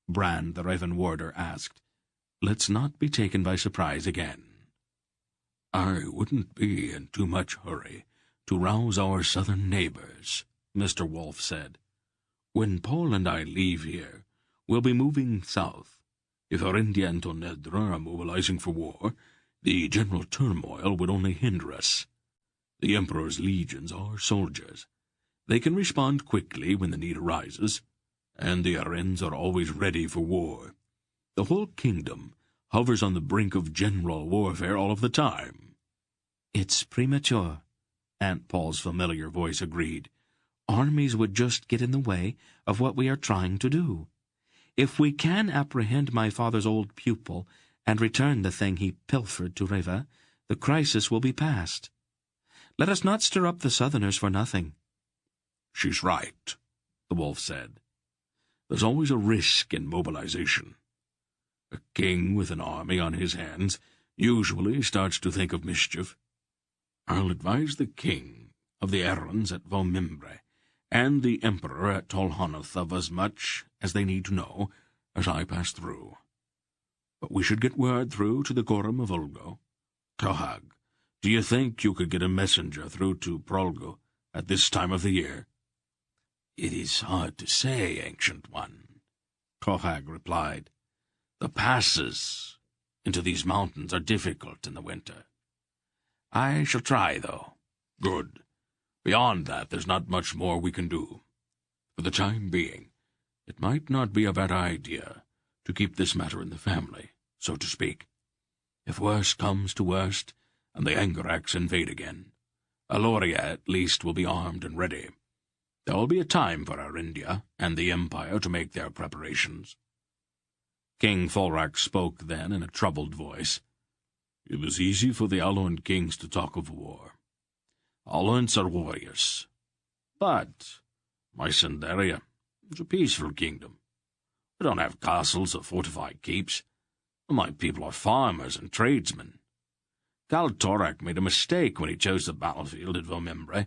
Brand the Raven Warder asked. "Let's not be taken by surprise again." "I wouldn't be in too much hurry to rouse our southern neighbors," Mr. Wolf said. "When Paul and I leave here, we'll be moving south. If Arindia and Tornedra are mobilizing for war, the general turmoil would only hinder us. The Emperor's legions are soldiers. They can respond quickly when the need arises, and the Arens are always ready for war. The whole kingdom hovers on the brink of general warfare all of the time." "It's premature," Aunt Paul's familiar voice agreed. "Armies would just get in the way of what we are trying to do. If we can apprehend my father's old pupil and return the thing he pilfered to Reva, the crisis will be past. Let us not stir up the Southerners for nothing." "She's right," the wolf said. "There's always a risk in mobilization. A king with an army on his hands usually starts to think of mischief. I'll advise the king of the Errans at Vomimbre and the emperor at Tolhonoth of as much as they need to know as I pass through. But we should get word through to the Quorum of Ulgo. Clohag, do you think you could get a messenger through to Prolgo at this time of the year?" "It is hard to say, Ancient One," Clohag replied. "The passes into these mountains are difficult in the winter. I shall try, though." "Good. Beyond that, there's not much more we can do. For the time being, it might not be a bad idea to keep this matter in the family, so to speak. If worst comes to worst, and the Angaraks invade again, Aloria at least will be armed and ready. There will be a time for our India and the Empire to make their preparations." King Fulrak spoke then in a troubled voice. "It is easy for the Alloant kings to talk of war. Alloants are warriors. But my Sindaria is a peaceful kingdom. We don't have castles or fortified keeps. My people are farmers and tradesmen. Kaltorak made a mistake when he chose the battlefield at Vomembre.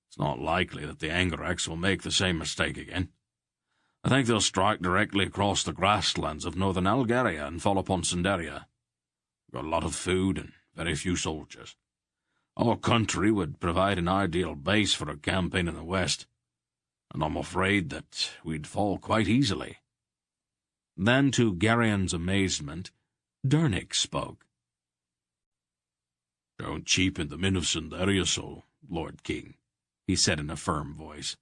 It's not likely that the Angaraks will make the same mistake again. I think they'll strike directly across the grasslands of northern Algaria and fall upon Sindaria. We've got a lot of food and very few soldiers. Our country would provide an ideal base for a campaign in the west, and I'm afraid that we'd fall quite easily." Then, to Garion's amazement, Dernick spoke. "Don't cheapen the men of Sindaria so, Lord King," he said in a firm voice.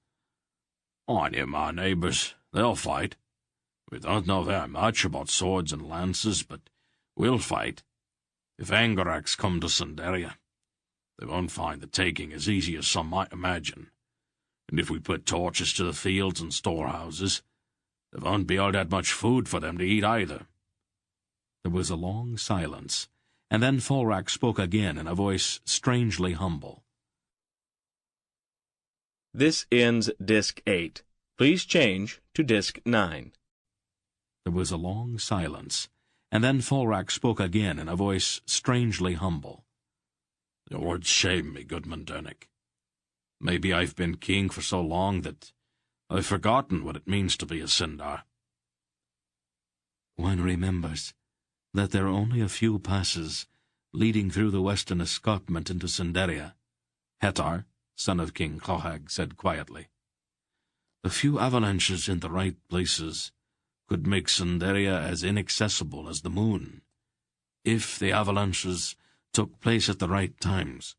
"I know my neighbours. They'll fight. We don't know very much about swords and lances, but we'll fight. If Angaraks come to Sindaria, they won't find the taking as easy as some might imagine. And if we put torches to the fields and storehouses, there won't be all that much food for them to eat either." There was a long silence, and then Fulrak spoke again in a voice strangely humble. This ends Disc 8. Please change to Disc 9. There was a long silence, and then Fulrak spoke again in a voice strangely humble. "Your words shame me, Goodman Dernick. Maybe I've been king for so long that I've forgotten what it means to be a Sindar." "One remembers that there are only a few passes leading through the western escarpment into Sindaria," Hetar, son of King Clohag, said quietly. "A few avalanches in the right places could make Sindaria as inaccessible as the moon. If the avalanches took place at the right times,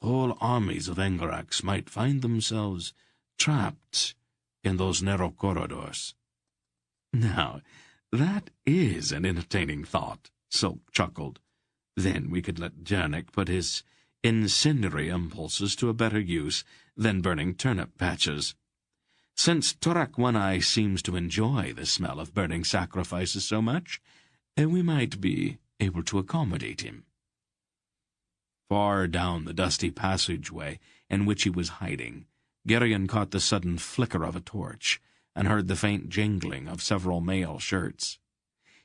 whole armies of Angaraks might find themselves trapped in those narrow corridors." "Now, that is an entertaining thought," Silk chuckled. "Then we could let Dernick put his incendiary impulses to a better use than burning turnip patches. Since Torak One-Eye seems to enjoy the smell of burning sacrifices so much, we might be able to accommodate him." Far down the dusty passageway in which he was hiding, Garion caught the sudden flicker of a torch and heard the faint jingling of several mail shirts.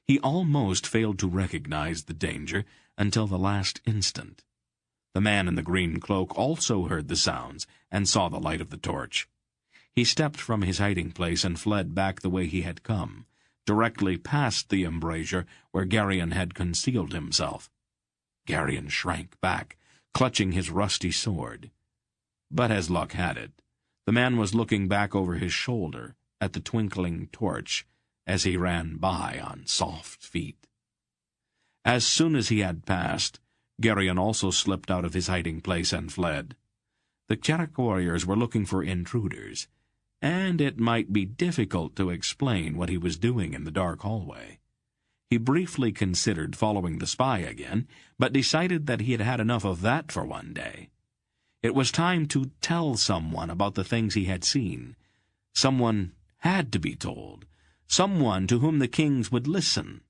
He almost failed to recognize the danger until the last instant. The man in the green cloak also heard the sounds and saw the light of the torch. He stepped from his hiding place and fled back the way he had come, directly past the embrasure where Garion had concealed himself. Garion shrank back, clutching his rusty sword. But as luck had it, the man was looking back over his shoulder at the twinkling torch as he ran by on soft feet. As soon as he had passed, Garion also slipped out of his hiding place and fled. The Kyarak warriors were looking for intruders, and it might be difficult to explain what he was doing in the dark hallway. He briefly considered following the spy again, but decided that he had had enough of that for one day. It was time to tell someone about the things he had seen. Someone had to be told, someone to whom the kings would listen.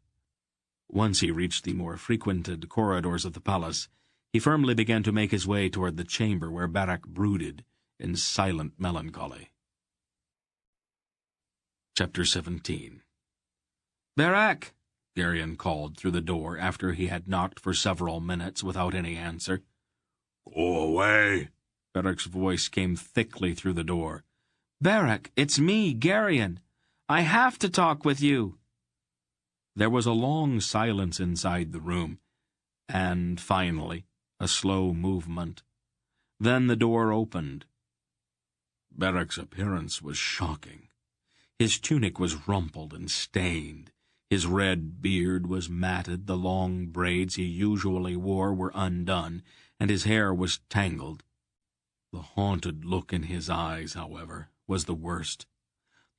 Once he reached the more frequented corridors of the palace, he firmly began to make his way toward the chamber where Barak brooded in silent melancholy. Chapter 17. "Barak!" Garion called through the door after he had knocked for several minutes without any answer. "Go away!" Barak's voice came thickly through the door. "Barak, it's me, Garion. I have to talk with you." There was a long silence inside the room, and finally a slow movement. Then the door opened. Beric's appearance was shocking. His tunic was rumpled and stained. His red beard was matted, the long braids he usually wore were undone, and his hair was tangled. The haunted look in his eyes, however, was the worst.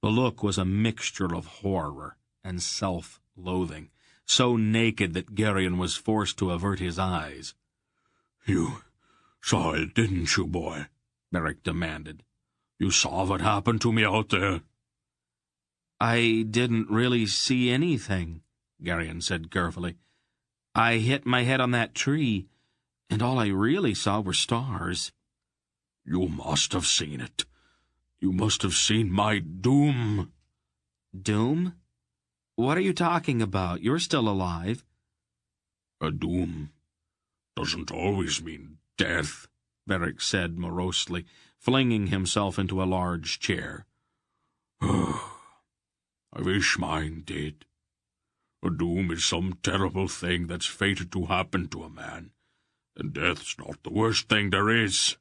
The look was a mixture of horror and self-loathing, so naked that Garion was forced to avert his eyes. "You saw it, didn't you, boy?" Beric demanded. "You saw what happened to me out there?" "I didn't really see anything," Garion said carefully. "I hit my head on that tree, and all I really saw were stars." "You must have seen it. You must have seen my doom." "Doom? What are you talking about? You're still alive." "A doom doesn't always mean death," Beric said morosely, flinging himself into a large chair. "I wish mine did. A doom is some terrible thing that's fated to happen to a man, and death's not the worst thing there is."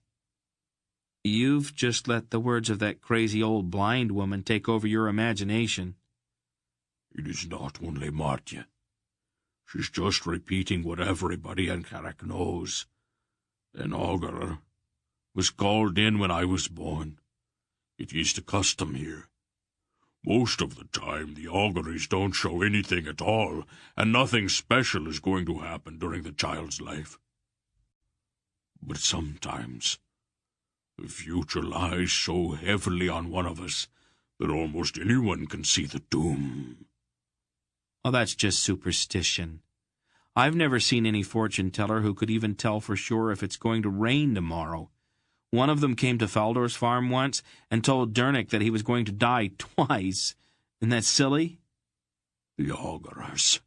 "You've just let the words of that crazy old blind woman take over your imagination." "It is not only Martje. She's just repeating what everybody in Carrick knows. An augurer was called in when I was born. It is the custom here. Most of the time the auguries don't show anything at all, and nothing special is going to happen during the child's life. But sometimes the future lies so heavily on one of us that almost anyone can see the doom." "Oh, that's just superstition. I've never seen any fortune-teller who could even tell for sure if it's going to rain tomorrow. One of them came to Faldor's farm once and told Dernick that he was going to die twice. Isn't that silly?" "The augurers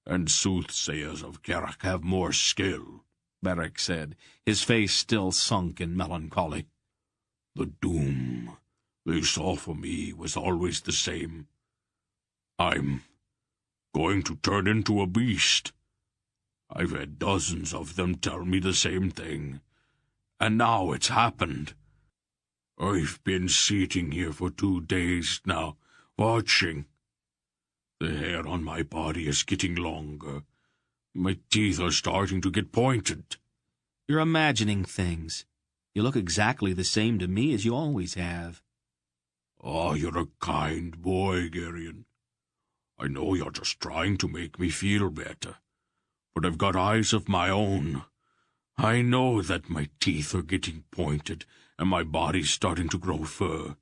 and soothsayers of Carrick have more skill," Beric said, his face still sunk in melancholy. "The doom they saw for me was always the same. I'm going to turn into a beast. I've had dozens of them tell me the same thing, and now it's happened. I've been sitting here for 2 days now, watching. The hair on my body is getting longer. My teeth are starting to get pointed." "You're imagining things. You look exactly the same to me as you always have." "Oh, you're a kind boy, Garion. I know you're just trying to make me feel better, but I've got eyes of my own. I know that my teeth are getting pointed and my body's starting to grow fur.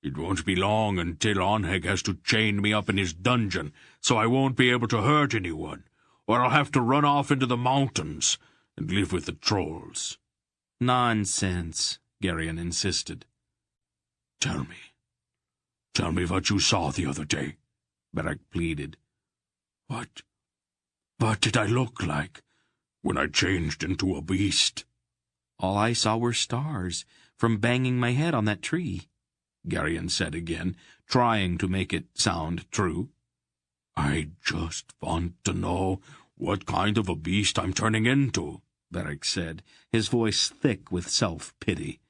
It won't be long until Onheg has to chain me up in his dungeon so I won't be able to hurt anyone, or I'll have to run off into the mountains and live with the trolls." "Nonsense," Garion insisted. Tell me what you saw the other day," Beric pleaded. What did I look like when I changed into a beast?" "All I saw were stars, from banging my head on that tree," Garion said again, trying to make it sound true. "I just want to know what kind of a beast I'm turning into," Beric said, his voice thick with self-pity.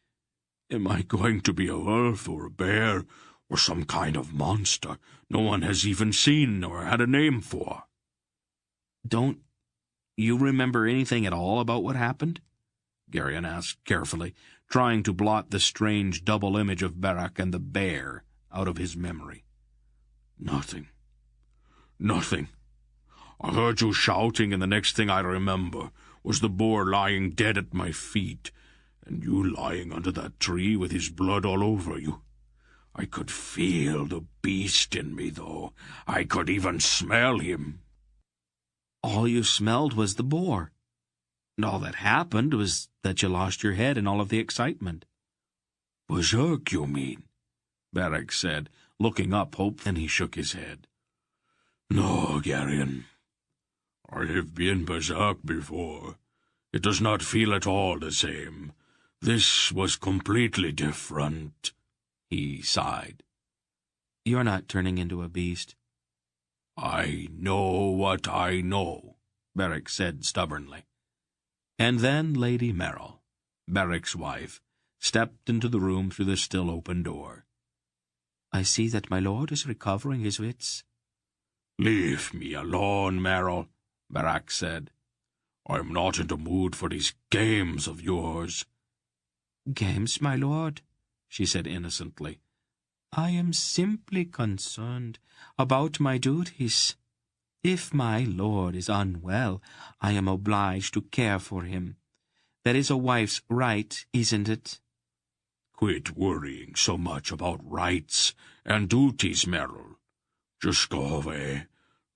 "Am I going to be a wolf or a bear or some kind of monster no one has even seen or had a name for?" "Don't you remember anything at all about what happened?" Garion asked carefully, trying to blot the strange double image of Beric and the bear out of his memory. Nothing. I heard you shouting, and the next thing I remember was the boar lying dead at my feet, and you lying under that tree with his blood all over you. I could feel the beast in me, though. I could even smell him." "All you smelled was the boar. And all that happened was that you lost your head in all of the excitement." "Berserk, you mean?" Beric said, looking up hope. Then he shook his head. "No, Garion. I have been berserk before. It does not feel at all the same. This was completely different." He sighed. "You're not turning into a beast." I know what I know, Beric said stubbornly. And then Lady Merrill, Beric's wife, stepped into the room through the still open door. I see that my lord is recovering his wits. Leave me alone, Merrill, Beric said. I'm not in the mood for these games of yours. Games, my lord, she said innocently. I am simply concerned about my duties. If my lord is unwell, I am obliged to care for him. That is a wife's right, isn't it? Quit worrying so much about rights and duties, Merrill. Just go away.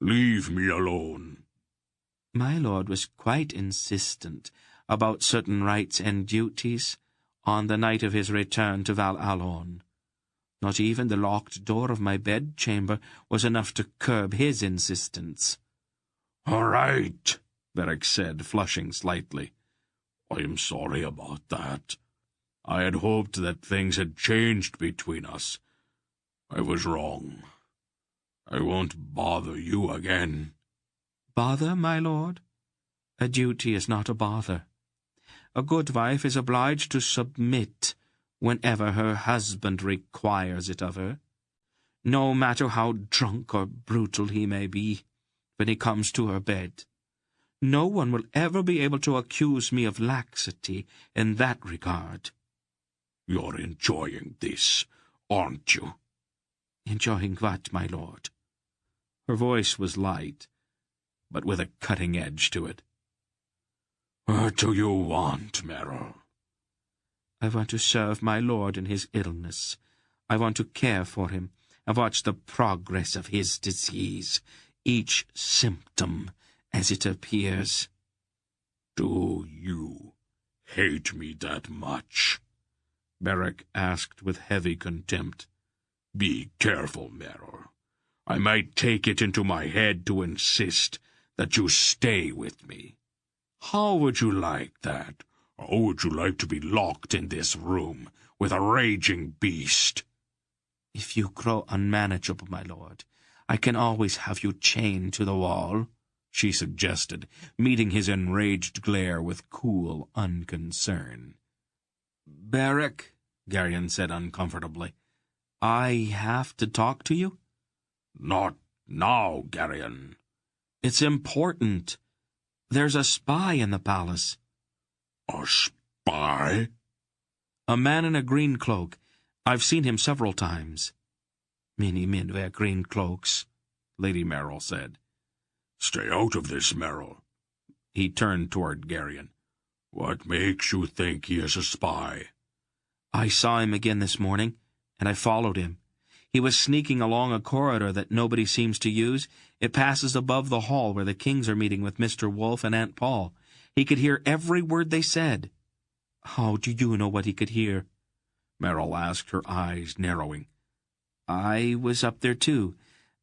Leave me alone. My lord was quite insistent about certain rights and duties on the night of his return to Val Allon. Not even the locked door of my bedchamber was enough to curb his insistence. All right, Beric said, flushing slightly. I am sorry about that. I had hoped that things had changed between us. I was wrong. I won't bother you again. Bother, my lord? A duty is not a bother. A good wife is obliged to submit whenever her husband requires it of her, no matter how drunk or brutal he may be when he comes to her bed. No one will ever be able to accuse me of laxity in that regard. You're enjoying this, aren't you? Enjoying what, my lord? Her voice was light, but with a cutting edge to it. What do you want, Merrill? I want to serve my lord in his illness. I want to care for him and watch the progress of his disease, each symptom as it appears. Do you hate me that much? Beric asked with heavy contempt. Be careful, Merrill. I might take it into my head to insist that you stay with me. How would you like that? Or would you like to be locked in this room with a raging beast? If you grow unmanageable, my lord, I can always have you chained to the wall, she suggested, meeting his enraged glare with cool unconcern. Beric, Garion said uncomfortably, I have to talk to you? Not now, Garion. It's important. There's a spy in the palace. A spy? A man in a green cloak. I've seen him several times. Many men wear green cloaks, Lady Merrill said. Stay out of this, Merrill. He turned toward Garion. What makes you think he is a spy? I saw him again this morning, and I followed him. He was sneaking along a corridor that nobody seems to use. It passes above the hall where the kings are meeting with Mr. Wolfe and Aunt Paul. He could hear every word they said. How do you know what he could hear? Merrill asked, her eyes narrowing. I was up there too.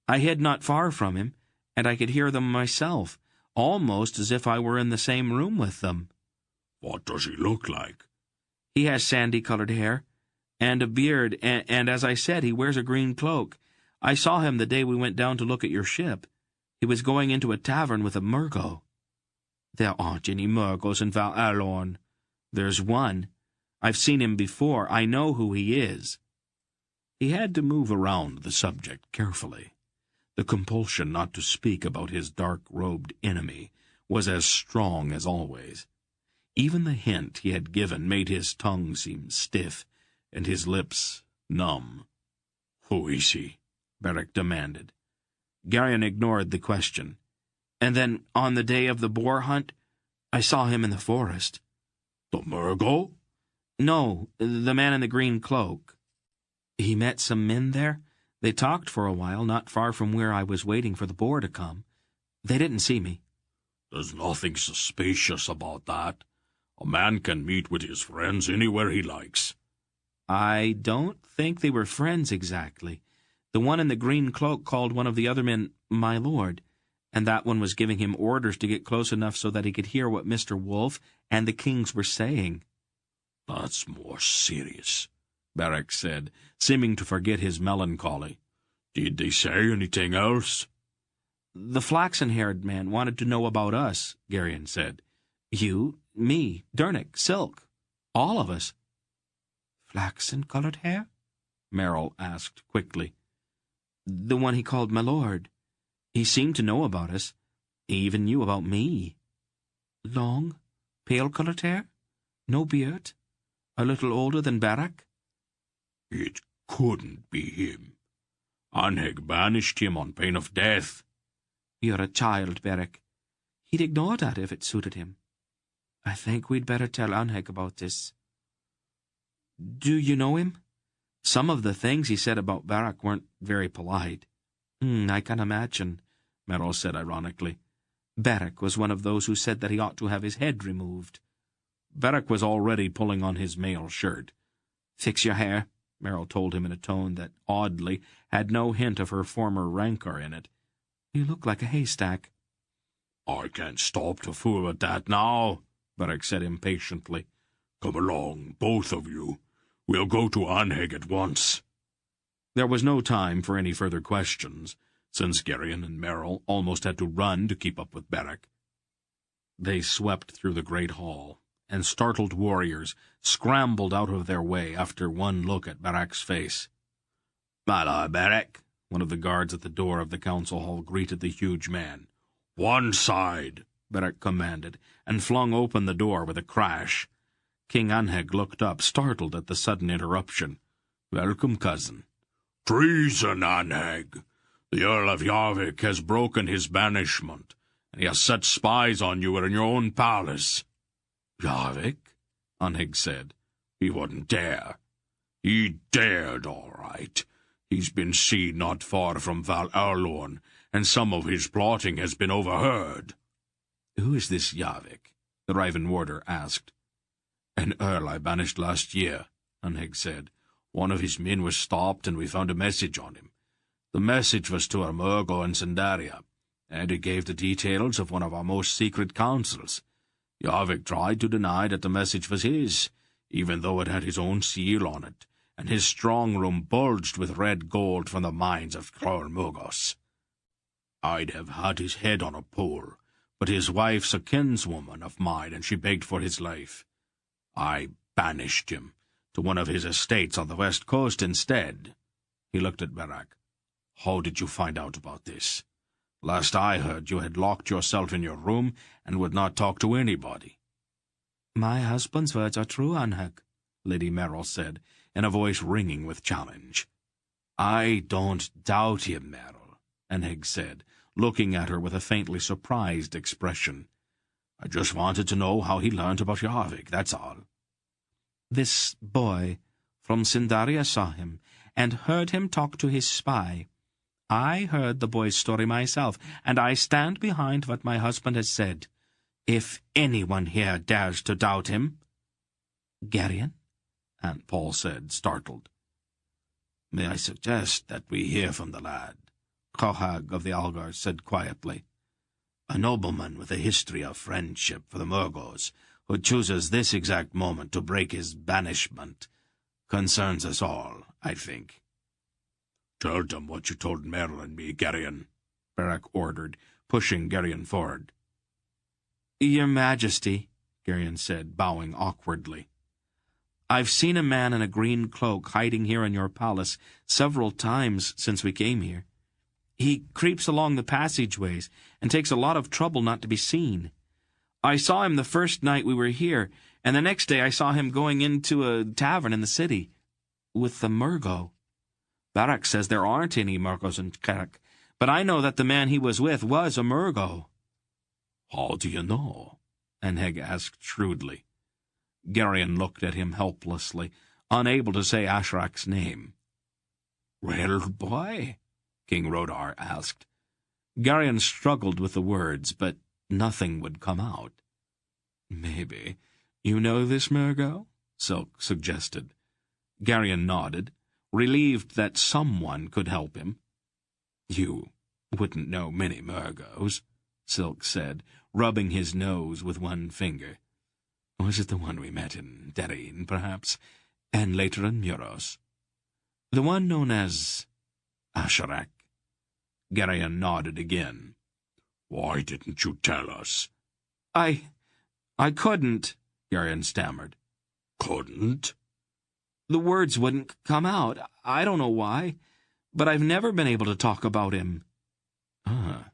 I hid not far from him, and I could hear them myself, almost as if I were in the same room with them. What does he look like? He has sandy-colored hair and a beard, and as I said, he wears a green cloak. I saw him the day we went down to look at your ship. He was going into a tavern with a Murgo. There aren't any Murgos in Val Allon. There's one. I've seen him before. I know who he is. He had to move around the subject carefully. The compulsion not to speak about his dark-robed enemy was as strong as always. Even the hint he had given made his tongue seem stiff and his lips numb. Who is he? Beric demanded. Garion ignored the question. And then, on the day of the boar hunt, I saw him in the forest. The Murgo? No, the man in the green cloak. He met some men there. They talked for a while, not far from where I was waiting for the boar to come. They didn't see me. There's nothing suspicious about that. A man can meet with his friends anywhere he likes. I don't think they were friends exactly. The one in the green cloak called one of the other men my lord, and that one was giving him orders to get close enough so that he could hear what Mr. Wolfe and the kings were saying. That's more serious, Beric said, seeming to forget his melancholy. Did they say anything else? The flaxen-haired man wanted to know about us, Garion said. You, me, Dernick, Silk, all of us. Flaxen-colored hair? Merrill asked quickly. The one he called my lord. He seemed to know about us. He even knew about me. Long, pale-colored hair? No beard? A little older than Barak? It couldn't be him. Anheg banished him on pain of death. You're a child, Barak. He'd ignore that if it suited him. I think we'd better tell Anheg about this. Do you know him? Some of the things he said about Barak weren't very polite. I can imagine, Merrill said ironically. Barak was one of those who said that he ought to have his head removed. Barak was already pulling on his mail shirt. Fix your hair, Merrill told him in a tone that, oddly, had no hint of her former rancor in it. You look like a haystack. I can't stop to fool with that now, Barak said impatiently. Come along, both of you. We'll go to Anheg at once. There was no time for any further questions, since Garion and Merrill almost had to run to keep up with Barak. They swept through the great hall, and startled warriors scrambled out of their way after one look at Barak's face. "Hello, Barak," one of the guards at the door of the council hall greeted the huge man. "One side," Barak commanded, and flung open the door with a crash. King Anheg looked up, startled at the sudden interruption. "Welcome, cousin." "Treason, Anheg. The Earl of Yarvik has broken his banishment, and he has set spies on you in your own palace." "Yarvik?" Anheg said. "He wouldn't dare." "He dared, all right. He's been seen not far from Val Erlorn, and some of his plotting has been overheard." "Who is this Yarvik?" the Raven Warder asked. "An earl I banished last year," Anheg said. "One of his men was stopped, and we found a message on him. The message was to Murgo and Sandaria, and it gave the details of one of our most secret councils. Yarvik tried to deny that the message was his, even though it had his own seal on it, and his strong room bulged with red gold from the mines of Kror Mugos. I'd have had his head on a pole, but his wife's a kinswoman of mine, and she begged for his life. I banished him to one of his estates on the west coast instead." He looked at Barak. "How did you find out about this? Last I heard, you had locked yourself in your room and would not talk to anybody." My husband's words are true, Anheg, Lady Merrill said, in a voice ringing with challenge. "I don't doubt him, Merrill," Anheg said, looking at her with a faintly surprised expression. "I just wanted to know how he learned about Yarvik, that's all." This boy from Sindaria saw him, and heard him talk to his spy. I heard the boy's story myself, and I stand behind what my husband has said. If anyone here dares to doubt him—" "Garion?" Aunt Paul said, startled. "May I suggest that we hear from the lad?" Kohag of the Algar said quietly. "A nobleman with a history of friendship for the Murgos, who chooses this exact moment to break his banishment, concerns us all, I think." "Tell them what you told Merrill and me, Garion," Barak ordered, pushing Garion forward. "Your Majesty," Garion said, bowing awkwardly, "I've seen a man in a green cloak hiding here in your palace several times since we came here. He creeps along the passageways and takes a lot of trouble not to be seen. I saw him the first night we were here, and the next day I saw him going into a tavern in the city with the Murgo. Barak says there aren't any Murgos in Karak, but I know that the man he was with was a Murgo." "How do you know?" Anheg asked shrewdly. Garion looked at him helplessly, unable to say Ashrak's name. "Well, boy?" King Rodar asked. Garion struggled with the words, but nothing would come out. "Maybe you know this Murgo?" Silk suggested. Garion nodded, relieved that someone could help him. "You wouldn't know many Murgos," Silk said, rubbing his nose with one finger. "Was it the one we met in Darin, perhaps, and later in Muros? The one known as Asherak?" Garion nodded again. Why didn't you tell us? I couldn't, Garion stammered. Couldn't? The words wouldn't come out. I don't know why, but I've never been able to talk about him. Ah,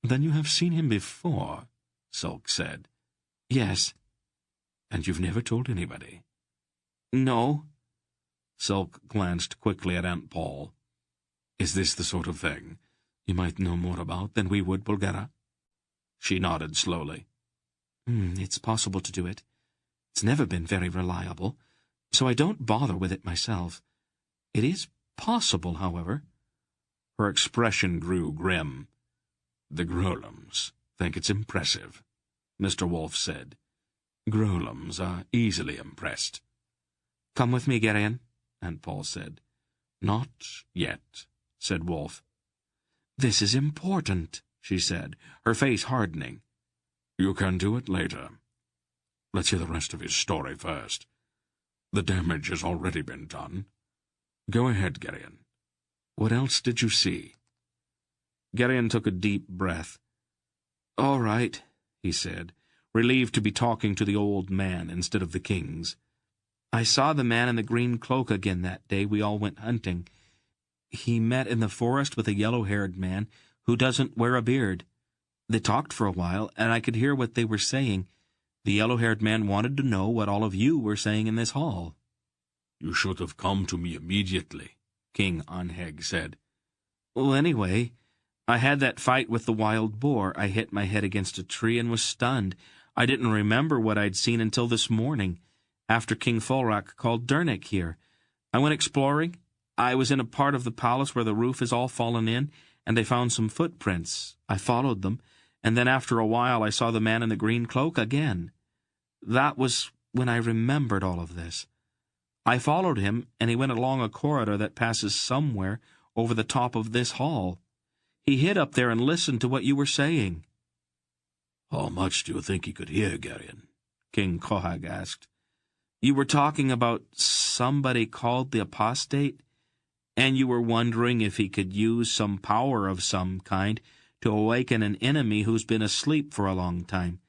then you have seen him before, Sulk said. Yes. And you've never told anybody? No. Sulk glanced quickly at Aunt Paul. Is this the sort of thing you might know more about than we would, Bulgara? She nodded slowly. It's possible to do it. It's never been very reliable, so I don't bother with it myself. It is possible, however. Her expression grew grim. The Grolams think it's impressive, Mr. Wolf said. Grolams are easily impressed. Come with me, Garion, Aunt Paul said. Not yet, said Wolf. This is important, she said, her face hardening. You can do it later. Let's hear the rest of his story first. The damage has already been done. Go ahead, Garion. What else did you see? Garion took a deep breath. All right, he said, relieved to be talking to the old man instead of the kings. I saw the man in the green cloak again that day we all went hunting. He met in the forest with a yellow-haired man who doesn't wear a beard. They talked for a while, and I could hear what they were saying. The yellow-haired man wanted to know what all of you were saying in this hall. You should have come to me immediately, King Anheg said. Well, anyway, I had that fight with the wild boar. I hit my head against a tree and was stunned. I didn't remember what I'd seen until this morning, after King Fulrak called Dernick here. I went exploring. I was in a part of the palace where the roof is all fallen in, and I found some footprints. I followed them, and then after a while I saw the man in the green cloak again. That was when I remembered all of this. I followed him, and he went along a corridor that passes somewhere over the top of this hall. He hid up there and listened to what you were saying. How much do you think he could hear, Garion? King Kohag asked. You were talking about somebody called the apostate, and you were wondering if he could use some power of some kind to awaken an enemy who's been asleep for a long time.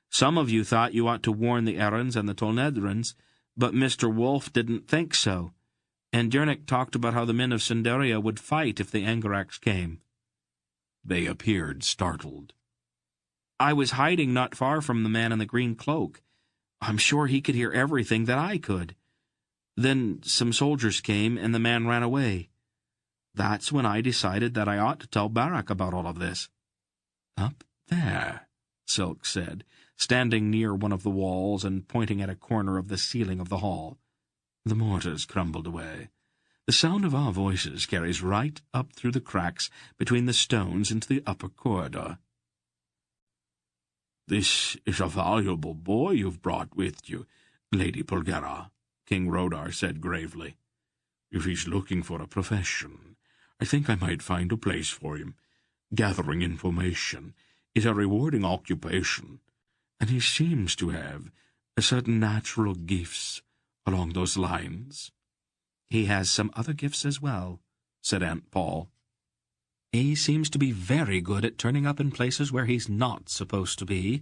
Some of you thought you ought to warn the Erins and the Tolnedrins, but Mr. Wolf didn't think so, and Dernick talked about how the men of Cinderia would fight if the Angaraks came. They appeared startled. I was hiding not far from the man in the green cloak. I'm sure he could hear everything that I could. Then some soldiers came, and the man ran away. That's when I decided that I ought to tell Barak about all of this. Up there, Silk said, standing near one of the walls and pointing at a corner of the ceiling of the hall. The mortars crumbled away. The sound of our voices carries right up through the cracks between the stones into the upper corridor. This is a valuable boy you've brought with you, Lady Bulgara, King Rodar said gravely. If he's looking for a profession, I think I might find a place for him. Gathering information is a rewarding occupation, and he seems to have certain natural gifts along those lines. He has some other gifts as well, said Aunt Paul. He seems to be very good at turning up in places where he's not supposed to be.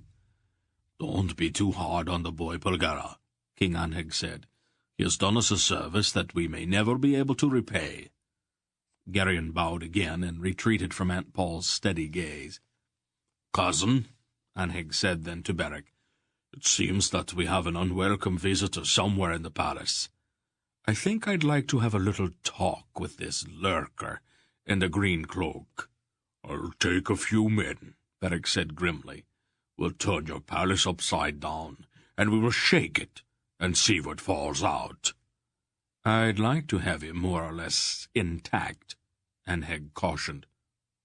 Don't be too hard on the boy, Bulgara, King Anheg said. He has done us a service that we may never be able to repay. Garion bowed again and retreated from Aunt Paul's steady gaze. Cousin, Anheg said then to Beric, it seems that we have an unwelcome visitor somewhere in the palace. I think I'd like to have a little talk with this lurker in the green cloak. I'll take a few men, Beric said grimly. We'll turn your palace upside down, and we will shake it and see what falls out. I'd like to have him more or less intact, Anheg cautioned.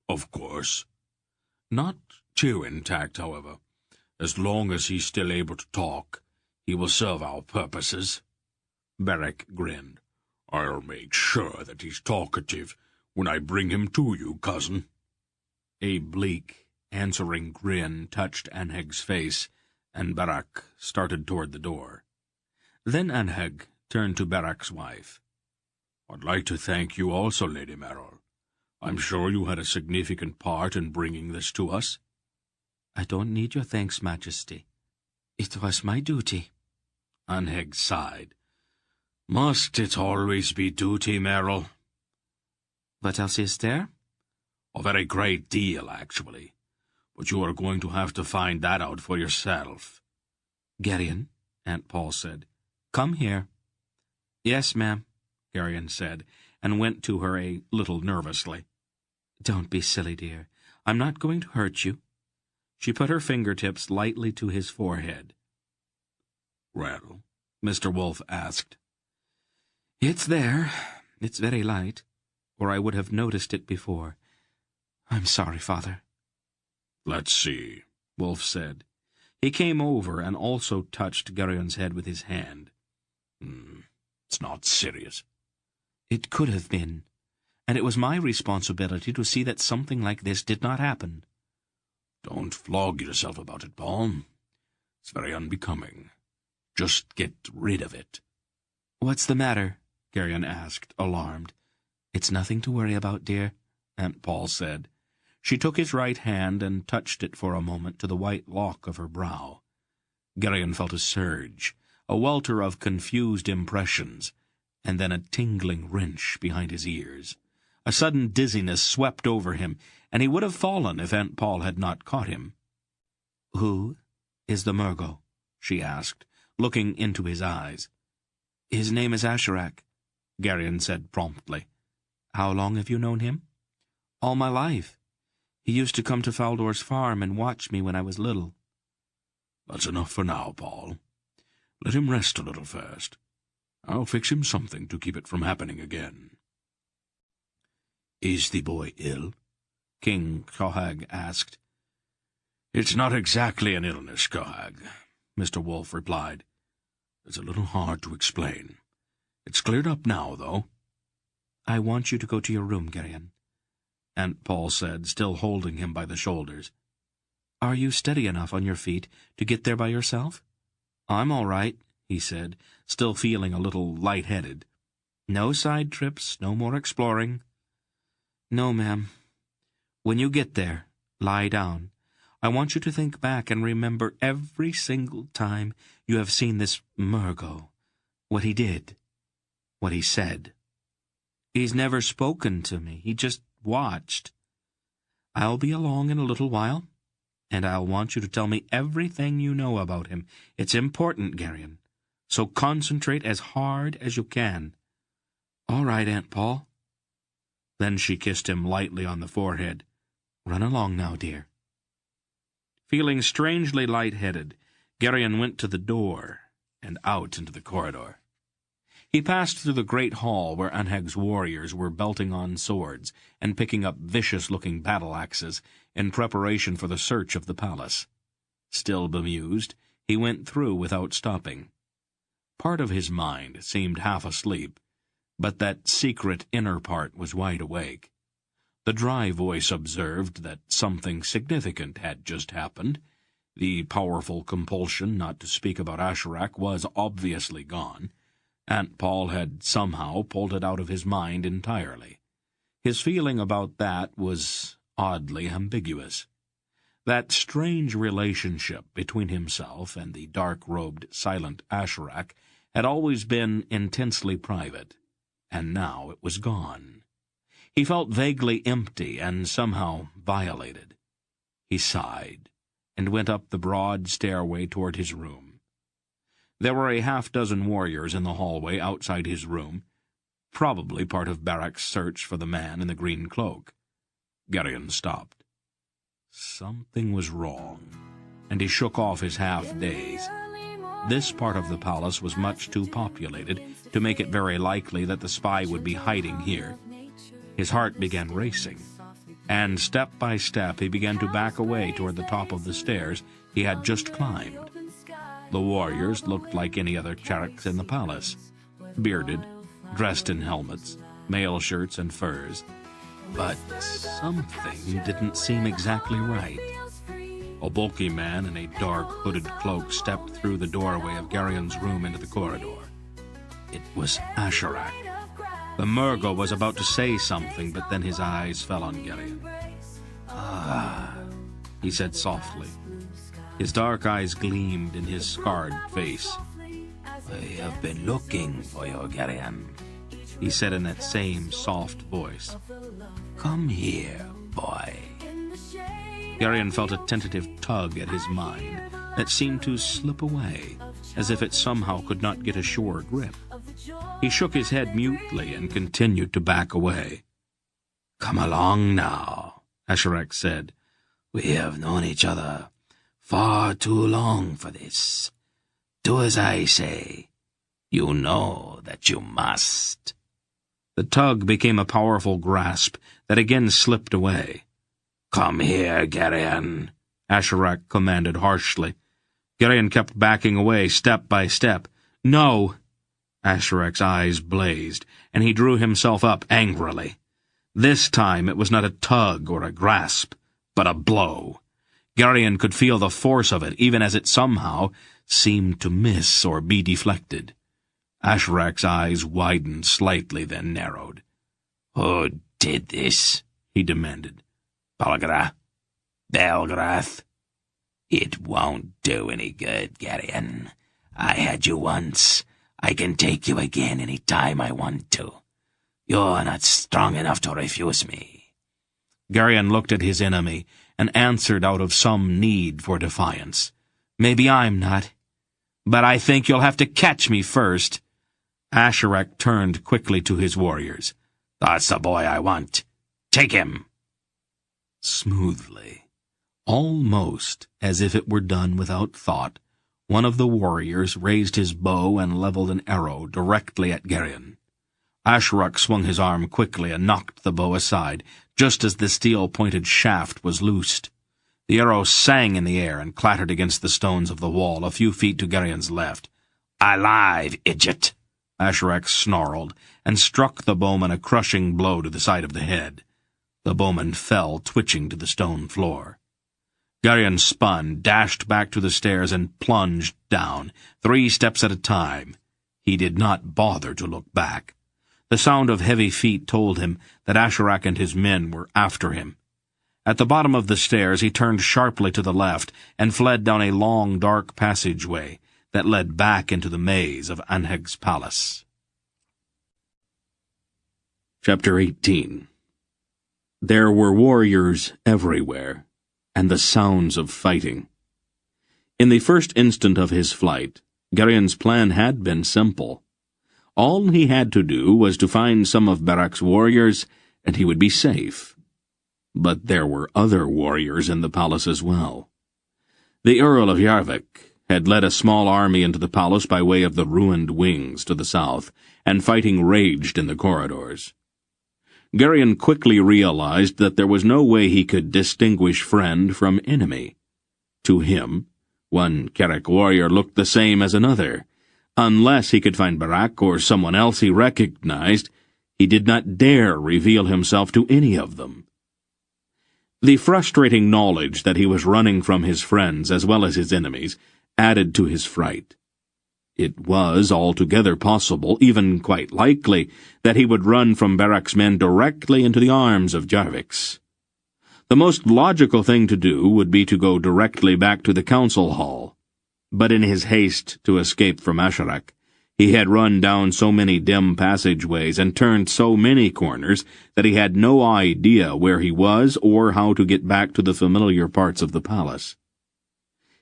Of course. Not too intact, however. As long as he's still able to talk, he will serve our purposes. Beric grinned. I'll make sure that he's talkative when I bring him to you, cousin. A bleak, answering grin touched Anheg's face, and Beric started toward the door. Then Anheg turned to Beric's wife. I'd like to thank you also, Lady Merrill. I'm sure you had a significant part in bringing this to us. I don't need your thanks, Majesty. It was my duty. Anheg sighed. Must it always be duty, Merrill? What else is there? A very great deal, actually. But you are going to have to find that out for yourself. Garion, Aunt Paul said, come here. Yes, ma'am, Garion said, and went to her a little nervously. Don't be silly, dear. I'm not going to hurt you. She put her fingertips lightly to his forehead. Well, Mr. Wolf asked. It's there. It's very light, or I would have noticed it before. I'm sorry, Father. Let's see, Wolf said. He came over and also touched Garion's head with his hand. It's not serious. It could have been, and it was my responsibility to see that something like this did not happen. Don't flog yourself about it, Paul. It's very unbecoming. Just get rid of it. What's the matter? Garion asked, alarmed. It's nothing to worry about, dear, Aunt Paul said. She took his right hand and touched it for a moment to the white lock of her brow. Garion felt a surge, a welter of confused impressions, and then a tingling wrench behind his ears. A sudden dizziness swept over him, and he would have fallen if Aunt Paul had not caught him. Who is the Murgo? She asked, looking into his eyes. His name is Asherak, Garion said promptly. How long have you known him? All my life. He used to come to Faldor's farm and watch me when I was little. That's enough for now, Paul. Let him rest a little first. I'll fix him something to keep it from happening again. Is the boy ill? King Cohag asked. It's not exactly an illness, Cohag, Mr. Wolf replied. It's a little hard to explain. It's cleared up now, though. I want you to go to your room, Garion, Aunt Paul said, still holding him by the shoulders. Are you steady enough on your feet to get there by yourself? I'm all right, he said, still feeling a little light-headed. No side trips, no more exploring. No, ma'am. When you get there, lie down. I want you to think back and remember every single time you have seen this Murgo, what he did, what he said. He's never spoken to me. He just watched. I'll be along in a little while, and I'll want you to tell me everything you know about him. It's important, Garion, so concentrate as hard as you can. All right, Aunt Paul. Then she kissed him lightly on the forehead. Run along now, dear. Feeling strangely light-headed, Garion went to the door and out into the corridor. He passed through the great hall where Anheg's warriors were belting on swords and picking up vicious-looking battle-axes in preparation for the search of the palace. Still bemused, he went through without stopping. Part of his mind seemed half asleep, but that secret inner part was wide awake. The dry voice observed that something significant had just happened. The powerful compulsion not to speak about Asherak was obviously gone. Aunt Paul had somehow pulled it out of his mind entirely. His feeling about that was oddly ambiguous. That strange relationship between himself and the dark-robed, silent Asherak had always been intensely private, and now it was gone. He felt vaguely empty and somehow violated. He sighed and went up the broad stairway toward his room. There were a half-dozen warriors in the hallway outside his room, probably part of Barak's search for the man in the green cloak. Garion stopped. Something was wrong, and he shook off his half-daze. This part of the palace was much too populated to make it very likely that the spy would be hiding here. His heart began racing, and step by step he began to back away toward the top of the stairs he had just climbed. The warriors looked like any other Charaks in the palace, bearded, dressed in helmets, mail shirts, and furs. But something didn't seem exactly right. A bulky man in a dark, hooded cloak stepped through the doorway of Garion's room into the corridor. It was Asherak. The Murgo was about to say something, but then his eyes fell on Garion. "Ah," he said softly. His dark eyes gleamed in his scarred face. I have been looking for you, Garion, He said in that same soft voice. Come here, boy. Garion felt a tentative tug at his mind that seemed to slip away, as if it somehow could not get a sure grip. He shook his head mutely and continued to back away. Come along now, Asherak said. We have known each other far too long for this. Do as I say. You know that you must. The tug became a powerful grasp that again slipped away. Come here, Garion, Asherak commanded harshly. Garion kept backing away step by step. No! Asherak's eyes blazed, and he drew himself up angrily. This time it was not a tug or a grasp, but a blow. Garion could feel the force of it, even as it somehow seemed to miss or be deflected. Asherak's eyes widened slightly, then narrowed. Who did this? He demanded. Belgarath? It won't do any good, Garion. I had you once. I can take you again any time I want to. You're not strong enough to refuse me. Garion looked at his enemy and answered out of some need for defiance. Maybe I'm not, but I think you'll have to catch me first. Asherak turned quickly to his warriors. That's the boy I want. Take him. Smoothly, almost as if it were done without thought, one of the warriors raised his bow and leveled an arrow directly at Garion. Asherak swung his arm quickly and knocked the bow aside, just as the steel-pointed shaft was loosed. The arrow sang in the air and clattered against the stones of the wall a few feet to Garion's left. Alive, idiot! Asherak snarled, and struck the bowman a crushing blow to the side of the head. The bowman fell, twitching to the stone floor. Garion spun, dashed back to the stairs, and plunged down, 3 steps at a time. He did not bother to look back. The sound of heavy feet told him that Asherak and his men were after him. At the bottom of the stairs he turned sharply to the left and fled down a long, dark passageway that led back into the maze of Anheg's palace. Chapter 18. There were warriors everywhere, and the sounds of fighting. In the first instant of his flight, Garion's plan had been simple. All he had to do was to find some of Barak's warriors, and he would be safe. But there were other warriors in the palace as well. The Earl of Yarvik had led a small army into the palace by way of the ruined wings to the south, and fighting raged in the corridors. Garion quickly realized that there was no way he could distinguish friend from enemy. To him, one Carrick warrior looked the same as another. Unless he could find Barak or someone else he recognized, he did not dare reveal himself to any of them. The frustrating knowledge that he was running from his friends as well as his enemies added to his fright. It was altogether possible, even quite likely, that he would run from Barak's men directly into the arms of Jarvik's. The most logical thing to do would be to go directly back to the council hall. But in his haste to escape from Asherak, he had run down so many dim passageways and turned so many corners that he had no idea where he was or how to get back to the familiar parts of the palace.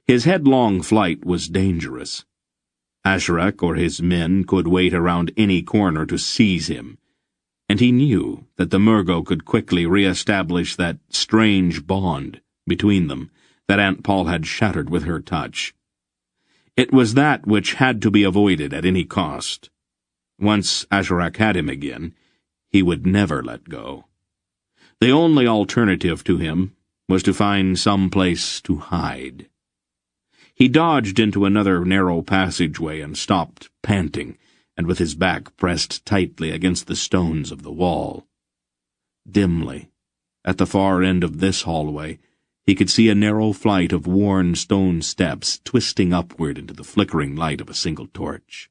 His headlong flight was dangerous. Asherak or his men could wait around any corner to seize him, and he knew that the Murgo could quickly re-establish that strange bond between them that Aunt Paul had shattered with her touch. It was that which had to be avoided at any cost. Once Asherak had him again, he would never let go. The only alternative to him was to find some place to hide. He dodged into another narrow passageway and stopped, panting, and with his back pressed tightly against the stones of the wall. Dimly, at the far end of this hallway, he could see a narrow flight of worn stone steps twisting upward into the flickering light of a single torch.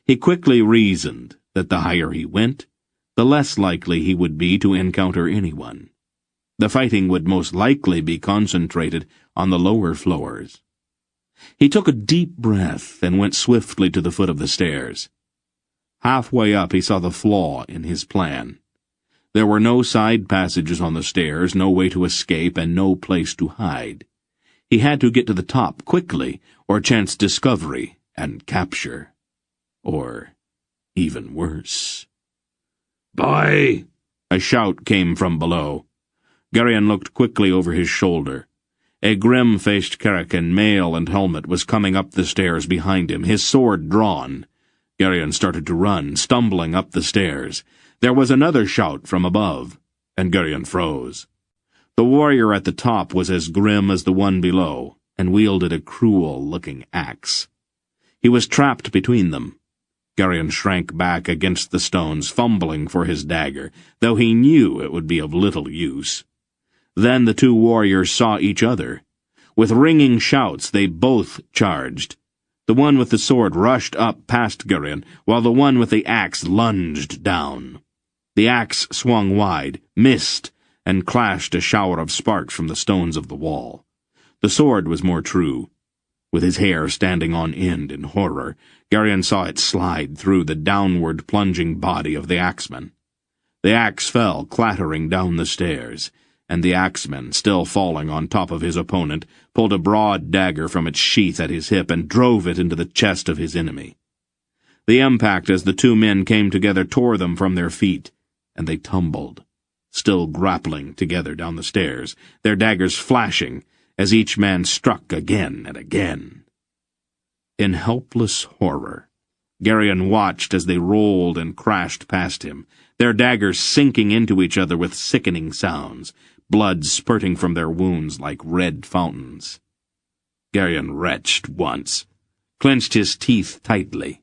He quickly reasoned that the higher he went, the less likely he would be to encounter anyone. The fighting would most likely be concentrated on the lower floors. He took a deep breath and went swiftly to the foot of the stairs. Halfway up he saw the flaw in his plan. There were no side passages on the stairs, no way to escape, and no place to hide. He had to get to the top quickly, or chance discovery and capture. Or even worse. "Boy!" A shout came from below. Garion looked quickly over his shoulder. A grim-faced Garion, mail and helmet, was coming up the stairs behind him, his sword drawn. Garion started to run, stumbling up the stairs. There was another shout from above, and Garion froze. The warrior at the top was as grim as the one below, and wielded a cruel-looking axe. He was trapped between them. Garion shrank back against the stones, fumbling for his dagger, though he knew it would be of little use. Then the two warriors saw each other. With ringing shouts they both charged. The one with the sword rushed up past Garion, while the one with the axe lunged down. The axe swung wide, missed, and clashed a shower of sparks from the stones of the wall. The sword was more true. With his hair standing on end in horror, Garion saw it slide through the downward plunging body of the axeman. The axe fell clattering down the stairs, and the axeman, still falling on top of his opponent, pulled a broad dagger from its sheath at his hip and drove it into the chest of his enemy. The impact as the two men came together tore them from their feet, and they tumbled, still grappling together down the stairs, their daggers flashing as each man struck again and again. In helpless horror, Garion watched as they rolled and crashed past him, their daggers sinking into each other with sickening sounds, blood spurting from their wounds like red fountains. Garion retched once, clenched his teeth tightly,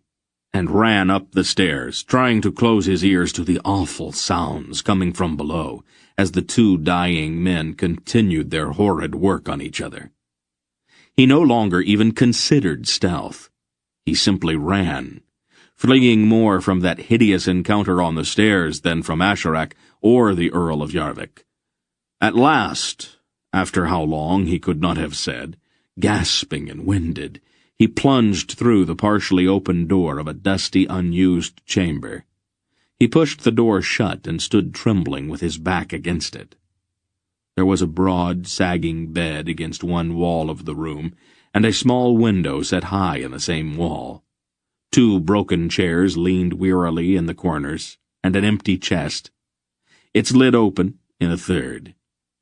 and ran up the stairs, trying to close his ears to the awful sounds coming from below, as the two dying men continued their horrid work on each other. He no longer even considered stealth. He simply ran, fleeing more from that hideous encounter on the stairs than from Asherak or the Earl of Yarvik. At last, after how long he could not have said, gasping and winded, he plunged through the partially open door of a dusty, unused chamber. He pushed the door shut and stood trembling with his back against it. There was a broad, sagging bed against one wall of the room, and a small window set high in the same wall. Two broken chairs leaned wearily in the corners, and an empty chest. Its lid open in a third,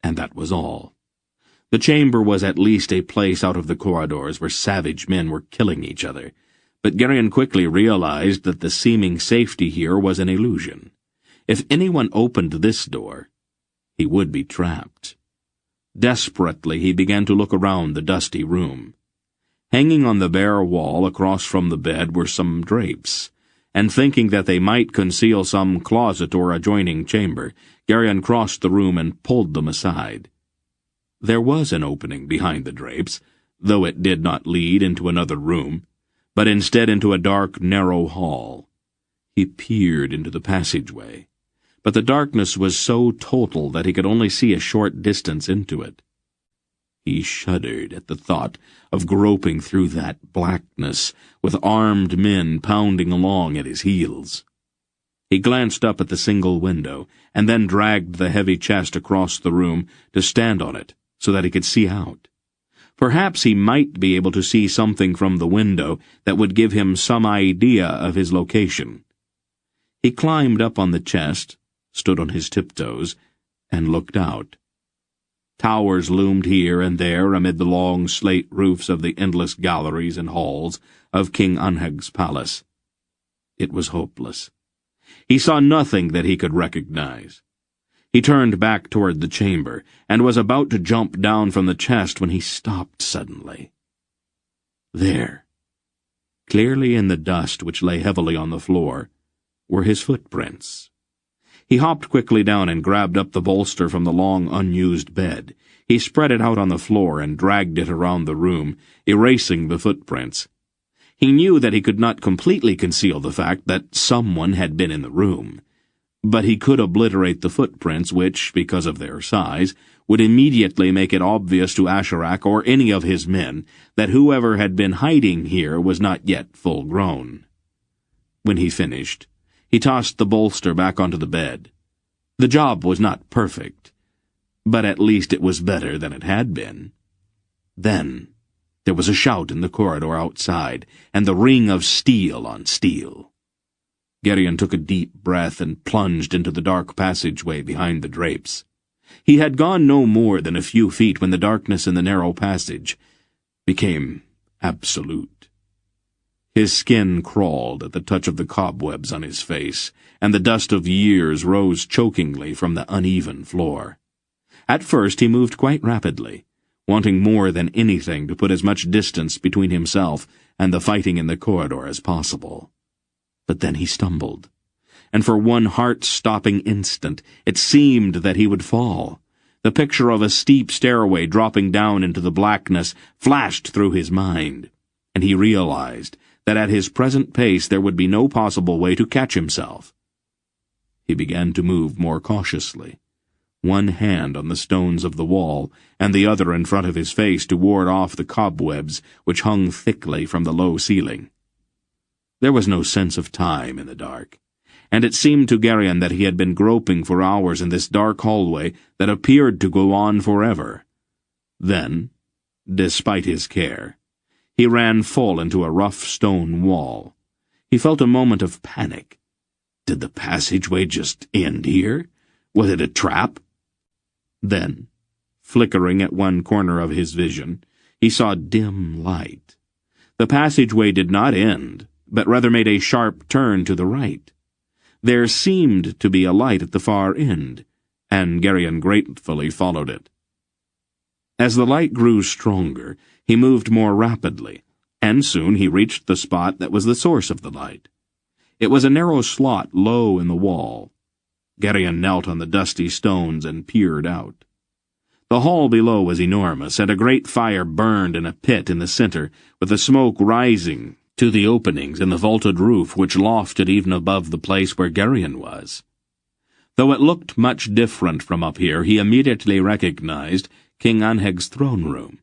and that was all. The chamber was at least a place out of the corridors where savage men were killing each other, but Garion quickly realized that the seeming safety here was an illusion. If anyone opened this door, he would be trapped. Desperately he began to look around the dusty room. Hanging on the bare wall across from the bed were some drapes, and thinking that they might conceal some closet or adjoining chamber, Garion crossed the room and pulled them aside. There was an opening behind the drapes, though it did not lead into another room, but instead into a dark, narrow hall. He peered into the passageway, but the darkness was so total that he could only see a short distance into it. He shuddered at the thought of groping through that blackness, with armed men pounding along at his heels. He glanced up at the single window, and then dragged the heavy chest across the room to stand on it, so that he could see out. Perhaps he might be able to see something from the window that would give him some idea of his location. He climbed up on the chest, stood on his tiptoes, and looked out. Towers loomed here and there amid the long slate roofs of the endless galleries and halls of King Anheg's palace. It was hopeless. He saw nothing that he could recognize. He turned back toward the chamber, and was about to jump down from the chest when he stopped suddenly. There, clearly in the dust which lay heavily on the floor, were his footprints. He hopped quickly down and grabbed up the bolster from the long, unused bed. He spread it out on the floor and dragged it around the room, erasing the footprints. He knew that he could not completely conceal the fact that someone had been in the room, but he could obliterate the footprints which, because of their size, would immediately make it obvious to Asherak or any of his men that whoever had been hiding here was not yet full grown. When he finished, he tossed the bolster back onto the bed. The job was not perfect, but at least it was better than it had been. Then there was a shout in the corridor outside, and the ring of steel on steel. Garion took a deep breath and plunged into the dark passageway behind the drapes. He had gone no more than a few feet when the darkness in the narrow passage became absolute. His skin crawled at the touch of the cobwebs on his face, and the dust of years rose chokingly from the uneven floor. At first he moved quite rapidly, wanting more than anything to put as much distance between himself and the fighting in the corridor as possible. But then he stumbled, and for one heart-stopping instant it seemed that he would fall. The picture of a steep stairway dropping down into the blackness flashed through his mind, and he realized that at his present pace there would be no possible way to catch himself. He began to move more cautiously, one hand on the stones of the wall, and the other in front of his face to ward off the cobwebs which hung thickly from the low ceiling. There was no sense of time in the dark, and it seemed to Garion that he had been groping for hours in this dark hallway that appeared to go on forever. Then, despite his care, he ran full into a rough stone wall. He felt a moment of panic. Did the passageway just end here? Was it a trap? Then, flickering at one corner of his vision, he saw dim light. The passageway did not end, but rather made a sharp turn to the right. There seemed to be a light at the far end, and Garion gratefully followed it. As the light grew stronger, he moved more rapidly, and soon he reached the spot that was the source of the light. It was a narrow slot low in the wall. Garion knelt on the dusty stones and peered out. The hall below was enormous, and a great fire burned in a pit in the center, with the smoke rising to the openings in the vaulted roof which lofted even above the place where Garion was. Though it looked much different from up here, he immediately recognized King Anheg's throne room.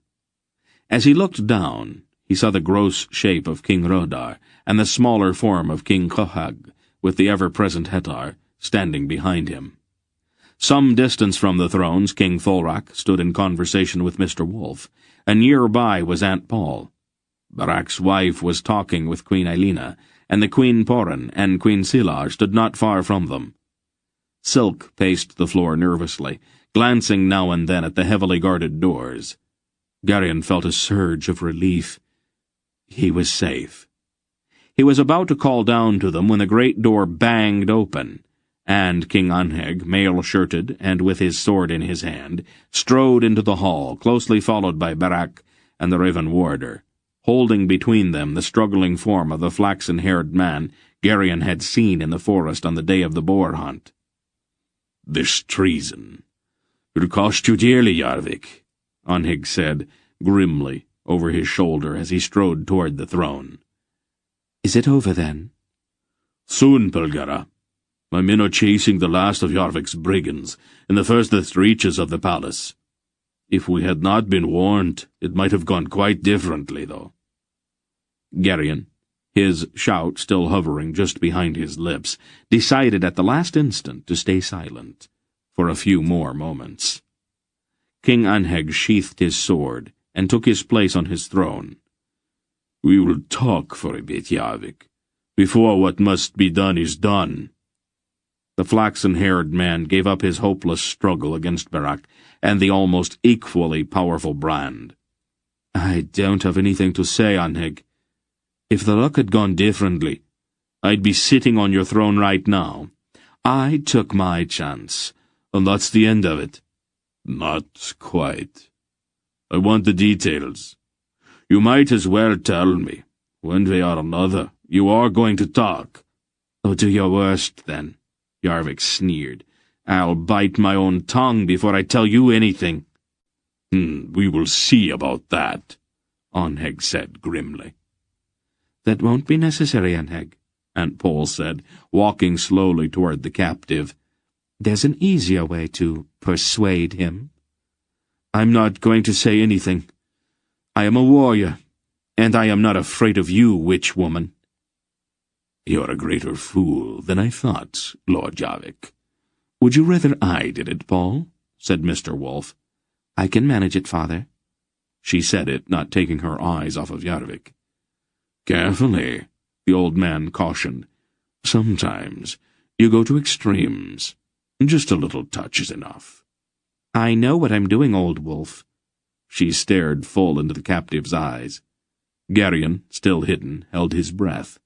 As he looked down, he saw the gross shape of King Rodar and the smaller form of King Kohag, with the ever-present Hetar, standing behind him. Some distance from the thrones, King Thulrak stood in conversation with Mr. Wolf, and nearby was Aunt Paul. Barak's wife was talking with Queen Ailina, and the Queen Porin and Queen Silar stood not far from them. Silk paced the floor nervously, glancing now and then at the heavily guarded doors. Garion felt a surge of relief. He was safe. He was about to call down to them when the great door banged open, and King Anheg, mail-shirted and with his sword in his hand, strode into the hall, closely followed by Barak and the Raven Warder, holding between them the struggling form of the flaxen-haired man Garion had seen in the forest on the day of the boar hunt. "This treason will cost you dearly, Yarvik," Anheg said, grimly, over his shoulder as he strode toward the throne. "Is it over, then?" "Soon, Belgara. My men are chasing the last of Yarvik's brigands in the furthest reaches of the palace. If we had not been warned, it might have gone quite differently, though." Garion, his shout still hovering just behind his lips, decided at the last instant to stay silent for a few more moments. King Anheg sheathed his sword and took his place on his throne. "We will talk for a bit, Yarvik, before what must be done is done." The flaxen-haired man gave up his hopeless struggle against Barak and the almost equally powerful Brand. "I don't have anything to say, Anheg. If the luck had gone differently, I'd be sitting on your throne right now. I took my chance, and that's the end of it." "Not quite. I want the details. You might as well tell me. One way or another, you are going to talk." "Oh, do your worst, then," Yarvik sneered. "I'll bite my own tongue before I tell you anything." We will see about that," Anheg said grimly. "That won't be necessary, Anheg," Aunt Pole said, walking slowly toward the captive. "There's an easier way to persuade him." "I'm not going to say anything. I am a warrior, and I am not afraid of you, witch woman." "You're a greater fool than I thought, Lord Jarvik. Would you rather I did it, Paul?" said Mr. Wolf. "I can manage it, father." She said it, not taking her eyes off of Jarvik. "Carefully," the old man cautioned. "Sometimes you go to extremes. Just a little touch is enough." "I know what I'm doing, old wolf." She stared full into the captive's eyes. Garion, still hidden, held his breath.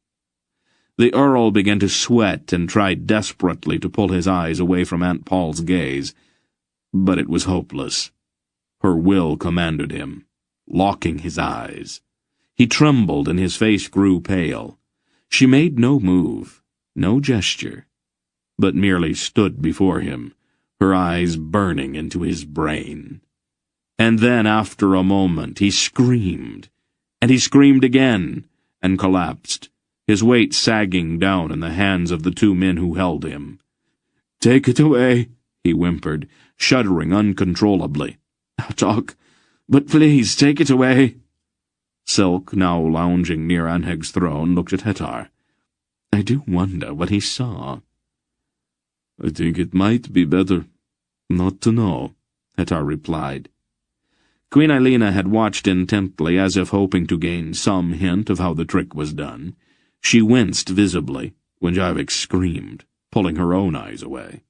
The Earl began to sweat and tried desperately to pull his eyes away from Aunt Paul's gaze, but it was hopeless. Her will commanded him, locking his eyes. He trembled and his face grew pale. She made no move, no gesture, but merely stood before him, her eyes burning into his brain. And then, after a moment, he screamed, and he screamed again, and collapsed, his weight sagging down in the hands of the two men who held him. "Take it away," he whimpered, shuddering uncontrollably. "I'll talk, but please take it away." Silk, now lounging near Anheg's throne, looked at Hettar. I do wonder what he saw. "I think it might be better not to know," Hettar replied. Queen Elena had watched intently, as if hoping to gain some hint of how the trick was done. She winced visibly when Jarvik screamed, pulling her own eyes away.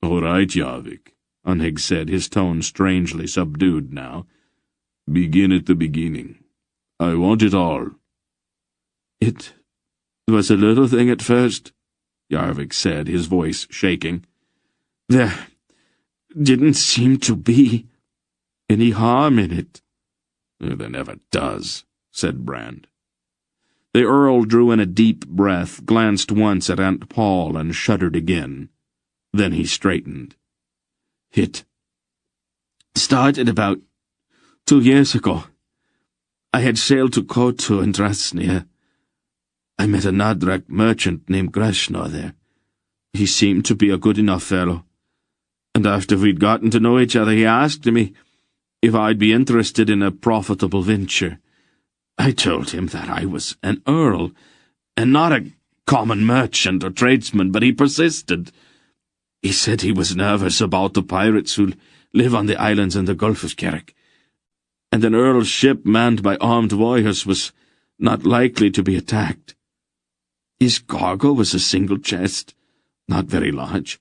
"All right, Jarvik," Anheg said, his tone strangely subdued now. "Begin at the beginning. I want it all." "It was a little thing at first," Jarvik said, his voice shaking. "There didn't seem to be any harm in it." "There never does," said Brand. The Earl drew in a deep breath, glanced once at Aunt Paul, and shuddered again. Then he straightened. "It started about 2 years ago. I had sailed to Kotu and Drasnia. I met a Nadrak merchant named Greshnor there. He seemed to be a good enough fellow, and after we'd gotten to know each other, he asked me if I'd be interested in a profitable venture. I told him that I was an earl, and not a common merchant or tradesman, but he persisted. He said he was nervous about the pirates who live on the islands in the Gulf of Kerrick, and an earl's ship manned by armed warriors was not likely to be attacked. His cargo was a single chest, not very large.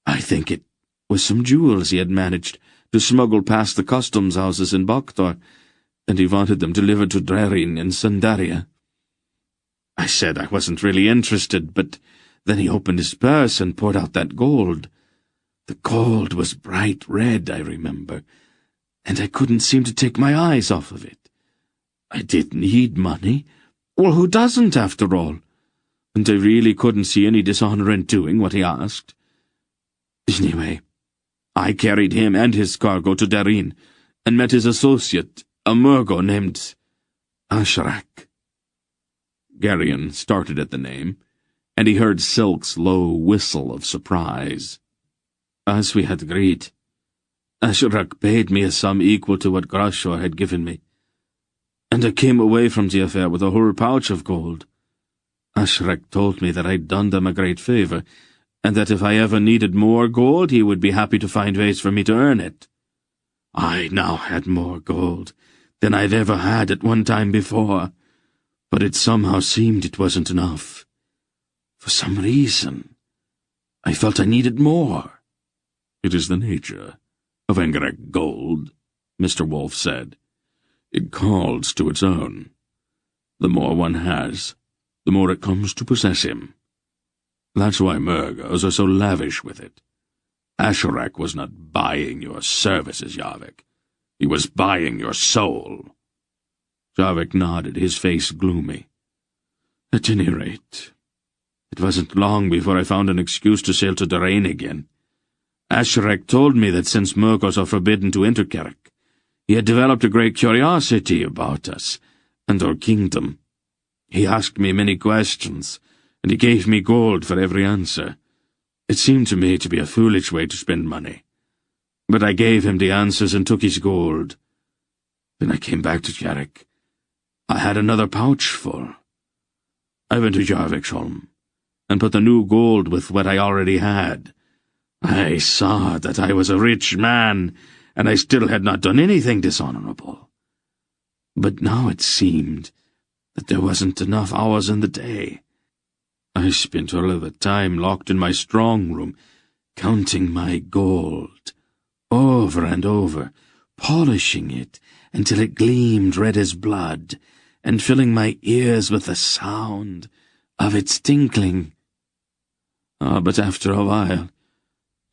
I think it was some jewels he had managed to smuggle past the customs houses in Bakhtar, and he wanted them delivered to Garion in Sundaria. I said I wasn't really interested, but then he opened his purse and poured out that gold. The gold was bright red, I remember, and I couldn't seem to take my eyes off of it. I did need money. Well, who doesn't, after all? And I really couldn't see any dishonor in doing what he asked. Anyway, I carried him and his cargo to Darin, and met his associate, a Murgo named Ashrak." Garion started at the name, and he heard Silk's low whistle of surprise. "As we had agreed, Ashrak paid me a sum equal to what Grashor had given me, and I came away from the affair with a whole pouch of gold. Ashrak told me that I'd done them a great favor, and that if I ever needed more gold, he would be happy to find ways for me to earn it. I now had more gold than I'd ever had at one time before, but it somehow seemed it wasn't enough. For some reason, I felt I needed more." "It is the nature of Angrak gold," Mr. Wolf said. "It calls to its own. The more one has, the more it comes to possess him. That's why Murgos are so lavish with it. Asherak was not buying your services, Jarvik. He was buying your soul." Jarvik nodded, his face gloomy. "At any rate, it wasn't long before I found an excuse to sail to Darain again. Asherak told me that since Murgos are forbidden to enter Kerrick, he had developed a great curiosity about us and our kingdom. He asked me many questions, and he gave me gold for every answer. It seemed to me to be a foolish way to spend money. But I gave him the answers and took his gold. Then I came back to Jarek. I had another pouch full. I went to Jarviksholm and put the new gold with what I already had. I saw that I was a rich man, and I still had not done anything dishonorable. But now it seemed that there wasn't enough hours in the day. I spent all of the time locked in my strong room, counting my gold, over and over, polishing it until it gleamed red as blood, and filling my ears with the sound of its tinkling. But after a while,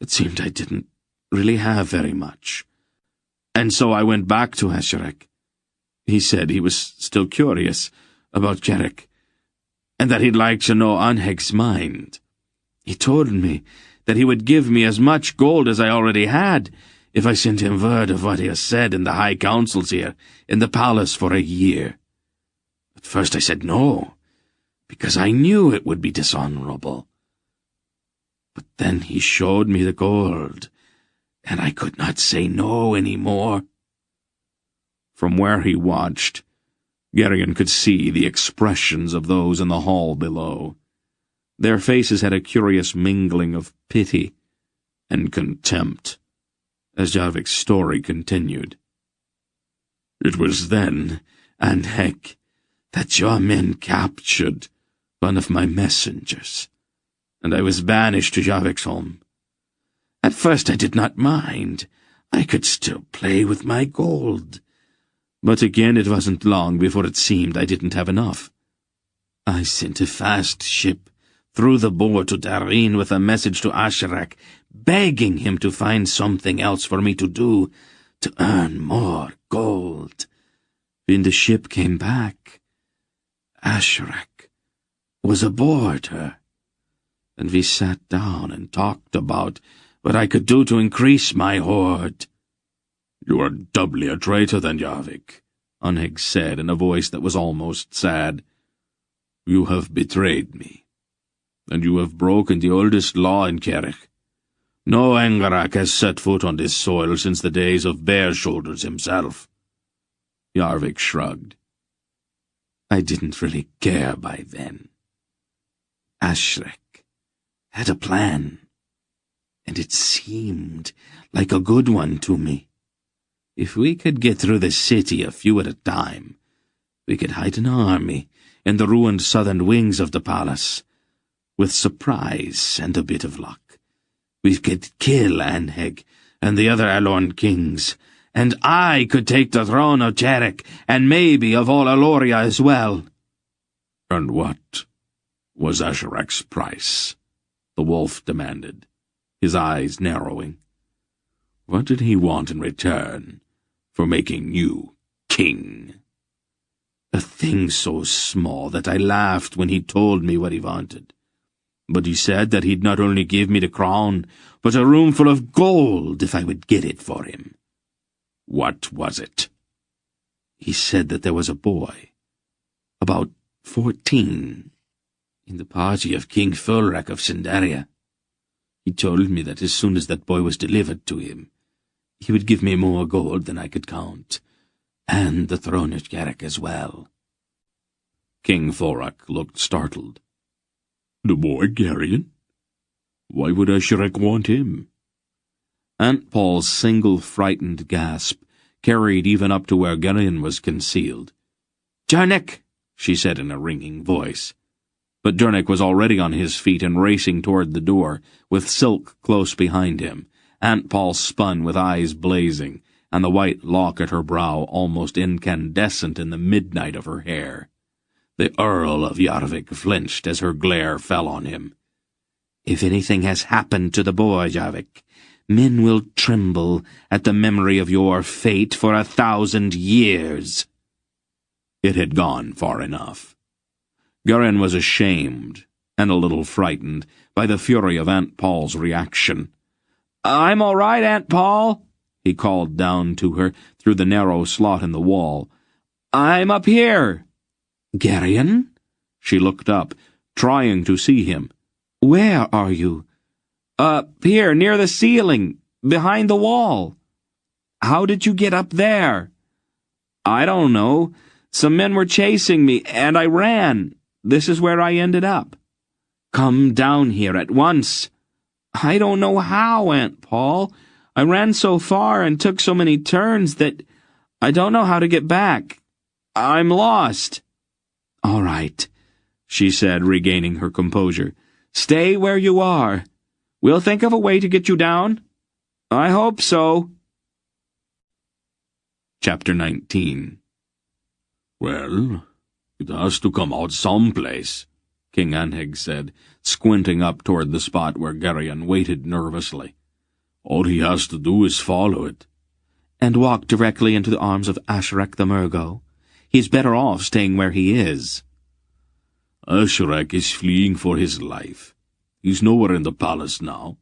it seemed I didn't really have very much. And so I went back to Asherek. He said he was still curious about Jarek, and that he'd like to know Anheg's mind. He told me that he would give me as much gold as I already had if I sent him word of what he has said in the high councils here in the palace for a year. At first I said no, because I knew it would be dishonorable. But then he showed me the gold, and I could not say no any more. From where he watched, Garion could see the expressions of those in the hall below. Their faces had a curious mingling of pity and contempt, as Jarvik's story continued. It was then, Anheg, that your men captured one of my messengers, and I was banished to Jarviksholm. At first I did not mind. I could still play with my gold. But again it wasn't long before it seemed I didn't have enough. I sent a fast ship through the Boar to Darin with a message to Asherek, begging him to find something else for me to do to earn more gold. When the ship came back, Asherek was aboard her, and we sat down and talked about what I could do to increase my hoard. "You are doubly a traitor than Jarvik," Anheg said in a voice that was almost sad. "You have betrayed me, and you have broken the oldest law in Kerich. No Engarak has set foot on this soil since the days of Bare Shoulders himself." Jarvik shrugged. "I didn't really care by then. Ashrek had a plan, and it seemed like a good one to me. If we could get through the city a few at a time, we could hide an army in the ruined southern wings of the palace. With surprise and a bit of luck, we could kill Anheg and the other Alorn kings, and I could take the throne of Jarek, and maybe of all Aloria as well." "And what was Asherek's price?" the wolf demanded, his eyes narrowing. "What did he want in return for making you king?" "A thing so small that I laughed when he told me what he wanted. But he said that he'd not only give me the crown, but a room full of gold if I would get it for him." "What was it?" "He said that there was a boy, about 14, in the party of King Fulrak of Sindaria. He told me that as soon as that boy was delivered to him, he would give me more gold than I could count, and the throne of Jarek as well." King Fulrak looked startled. "The boy Garion? Why would Asherek want him?" Aunt Paul's single frightened gasp carried even up to where Garion was concealed. "Jarnek!" she said in a ringing voice. But Jarnek was already on his feet and racing toward the door, with Silk close behind him. Aunt Paul spun with eyes blazing, and the white lock at her brow almost incandescent in the midnight of her hair. The Earl of Jarvik flinched as her glare fell on him. "If anything has happened to the boy, Jarvik, men will tremble at the memory of your fate for 1,000 years." It had gone far enough. Garion was ashamed and a little frightened by the fury of Aunt Paul's reaction. "I'm all right, Aunt Paul," he called down to her through the narrow slot in the wall. "I'm up here." "Garion?" She looked up, trying to see him. "Where are you?" "Up here, near the ceiling, behind the wall." "How did you get up there?" "I don't know. Some men were chasing me, and I ran. This is where I ended up." "Come down here at once." "I don't know how, Aunt Paul. I ran so far and took so many turns that I don't know how to get back. I'm lost." "All right," she said, regaining her composure. "Stay where you are. We'll think of a way to get you down." "I hope so." Chapter 19. "Well, it has to come out someplace," King Anheg said, squinting up toward the spot where Garion waited nervously. "All he has to do is follow it." "And walk directly into the arms of Asherek the Murgo. He's better off staying where he is." "Asherek is fleeing for his life. He's nowhere in the palace now."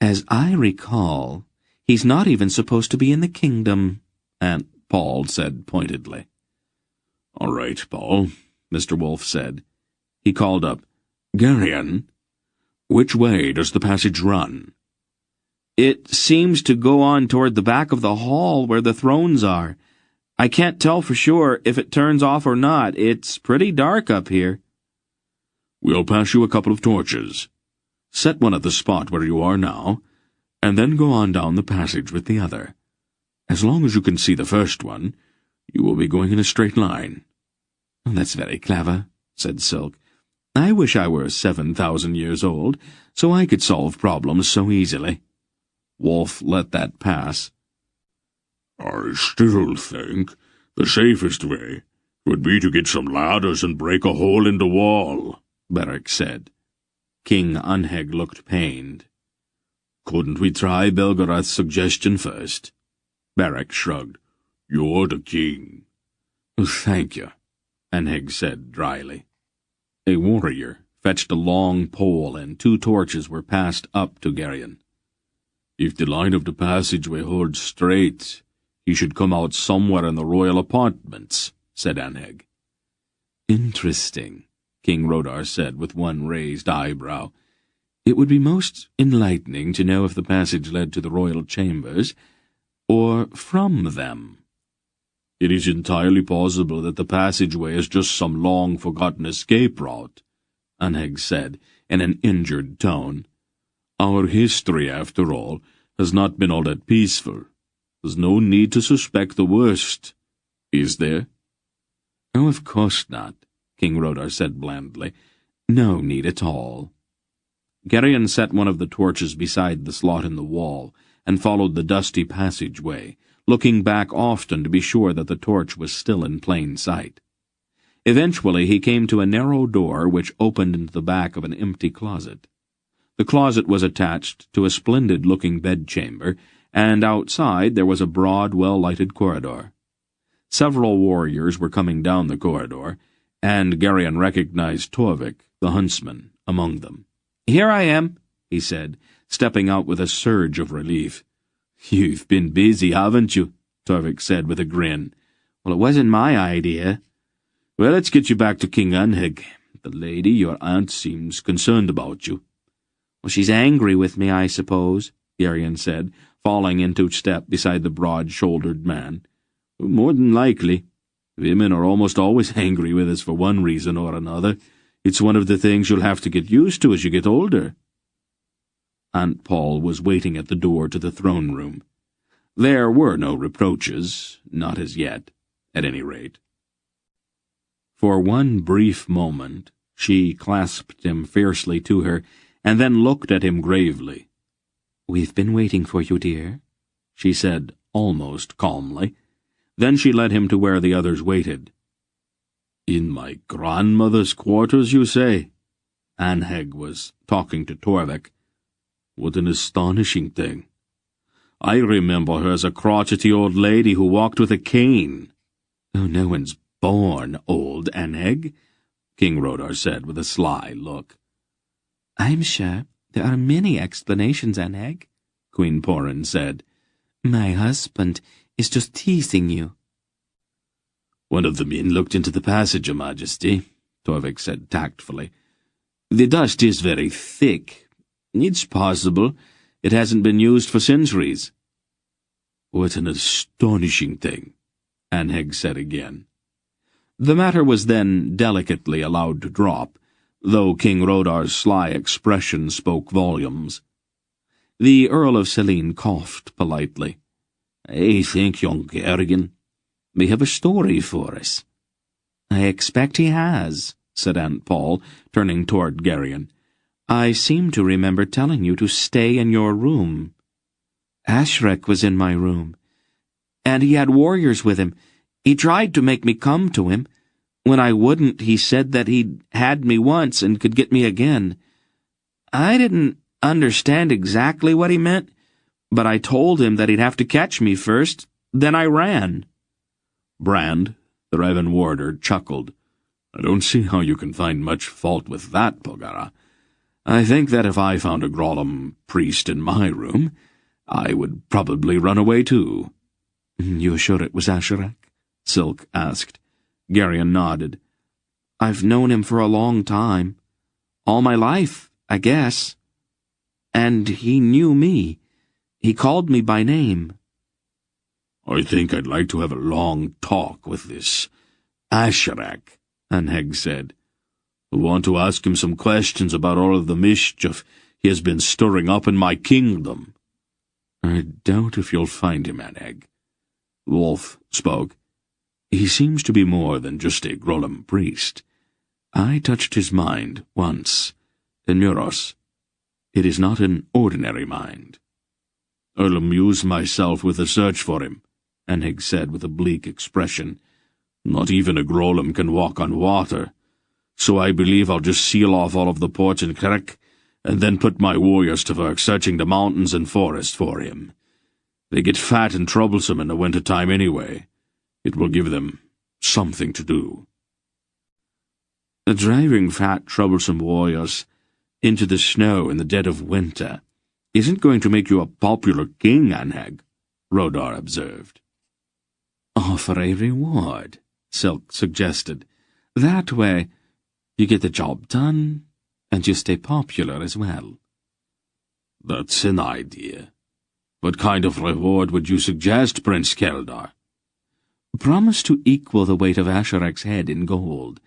"As I recall, he's not even supposed to be in the kingdom," Aunt Paul said pointedly. "All right, Paul," Mr. Wolf said. He called up, "Garion, which way does the passage run?" "It seems to go on toward the back of the hall where the thrones are. I can't tell for sure if it turns off or not. It's pretty dark up here." "We'll pass you a couple of torches. Set one at the spot where you are now, and then go on down the passage with the other. As long as you can see the first one, you will be going in a straight line." "That's very clever," said Silk. "I wish I were 7,000 years old, so I could solve problems so easily." Wolf let that pass. "I still think the safest way would be to get some ladders and break a hole in the wall," Beric said. King Anheg looked pained. "Couldn't we try Belgariad's suggestion first?" Beric shrugged. "You're the king." "Thank you," Anheg said dryly. A warrior fetched a long pole, and 2 torches were passed up to Garion. "If the line of the passageway holds straight, he should come out somewhere in the royal apartments," said Anheg. "Interesting," King Rodar said with one raised eyebrow. "It would be most enlightening to know if the passage led to the royal chambers, or from them." "It is entirely possible that the passageway is just some long-forgotten escape route," Anheg said in an injured tone. "Our history, after all, has not been all that peaceful. There's no need to suspect the worst, is there?" "Oh, of course not," King Rodar said blandly. "No need at all." Garion set one of the torches beside the slot in the wall, and followed the dusty passageway, looking back often to be sure that the torch was still in plain sight. Eventually he came to a narrow door which opened into the back of an empty closet. The closet was attached to a splendid-looking bedchamber, and outside there was a broad, well-lighted corridor. Several warriors were coming down the corridor, and Garion recognized Torvik, the huntsman, among them. "Here I am," he said, stepping out with a surge of relief. "You've been busy, haven't you?" Torvik said with a grin. "Well, it wasn't my idea." "Well, let's get you back to King Anheg. The lady, your aunt, seems concerned about you." "Well, she's angry with me, I suppose," Garion said, falling into step beside the broad-shouldered man. "More than likely. Women are almost always angry with us for one reason or another. It's one of the things you'll have to get used to as you get older." Aunt Paul was waiting at the door to the throne room. There were no reproaches, not as yet, at any rate. For one brief moment she clasped him fiercely to her, and then looked at him gravely. "We've been waiting for you, dear," she said almost calmly. Then she led him to where the others waited. "In my grandmother's quarters, you say?" Anheg was talking to Torvik. "What an astonishing thing. I remember her as a crotchety old lady who walked with a cane." "Oh, no one's born old, Anheg," King Rodar said with a sly look. "I'm sure there are many explanations, Anheg," Queen Porin said. "My husband is just teasing you." "One of the men looked into the passage, Your Majesty," Torvik said tactfully. "The dust is very thick. It's possible it hasn't been used for centuries." "What an astonishing thing," Anheg said again. The matter was then delicately allowed to drop, though King Rodar's sly expression spoke volumes. The Earl of Selene coughed politely. "I think young Garion may have a story for us." "I expect he has," said Aunt Paul, turning toward Garion. "I seem to remember telling you to stay in your room. Ashrek was in my room, and he had warriors with him. He tried to make me come to him. When I wouldn't, he said that he'd had me once and could get me again. I didn't understand exactly what he meant, but I told him that he'd have to catch me first. Then I ran." Brand, the Raven warder, chuckled. "I don't see how you can find much fault with that, Polgara. I think that if I found a Grollam priest in my room, I would probably run away too." "You sure it was Asherak?" Silk asked. Garion nodded. "I've known him for a long time. All my life, I guess. And he knew me. He called me by name." "I think I'd like to have a long talk with this Asherak," Anheg said. "I want to ask him some questions about all of the mischief he has been stirring up in my kingdom." "I doubt if you'll find him, Anheg." Wolf spoke. "He seems to be more than just a Grollam priest. I touched his mind once, in Muros. It is not an ordinary mind." "I'll amuse myself with a search for him," Anheg said with a bleak expression. "Not even a Grollam can walk on water, so I believe I'll just seal off all of the ports in Kerek, and then put my warriors to work searching the mountains and forest for him. They get fat and troublesome in the winter time anyway. It will give them something to do." "Driving fat, troublesome warriors into the snow in the dead of winter isn't going to make you a popular king, Anheg," Rodar observed. "Offer a reward," Silk suggested. "That way you get the job done, and you stay popular as well." "That's an idea. What kind of reward would you suggest, Prince Keldar?" "Promise to equal the weight of Asherak's head in gold.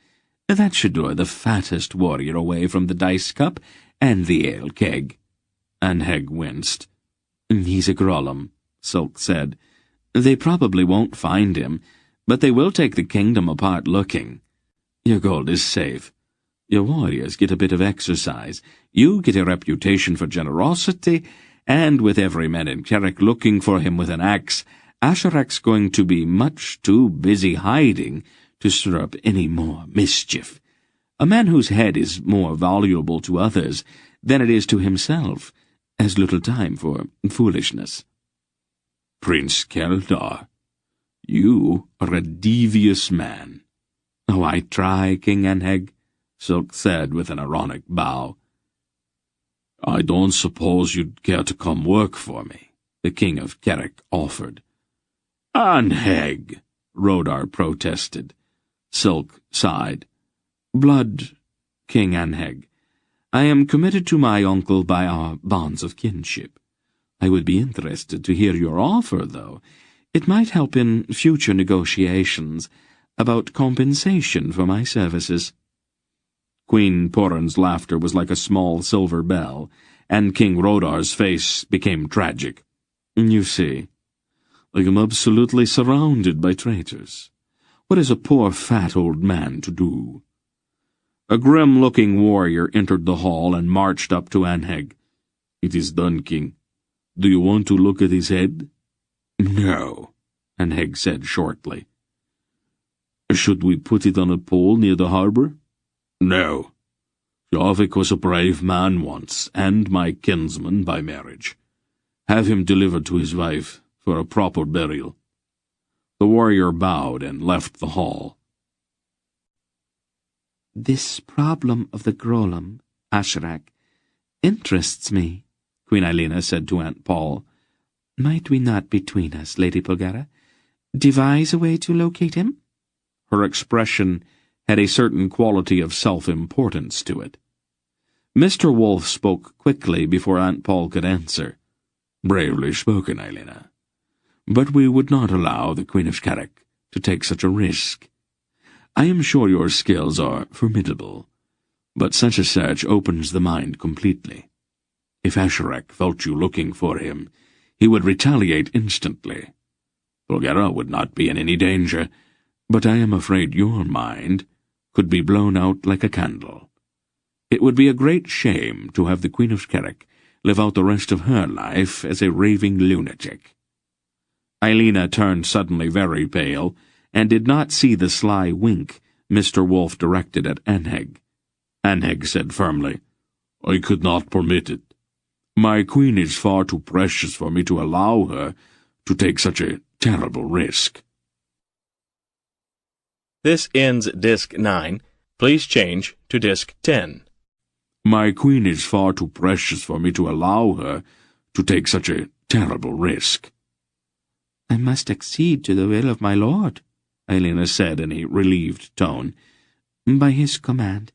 That should lure the fattest warrior away from the dice cup and the ale keg." Anheg winced. "He's a Grollam," Silk said. "They probably won't find him, but they will take the kingdom apart looking. Your gold is safe. Your warriors get a bit of exercise. You get a reputation for generosity, and with every man in Kerek looking for him with an axe, Asherak's going to be much too busy hiding to stir up any more mischief. A man whose head is more valuable to others than it is to himself has little time for foolishness." "Prince Keldar, you are a devious man." "Oh, I try, King Anheg," Silk said with an ironic bow. "I don't suppose you'd care to come work for me," the king of Kerek offered. "Anheg," Rodar protested. Silk sighed. "Blood, King Anheg. I am committed to my uncle by our bonds of kinship. I would be interested to hear your offer, though. It might help in future negotiations about compensation for my services." Queen Poran's laughter was like a small silver bell, and King Rodar's face became tragic. "You see, I am absolutely surrounded by traitors. What is a poor fat old man to do?" A grim-looking warrior entered the hall and marched up to Anheg. "It is done, King. Do you want to look at his head?" "No," Anheg said shortly. "Should we put it on a pole near the harbor?" "No. Javik was a brave man once, and my kinsman by marriage. Have him delivered to his wife for a proper burial." The warrior bowed and left the hall. "This problem of the Grollam, Asherak, interests me," Queen Eilena said to Aunt Paul. "Might we not between us, Lady Polgara, devise a way to locate him?" Her expression had a certain quality of self-importance to it. Mr. Wolfe spoke quickly before Aunt Paul could answer. "Bravely spoken, Ailina. But we would not allow the Queen of Skerek to take such a risk. I am sure your skills are formidable, but such a search opens the mind completely. If Asherak felt you looking for him, he would retaliate instantly. Bulgara would not be in any danger, but I am afraid your mind could be blown out like a candle. It would be a great shame to have the Queen of Skerek live out the rest of her life as a raving lunatic." Ailina turned suddenly very pale, and did not see the sly wink Mr. Wolfe directed at Anheg. Anheg said firmly, "I could not permit it. My queen is far too precious for me to allow her to take such a terrible risk." This ends Disc 9. Please change to Disc 10. My queen is far too precious for me to allow her to take such a terrible risk. "I must accede to the will of my lord," Ailina said in a relieved tone. "By his command,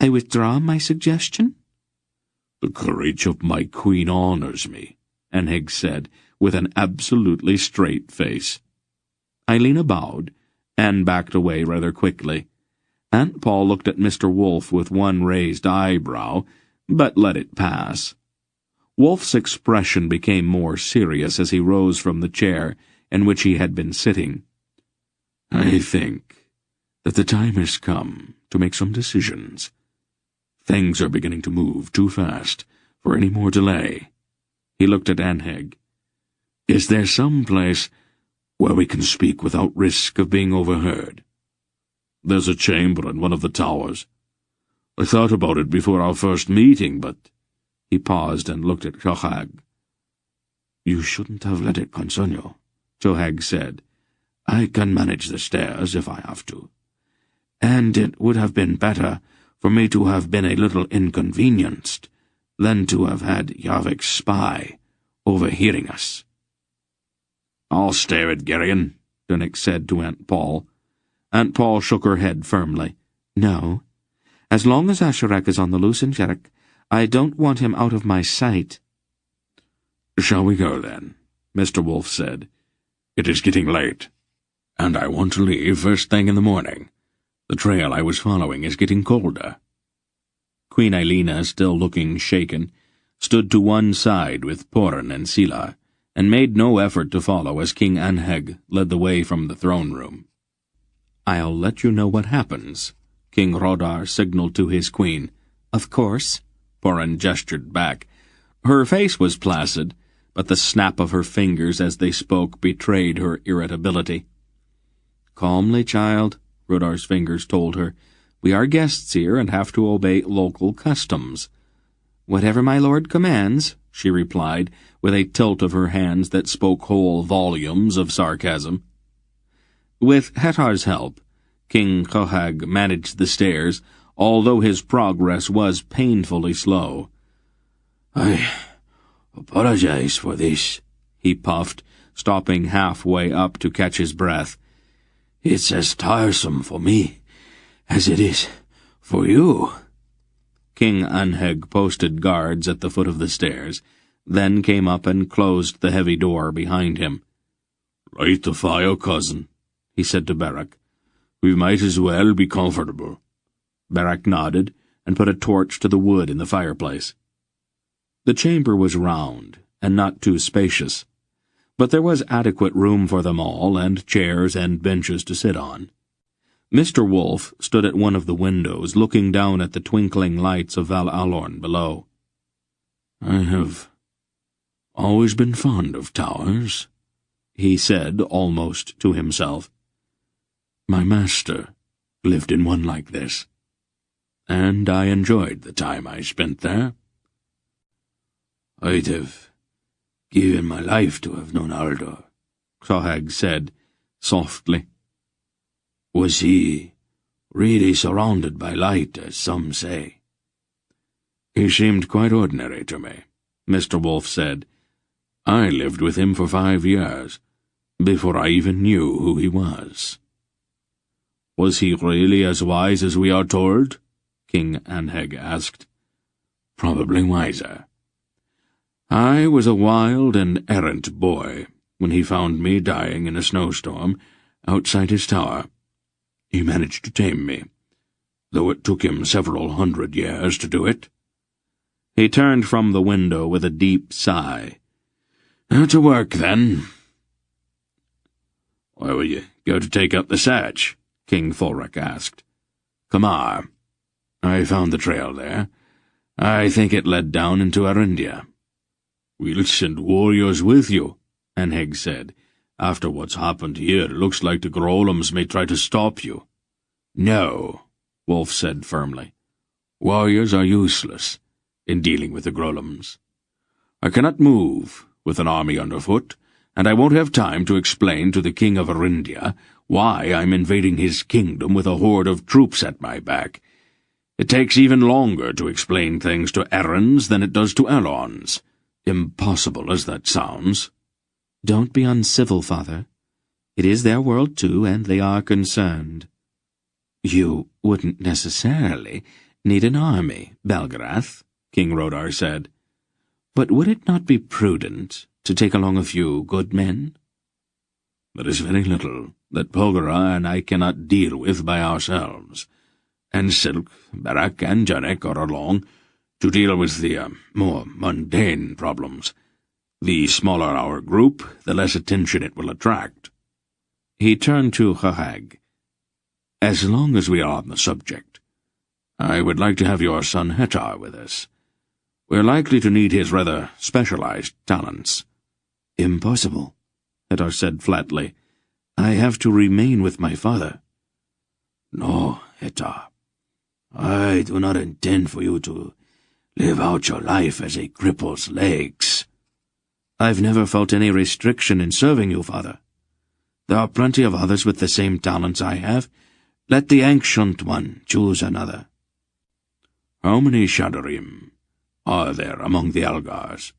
I withdraw my suggestion." "The courage of my queen honors me," Anheg said, with an absolutely straight face. Ailina bowed, and backed away rather quickly. Aunt Paul looked at Mr. Wolfe with one raised eyebrow, but let it pass. Wolfe's expression became more serious as he rose from the chair in which he had been sitting. "I think that the time has come to make some decisions. Things are beginning to move too fast for any more delay." He looked at Anheg. "Is there some place where we can speak without risk of being overheard?" "There's a chamber in one of the towers. I thought about it before our first meeting, but—" He paused and looked at Chohag. "You shouldn't have let it concern you," Chohag said. "I can manage the stairs if I have to. And it would have been better for me to have been a little inconvenienced than to have had Yarvik's spy overhearing us." "I'll stare at Garion," Dunnick said to Aunt Paul. Aunt Paul shook her head firmly. "No. As long as Asherak is on the loose in Skerek, I don't want him out of my sight." "Shall we go, then?" Mr. Wolfe said. "It is getting late, and I want to leave first thing in the morning. The trail I was following is getting colder." Queen Ailina, still looking shaken, stood to one side with Poran and Sila, and made no effort to follow as King Anheg led the way from the throne-room. "I'll let you know what happens," King Hrodar signaled to his queen. "Of course," Poran gestured back. Her face was placid, but the snap of her fingers as they spoke betrayed her irritability. "Calmly, child," Hrodar's fingers told her. "We are guests here and have to obey local customs." "Whatever my lord commands," she replied, with a tilt of her hands that spoke whole volumes of sarcasm. With Hetar's help, King Chohag managed the stairs, although his progress was painfully slow. "I apologize for this," he puffed, stopping halfway up to catch his breath. "It's as tiresome for me as it is for you." King Anheg posted guards at the foot of the stairs, then came up and closed the heavy door behind him. "Light the fire, cousin," he said to Beric. "We might as well be comfortable." Beric nodded and put a torch to the wood in the fireplace. The chamber was round and not too spacious, but there was adequate room for them all, and chairs and benches to sit on. Mr. Wolfe stood at one of the windows, looking down at the twinkling lights of Val Alorn below. "I have always been fond of towers," he said, almost to himself. "My master lived in one like this, and I enjoyed the time I spent there." "I'd have given my life to have known Aldor," Chohag said, softly. "Was he really surrounded by light, as some say?" "He seemed quite ordinary to me," Mr. Wolfe said. "I lived with him for 5 years, before I even knew who he was." Was he really as wise as we are told? King Anheg asked. Probably wiser. I was a wild and errant boy when he found me dying in a snowstorm outside his tower. He managed to tame me, though it took him several 100 years to do it. He turned from the window with a deep sigh. To work, then. Where will you go to take up the search? King Thorek asked. Kamar. I found the trail there. I think it led down into Arindia. We'll send warriors with you, Anheg said. After what's happened here, it looks like the Grolams may try to stop you. No, Wolf said firmly. Warriors are useless in dealing with the Grolams. I cannot move with an army underfoot, and I won't have time to explain to the king of Arindia why I'm invading his kingdom with a horde of troops at my back. It takes even longer to explain things to Errands than it does to Elrons, impossible as that sounds. Don't be uncivil, Father. It is their world, too, and they are concerned. You wouldn't necessarily need an army, Belgarath, King Rodar said. But would it not be prudent to take along a few good men? There is very little that Polgara and I cannot deal with by ourselves, and Silk, Barak, and Janek are along to deal with the more mundane problems. The smaller our group, the less attention it will attract. He turned to Chahag. As long as we are on the subject, I would like to have your son Hetar with us. We're likely to need his rather specialized talents. Impossible, Hetar said flatly. I have to remain with my father. No, Hetar. I do not intend for you to live out your life as a cripple's legs. I've never felt any restriction in serving you, Father. There are plenty of others with the same talents I have. Let the ancient one choose another. How many Shadarim are there among the Algars?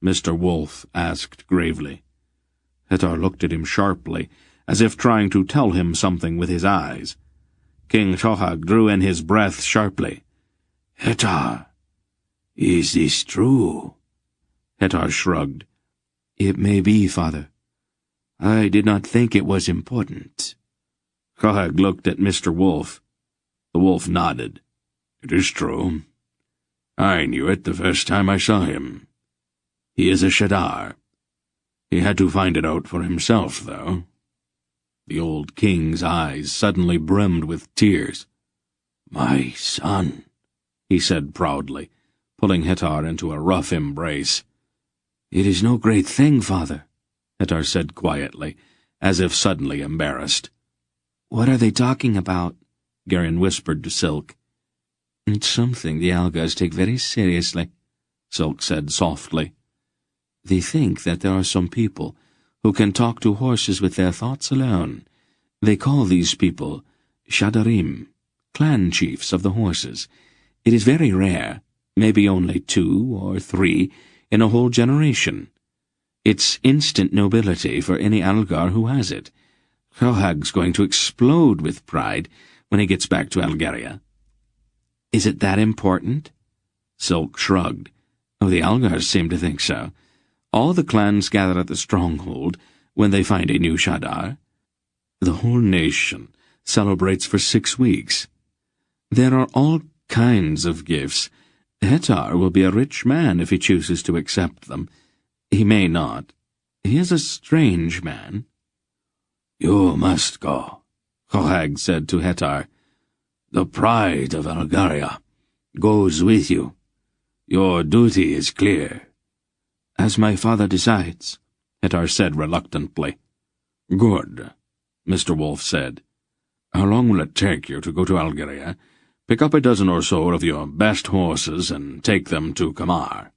Mr. Wolf asked gravely. Hetar looked at him sharply, as if trying to tell him something with his eyes. King Shohag drew in his breath sharply. Hetar, is this true? Hetar shrugged. It may be, Father. I did not think it was important. Shohag looked at Mr. Wolf. The wolf nodded. It is true. I knew it the first time I saw him. He is a Shadar. He had to find it out for himself, though. The old king's eyes suddenly brimmed with tears. My son, he said proudly, pulling Hetar into a rough embrace. It is no great thing, Father, Hetar said quietly, as if suddenly embarrassed. What are they talking about? Garion whispered to Silk. It's something the Algars take very seriously, Silk said softly. They think that there are some people who can talk to horses with their thoughts alone. They call these people Shadarim, clan chiefs of the horses. It is very rare, maybe only 2 or 3 in a whole generation. It's instant nobility for any Algar who has it. Shohag's going to explode with pride when he gets back to Algaria. Is it that important? Silk shrugged. Oh, the Algars seem to think so. All the clans gather at the stronghold when they find a new Shadar. The whole nation celebrates for 6 weeks. There are all kinds of gifts. Hetar will be a rich man if he chooses to accept them. He may not. He is a strange man. You must go, Shohag said to Hetar. The pride of Algaria goes with you. Your duty is clear. As my father decides, Hetar said reluctantly. Good, Mr. Wolf said. How long will it take you to go to Algaria, pick up a dozen or so of your best horses, and take them to Kamar?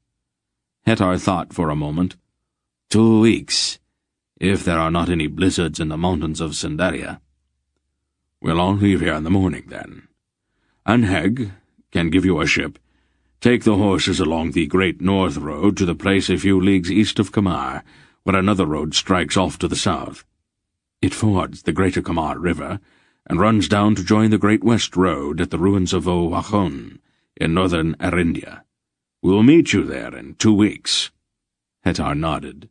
Hetar thought for a moment. 2 weeks, if there are not any blizzards in the mountains of Sindaria. We'll all leave here in the morning, then. Anheg can give you a ship. Take the horses along the Great North Road to the place a few leagues east of Kamar, where another road strikes off to the south. It fords the Greater Kamar River, and runs down to join the Great West Road at the ruins of Vauxhall in northern Arindia. We'll meet you there in 2 weeks." Hettar nodded.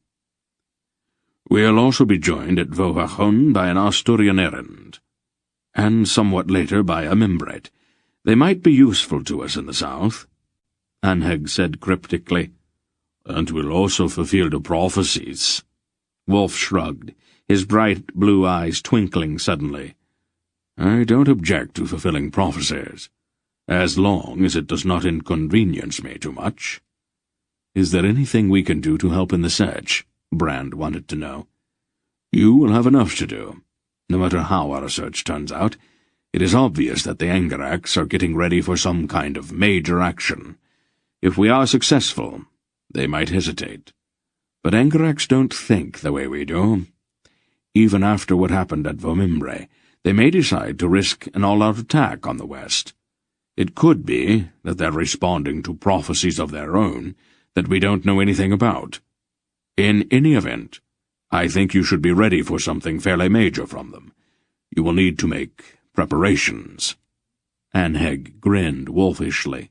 "We'll also be joined at Vauxhall by an Asturian errand, and somewhat later by a Membrete. They might be useful to us in the south," Anheg said cryptically. "And we'll also fulfill the prophecies." Wolf shrugged, his bright blue eyes twinkling suddenly. "I don't object to fulfilling prophecies, as long as it does not inconvenience me too much." "Is there anything we can do to help in the search?" Brand wanted to know. "You will have enough to do. No matter how our search turns out, it is obvious that the Angarax are getting ready for some kind of major action. If we are successful, they might hesitate. But Angarax don't think the way we do. Even after what happened at Vomimbre, they may decide to risk an all-out attack on the west. It could be that they're responding to prophecies of their own that we don't know anything about. In any event, I think you should be ready for something fairly major from them. You will need to make preparations." Anheg grinned wolfishly.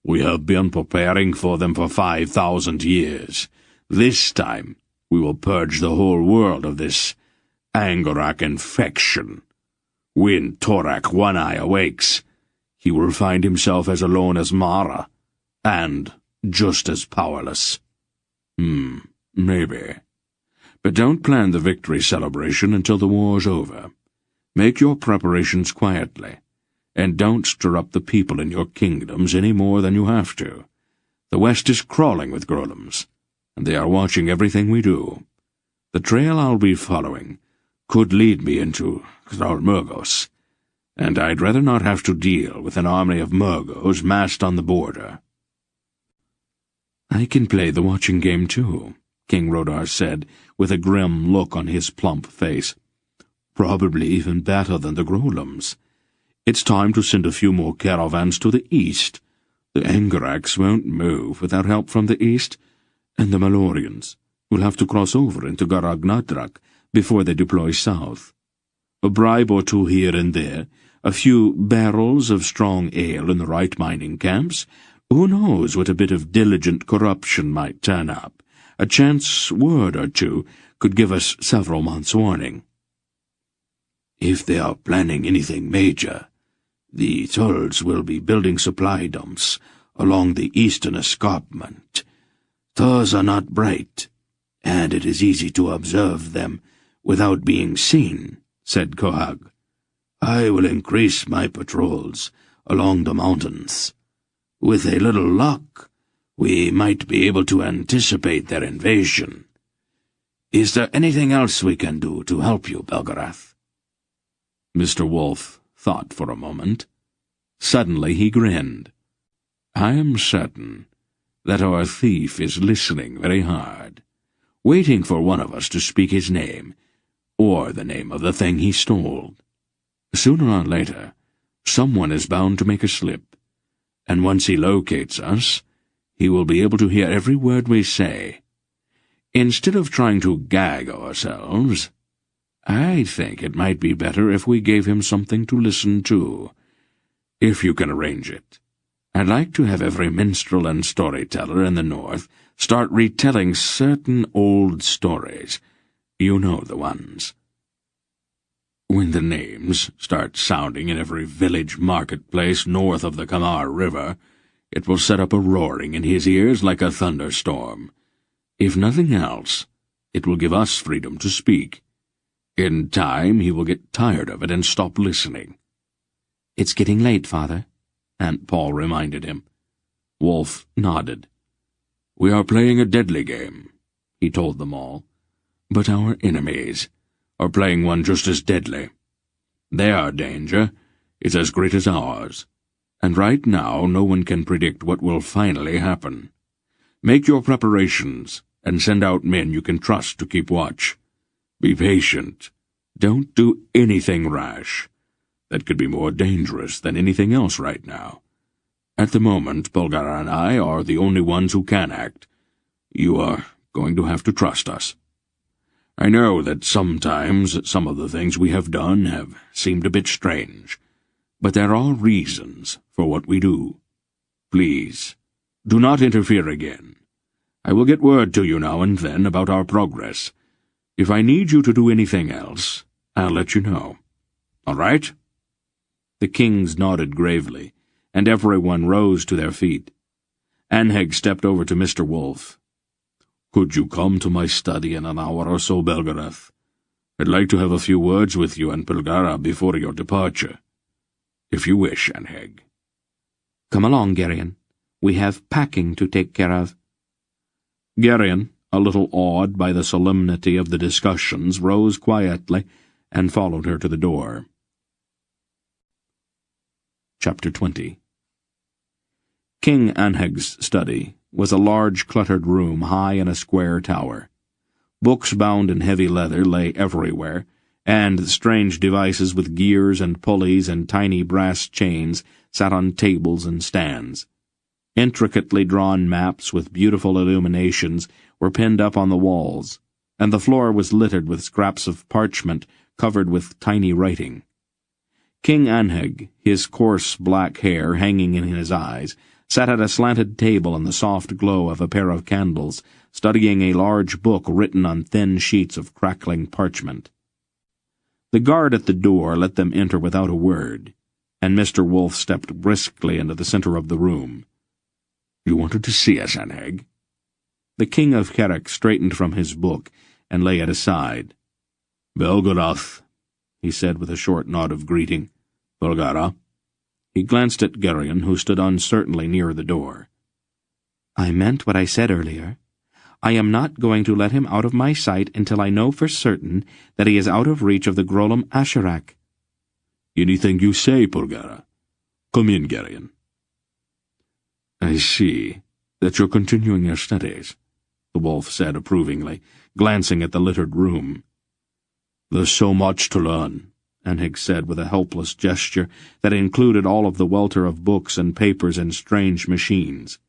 "We have been preparing for them for 5,000 years. This time we will purge the whole world of this Angarak infection. When Torak One-Eye awakes, he will find himself as alone as Mara, and just as powerless." Maybe. But don't plan the victory celebration until the war's over. Make your preparations quietly, and don't stir up the people in your kingdoms any more than you have to. The West is crawling with Grolems, and they are watching everything we do. The trail I'll be following could lead me into Thralmurgos, and I'd rather not have to deal with an army of Murgos massed on the border." "I can play the watching game too," King Rodar said, with a grim look on his plump face. "Probably even better than the Grolems. It's time to send a few more caravans to the east. The Angarax won't move without help from the east, and the Malorians will have to cross over into Garagnadrak before they deploy south. A bribe or two here and there, a few barrels of strong ale in the right mining camps. Who knows what a bit of diligent corruption might turn up? A chance word or two could give us several months' warning." "If they are planning anything major, the Thulls will be building supply dumps along the eastern escarpment. Thurs are not bright, and it is easy to observe them without being seen," said Kohag. "I will increase my patrols along the mountains. With a little luck, we might be able to anticipate their invasion. Is there anything else we can do to help you, Belgarath?" Mr. Wolf thought for a moment. Suddenly he grinned. "I am certain that our thief is listening very hard, waiting for one of us to speak his name, or the name of the thing he stole. Sooner or later, someone is bound to make a slip, and once he locates us, he will be able to hear every word we say. Instead of trying to gag ourselves, I think it might be better if we gave him something to listen to. If you can arrange it, I'd like to have every minstrel and storyteller in the north start retelling certain old stories. You know the ones. When the names start sounding in every village marketplace north of the Kamar River, it will set up a roaring in his ears like a thunderstorm. If nothing else, it will give us freedom to speak. In time, he will get tired of it and stop listening." "It's getting late, Father," Aunt Paul reminded him. Wolf nodded. "We are playing a deadly game," he told them all. "But our enemies are playing one just as deadly. Their danger is as great as ours, and right now no one can predict what will finally happen. Make your preparations and send out men you can trust to keep watch. Be patient. Don't do anything rash. That could be more dangerous than anything else right now. At the moment, Bulgar and I are the only ones who can act. You are going to have to trust us." I know that sometimes some of the things we have done have seemed a bit strange, but there are reasons for what we do. Please, do not interfere again. I will get word to you now and then about our progress. If I need you to do anything else, I'll let you know. All right?" The kings nodded gravely, and everyone rose to their feet. Anheg stepped over to Mr. Wolf. "Could you come to my study in an hour or so, Belgariad? I'd like to have a few words with you and Belgara before your departure. If you wish, Anheg." "Come along, Garion. We have packing to take care of." Garion, a little awed by the solemnity of the discussions, rose quietly and followed her to the door. Chapter 20. King Anheg's study was a large cluttered room high in a square tower. Books bound in heavy leather lay everywhere, and strange devices with gears and pulleys and tiny brass chains sat on tables and stands. Intricately drawn maps with beautiful illuminations were pinned up on the walls, and the floor was littered with scraps of parchment covered with tiny writing. King Anheg, his coarse black hair hanging in his eyes, sat at a slanted table in the soft glow of a pair of candles, studying a large book written on thin sheets of crackling parchment. The guard at the door let them enter without a word, and Mr. Wolf stepped briskly into the center of the room. "You wanted to see us, Anheg?" The king of Carrick straightened from his book and lay it aside. "Belgariad," he said with a short nod of greeting. "Belgara." He glanced at Garion, who stood uncertainly near the door. "I meant what I said earlier. I am not going to let him out of my sight until I know for certain that he is out of reach of the Grolem Asherak." "Anything you say, Belgara. Come in, Garion." "I see that you're continuing your studies," the wolf said approvingly, glancing at the littered room. "There's so much to learn," Anheg said with a helpless gesture that included all of the welter of books and papers and strange machines.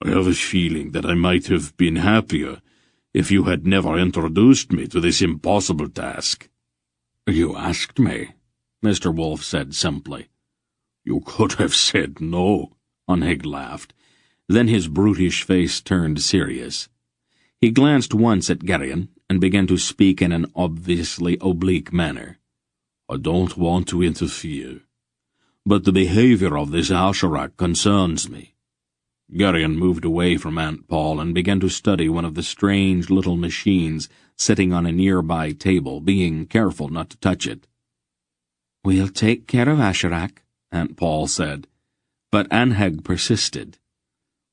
"I have a feeling that I might have been happier if you had never introduced me to this impossible task." "You asked me," Mr. Wolf said simply. "You could have said no," Anheg laughed. Then his brutish face turned serious. He glanced once at Garion and began to speak in an obviously oblique manner. "I don't want to interfere, but the behavior of this Asherak concerns me." Garion moved away from Aunt Paul and began to study one of the strange little machines sitting on a nearby table, being careful not to touch it. "We'll take care of Asherak," Aunt Paul said, but Anheg persisted.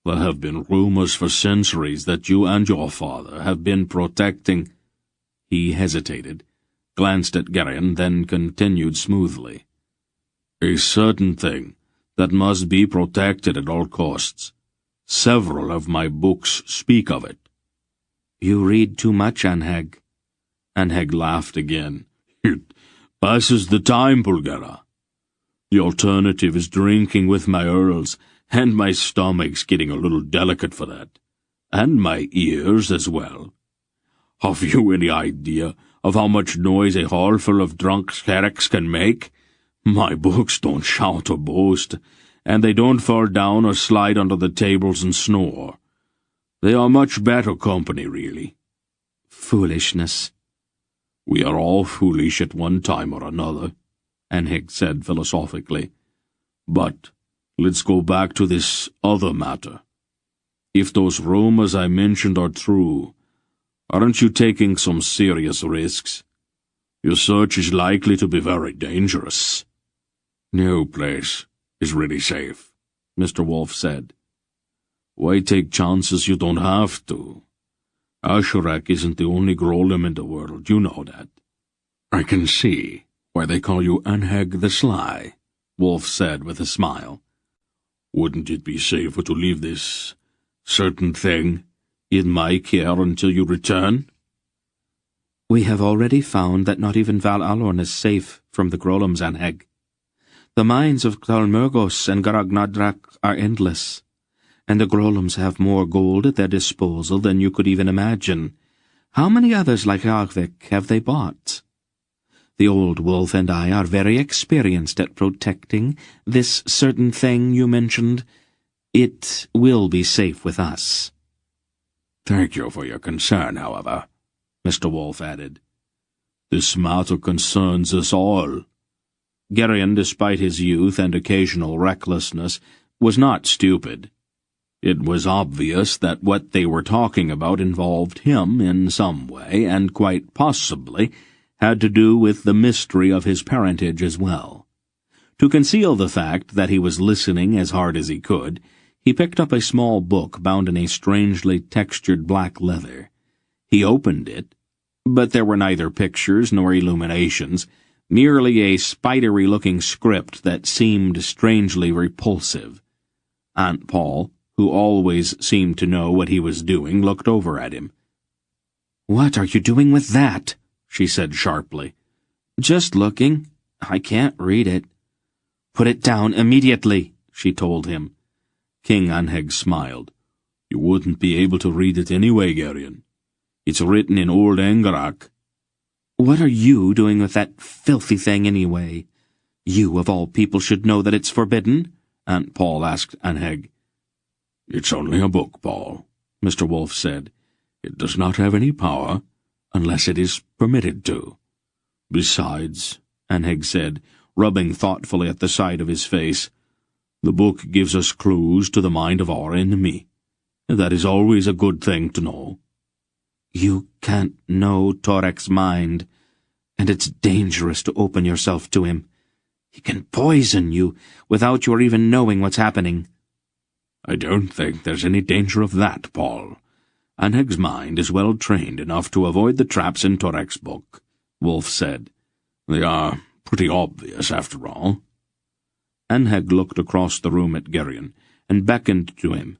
"There have been rumors for centuries that you and your father have been protecting—" He hesitated, glanced at Garion, then continued smoothly. "A certain thing that must be protected at all costs. Several of my books speak of it." "You read too much, Anheg." Anheg laughed again. "It passes the time, Belgara. The alternative is drinking with my earls, and my stomach's getting a little delicate for that. And my ears as well. Have you any idea of how much noise a hall full of drunk Carricks can make? My books don't shout or boast, and they don't fall down or slide under the tables and snore. They are much better company, really." "Foolishness." "We are all foolish at one time or another," Anheg said philosophically. "But let's go back to this other matter. If those rumors I mentioned are true, aren't you taking some serious risks? Your search is likely to be very dangerous." "No place is really safe," Mr. Wolf said. "Why take chances you don't have to? Asherak isn't the only Grolem in the world, you know that." "I can see why they call you Anheg the Sly," Wolf said with a smile. "Wouldn't it be safer to leave this certain thing in my care until you return?" "We have already found that not even Val Alorn is safe from the Grolems, Anheg. The mines of Thalmurgos and Garagnadrak are endless, and the Grolems have more gold at their disposal than you could even imagine. How many others like Arvik have they bought? The old wolf and I are very experienced at protecting this certain thing you mentioned. It will be safe with us." "Thank you for your concern, however," Mr. Wolf added. "This matter concerns us all." Garion, despite his youth and occasional recklessness, was not stupid. It was obvious that what they were talking about involved him in some way, and quite possibly had to do with the mystery of his parentage as well. To conceal the fact that he was listening as hard as he could, he picked up a small book bound in a strangely textured black leather. He opened it, but there were neither pictures nor illuminations, merely a spidery-looking script that seemed strangely repulsive. Aunt Paul, who always seemed to know what he was doing, looked over at him. "What are you doing with that?" she said sharply. "Just looking. I can't read it." "Put it down immediately," she told him. King Anheg smiled. "You wouldn't be able to read it anyway, Garion. It's written in Old Angarak." "What are you doing with that filthy thing anyway? You, of all people, should know that it's forbidden," Aunt Paul asked Anheg. "It's only a book, Paul," Mr. Wolf said. "It does not have any power, unless it is permitted to." "Besides," Anheg said, rubbing thoughtfully at the side of his face, "the book gives us clues to the mind of our enemy. That is always a good thing to know." "You can't know Torek's mind, and it's dangerous to open yourself to him. He can poison you without your even knowing what's happening." "I don't think there's any danger of that, Paul. Anheg's mind is well trained enough to avoid the traps in Torek's book," Wolf said. "They are pretty obvious, after all." Anheg looked across the room at Garion and beckoned to him.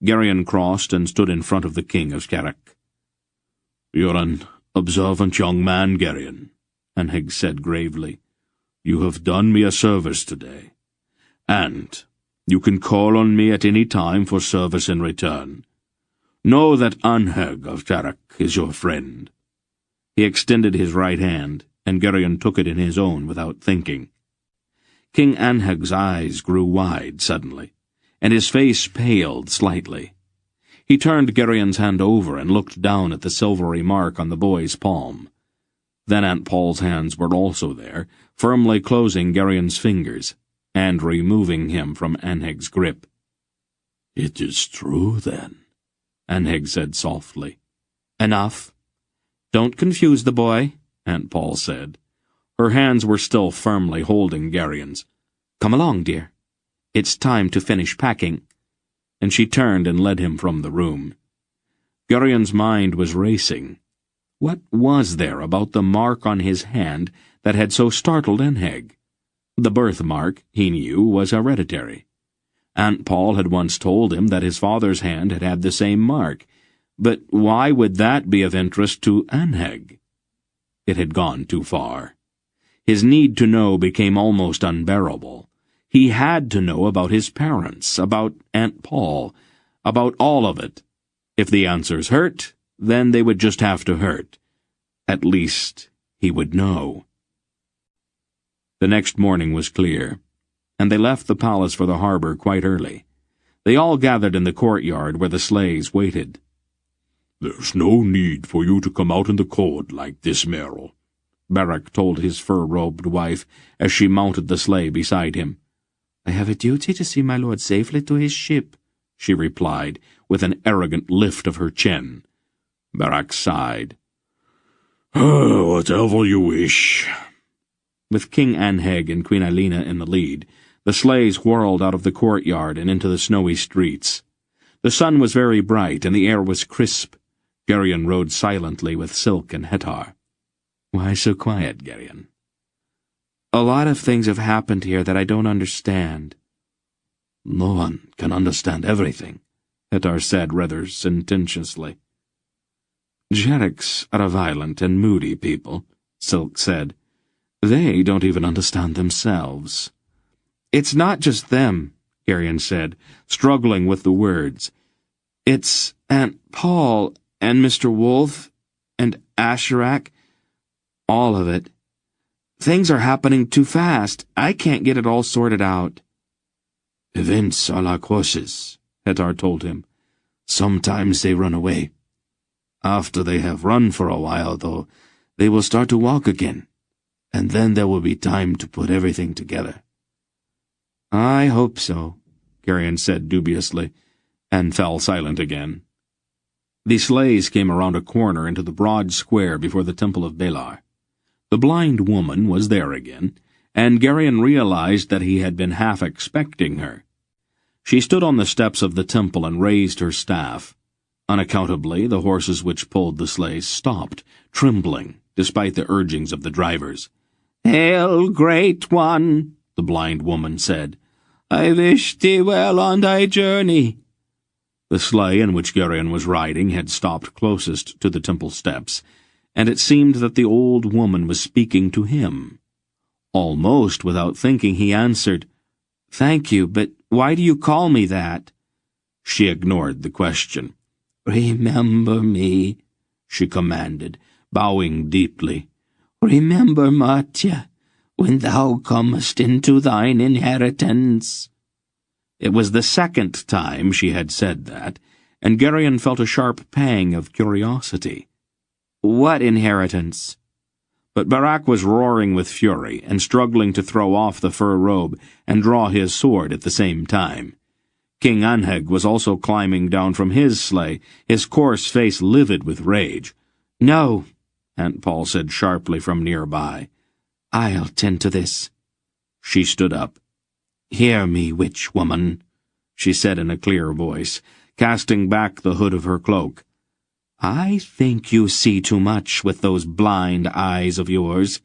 Garion crossed and stood in front of the king of Skerek. "You're an observant young man, Garion," Anheg said gravely. "You have done me a service today, and you can call on me at any time for service in return. Know that Anheg of Skerek is your friend." He extended his right hand, and Garion took it in his own without thinking. King Anheg's eyes grew wide suddenly, and his face paled slightly. He turned Garion's hand over and looked down at the silvery mark on the boy's palm. Then Aunt Paul's hands were also there, firmly closing Garion's fingers, and removing him from Anheg's grip. "It is true, then," Anheg said softly. "Enough. Don't confuse the boy," Aunt Paul said. Her hands were still firmly holding Garion's. "Come along, dear. It's time to finish packing." And she turned and led him from the room. Garion's mind was racing. What was there about the mark on his hand that had so startled Anheg? The birthmark, he knew, was hereditary. Aunt Paul had once told him that his father's hand had had the same mark, but why would that be of interest to Anheg? It had gone too far. His need to know became almost unbearable. He had to know about his parents, about Aunt Paul, about all of it. If the answers hurt, then they would just have to hurt. At least, he would know. The next morning was clear, and they left the palace for the harbor quite early. They all gathered in the courtyard where the sleighs waited. "There's no need for you to come out in the cold like this, Merrill," Barak told his fur-robed wife as she mounted the sleigh beside him. "I have a duty to see my lord safely to his ship," she replied, with an arrogant lift of her chin. Barak sighed. "Oh, whatever you wish." With King Anheg and Queen Ailina in the lead, the sleighs whirled out of the courtyard and into the snowy streets. The sun was very bright, and the air was crisp. Garion rode silently with Silk and Hetar. "Why so quiet, Garion?" "A lot of things have happened here that I don't understand." "No one can understand everything," Hetar said rather sententiously. "Jareks are a violent and moody people," Silk said. "They don't even understand themselves." "It's not just them," Garion said, struggling with the words. "It's Aunt Paul and Mr. Wolf Asherak, all of it. Things are happening too fast. I can't get it all sorted out. Events are like horses, Hetar told him. Sometimes they run away. After they have run for a while, though, they will start to walk again, and then there will be time to put everything together. I hope so, Garion said dubiously, and fell silent again. The sleighs came around a corner into the broad square before the temple of Belar. The blind woman was there again, and Garion realized that he had been half expecting her. She stood on the steps of the temple and raised her staff. Unaccountably, the horses which pulled the sleighs stopped, trembling, despite the urgings of the drivers. "Hail, great one," the blind woman said. "I wish thee well on thy journey." The sleigh in which Garion was riding had stopped closest to the temple steps, and it seemed that the old woman was speaking to him. Almost without thinking, he answered, "Thank you, but why do you call me that?" She ignored the question. "Remember me," she commanded, bowing deeply. "Remember, Martia, when thou comest into thine inheritance." It was the second time she had said that, and Garion felt a sharp pang of curiosity. What inheritance? But Barak was roaring with fury and struggling to throw off the fur robe and draw his sword at the same time. King Anheg was also climbing down from his sleigh, his coarse face livid with rage. "No," Aunt Paul said sharply from nearby. "I'll tend to this." She stood up. "Hear me, witch woman," she said in a clear voice, casting back the hood of her cloak. "I think you see too much with those blind eyes of yours.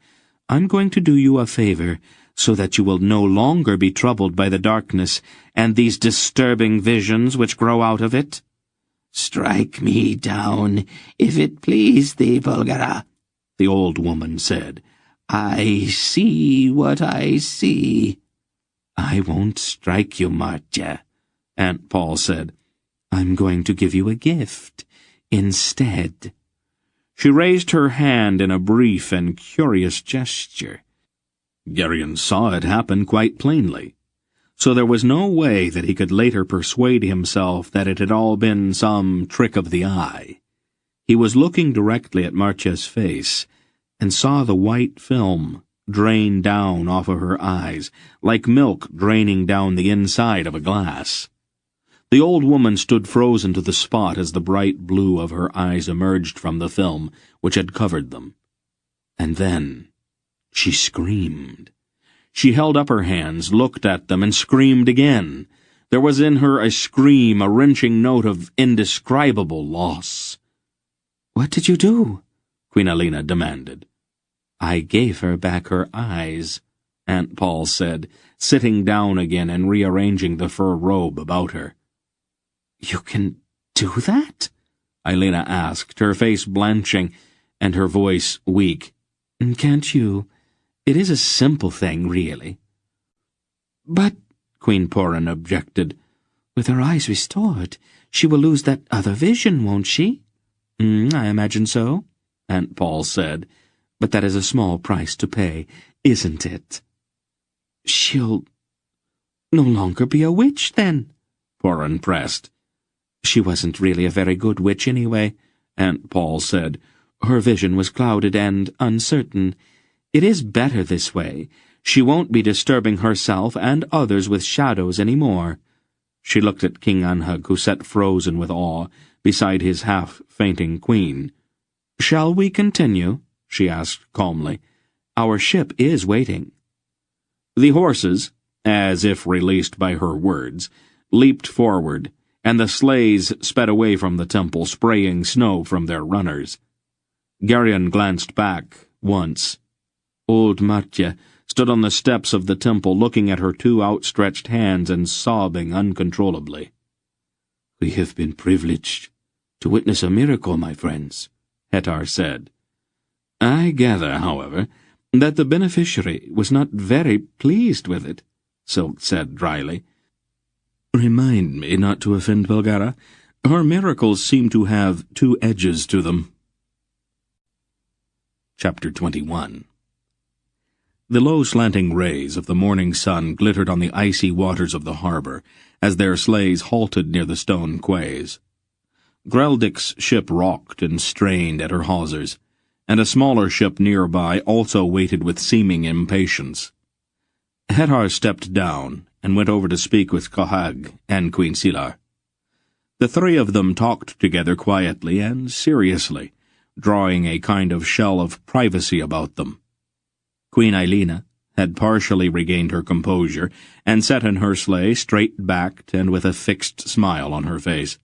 I'm going to do you a favor, so that you will no longer be troubled by the darkness and these disturbing visions which grow out of it." "Strike me down, if it please thee, Belgariad," the old woman said. "I see what I see." "I won't strike you, Martia," Aunt Paul said. "I'm going to give you a gift instead." She raised her hand in a brief and curious gesture. Garion saw it happen quite plainly, so there was no way that he could later persuade himself that it had all been some trick of the eye. He was looking directly at Martia's face, and saw the white film drain down off of her eyes, like milk draining down the inside of a glass. The old woman stood frozen to the spot as the bright blue of her eyes emerged from the film which had covered them. And then she screamed. She held up her hands, looked at them, and screamed again. There was in her a scream, a wrenching note of indescribable loss. "What did you do?" Queen Alina demanded. "I gave her back her eyes," Aunt Paul said, sitting down again and rearranging the fur robe about her. "You can do that?" Alina asked, her face blanching and her voice weak. "Can't you? It is a simple thing, really." "But," Queen Porin objected, "with her eyes restored, she will lose that other vision, won't she?" "I imagine so," Aunt Paul said. "But that is a small price to pay, isn't it?" "She'll no longer be a witch, then?" Porin pressed. "She wasn't really a very good witch anyway," Aunt Paul said. "Her vision was clouded and uncertain. It is better this way. She won't be disturbing herself and others with shadows any more." She looked at King Anheg, who sat frozen with awe beside his half-fainting queen. "Shall we continue?" she asked calmly. "Our ship is waiting." The horses, as if released by her words, leaped forward, and the sleighs sped away from the temple, spraying snow from their runners. Garion glanced back once. Old Martia stood on the steps of the temple, looking at her two outstretched hands and sobbing uncontrollably. "We have been privileged to witness a miracle, my friends," Hetar said. "I gather, however, that the beneficiary was not very pleased with it," Silk said dryly. "Remind me not to offend Belgara. Her miracles seem to have two edges to them." Chapter 21. The low slanting rays of the morning sun glittered on the icy waters of the harbor as their sleighs halted near the stone quays. Greldick's ship rocked and strained at her hawsers, and a smaller ship nearby also waited with seeming impatience. Hedar stepped down and went over to speak with Cohag and Queen Silar. The three of them talked together quietly and seriously, drawing a kind of shell of privacy about them. Queen Eilina had partially regained her composure and sat in her sleigh straight-backed and with a fixed smile on her face.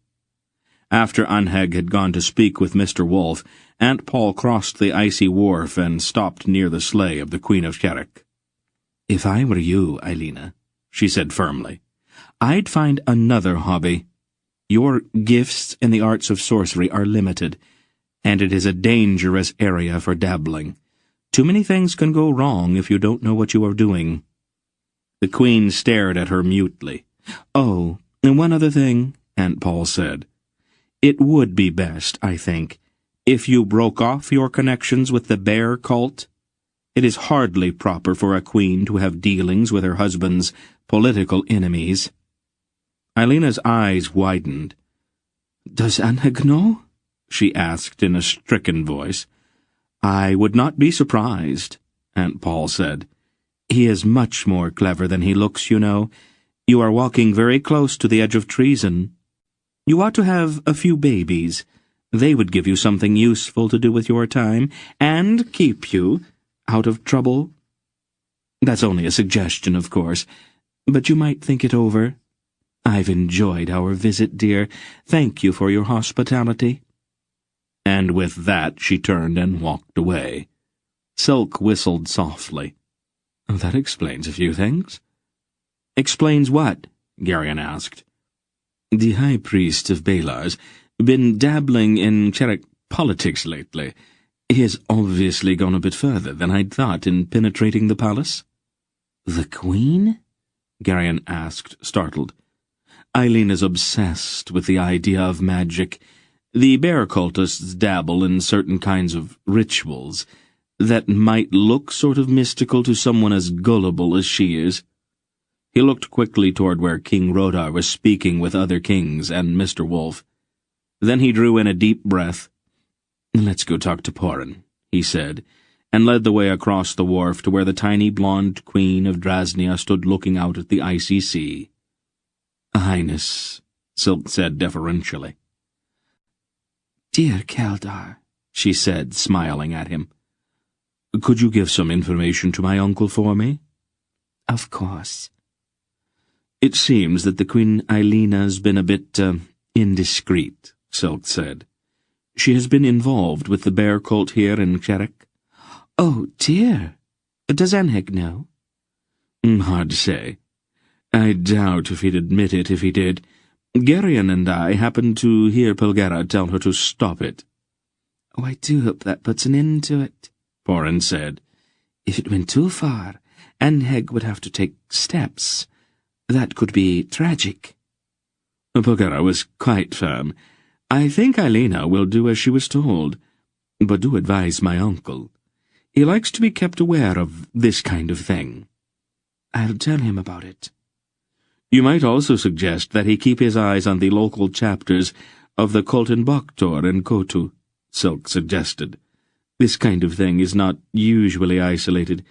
After Anheg had gone to speak with Mr. Wolfe, Aunt Paul crossed the icy wharf and stopped near the sleigh of the Queen of Carrick. "If I were you, Eilina," she said firmly, "I'd find another hobby. Your gifts in the arts of sorcery are limited, and it is a dangerous area for dabbling. Too many things can go wrong if you don't know what you are doing." The Queen stared at her mutely. "Oh, and one other thing," Aunt Paul said. "It would be best, I think, if you broke off your connections with the bear cult. It is hardly proper for a queen to have dealings with her husband's political enemies." Eilina's eyes widened. "Does Anheg know?" she asked in a stricken voice. "I would not be surprised," Aunt Paul said. "He is much more clever than he looks, you know. You are walking very close to the edge of treason. You ought to have a few babies. They would give you something useful to do with your time, and keep you out of trouble. That's only a suggestion, of course, but you might think it over. I've enjoyed our visit, dear. Thank you for your hospitality." And with that she turned and walked away. Silk whistled softly. "That explains a few things." "Explains what?" Garion asked. "The high priest of Balar's been dabbling in Carrick politics lately. He has obviously gone a bit further than I'd thought in penetrating the palace." "The Queen?" Garion asked, startled. "Eileen is obsessed with the idea of magic. The bear cultists dabble in certain kinds of rituals that might look sort of mystical to someone as gullible as she is." He looked quickly toward where King Rodar was speaking with other kings and Mr. Wolfe. Then he drew in a deep breath. "Let's go talk to Porin," he said, and led the way across the wharf to where the tiny blonde queen of Drasnia stood looking out at the icy sea. "Highness," Silk said deferentially. "Dear Keldar," she said, smiling at him. "Could you give some information to my uncle for me?" "Of course." "It seems that the Queen Eilina's been a bit, indiscreet," Silk said. "She has been involved with the bear cult here in Carrick." "Oh, dear. Does Anheg know?" "Hard to say. I doubt if he'd admit it if he did. Garion and I happened to hear Belgariad tell her to stop it." "Oh, I do hope that puts an end to it," Porin said. "If it went too far, Anheg would have to take steps. That could be tragic." Belgariad was quite firm. "I think Eilina will do as she was told, but do advise my uncle. He likes to be kept aware of this kind of thing." "I'll tell him about it." "You might also suggest that he keep his eyes on the local chapters of the cult in Boktor and Kotu," Silk suggested. "This kind of thing is not usually isolated.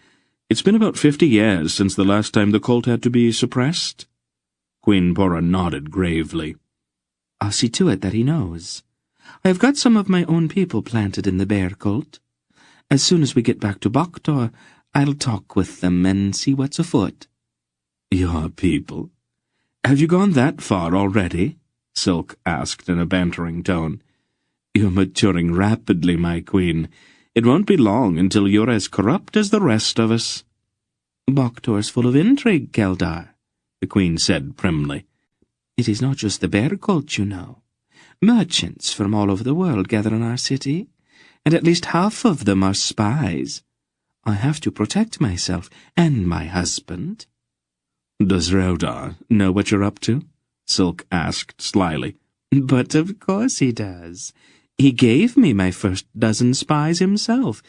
It's been about 50 years since the last time the cult had to be suppressed." Queen Porin nodded gravely. "I'll see to it that he knows. I've got some of my own people planted in the bear cult. As soon as we get back to Boktor, I'll talk with them and see what's afoot." "Your people? Have you gone that far already?" Silk asked in a bantering tone. "You're maturing rapidly, my queen. It won't be long until you're as corrupt as the rest of us." "Boktor's full of intrigue, Keldar," the queen said primly. "It is not just the bear cult, you know. Merchants from all over the world gather in our city, and at least half of them are spies. I have to protect myself and my husband." "Does Rodar know what you're up to?" Silk asked slyly. "But of course he does. He gave me my first dozen spies himself,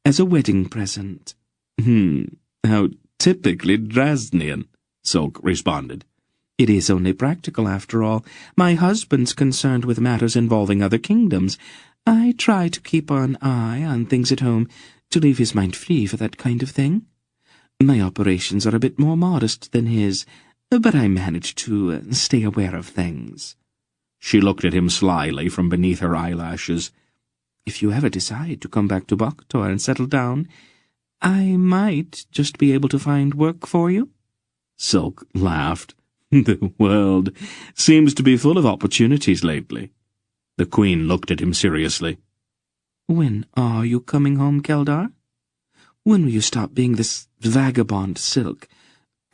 as a wedding present." How typically Dresdnian," Sulk responded. "It is only practical, after all. My husband's concerned with matters involving other kingdoms. I try to keep an eye on things at home, to leave his mind free for that kind of thing. My operations are a bit more modest than his, but I manage to stay aware of things." She looked at him slyly from beneath her eyelashes. "If you ever decide to come back to Boktor and settle down, I might just be able to find work for you." Sulk laughed. "The world seems to be full of opportunities lately." The Queen looked at him seriously. "When are you coming home, Keldar? When will you stop being this vagabond Silk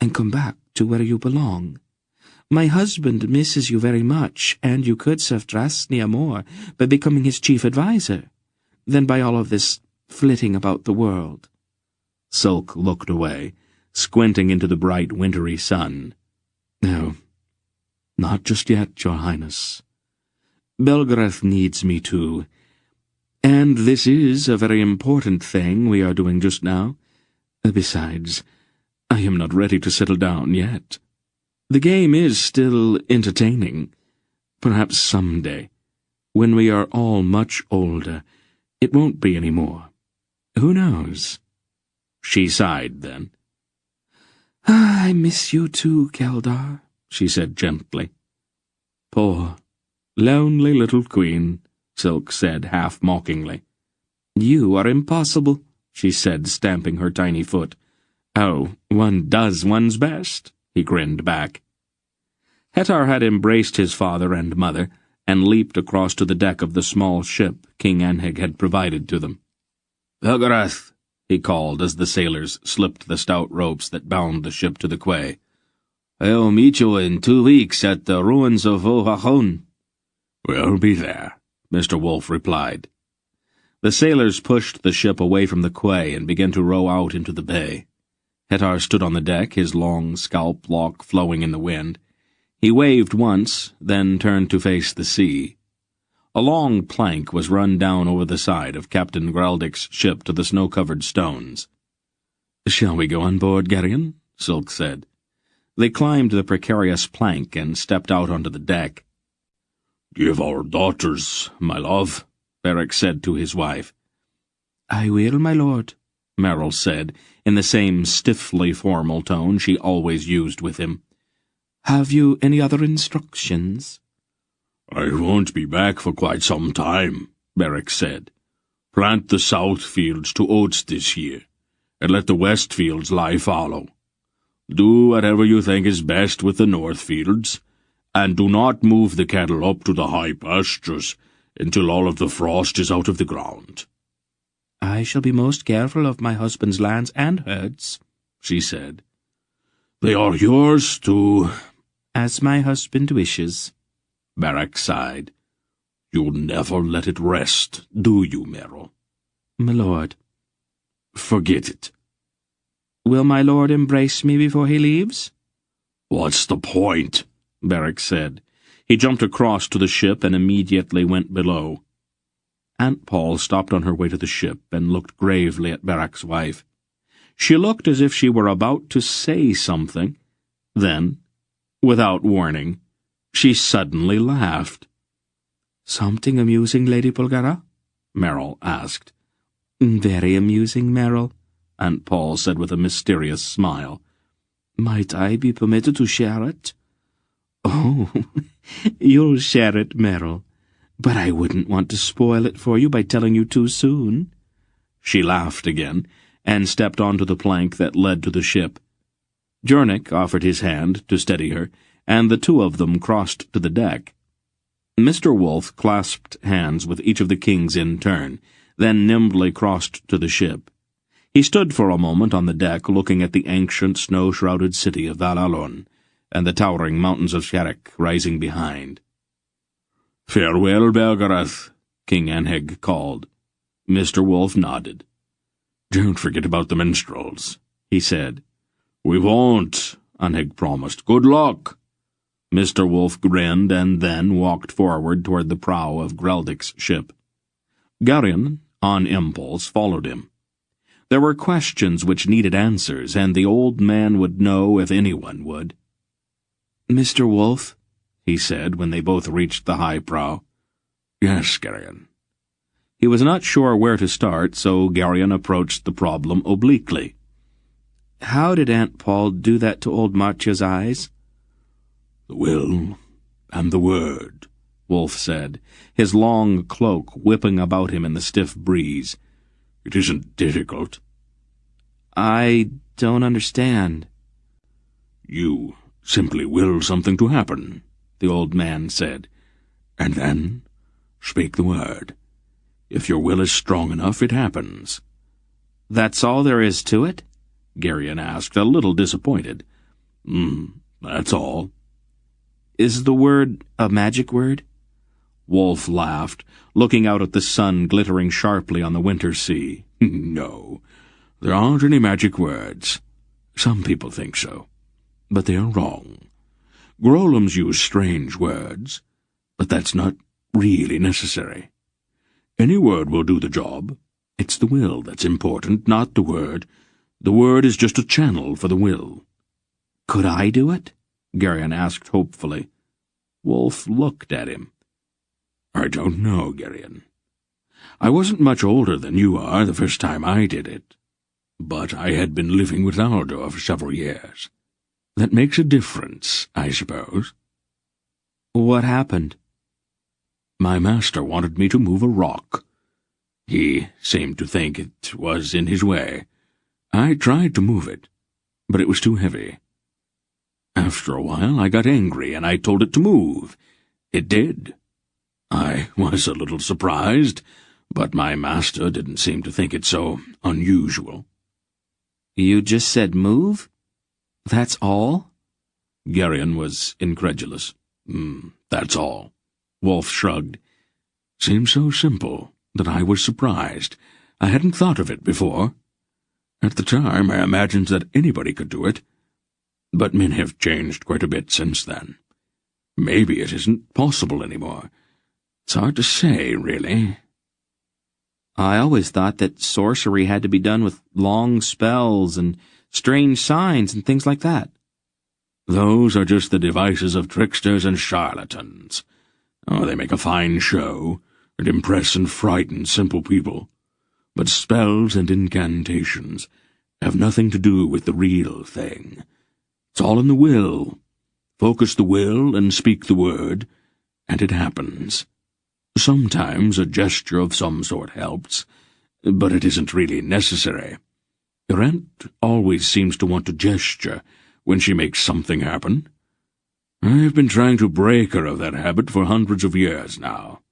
and come back to where you belong? My husband misses you very much, and you could serve Drasnia more by becoming his chief adviser than by all of this flitting about the world." Sulk looked away, squinting into the bright wintry sun. "No, not just yet, Your Highness. Belgariad needs me too, and this is a very important thing we are doing just now. Besides, I am not ready to settle down yet. The game is still entertaining. Perhaps someday, when we are all much older, it won't be any more. Who knows?" She sighed then. "I miss you too, Keldar," she said gently. "Poor, lonely little queen," Silk said half-mockingly. "You are impossible," she said, stamping her tiny foot. "Oh, one does one's best," he grinned back. Hettar had embraced his father and mother, and leaped across to the deck of the small ship King Anheg had provided to them. "Belgariad," he called as the sailors slipped the stout ropes that bound the ship to the quay. "I'll meet you in 2 weeks at the ruins of Ohachon." "We'll be there," Mr. Wolf replied. The sailors pushed the ship away from the quay and began to row out into the bay. Hettar stood on the deck, his long scalp-lock flowing in the wind. He waved once, then turned to face the sea. A long plank was run down over the side of Captain Graldic's ship to the snow-covered stones. "Shall we go on board, Garion?" Silk said. They climbed the precarious plank and stepped out onto the deck. "Give our daughters, my love," Beric said to his wife. "I will, my lord," Merrill said, in the same stiffly formal tone she always used with him. "Have you any other instructions?" "I won't be back for quite some time," Beric said. "Plant the south fields to oats this year, and let the west fields lie fallow. Do whatever you think is best with the north fields, and do not move the cattle up to the high pastures until all of the frost is out of the ground." "I shall be most careful of my husband's lands and herds," she said. "They are yours too." "As my husband wishes." Beric sighed. "You'll never let it rest, do you, Merrill?" "My lord." "Forget it." "Will my lord embrace me before he leaves?" "What's the point?" Beric said. He jumped across to the ship and immediately went below. Aunt Paul stopped on her way to the ship and looked gravely at Beric's wife. She looked as if she were about to say something. Then, without warning, she suddenly laughed. "Something amusing, Lady Bulgara?" Merrill asked. "Very amusing, Merrill," Aunt Paul said with a mysterious smile. "Might I be permitted to share it?" "Oh, you'll share it, Merrill, but I wouldn't want to spoil it for you by telling you too soon." She laughed again, and stepped onto the plank that led to the ship. Jornik offered his hand to steady her, and the two of them crossed to the deck. Mr. Wolf clasped hands with each of the kings in turn, then nimbly crossed to the ship. He stood for a moment on the deck looking at the ancient snow-shrouded city of Valalon, and the towering mountains of Sherek rising behind. "Farewell, Belgariad," King Anheg called. Mr. Wolf nodded. "Don't forget about the minstrels," he said. "We won't," Anheg promised. "Good luck." Mr. Wolf grinned and then walked forward toward the prow of Graldic's ship. Garion, on impulse, followed him. There were questions which needed answers, and the old man would know if anyone would. "Mr. Wolf," he said when they both reached the high prow. "Yes, Garion." He was not sure where to start, so Garion approached the problem obliquely. "How did Aunt Paul do that to old Marcia's eyes?" "The will and the word," Wolf said, his long cloak whipping about him in the stiff breeze. "It isn't difficult." "I don't understand." "You simply will something to happen," the old man said, "and then speak the word. If your will is strong enough, it happens." "That's all there is to it?" Garion asked, a little disappointed. That's all." "Is the word a magic word?" Wolf laughed, looking out at the sun glittering sharply on the winter sea. "No, there aren't any magic words. Some people think so, but they are wrong. Grolums use strange words, but that's not really necessary. Any word will do the job. It's the will that's important, not the word. The word is just a channel for the will." "Could I do it?" Garion asked hopefully. Wolf looked at him. "I don't know, Garion. I wasn't much older than you are the first time I did it, but I had been living with Aldo for several years. That makes a difference, I suppose." "What happened?" "My master wanted me to move a rock. He seemed to think it was in his way. I tried to move it, but it was too heavy. After a while I got angry, and I told it to move. It did. I was a little surprised, but my master didn't seem to think it so unusual." "You just said move? That's all?" Garion was incredulous. "That's all." Wolf shrugged. "Seemed so simple that I was surprised. I hadn't thought of it before. At the time I imagined that anybody could do it, but men have changed quite a bit since then. Maybe it isn't possible anymore. It's hard to say, really." "I always thought that sorcery had to be done with long spells and strange signs and things like that." "Those are just the devices of tricksters and charlatans. They make a fine show and impress and frighten simple people. But spells and incantations have nothing to do with the real thing. It's all in the will. Focus the will and speak the word, and it happens. Sometimes a gesture of some sort helps, but it isn't really necessary. Your aunt always seems to want to gesture when she makes something happen. I've been trying to break her of that habit for hundreds of years now."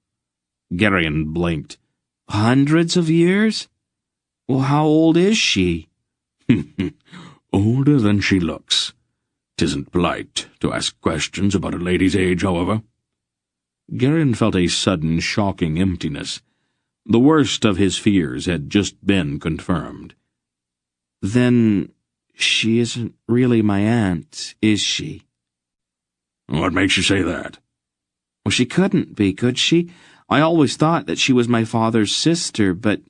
Garion blinked. "Hundreds of years? Well, how old is she?" "Older than she looks. 'Tisn't polite to ask questions about a lady's age, however." Garion felt a sudden shocking emptiness. The worst of his fears had just been confirmed. "Then she isn't really my aunt, is she?" "What makes you say that?" "Well, she couldn't be, could she? I always thought that she was my father's sister, but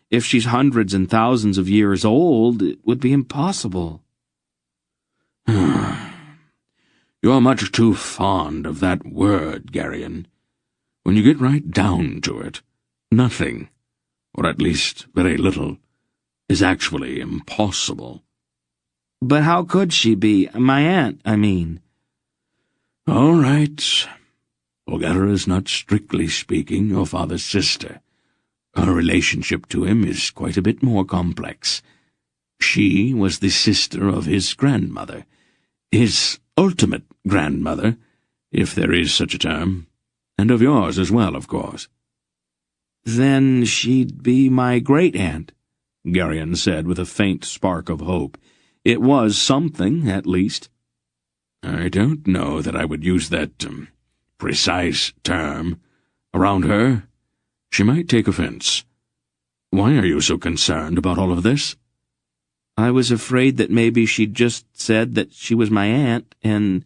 if she's hundreds and thousands of years old, it would be impossible." "You're much too fond of that word, Garion. When you get right down to it, nothing, or at least very little, is actually impossible." "But how could she be? My aunt, I mean." "All right. Bulgara is not strictly speaking your father's sister. Her relationship to him is quite a bit more complex. She was the sister of his grandmother, his ultimate grandmother, if there is such a term, and of yours as well, of course." "Then she'd be my great-aunt," Garion said with a faint spark of hope. It was something, at least. "I don't know that I would use that precise term. Around her, she might take offense. Why are you so concerned about all of this?" "I was afraid that maybe she'd just said that she was my aunt, and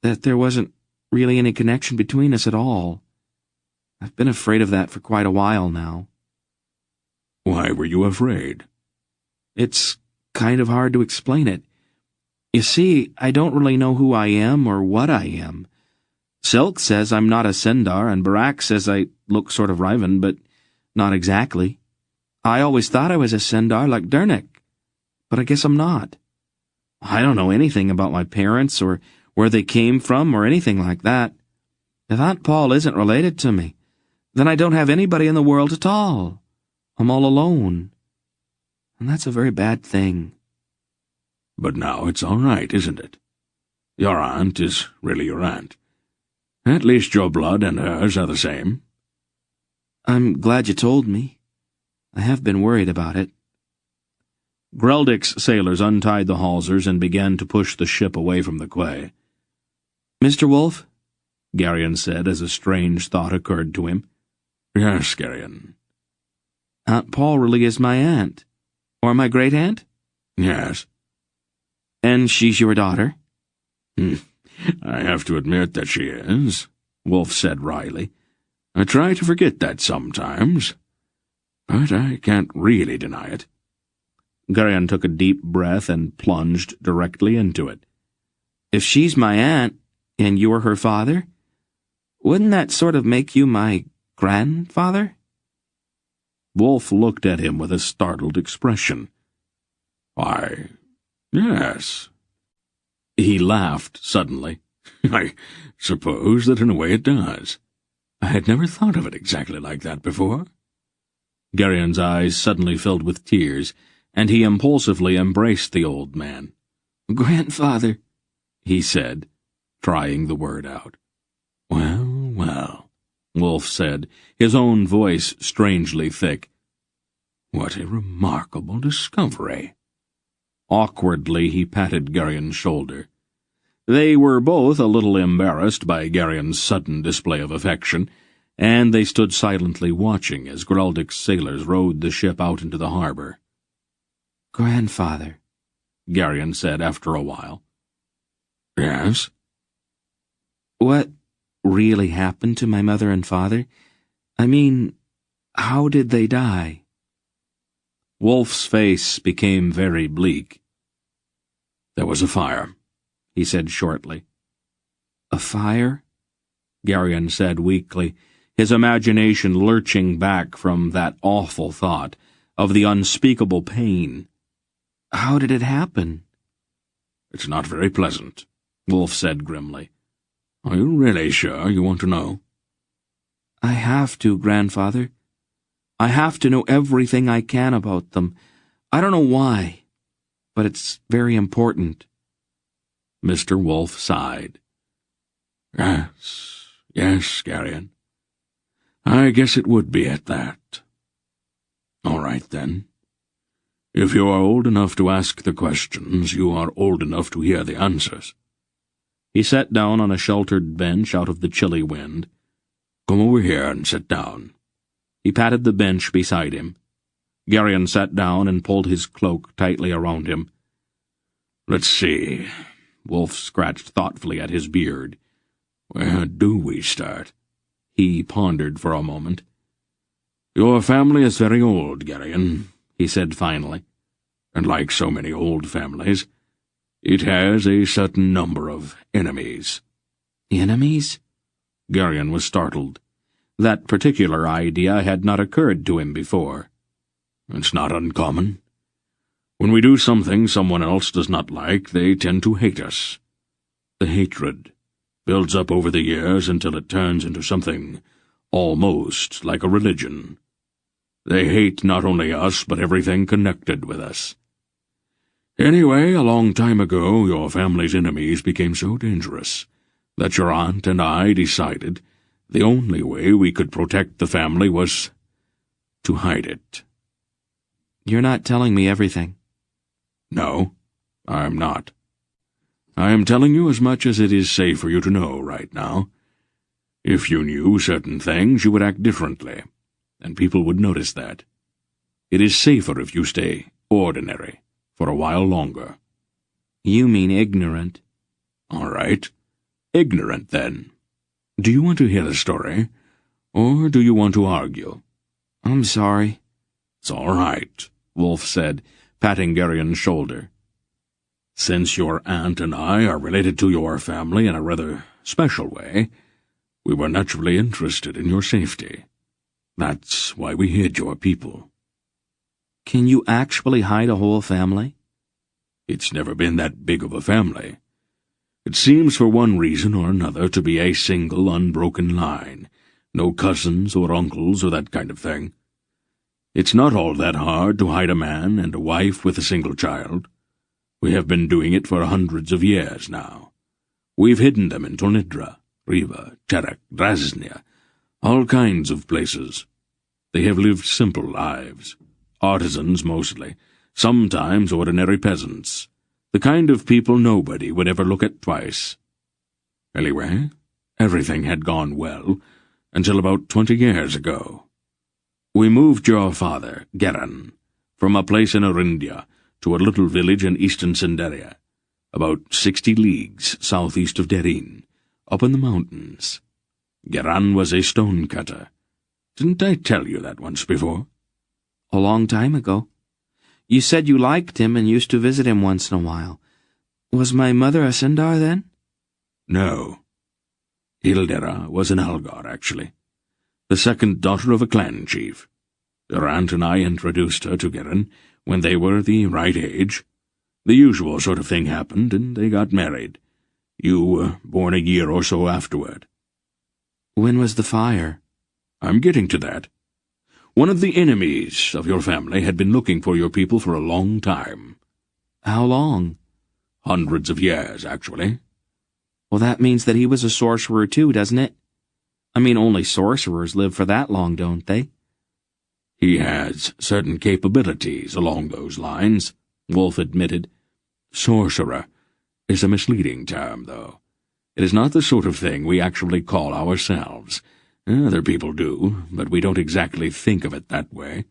that there wasn't really any connection between us at all. I've been afraid of that for quite a while now." "Why were you afraid?" It's kind of hard to explain it. You see, I don't really know who I am or what I am. Silk says I'm not a Sindar, and Barak says I look sort of Riven, but not exactly. I always thought I was a Sindar like Dernick, but I guess I'm not. I don't know anything about my parents or where they came from or anything like that. If Aunt Paul isn't related to me, then I don't have anybody in the world at all. I'm all alone. And that's a very bad thing. But now it's all right, isn't it? Your aunt is really your aunt. At least your blood and hers are the same. I'm glad you told me. I have been worried about it. Greldick's sailors untied the hawsers and began to push the ship away from the quay. Mr. Wolfe? Garion said as a strange thought occurred to him. Yes, Garion. Aunt Paul really is my aunt. Or my great-aunt? Yes. And she's your daughter? I have to admit that she is, Wolfe said wryly. I try to forget that sometimes, but I can't really deny it. Garion took a deep breath and plunged directly into it. If she's my aunt, and you're her father, wouldn't that sort of make you my grandfather? Wolfe looked at him with a startled expression. Why, yes. He laughed suddenly. I suppose that in a way it does. I had never thought of it exactly like that before. Garion's eyes suddenly filled with tears, and he impulsively embraced the old man. Grandfather, he said, trying the word out. Well, well, Wolfe said, his own voice strangely thick. What a remarkable discovery. Awkwardly he patted Garion's shoulder. They were both a little embarrassed by Garion's sudden display of affection, and they stood silently watching as Greldick's sailors rowed the ship out into the harbor. Grandfather, Garion said after a while. Yes? What really happened to my mother and father? I mean, how did they die? Wolfe's face became very bleak. There was a fire, he said shortly. A fire? Garion said weakly, his imagination lurching back from that awful thought of the unspeakable pain. How did it happen? It's not very pleasant, Wolfe said grimly. Are you really sure you want to know? I have to, Grandfather. I have to know everything I can about them. I don't know why, but it's very important. Mr. Wolfe sighed. Yes, Garion. I guess it would be at that. All right, then. If you are old enough to ask the questions, you are old enough to hear the answers. He sat down on a sheltered bench out of the chilly wind. Come over here and sit down. He patted the bench beside him. Garion sat down and pulled his cloak tightly around him. Let's see. Wolfe scratched thoughtfully at his beard. Where do we start? He pondered for a moment. Your family is very old, Garion, he said finally. And like so many old families, it has a certain number of enemies. Enemies? Garion was startled. That particular idea had not occurred to him before. It's not uncommon. When we do something someone else does not like, they tend to hate us. The hatred builds up over the years until it turns into something almost like a religion. They hate not only us, but everything connected with us. Anyway, a long time ago, your family's enemies became so dangerous that your aunt and I decided the only way we could protect the family was to hide it. You're not telling me everything. No, I'm not. I am telling you as much as it is safe for you to know right now. If you knew certain things, you would act differently, and people would notice that. It is safer if you stay ordinary for a while longer. You mean ignorant. All right. Ignorant, then. Do you want to hear the story, or do you want to argue? I'm sorry. It's all right, Wolfe said, patting Garion's shoulder. "Since your aunt and I are related to your family in a rather special way, we were naturally interested in your safety. That's why we hid your people." Can you actually hide a whole family? It's never been that big of a family. It seems for one reason or another to be a single unbroken line. No cousins or uncles or that kind of thing. It's not all that hard to hide a man and a wife with a single child. We have been doing it for hundreds of years now. We've hidden them in Tornidra, Riva, Cherak, Drasnia, all kinds of places. They have lived simple lives. Artisans mostly, sometimes ordinary peasants. The kind of people nobody would ever look at twice. Anyway, everything had gone well until about 20 years ago. We moved your father, Garion, from a place in Orindia to a little village in eastern Sindaria, about 60 leagues southeast of Derin, up in the mountains. Garion was a stone-cutter. Didn't I tell you that once before? A long time ago. You said you liked him and used to visit him once in a while. Was my mother a Sindar then? No. Ildera was an Algar, actually. The second daughter of a clan chief. Your aunt and I introduced her to Garion when they were the right age. The usual sort of thing happened, and they got married. You were born a year or so afterward. When was the fire? I'm getting to that. One of the enemies of your family had been looking for your people for a long time. How long? Hundreds of years, actually. Well, that means that he was a sorcerer too, doesn't it? I mean, only sorcerers live for that long, don't they? He has certain capabilities along those lines, Wolf admitted. Sorcerer is a misleading term, though. It is not the sort of thing we actually call ourselves. Other people do, but we don't exactly think of it that way.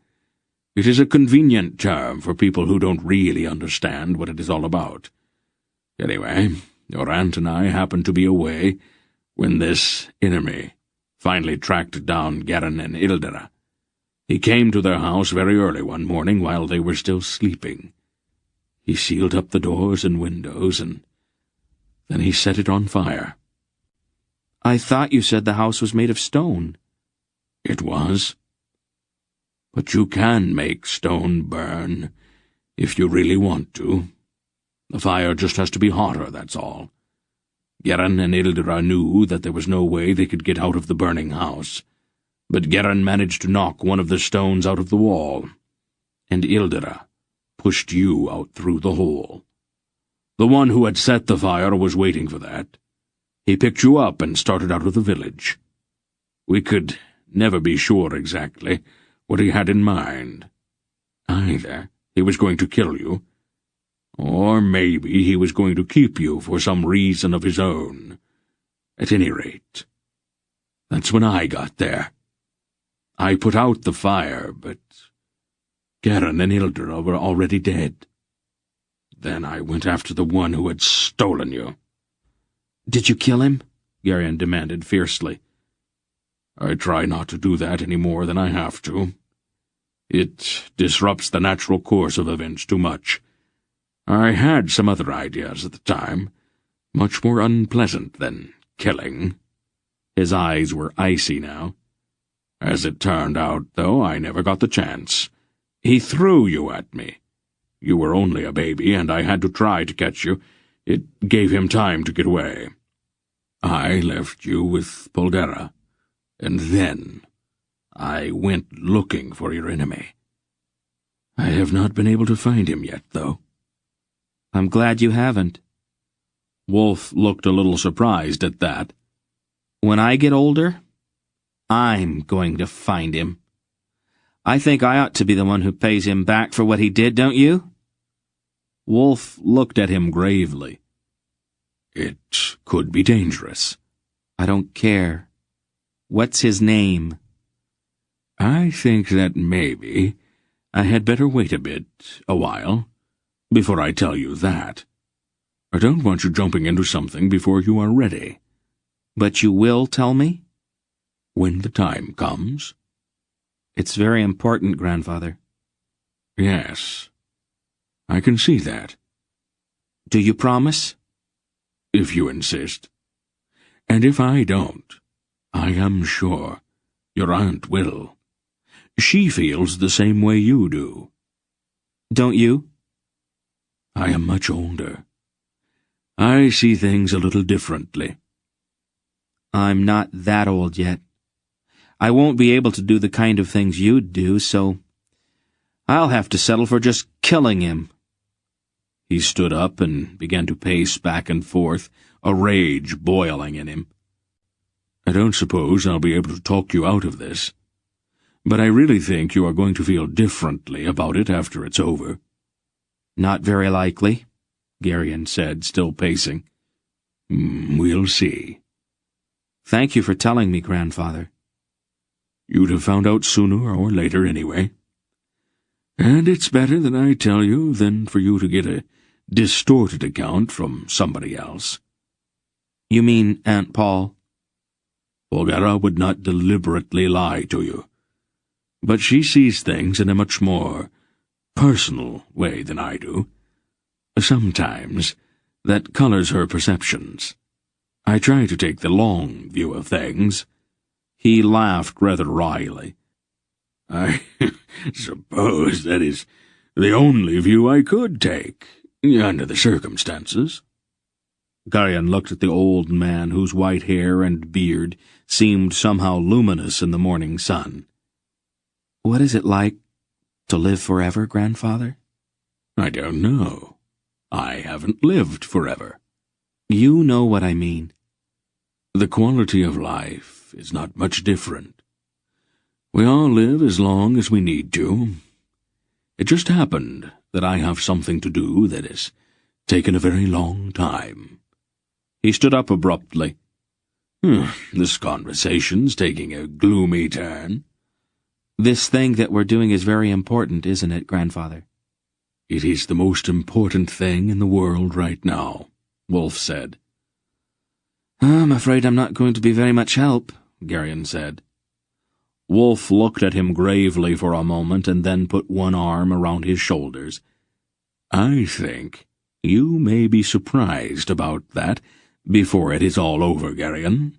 It is a convenient term for people who don't really understand what it is all about. Anyway, your aunt and I happened to be away when this enemy finally tracked down Garion and Ildera. He came to their house very early one morning while they were still sleeping. He sealed up the doors and windows, and then he set it on fire. I thought you said the house was made of stone. It was. But you can make stone burn, if you really want to. The fire just has to be hotter, that's all. Garion and Ildera knew that there was no way they could get out of the burning house, but Garion managed to knock one of the stones out of the wall, and Ildera pushed you out through the hole. The one who had set the fire was waiting for that. He picked you up and started out of the village. We could never be sure exactly what he had in mind. Either he was going to kill you, or maybe he was going to keep you for some reason of his own. At any rate, that's when I got there. I put out the fire, but Garion and Ildera were already dead. Then I went after the one who had stolen you. Did you kill him? Garion demanded fiercely. I try not to do that any more than I have to. It disrupts the natural course of events too much. I had some other ideas at the time, much more unpleasant than killing. His eyes were icy now. As it turned out, though, I never got the chance. He threw you at me. You were only a baby, and I had to try to catch you. It gave him time to get away. I left you with Polgara, and then I went looking for your enemy. I have not been able to find him yet, though. I'm glad you haven't. Wolf looked a little surprised at that. When I get older, I'm going to find him. I think I ought to be the one who pays him back for what he did, don't you? Wolf looked at him gravely. It could be dangerous. I don't care. What's his name? I think that maybe I had better wait a while, before I tell you that. I don't want you jumping into something before you are ready. But you will tell me? When the time comes. It's very important, Grandfather. Yes. I can see that. Do you promise? If you insist. And if I don't, I am sure your aunt will. She feels the same way you do. Don't you? I am much older. I see things a little differently. I'm not that old yet. I won't be able to do the kind of things you'd do, so I'll have to settle for just killing him. He stood up and began to pace back and forth, a rage boiling in him. I don't suppose I'll be able to talk you out of this, but I really think you are going to feel differently about it after it's over. Not very likely, Garion said, still pacing. We'll see. Thank you for telling me, Grandfather. You'd have found out sooner or later anyway. And it's better that I tell you than for you to get a distorted account from somebody else. You mean Aunt Paul? Belgariad would not deliberately lie to you, but she sees things in a much more personal way than I do. Sometimes that colors her perceptions. I try to take the long view of things. He laughed rather wryly. I suppose that is the only view I could take, under the circumstances. Garion looked at the old man, whose white hair and beard seemed somehow luminous in the morning sun. What is it like to live forever, Grandfather? I don't know. I haven't lived forever. You know what I mean. The quality of life is not much different. We all live as long as we need to. It just happened that I have something to do that has taken a very long time. He stood up abruptly. This conversation's taking a gloomy turn. This thing that we're doing is very important, isn't it, Grandfather? It is the most important thing in the world right now, Wolf said. I'm afraid I'm not going to be very much help, Garion said. Wolf looked at him gravely for a moment and then put one arm around his shoulders. I think you may be surprised about that before it is all over, Garion.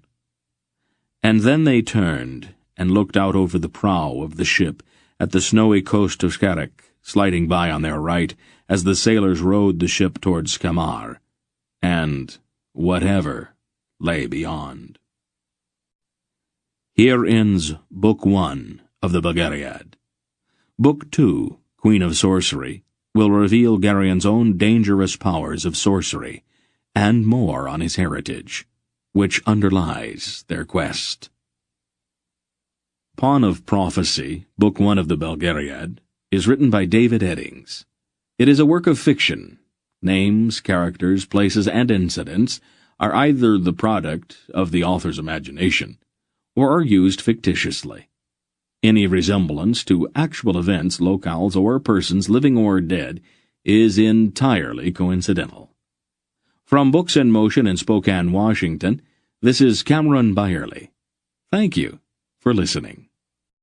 And then they turned and looked out over the prow of the ship at the snowy coast of Skarek, sliding by on their right as the sailors rowed the ship towards Skamar, and whatever lay beyond. Here ends Book 1 of the Belgariad. Book 2, Queen of Sorcery, will reveal Garion's own dangerous powers of sorcery, and more on his heritage, which underlies their quest. Pawn of Prophecy, Book 1 of the Belgariad, is written by David Eddings. It is a work of fiction. Names, characters, places, and incidents are either the product of the author's imagination, or are used fictitiously. Any resemblance to actual events, locales, or persons, living or dead, is entirely coincidental. From Books in Motion in Spokane, Washington, this is Cameron Byerly. Thank you for listening.